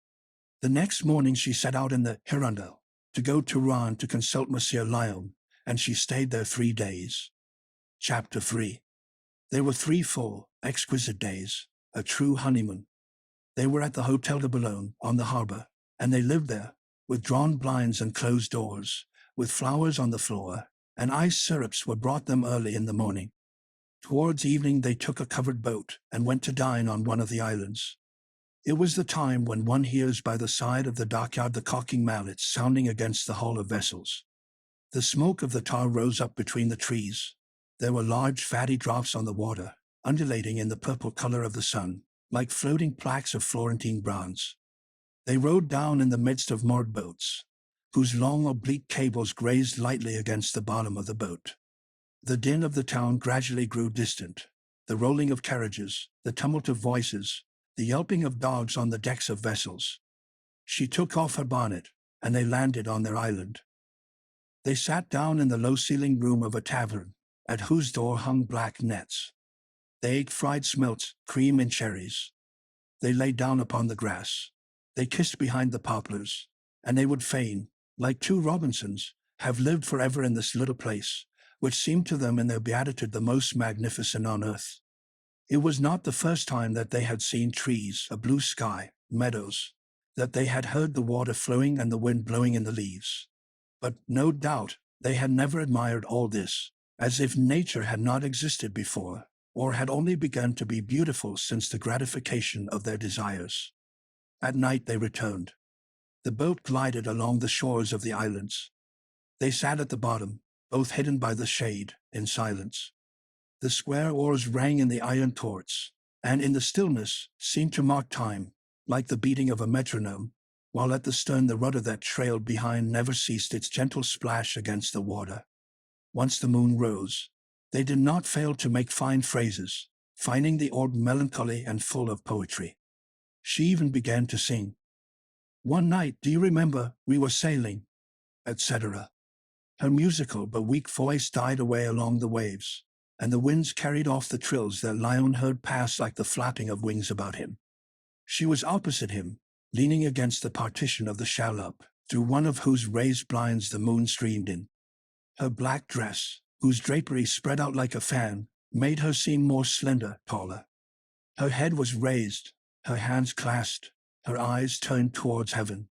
Speaker 1: The next morning she set out in the Hirondelle to go to Rouen to consult Monsieur Lyon, and she stayed there 3 days. Chapter 3. There were 3 full, exquisite days, a true honeymoon. They were at the Hotel de Boulogne on the harbor, and they lived there, with drawn blinds and closed doors, with flowers on the floor, and iced syrups were brought them early in the morning. Towards evening they took a covered boat and went to dine on one of the islands. It was the time when one hears by the side of the dockyard the caulking mallets sounding against the hull of vessels. The smoke of the tar rose up between the trees. There were large fatty drops on the water, undulating in the purple color of the sun, like floating plaques of Florentine bronze. They rowed down in the midst of moored boats, whose long oblique cables grazed lightly against the bottom of the boat. The din of the town gradually grew distant, the rolling of carriages, the tumult of voices, the yelping of dogs on the decks of vessels. She took off her bonnet, and they landed on their island. They sat down in the low-ceilinged room of a tavern, at whose door hung black nets. They ate fried smelts, cream and cherries. They lay down upon the grass. They kissed behind the poplars, and they would fain, like 2 Robinsons, have lived forever in this little place, which seemed to them in their beatitude the most magnificent on earth. It was not the first time that they had seen trees, a blue sky, meadows, that they had heard the water flowing and the wind blowing in the leaves. But, no doubt, they had never admired all this, as if nature had not existed before, or had only begun to be beautiful since the gratification of their desires. At night they returned. The boat glided along the shores of the islands. They sat at the bottom, both hidden by the shade, in silence. The square oars rang in the iron thwarts, and in the stillness seemed to mark time, like the beating of a metronome, while at the stern the rudder that trailed behind never ceased its gentle splash against the water. Once the moon rose, they did not fail to make fine phrases, finding the orb melancholy and full of poetry. She even began to sing. "One night, do you remember, we were sailing," etc. Her musical but weak voice died away along the waves, and the winds carried off the trills that Lyon heard pass like the flapping of wings about him. She was opposite him, leaning against the partition of the shallop, through one of whose raised blinds the moon streamed in. Her black dress, whose drapery spread out like a fan, made her seem more slender, taller. Her head was raised, her hands clasped, her eyes turned towards heaven.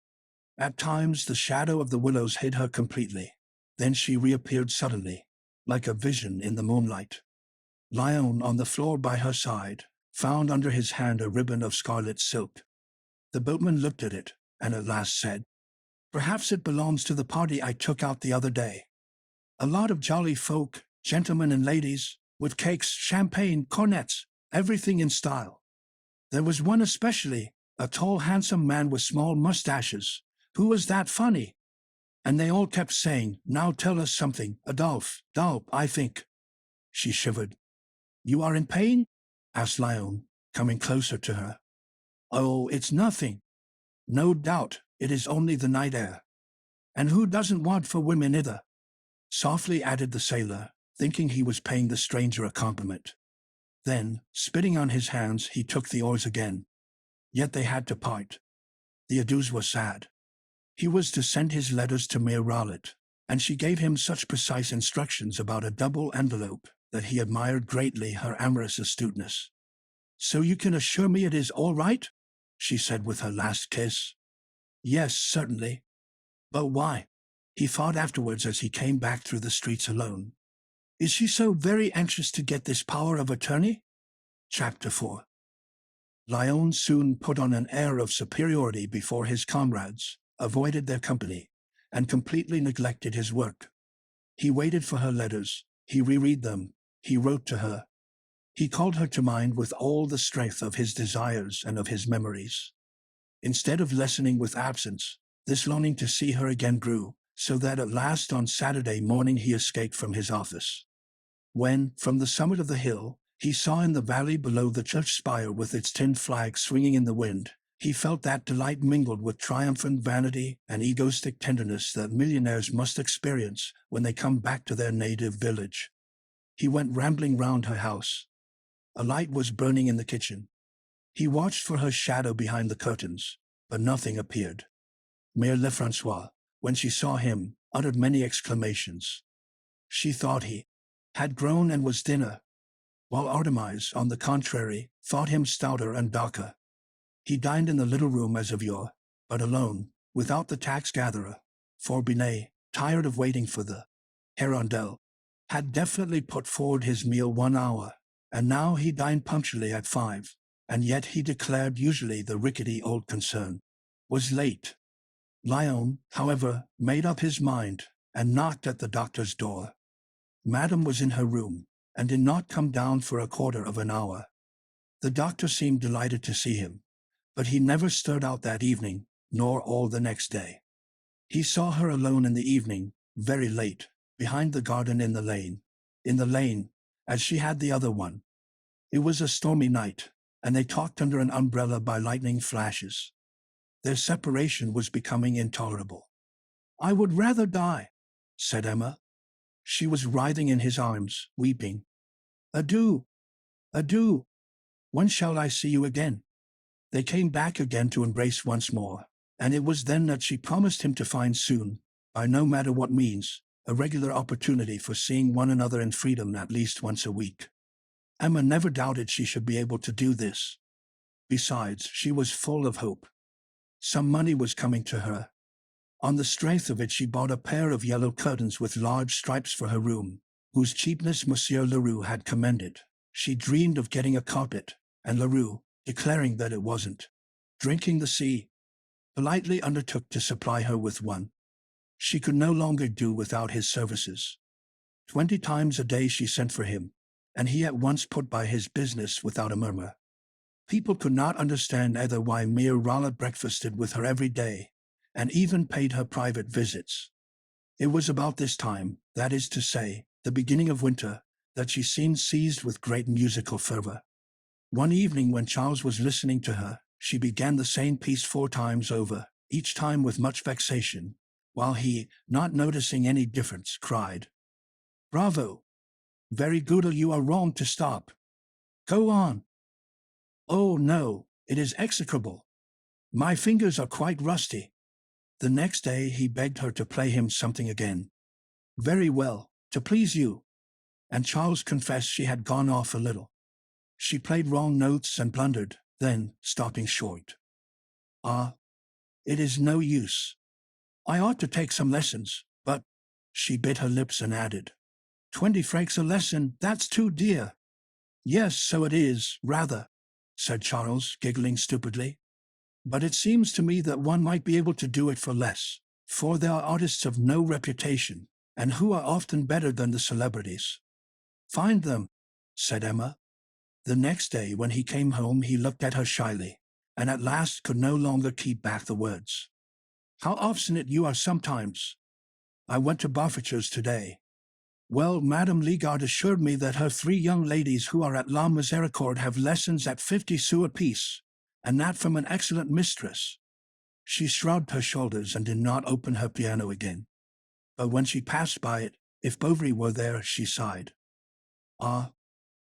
Speaker 1: At times the shadow of the willows hid her completely. Then she reappeared suddenly, like a vision in the moonlight. Lyon, on the floor by her side, found under his hand a ribbon of scarlet silk. The boatman looked at it, and at last said, "Perhaps it belongs to the party I took out the other day. A lot of jolly folk, gentlemen and ladies, with cakes, champagne, cornets, everything in style. There was one especially, a tall, handsome man with small mustaches, who was that funny. And they all kept saying, 'Now tell us something, Adolphe, I think.'" She shivered. "You are in pain?" asked Lyon, coming closer to her. "Oh, it's nothing. No doubt, it is only the night air. And who doesn't want for women either? softly added the sailor, thinking he was paying the stranger a compliment. Then, spitting on his hands, he took the oars again. Yet they had to part. The adieus were sad. He was to send his letters to Mere Rowlett, and she gave him such precise instructions about a double envelope that he admired greatly her amorous astuteness. "So you can assure me it is all right?" she said with her last kiss. "Yes, certainly." "But why?" he thought afterwards as he came back through the streets alone. "Is she so very anxious to get this power of attorney?" Chapter 4. Lyon soon put on an air of superiority before his comrades, avoided their company, and completely neglected his work. He waited for her letters, he reread them, he wrote to her. He called her to mind with all the strength of his desires and of his memories. Instead of lessening with absence, this longing to see her again grew, so that at last on Saturday morning he escaped from his office. When, from the summit of the hill, he saw in the valley below the church spire with its tin flag swinging in the wind, he felt that delight mingled with triumphant vanity and egoistic tenderness that millionaires must experience when they come back to their native village. He went rambling round her house. A light was burning in the kitchen. He watched for her shadow behind the curtains, but nothing appeared. Mere Lefrancois, when she saw him, uttered many exclamations. She thought he had grown and was thinner, while Artemise, on the contrary, thought him stouter and darker. He dined in the little room as of yore, but alone, without the tax-gatherer, for Binet, tired of waiting for the Hirondelle, had definitely put forward his meal 1 hour, and now he dined punctually at 5, and yet he declared usually the rickety old concern was late. Lyon, however, made up his mind, and knocked at the doctor's door. Madame was in her room, and did not come down for a quarter of an hour. The doctor seemed delighted to see him, but he never stirred out that evening, nor all the next day. He saw her alone in the evening, very late, behind the garden in the lane, as she had the other one. It was a stormy night, and they talked under an umbrella by lightning flashes. Their separation was becoming intolerable. "I would rather die," said Emma. She was writhing in his arms, weeping. "Adieu, adieu. When shall I see you again?" They came back again to embrace once more, and it was then that she promised him to find soon, by no matter what means, a regular opportunity for seeing one another in freedom at least once a week. Emma never doubted she should be able to do this. Besides, she was full of hope. Some money was coming to her. On the strength of it she bought a pair of yellow curtains with large stripes for her room, whose cheapness Monsieur Leroux had commended. She dreamed of getting a carpet, and Leroux, declaring that it wasn't drinking the sea, politely undertook to supply her with one. She could no longer do without his services. 20 times a day she sent for him, and he at once put by his business without a murmur. People could not understand either why Mere Rowlett breakfasted with her every day, and even paid her private visits. It was about this time, that is to say, the beginning of winter, that she seemed seized with great musical fervor. One evening when Charles was listening to her, she began the same piece 4 times over, each time with much vexation, while he, not noticing any difference, cried, "Bravo! Very good, or you are wrong to stop. Go on." "Oh, no, it is execrable. My fingers are quite rusty." The next day he begged her to play him something again. "Very well, to please you." And Charles confessed she had gone off a little. She played wrong notes and blundered, then, stopping short. "Ah, it is no use. I ought to take some lessons, but—" She bit her lips and added, 20 francs a lesson, that's too dear." "Yes, so it is, rather," said Charles, giggling stupidly. "But it seems to me that one might be able to do it for less, for there are artists of no reputation, and who are often better than the celebrities." "Find them," said Emma. The next day when he came home he looked at her shyly, and at last could no longer keep back the words. "How obstinate you are sometimes. I went to Barfitcher's today. Well, Madame Legard assured me that her 3 young ladies who are at La Miséricorde have lessons at 50 sous apiece, and that from an excellent mistress." She shrugged her shoulders and did not open her piano again. But when she passed by it, If Bovary were there, she sighed. Ah,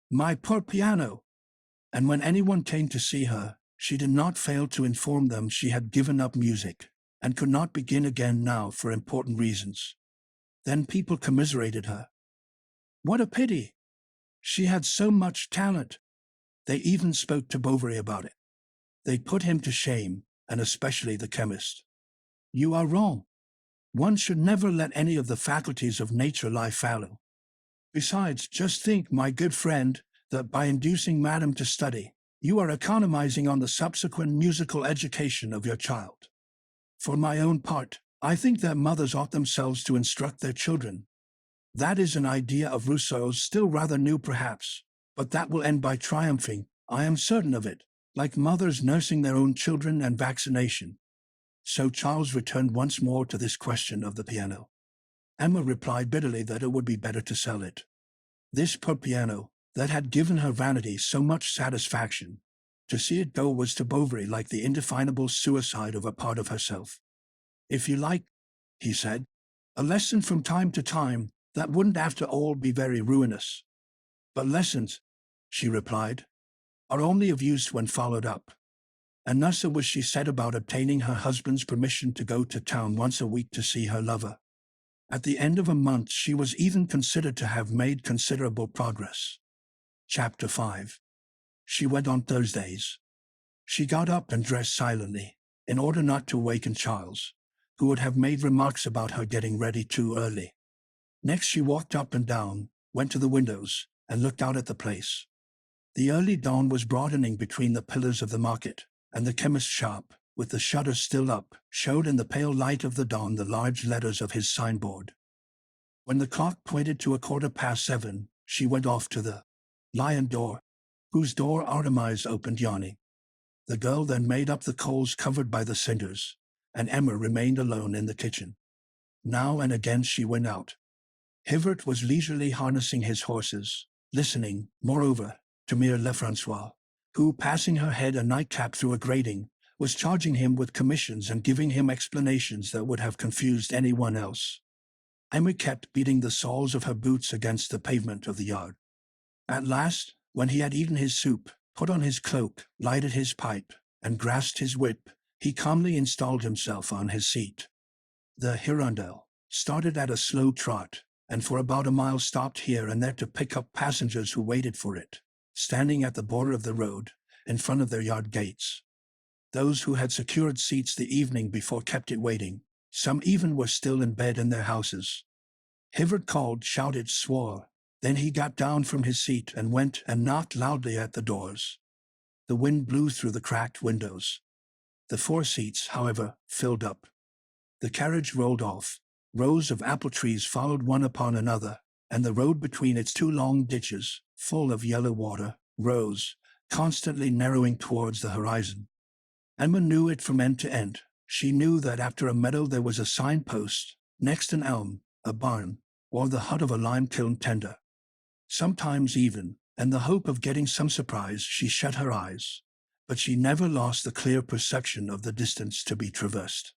Speaker 1: my poor piano! And when anyone came to see her, she did not fail to inform them she had given up music, and could not begin again now for important reasons. Then people commiserated her. What a pity! She had so much talent. They even spoke to Bovary about it. They put him to shame, and especially the chemist. You are wrong. One should never let any of the faculties of nature lie fallow. Besides, just think, my good friend, that by inducing Madame to study, you are economizing on the subsequent musical education of your child. For my own part, I think that mothers ought themselves to instruct their children. That is an idea of Rousseau's, still rather new perhaps, but that will end by triumphing, I am certain of it, like mothers nursing their own children and vaccination. So Charles returned once more to this question of the piano. Emma replied bitterly that it would be better to sell it. This poor piano, that had given her vanity so much satisfaction, to see it go was to Bovary like the indefinable suicide of a part of herself. If you like, he said, a lesson from time to time, that wouldn't after all be very ruinous. But lessons, she replied, are only of use when followed up. And thus was she set about obtaining her husband's permission to go to town once a week to see her lover. At the end of a month she was even considered to have made considerable progress. Chapter 5. She went on Thursdays. She got up and dressed silently, in order not to waken Charles, who would have made remarks about her getting ready too early. Next she walked up and down, went to the windows, and looked out at the place. The early dawn was broadening between the pillars of the market, and the chemist's shop, with the shutters still up, showed in the pale light of the dawn the large letters of his signboard. When the clock pointed to 7:15, she went off to the lion door, whose door Artemise opened yawning. The girl then made up the coals covered by the cinders, and Emma remained alone in the kitchen. Now and again she went out. Hivert was leisurely harnessing his horses, listening, moreover, to Mere Lefrancois, who, passing her head a nightcap through a grating, was charging him with commissions and giving him explanations that would have confused anyone else. Emma kept beating the soles of her boots against the pavement of the yard. At last, when he had eaten his soup, put on his cloak, lighted his pipe, and grasped his whip, he calmly installed himself on his seat. The Hirondelle started at a slow trot, and for about a mile stopped here and there to pick up passengers who waited for it, standing at the border of the road, in front of their yard gates. Those who had secured seats the evening before kept it waiting. Some even were still in bed in their houses. Hivert called, shouted, swore. Then he got down from his seat and went and knocked loudly at the doors. The wind blew through the cracked windows. The 4 seats, however, filled up. The carriage rolled off. Rows of apple trees followed one upon another, and the road between its 2 long ditches, full of yellow water, rose, constantly narrowing towards the horizon. Emma knew it from end to end. She knew that after a meadow there was a signpost, next an elm, a barn, or the hut of a lime-kiln tender. Sometimes even, in the hope of getting some surprise, she shut her eyes, but she never lost the clear perception of the distance to be traversed.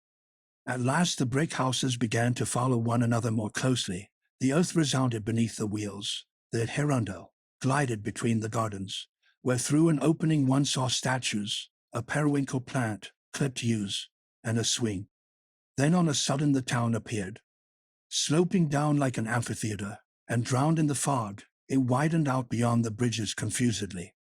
Speaker 1: At last the brick houses began to follow one another more closely. The earth resounded beneath the wheels. The Hirondelle glided between the gardens, where through an opening one saw statues, a periwinkle plant, clipped yews, and a swing. Then on a sudden the town appeared. Sloping down like an amphitheater, and drowned in the fog, it widened out beyond the bridges confusedly.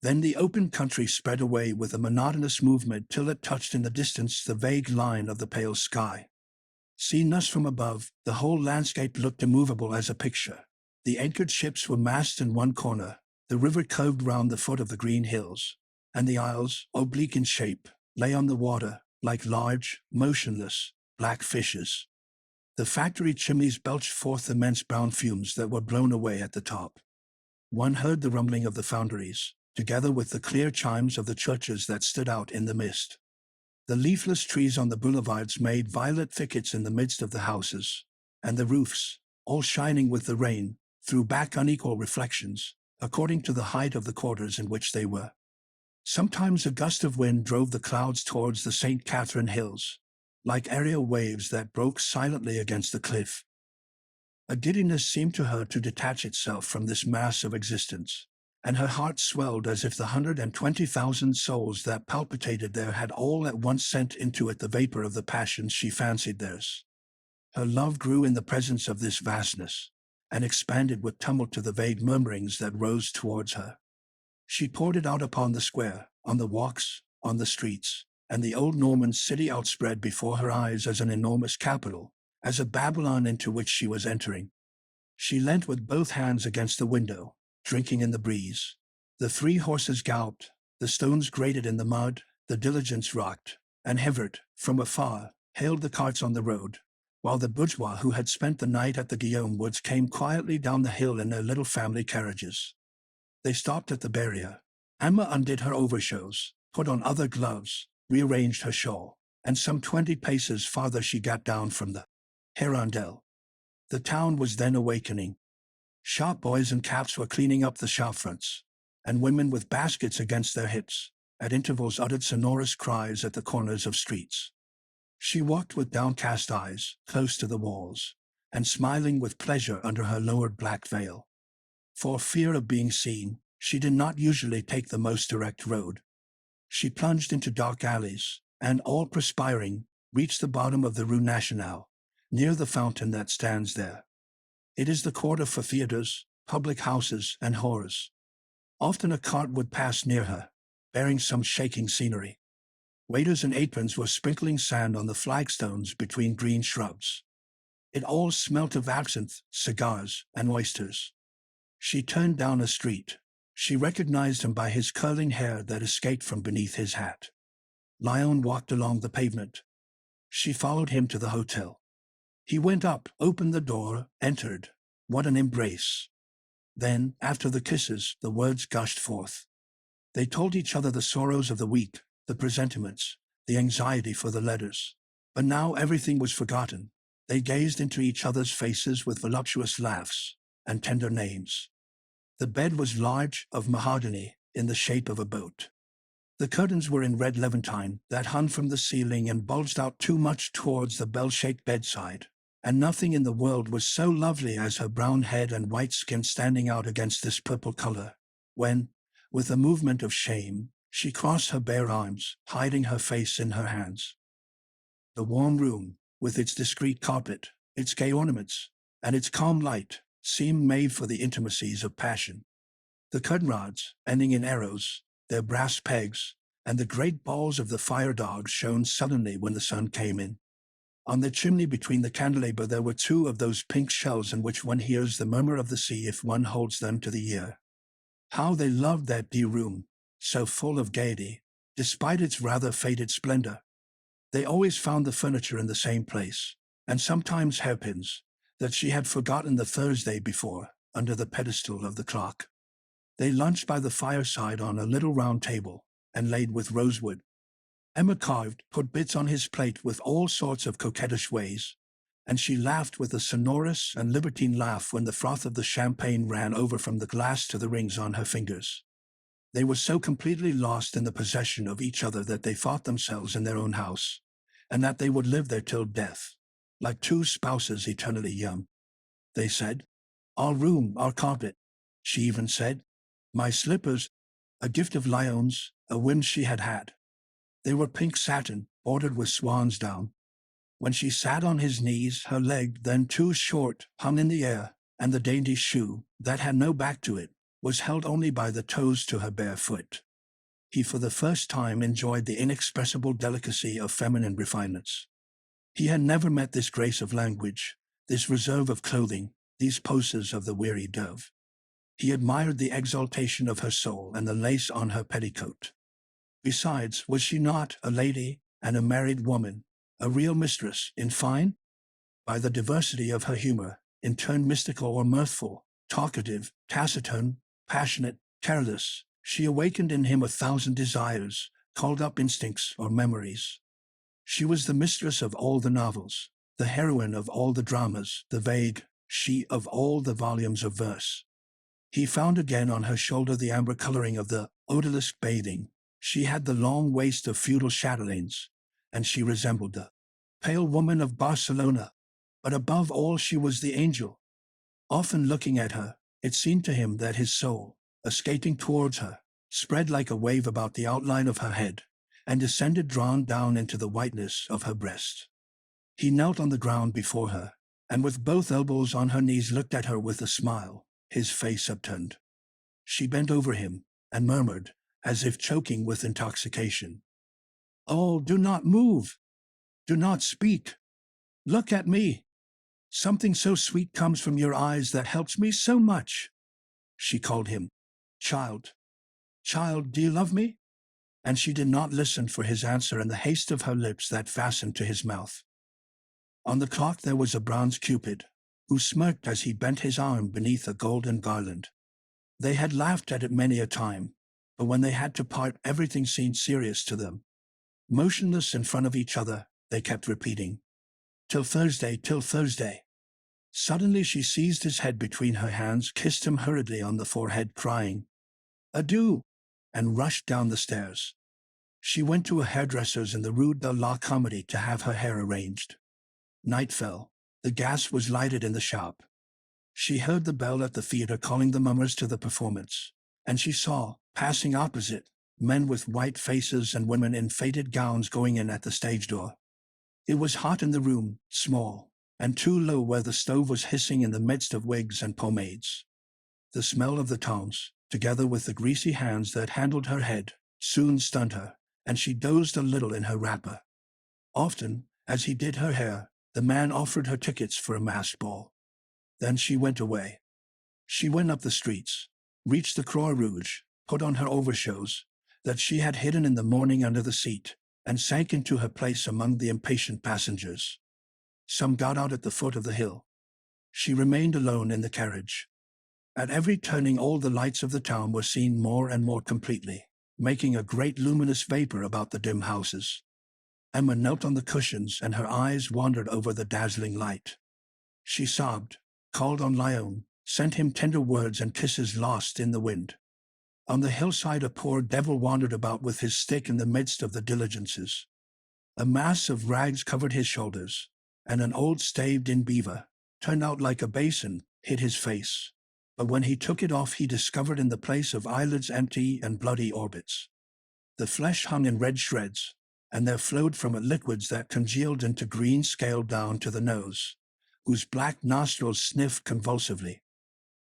Speaker 1: Then the open country spread away with a monotonous movement till it touched in the distance the vague line of the pale sky. Seen thus from above, the whole landscape looked immovable as a picture. The anchored ships were massed in one corner, the river curved round the foot of the green hills, and the isles, oblique in shape, lay on the water, like large, motionless, black fishes. The factory chimneys belched forth immense brown fumes that were blown away at the top. One heard the rumbling of the foundries, together with the clear chimes of the churches that stood out in the mist. The leafless trees on the boulevards made violet thickets in the midst of the houses, and the roofs, all shining with the rain, threw back unequal reflections, according to the height of the quarters in which they were. Sometimes a gust of wind drove the clouds towards the St. Catherine Hills, like aerial waves that broke silently against the cliff. A giddiness seemed to her to detach itself from this mass of existence, and her heart swelled as if the 120,000 souls that palpitated there had all at once sent into it the vapor of the passions she fancied theirs. Her love grew in the presence of this vastness, and expanded with tumult to the vague murmurings that rose towards her. She poured it out upon the square, on the walks, on the streets, and the old Norman city outspread before her eyes as an enormous capital, as a Babylon into which she was entering. She leant with both hands against the window, drinking in the breeze. The 3 horses galloped, the stones grated in the mud, the diligence rocked, and Hebert, from afar, hailed the carts on the road, while the bourgeois who had spent the night at the Guillaume woods came quietly down the hill in their little family carriages. They stopped at the barrier. Emma undid her overshoes, put on other gloves, rearranged her shawl, and some 20 paces farther she got down from the Hirondelle. The town was then awakening. Shop boys in caps were cleaning up the shop fronts, and women with baskets against their hips, at intervals uttered sonorous cries at the corners of streets. She walked with downcast eyes, close to the walls, and smiling with pleasure under her lowered black veil. For fear of being seen, she did not usually take the most direct road. She plunged into dark alleys, and, all perspiring, reached the bottom of the Rue Nationale, near the fountain that stands there. It is the quarter for theaters, public houses, and horrors. Often a cart would pass near her, bearing some shaking scenery. Waiters in aprons were sprinkling sand on the flagstones between green shrubs. It all smelt of absinthe, cigars, and oysters. She turned down a street. She recognized him by his curling hair that escaped from beneath his hat. Lyon walked along the pavement. She followed him to the hotel. He went up, opened the door, entered. What an embrace! Then, after the kisses, the words gushed forth. They told each other the sorrows of the week, the presentiments, the anxiety for the letters. But now everything was forgotten. They gazed into each other's faces with voluptuous laughs and tender names. The bed was large, of mahogany, in the shape of a boat. The curtains were in red levantine that hung from the ceiling and bulged out too much towards the bell-shaped bedside, and nothing in the world was so lovely as her brown head and white skin standing out against this purple color, when, with a movement of shame, she crossed her bare arms, hiding her face in her hands. The warm room, with its discreet carpet, its gay ornaments, and its calm light, seemed made for the intimacies of passion. The curtain rods, ending in arrows, their brass pegs, and the great balls of the fire dogs shone suddenly when the sun came in. On the chimney between the candelabra there were 2 of those pink shells in which one hears the murmur of the sea if one holds them to the ear. How they loved that dear room, so full of gaiety, despite its rather faded splendor. They always found the furniture in the same place, and sometimes hairpins, that she had forgotten the Thursday before, under the pedestal of the clock. They lunched by the fireside on a little round table, and laid with rosewood. Emma carved, put bits on his plate with all sorts of coquettish ways, and she laughed with a sonorous and libertine laugh when the froth of the champagne ran over from the glass to the rings on her fingers. They were so completely lost in the possession of each other that they thought themselves in their own house, and that they would live there till death, like 2 spouses eternally young. They said, "Our room, our carpet." She even said, "My slippers," a gift of Lyon's, a whim she had had. They were pink satin, bordered with swan's down. When she sat on his knees, her leg, then too short, hung in the air, and the dainty shoe, that had no back to it, was held only by the toes to her bare foot. He for the first time enjoyed the inexpressible delicacy of feminine refinements. He had never met this grace of language, this reserve of clothing, these poses of the weary dove. He admired the exaltation of her soul and the lace on her petticoat. Besides, was she not a lady and a married woman, a real mistress, in fine? By the diversity of her humor, in turn mystical or mirthful, talkative, taciturn, passionate, careless, she awakened in him 1,000 desires, called up instincts or memories. She was the mistress of all the novels, the heroine of all the dramas, the vague she of all the volumes of verse. He found again on her shoulder the amber coloring of the odalisque bathing. She had the long waist of feudal chatelaines, and she resembled the pale woman of Barcelona. But above all she was the angel, Often looking at her, it seemed to him that his soul, skating towards her, spread like a wave about the outline of her head, and descended drawn down into the whiteness of her breast. He knelt on the ground before her, and with both elbows on her knees looked at her with a smile, his face upturned. She bent over him, and murmured, as if choking with intoxication, "Oh, do not move! Do not speak! Look at me! Something so sweet comes from your eyes that helps me so much." She called him, "Child, child, do you love me?" And she did not listen for his answer in the haste of her lips that fastened to his mouth. On the clock there was a bronze Cupid, who smirked as he bent his arm beneath a golden garland. They had laughed at it many a time, but when they had to part everything seemed serious to them. Motionless in front of each other, they kept repeating, "Till Thursday, till Thursday." Suddenly she seized his head between her hands, kissed him hurriedly on the forehead, crying, "Adieu," and rushed down the stairs. She went to a hairdresser's in the Rue de la Comédie to have her hair arranged. Night fell. The gas was lighted in the shop. She heard the bell at the theater calling the mummers to the performance, and she saw, passing opposite, men with white faces and women in faded gowns going in at the stage door. It was hot in the room, small, and too low where the stove was hissing in the midst of wigs and pomades. The smell of the tongs, together with the greasy hands that handled her head, soon stunned her, and she dozed a little in her wrapper. Often, as he did her hair, the man offered her tickets for a masked ball. Then she went away. She went up the streets, reached the Croix Rouge, put on her overshoes, that she had hidden in the morning under the seat, and sank into her place among the impatient passengers. Some got out at the foot of the hill. She remained alone in the carriage. At every turning all the lights of the town were seen more and more completely, making a great luminous vapor about the dim houses. Emma knelt on the cushions and her eyes wandered over the dazzling light. She sobbed, called on Lyon, sent him tender words and kisses lost in the wind. On the hillside a poor devil wandered about with his stick in the midst of the diligences. A mass of rags covered his shoulders, and an old staved-in beaver, turned out like a basin, hid his face. But when he took it off he discovered in the place of eyelids empty and bloody orbits. The flesh hung in red shreds, and there flowed from it liquids that congealed into green scale down to the nose, whose black nostrils sniffed convulsively.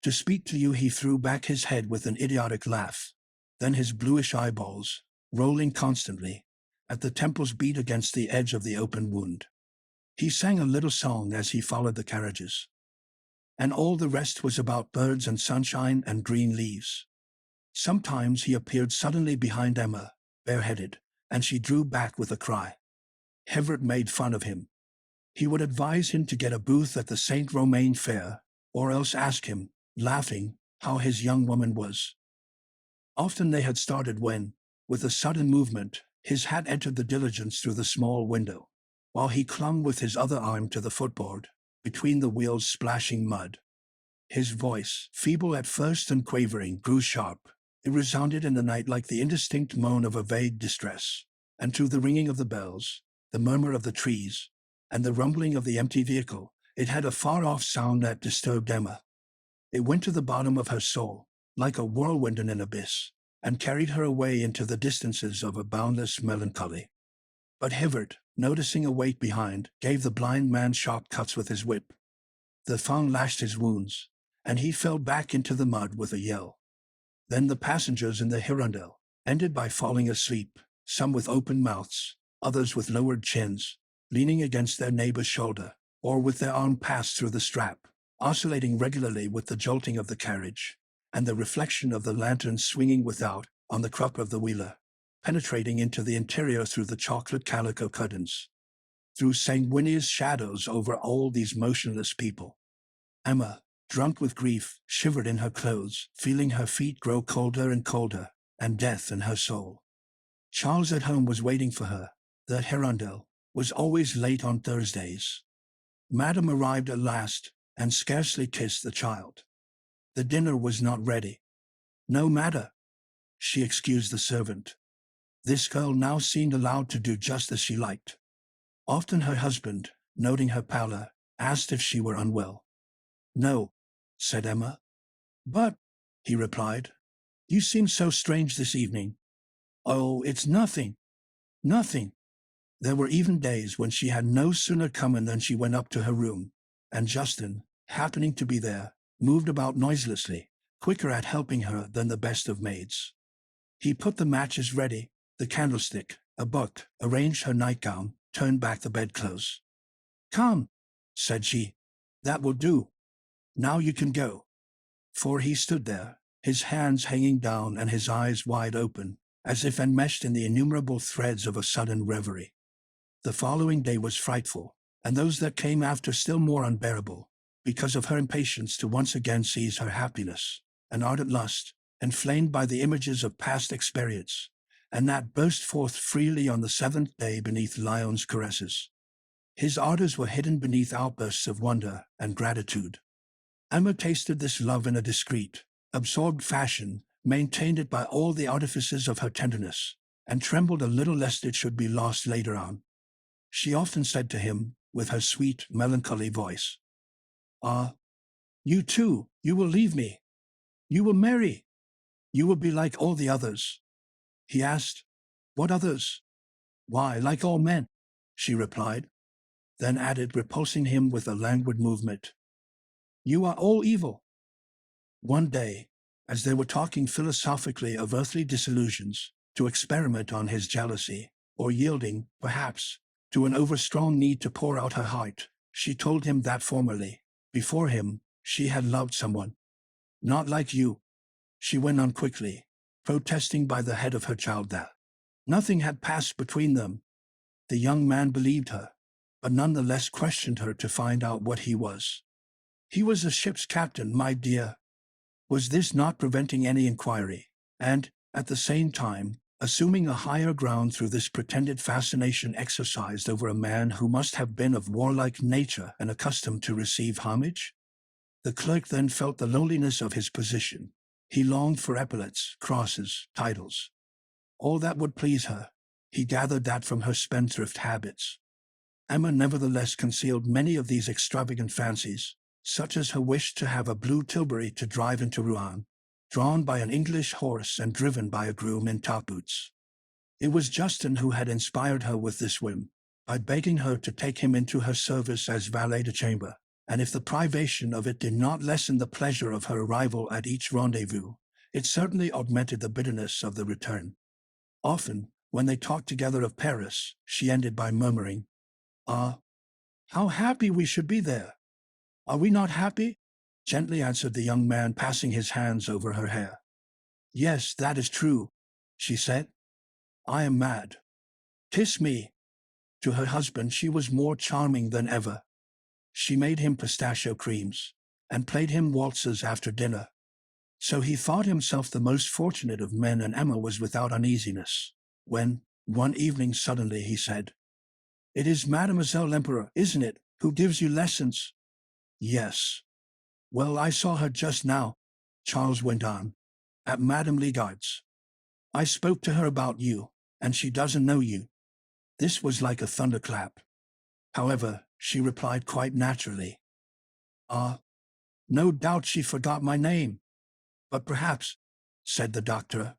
Speaker 1: To speak to you he threw back his head with an idiotic laugh. Then his bluish eyeballs, rolling constantly, at the temples beat against the edge of the open wound. He sang a little song as he followed the carriages. And all the rest was about birds and sunshine and green leaves. Sometimes he appeared suddenly behind Emma, bareheaded, and she drew back with a cry. Hebert made fun of him. He would advise him to get a booth at the Saint Romain fair, or else ask him, laughing, how his young woman was. Often they had started when, with a sudden movement, his hat entered the diligence through the small window, while he clung with his other arm to the footboard, between the wheels splashing mud. His voice, feeble at first and quavering, grew sharp. It resounded in the night like the indistinct moan of a vague distress, and through the ringing of the bells, the murmur of the trees, and the rumbling of the empty vehicle, it had a far-off sound that disturbed Emma. It went to the bottom of her soul, like a whirlwind in an abyss, and carried her away into the distances of a boundless melancholy. But Hebert, noticing a weight behind, gave the blind man sharp cuts with his whip. The thong lashed his wounds, and he fell back into the mud with a yell. Then the passengers in the Hirondelle ended by falling asleep, some with open mouths, others with lowered chins, leaning against their neighbor's shoulder, or with their arm passed through the strap, oscillating regularly with the jolting of the carriage, and the reflection of the lantern swinging without on the croup of the wheeler, penetrating into the interior through the chocolate calico curtains. Through sanguineous shadows over all these motionless people. Emma, drunk with grief, shivered in her clothes, feeling her feet grow colder and colder, and death in her soul. Charles at home was waiting for her. The Hirondelle was always late on Thursdays. Madame arrived at last, and scarcely kissed the child. The dinner was not ready. No matter. She excused the servant. This girl now seemed allowed to do just as she liked. Often her husband, noting her pallor, asked if she were unwell. No, said Emma. But, he replied, you seem so strange this evening. Oh, it's nothing. Nothing. There were even days when she had no sooner come in than she went up to her room, and Justin, happening to be there, moved about noiselessly, quicker at helping her than the best of maids. He put the matches ready, the candlestick, a book, arranged her nightgown, turned back the bedclothes. Come, said she, that will do. Now you can go. For he stood there, his hands hanging down and his eyes wide open, as if enmeshed in the innumerable threads of a sudden reverie. The following day was frightful, and those that came after still more unbearable, because of her impatience to once again seize her happiness, an ardent lust, inflamed by the images of past experience, and that burst forth freely on the seventh day beneath Lyon's caresses. His ardors were hidden beneath outbursts of wonder and gratitude. Emma tasted this love in a discreet, absorbed fashion, maintained it by all the artifices of her tenderness, and trembled a little lest it should be lost later on. She often said to him, with her sweet, melancholy voice, "Ah, you too, you will leave me. You will marry. You will be like all the others." He asked, "What others?" "Why, like all men," she replied, then added, repulsing him with a languid movement, "You are all evil." One day, as they were talking philosophically of earthly disillusions, to experiment on his jealousy, or yielding, perhaps, to an overstrong need to pour out her heart, she told him that formerly, before him, she had loved someone. "Not like you," she went on quickly, protesting by the head of her child that nothing had passed between them. The young man believed her, but none the less questioned her to find out what he was. "He was a ship's captain, my dear." Was this not preventing any inquiry, and, at the same time, assuming a higher ground through this pretended fascination exercised over a man who must have been of warlike nature and accustomed to receive homage? The clerk then felt the loneliness of his position. He longed for epaulets, crosses, titles. All that would please her. He gathered that from her spendthrift habits. Emma nevertheless concealed many of these extravagant fancies, such as her wish to have a blue tilbury to drive into Rouen, drawn by an English horse and driven by a groom in top boots. It was Justin who had inspired her with this whim, by begging her to take him into her service as valet de chambre, and if the privation of it did not lessen the pleasure of her arrival at each rendezvous, it certainly augmented the bitterness of the return. Often, when they talked together of Paris, she ended by murmuring, "Ah, how happy we should be there!" "Are we not happy?" gently answered the young man, passing his hands over her hair. "Yes, that is true," she said. "I am mad. Kiss me." To her husband she was more charming than ever. She made him pistachio creams, and played him waltzes after dinner. So he thought himself the most fortunate of men, and Emma was without uneasiness, when, one evening suddenly, he said, "It is Mademoiselle l'Empereur, isn't it, who gives you lessons?" "Yes." "Well, I saw her just now," Charles went on, "at Madame Ligard's. I spoke to her about you, and she doesn't know you." This was like a thunderclap. However, she replied quite naturally, "Ah, no doubt she forgot my name. But perhaps," said the doctor,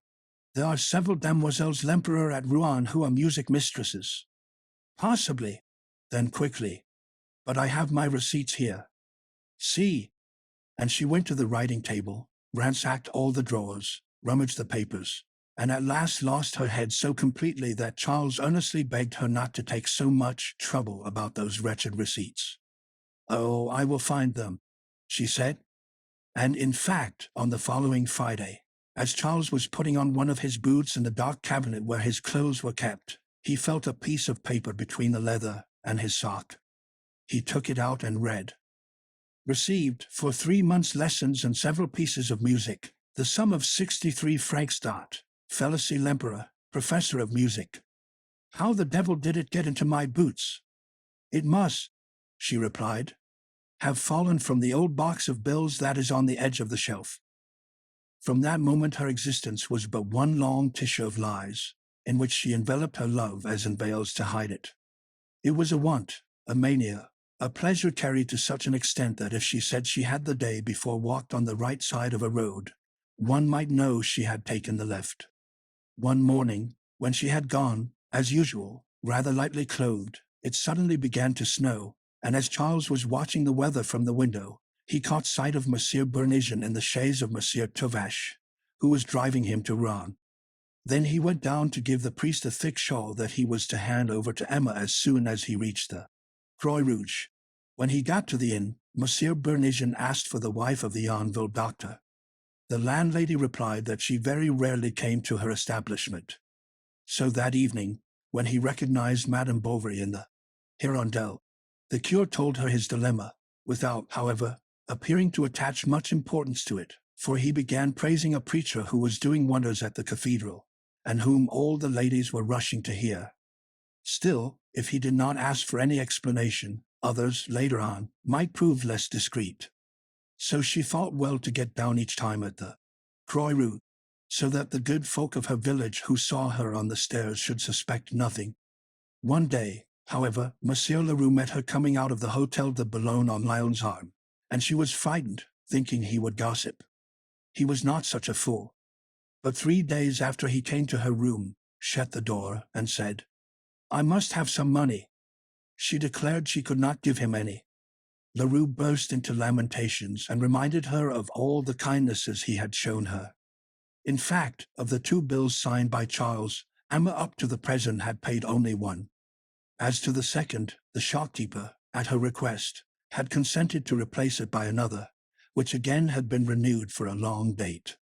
Speaker 1: "there are several Demoiselles l'Empereur at Rouen who are music mistresses." "Possibly." Then quickly, "But I have my receipts here. See." And she went to the writing table, ransacked all the drawers, rummaged the papers, and at last lost her head so completely that Charles earnestly begged her not to take so much trouble about those wretched receipts. "Oh, I will find them," she said. And in fact, on the following Friday, as Charles was putting on one of his boots in the dark cabinet where his clothes were kept, he felt a piece of paper between the leather and his sock. He took it out and read, "Received, for 3 months' lessons and several pieces of music, the sum of 63 francs dot. Félicie l'Empereur, professor of music." "How the devil did it get into my boots?" "It must," she replied, "have fallen from the old box of bills that is on the edge of the shelf." From that moment her existence was but one long tissue of lies, in which she enveloped her love as in veils to hide it. It was a want, a mania, A pleasure carried to such an extent that if she said she had the day before walked on the right side of a road, one might know she had taken the left. One morning, when she had gone, as usual, rather lightly clothed, it suddenly began to snow, and as Charles was watching the weather from the window, he caught sight of Monsieur Bernigent in the chaise of Monsieur Tuvache, who was driving him to Rouen. Then he went down to give the priest a thick shawl that he was to hand over to Emma as soon as he reached the Croix Rouge. When he got to the inn, Monsieur Bernigent asked for the wife of the Yonville doctor. The landlady replied that she very rarely came to her establishment. So that evening, when he recognized Madame Bovary in the Hirondelle, the curé told her his dilemma, without, however, appearing to attach much importance to it, for he began praising a preacher who was doing wonders at the cathedral, and whom all the ladies were rushing to hear. Still, if he did not ask for any explanation, others, later on, might prove less discreet. So she thought well to get down each time at the Croix Rouge, so that the good folk of her village who saw her on the stairs should suspect nothing. One day, however, Monsieur Leroux met her coming out of the Hotel de Boulogne on Lyon's arm, and she was frightened, thinking he would gossip. He was not such a fool. But 3 days after he came to her room, shut the door, and said, "I must have some money." She declared she could not give him any. Leroux burst into lamentations and reminded her of all the kindnesses he had shown her. In fact, of the 2 bills signed by Charles, Emma up to the present had paid only one. As to the second, the shopkeeper, at her request, had consented to replace it by another, which again had been renewed for a long date.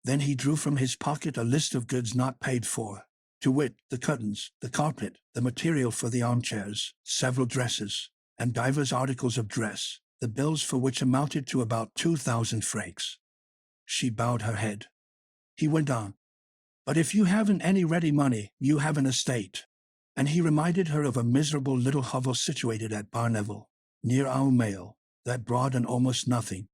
Speaker 1: Then he drew from his pocket a list of goods not paid for, to wit, the curtains, the carpet, the material for the armchairs, several dresses, and divers articles of dress, the bills for which amounted to about 2,000 francs. She bowed her head. He went on, "But if you haven't any ready money, you have an estate." And he reminded her of a miserable little hovel situated at Barneville, near Aumale, that brought in almost nothing.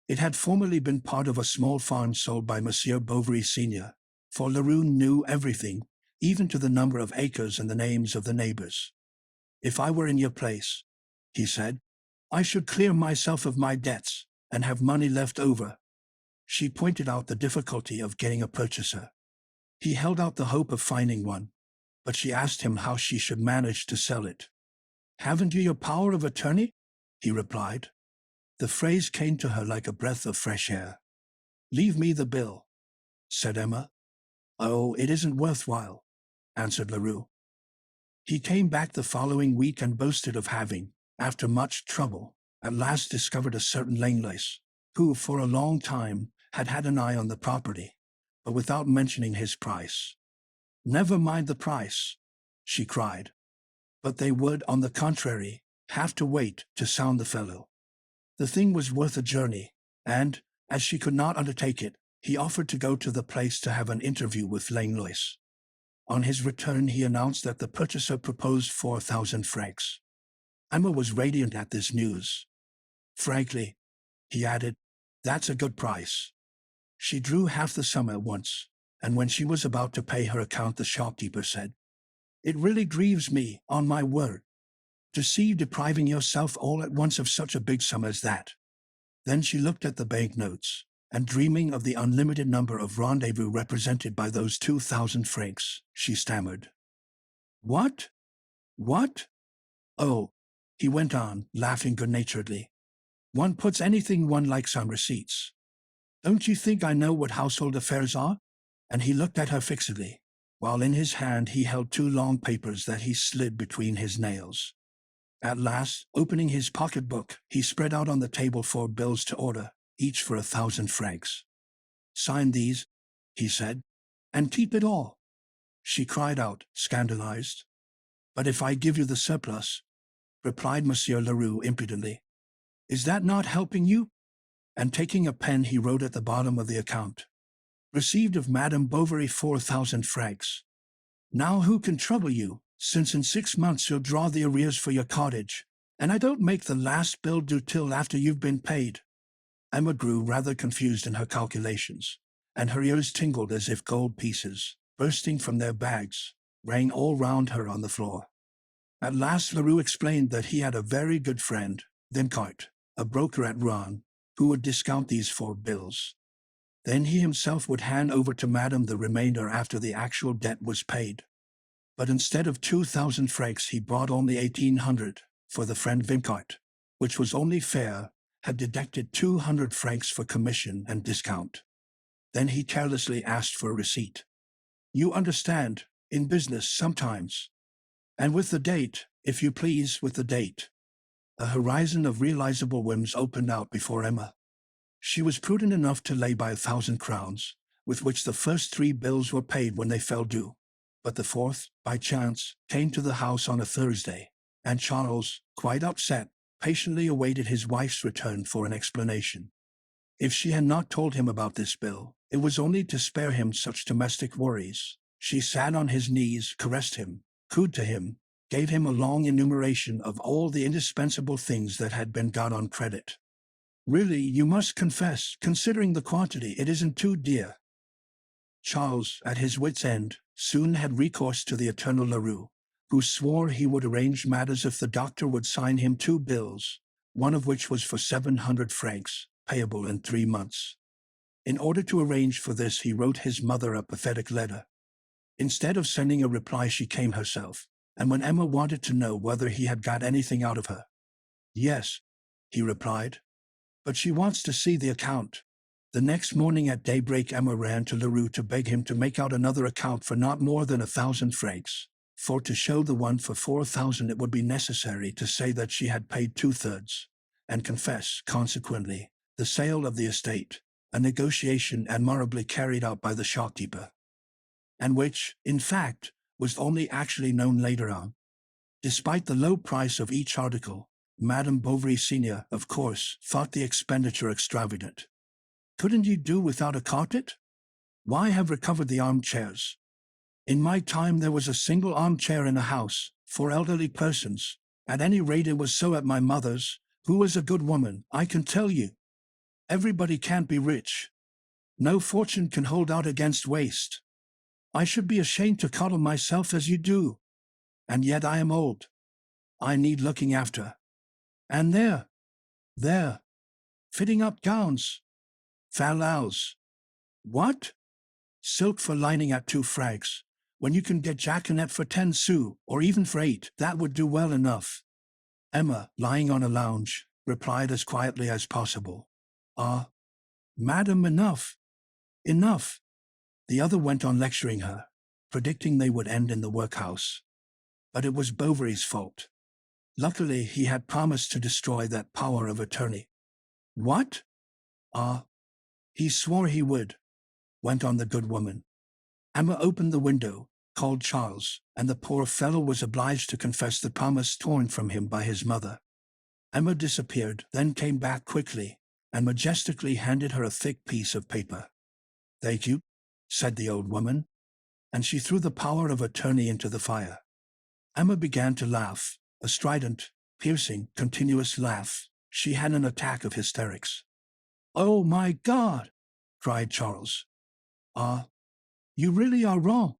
Speaker 1: It had formerly been part of a small farm sold by Monsieur Bovary Senior, for Leroux knew everything, even to the number of acres and the names of the neighbors. "If I were in your place," he said, "I should clear myself of my debts, and have money left over." She pointed out the difficulty of getting a purchaser. He held out the hope of finding one, but she asked him how she should manage to sell it. "Haven't you your power of attorney?" he replied. The phrase came to her like a breath of fresh air. "Leave me the bill," said Emma. "Oh, it isn't worthwhile," answered Leroux. He came back the following week and boasted of having, after much trouble, at last discovered a certain Langlois, who for a long time had had an eye on the property, but without mentioning his price. "Never mind the price," she cried. But they would, on the contrary, have to wait to sound the fellow. The thing was worth a journey, and, as she could not undertake it, he offered to go to the place to have an interview with Langlois. On his return he announced that the purchaser proposed 4,000 francs. Emma was radiant at this news. "Frankly," he added, "that's a good price." She drew half the sum at once, and when she was about to pay her account the shopkeeper said, "It really grieves me, on my word, to see you depriving yourself all at once of such a big sum as that." Then she looked at the banknotes, and dreaming of the unlimited number of rendezvous represented by those 2,000 francs, she stammered, "What? What? Oh," he went on, laughing good-naturedly, "one puts anything one likes on receipts. Don't you think I know what household affairs are?" And he looked at her fixedly, while in his hand he held 2 long papers that he slid between his nails. At last, opening his pocket-book, he spread out on the table 4 bills to order, each for 1,000 francs. "Sign these," he said, "and keep it all." She cried out, scandalized. "But if I give you the surplus," replied Monsieur Leroux impudently, "is that not helping you?" And taking a pen he wrote at the bottom of the account, "Received of Madame Bovary 4,000 francs. Now who can trouble you, since in 6 months you'll draw the arrears for your cottage, and I don't make the last bill due till after you've been paid." Emma grew rather confused in her calculations, and her ears tingled as if gold pieces, bursting from their bags, rang all round her on the floor. At last Leroux explained that he had a very good friend, Vincart, a broker at Rouen, who would discount these 4 bills. Then he himself would hand over to Madame the remainder after the actual debt was paid. But instead of 2,000 francs he brought only 1,800, for the friend Vincart, which was only fair, had deducted 200 francs for commission and discount. Then he carelessly asked for a receipt. You understand, in business sometimes. And with the date, if you please, with the date. A horizon of realizable whims opened out before Emma. She was prudent enough to lay by 1,000 crowns, with which the first 3 bills were paid when they fell due. But the 4th, by chance, came to the house on a Thursday, and Charles, quite upset, patiently awaited his wife's return for an explanation. If she had not told him about this bill, it was only to spare him such domestic worries. She sat on his knees, caressed him, cooed to him, gave him a long enumeration of all the indispensable things that had been got on credit. Really, you must confess, considering the quantity, it isn't too dear. Charles, at his wits' end, soon had recourse to the eternal Leroux, who swore he would arrange matters if the doctor would sign him 2 bills, one of which was for 700 francs, payable in 3 months. In order to arrange for this, he wrote his mother a pathetic letter. Instead of sending a reply, she came herself, and when Emma wanted to know whether he had got anything out of her, "Yes," he replied, "but she wants to see the account." The next morning at daybreak Emma ran to Leroux to beg him to make out another account for not more than 1,000 francs, for to show the one for 4,000 it would be necessary to say that she had paid 2/3, and confess, consequently, the sale of the estate, a negotiation admirably carried out by the shopkeeper, and which, in fact, was only actually known later on. Despite the low price of each article, Madame Bovary Senior, of course, thought the expenditure extravagant. Couldn't you do without a carpet? Why have recovered the armchairs? In my time there was a single armchair in a house, for elderly persons. At any rate it was so at my mother's, who was a good woman, I can tell you. Everybody can't be rich. No fortune can hold out against waste. I should be ashamed to coddle myself as you do. And yet I am old. I need looking after. And there, fitting up gowns. Fallals. What? Silk for lining at 2 francs, when you can get jaconet for 10 sous, or even for 8, that would do well enough. Emma, lying on a lounge, replied as quietly as possible. Ah, madam, enough. Enough. The other went on lecturing her, predicting they would end in the workhouse. But it was Bovary's fault. Luckily, he had promised to destroy that power of attorney. What? Ah, he swore he would, went on the good woman. Emma opened the window, called Charles, and the poor fellow was obliged to confess the promise torn from him by his mother. Emma disappeared, then came back quickly, and majestically handed her a thick piece of paper. Thank you, said the old woman, and she threw the power of attorney into the fire. Emma began to laugh, a strident, piercing, continuous laugh. She had an attack of hysterics. "Oh, my God!" cried Charles. "Ah, you really are wrong.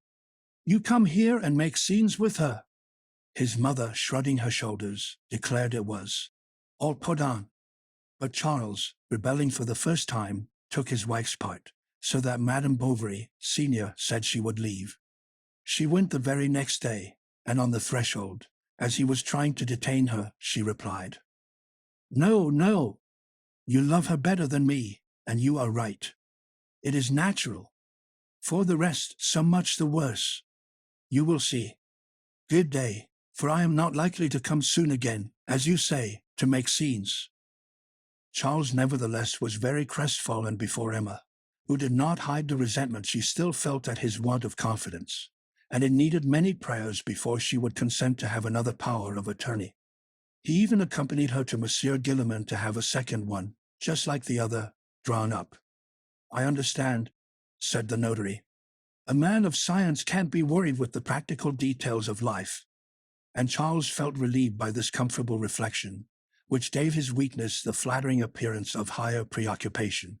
Speaker 1: You come here and make scenes with her." His mother, shrugging her shoulders, declared it was all put on. But Charles, rebelling for the first time, took his wife's part, so that Madame Bovary, Senior, said she would leave. She went the very next day, and on the threshold, as he was trying to detain her, she replied, "No, no. You love her better than me, and you are right. It is natural. For the rest, so much the worse. You will see. Good day, for I am not likely to come soon again, as you say, to make scenes." Charles nevertheless was very crestfallen before Emma, who did not hide the resentment she still felt at his want of confidence, and it needed many prayers before she would consent to have another power of attorney. He even accompanied her to Monsieur Guillemot to have a second one, just like the other, drawn up. "I understand," said the notary. "A man of science can't be worried with the practical details of life." And Charles felt relieved by this comfortable reflection, which gave his weakness the flattering appearance of higher preoccupation.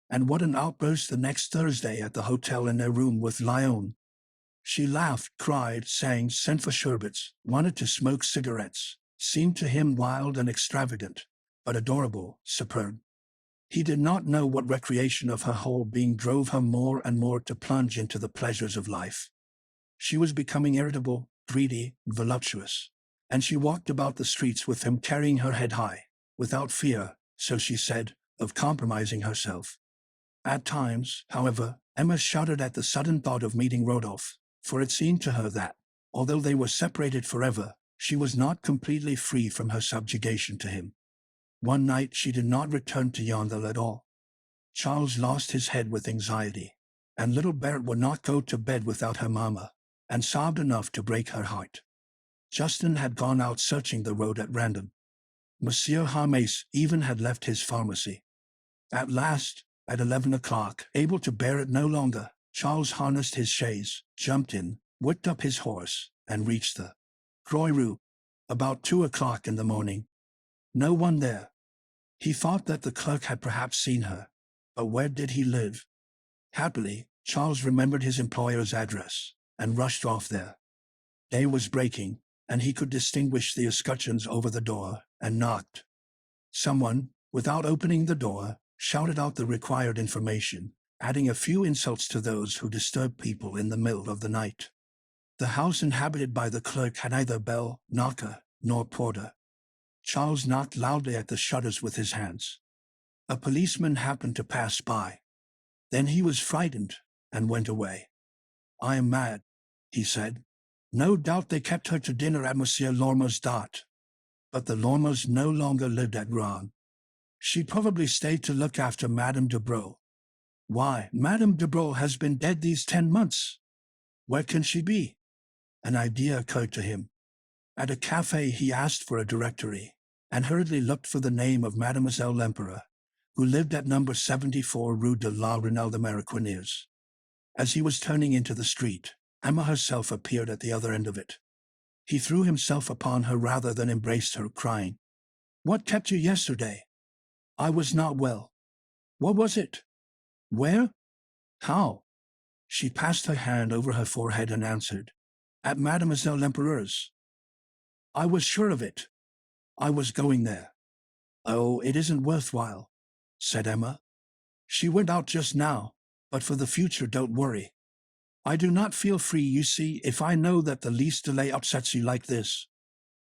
Speaker 1: And what an outburst the next Thursday at the hotel in their room with Lyon! She laughed, cried, sang, sent for sherbets, wanted to smoke cigarettes, seemed to him wild and extravagant, but adorable, superb. He did not know what recreation of her whole being drove her more and more to plunge into the pleasures of life. She was becoming irritable, greedy, voluptuous, and she walked about the streets with him carrying her head high, without fear, so she said, of compromising herself. At times, however, Emma shuddered at the sudden thought of meeting Rodolphe, for it seemed to her that, although they were separated forever, she was not completely free from her subjugation to him. One night she did not return to Yonville at all. Charles lost his head with anxiety, and little Berthe would not go to bed without her mamma, and sobbed enough to break her heart. Justin had gone out searching the road at random. Monsieur James even had left his pharmacy. At last, at 11 o'clock, able to bear it no longer, Charles harnessed his chaise, jumped in, whipped up his horse, and reached the Croix Rue about 2 o'clock in the morning. No one there. He thought that the clerk had perhaps seen her, but where did he live? Happily, Charles remembered his employer's address, and rushed off there. Day was breaking, and he could distinguish the escutcheons over the door, and knocked. Someone, without opening the door, shouted out the required information, adding a few insults to those who disturb people in the middle of the night. The house inhabited by the clerk had neither bell, knocker, nor porter. Charles knocked loudly at the shutters with his hands. A policeman happened to pass by. Then he was frightened, and went away. "I am mad," he said. "No doubt they kept her to dinner at Monsieur Lorme's dot." But the Lormers no longer lived at Rouen. She probably stayed to look after Madame de Breau. Why, Madame de Breau has been dead these 10 months. Where can she be? An idea occurred to him. At a cafe he asked for a directory, and hurriedly looked for the name of Mademoiselle Lempereur, who lived at number 74 Rue de la Renelle de Mariquiniers. As he was turning into the street, Emma herself appeared at the other end of it. He threw himself upon her rather than embraced her, crying, "What kept you yesterday?" "I was not well." "What was it? Where? How?" She passed her hand over her forehead and answered, "At Mademoiselle Lempereur's." "I was sure of it. I was going there." "Oh, it isn't worthwhile," said Emma. "She went out just now, but for the future don't worry. I do not feel free, you see, if I know that the least delay upsets you like this."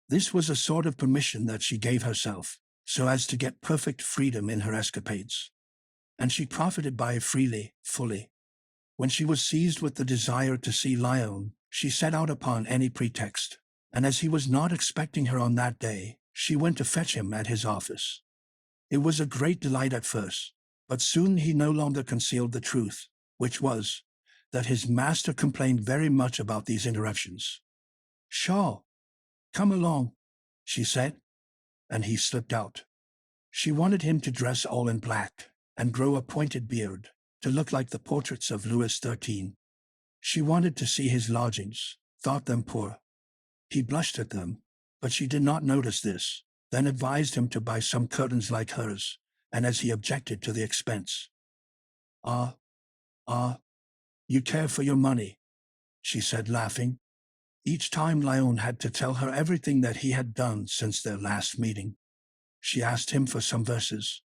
Speaker 1: This was a sort of permission that she gave herself, so as to get perfect freedom in her escapades. And she profited by it freely, fully. When she was seized with the desire to see Lyon, she set out upon any pretext, and as he was not expecting her on that day, she went to fetch him at his office. It was a great delight at first, but soon he no longer concealed the truth, which was, that his master complained very much about these interruptions. "Charles, come along," she said, and he slipped out. She wanted him to dress all in black, and grow a pointed beard, to look like the portraits of Louis XIII. She wanted to see his lodgings, thought them poor. He blushed at them, but she did not notice this, then advised him to buy some curtains like hers, and as he objected to the expense. Ah, you care for your money," she said, laughing. Each time Lyon had to tell her everything that he had done since their last meeting. She asked him for some verses,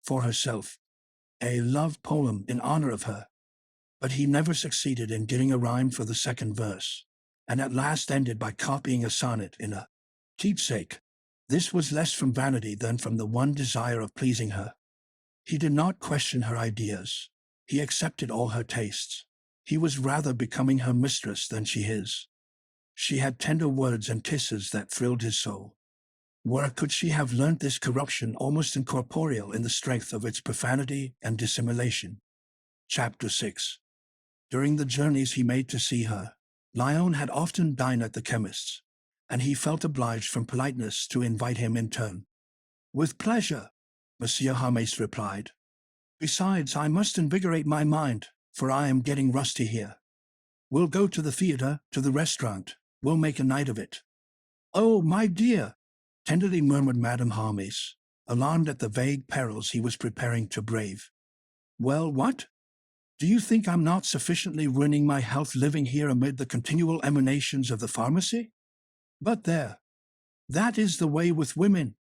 Speaker 1: for herself, a love poem in honor of her. But he never succeeded in getting a rhyme for the second verse, and at last ended by copying a sonnet in a keepsake. This was less from vanity than from the one desire of pleasing her. He did not question her ideas. He accepted all her tastes. He was rather becoming her mistress than she his. She had tender words and kisses that thrilled his soul. Where could she have learnt this corruption almost incorporeal in the strength of its profanity and dissimulation? Chapter 6. During the journeys he made to see her, Lyon had often dined at the chemist's, and he felt obliged from politeness to invite him in turn. "With pleasure," Monsieur James replied. "Besides, I must invigorate my mind, for I am getting rusty here. We'll go to the theatre, to the restaurant. We'll make a night of it." "Oh, my dear," tenderly murmured Madame James, alarmed at the vague perils he was preparing to brave. "Well, what?" Do you think I'm not sufficiently ruining my health living here amid the continual emanations of the pharmacy? But there, that is the way with women.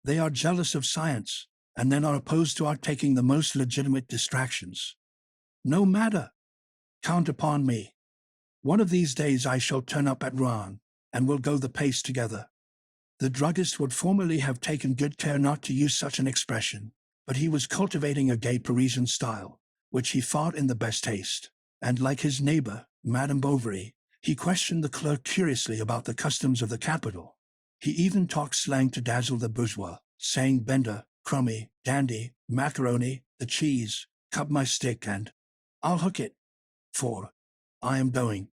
Speaker 1: They are jealous of science, and then are opposed to our taking the most legitimate distractions. No matter. Count upon me. One of these days I shall turn up at Rouen, and we'll go the pace together. The druggist would formerly have taken good care not to use such an expression, but he was cultivating a gay Parisian style, which he thought in the best taste, and like his neighbor, Madame Bovary, he questioned the clerk curiously about the customs of the capital. He even talked slang to dazzle the bourgeois, saying bender, crummy, dandy, macaroni, the cheese, cut my stick and I'll hook it. For I am going.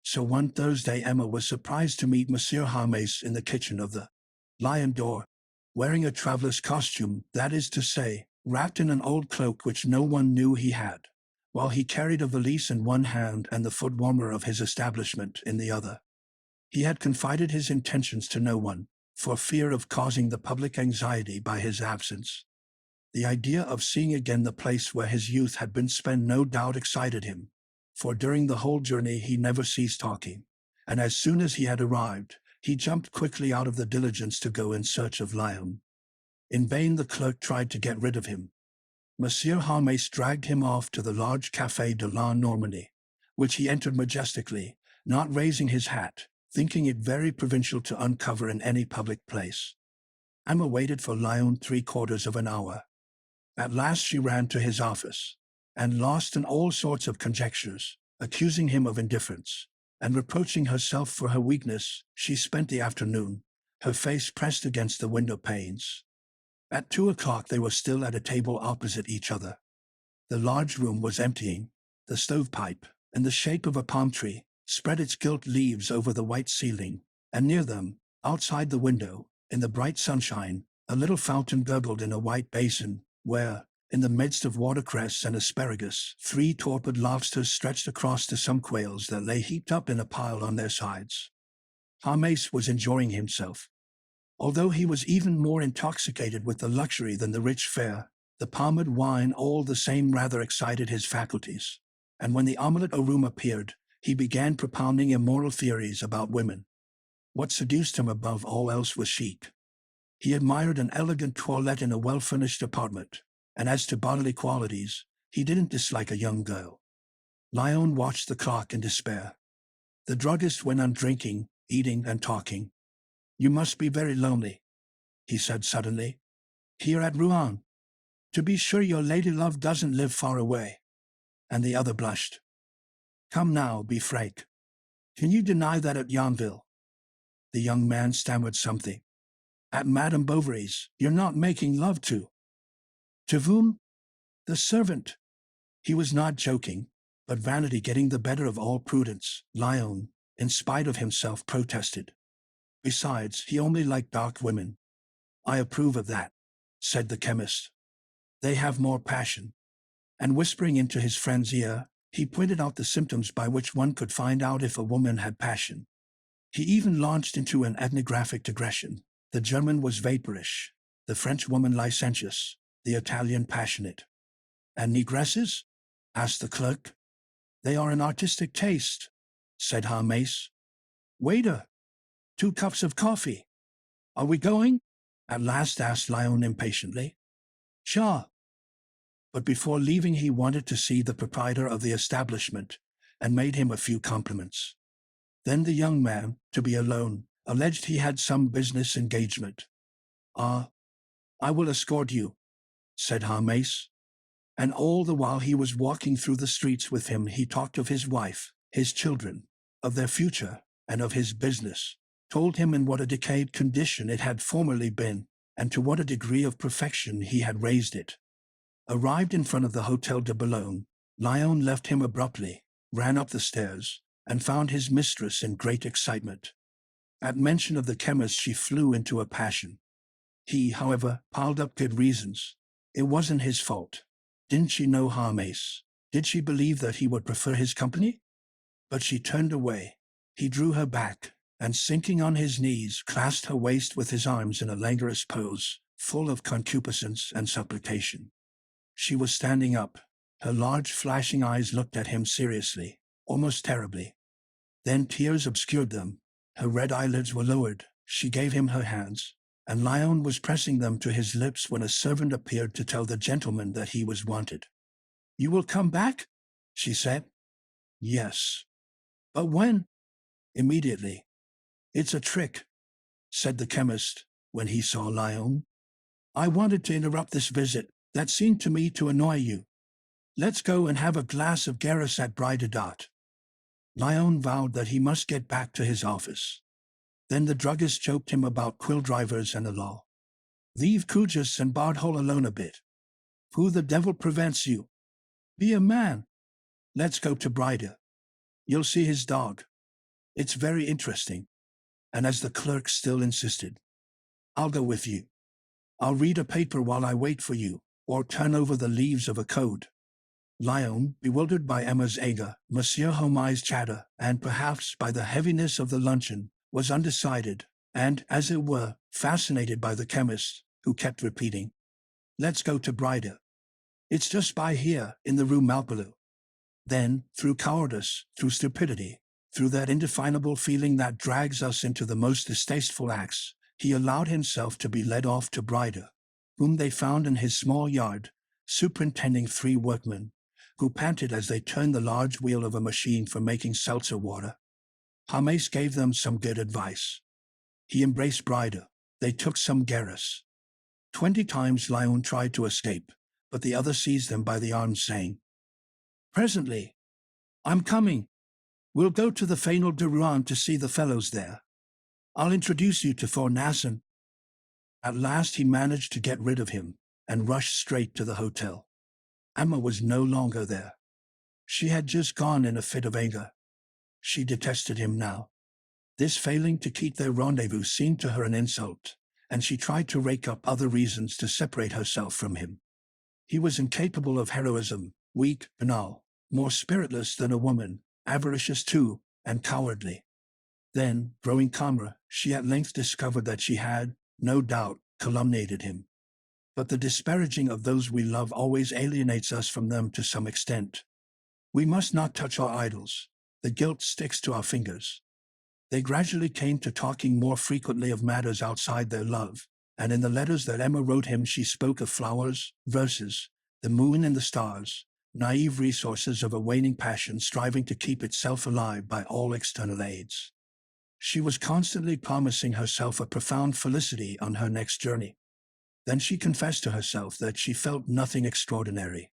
Speaker 1: So one Thursday Emma was surprised to meet Monsieur Hermes in the kitchen of the Lion d'Or, wearing a traveler's costume, that is to say, wrapped in an old cloak which no one knew he had, while he carried a valise in one hand and the foot warmer of his establishment in the other. He had confided his intentions to no one, for fear of causing the public anxiety by his absence. The idea of seeing again the place where his youth had been spent no doubt excited him, for during the whole journey he never ceased talking, and as soon as he had arrived, he jumped quickly out of the diligence to go in search of Lyon. In vain the clerk tried to get rid of him. Monsieur Hermes dragged him off to the large Café de la Normandie, which he entered majestically, not raising his hat, thinking it very provincial to uncover in any public place. Emma waited for Lyon 3/4 of an hour. At last she ran to his office, and lost in all sorts of conjectures, accusing him of indifference, and reproaching herself for her weakness, she spent the afternoon, her face pressed against the window panes. At 2 o'clock they were still at a table opposite each other. The large room was emptying. The stovepipe, in the shape of a palm tree, spread its gilt leaves over the white ceiling, and near them, outside the window, in the bright sunshine, a little fountain gurgled in a white basin, where, in the midst of watercress and asparagus, 3 torpid lobsters stretched across to some quails that lay heaped up in a pile on their sides. Hermes was enjoying himself. Although he was even more intoxicated with the luxury than the rich fare, the palmered wine all the same rather excited his faculties, and when the omelette au rhum appeared, he began propounding immoral theories about women. What seduced him above all else was chic. He admired an elegant toilette in a well-furnished apartment, and as to bodily qualities, he didn't dislike a young girl. Lyon watched the clock in despair. The druggist went on drinking, eating, and talking. "You must be very lonely," he said suddenly. "Here at Rouen. To be sure your lady love doesn't live far away." And the other blushed. "Come now, be frank. Can you deny that at Yonville?" The young man stammered something. "At Madame Bovary's, you're not making love to—" "To whom?" "The servant." He was not joking, but vanity getting the better of all prudence, Lyon, in spite of himself, protested. Besides, he only liked dark women. "I approve of that," said the chemist. "They have more passion." And whispering into his friend's ear, he pointed out the symptoms by which one could find out if a woman had passion. He even launched into an ethnographic digression. The German was vaporish, the French woman licentious, the Italian passionate. "And negresses?" asked the clerk. "They are an artistic taste," said Hermes. "Waiter, 2 cups of coffee." "Are we going?" at last asked Lyon impatiently. "Sure." But before leaving he wanted to see the proprietor of the establishment, and made him a few compliments. Then the young man, to be alone, alleged he had some business engagement. "Ah, I will escort you," said Hermes. And all the while he was walking through the streets with him he talked of his wife, his children, of their future, and of his business, told him in what a decayed condition it had formerly been, and to what a degree of perfection he had raised it. Arrived in front of the Hotel de Boulogne, Lyon left him abruptly, ran up the stairs, and found his mistress in great excitement. At mention of the chemist she flew into a passion. He, however, piled up good reasons. It wasn't his fault. Didn't she know Hermes? Did she believe that he would prefer his company? But she turned away. He drew her back, and sinking on his knees, clasped her waist with his arms in a languorous pose, full of concupiscence and supplication. She was standing up, Her large flashing eyes looked at him seriously, almost terribly. Then tears obscured them. Her red eyelids were lowered. She gave him her hands, and Lyon was pressing them to his lips when a servant appeared to tell the gentleman that he was wanted. "You will come back?" she said. "Yes." "But when?" "Immediately." "It's a trick," said the chemist when he saw Lyon. "I wanted to interrupt this visit that seemed to me to annoy you. Let's go and have a glass of Garris at Brideadot." Lyon vowed that he must get back to his office. Then the druggist joked him about quill drivers and the law. "Leave Cujas and Bardhole alone a bit. Who the devil prevents you? Be a man. Let's go to Brida. You'll see his dog. It's very interesting." And as the clerk still insisted, "I'll go with you. I'll read a paper while I wait for you, or turn over the leaves of a code." Lyon, bewildered by Emma's anger, Monsieur Homais' chatter, and perhaps by the heaviness of the luncheon, was undecided, and, as it were, fascinated by the chemist, who kept repeating, "Let's go to Brida. It's just by here, in the Rue Malpalu." Then, through cowardice, through stupidity, through that indefinable feeling that drags us into the most distasteful acts, he allowed himself to be led off to Brida, whom they found in his small yard, superintending 3 workmen, who panted as they turned the large wheel of a machine for making seltzer water. Homais gave them some good advice. He embraced Brida. They took some Garris. 20 times Lyon tried to escape, but the other seized him by the arm, saying, "Presently. I'm coming. We'll go to the Fanal de Rouen to see the fellows there. I'll introduce you to Fornassin." At last he managed to get rid of him, and rushed straight to the hotel. Emma was no longer there. She had just gone in a fit of anger. She detested him now. This failing to keep their rendezvous seemed to her an insult, and she tried to rake up other reasons to separate herself from him. He was incapable of heroism, weak, banal, more spiritless than a woman, avaricious too, and cowardly. Then, growing calmer, she at length discovered that she had, no doubt, calumniated him. But the disparaging of those we love always alienates us from them to some extent. We must not touch our idols. The guilt sticks to our fingers. They gradually came to talking more frequently of matters outside their love, and in the letters that Emma wrote him she spoke of flowers, verses, the moon and the stars, naive resources of a waning passion striving to keep itself alive by all external aids. She was constantly promising herself a profound felicity on her next journey. Then she confessed to herself that she felt nothing extraordinary.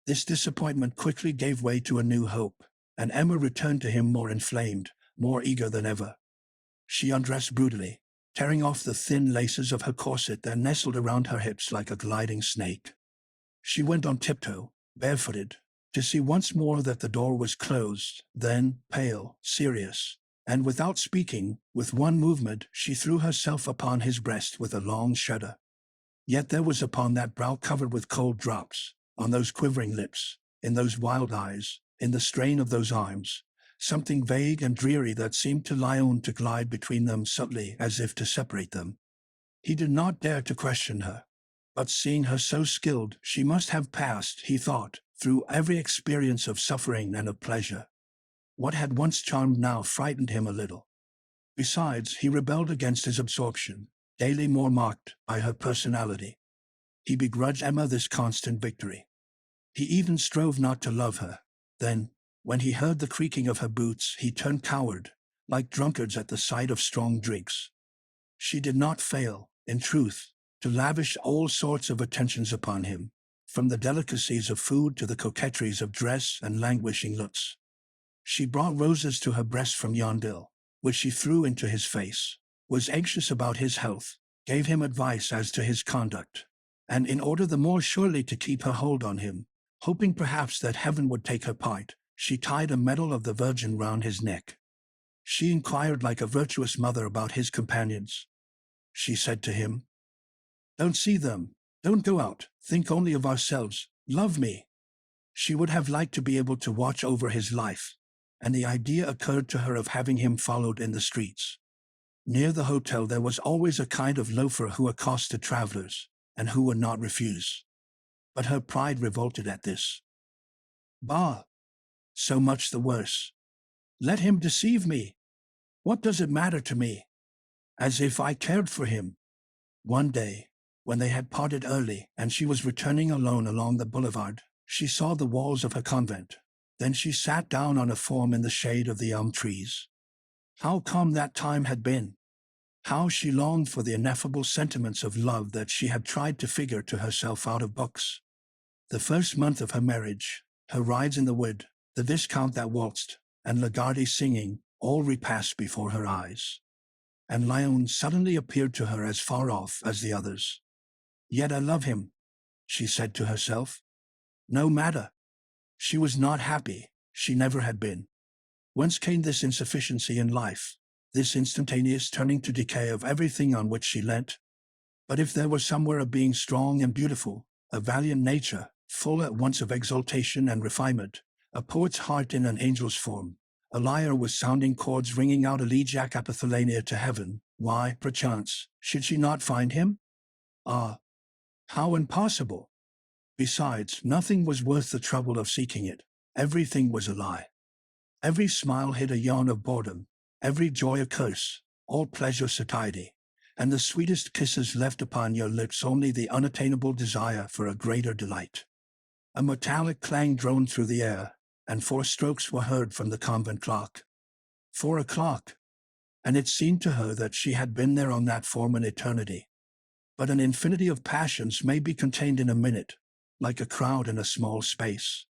Speaker 1: This disappointment quickly gave way to a new hope, and Emma returned to him more inflamed, more eager than ever. She undressed brutally, tearing off the thin laces of her corset that nestled around her hips like a gliding snake. She went on tiptoe, barefooted, to see once more that the door was closed, then, pale, serious, and without speaking, with one movement, she threw herself upon his breast with a long shudder. Yet there was upon that brow covered with cold drops, on those quivering lips, in those wild eyes, in the strain of those arms, something vague and dreary that seemed to Lyon to glide between them subtly as if to separate them. He did not dare to question her, but seeing her so skilled, she must have passed, he thought, through every experience of suffering and of pleasure. What had once charmed now frightened him a little. Besides, he rebelled against his absorption, daily more marked by her personality. He begrudged Emma this constant victory. He even strove not to love her. Then, when he heard the creaking of her boots, he turned coward, like drunkards at the sight of strong drinks. She did not fail, in truth, to lavish all sorts of attentions upon him, from the delicacies of food to the coquetries of dress and languishing looks. She brought roses to her breast from Yonville, which she threw into his face, was anxious about his health, gave him advice as to his conduct, and in order the more surely to keep her hold on him, hoping perhaps that heaven would take her part, she tied a medal of the Virgin round his neck. She inquired like a virtuous mother about his companions. She said to him, "Don't see them, don't go out, think only of ourselves, love me." She would have liked to be able to watch over his life, and the idea occurred to her of having him followed in the streets. Near the hotel there was always a kind of loafer who accosted travelers, and who would not refuse. But her pride revolted at this. Bah! So much the worse. Let him deceive me. What does it matter to me? As if I cared for him. One day, when they had parted early and she was returning alone along the boulevard, she saw the walls of her convent. Then she sat down on a form in the shade of the elm trees. How calm that time had been! How she longed for the ineffable sentiments of love that she had tried to figure to herself out of books. The first month of her marriage, her rides in the wood, the Viscount that waltzed, and Lagarde singing, all repassed before her eyes. And Lyon suddenly appeared to her as far off as the others. Yet I love him, she said to herself. No matter. She was not happy, she never had been. Whence came this insufficiency in life, this instantaneous turning to decay of everything on which she leant? But if there was somewhere a being strong and beautiful, a valiant nature, full at once of exaltation and refinement, a poet's heart in an angel's form, a lyre with sounding chords ringing out elegiac epithalania to heaven, why, perchance, should she not find him? Ah, how impossible! Besides, nothing was worth the trouble of seeking it. Everything was a lie. Every smile hid a yawn of boredom, every joy a curse, all pleasure satiety, and the sweetest kisses left upon your lips only the unattainable desire for a greater delight. A metallic clang droned through the air, and 4 strokes were heard from the convent clock. 4 o'clock, and it seemed to her that she had been there on that form an eternity. But an infinity of passions may be contained in a minute, like a crowd in a small space.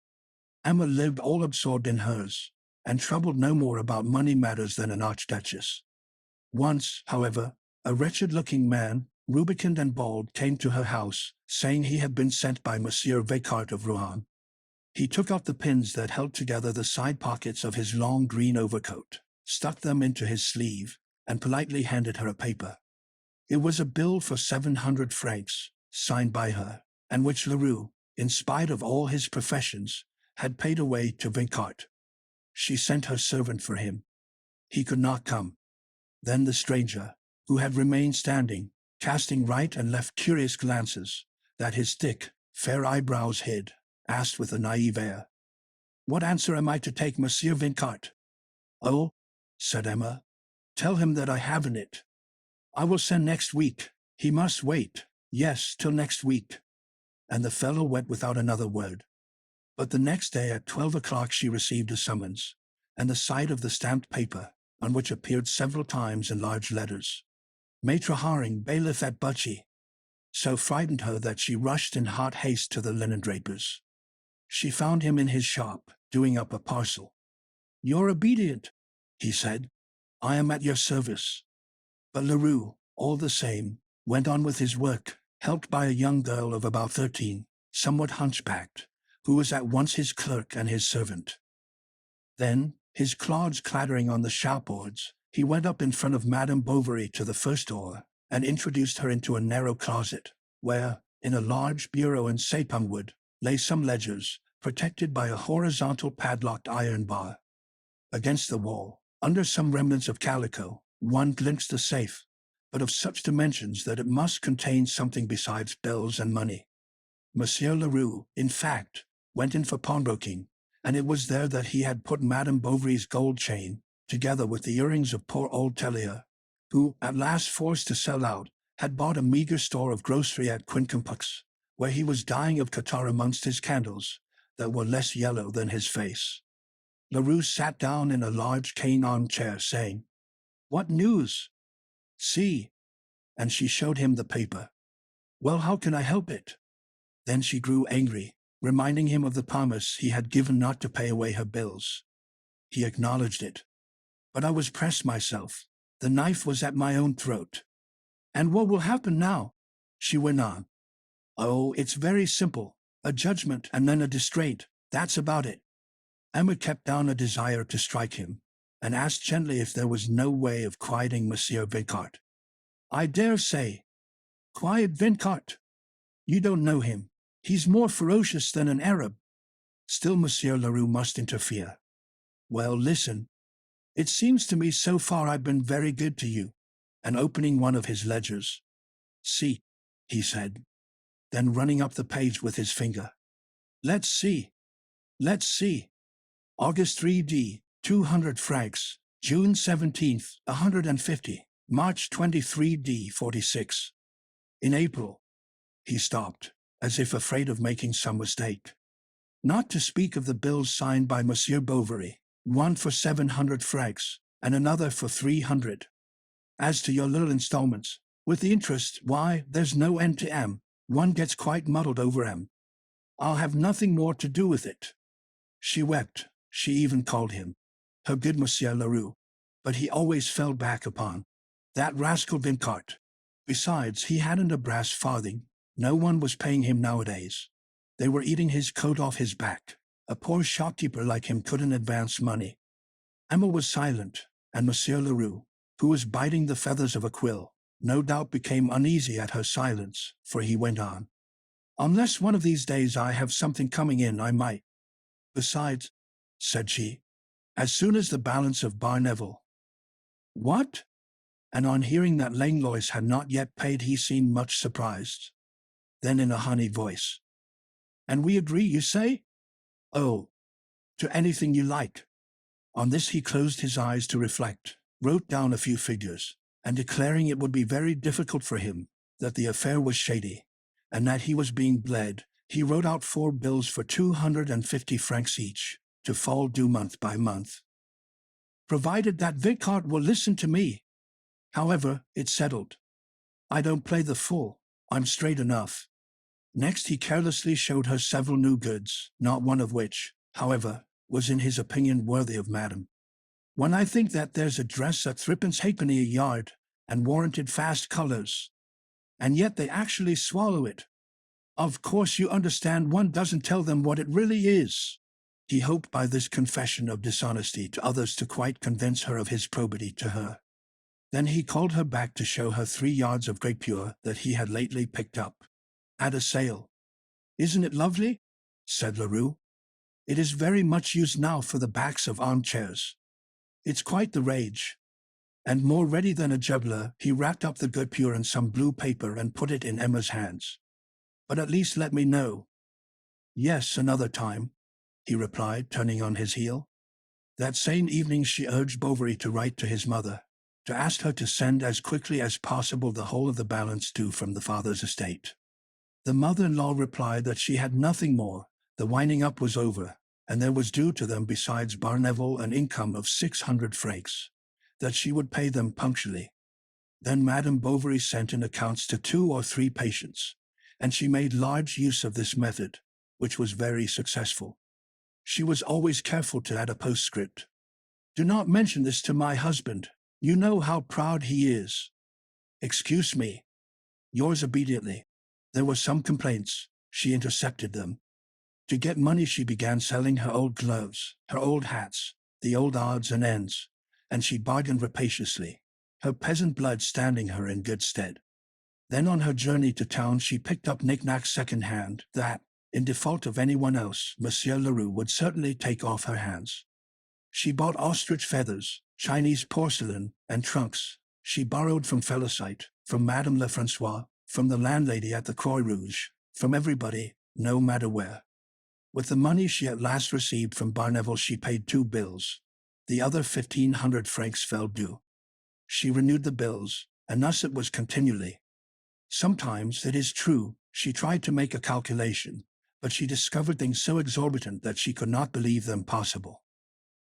Speaker 1: Emma lived all absorbed in hers, and troubled no more about money matters than an archduchess. Once, however, a wretched-looking man, rubicund and bald, came to her house, saying he had been sent by Monsieur Vicart of Rouen. He took out the pins that held together the side pockets of his long green overcoat, stuck them into his sleeve, and politely handed her a paper. It was a bill for 700 francs, signed by her, and which Leroux, in spite of all his professions, had paid away to Vicart. She sent her servant for him. He could not come. Then the stranger, who had remained standing, casting right and left curious glances, that his thick, fair eyebrows hid, asked with a naive air, "What answer am I to take, Monsieur Vicart?" "Oh," said Emma, "tell him that I haven't it. I will send next week. He must wait, yes, till next week." And the fellow went without another word. But the next day at 12 o'clock she received a summons, and the sight of the stamped paper, on which appeared several times in large letters, "Maitre Haring, bailiff at Buchy," so frightened her that she rushed in hot haste to the linen-draper's. She found him in his shop, doing up a parcel. "You're obedient," he said. "I am at your service." But Leroux, all the same, went on with his work, helped by a young girl of about 13, somewhat hunchbacked, who was at once his clerk and his servant. Then, his clogs clattering on the shop-boards, he went up in front of Madame Bovary to the first door, and introduced her into a narrow closet, where, in a large bureau in sapin wood, lay some ledgers, protected by a horizontal padlocked iron bar. Against the wall, under some remnants of calico, one glimpsed a safe, but of such dimensions that it must contain something besides bills and money. Monsieur Leroux, in fact, went in for pawnbroking, and it was there that he had put Madame Bovary's gold chain, together with the earrings of poor old Tellier, who, at last forced to sell out, had bought a meagre store of grocery at Quincampoix, where he was dying of catarrh amongst his candles, that were less yellow than his face. Leroux sat down in a large cane armchair, saying, "What news?" "See," and she showed him the paper. "Well, how can I help it?" Then she grew angry, reminding him of the promise he had given not to pay away her bills. He acknowledged it. "But I was pressed myself. The knife was at my own throat." "And what will happen now?" she went on. "Oh, it's very simple. A judgment and then a distraint. That's about it." Emma kept down a desire to strike him, and asked gently if there was no way of quieting Monsieur Vicart. "I dare say. Quiet Vicart? You don't know him. He's more ferocious than an Arab." Still Monsieur Leroux must interfere. "Well, listen. It seems to me so far I've been very good to you," and opening one of his ledgers. "See," he said, then running up the page with his finger. "Let's see. Let's see. August 3d, 200 francs. June 17th, 150. March 23d, 46. In April. He stopped, as if afraid of making some mistake. Not to speak of the bills signed by Monsieur Bovary, one for 700 francs, and another for 300. As to your little installments, with the interest, why, there's no end to 'em. One gets quite muddled over 'em. I'll have nothing more to do with it. She wept. She even called him her good Monsieur Leroux, but he always fell back upon that rascal Vincart. Besides, he hadn't a brass farthing. No one was paying him nowadays. They were eating his coat off his back. A poor shopkeeper like him couldn't advance money. Emma was silent, and Monsieur Leroux, who was biting the feathers of a quill, no doubt became uneasy at her silence, for he went on. Unless one of these days I have something coming in, I might. Besides, said she, as soon as the balance of Barneville. What? And on hearing that Langlois had not yet paid, he seemed much surprised. Then in a honeyed voice. And we agree, you say? Oh, to anything you like. On this he closed his eyes to reflect, wrote down a few figures, and declaring it would be very difficult for him, that the affair was shady, and that he was being bled, he wrote out 4 bills for 250 francs each, to fall due month by month. Provided that Vincart will listen to me. However, it's settled. I don't play the fool. I'm straight enough. Next he carelessly showed her several new goods, not one of which, however, was in his opinion worthy of Madame. When I think that there's a dress at 3 halfpenny a yard, and warranted fast colours, and yet they actually swallow it. Of course you understand one doesn't tell them what it really is. He hoped by this confession of dishonesty to others to quite convince her of his probity to her. Then he called her back to show her 3 yards of grapure that he had lately picked up at a sale. Isn't it lovely? Said Leroux. It is very much used now for the backs of armchairs. It's quite the rage. And more ready than a juggler, he wrapped up the grapure in some blue paper and put it in Emma's hands. But at least let me know. Yes, another time, he replied, turning on his heel. That same evening she urged Bovary to write to his mother, to ask her to send as quickly as possible the whole of the balance due from the father's estate. The mother-in-law replied that she had nothing more, the winding up was over, and there was due to them besides Barneville an income of 600 francs, that she would pay them punctually. Then Madame Bovary sent in accounts to 2 or 3 patients, and she made large use of this method, which was very successful. She was always careful to add a postscript. Do not mention this to my husband. You know how proud he is. Excuse me. Yours obediently. There were some complaints. She intercepted them. To get money she began selling her old gloves, her old hats, the old odds and ends, and she bargained rapaciously, her peasant blood standing her in good stead. Then on her journey to town she picked up knick-knacks second-hand that, in default of anyone else, Monsieur Leroux would certainly take off her hands. She bought ostrich feathers, Chinese porcelain, and trunks. She borrowed from Felicite, from Madame Lefrancois, from the landlady at the Croix Rouge, from everybody, no matter where. With the money she at last received from Barneville she paid 2 bills. The other 1,500 francs fell due. She renewed the bills, and thus it was continually. Sometimes, it is true, she tried to make a calculation, but she discovered things so exorbitant that she could not believe them possible.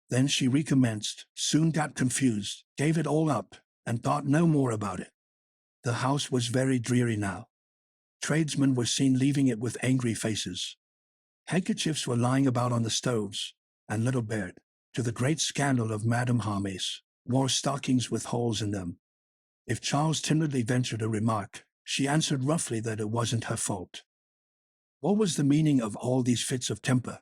Speaker 1: Then she recommenced, soon got confused, gave it all up, and thought no more about it. The house was very dreary now. Tradesmen were seen leaving it with angry faces. Handkerchiefs were lying about on the stoves, and little Berthe, to the great scandal of Madame Harmes, wore stockings with holes in them. If Charles timidly ventured a remark, she answered roughly that it wasn't her fault. What was the meaning of all these fits of temper?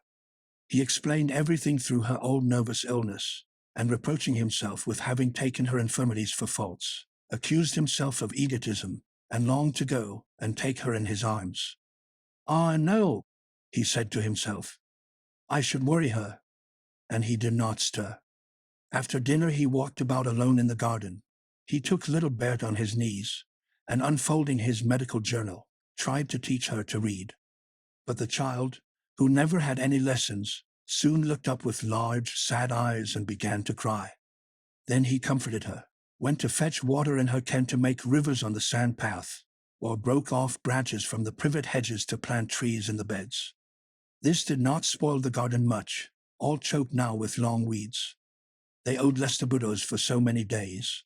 Speaker 1: He explained everything through her old nervous illness, and reproaching himself with having taken her infirmities for faults, accused himself of egotism, and longed to go and take her in his arms. Ah, no, he said to himself. I should worry her. And he did not stir. After dinner he walked about alone in the garden. He took little Berthe on his knees, and unfolding his medical journal, tried to teach her to read. But the child, who never had any lessons, soon looked up with large, sad eyes and began to cry. Then he comforted her, went to fetch water in her can to make rivers on the sand path, or broke off branches from the privet hedges to plant trees in the beds. This did not spoil the garden much, all choked now with long weeds. They owed lestabudos for so many days.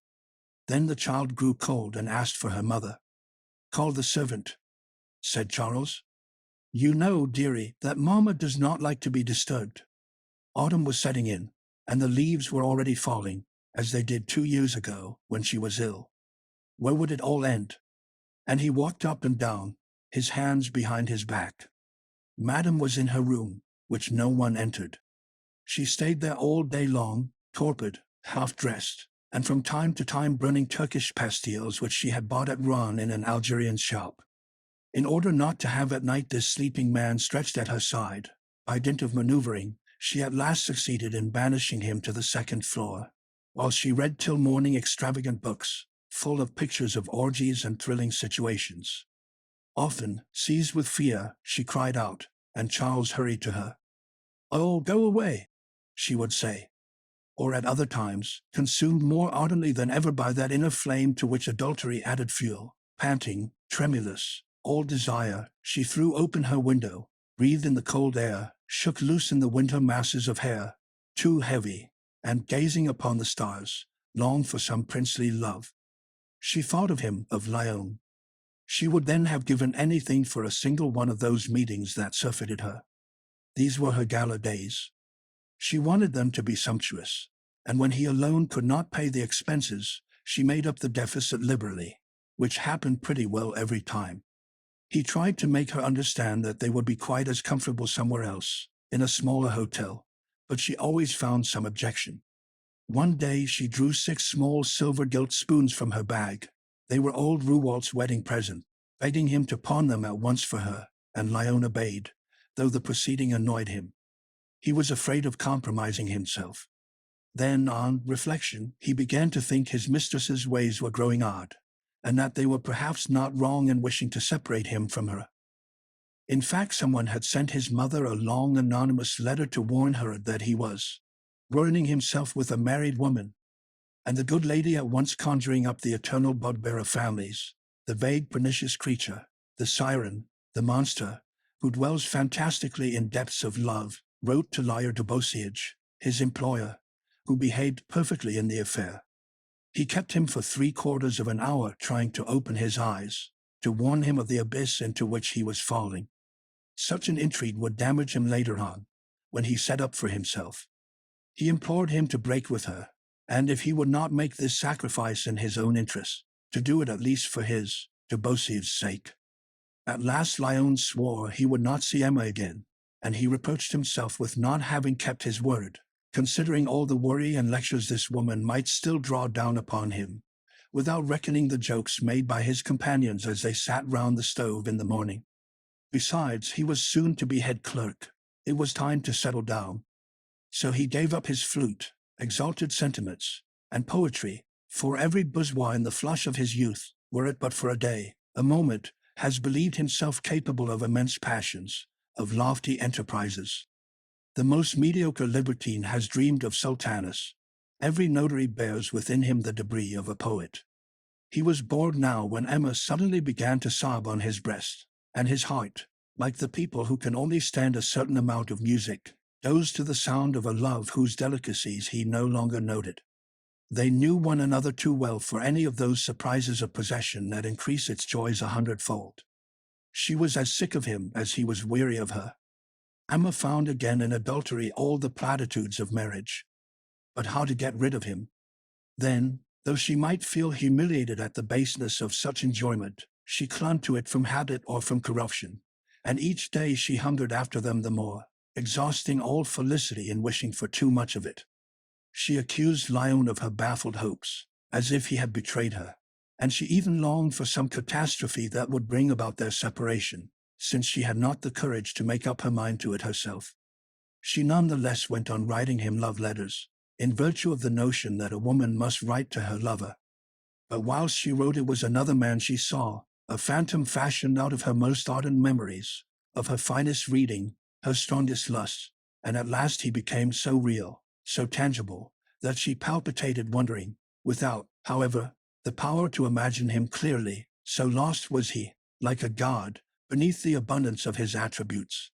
Speaker 1: Then the child grew cold and asked for her mother. "Call the servant," said Charles. "You know, dearie, that Mamma does not like to be disturbed." Autumn was setting in, and the leaves were already falling, as they did 2 years ago when she was ill. Where would it all end? And he walked up and down, his hands behind his back. Madame was in her room, which no one entered. She stayed there all day long, torpid, half-dressed, and from time to time burning Turkish pastilles which she had bought at Rouen in an Algerian shop. In order not to have at night this sleeping man stretched at her side, by dint of maneuvering, she at last succeeded in banishing him to the second floor, while she read till morning extravagant books, full of pictures of orgies and thrilling situations. Often, seized with fear, she cried out, and Charles hurried to her. "Oh, go away," she would say. Or at other times, consumed more ardently than ever by that inner flame to which adultery added fuel, panting, tremulous, all desire, she threw open her window, breathed in the cold air, shook loose in the winter masses of hair, too heavy, and gazing upon the stars, longed for some princely love. She thought of him, of Lyon. She would then have given anything for a single one of those meetings that surfeited her. These were her gala days. She wanted them to be sumptuous, and when he alone could not pay the expenses, she made up the deficit liberally, which happened pretty well every time. He tried to make her understand that they would be quite as comfortable somewhere else, in a smaller hotel, but she always found some objection. One day she drew 6 small silver-gilt spoons from her bag. They were old Rouault's wedding present, begging him to pawn them at once for her, and Lyon obeyed, though the proceeding annoyed him. He was afraid of compromising himself. Then, on reflection, he began to think his mistress's ways were growing odd, and that they were perhaps not wrong in wishing to separate him from her. In fact, someone had sent his mother a long anonymous letter to warn her that he was ruining himself with a married woman, and the good lady at once conjuring up the eternal bugbear of families, the vague pernicious creature, the siren, the monster, who dwells fantastically in depths of love, wrote to Lawyer de Beausiège, his employer, who behaved perfectly in the affair. He kept him for 3/4 of an hour trying to open his eyes, to warn him of the abyss into which he was falling. Such an intrigue would damage him later on, when he set up for himself. He implored him to break with her, and if he would not make this sacrifice in his own interest, to do it at least for his, de Beausiège's sake. At last Lyon swore he would not see Emma again, and he reproached himself with not having kept his word, considering all the worry and lectures this woman might still draw down upon him, without reckoning the jokes made by his companions as they sat round the stove in the morning. Besides, he was soon to be head clerk. It was time to settle down. So he gave up his flute, exalted sentiments, and poetry, for every bourgeois in the flush of his youth, were it but for a day, a moment, has believed himself capable of immense passions, of lofty enterprises. The most mediocre libertine has dreamed of sultanas. Every notary bears within him the debris of a poet. He was bored now when Emma suddenly began to sob on his breast, and his heart, like the people who can only stand a certain amount of music, dozed to the sound of a love whose delicacies he no longer noted. They knew one another too well for any of those surprises of possession that increase its joys 100-fold. She was as sick of him as he was weary of her. Emma found again in adultery all the platitudes of marriage. But how to get rid of him? Then, though she might feel humiliated at the baseness of such enjoyment, she clung to it from habit or from corruption, and each day she hungered after them the more, exhausting all felicity in wishing for too much of it. She accused Lyon of her baffled hopes, as if he had betrayed her, and she even longed for some catastrophe that would bring about their separation, since she had not the courage to make up her mind to it herself. She none the less went on writing him love letters, in virtue of the notion that a woman must write to her lover. But whilst she wrote, it was another man she saw, a phantom fashioned out of her most ardent memories, of her finest reading, her strongest lust, and at last he became so real, so tangible, that she palpitated wondering, without, however, the power to imagine him clearly, so lost was he, like a god, beneath the abundance of his attributes.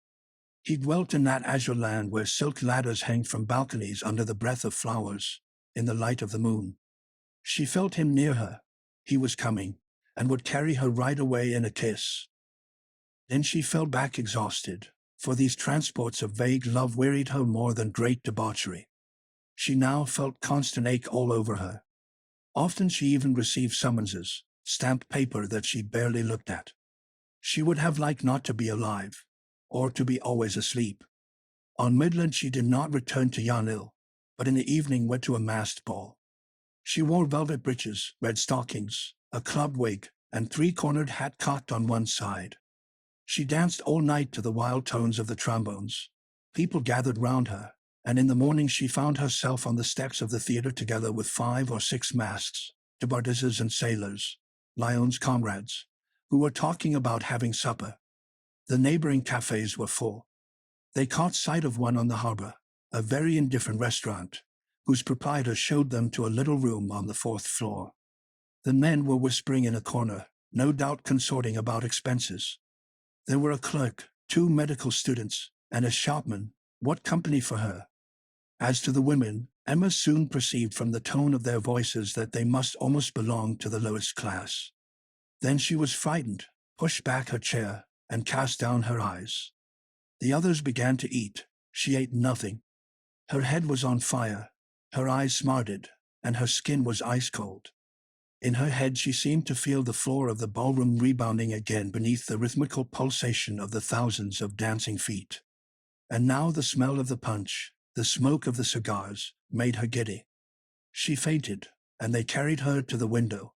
Speaker 1: He dwelt in that azure land where silk ladders hang from balconies under the breath of flowers, in the light of the moon. She felt him near her. He was coming, and would carry her right away in a kiss. Then she fell back exhausted, for these transports of vague love wearied her more than great debauchery. She now felt constant ache all over her. Often she even received summonses, stamped paper that she barely looked at. She would have liked not to be alive, or to be always asleep. On Midland she did not return to Yarnil, but in the evening went to a masked ball. She wore velvet breeches, red stockings, a club wig, and three-cornered hat cocked on one side. She danced all night to the wild tones of the trombones. People gathered round her, and in the morning she found herself on the steps of the theatre together with 5 or 6 masks, debardises and sailors, Lyon's comrades, who were talking about having supper. The neighboring cafes were full. They caught sight of one on the harbor, a very indifferent restaurant, whose proprietor showed them to a little room on the 4th floor. The men were whispering in a corner, no doubt consorting about expenses. There were a clerk, 2 medical students, and a shopman. What company for her! As to the women, Emma soon perceived from the tone of their voices that they must almost belong to the lowest class. Then she was frightened, pushed back her chair, and cast down her eyes. The others began to eat. She ate nothing. Her head was on fire, her eyes smarted, and her skin was ice-cold. In her head she seemed to feel the floor of the ballroom rebounding again beneath the rhythmical pulsation of the thousands of dancing feet. And now the smell of the punch, the smoke of the cigars, made her giddy. She fainted, and they carried her to the window.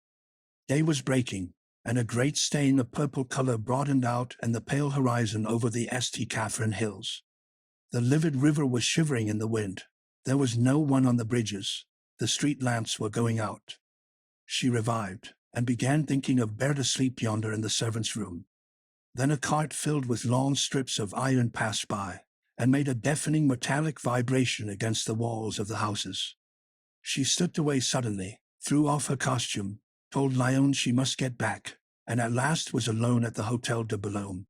Speaker 1: Day was breaking, and a great stain of purple color broadened out and the pale horizon over the St. Catherine Hills. The livid river was shivering in the wind. There was no one on the bridges. The street lamps were going out. She revived, and began thinking of Bertha asleep yonder in the servants' room. Then a cart filled with long strips of iron passed by, and made a deafening metallic vibration against the walls of the houses. She slipped away suddenly, threw off her costume, told Lyon she must get back, and at last was alone at the Hotel de Boulogne.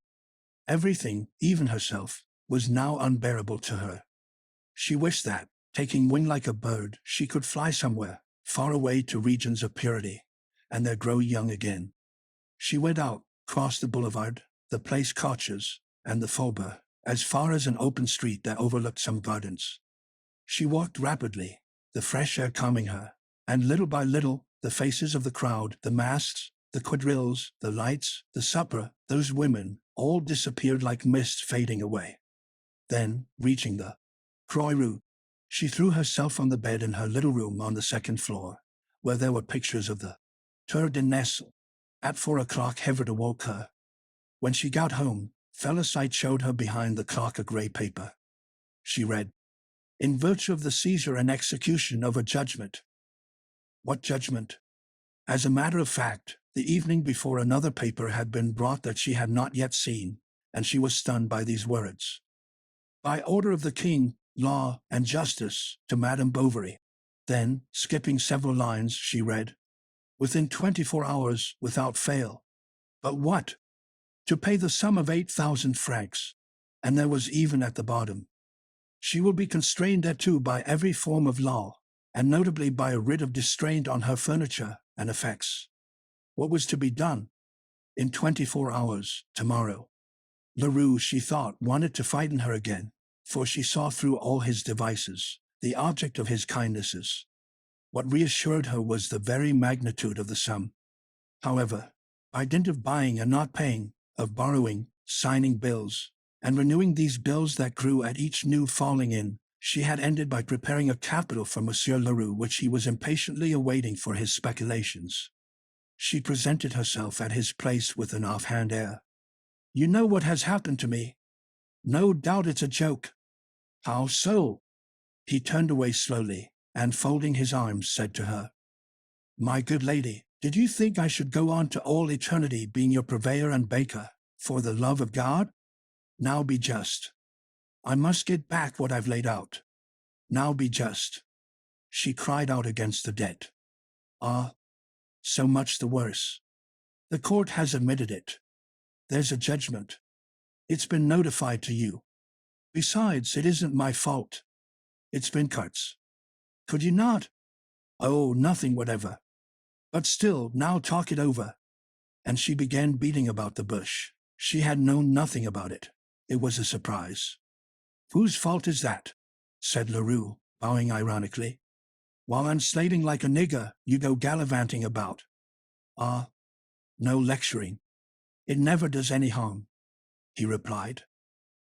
Speaker 1: Everything, even herself, was now unbearable to her. She wished that, taking wing like a bird, she could fly somewhere, far away to regions of purity, and there grow young again. She went out, crossed the boulevard, the Place Coches, and the Faubourg, as far as an open street that overlooked some gardens. She walked rapidly, the fresh air calming her, and little by little, the faces of the crowd, the masks, the quadrilles, the lights, the supper, those women, all disappeared like mist fading away. Then, reaching the Croix Rouge, she threw herself on the bed in her little room on the 2nd floor, where there were pictures of the Tour de Nesle. At 4 o'clock Herbert awoke her. When she got home, Felicite showed her behind the clock a grey paper. She read, "In virtue of the seizure and execution of a judgment." What judgment? As a matter of fact, the evening before another paper had been brought that she had not yet seen, and she was stunned by these words. "By order of the King, law and justice, to Madame Bovary." Then, skipping several lines, she read, "Within 24 hours, without fail." But what? To pay the sum of 8,000 francs. And there was even at the bottom, "She will be constrained thereto by every form of law, and notably by a writ of distraint on her furniture and effects." What was to be done? In 24 hours, tomorrow. Leroux, she thought, wanted to frighten her again, for she saw through all his devices, the object of his kindnesses. What reassured her was the very magnitude of the sum. However, by dint of buying and not paying, of borrowing, signing bills, and renewing these bills that grew at each new falling in, she had ended by preparing a capital for Monsieur Leroux which he was impatiently awaiting for his speculations. She presented herself at his place with an offhand air. "You know what has happened to me? No doubt it's a joke." "How so?" He turned away slowly, and folding his arms, said to her, "My good lady, did you think I should go on to all eternity being your purveyor and baker, for the love of God? Now be just. I must get back what I've laid out. Now be just. She cried out against the debt. Ah, so much the worse. The court has admitted it. There's a judgment. It's been notified to you. Besides, it isn't my fault. It's Vincart's. Could you not? Oh, nothing whatever. But still, now talk it over. And she began beating about the bush. She had known nothing about it. It was a surprise. Whose fault is that? Said Leroux, bowing ironically. While I'm slaving like a nigger, you go gallivanting about. Ah, no lecturing. It never does any harm, he replied.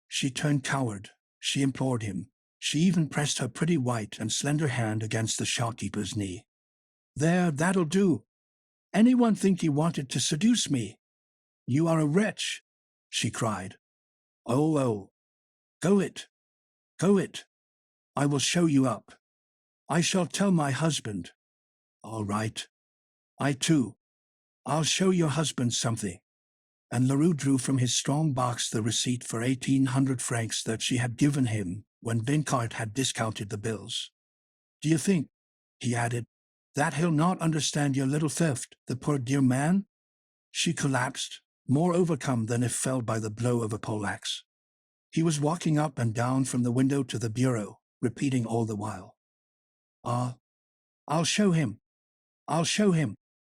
Speaker 1: She turned coward. She implored him. She even pressed her pretty white and slender hand against the shopkeeper's knee. There, that'll do. Anyone think you wanted to seduce me? You are a wretch, she cried. Oh, oh. Go it. Go it. I will show you up. I shall tell my husband. All right. I too. I'll show your husband something. And Leroux drew from his strong box the receipt for 1,800 francs that she had given him when Vincart had discounted the bills. Do you think, he added, that he'll not understand your little theft, the poor dear man? She collapsed, more overcome than if felled by the blow of a poleaxe. He was walking up and down from the window to the bureau, repeating all the while, Ah, I'll show him. I'll show him.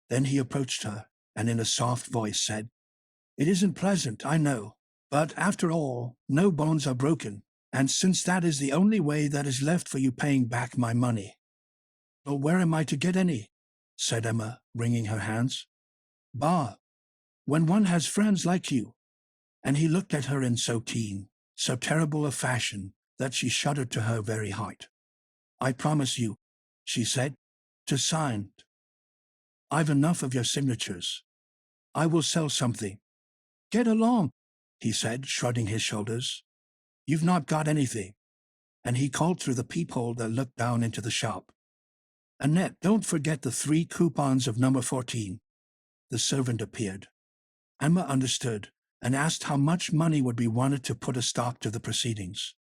Speaker 1: Then he approached her, and in a soft voice said, It isn't pleasant, I know, but after all, no bones are broken, and since that is the only way that is left for you paying back my money. But where am I to get any? Said Emma, wringing her hands. Bah! When one has friends like you. And he looked at her in so keen, so terrible a fashion, that she shuddered to her very heart. I promise you, she said, to sign. I've enough of your signatures. I will sell something. Get along, he said, shrugging his shoulders. You've not got anything. And he called through the peephole that looked down into the shop. Annette, don't forget the 3 coupons of number 14. The servant appeared. Emma understood and asked how much money would be wanted to put a stop to the proceedings.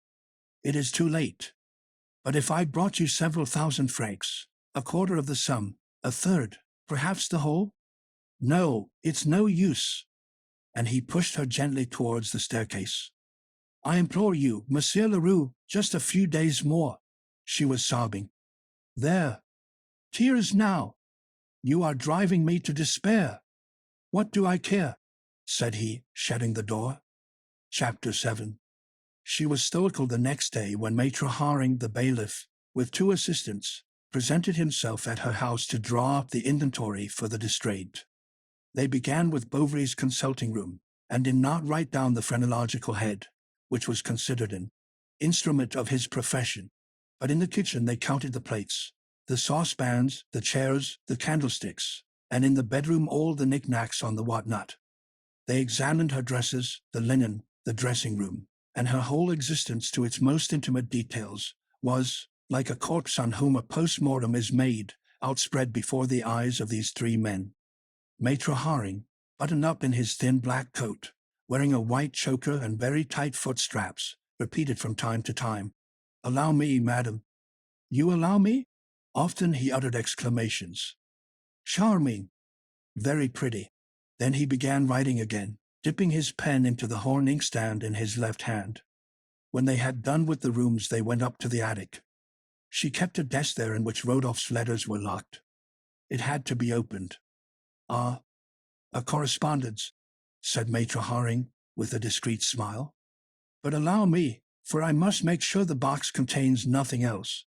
Speaker 1: It is too late. But if I brought you several thousand francs, a quarter of the sum, a third, perhaps the whole? No, it's no use. And he pushed her gently towards the staircase. I implore you, Monsieur Leroux, just a few days more. She was sobbing. There. Tears now. You are driving me to despair. What do I care? Said he, shutting the door. Chapter 7. She was stoical the next day when Maitre Haring, the bailiff, with 2 assistants, presented himself at her house to draw up the inventory for the distraint. They began with Bovary's consulting room, and did not write down the phrenological head, which was considered an instrument of his profession, but in the kitchen they counted the plates, the saucepans, the chairs, the candlesticks, and in the bedroom all the knickknacks on the whatnot. They examined her dresses, the linen, the dressing-room, and her whole existence to its most intimate details was, like a corpse on whom a post-mortem is made, outspread before the eyes of these 3 men. Maitre Haring, buttoned up in his thin black coat, wearing a white choker and very tight foot straps, repeated from time to time, Allow me, madam. You allow me? Often he uttered exclamations. Charming. Very pretty. Then he began writing again, dipping his pen into the horn inkstand in his left hand. When they had done with the rooms, they went up to the attic. She kept a desk there in which Rodolphe's letters were locked. It had to be opened. Ah, a correspondence, said Maitre Haring with a discreet smile. But allow me, for I must make sure the box contains nothing else.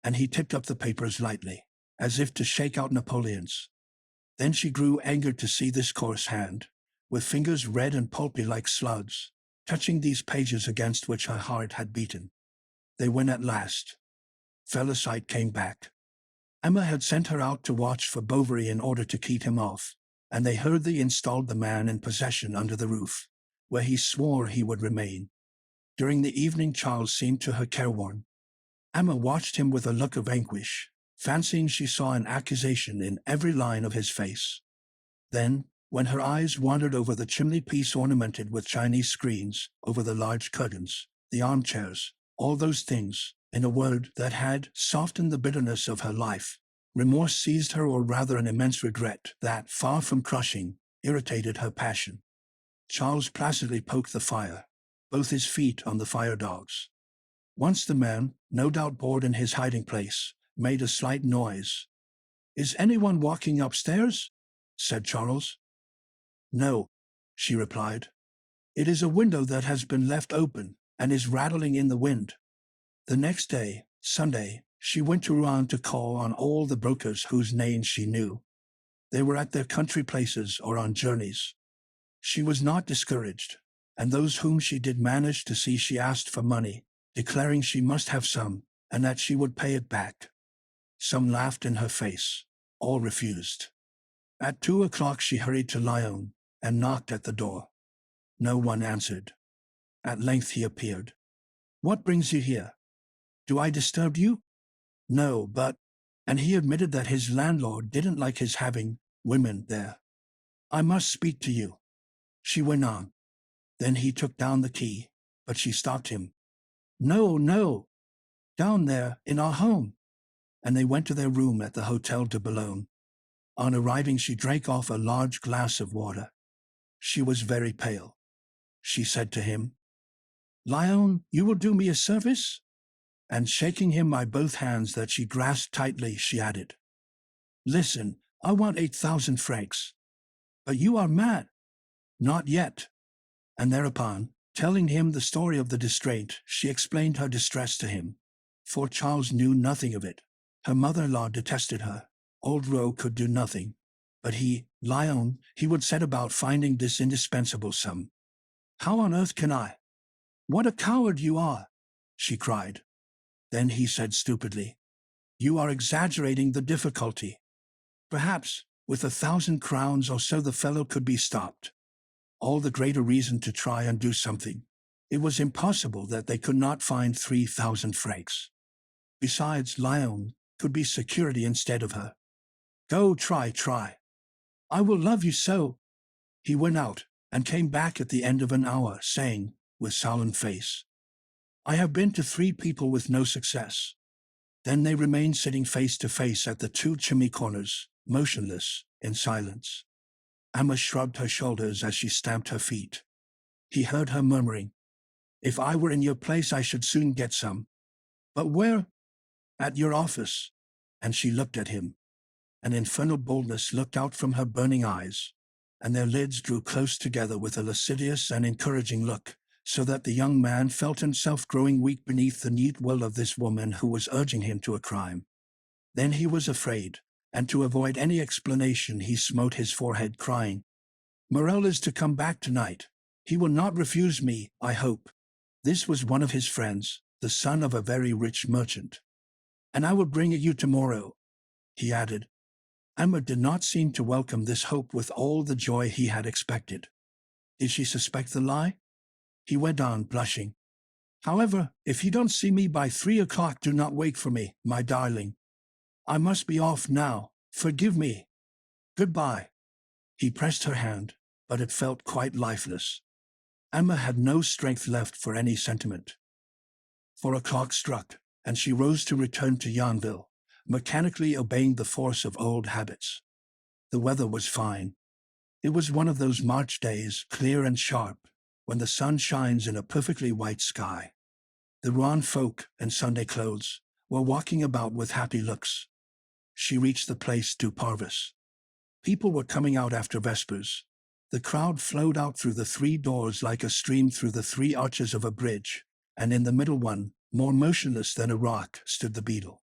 Speaker 1: And he tipped up the papers lightly, as if to shake out Napoleons. Then she grew angered to see this coarse hand, with fingers red and pulpy like slugs, touching these pages against which her heart had beaten. They went at last. Felicite came back. Emma had sent her out to watch for Bovary in order to keep him off, and they hurriedly installed the man in possession under the roof, where he swore he would remain. During the evening Charles seemed to her careworn. Emma watched him with a look of anguish, fancying she saw an accusation in every line of his face. Then, when her eyes wandered over the chimney-piece ornamented with Chinese screens over the large curtains, the armchairs, all those things, in a word, that had softened the bitterness of her life. Remorse seized her, or rather an immense regret that, far from crushing, irritated her passion. Charles placidly poked the fire, both his feet on the fire dogs. Once the man, no doubt bored in his hiding place, made a slight noise. "Is anyone walking upstairs?" said Charles. "No," she replied. "It is a window that has been left open, and is rattling in the wind." The next day, Sunday, she went around to call on all the brokers whose names she knew. They were at their country places or on journeys. She was not discouraged, and those whom she did manage to see she asked for money, declaring she must have some, and that she would pay it back. Some laughed in her face, all refused. At 2 o'clock she hurried to Lyon, and knocked at the door. No one answered. At length he appeared. "What brings you here? Do I disturb you?" "No, but—" and he admitted that his landlord didn't like his having women there. "I must speak to you," she went on. Then he took down the key, but she stopped him. "No, no, down there, in our home." And they went to their room at the Hotel de Boulogne. On arriving, she drank off a large glass of water. She was very pale. She said to him, "Lyon, you will do me a service?" And shaking him by both hands that she grasped tightly, she added, "Listen, I want 8,000 francs. But you are mad." "Not yet." And thereupon, telling him the story of the distraint, she explained her distress to him. For Charles knew nothing of it. Her mother-in-law detested her. Old Roe could do nothing. But he, Lyon, he would set about finding this indispensable sum. "How on earth can I?" "What a coward you are!" she cried. Then he said stupidly, "You are exaggerating the difficulty. Perhaps, with 1,000 crowns or so the fellow could be stopped. All the greater reason to try and do something. It was impossible that they could not find 3,000 francs. Besides, Lyon could be security instead of her. Go, try. I will love you so." He went out, and came back at the end of an hour, saying, with sullen face, "I have been to 3 people with no success." Then they remained sitting face to face at the 2 chimney corners, motionless, in silence. Emma shrugged her shoulders as she stamped her feet. He heard her murmuring, "If I were in your place I should soon get some." "But where?" "At your office." And she looked at him. An infernal boldness looked out from her burning eyes, and their lids drew close together with a lascivious and encouraging look, so that the young man felt himself growing weak beneath the neat will of this woman who was urging him to a crime. Then he was afraid, and to avoid any explanation he smote his forehead, crying, "Morel is to come back tonight. He will not refuse me, I hope." This was one of his friends, the son of a very rich merchant. "And I will bring you tomorrow," he added. Emma did not seem to welcome this hope with all the joy he had expected. Did she suspect the lie? He went on, blushing. "However, if you don't see me by 3 o'clock, do not wait for me, my darling. I must be off now. Forgive me. Goodbye." He pressed her hand, but it felt quite lifeless. Emma had no strength left for any sentiment. 4 o'clock struck, and she rose to return to Yonville, mechanically obeying the force of old habits. The weather was fine. It was one of those March days, clear and sharp, when the sun shines in a perfectly white sky. The Rouen folk, in Sunday clothes, were walking about with happy looks. She reached the Place du Parvis. People were coming out after vespers. The crowd flowed out through the 3 doors like a stream through the 3 arches of a bridge, and in the middle one, more motionless than a rock, stood the beadle.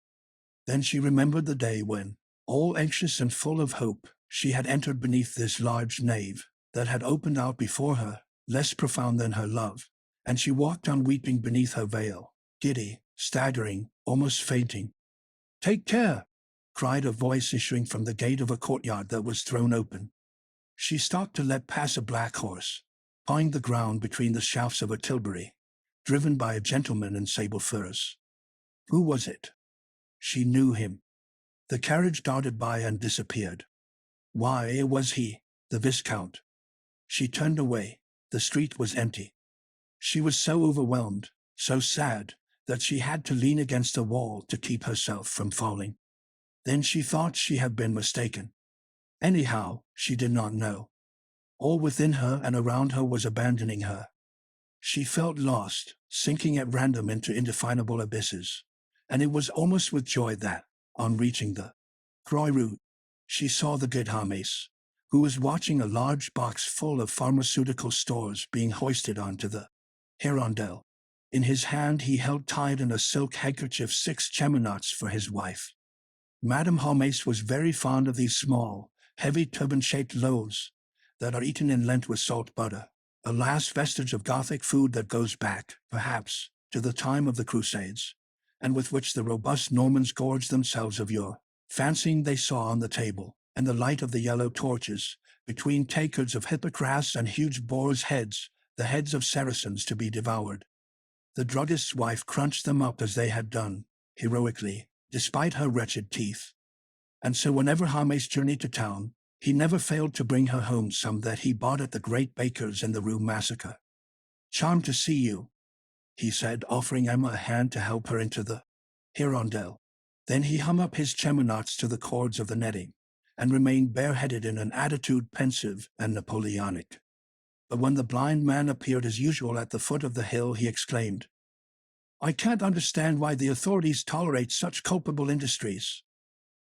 Speaker 1: Then she remembered the day when, all anxious and full of hope, she had entered beneath this large nave that had opened out before her, less profound than her love, and she walked on weeping beneath her veil, giddy, staggering, almost fainting. "Take care!" cried a voice issuing from the gate of a courtyard that was thrown open. She stopped to let pass a black horse, pawing the ground between the shafts of a tilbury, driven by a gentleman in sable furs. Who was it? She knew him. The carriage darted by and disappeared. Why, it was he, the Viscount. She turned away. The street was empty. She was so overwhelmed, so sad that she had to lean against a wall to keep herself from falling. Then she thought she had been mistaken. Anyhow, she did not know. All within her and around her was abandoning her. She felt lost, sinking at random into indefinable abysses, and it was almost with joy that, on reaching the Croix route, she saw the good James, who was watching a large box full of pharmaceutical stores being hoisted onto the Hirondelle. In his hand he held tied in a silk handkerchief 6 cheminots for his wife. Madame James was very fond of these small, heavy turban-shaped loaves that are eaten in Lent with salt butter, a last vestige of Gothic food that goes back, perhaps, to the time of the Crusades, and with which the robust Normans gorged themselves of yore, fancying they saw on the table, and the light of the yellow torches, between takards of hippocras and huge boars' heads, the heads of Saracens to be devoured. The druggist's wife crunched them up as they had done, heroically, despite her wretched teeth. And so whenever James journeyed to town, he never failed to bring her home some that he bought at the great baker's in the Rue Massacre. "Charmed to see you," he said, offering Emma a hand to help her into the Hirondelle. Then he hung up his cheminots to the cords of the netting, and remained bareheaded in an attitude pensive and Napoleonic. But when the blind man appeared as usual at the foot of the hill, he exclaimed, "I can't understand why the authorities tolerate such culpable industries.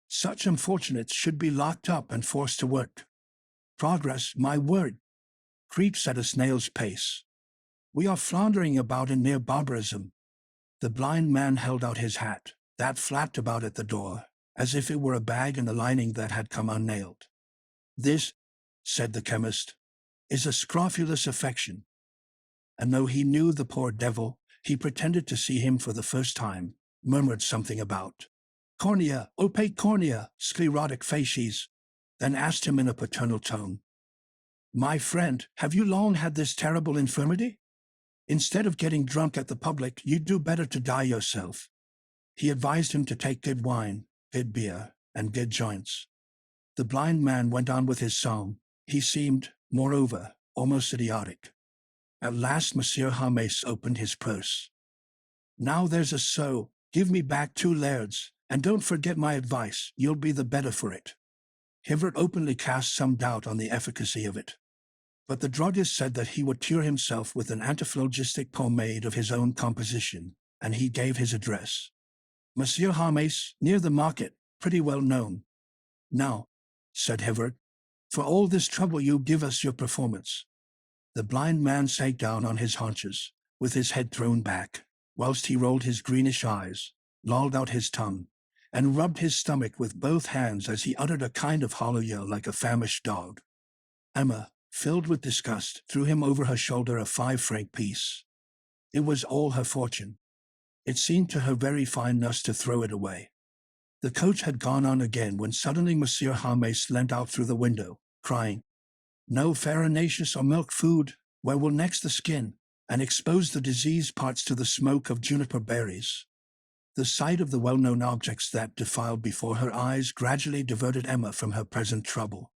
Speaker 1: Such unfortunates should be locked up and forced to work. Progress, my word, creeps at a snail's pace. We are floundering about in near barbarism." The blind man held out his hat, that flapped about at the door, as if it were a bag in the lining that had come unnailed. "This," said the chemist, "is a scrofulous affection." And though he knew the poor devil, he pretended to see him for the first time, murmured something about cornea, opaque cornea, sclerotic facies, then asked him in a paternal tone, "My friend, have you long had this terrible infirmity? Instead of getting drunk at the public, you'd do better to die yourself." He advised him to take good wine, good beer, and good joints. The blind man went on with his song. He seemed, moreover, almost idiotic. At last Monsieur James opened his purse. "Now there's a sou, give me back 2 lairds, and don't forget my advice, you'll be the better for it." Hibbert openly cast some doubt on the efficacy of it. But the druggist said that he would cure himself with an antiphlogistic pomade of his own composition, and he gave his address. "Monsieur James, near the market, pretty well known." "Now," said Hibbert, "for all this trouble you give us your performance." The blind man sank down on his haunches, with his head thrown back, whilst he rolled his greenish eyes, lolled out his tongue, and rubbed his stomach with both hands as he uttered a kind of hollow yell like a famished dog. Emma, filled with disgust, threw him over her shoulder a 5-franc piece. It was all her fortune. It seemed to her very fineness to throw it away. The coach had gone on again when suddenly Monsieur James leant out through the window, crying, "No farinaceous or milk food, where will next the skin, and expose the diseased parts to the smoke of juniper berries." The sight of the well-known objects that defiled before her eyes gradually diverted Emma from her present trouble.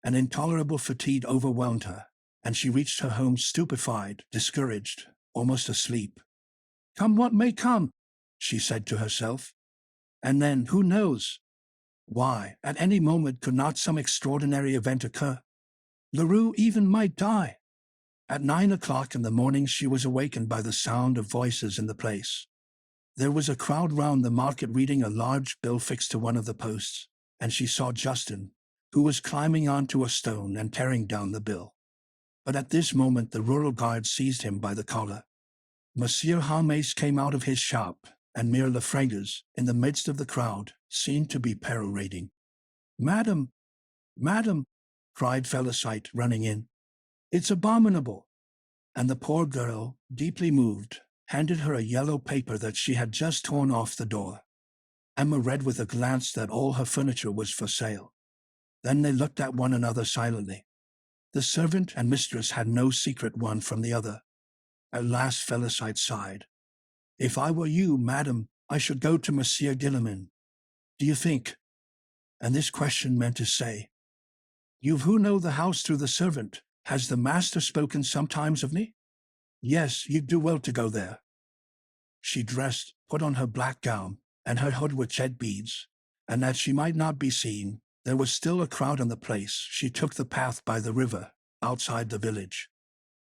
Speaker 1: An intolerable fatigue overwhelmed her, and she reached her home stupefied, discouraged, almost asleep. "Come what may come," she said to herself. And then, who knows? Why, at any moment could not some extraordinary event occur? Leroux even might die. At 9 o'clock in the morning she was awakened by the sound of voices in the place. There was a crowd round the market reading a large bill fixed to one of the posts, and she saw Justin, who was climbing onto a stone and tearing down the bill. But at this moment the rural guard seized him by the collar. Monsieur James came out of his shop, and mere Lefranges, in the midst of the crowd, seemed to be perorating. "Madam, madam," cried Felicite, running in. "It's abominable." And the poor girl, deeply moved, handed her a yellow paper that she had just torn off the door. Emma read with a glance that all her furniture was for sale. Then they looked at one another silently. The servant and mistress had no secret one from the other. At last Felicite sighed. "If I were you, madam, I should go to Monsieur Guillemin. Do you think?" And this question meant to say, "You who know the house through the servant, has the master spoken sometimes of me?" "Yes, you'd do well to go there." She dressed, put on her black gown, and her hood with jet beads, and that she might not be seen, there was still a crowd in the place. She took the path by the river, outside the village.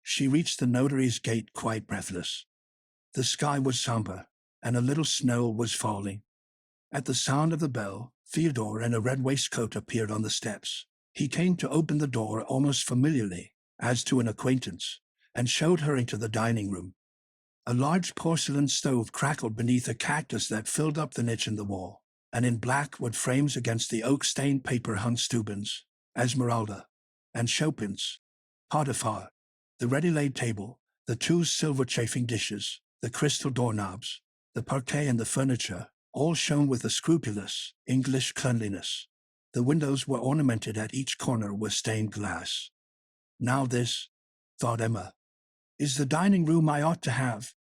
Speaker 1: She reached the notary's gate quite breathless. The sky was somber, and a little snow was falling. At the sound of the bell, Theodore in a red waistcoat appeared on the steps. He came to open the door almost familiarly, as to an acquaintance, and showed her into the dining room. A large porcelain stove crackled beneath a cactus that filled up the niche in the wall, and in black wood frames against the oak-stained paper hung Steuben's, Esmeralda, and Chopin's, Potiphar. The ready-laid table, the two silver chafing dishes, the crystal doorknobs, the parquet and the furniture, all shone with a scrupulous, English cleanliness. The windows were ornamented at each corner with stained glass. Now this, thought Emma, is the dining room I ought to have.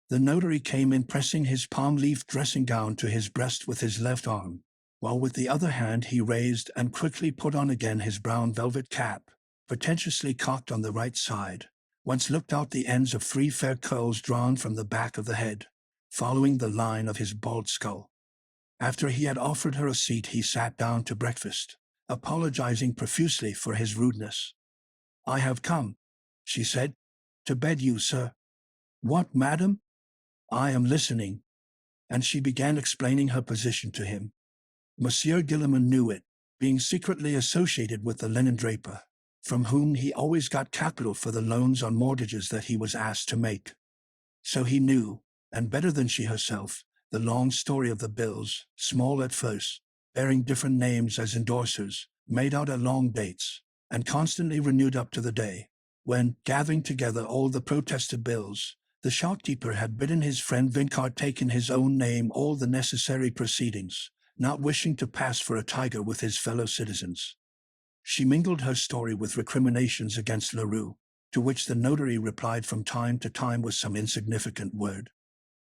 Speaker 1: The notary came in pressing his palm-leaf dressing gown to his breast with his left arm, while with the other hand he raised and quickly put on again his brown velvet cap, pretentiously cocked on the right side, whence looked out the ends of 3 fair curls drawn from the back of the head, following the line of his bald skull. After he had offered her a seat, he sat down to breakfast, apologizing profusely for his rudeness. "I have come," she said, "to bed you, sir." "What, madam?" "I am listening." And she began explaining her position to him. Monsieur Guillemot knew it, being secretly associated with the linen draper, from whom he always got capital for the loans on mortgages that he was asked to make. So he knew, and better than she herself, the long story of the bills, small at first, bearing different names as endorsers, made out at long dates, and constantly renewed up to the day, when, gathering together all the protested bills, the shopkeeper had bidden his friend Vincart take in his own name all the necessary proceedings, not wishing to pass for a tiger with his fellow citizens. She mingled her story with recriminations against Leroux, to which the notary replied from time to time with some insignificant word.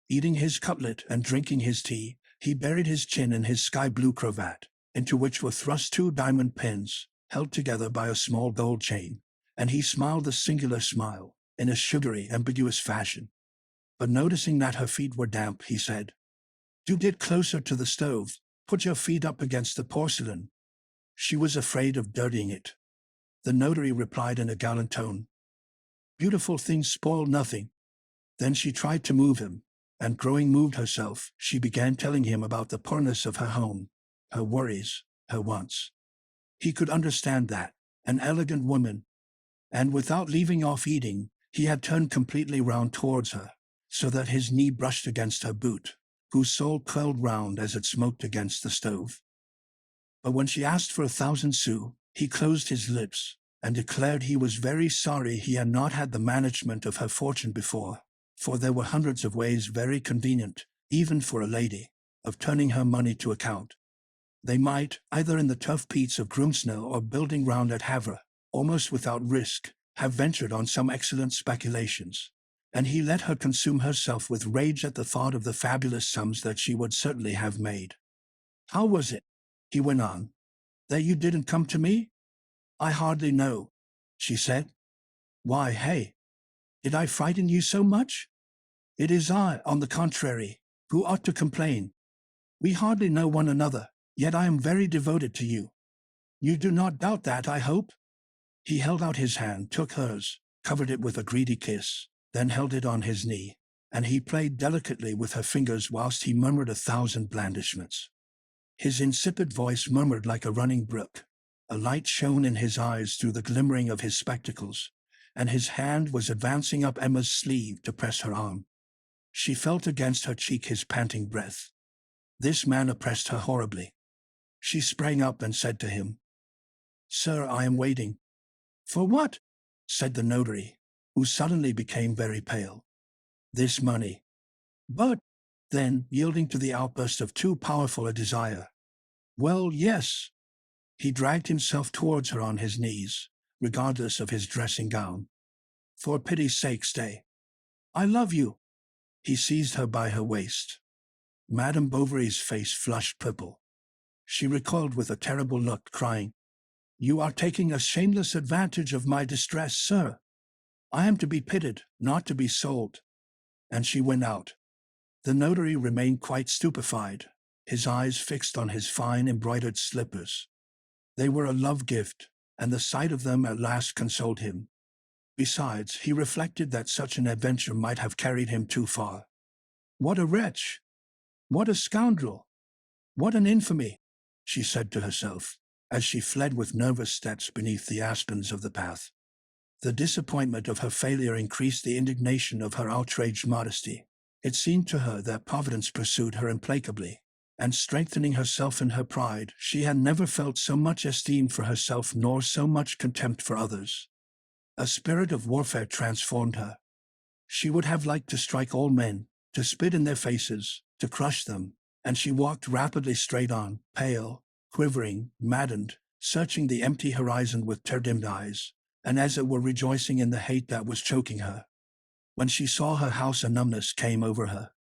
Speaker 1: Eating his cutlet and drinking his tea, he buried his chin in his sky-blue cravat, into which were thrust 2 diamond pins, held together by a small gold chain, and he smiled a singular smile, in a sugary, ambiguous fashion. But noticing that her feet were damp, he said, "Do get closer to the stove, put your feet up against the porcelain." She was afraid of dirtying it. The notary replied in a gallant tone, "Beautiful things spoil nothing." Then she tried to move him, and growing moved herself, she began telling him about the poorness of her home, her worries, her wants. He could understand that, an elegant woman, and without leaving off eating, he had turned completely round towards her, so that his knee brushed against her boot, whose sole curled round as it smoked against the stove. But when she asked for 1,000 sous, he closed his lips, and declared he was very sorry he had not had the management of her fortune before, for there were hundreds of ways very convenient, even for a lady, of turning her money to account. They might, either in the tough peats of Grumsnel or building round at Havre, almost without risk, have ventured on some excellent speculations, and he let her consume herself with rage at the thought of the fabulous sums that she would certainly have made. "How was it," he went on, "that you didn't come to me?" "I hardly know," she said. "Why, hey, did I frighten you so much? It is I, on the contrary, who ought to complain. We hardly know one another, yet I am very devoted to you. You do not doubt that, I hope?" He held out his hand, took hers, covered it with a greedy kiss, then held it on his knee, and he played delicately with her fingers whilst he murmured 1,000 blandishments. His insipid voice murmured like a running brook. A light shone in his eyes through the glimmering of his spectacles, and his hand was advancing up Emma's sleeve to press her arm. She felt against her cheek his panting breath. This man oppressed her horribly. She sprang up and said to him, "Sir, I am waiting." "For what?" said the notary, who suddenly became very pale. "This money." "But," then, yielding to the outburst of too powerful a desire, "well, yes." He dragged himself towards her on his knees, regardless of his dressing gown. "For pity's sake, stay. I love you." He seized her by her waist. Madame Bovary's face flushed purple. She recoiled with a terrible look, crying, "You are taking a shameless advantage of my distress, sir. I am to be pitied, not to be sold." And she went out. The notary remained quite stupefied, his eyes fixed on his fine embroidered slippers. They were a love gift, and the sight of them at last consoled him. Besides, he reflected that such an adventure might have carried him too far. "What a wretch! What a scoundrel! What an infamy!" she said to herself, as she fled with nervous steps beneath the aspens of the path. The disappointment of her failure increased the indignation of her outraged modesty. It seemed to her that Providence pursued her implacably, and strengthening herself in her pride, she had never felt so much esteem for herself nor so much contempt for others. A spirit of warfare transformed her. She would have liked to strike all men, to spit in their faces, to crush them, and she walked rapidly straight on, pale, quivering, maddened, searching the empty horizon with tear-dimmed eyes, and as it were rejoicing in the hate that was choking her. When she saw her house a numbness came over her.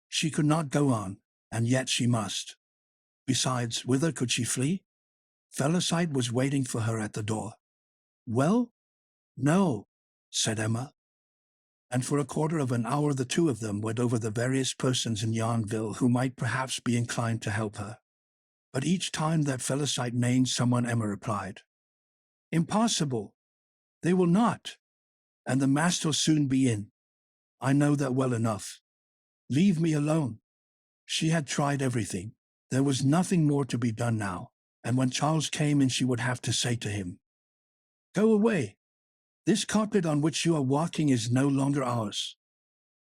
Speaker 1: She could not go on, and yet she must. Besides, whither could she flee? Felicite was waiting for her at the door. "Well?" "No," said Emma. And for a quarter of an hour the two of them went over the various persons in Yonville who might perhaps be inclined to help her. But each time that Felicite named someone, Emma replied, "Impossible. They will not. And the master'll soon be in. I know that well enough. Leave me alone." She had tried everything. There was nothing more to be done now, and when Charles came in she would have to say to him, "Go away. This carpet on which you are walking is no longer ours.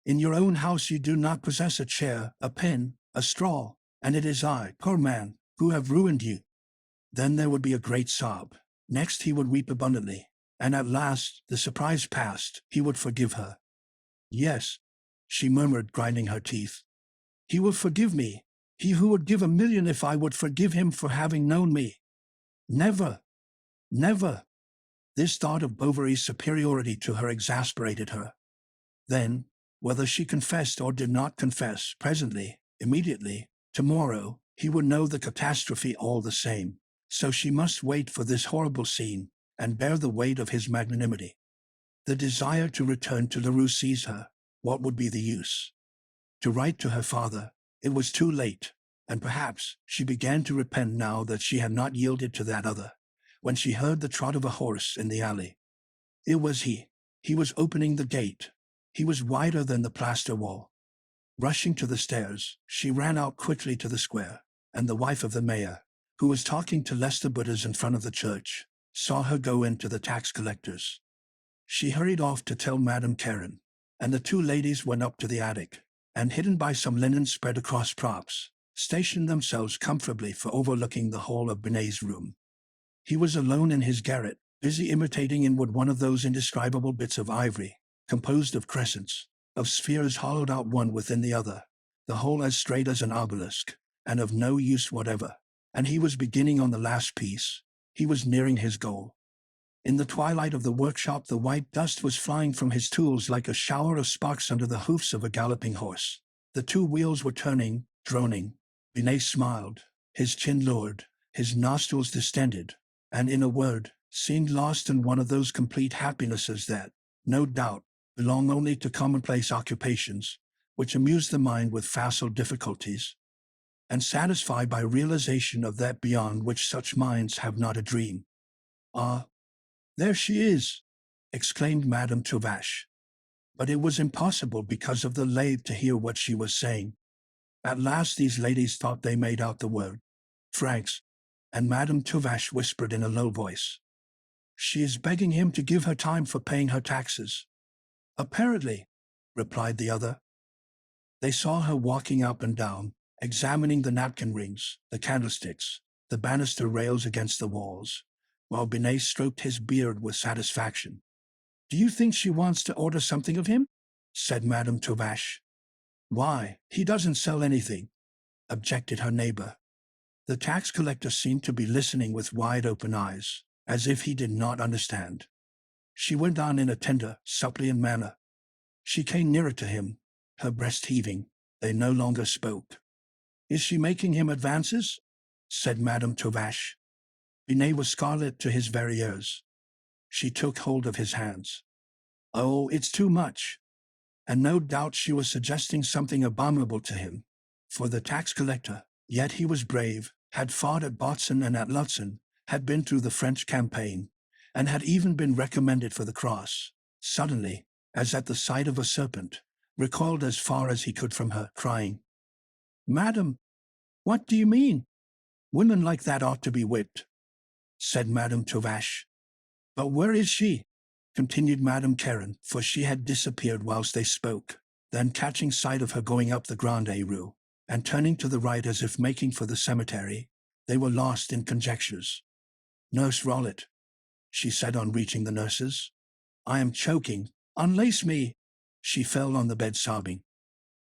Speaker 1: In your own house you do not possess a chair, a pen, a straw, and it is I, poor man, who have ruined you." Then there would be a great sob. Next he would weep abundantly, and at last, the surprise past, he would forgive her. "Yes," she murmured, grinding her teeth. "He will forgive me, he who would give 1,000,000 if I would forgive him for having known me. Never, never." This thought of Bovary's superiority to her exasperated her. Then, whether she confessed or did not confess, presently, immediately, tomorrow, he would know the catastrophe all the same. So she must wait for this horrible scene, and bear the weight of his magnanimity. The desire to return to Leroux seized her. What would be the use? To write to her father, it was too late, and perhaps she began to repent now that she had not yielded to that other, when she heard the trot of a horse in the alley. It was he. He was opening the gate. He was wider than the plaster wall. Rushing to the stairs, she ran out quickly to the square, and the wife of the mayor, who was talking to Lester Butters in front of the church, saw her go into the tax collector's. She hurried off to tell Madame Karen, and the two ladies went up to the attic, and hidden by some linen spread across props, stationed themselves comfortably for overlooking the whole of Binet's room. He was alone in his garret, busy imitating in wood one of those indescribable bits of ivory, composed of crescents, of spheres hollowed out one within the other, the whole as straight as an obelisk, and of no use whatever. And he was beginning on the last piece. He was nearing his goal. In the twilight of the workshop the white dust was flying from his tools like a shower of sparks under the hoofs of a galloping horse. The two wheels were turning, droning. Binet smiled, his chin lowered, his nostrils distended, and in a word, seemed lost in one of those complete happinesses that, no doubt, belong only to commonplace occupations, which amuse the mind with facile difficulties, and satisfied by realization of that beyond which such minds have not a dream. "Ah, there she is!" exclaimed Madame Tuvache. But it was impossible because of the lathe to hear what she was saying. At last these ladies thought they made out the word francs, and Madame Tuvache whispered in a low voice, "She is begging him to give her time for paying her taxes." "Apparently," replied the other. They saw her walking up and down, examining the napkin rings, the candlesticks, the banister rails against the walls, while Binet stroked his beard with satisfaction. "Do you think she wants to order something of him?" said Madame Tuvache. "Why, he doesn't sell anything," objected her neighbor. The tax collector seemed to be listening with wide-open eyes, as if he did not understand. She went on in a tender, suppliant manner. She came nearer to him, her breast heaving. They no longer spoke. "Is she making him advances?" said Madame Tuvache. Binet was scarlet to his very ears. She took hold of his hands. "Oh, it's too much." and no doubt she was suggesting something abominable to him. For the tax collector, yet he was brave, had fought at Botzen and at Lutzen, had been through the French campaign, and had even been recommended for the cross. Suddenly, as at the sight of a serpent, recoiled as far as he could from her, crying, "Madam, what do you mean? Women like that ought to be whipped," said Madame Tuvache. "But where is she?" continued Madame Karen, for she had disappeared whilst they spoke. Then catching sight of her going up the Grande Rue, and turning to the right as if making for the cemetery, they were lost in conjectures. "Nurse Rollet," she said on reaching the nurses, "I am choking. Unlace me." She fell on the bed sobbing.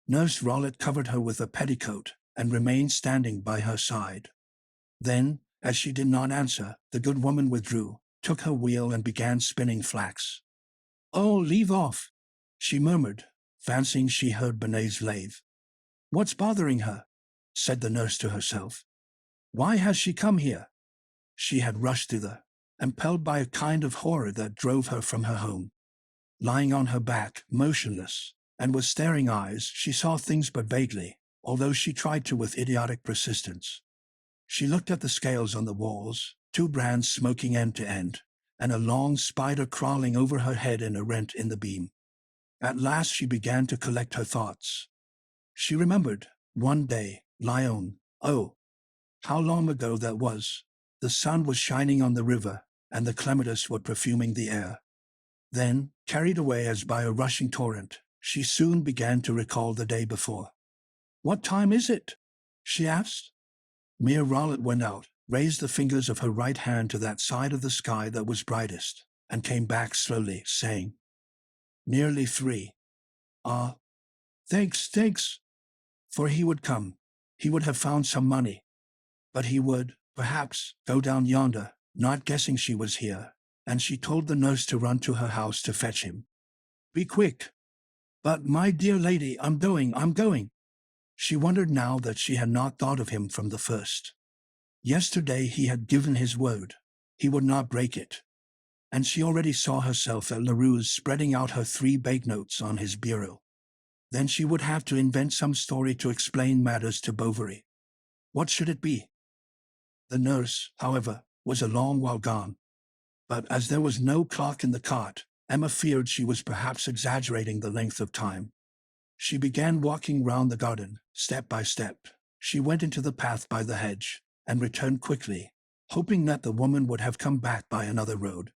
Speaker 1: Nurse Rollet covered her with a petticoat, and remained standing by her side. Then, as she did not answer, the good woman withdrew, took her wheel and began spinning flax. "Oh, leave off," she murmured, fancying she heard Benet's lathe. "What's bothering her?" said the nurse to herself. "Why has she come here?" She had rushed thither, impelled by a kind of horror that drove her from her home. Lying on her back, motionless, and with staring eyes, she saw things but vaguely, although she tried to with idiotic persistence. She looked at the scales on the walls, 2 brands smoking end to end, and a long spider crawling over her head in a rent in the beam. At last she began to collect her thoughts. She remembered, one day, Lyon. Oh, how long ago that was! The sun was shining on the river, and the clematis were perfuming the air. Then, carried away as by a rushing torrent, she soon began to recall the day before. "What time is it?" she asked. Mere Rollet went out, raised the fingers of her right hand to that side of the sky that was brightest, and came back slowly, saying, "Nearly 3. Ah, thanks, thanks." For he would come. He would have found some money. But he would, perhaps, go down yonder, not guessing she was here, and she told the nurse to run to her house to fetch him. "Be quick." "But, my dear lady, I'm going." She wondered now that she had not thought of him from the first. Yesterday he had given his word. He would not break it. And she already saw herself at Leroux's spreading out her 3 banknotes on his bureau. Then she would have to invent some story to explain matters to Bovary. What should it be? The nurse, however, was a long while gone. But as there was no clock in the cot, Emma feared she was perhaps exaggerating the length of time. She began walking round the garden, step by step. She went into the path by the hedge, and returned quickly, hoping that the woman would have come back by another road.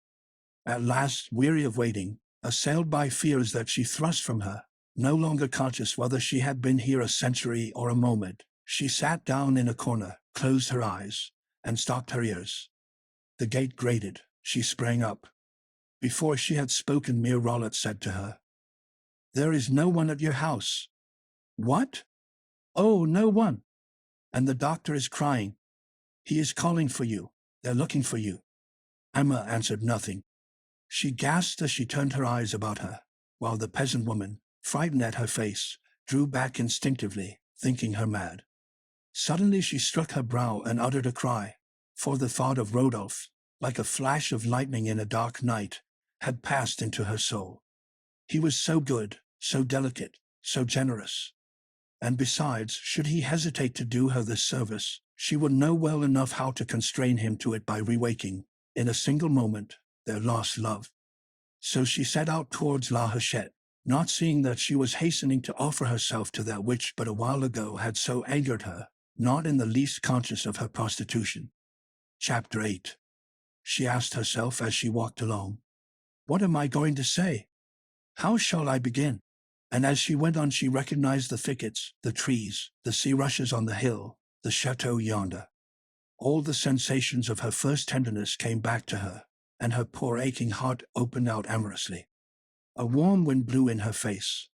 Speaker 1: At last, weary of waiting, assailed by fears that she thrust from her, no longer conscious whether she had been here a century or a moment, she sat down in a corner, closed her eyes, and stopped her ears. The gate grated. She sprang up. Before she had spoken, Mere Rollet said to her, "There is no one at your house." "What?" "Oh, no one. And the doctor is crying. He is calling for you. They're looking for you." Emma answered nothing. She gasped as she turned her eyes about her, while the peasant woman, frightened at her face, drew back instinctively, thinking her mad. Suddenly she struck her brow and uttered a cry, for the thought of Rodolphe, like a flash of lightning in a dark night, had passed into her soul. He was so good, so delicate, so generous. And besides, should he hesitate to do her this service, she would know well enough how to constrain him to it by rewaking, in a single moment, their lost love. So she set out towards La Hachette, not seeing that she was hastening to offer herself to that which but a while ago had so angered her, not in the least conscious of her prostitution. Chapter 8. She asked herself as she walked along, "What am I going to say? How shall I begin?" And as she went on she recognized the thickets, the trees, the sea rushes on the hill, the chateau yonder. All the sensations of her first tenderness came back to her, and her poor aching heart opened out amorously. A warm wind blew in her face.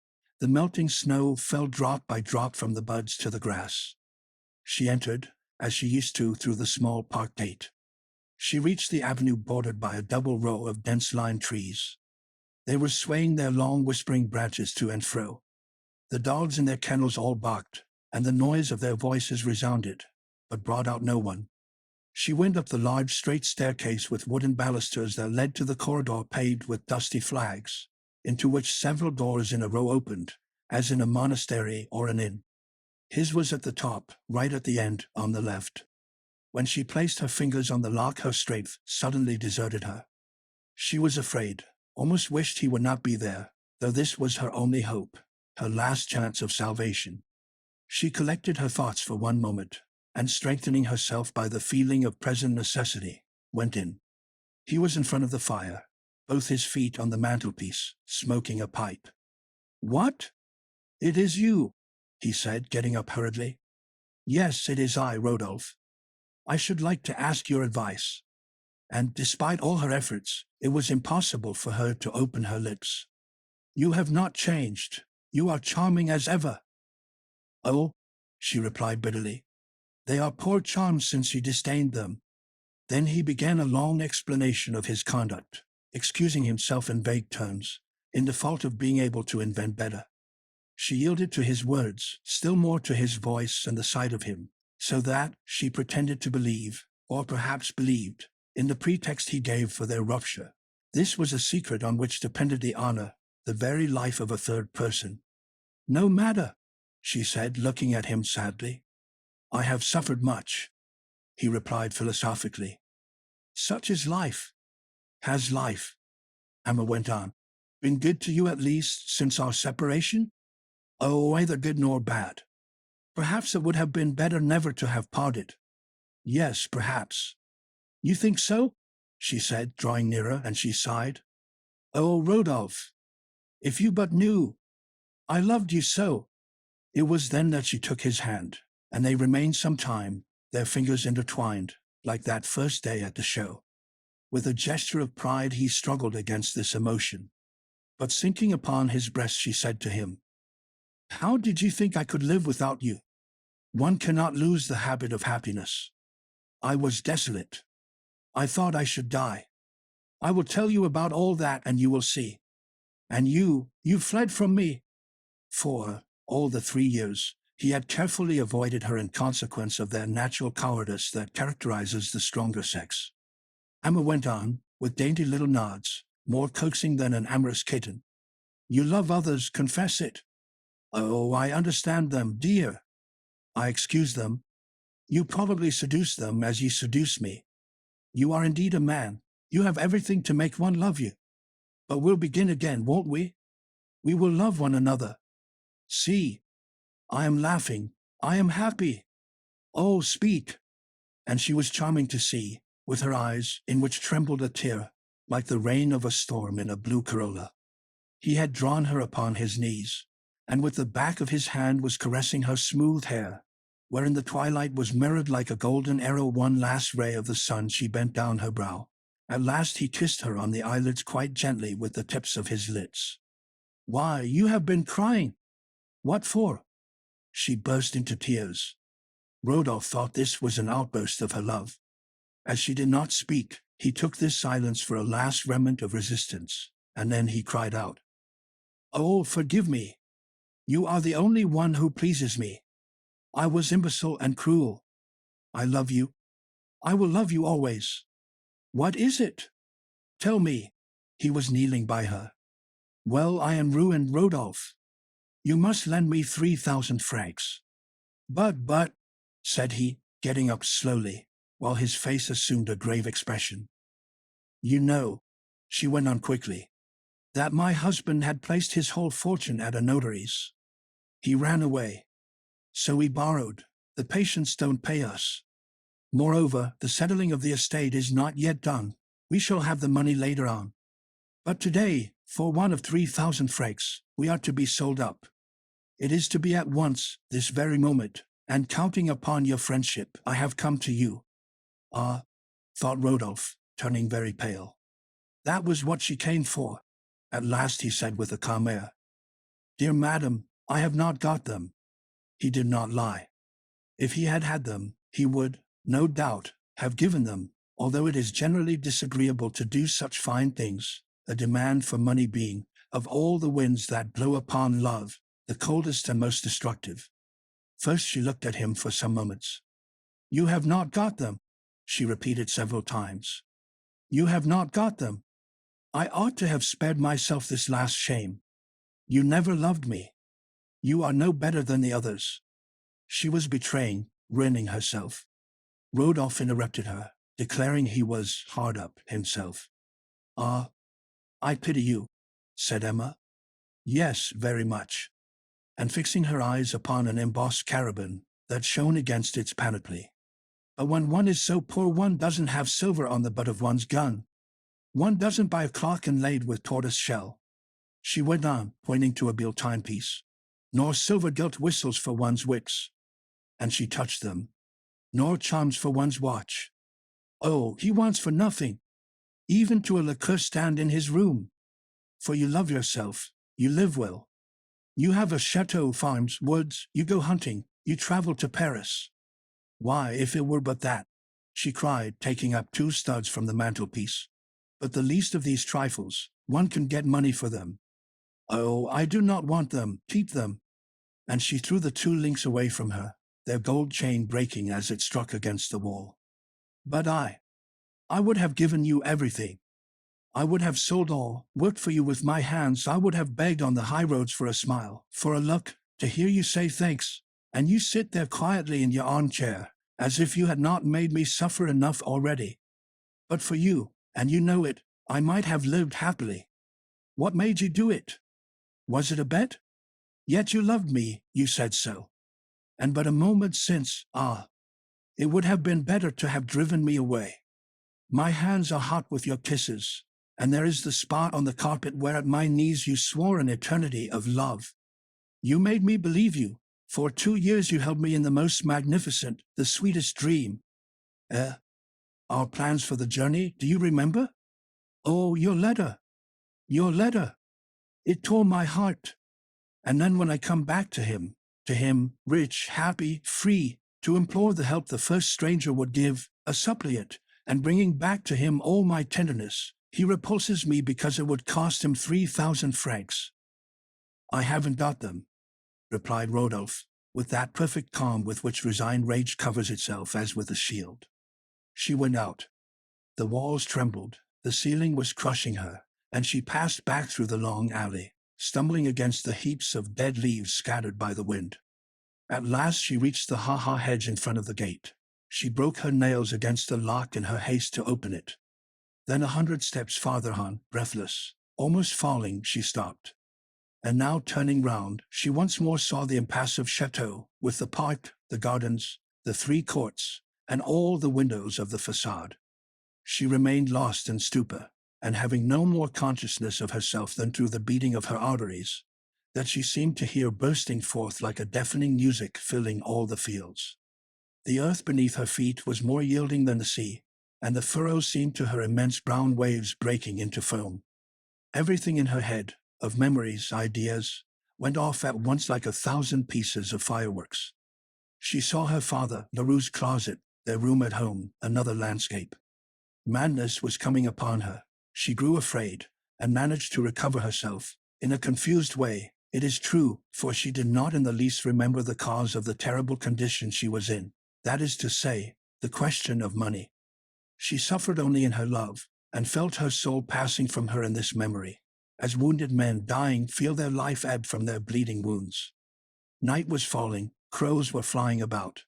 Speaker 1: The melting snow fell drop by drop from the buds to the grass. She entered, as she used to, through the small park gate. She reached the avenue bordered by a double row of dense lime trees. They were swaying their long whispering branches to and fro. The dogs in their kennels all barked, and the noise of their voices resounded, but brought out no one. She went up the large straight staircase with wooden balusters that led to the corridor paved with dusty flags. into which several doors in a row opened, as in a monastery or an inn. His was at the top, right at the end, on the left. When she placed her fingers on the lock, her strength suddenly deserted her. She was afraid, almost wished he would not be there, though this was her only hope, her last chance of salvation. She collected her thoughts for one moment, and strengthening herself by the feeling of present necessity, went in. He was in front of the fire, both his feet on the mantelpiece, smoking a pipe. "What? It is you," he said, getting up hurriedly. "Yes, it is I, Rodolphe. I should like to ask your advice." And despite all her efforts, it was impossible for her to open her lips. "You have not changed. You are charming as ever." "Oh," she replied bitterly, "they are poor charms since you disdained them." Then he began a long explanation of his conduct, excusing himself in vague terms, in default of being able to invent better. She yielded to his words, still more to his voice and the sight of him, so that she pretended to believe, or perhaps believed, in the pretext he gave for their rupture. This was a secret on which depended the honor, the very life of a third person. "No matter," she said, looking at him sadly. "I have suffered much," he replied philosophically. "Such is life." "Has life," Emma went on, "been good to you at least since our separation?" "Oh, neither good nor bad. Perhaps it would have been better never to have parted." "Yes, perhaps." "You think so?" she said, drawing nearer, and she sighed. "Oh, Rodolphe, if you but knew! I loved you so." It was then that she took his hand, and they remained some time, their fingers intertwined, like that first day at the show. With a gesture of pride he struggled against this emotion. But sinking upon his breast she said to him, "How did you think I could live without you? One cannot lose the habit of happiness. I was desolate. I thought I should die. I will tell you about all that and you will see. And you fled from me." For all the 3 years, he had carefully avoided her in consequence of that natural cowardice that characterizes the stronger sex. Emma went on, with dainty little nods, more coaxing than an amorous kitten. "You love others, confess it." "Oh, I understand them, dear. I excuse them. You probably seduce them as you seduce me. You are indeed a man. You have everything to make one love you. But we'll begin again, won't we? We will love one another. See, I am laughing. I am happy. Oh, speak." And she was charming to see, with her eyes, in which trembled a tear, like the rain of a storm in a blue corolla. He had drawn her upon his knees, and with the back of his hand was caressing her smooth hair, where in the twilight was mirrored like a golden arrow one last ray of the sun. She bent down her brow. At last he kissed her on the eyelids quite gently with the tips of his lips. "Why, you have been crying. What for?" She burst into tears. Rodolphe thought this was an outburst of her love. As she did not speak, he took this silence for a last remnant of resistance, and then he cried out, "Oh, forgive me. You are the only one who pleases me. I was imbecile and cruel. I love you. I will love you always. What is it? Tell me." He was kneeling by her. "Well, I am ruined, Rodolphe. You must lend me 3,000 francs. But, said he, getting up slowly, while his face assumed a grave expression. "You know," she went on quickly, "that my husband had placed his whole fortune at a notary's. He ran away. So we borrowed. The patients don't pay us. Moreover, the settling of the estate is not yet done. We shall have the money later on. But today, for one of 3,000 francs, we are to be sold up. It is to be at once, this very moment, and counting upon your friendship, I have come to you." "Ah," thought Rodolphe, turning very pale. That was what she came for. At last he said with a calm air, "Dear madam, I have not got them." He did not lie. If he had had them, he would, no doubt, have given them, although it is generally disagreeable to do such fine things, a demand for money being, of all the winds that blow upon love, the coldest and most destructive. First she looked at him for some moments. "You have not got them," she repeated several times. "You have not got them. I ought to have spared myself this last shame. You never loved me. You are no better than the others. She was betraying, ruining herself. Rodolphe interrupted her, declaring he was hard up himself. Ah, I pity you, said Emma. Yes, very much. And fixing her eyes upon an embossed carabin that shone against its panoply. But when one is so poor one doesn't have silver on the butt of one's gun. One doesn't buy a clock inlaid with tortoise shell. She went on, pointing to a gilt timepiece. Nor silver-gilt whistles for one's wits. And she touched them. Nor charms for one's watch. Oh, he wants for nothing. Even to a liqueur stand in his room. For you love yourself, you live well. You have a chateau, farms, woods, you go hunting, you travel to Paris. Why, if it were but that, she cried, taking up 2 studs from the mantelpiece. But the least of these trifles, one can get money for them. Oh, I do not want them, keep them. And she threw the 2 links away from her, their gold chain breaking as it struck against the wall. But I would have given you everything. I would have sold all, worked for you with my hands. I would have begged on the high roads for a smile, for a look, to hear you say thanks, and you sit there quietly in your armchair, as if you had not made me suffer enough already. But for you, and you know it, I might have lived happily. What made you do it? Was it a bet? Yet you loved me, you said so. And but a moment since, it would have been better to have driven me away. My hands are hot with your kisses, and there is the spot on the carpet where at my knees you swore an eternity of love. You made me believe you. For 2 years you held me in the most magnificent, the sweetest dream. Our plans for the journey, do you remember? Oh, your letter. Your letter. It tore my heart. And then when I come back to him, rich, happy, free, to implore the help the first stranger would give, a suppliant, and bringing back to him all my tenderness, he repulses me because it would cost him 3,000 francs. I haven't got them, replied Rodolphe, with that perfect calm with which resigned rage covers itself as with a shield. She went out. The walls trembled, the ceiling was crushing her, and she passed back through the long alley, stumbling against the heaps of dead leaves scattered by the wind. At last she reached the ha-ha hedge in front of the gate. She broke her nails against the lock in her haste to open it. Then 100 steps farther on, breathless, almost falling, she stopped. And now turning round, she once more saw the impassive chateau, with the park, the gardens, the 3 courts, and all the windows of the façade. She remained lost in stupor, and having no more consciousness of herself than through the beating of her arteries, that she seemed to hear bursting forth like a deafening music filling all the fields. The earth beneath her feet was more yielding than the sea, and the furrows seemed to her immense brown waves breaking into foam. Everything in her head, of memories, ideas, went off at once like 1,000 pieces of fireworks. She saw her father, Leroux's closet, their room at home, another landscape. Madness was coming upon her. She grew afraid, and managed to recover herself, in a confused way, it is true, for she did not in the least remember the cause of the terrible condition she was in, that is to say, the question of money. She suffered only in her love, and felt her soul passing from her in this memory, as wounded men dying feel their life ebb from their bleeding wounds. Night was falling, crows were flying about.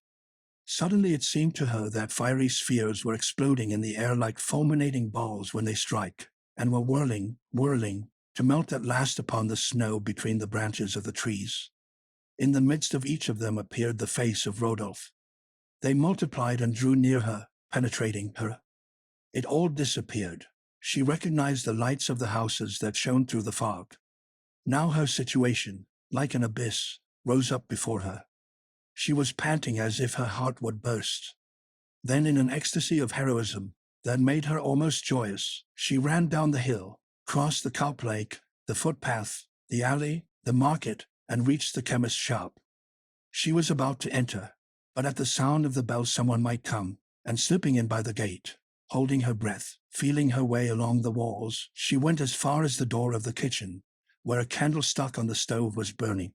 Speaker 1: Suddenly it seemed to her that fiery spheres were exploding in the air like fulminating balls when they strike, and were whirling, to melt at last upon the snow between the branches of the trees. In the midst of each of them appeared the face of Rodolphe. They multiplied and drew near her, penetrating her. It all disappeared. She recognized the lights of the houses that shone through the fog. Now her situation, like an abyss, rose up before her. She was panting as if her heart would burst. Then in an ecstasy of heroism that made her almost joyous, she ran down the hill, crossed the cow lake, the footpath, the alley, the market, and reached the chemist's shop. She was about to enter, but at the sound of the bell someone might come, and slipping in by the gate, holding her breath, feeling her way along the walls, she went as far as the door of the kitchen, where a candle stuck on the stove was burning.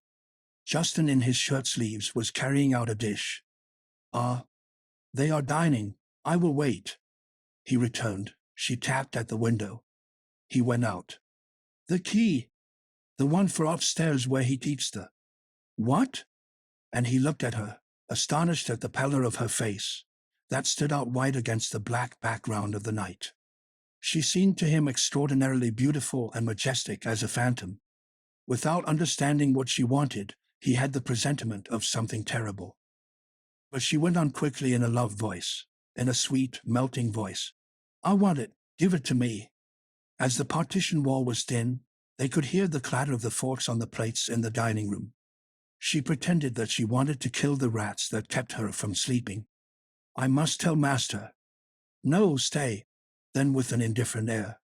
Speaker 1: Justin in his shirt sleeves was carrying out a dish. "Ah, they are dining. I will wait," he returned. She tapped at the window. He went out. The key. The one for upstairs where he keeps the... What? And he looked at her, astonished at the pallor of her face, that stood out white against the black background of the night. She seemed to him extraordinarily beautiful and majestic as a phantom. Without understanding what she wanted, he had the presentiment of something terrible. But she went on quickly in a low voice, in a sweet, melting voice. I want it. Give it to me. As the partition wall was thin, they could hear the clatter of the forks on the plates in the dining room. She pretended that she wanted to kill the rats that kept her from sleeping. I must tell master. No, stay. Then with an indifferent air.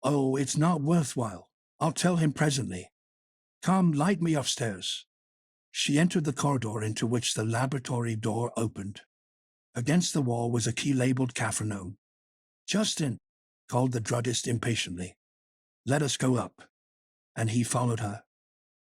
Speaker 1: Oh, it's not worthwhile. I'll tell him presently. Come, light me upstairs. She entered the corridor into which the laboratory door opened. Against the wall was a key labeled Capharnaum. Justin, called the druggist impatiently. Let us go up. And he followed her.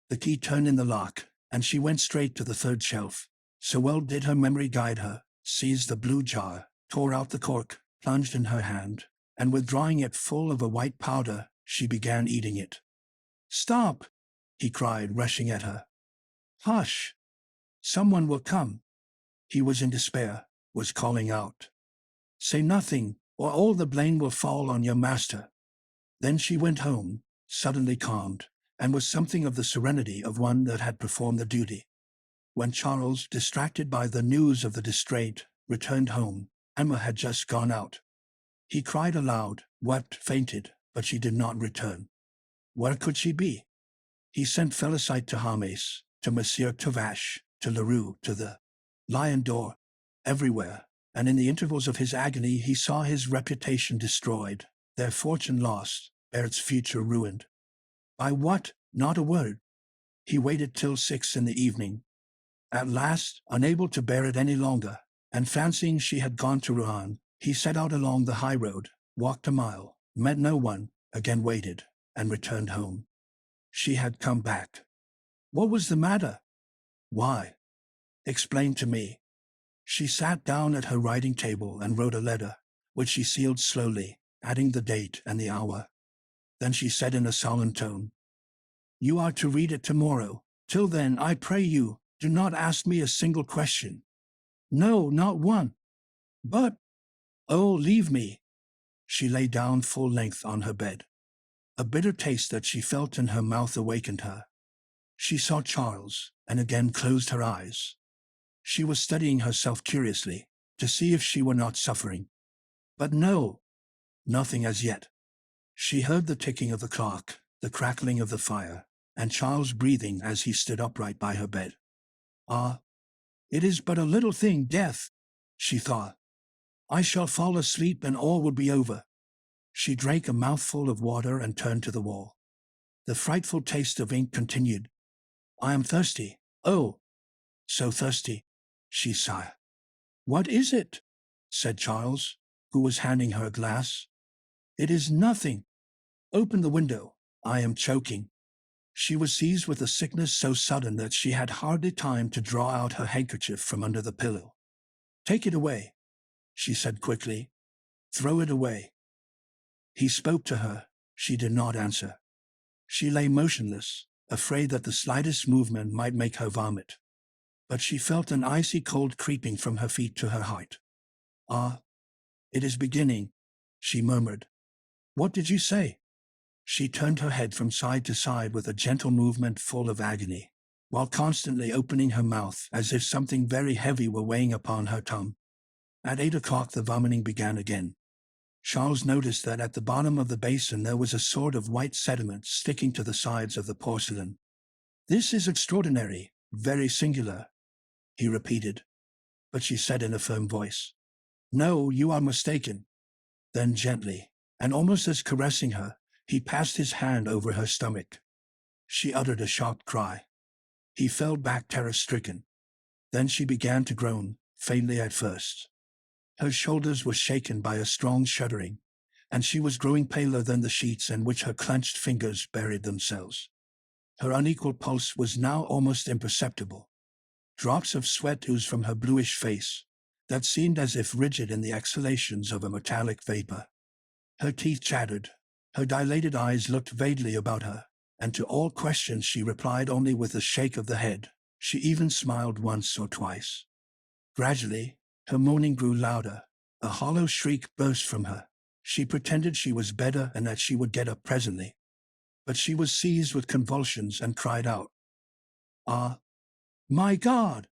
Speaker 1: The key turned in the lock, and she went straight to the third shelf. So well did her memory guide her, seized the blue jar, tore out the cork, plunged in her hand, and withdrawing it full of a white powder, she began eating it. Stop! He cried, rushing at her. Hush! Someone will come. He was in despair, was calling out. Say nothing, or all the blame will fall on your master. Then she went home, suddenly calmed, and with something of the serenity of one that had performed the duty. When Charles, distracted by the news of the distraint, returned home, Emma had just gone out. He cried aloud, wept, fainted, but she did not return. Where could she be? He sent Felicite to Hermes, to Monsieur Tavache, to Leroux, to the Lion d'Or, everywhere, and in the intervals of his agony he saw his reputation destroyed, their fortune lost, Bert's future ruined. By what? Not a word. He waited till 6 in the evening. At last, unable to bear it any longer, and fancying she had gone to Rouen, he set out along the high road, walked a mile, met no one, again waited, and returned home. She had come back. What was the matter? Why? Explain to me. She sat down at her writing table and wrote a letter, which she sealed slowly, adding the date and the hour. Then she said in a solemn tone, You are to read it tomorrow. Till then, I pray you, do not ask me a single question. No, not one. But, oh, leave me. She lay down full length on her bed. A bitter taste that she felt in her mouth awakened her. She saw Charles, and again closed her eyes. She was studying herself curiously, to see if she were not suffering. But no, nothing as yet. She heard the ticking of the clock, the crackling of the fire, and Charles breathing as he stood upright by her bed. Ah, it is but a little thing, death, she thought. I shall fall asleep and all will be over. She drank a mouthful of water and turned to the wall. The frightful taste of ink continued. I am thirsty. Oh, so thirsty, she sighed. What is it? Said Charles, who was handing her a glass. It is nothing. Open the window. I am choking. She was seized with a sickness so sudden that she had hardly time to draw out her handkerchief from under the pillow. Take it away, she said quickly. Throw it away. He spoke to her. She did not answer. She lay motionless, afraid that the slightest movement might make her vomit. But she felt an icy cold creeping from her feet to her heart. Ah, it is beginning, she murmured. What did you say? She turned her head from side to side with a gentle movement full of agony, while constantly opening her mouth as if something very heavy were weighing upon her tongue. At 8 o'clock the vomiting began again. Charles noticed that at the bottom of the basin there was a sort of white sediment sticking to the sides of the porcelain. This is extraordinary, very singular, he repeated. But she said in a firm voice, No, you are mistaken. Then gently, and almost as caressing her, he passed his hand over her stomach. She uttered a sharp cry. He fell back terror-stricken. Then she began to groan, faintly at first. Her shoulders were shaken by a strong shuddering, and she was growing paler than the sheets in which her clenched fingers buried themselves. Her unequal pulse was now almost imperceptible. Drops of sweat oozed from her bluish face, that seemed as if rigid in the exhalations of a metallic vapor. Her teeth chattered, Her dilated eyes looked vaguely about her, and to all questions she replied only with a shake of the head. She even smiled once or twice. Gradually, her moaning grew louder. A hollow shriek burst from her. She pretended she was better and that she would get up presently. But she was seized with convulsions and cried out, "Ah, my God!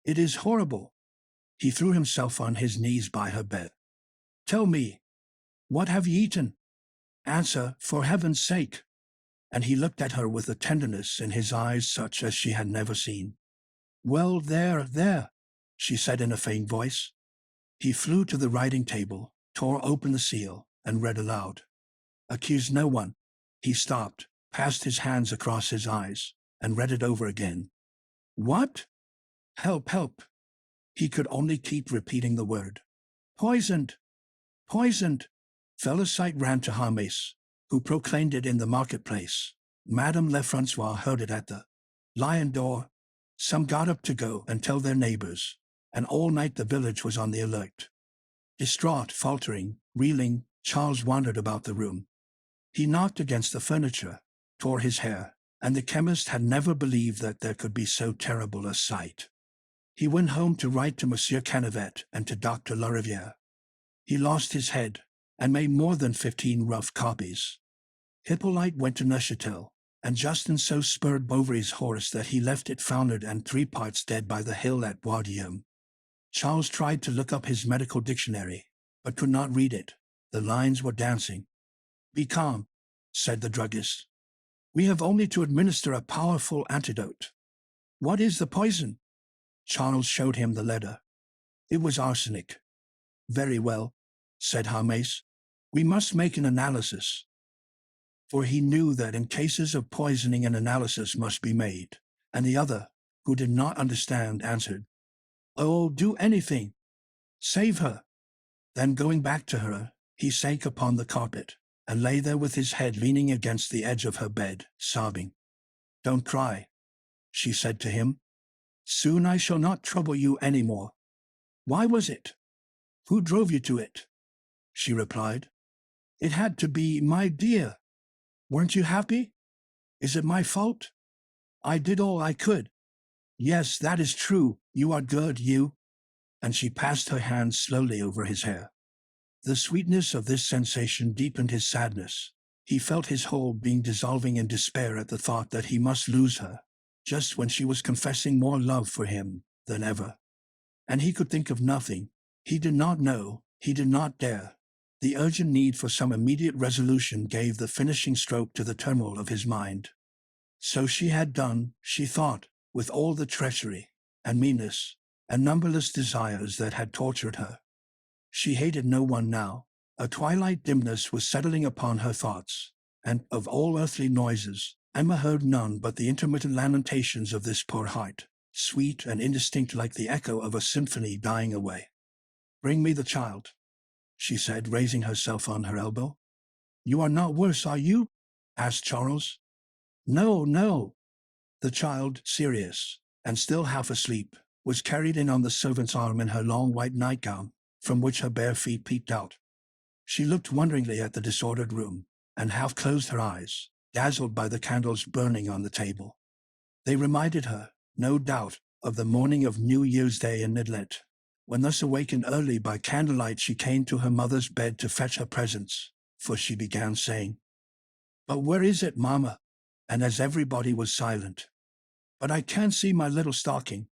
Speaker 1: It is horrible!" He threw himself on his knees by her bed. "Tell me, what have you eaten? Answer, for heaven's sake!" And he looked at her with a tenderness in his eyes such as she had never seen. "Well, there," she said in a faint voice. He flew to the writing table, tore open the seal, and read aloud. "Accuse no one." He stopped, passed his hands across his eyes, and read it over again. "What? Help, help!" He could only keep repeating the word. "Poisoned! Poisoned!" Felicite ran to Hermes, who proclaimed it in the marketplace. Madame Lefrancois heard it at the lion door. Some got up to go and tell their neighbors, and all night the village was on the alert. Distraught, faltering, reeling, Charles wandered about the room. He knocked against the furniture, tore his hair, and the chemist had never believed that there could be so terrible a sight. He went home to write to Monsieur Canavet and to Dr. Lariviere. He lost his head, and made more than 15 rough copies. Hippolyte went to Neuchâtel, and Justin so spurred Bovary's horse that he left it foundered and 3 parts dead by the hill at Bourgeois. Charles tried to look up his medical dictionary, but could not read it. The lines were dancing. "Be calm," said the druggist. "We have only to administer a powerful antidote." "What is the poison?" Charles showed him the letter. It was arsenic. "Very well," said Hermes. "We must make an analysis." For he knew that in cases of poisoning an analysis must be made, and the other, who did not understand, answered, "Oh, do anything. Save her." Then going back to her, he sank upon the carpet, and lay there with his head leaning against the edge of her bed, sobbing. "Don't cry," she said to him. "Soon I shall not trouble you any more." "Why was it? Who drove you to it?" She replied, "It had to be, my dear. Weren't you happy? Is it my fault? I did all I could." "Yes, that is true. You are good, you." And she passed her hand slowly over his hair. The sweetness of this sensation deepened his sadness. He felt his whole being dissolving in despair at the thought that he must lose her, just when she was confessing more love for him than ever. And he could think of nothing. He did not know. He did not dare. The urgent need for some immediate resolution gave the finishing stroke to the turmoil of his mind. So she had done, she thought, with all the treachery and meanness and numberless desires that had tortured her. She hated no one now. A twilight dimness was settling upon her thoughts, and of all earthly noises, Emma heard none but the intermittent lamentations of this poor heart, sweet and indistinct like the echo of a symphony dying away. "Bring me the child," she said, raising herself on her elbow. "You are not worse, are you?" asked Charles. "No, no." The child, serious, and still half asleep, was carried in on the servant's arm in her long white nightgown, from which her bare feet peeped out. She looked wonderingly at the disordered room, and half closed her eyes, dazzled by the candles burning on the table. They reminded her, no doubt, of the morning of New Year's Day in Nidlet, when thus awakened early by candlelight she came to her mother's bed to fetch her presents, for she began saying, "But where is it, Mamma?" And as everybody was silent, "But I can't see my little stocking."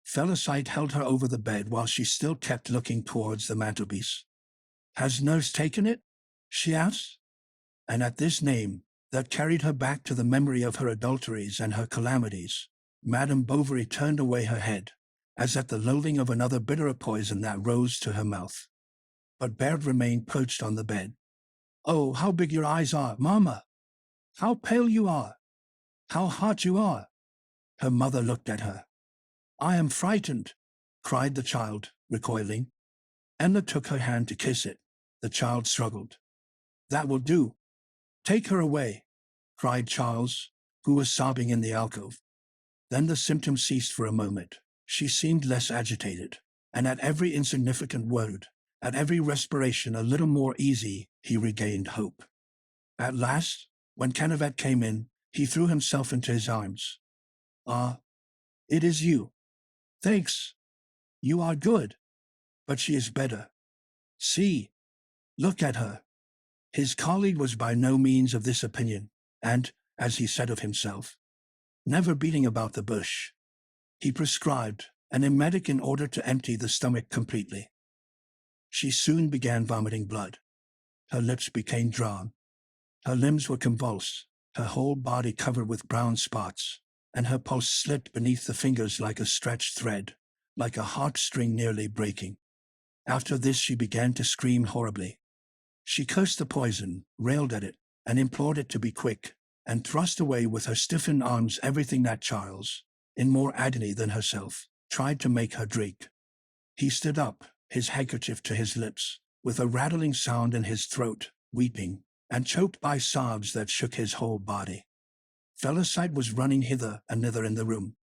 Speaker 1: Felicite held her over the bed while she still kept looking towards the mantelpiece. "Has nurse taken it?" she asked. And at this name, that carried her back to the memory of her adulteries and her calamities, Madame Bovary turned away her head, as at the loathing of another bitterer poison that rose to her mouth. But Baird remained perched on the bed. "Oh, how big your eyes are, Mamma! How pale you are! How hot you are!" Her mother looked at her. "I am frightened," cried the child, recoiling. Emma took her hand to kiss it. The child struggled. "That will do. Take her away," cried Charles, who was sobbing in the alcove. Then the symptoms ceased for a moment. She seemed less agitated, and at every insignificant word, at every respiration a little more easy, he regained hope. At last, when Canavet came in, he threw himself into his arms. "Ah, it is you. Thanks. You are good. But she is better. See, look at her." His colleague was by no means of this opinion, and, as he said of himself, never beating about the bush. He prescribed an emetic in order to empty the stomach completely. She soon began vomiting blood. Her lips became drawn. Her limbs were convulsed, her whole body covered with brown spots, and her pulse slipped beneath the fingers like a stretched thread, like a heartstring nearly breaking. After this she began to scream horribly. She cursed the poison, railed at it, and implored it to be quick, and thrust away with her stiffened arms everything that Charles, in more agony than herself, tried to make her drink. He stood up, his handkerchief to his lips, with a rattling sound in his throat, weeping, and choked by sobs that shook his whole body. Felicite was running hither and thither in the room.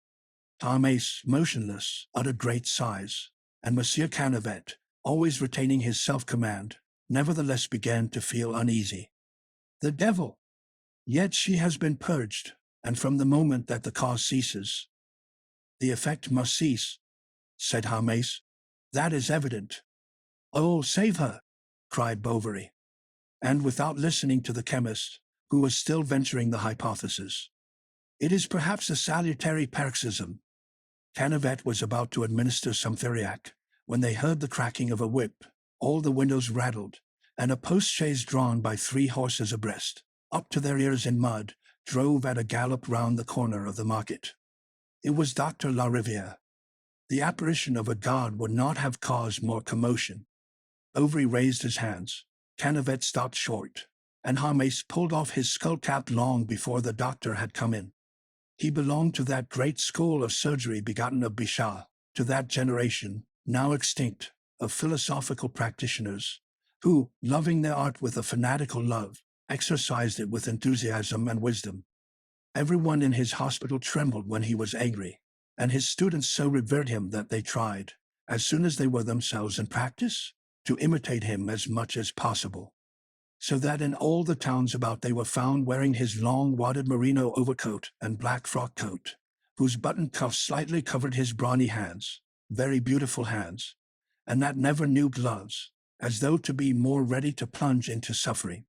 Speaker 1: Harmais, motionless, uttered great sighs, and Monsieur Canavet, always retaining his self-command, nevertheless began to feel uneasy. The devil! Yet she has been purged, and from the moment that the cause ceases, the effect must cease, said Harmais. That is evident. Oh, save her! Cried Bovary. And without listening to the chemist, who was still venturing the hypothesis, it is perhaps a salutary paroxysm. Canavet was about to administer some theriac, when they heard the cracking of a whip, all the windows rattled, and a post-chaise drawn by 3 horses abreast, up to their ears in mud, drove at a gallop round the corner of the market. It was Dr. Lariviere. The apparition of a god would not have caused more commotion. Bovary raised his hands. Canavet stopped short, and Harmais pulled off his skull-cap long before the doctor had come in. He belonged to that great school of surgery begotten of Bichat, to that generation, now extinct, of philosophical practitioners, who, loving their art with a fanatical love, exercised it with enthusiasm and wisdom. Everyone in his hospital trembled when he was angry, and his students so revered him that they tried, as soon as they were themselves in practice, to imitate him as much as possible. So that in all the towns about they were found wearing his long wadded merino overcoat and black frock coat, whose button cuffs slightly covered his brawny hands, very beautiful hands, and that never knew gloves, as though to be more ready to plunge into suffering.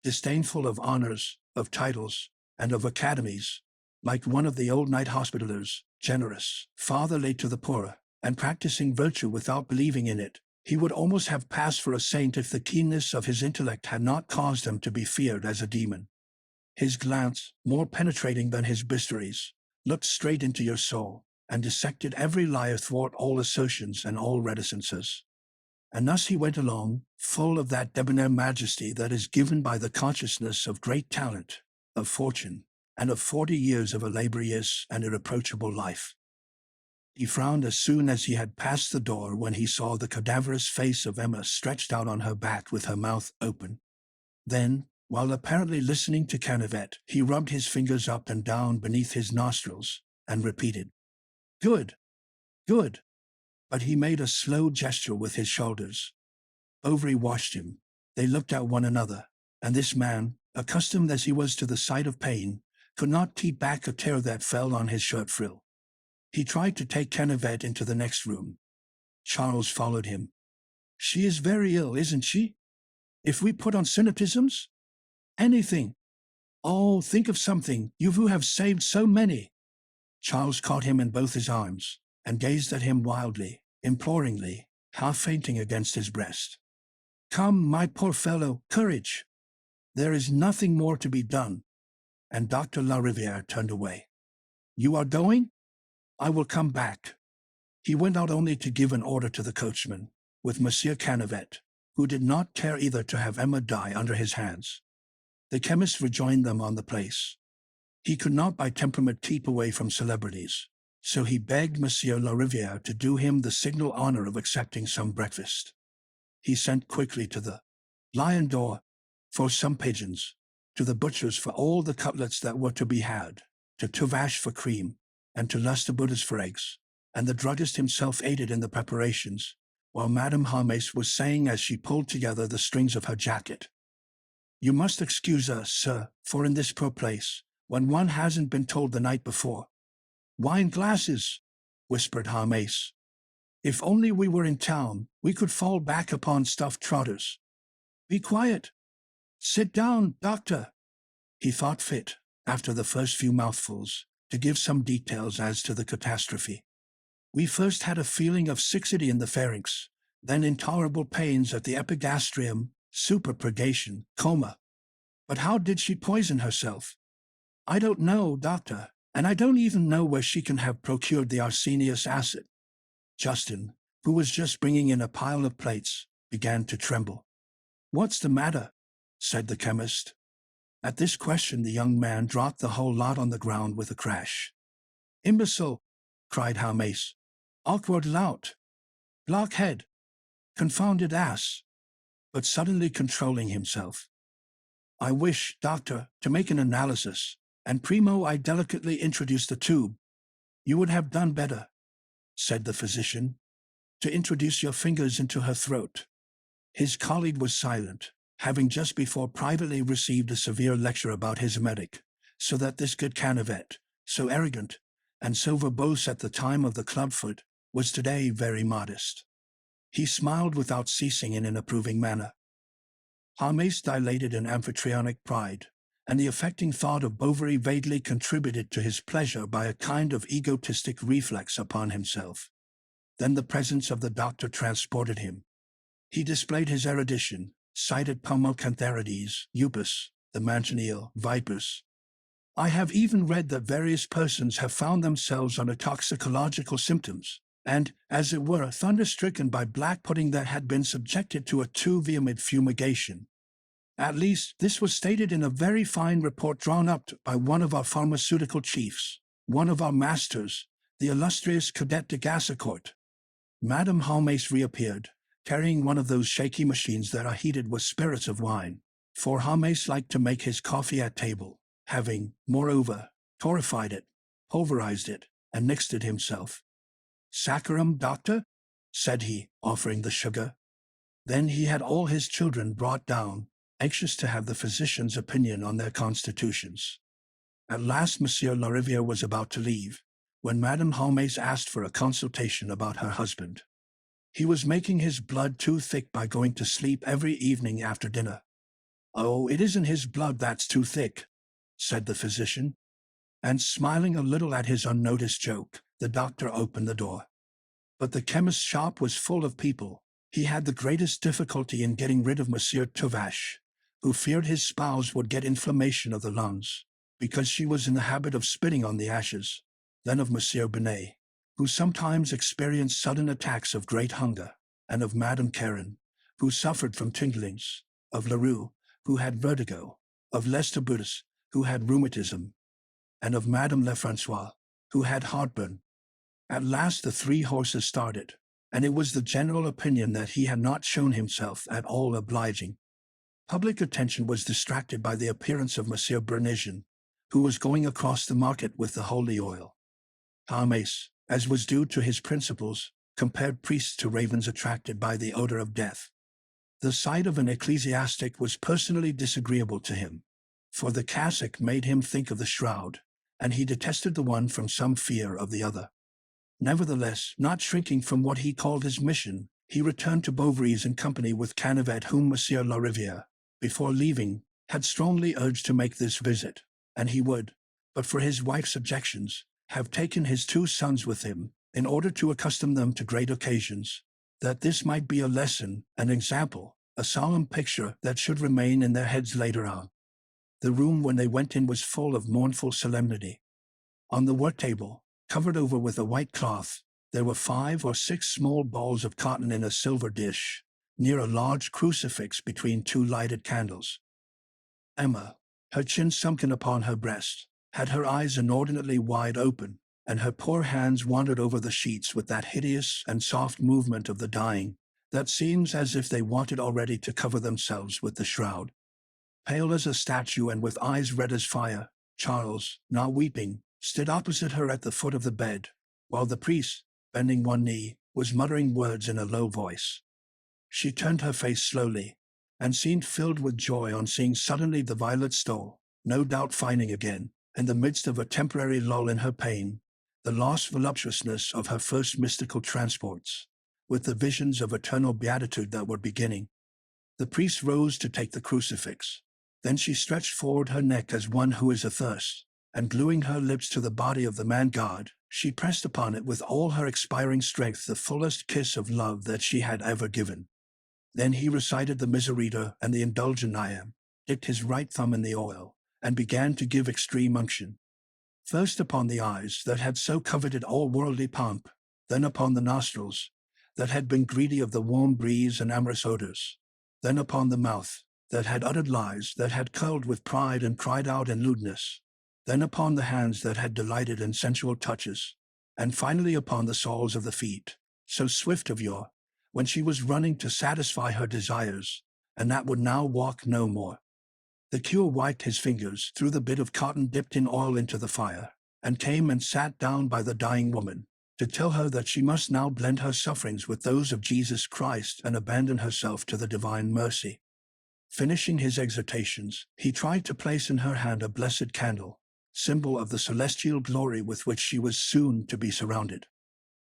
Speaker 1: Disdainful of honors, of titles, and of academies, like one of the old night hospitallers, generous, fatherly to the poor, and practicing virtue without believing in it, he would almost have passed for a saint if the keenness of his intellect had not caused him to be feared as a demon. His glance, more penetrating than his bistouries, looked straight into your soul, and dissected every lie athwart all assertions and all reticences. And thus he went along, full of that debonair majesty that is given by the consciousness of great talent, of fortune, and of 40 years of a laborious and irreproachable life. He frowned as soon as he had passed the door when he saw the cadaverous face of Emma stretched out on her back with her mouth open. Then, while apparently listening to Canavet, he rubbed his fingers up and down beneath his nostrils, and repeated, "Good, good." But he made a slow gesture with his shoulders. Bovary watched him. They looked at one another, and this man, accustomed as he was to the sight of pain, could not keep back a tear that fell on his shirt frill. He tried to take Canavet into the next room. Charles followed him. "She is very ill, isn't she? If we put on synaptisms? Anything. Oh, think of something, you who have saved so many." Charles caught him in both his arms, and gazed at him wildly, imploringly, half fainting against his breast. "Come, my poor fellow, courage. There is nothing more to be done." And Dr. Lariviere turned away. "You are going? I will come back." He went out only to give an order to the coachman, with Monsieur Canavet, who did not care either to have Emma die under his hands. The chemist rejoined them on the place. He could not by temperament keep away from celebrities, so he begged Monsieur Lariviere to do him the signal honor of accepting some breakfast. He sent quickly to the Lion d'Or for some pigeons, to the butcher's for all the cutlets that were to be had, to Tuvache for cream, and to Lustiboudas for eggs, and the druggist himself aided in the preparations, while Madame Harmais was saying as she pulled together the strings of her jacket, You must excuse us, sir, for in this poor place, when one hasn't been told the night before. Wine glasses, whispered Harmace. If only we were in town, we could fall back upon stuffed trotters. Be quiet. Sit down, doctor. He thought fit, after the first few mouthfuls, to give some details as to the catastrophe. We first had a feeling of siccity in the pharynx, then intolerable pains at the epigastrium, superpurgation, coma. But how did she poison herself? I don't know, doctor, and I don't even know where she can have procured the arsenious acid. Justin, who was just bringing in a pile of plates, began to tremble. What's the matter? Said the chemist. At this question the young man dropped the whole lot on the ground with a crash. Imbecile, cried Harmace. Awkward lout. Blockhead. Confounded ass. But suddenly controlling himself. I wish, doctor, to make an analysis, and primo I delicately introduced the tube. You would have done better, said the physician, to introduce your fingers into her throat. His colleague was silent, having just before privately received a severe lecture about his emetic, so that this good Canavet, so arrogant, and so verbose at the time of the clubfoot, was today very modest. He smiled without ceasing in an approving manner. Harmace dilated in amphitryon pride, and the affecting thought of Bovary vaguely contributed to his pleasure by a kind of egotistic reflex upon himself. Then the presence of the doctor transported him. He displayed his erudition, cited Pomocantharides, Upus, the manchineal, vipers. I have even read that various persons have found themselves under toxicological symptoms, and, as it were, thunderstricken by black pudding that had been subjected to a too vehement fumigation. At least, this was stated in a very fine report drawn up by one of our pharmaceutical chiefs, one of our masters, the illustrious Cadet de Gassecourt. Madame Harmace reappeared, carrying one of those shaky machines that are heated with spirits of wine, for Harmace liked to make his coffee at table, having, moreover, torrefied it, pulverized it, and mixed it himself. Saccharum, doctor? Said he, offering the sugar. Then he had all his children brought down, anxious to have the physician's opinion on their constitutions. At last Monsieur Lariviere was about to leave, when Madame Harmace asked for a consultation about her husband. He was making his blood too thick by going to sleep every evening after dinner. Oh, it isn't his blood that's too thick, said the physician. And smiling a little at his unnoticed joke, the doctor opened the door. But the chemist's shop was full of people. He had the greatest difficulty in getting rid of Monsieur Tuvache, who feared his spouse would get inflammation of the lungs, because she was in the habit of spitting on the ashes, then of Monsieur Binet, who sometimes experienced sudden attacks of great hunger, and of Madame Caron, who suffered from tinglings, of Leroux, who had vertigo, of Lestiboutus, who had rheumatism, and of Madame Lefrancois, who had heartburn. At last the three horses started, and it was the general opinion that he had not shown himself at all obliging. Public attention was distracted by the appearance of Monsieur Bernigin, who was going across the market with the holy oil. Harmace, as was due to his principles, compared priests to ravens attracted by the odor of death. The sight of an ecclesiastic was personally disagreeable to him, for the cassock made him think of the shroud, and he detested the one from some fear of the other. Nevertheless, not shrinking from what he called his mission, he returned to Bovary's in company with Canavet, whom Monsieur Lariviere, before leaving, had strongly urged to make this visit, and he would, but for his wife's objections, have taken his two sons with him, in order to accustom them to great occasions, that this might be a lesson, an example, a solemn picture that should remain in their heads later on. The room when they went in was full of mournful solemnity. On the work table, covered over with a white cloth, there were 5 or 6 small balls of cotton in a silver dish, near a large crucifix between 2 lighted candles. Emma, her chin sunken upon her breast, had her eyes inordinately wide open, and her poor hands wandered over the sheets with that hideous and soft movement of the dying, that seems as if they wanted already to cover themselves with the shroud. Pale as a statue and with eyes red as fire, Charles, not weeping, stood opposite her at the foot of the bed, while the priest, bending one knee, was muttering words in a low voice. She turned her face slowly, and seemed filled with joy on seeing suddenly the violet stole, no doubt finding again, in the midst of a temporary lull in her pain, the lost voluptuousness of her first mystical transports, with the visions of eternal beatitude that were beginning. The priest rose to take the crucifix. Then she stretched forward her neck as one who is athirst, and gluing her lips to the body of the man-god, she pressed upon it with all her expiring strength the fullest kiss of love that she had ever given. Then he recited the Miserere and the Indulgent iamb, dipped his right thumb in the oil, and began to give extreme unction. First upon the eyes that had so coveted all worldly pomp, then upon the nostrils that had been greedy of the warm breeze and amorous odors, then upon the mouth that had uttered lies, that had curled with pride and cried out in lewdness, then upon the hands that had delighted in sensual touches, and finally upon the soles of the feet, so swift of yore, when she was running to satisfy her desires, and that would now walk no more. The cure wiped his fingers through the bit of cotton dipped in oil into the fire, and came and sat down by the dying woman, to tell her that she must now blend her sufferings with those of Jesus Christ and abandon herself to the divine mercy. Finishing his exhortations, he tried to place in her hand a blessed candle, symbol of the celestial glory with which she was soon to be surrounded.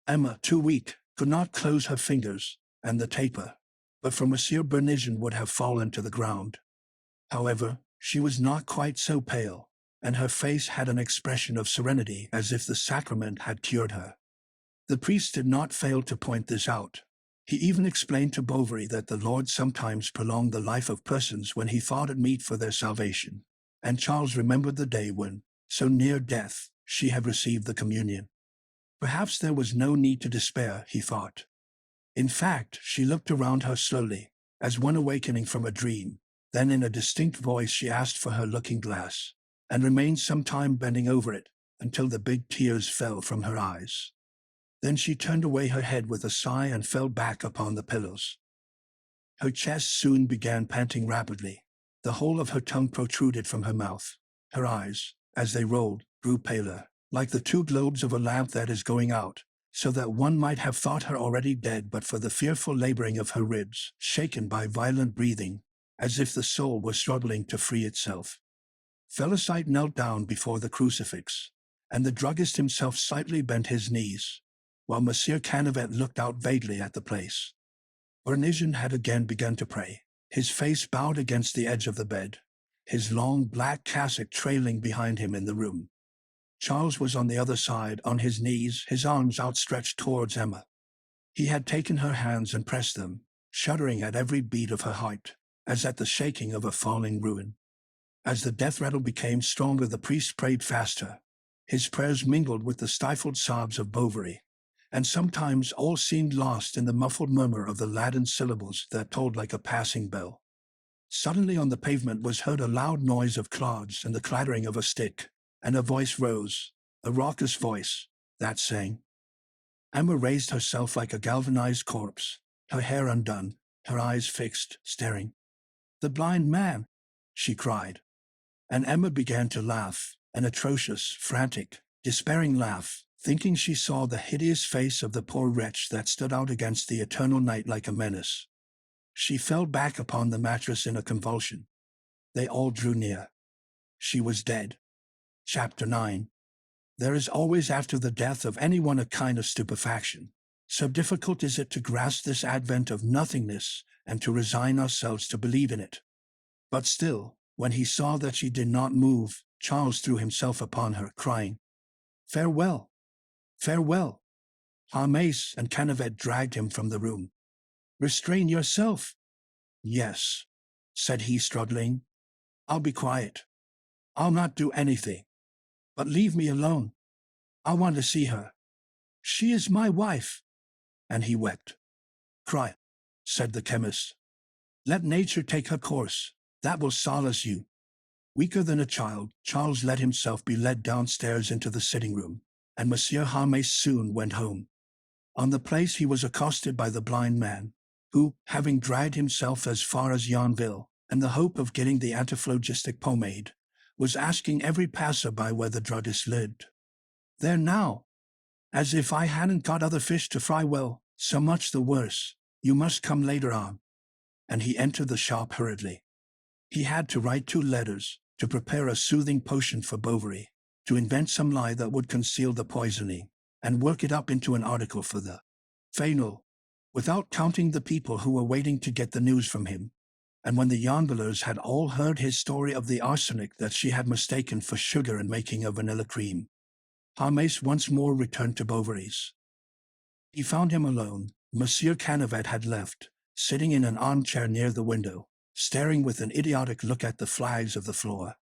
Speaker 1: Emma, too weak, could not close her fingers, and the taper, but from Monsieur Bernigent would have fallen to the ground. However, she was not quite so pale, and her face had an expression of serenity as if the sacrament had cured her. The priest did not fail to point this out. He even explained to Bovary that the Lord sometimes prolonged the life of persons when he thought it meet for their salvation, and Charles remembered the day when, so near death, she had received the communion. Perhaps there was no need to despair, he thought. In fact, she looked around her slowly, as one awakening from a dream. Then in a distinct voice she asked for her looking-glass, and remained some time bending over it, until the big tears fell from her eyes. Then she turned away her head with a sigh and fell back upon the pillows. Her chest soon began panting rapidly. The whole of her tongue protruded from her mouth. Her eyes, as they rolled, grew paler, like the two globes of a lamp that is going out, so that one might have thought her already dead but for the fearful laboring of her ribs, shaken by violent breathing, as if the soul were struggling to free itself. Felicite knelt down before the crucifix, and the druggist himself slightly bent his knees, while Monsieur Canavet looked out vaguely at the place. Bernigent had again begun to pray, his face bowed against the edge of the bed, his long black cassock trailing behind him in the room. Charles was on the other side, on his knees, his arms outstretched towards Emma. He had taken her hands and pressed them, shuddering at every beat of her heart, as at the shaking of a falling ruin. As the death rattle became stronger, the priest prayed faster. His prayers mingled with the stifled sobs of Bovary, and sometimes all seemed lost in the muffled murmur of the laden syllables that tolled like a passing bell. Suddenly on the pavement was heard a loud noise of clods and the clattering of a stick, and a voice rose, a raucous voice, that sang. Emma raised herself like a galvanized corpse, her hair undone, her eyes fixed, staring. "The blind man!" she cried. And Emma began to laugh, an atrocious, frantic, despairing laugh, thinking she saw the hideous face of the poor wretch that stood out against the eternal night like a menace. She fell back upon the mattress in a convulsion. They all drew near. She was dead. Chapter 9. There is always after the death of anyone a kind of stupefaction. So difficult is it to grasp this advent of nothingness and to resign ourselves to believe in it. But still, when he saw that she did not move, Charles threw himself upon her, crying, "Farewell! Farewell!" Harmais and Canavet dragged him from the room. "Restrain yourself." "Yes," said he, struggling. "I'll be quiet. I'll not do anything. But leave me alone. I want to see her. She is my wife." And he wept. "Cry," said the chemist. "Let nature take her course. That will solace you." Weaker than a child, Charles let himself be led downstairs into the sitting-room, and Monsieur Harmais soon went home. On the place he was accosted by the blind man, who, having dragged himself as far as Yonville, in the hope of getting the antiphlogistic pomade, was asking every passer-by where the druggist lived. "There now. As if I hadn't got other fish to fry. Well, so much the worse. You must come later on." and he entered the shop hurriedly. He had to write 2 letters, to prepare a soothing potion for Bovary, to invent some lie that would conceal the poisoning, and work it up into an article for the Fainal, without counting the people who were waiting to get the news from him. And when the Yonvillers had all heard his story of the arsenic that she had mistaken for sugar in making a vanilla cream, Hermès once more returned to Bovary's. He found him alone. Monsieur Canavet had left, sitting in an armchair near the window, staring with an idiotic look at the flags of the floor.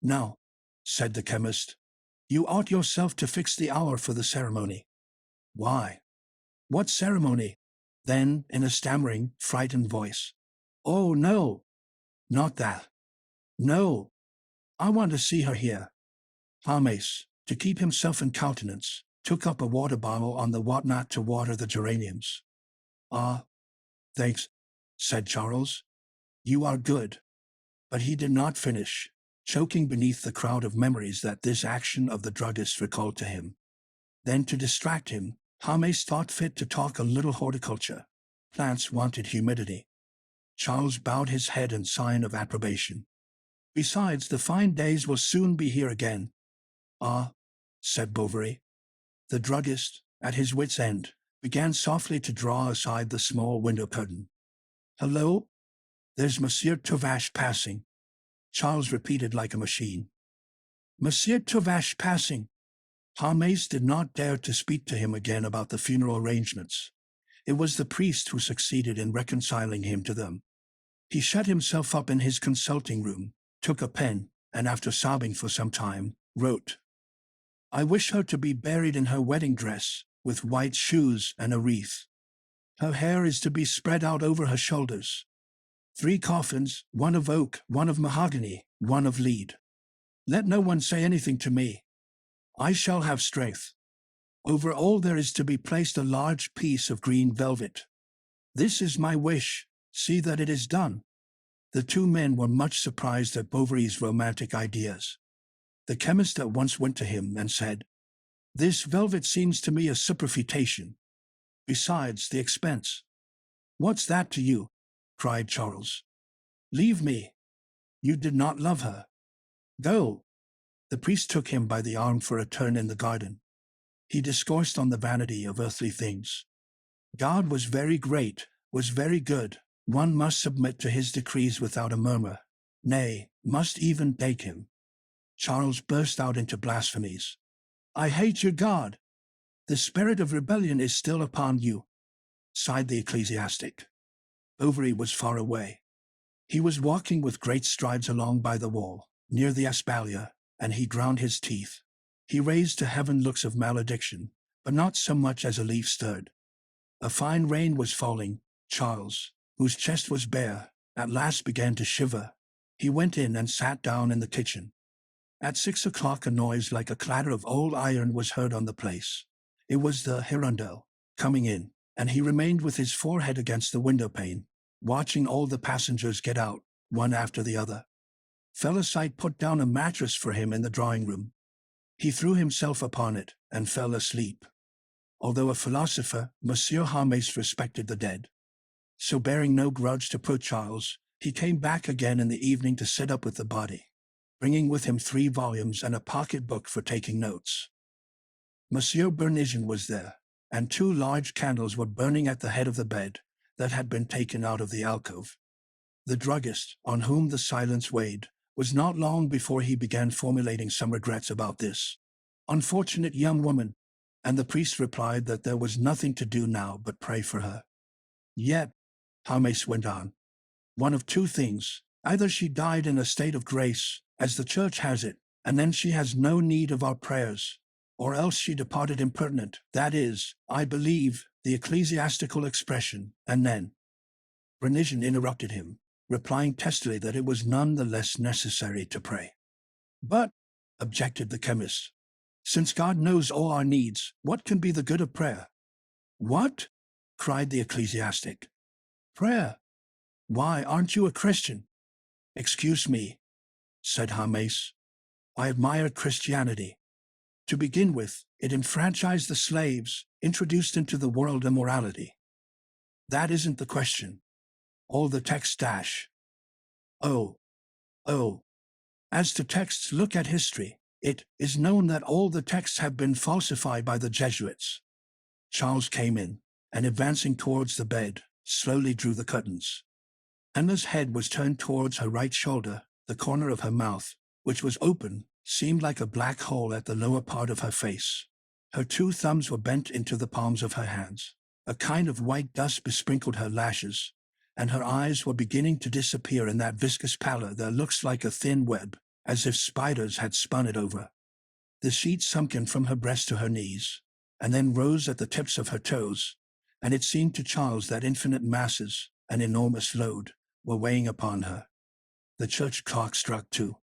Speaker 1: "Now," said the chemist, "you ought yourself to fix the hour for the ceremony." "Why? What ceremony?" Then, in a stammering, frightened voice, "Oh, no, not that. No, I want to see her here." Hermès, to keep himself in countenance, took up a water bottle on the whatnot to water the geraniums. "Ah, thanks," said Charles. "You are good." But he did not finish, choking beneath the crowd of memories that this action of the druggist recalled to him. Then, to distract him, Hermès thought fit to talk a little horticulture. Plants wanted humidity. Charles bowed his head in sign of approbation. "Besides, the fine days will soon be here again." "Ah," said Bovary. The druggist, at his wit's end, began softly to draw aside the small window curtain. "Hello? There's Monsieur Tuvache passing," Charles repeated like a machine. "Monsieur Tuvache passing." Hermès did not dare to speak to him again about the funeral arrangements. It was the priest who succeeded in reconciling him to them. He shut himself up in his consulting room, took a pen, and after sobbing for some time, wrote, "I wish her to be buried in her wedding dress, with white shoes and a wreath. Her hair is to be spread out over her shoulders. 3 coffins, 1 of oak, 1 of mahogany, 1 of lead. Let no one say anything to me. I shall have strength. Over all there is to be placed a large piece of green velvet. This is my wish. See that it is done." The 2 men were much surprised at Bovary's romantic ideas. The chemist at once went to him and said, "This velvet seems to me a superfetation. Besides, the expense." "What's that to you?" cried Charles. "Leave me. You did not love her. Go." The priest took him by the arm for a turn in the garden. He discoursed on the vanity of earthly things. God was very great, was very good. One must submit to his decrees without a murmur, nay, must even beg him. Charles burst out into blasphemies. "I hate your God. The spirit of rebellion is still upon you," sighed the ecclesiastic. Bovary was far away. He was walking with great strides along by the wall, near the espalier, and he ground his teeth. He raised to heaven looks of malediction, but not so much as a leaf stirred. A fine rain was falling. Charles, whose chest was bare, at last began to shiver. He went in and sat down in the kitchen. At 6 o'clock a noise like a clatter of old iron was heard on the place. It was the Hirondelle, coming in, and he remained with his forehead against the window-pane, watching all the passengers get out, one after the other. Felicite put down a mattress for him in the drawing-room. He threw himself upon it and fell asleep. Although a philosopher, Monsieur Hermès respected the dead. So bearing no grudge to poor Charles, he came back again in the evening to sit up with the body, bringing with him 3 volumes and a pocket-book for taking notes. Monsieur Bernigin was there, and 2 large candles were burning at the head of the bed that had been taken out of the alcove. The druggist, on whom the silence weighed, was not long before he began formulating some regrets about this unfortunate young woman, and the priest replied that there was nothing to do now but pray for her. "Yet," Hermès went on, "one of 2 things. Either she died in a state of grace, as the Church has it, and then she has no need of our prayers, or else she departed impertinent, that is, I believe, the ecclesiastical expression, and then—" Bernigin interrupted him, replying testily that it was none the less necessary to pray. "But," objected the chemist, "since God knows all our needs, what can be the good of prayer?" "What?" cried the ecclesiastic. "Prayer? Why, aren't you a Christian?" "Excuse me," said Hermès. "I admire Christianity. To begin with, it enfranchised the slaves, introduced into the world immorality. That isn't the question. all the text dash. Oh, oh. As to texts, look at history. It is known that all the texts have been falsified by the Jesuits. Charles came in, and advancing towards the bed, slowly drew the curtains. Emma's head was turned towards her right shoulder. The corner of her mouth, which was open, seemed like a black hole at the lower part of her face. Her 2 thumbs were bent into the palms of her hands. A kind of white dust besprinkled her lashes, and her eyes were beginning to disappear in that viscous pallor that looks like a thin web, as if spiders had spun it over. The sheet sunken from her breast to her knees, and then rose at the tips of her toes, and it seemed to Charles that infinite masses, an enormous load, were weighing upon her. The church clock struck 2.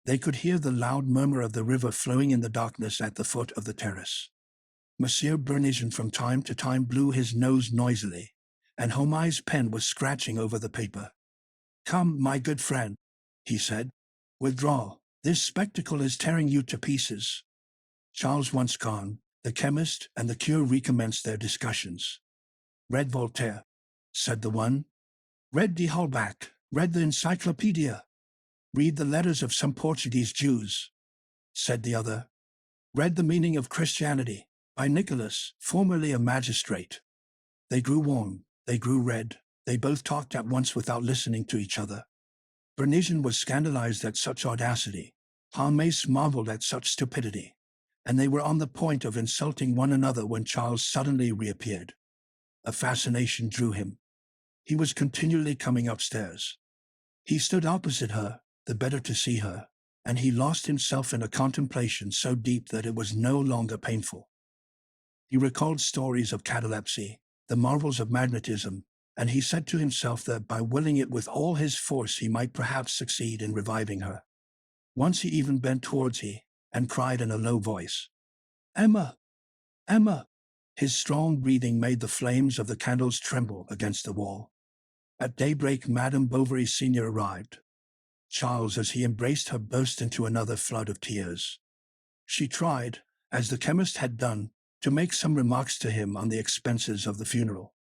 Speaker 1: They could hear the loud murmur of the river flowing in the darkness at the foot of the terrace. Monsieur Bernigent from time to time blew his nose noisily, and Homais' pen was scratching over the paper. "Come, my good friend," he said. "Withdraw. This spectacle is tearing you to pieces." Charles once gone, the chemist and the cure recommenced their discussions. "Read Voltaire," said the one. "Read de Holbach. Read the Encyclopedia. Read the letters of some Portuguese Jews," said the other. "Read The Meaning of Christianity, by Nicholas, formerly a magistrate." They grew warm, they grew red, they both talked at once without listening to each other. Bernigent was scandalized at such audacity. Homais marveled at such stupidity, and they were on the point of insulting one another when Charles suddenly reappeared. A fascination drew him. He was continually coming upstairs. He stood opposite her, the better to see her, and he lost himself in a contemplation so deep that it was no longer painful. He recalled stories of catalepsy, the marvels of magnetism, and he said to himself that by willing it with all his force he might perhaps succeed in reviving her. Once he even bent towards her, and cried in a low voice, "Emma! Emma!" His strong breathing made the flames of the candles tremble against the wall. At daybreak Madame Bovary Senior arrived. Charles, as he embraced her, burst into another flood of tears. She tried, as the chemist had done, to make some remarks to him on the expenses of the funeral.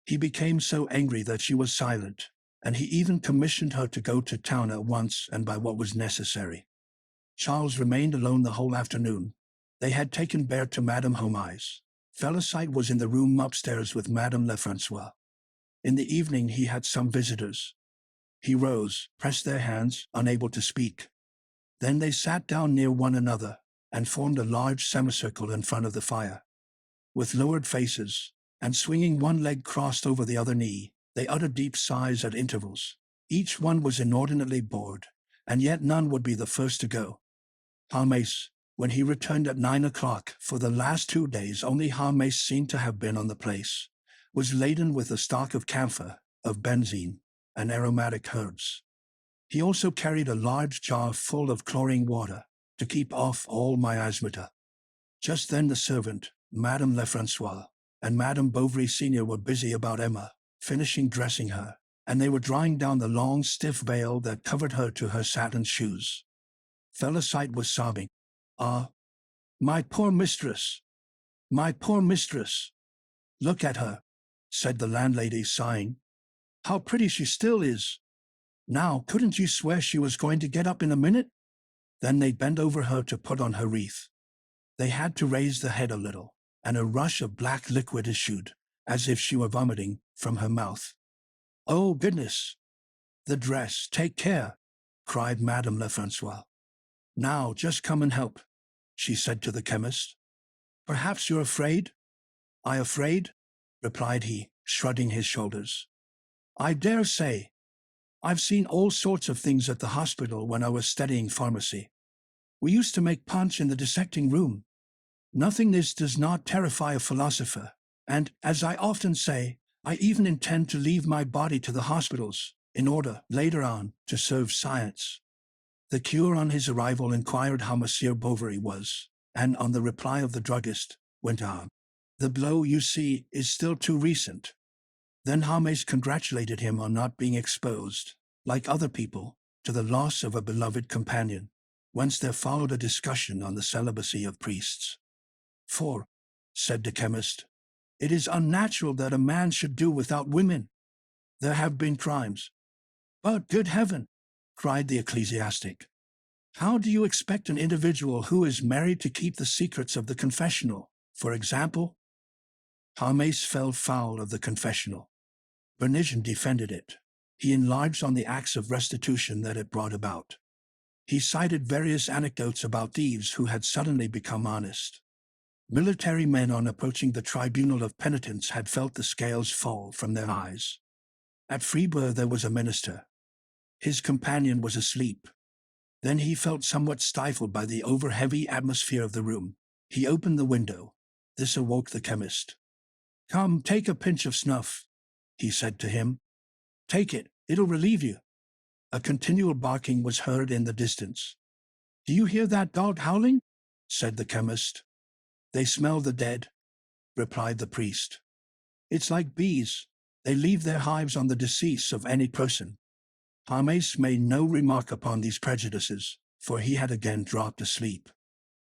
Speaker 1: He became so angry that she was silent, and he even commissioned her to go to town at once and buy what was necessary. Charles remained alone the whole afternoon. They had taken Berthe to Madame Homais. Félicite was in the room upstairs with Madame Lefrancois. In the evening he had some visitors. He rose, pressed their hands, unable to speak. Then they sat down near one another, and formed a large semicircle in front of the fire. With lowered faces, and swinging one leg crossed over the other knee, they uttered deep sighs at intervals. Each one was inordinately bored, and yet none would be the first to go. Homais, when he returned at 9 o'clock, for the last 2 days only Homais seemed to have been on the place, was laden with a stock of camphor, of benzene, and aromatic herbs. He also carried a large jar full of chlorine water, to keep off all miasmata. Just then the servant, Madame Lefrancois, and Madame Bovary Senior were busy about Emma, finishing dressing her, and they were drawing down the long stiff veil that covered her to her satin shoes. Félicite was sobbing. "Ah, my poor mistress! My poor mistress! Look at her," said the landlady, sighing. "How pretty she still is! Now, couldn't you swear she was going to get up in a minute?" Then they bent over her to put on her wreath. They had to raise the head a little, and a rush of black liquid issued, as if she were vomiting, from her mouth. "Oh, goodness! The dress, take care!" cried Madame Lefrancois. "Now, just come and help," she said to the chemist. "Perhaps you're afraid?" "I afraid?" replied he, shrugging his shoulders. "I dare say. I've seen all sorts of things at the hospital when I was studying pharmacy. We used to make punch in the dissecting room. Nothingness does not terrify a philosopher, and, as I often say, I even intend to leave my body to the hospitals, in order, later on, to serve science." The cure on his arrival inquired how Monsieur Bovary was, and on the reply of the druggist, went on, "The blow, you see, is still too recent." Then Homais congratulated him on not being exposed, like other people, to the loss of a beloved companion, whence there followed a discussion on the celibacy of priests. "For," said the chemist, "it is unnatural that a man should do without women. There have been crimes. But, good heaven, cried the ecclesiastic, how do you expect an individual who is married to keep the secrets of the confessional, for example? Harmes fell foul of the confessional. Bernigin defended it. He enlarged on the acts of restitution that it brought about. He cited various anecdotes about thieves who had suddenly become honest. Military men on approaching the tribunal of penitence had felt the scales fall from their eyes. At Fribourg there was a minister. His companion was asleep. Then he felt somewhat stifled by the over-heavy atmosphere of the room. He opened the window. This awoke the chemist. "Come, take a pinch of snuff," he said to him. "Take it, it'll relieve you." A continual barking was heard in the distance. "Do you hear that dog howling?" said the chemist. "They smell the dead," replied the priest. "It's like bees. They leave their hives on the decease of any person." Harmes made no remark upon these prejudices, for he had again dropped asleep.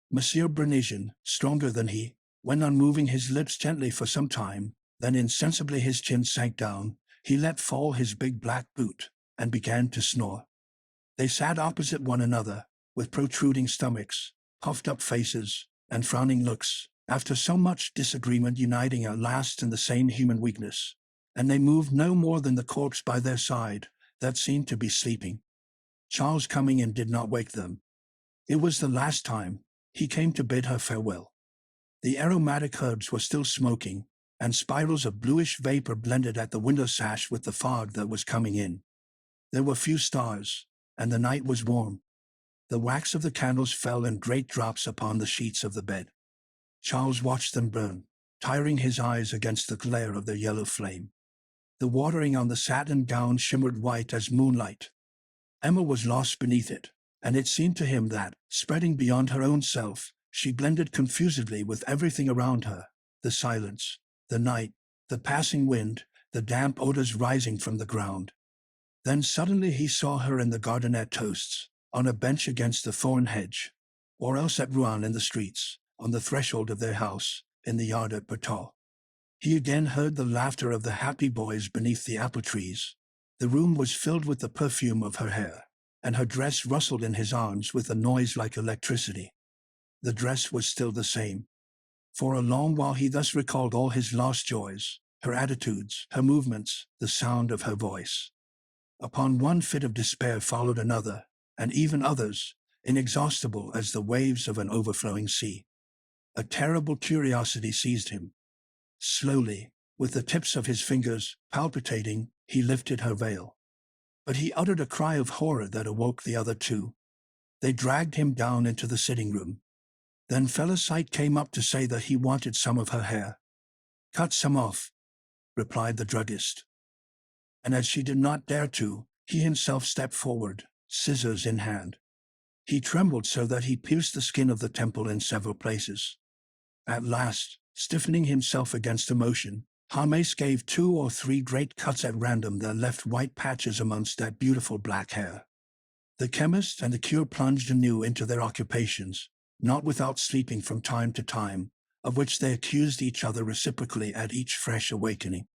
Speaker 1: Monsieur Bernigin, stronger than he, went on moving his lips gently for some time, then insensibly his chin sank down, he let fall his big black boot, and began to snore. They sat opposite one another, with protruding stomachs, puffed-up faces, and frowning looks, after so much disagreement uniting at last in the same human weakness, and they moved no more than the corpse by their side, that seemed to be sleeping. Charles coming in did not wake them. It was the last time. He came to bid her farewell. The aromatic herbs were still smoking, and spirals of bluish vapor blended at the window sash with the fog that was coming in. There were few stars, and the night was warm. The wax of the candles fell in great drops upon the sheets of the bed. Charles watched them burn, tiring his eyes against the glare of their yellow flame. The watering on the satin gown shimmered white as moonlight. Emma was lost beneath it, and it seemed to him that, spreading beyond her own self, she blended confusedly with everything around her, the silence, the night, the passing wind, the damp odors rising from the ground. Then suddenly he saw her in the garden at Toasts, on a bench against the thorn hedge, or else at Rouen in the streets, on the threshold of their house, in the yard at Bertaux. He again heard the laughter of the happy boys beneath the apple trees. The room was filled with the perfume of her hair, and her dress rustled in his arms with a noise like electricity. The dress was still the same. For a long while he thus recalled all his lost joys, her attitudes, her movements, the sound of her voice. Upon one fit of despair followed another, and even others, inexhaustible as the waves of an overflowing sea. A terrible curiosity seized him. Slowly, with the tips of his fingers palpitating, he lifted her veil. But he uttered a cry of horror that awoke the other two. They dragged him down into the sitting room. Then Felicite came up to say that he wanted some of her hair. "Cut some off," replied the druggist. And as she did not dare to, he himself stepped forward, scissors in hand. He trembled so that he pierced the skin of the temple in several places. At last, stiffening himself against emotion, Harmes gave 2 or 3 great cuts at random that left white patches amongst that beautiful black hair. The chemist and the cure plunged anew into their occupations, not without sleeping from time to time, of which they accused each other reciprocally at each fresh awakening.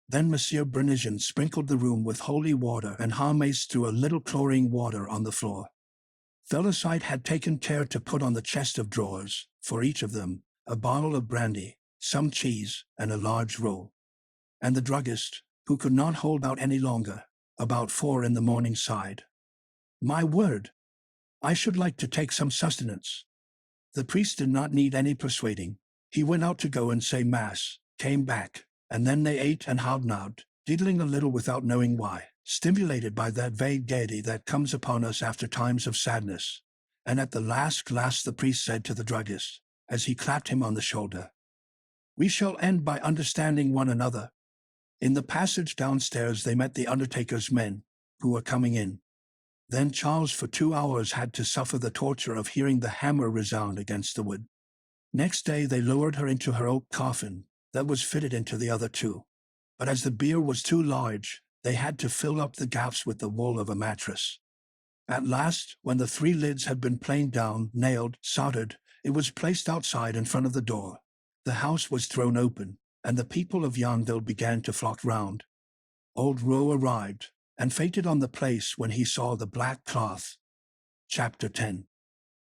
Speaker 1: Then Monsieur Bernigin sprinkled the room with holy water, and Harmes threw a little chlorine water on the floor. Felicite had taken care to put on the chest of drawers, for each of them, a bottle of brandy, some cheese, and a large roll. And the druggist, who could not hold out any longer, about 4 in the morning sighed, "My word! I should like to take some sustenance." The priest did not need any persuading. He went out to go and say Mass, came back, and then they ate and hobnobbed, diddling a little without knowing why, stimulated by that vague gaiety that comes upon us after times of sadness. And at the last glass the priest said to the druggist, as he clapped him on the shoulder, "We shall end by understanding one another." In the passage downstairs they met the undertaker's men, who were coming in. Then Charles for 2 hours had to suffer the torture of hearing the hammer resound against the wood. Next day they lowered her into her oak coffin, that was fitted into the other 2. But as the bier was too large, they had to fill up the gaps with the wool of a mattress. At last, when the 3 lids had been planed down, nailed, soldered, it was placed outside in front of the door. The house was thrown open, and the people of Yonville began to flock round. Old Roe arrived, and fainted on the place when he saw the black cloth. Chapter 10.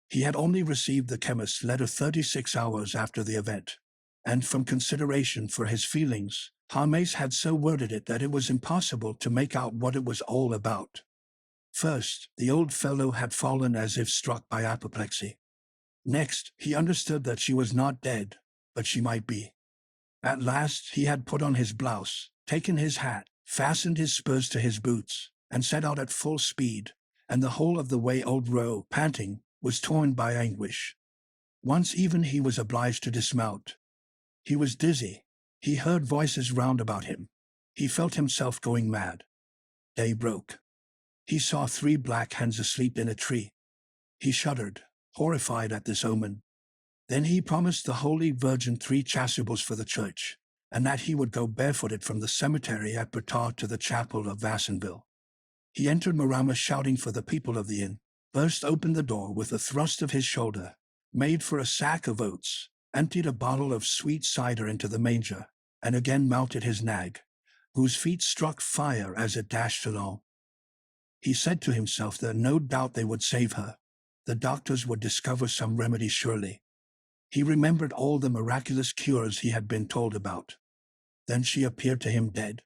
Speaker 1: He had only received the chemist's letter 36 hours after the event, and from consideration for his feelings, James had so worded it that it was impossible to make out what it was all about. First, the old fellow had fallen as if struck by apoplexy. Next, he understood that she was not dead, but she might be. At last he had put on his blouse, taken his hat, fastened his spurs to his boots, and set out at full speed, and the whole of the way old Roe, panting, was torn by anguish. Once even he was obliged to dismount. He was dizzy. He heard voices round about him. He felt himself going mad. Day broke. He saw 3 black hens asleep in a tree. He shuddered, horrified at this omen. Then he promised the Holy Virgin 3 chasubles for the church, and that he would go barefooted from the cemetery at Bertard to the chapel of Vassonville. He entered Marama shouting for the people of the inn, burst open the door with a thrust of his shoulder, made for a sack of oats, emptied a bottle of sweet cider into the manger, and again mounted his nag, whose feet struck fire as it dashed along. He said to himself that no doubt they would save her. The doctors would discover some remedy surely. He remembered all the miraculous cures he had been told about. Then she appeared to him dead.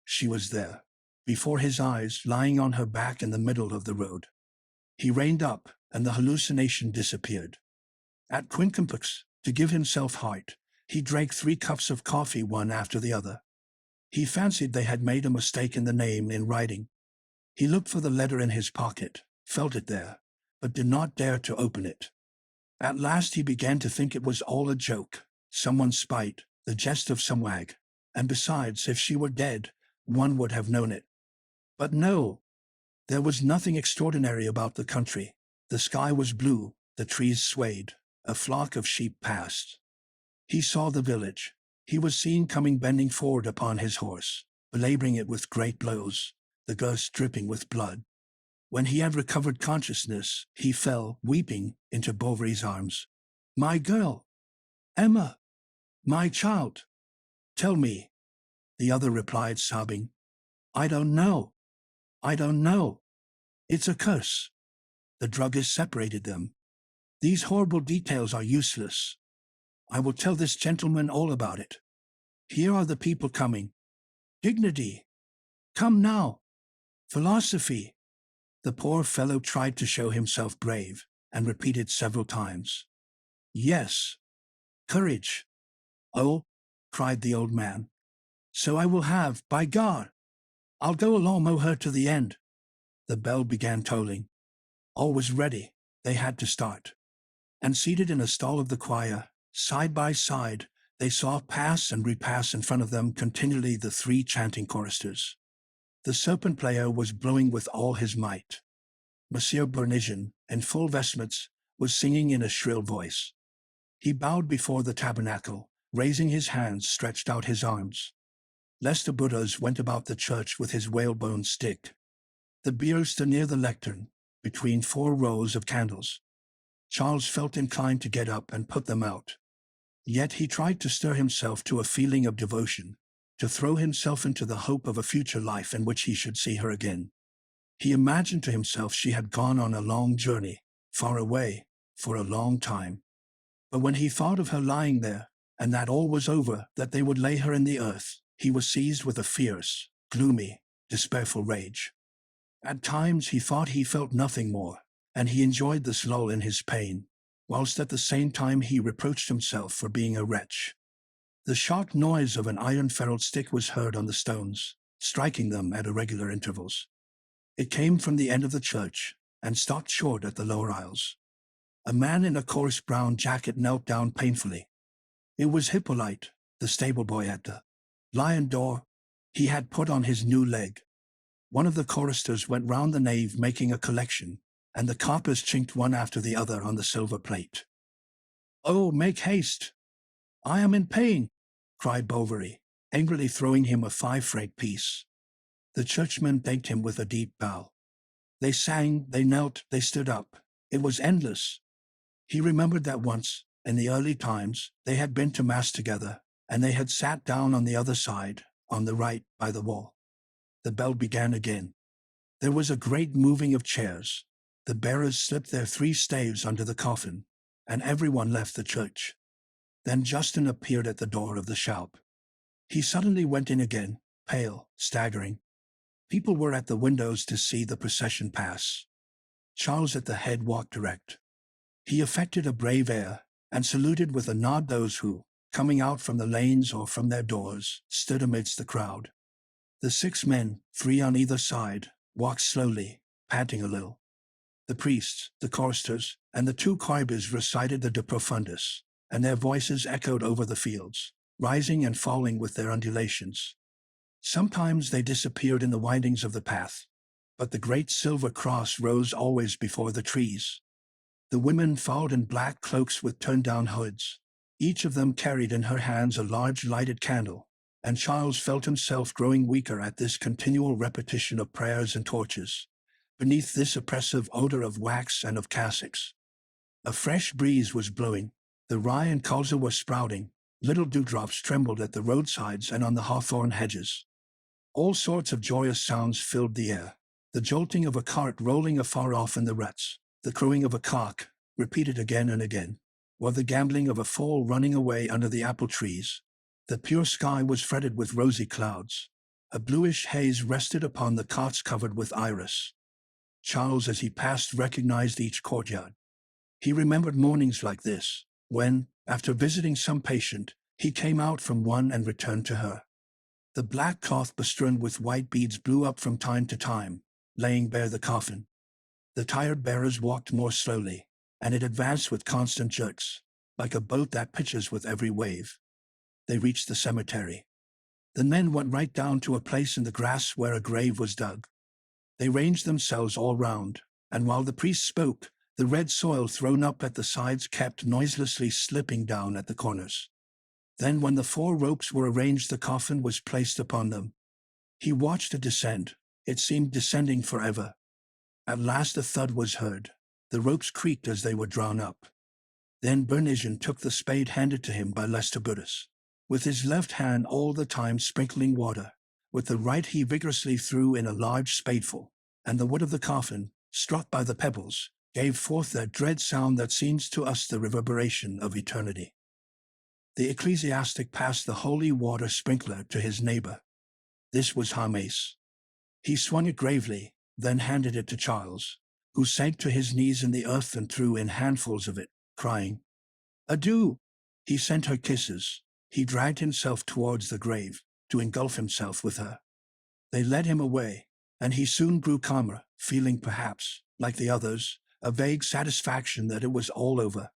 Speaker 1: She was there, before his eyes, lying on her back in the middle of the road. He reined up, and the hallucination disappeared. At Quincampox, to give himself heart, he drank 3 cups of coffee one after the other. He fancied they had made a mistake in the name in writing. He looked for the letter in his pocket, felt it there, but did not dare to open it. At last he began to think it was all a joke, someone's spite, the jest of some wag, and besides, if she were dead, one would have known it. But no, there was nothing extraordinary about the country. The sky was blue, the trees swayed, a flock of sheep passed. He saw the village. He was seen coming bending forward upon his horse, belaboring it with great blows, the girths dripping with blood. When he had recovered consciousness, he fell, weeping, into Bovary's arms. "My girl! Emma! My child! Tell me." The other replied, sobbing, "I don't know. I don't know. It's a curse. The druggist separated them. These horrible details are useless. I will tell this gentleman all about it. Here are the people coming. Dignity! Come now! Philosophy!" The poor fellow tried to show himself brave, and repeated several times, "Yes. Courage." "Oh," cried the old man, "so I will have, by God! I'll go along with her to the end." The bell began tolling. All was ready. They had to start. And seated in a stall of the choir, side by side, they saw pass and repass in front of them continually the 3 chanting choristers. The serpent player was blowing with all his might. Monsieur Bournisien, in full vestments, was singing in a shrill voice. He bowed before the tabernacle, raising his hands, stretched out his arms. Lester Butters went about the church with his whalebone stick. The bier stood near the lectern, between 4 rows of candles. Charles felt inclined to get up and put them out. Yet he tried to stir himself to a feeling of devotion, to throw himself into the hope of a future life in which he should see her again. He imagined to himself she had gone on a long journey, far away, for a long time. But when he thought of her lying there, and that all was over, that they would lay her in the earth, he was seized with a fierce, gloomy, despairful rage. At times he thought he felt nothing more, and he enjoyed this lull in his pain, whilst at the same time he reproached himself for being a wretch. The sharp noise of an iron-ferruled stick was heard on the stones, striking them at irregular intervals. It came from the end of the church, and stopped short at the lower aisles. A man in a coarse brown jacket knelt down painfully. It was Hippolyte, the stable boy at the lion door. He had put on his new leg. One of the choristers went round the nave making a collection, and the coppers chinked one after the other on the silver plate. "Oh, make haste! I am in pain!" cried Bovary, angrily throwing him a 5-franc piece. The churchmen thanked him with a deep bow. They sang, they knelt, they stood up. It was endless. He remembered that once, in the early times, they had been to mass together, and they had sat down on the other side, on the right, by the wall. The bell began again. There was a great moving of chairs. The bearers slipped their 3 staves under the coffin, and everyone left the church. Then Justin appeared at the door of the shop. He suddenly went in again, pale, staggering. People were at the windows to see the procession pass. Charles at the head walked direct. He affected a brave air, and saluted with a nod those who, coming out from the lanes or from their doors, stood amidst the crowd. The 6 men, 3 on either side, walked slowly, panting a little. The priests, the choristers, and the 2 quibers recited the De Profundis, and their voices echoed over the fields, rising and falling with their undulations. Sometimes they disappeared in the windings of the path, but the great silver cross rose always before the trees. The women followed in black cloaks with turned-down hoods. Each of them carried in her hands a large lighted candle, and Charles felt himself growing weaker at this continual repetition of prayers and torches, beneath this oppressive odor of wax and of cassocks. A fresh breeze was blowing, the rye and colza were sprouting, little dewdrops trembled at the roadsides and on the hawthorn hedges. All sorts of joyous sounds filled the air, the jolting of a cart rolling afar off in the ruts, the crowing of a cock, repeated again and again, or the gambling of a foal running away under the apple trees. The pure sky was fretted with rosy clouds. A bluish haze rested upon the cots covered with iris. Charles, as he passed, recognized each courtyard. He remembered mornings like this, when, after visiting some patient, he came out from one and returned to her. The black cloth bestrewn with white beads blew up from time to time, laying bare the coffin. The tired bearers walked more slowly, and it advanced with constant jerks, like a boat that pitches with every wave. They reached the cemetery. The men went right down to a place in the grass where a grave was dug. They ranged themselves all round, and while the priest spoke, the red soil thrown up at the sides kept noiselessly slipping down at the corners. Then when the 4 ropes were arranged, the coffin was placed upon them. He watched it descend. It seemed descending forever. At last a thud was heard. The ropes creaked as they were drawn up. Then Bernigin took the spade handed to him by Lestiboutus. With his left hand all the time sprinkling water, with the right he vigorously threw in a large spadeful, and the wood of the coffin, struck by the pebbles, gave forth that dread sound that seems to us the reverberation of eternity. The ecclesiastic passed the holy water sprinkler to his neighbor. This was James. He swung it gravely, then handed it to Charles, who sank to his knees in the earth and threw in handfuls of it, crying, "Adieu!" He sent her kisses. He dragged himself towards the grave, to engulf himself with her. They led him away, and he soon grew calmer, feeling perhaps, like the others, a vague satisfaction that it was all over.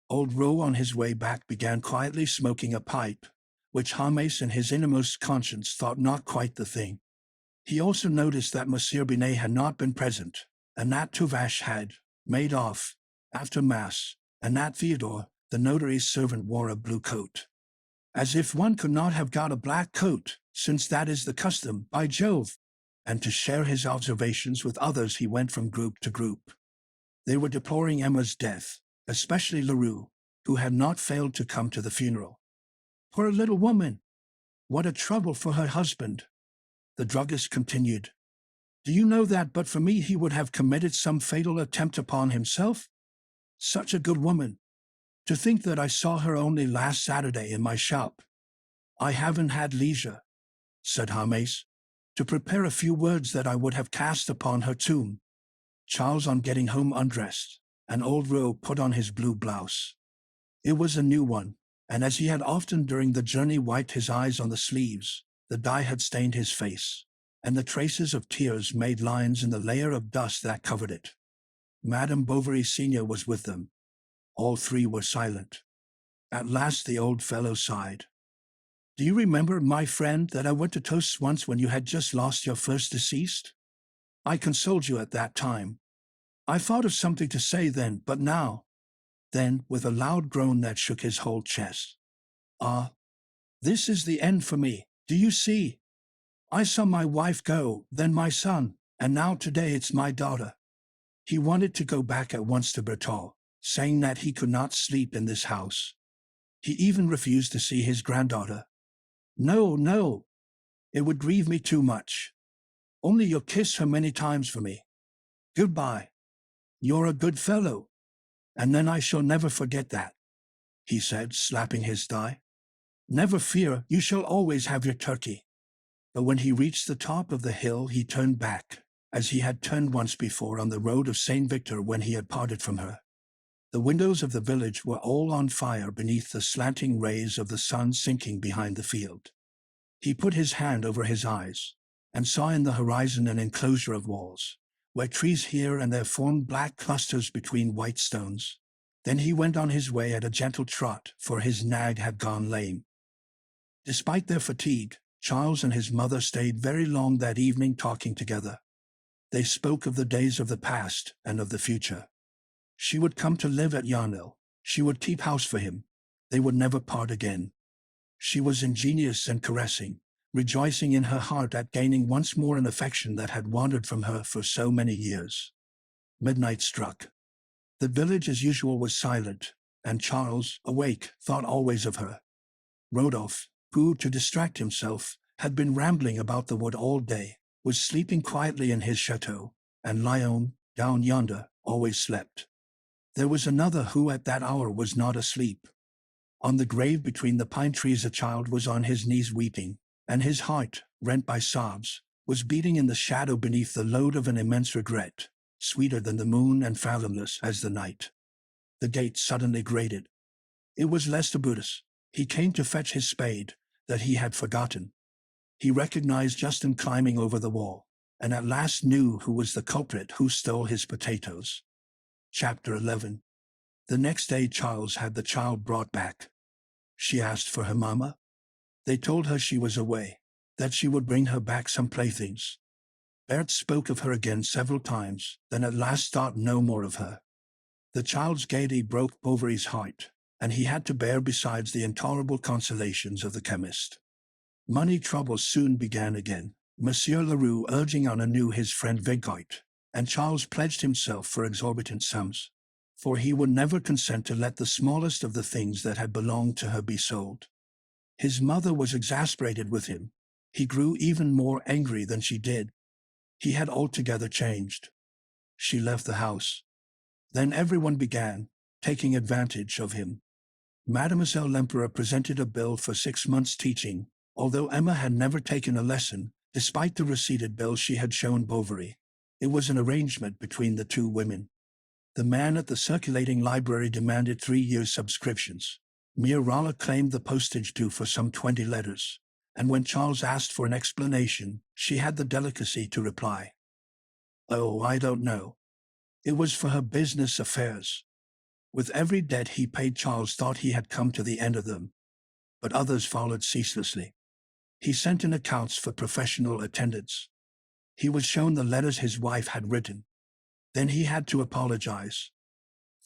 Speaker 1: Old Rowe on his way back began quietly smoking a pipe, which James in his innermost conscience thought not quite the thing. He also noticed that Monsieur Binet had not been present, and that Tuvache had made off, after Mass, and that Theodore, the notary's servant, wore a blue coat. As if one could not have got a black coat, since that is the custom, by Jove! And to share his observations with others he went from group to group. They were deploring Emma's death, especially Leroux, who had not failed to come to the funeral. Poor little woman! What a trouble for her husband! The druggist continued. Do you know that but for me he would have committed some fatal attempt upon himself? Such a good woman! To think that I saw her only last Saturday in my shop. I haven't had leisure, said James, to prepare a few words that I would have cast upon her tomb. Charles on getting home undressed, and old Rowe put on his blue blouse. It was a new one, and as he had often during the journey wiped his eyes on the sleeves, the dye had stained his face, and the traces of tears made lines in the layer of dust that covered it. Madame Bovary Senior was with them. All 3 were silent. At last the old fellow sighed. Do you remember, my friend, that I went to toasts once when you had just lost your first deceased? I consoled you at that time. I thought of something to say then, but now. Then, with a loud groan that shook his whole chest. Ah, this is the end for me, do you see? I saw my wife go, then my son, and now today it's my daughter. He wanted to go back at once to Bertol, saying that he could not sleep in this house. He even refused to see his granddaughter. No, no, it would grieve me too much. Only you'll kiss her many times for me. Goodbye. You're a good fellow. And then I shall never forget that," he said, slapping his thigh. "Never fear, you shall always have your turkey." But when he reached the top of the hill, he turned back, as he had turned once before on the road of St. Victor when he had parted from her. The windows of the village were all on fire beneath the slanting rays of the sun sinking behind the field. He put his hand over his eyes, and saw in the horizon an enclosure of walls, where trees here and there formed black clusters between white stones. Then he went on his way at a gentle trot, for his nag had gone lame. Despite their fatigue, Charles and his mother stayed very long that evening talking together. They spoke of the days of the past and of the future. She would come to live at Yarnell. She would keep house for him. They would never part again. She was ingenious and caressing, rejoicing in her heart at gaining once more an affection that had wandered from her for so many years. Midnight struck. The village as usual was silent, and Charles, awake, thought always of her. Rodolphe, who, to distract himself, had been rambling about the wood all day, was sleeping quietly in his chateau, and Léon, down yonder, always slept. There was another who at that hour was not asleep. On the grave between the pine trees a child was on his knees weeping, and his heart, rent by sobs, was beating in the shadow beneath the load of an immense regret, sweeter than the moon and fathomless as the night. The gate suddenly grated. It was Lestiboutus. He came to fetch his spade, that he had forgotten. He recognized Justin climbing over the wall, and at last knew who was the culprit who stole his potatoes. Chapter 11. The next day Charles had the child brought back. She asked for her mamma. They told her she was away, that she would bring her back some playthings. Berthe spoke of her again several times, then at last thought no more of her. The child's gaiety broke Bovary's heart, and he had to bear besides the intolerable consolations of the chemist. Money troubles soon began again, Monsieur Leroux urging on anew his friend Vigoit, and Charles pledged himself for exorbitant sums, for he would never consent to let the smallest of the things that had belonged to her be sold. His mother was exasperated with him. He grew even more angry than she did. He had altogether changed. She left the house. Then everyone began, taking advantage of him. Mademoiselle Lempereur presented a bill for 6 months' teaching, although Emma had never taken a lesson, despite the receipted bill she had shown Bovary. It was an arrangement between the two women. The man at the circulating library demanded 3 years' subscriptions. Mirala claimed the postage due for some 20 letters, and when Charles asked for an explanation, she had the delicacy to reply, "Oh, I don't know. It was for her business affairs." With every debt he paid, Charles thought he had come to the end of them, but others followed ceaselessly. He sent in accounts for professional attendance. He was shown the letters his wife had written. Then he had to apologize.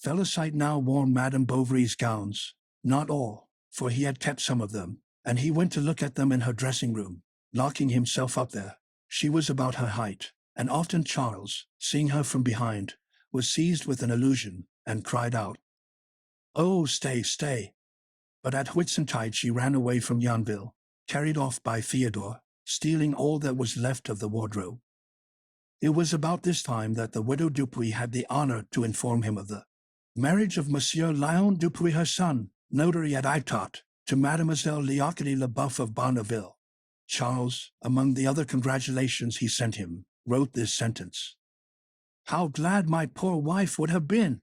Speaker 1: Félicite now wore Madame Bovary's gowns, not all, for he had kept some of them, and he went to look at them in her dressing room, locking himself up there. She was about her height, and often Charles, seeing her from behind, was seized with an illusion, and cried out, "Oh, stay, stay!" But at Whitsuntide she ran away from Yonville, carried off by Theodore, stealing all that was left of the wardrobe. It was about this time that the widow Dupuy had the honor to inform him of the marriage of Monsieur Léon Dupuy, her son, notary at Itot, to Mademoiselle Léocadie Leboeuf of Bonneville. Charles, among the other congratulations he sent him, wrote this sentence: "How glad my poor wife would have been!"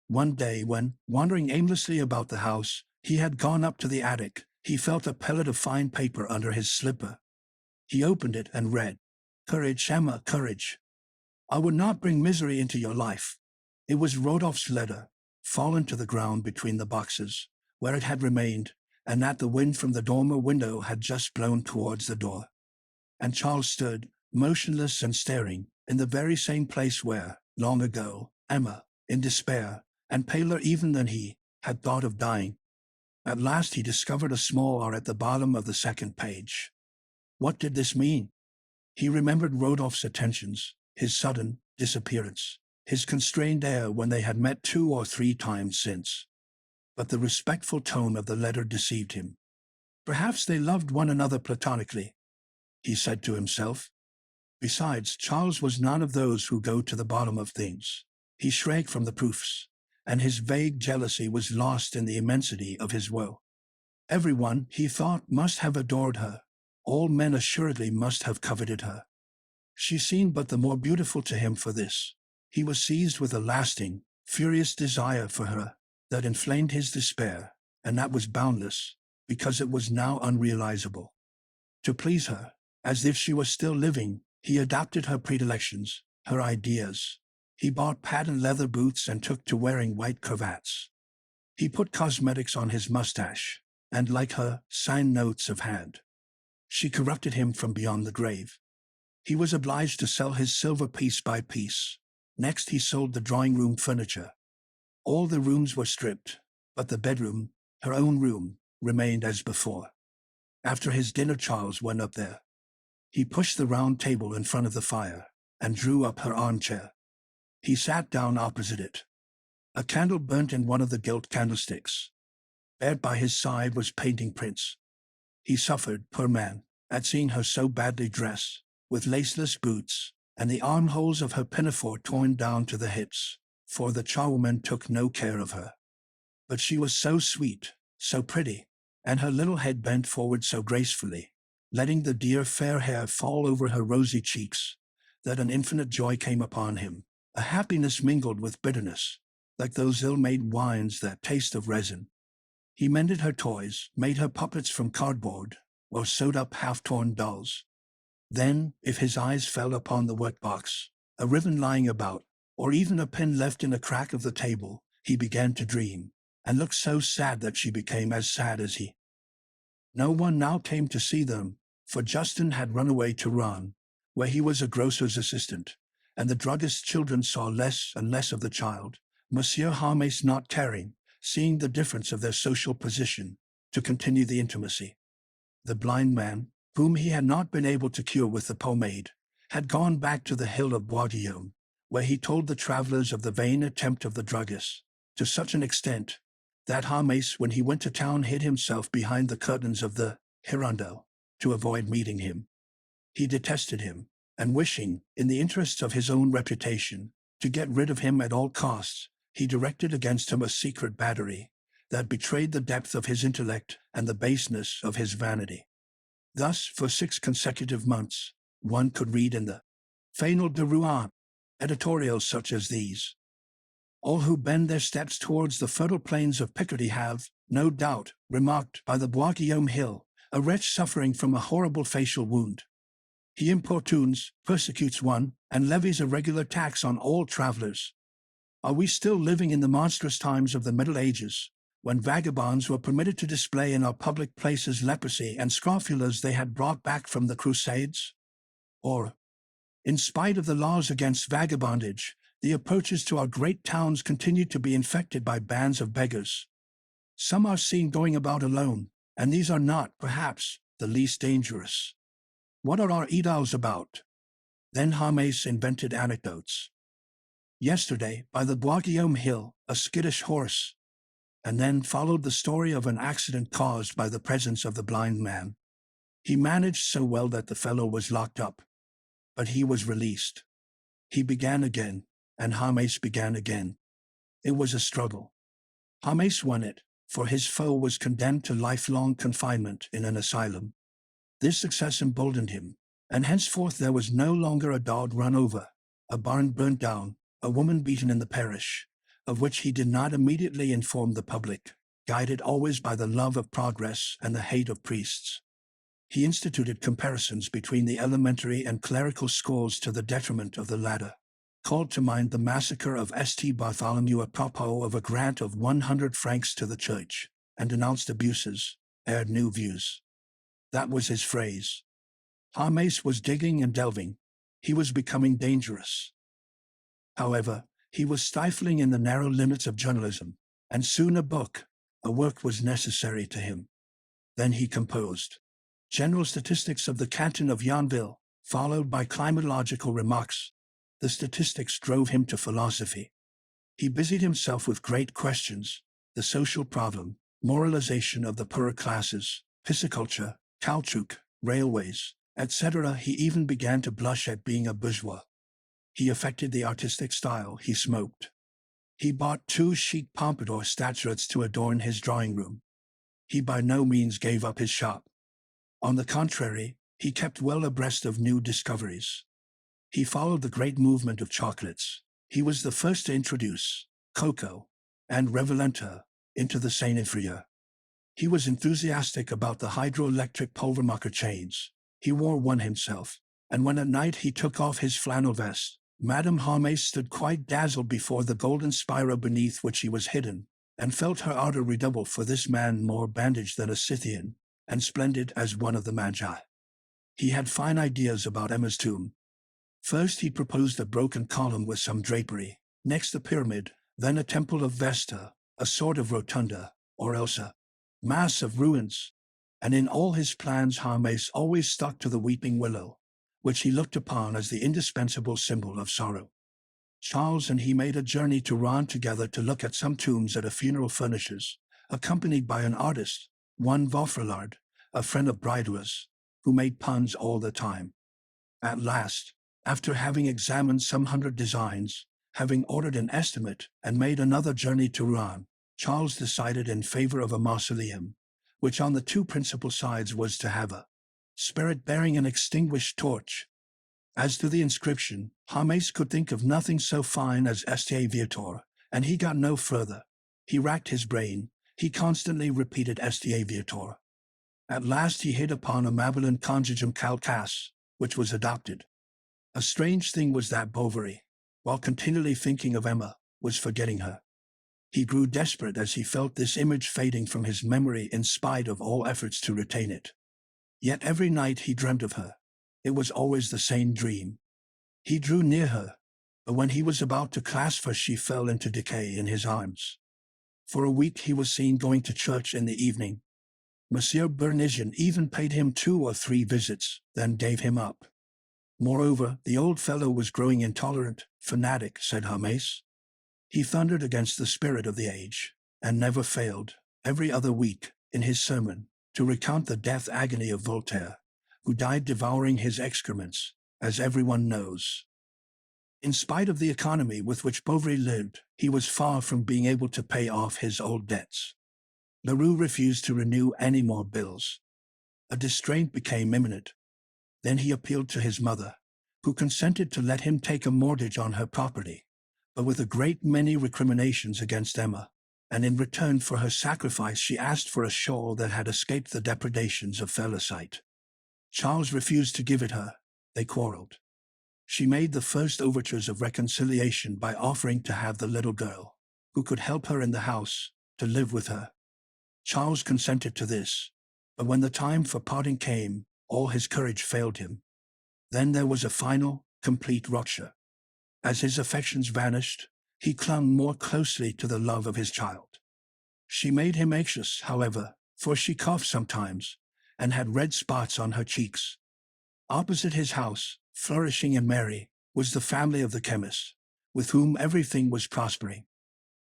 Speaker 1: One day when, wandering aimlessly about the house, he had gone up to the attic, he felt a pellet of fine paper under his slipper. He opened it and read, "Courage, Emma, courage. I would not bring misery into your life." It was Rodolphe's letter, fallen to the ground between the boxes, where it had remained, and that the wind from the dormer window had just blown towards the door. And Charles stood, motionless and staring, in the very same place where, long ago, Emma, in despair, and paler even than he, had thought of dying. At last he discovered a small R at the bottom of the second page. What did this mean? He remembered Rodolphe's attentions, his sudden disappearance, his constrained air when they had met 2 or 3 times since. But the respectful tone of the letter deceived him. Perhaps they loved one another platonically, he said to himself. Besides, Charles was none of those who go to the bottom of things. He shrank from the proofs, and his vague jealousy was lost in the immensity of his woe. Everyone, he thought, must have adored her. All men assuredly must have coveted her. She seemed but the more beautiful to him for this. He was seized with a lasting, furious desire for her that inflamed his despair, and that was boundless, because it was now unrealizable. To please her, as if she was still living, he adopted her predilections, her ideas. He bought patent leather boots and took to wearing white cravats. He put cosmetics on his mustache, and like her, signed notes of hand. She corrupted him from beyond the grave. He was obliged to sell his silver piece by piece. Next he sold the drawing-room furniture. All the rooms were stripped, but the bedroom, her own room, remained as before. After his dinner Charles went up there. He pushed the round table in front of the fire, and drew up her armchair. He sat down opposite it. A candle burnt in one of the gilt candlesticks. There by his side was painting prints. He suffered, poor man, at seeing her so badly dressed, with laceless boots, and the armholes of her pinafore torn down to the hips, for the charwoman took no care of her. But she was so sweet, so pretty, and her little head bent forward so gracefully, letting the dear fair hair fall over her rosy cheeks, that an infinite joy came upon him, a happiness mingled with bitterness, like those ill-made wines that taste of resin. He mended her toys, made her puppets from cardboard, or sewed up half-torn dolls. Then, if his eyes fell upon the workbox, a ribbon lying about, or even a pin left in a crack of the table, he began to dream, and looked so sad that she became as sad as he. No one now came to see them, for Justin had run away to Rouen, where he was a grocer's assistant, and the druggist's children saw less and less of the child, Monsieur Harmes not caring, seeing the difference of their social position, to continue the intimacy. The blind man, whom he had not been able to cure with the pomade, had gone back to the hill of Bourgeois, where he told the travelers of the vain attempt of the druggist, to such an extent that Harmes, when he went to town, hid himself behind the curtains of the Hirondelle to avoid meeting him. He detested him, and wishing, in the interests of his own reputation, to get rid of him at all costs, he directed against him a secret battery that betrayed the depth of his intellect and the baseness of his vanity. Thus, for 6 consecutive months, one could read in the Fanal de Rouen editorials such as these: "All who bend their steps towards the fertile plains of Picardy have, no doubt, remarked by the Bois Guillaume hill a wretch suffering from a horrible facial wound. He importunes, persecutes one, and levies a regular tax on all travelers. Are we still living in the monstrous times of the Middle Ages, when vagabonds were permitted to display in our public places leprosy and scrofulas they had brought back from the Crusades? Or, in spite of the laws against vagabondage, the approaches to our great towns continue to be infected by bands of beggars. Some are seen going about alone, and these are not, perhaps, the least dangerous. What are our idols about?" Then Harmes invented anecdotes. "Yesterday, by the Bois Guillaume hill, a skittish horse," and then followed the story of an accident caused by the presence of the blind man. He managed so well that the fellow was locked up, but he was released. He began again, and Harmes began again. It was a struggle. Harmes won it, for his foe was condemned to lifelong confinement in an asylum. This success emboldened him, and henceforth there was no longer a dog run over, a barn burnt down, a woman beaten in the parish, of which he did not immediately inform the public, guided always by the love of progress and the hate of priests. He instituted comparisons between the elementary and clerical schools to the detriment of the latter, called to mind the massacre of St. Bartholomew apropos of a grant of 100 francs to the church, and denounced abuses, aired new views. That was his phrase. Harmes was digging and delving. He was becoming dangerous. However, he was stifling in the narrow limits of journalism, and soon a work was necessary to him. Then he composed General Statistics of the Canton of Yonville, followed by climatological remarks. The statistics drove him to philosophy. He busied himself with great questions: the social problem, moralization of the poorer classes, pisciculture, caoutchouc, railways, etc. He even began to blush at being a bourgeois. He affected the artistic style. He smoked. He bought 2 chic pompadour statuettes to adorn his drawing room. He by no means gave up his shop. On the contrary, he kept well abreast of new discoveries. He followed the great movement of chocolates. He was the first to introduce cocoa and revelenta into the Seine-et-Frise. He was enthusiastic about the hydroelectric pulvermacher chains. He wore one himself, and when at night he took off his flannel vest, Madame Harmé stood quite dazzled before the golden spiral beneath which he was hidden, and felt her ardor redouble for this man more bandaged than a Scythian, and splendid as one of the Magi. He had fine ideas about Emma's tomb. First he proposed a broken column with some drapery, next a pyramid, then a temple of Vesta, a sort of rotunda, or else a mass of ruins, and in all his plans Harmé always stuck to the weeping willow, which he looked upon as the indispensable symbol of sorrow. Charles and he made a journey to Rouen together to look at some tombs at a funeral furnisher's, accompanied by an artist, one Vaufrelard, a friend of Bridouil's, who made puns all the time. At last, after having examined some 100 designs, having ordered an estimate and made another journey to Rouen, Charles decided in favor of a mausoleum, which on the 2 principal sides was to have a spirit bearing an extinguished torch. As to the inscription, Harmé could think of nothing so fine as Estier Viator, and he got no further. He racked his brain. He constantly repeated Estier Viator. At last he hit upon a Mabillon Conjugum Calcas, which was adopted. A strange thing was that Bovary, while continually thinking of Emma, was forgetting her. He grew desperate as he felt this image fading from his memory in spite of all efforts to retain it. Yet every night he dreamt of her. It was always the same dream. He drew near her, but when he was about to clasp her she fell into decay in his arms. For a week he was seen going to church in the evening. Monsieur Bernigien even paid him 2 or 3 visits, then gave him up. Moreover, the old fellow was growing intolerant, fanatic, said Harmé. He thundered against the spirit of the age, and never failed, every other week, in his sermon, to recount the death agony of Voltaire, who died devouring his excrements, as everyone knows. In spite of the economy with which Bovary lived, he was far from being able to pay off his old debts. Leroux refused to renew any more bills. A distraint became imminent. Then he appealed to his mother, who consented to let him take a mortgage on her property, but with a great many recriminations against Emma, and in return for her sacrifice she asked for a shawl that had escaped the depredations of Felicite. Charles refused to give it her. They quarreled. She made the first overtures of reconciliation by offering to have the little girl, who could help her in the house, to live with her. Charles consented to this, but when the time for parting came, all his courage failed him. Then there was a final, complete rupture. As his affections vanished, he clung more closely to the love of his child. She made him anxious, however, for she coughed sometimes, and had red spots on her cheeks. Opposite his house, flourishing and merry, was the family of the chemist, with whom everything was prospering.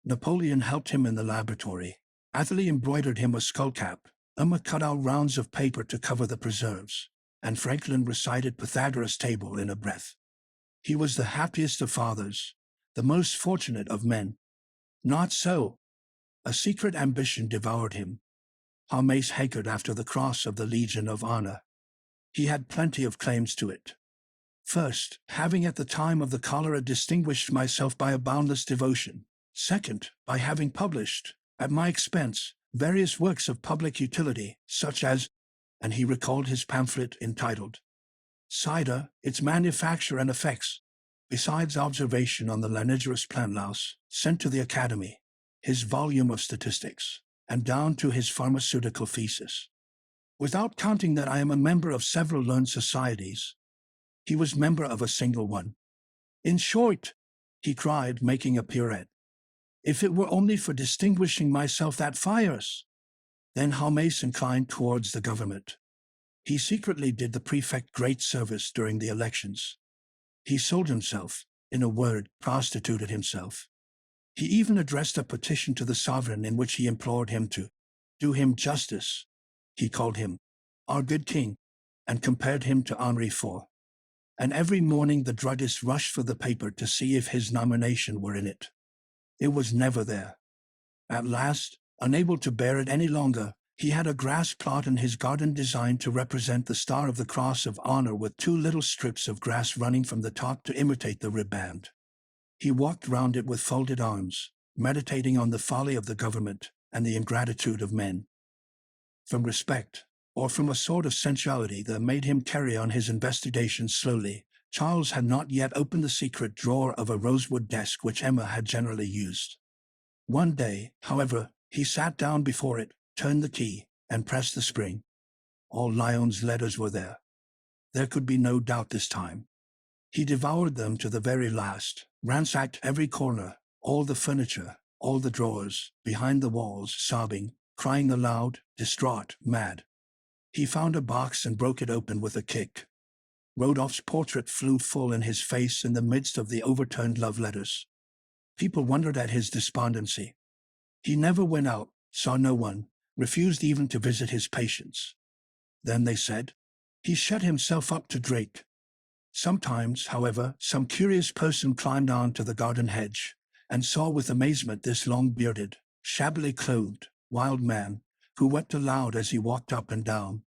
Speaker 1: Napoleon helped him in the laboratory. Athalie embroidered him a skullcap. Emma cut out rounds of paper to cover the preserves, and Franklin recited Pythagoras' table in a breath. He was the happiest of fathers, the most fortunate of men. Not so. A secret ambition devoured him. Harmé hankered after the cross of the Legion of Honor. He had plenty of claims to it. First, having at the time of the cholera distinguished myself by a boundless devotion. Second, by having published, at my expense, various works of public utility, such as, and he recalled his pamphlet entitled Cider, its manufacture and effects, besides observation on the lanigerous plant louse, sent to the Academy, his volume of statistics, and down to his pharmaceutical thesis. Without counting that I am a member of several learned societies, he was member of a single one. In short, he cried, making a pirouette, if it were only for distinguishing myself that fires. Then Harmé inclined towards the government. He secretly did the prefect great service during the elections. He sold himself, in a word, prostituted himself. He even addressed a petition to the sovereign in which he implored him to do him justice. He called him our good king, and compared him to Henri IV. And every morning the druggist rushed for the paper to see if his nomination were in it. It was never there. At last, unable to bear it any longer, he had a grass plot in his garden designed to represent the Star of the Cross of Honor with two little strips of grass running from the top to imitate the riband. He walked round it with folded arms, meditating on the folly of the government and the ingratitude of men. From respect, or from a sort of sensuality that made him carry on his investigations slowly, Charles had not yet opened the secret drawer of a rosewood desk which Emma had generally used. One day, however, he sat down before it, turned the key, and pressed the spring. All Lyon's letters were there. There could be no doubt this time. He devoured them to the very last, ransacked every corner, all the furniture, all the drawers, behind the walls, sobbing, crying aloud, distraught, mad. He found a box and broke it open with a kick. Rodolphe's portrait flew full in his face in the midst of the overturned love letters. People wondered at his despondency. He never went out, saw no one, refused even to visit his patients. Then they said, he shut himself up to drink. Sometimes, however, some curious person climbed on to the garden hedge, and saw with amazement this long-bearded, shabbily clothed, wild man, who wept aloud as he walked up and down.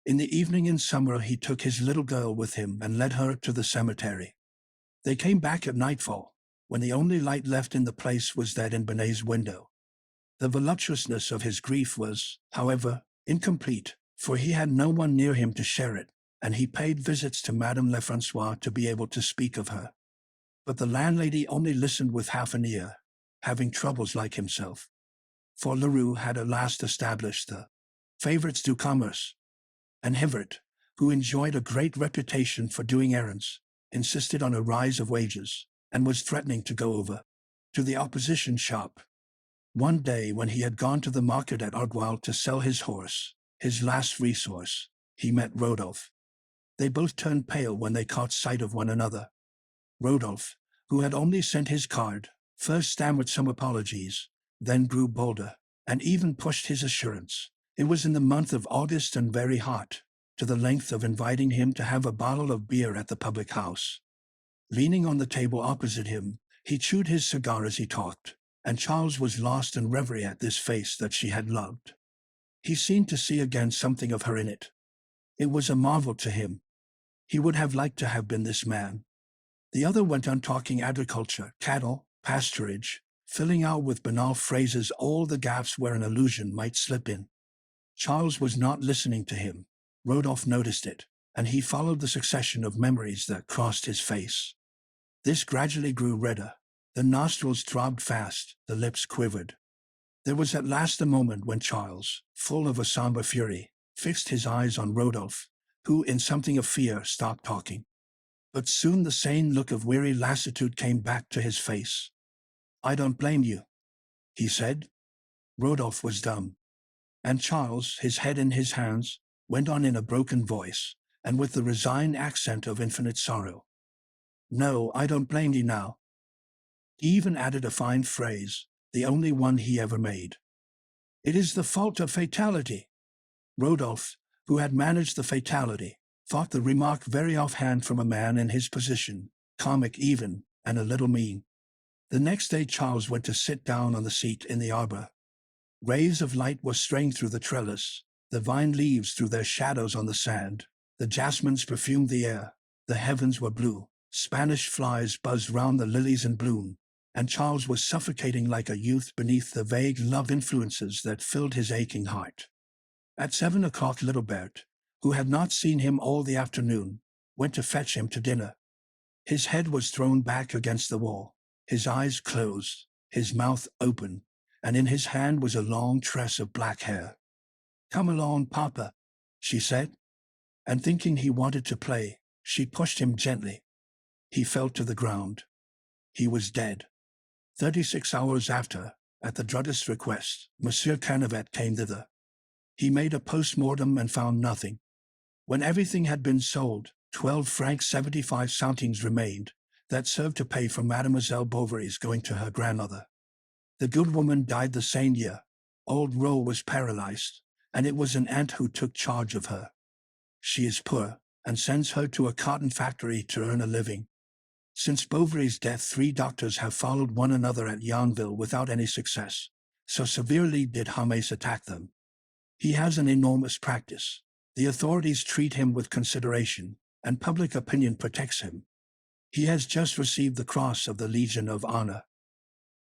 Speaker 1: In the evening in summer he took his little girl with him and led her to the cemetery. They came back at nightfall, when the only light left in the place was that in Benet's window. The voluptuousness of his grief was, however, incomplete, for he had no one near him to share it, and he paid visits to Madame Lefrancois to be able to speak of her. But the landlady only listened with half an ear, having troubles like himself. For Leroux had at last established the favorites du commerce, and Hibbert, who enjoyed a great reputation for doing errands, insisted on a rise of wages, and was threatening to go over to the opposition shop. One day when he had gone to the market at Argueil to sell his horse, his last resource, he met Rodolphe. They both turned pale when they caught sight of one another. Rodolphe, who had only sent his card, first stammered some apologies, then grew bolder, and even pushed his assurance. It was in the month of August and very hot, to the length of inviting him to have a bottle of beer at the public house. Leaning on the table opposite him, he chewed his cigar as he talked, and Charles was lost in reverie at this face that she had loved. He seemed to see again something of her in it. It was a marvel to him. He would have liked to have been this man. The other went on talking agriculture, cattle, pasturage, filling out with banal phrases all the gaps where an allusion might slip in. Charles was not listening to him. Rodolphe noticed it, and he followed the succession of memories that crossed his face. This gradually grew redder. The nostrils throbbed fast, the lips quivered. There was at last a moment when Charles, full of a somber fury, fixed his eyes on Rodolphe, who, in something of fear, stopped talking. But soon the sane look of weary lassitude came back to his face. "I don't blame you," he said. Rodolphe was dumb. And Charles, his head in his hands, went on in a broken voice, and with the resigned accent of infinite sorrow. "No, I don't blame you now." He even added a fine phrase, the only one he ever made. "It is the fault of fatality." Rodolphe, who had managed the fatality, thought the remark very offhand from a man in his position, comic even, and a little mean. The next day Charles went to sit down on the seat in the arbor. Rays of light were straying through the trellis, the vine leaves threw their shadows on the sand, the jasmines perfumed the air, the heavens were blue, Spanish flies buzzed round the lilies in bloom, and Charles was suffocating like a youth beneath the vague love influences that filled his aching heart. At 7 o'clock little Bert, who had not seen him all the afternoon, went to fetch him to dinner. His head was thrown back against the wall, his eyes closed, his mouth open, and in his hand was a long tress of black hair. "Come along, Papa," she said, and thinking he wanted to play, she pushed him gently. He fell to the ground. He was dead. 36 hours after, at the druggist's request, Monsieur Canavet came thither. He made a post-mortem and found nothing. When everything had been sold, 12 francs 75 centimes remained, that served to pay for Mademoiselle Bovary's going to her grandmother. The good woman died the same year. Old Ro was paralyzed, and it was an aunt who took charge of her. She is poor, and sends her to a cotton factory to earn a living. Since Bovary's death, 3 doctors have followed one another at Yonville without any success. So severely did James attack them. He has an enormous practice. The authorities treat him with consideration, and public opinion protects him. He has just received the Cross of the Legion of Honor.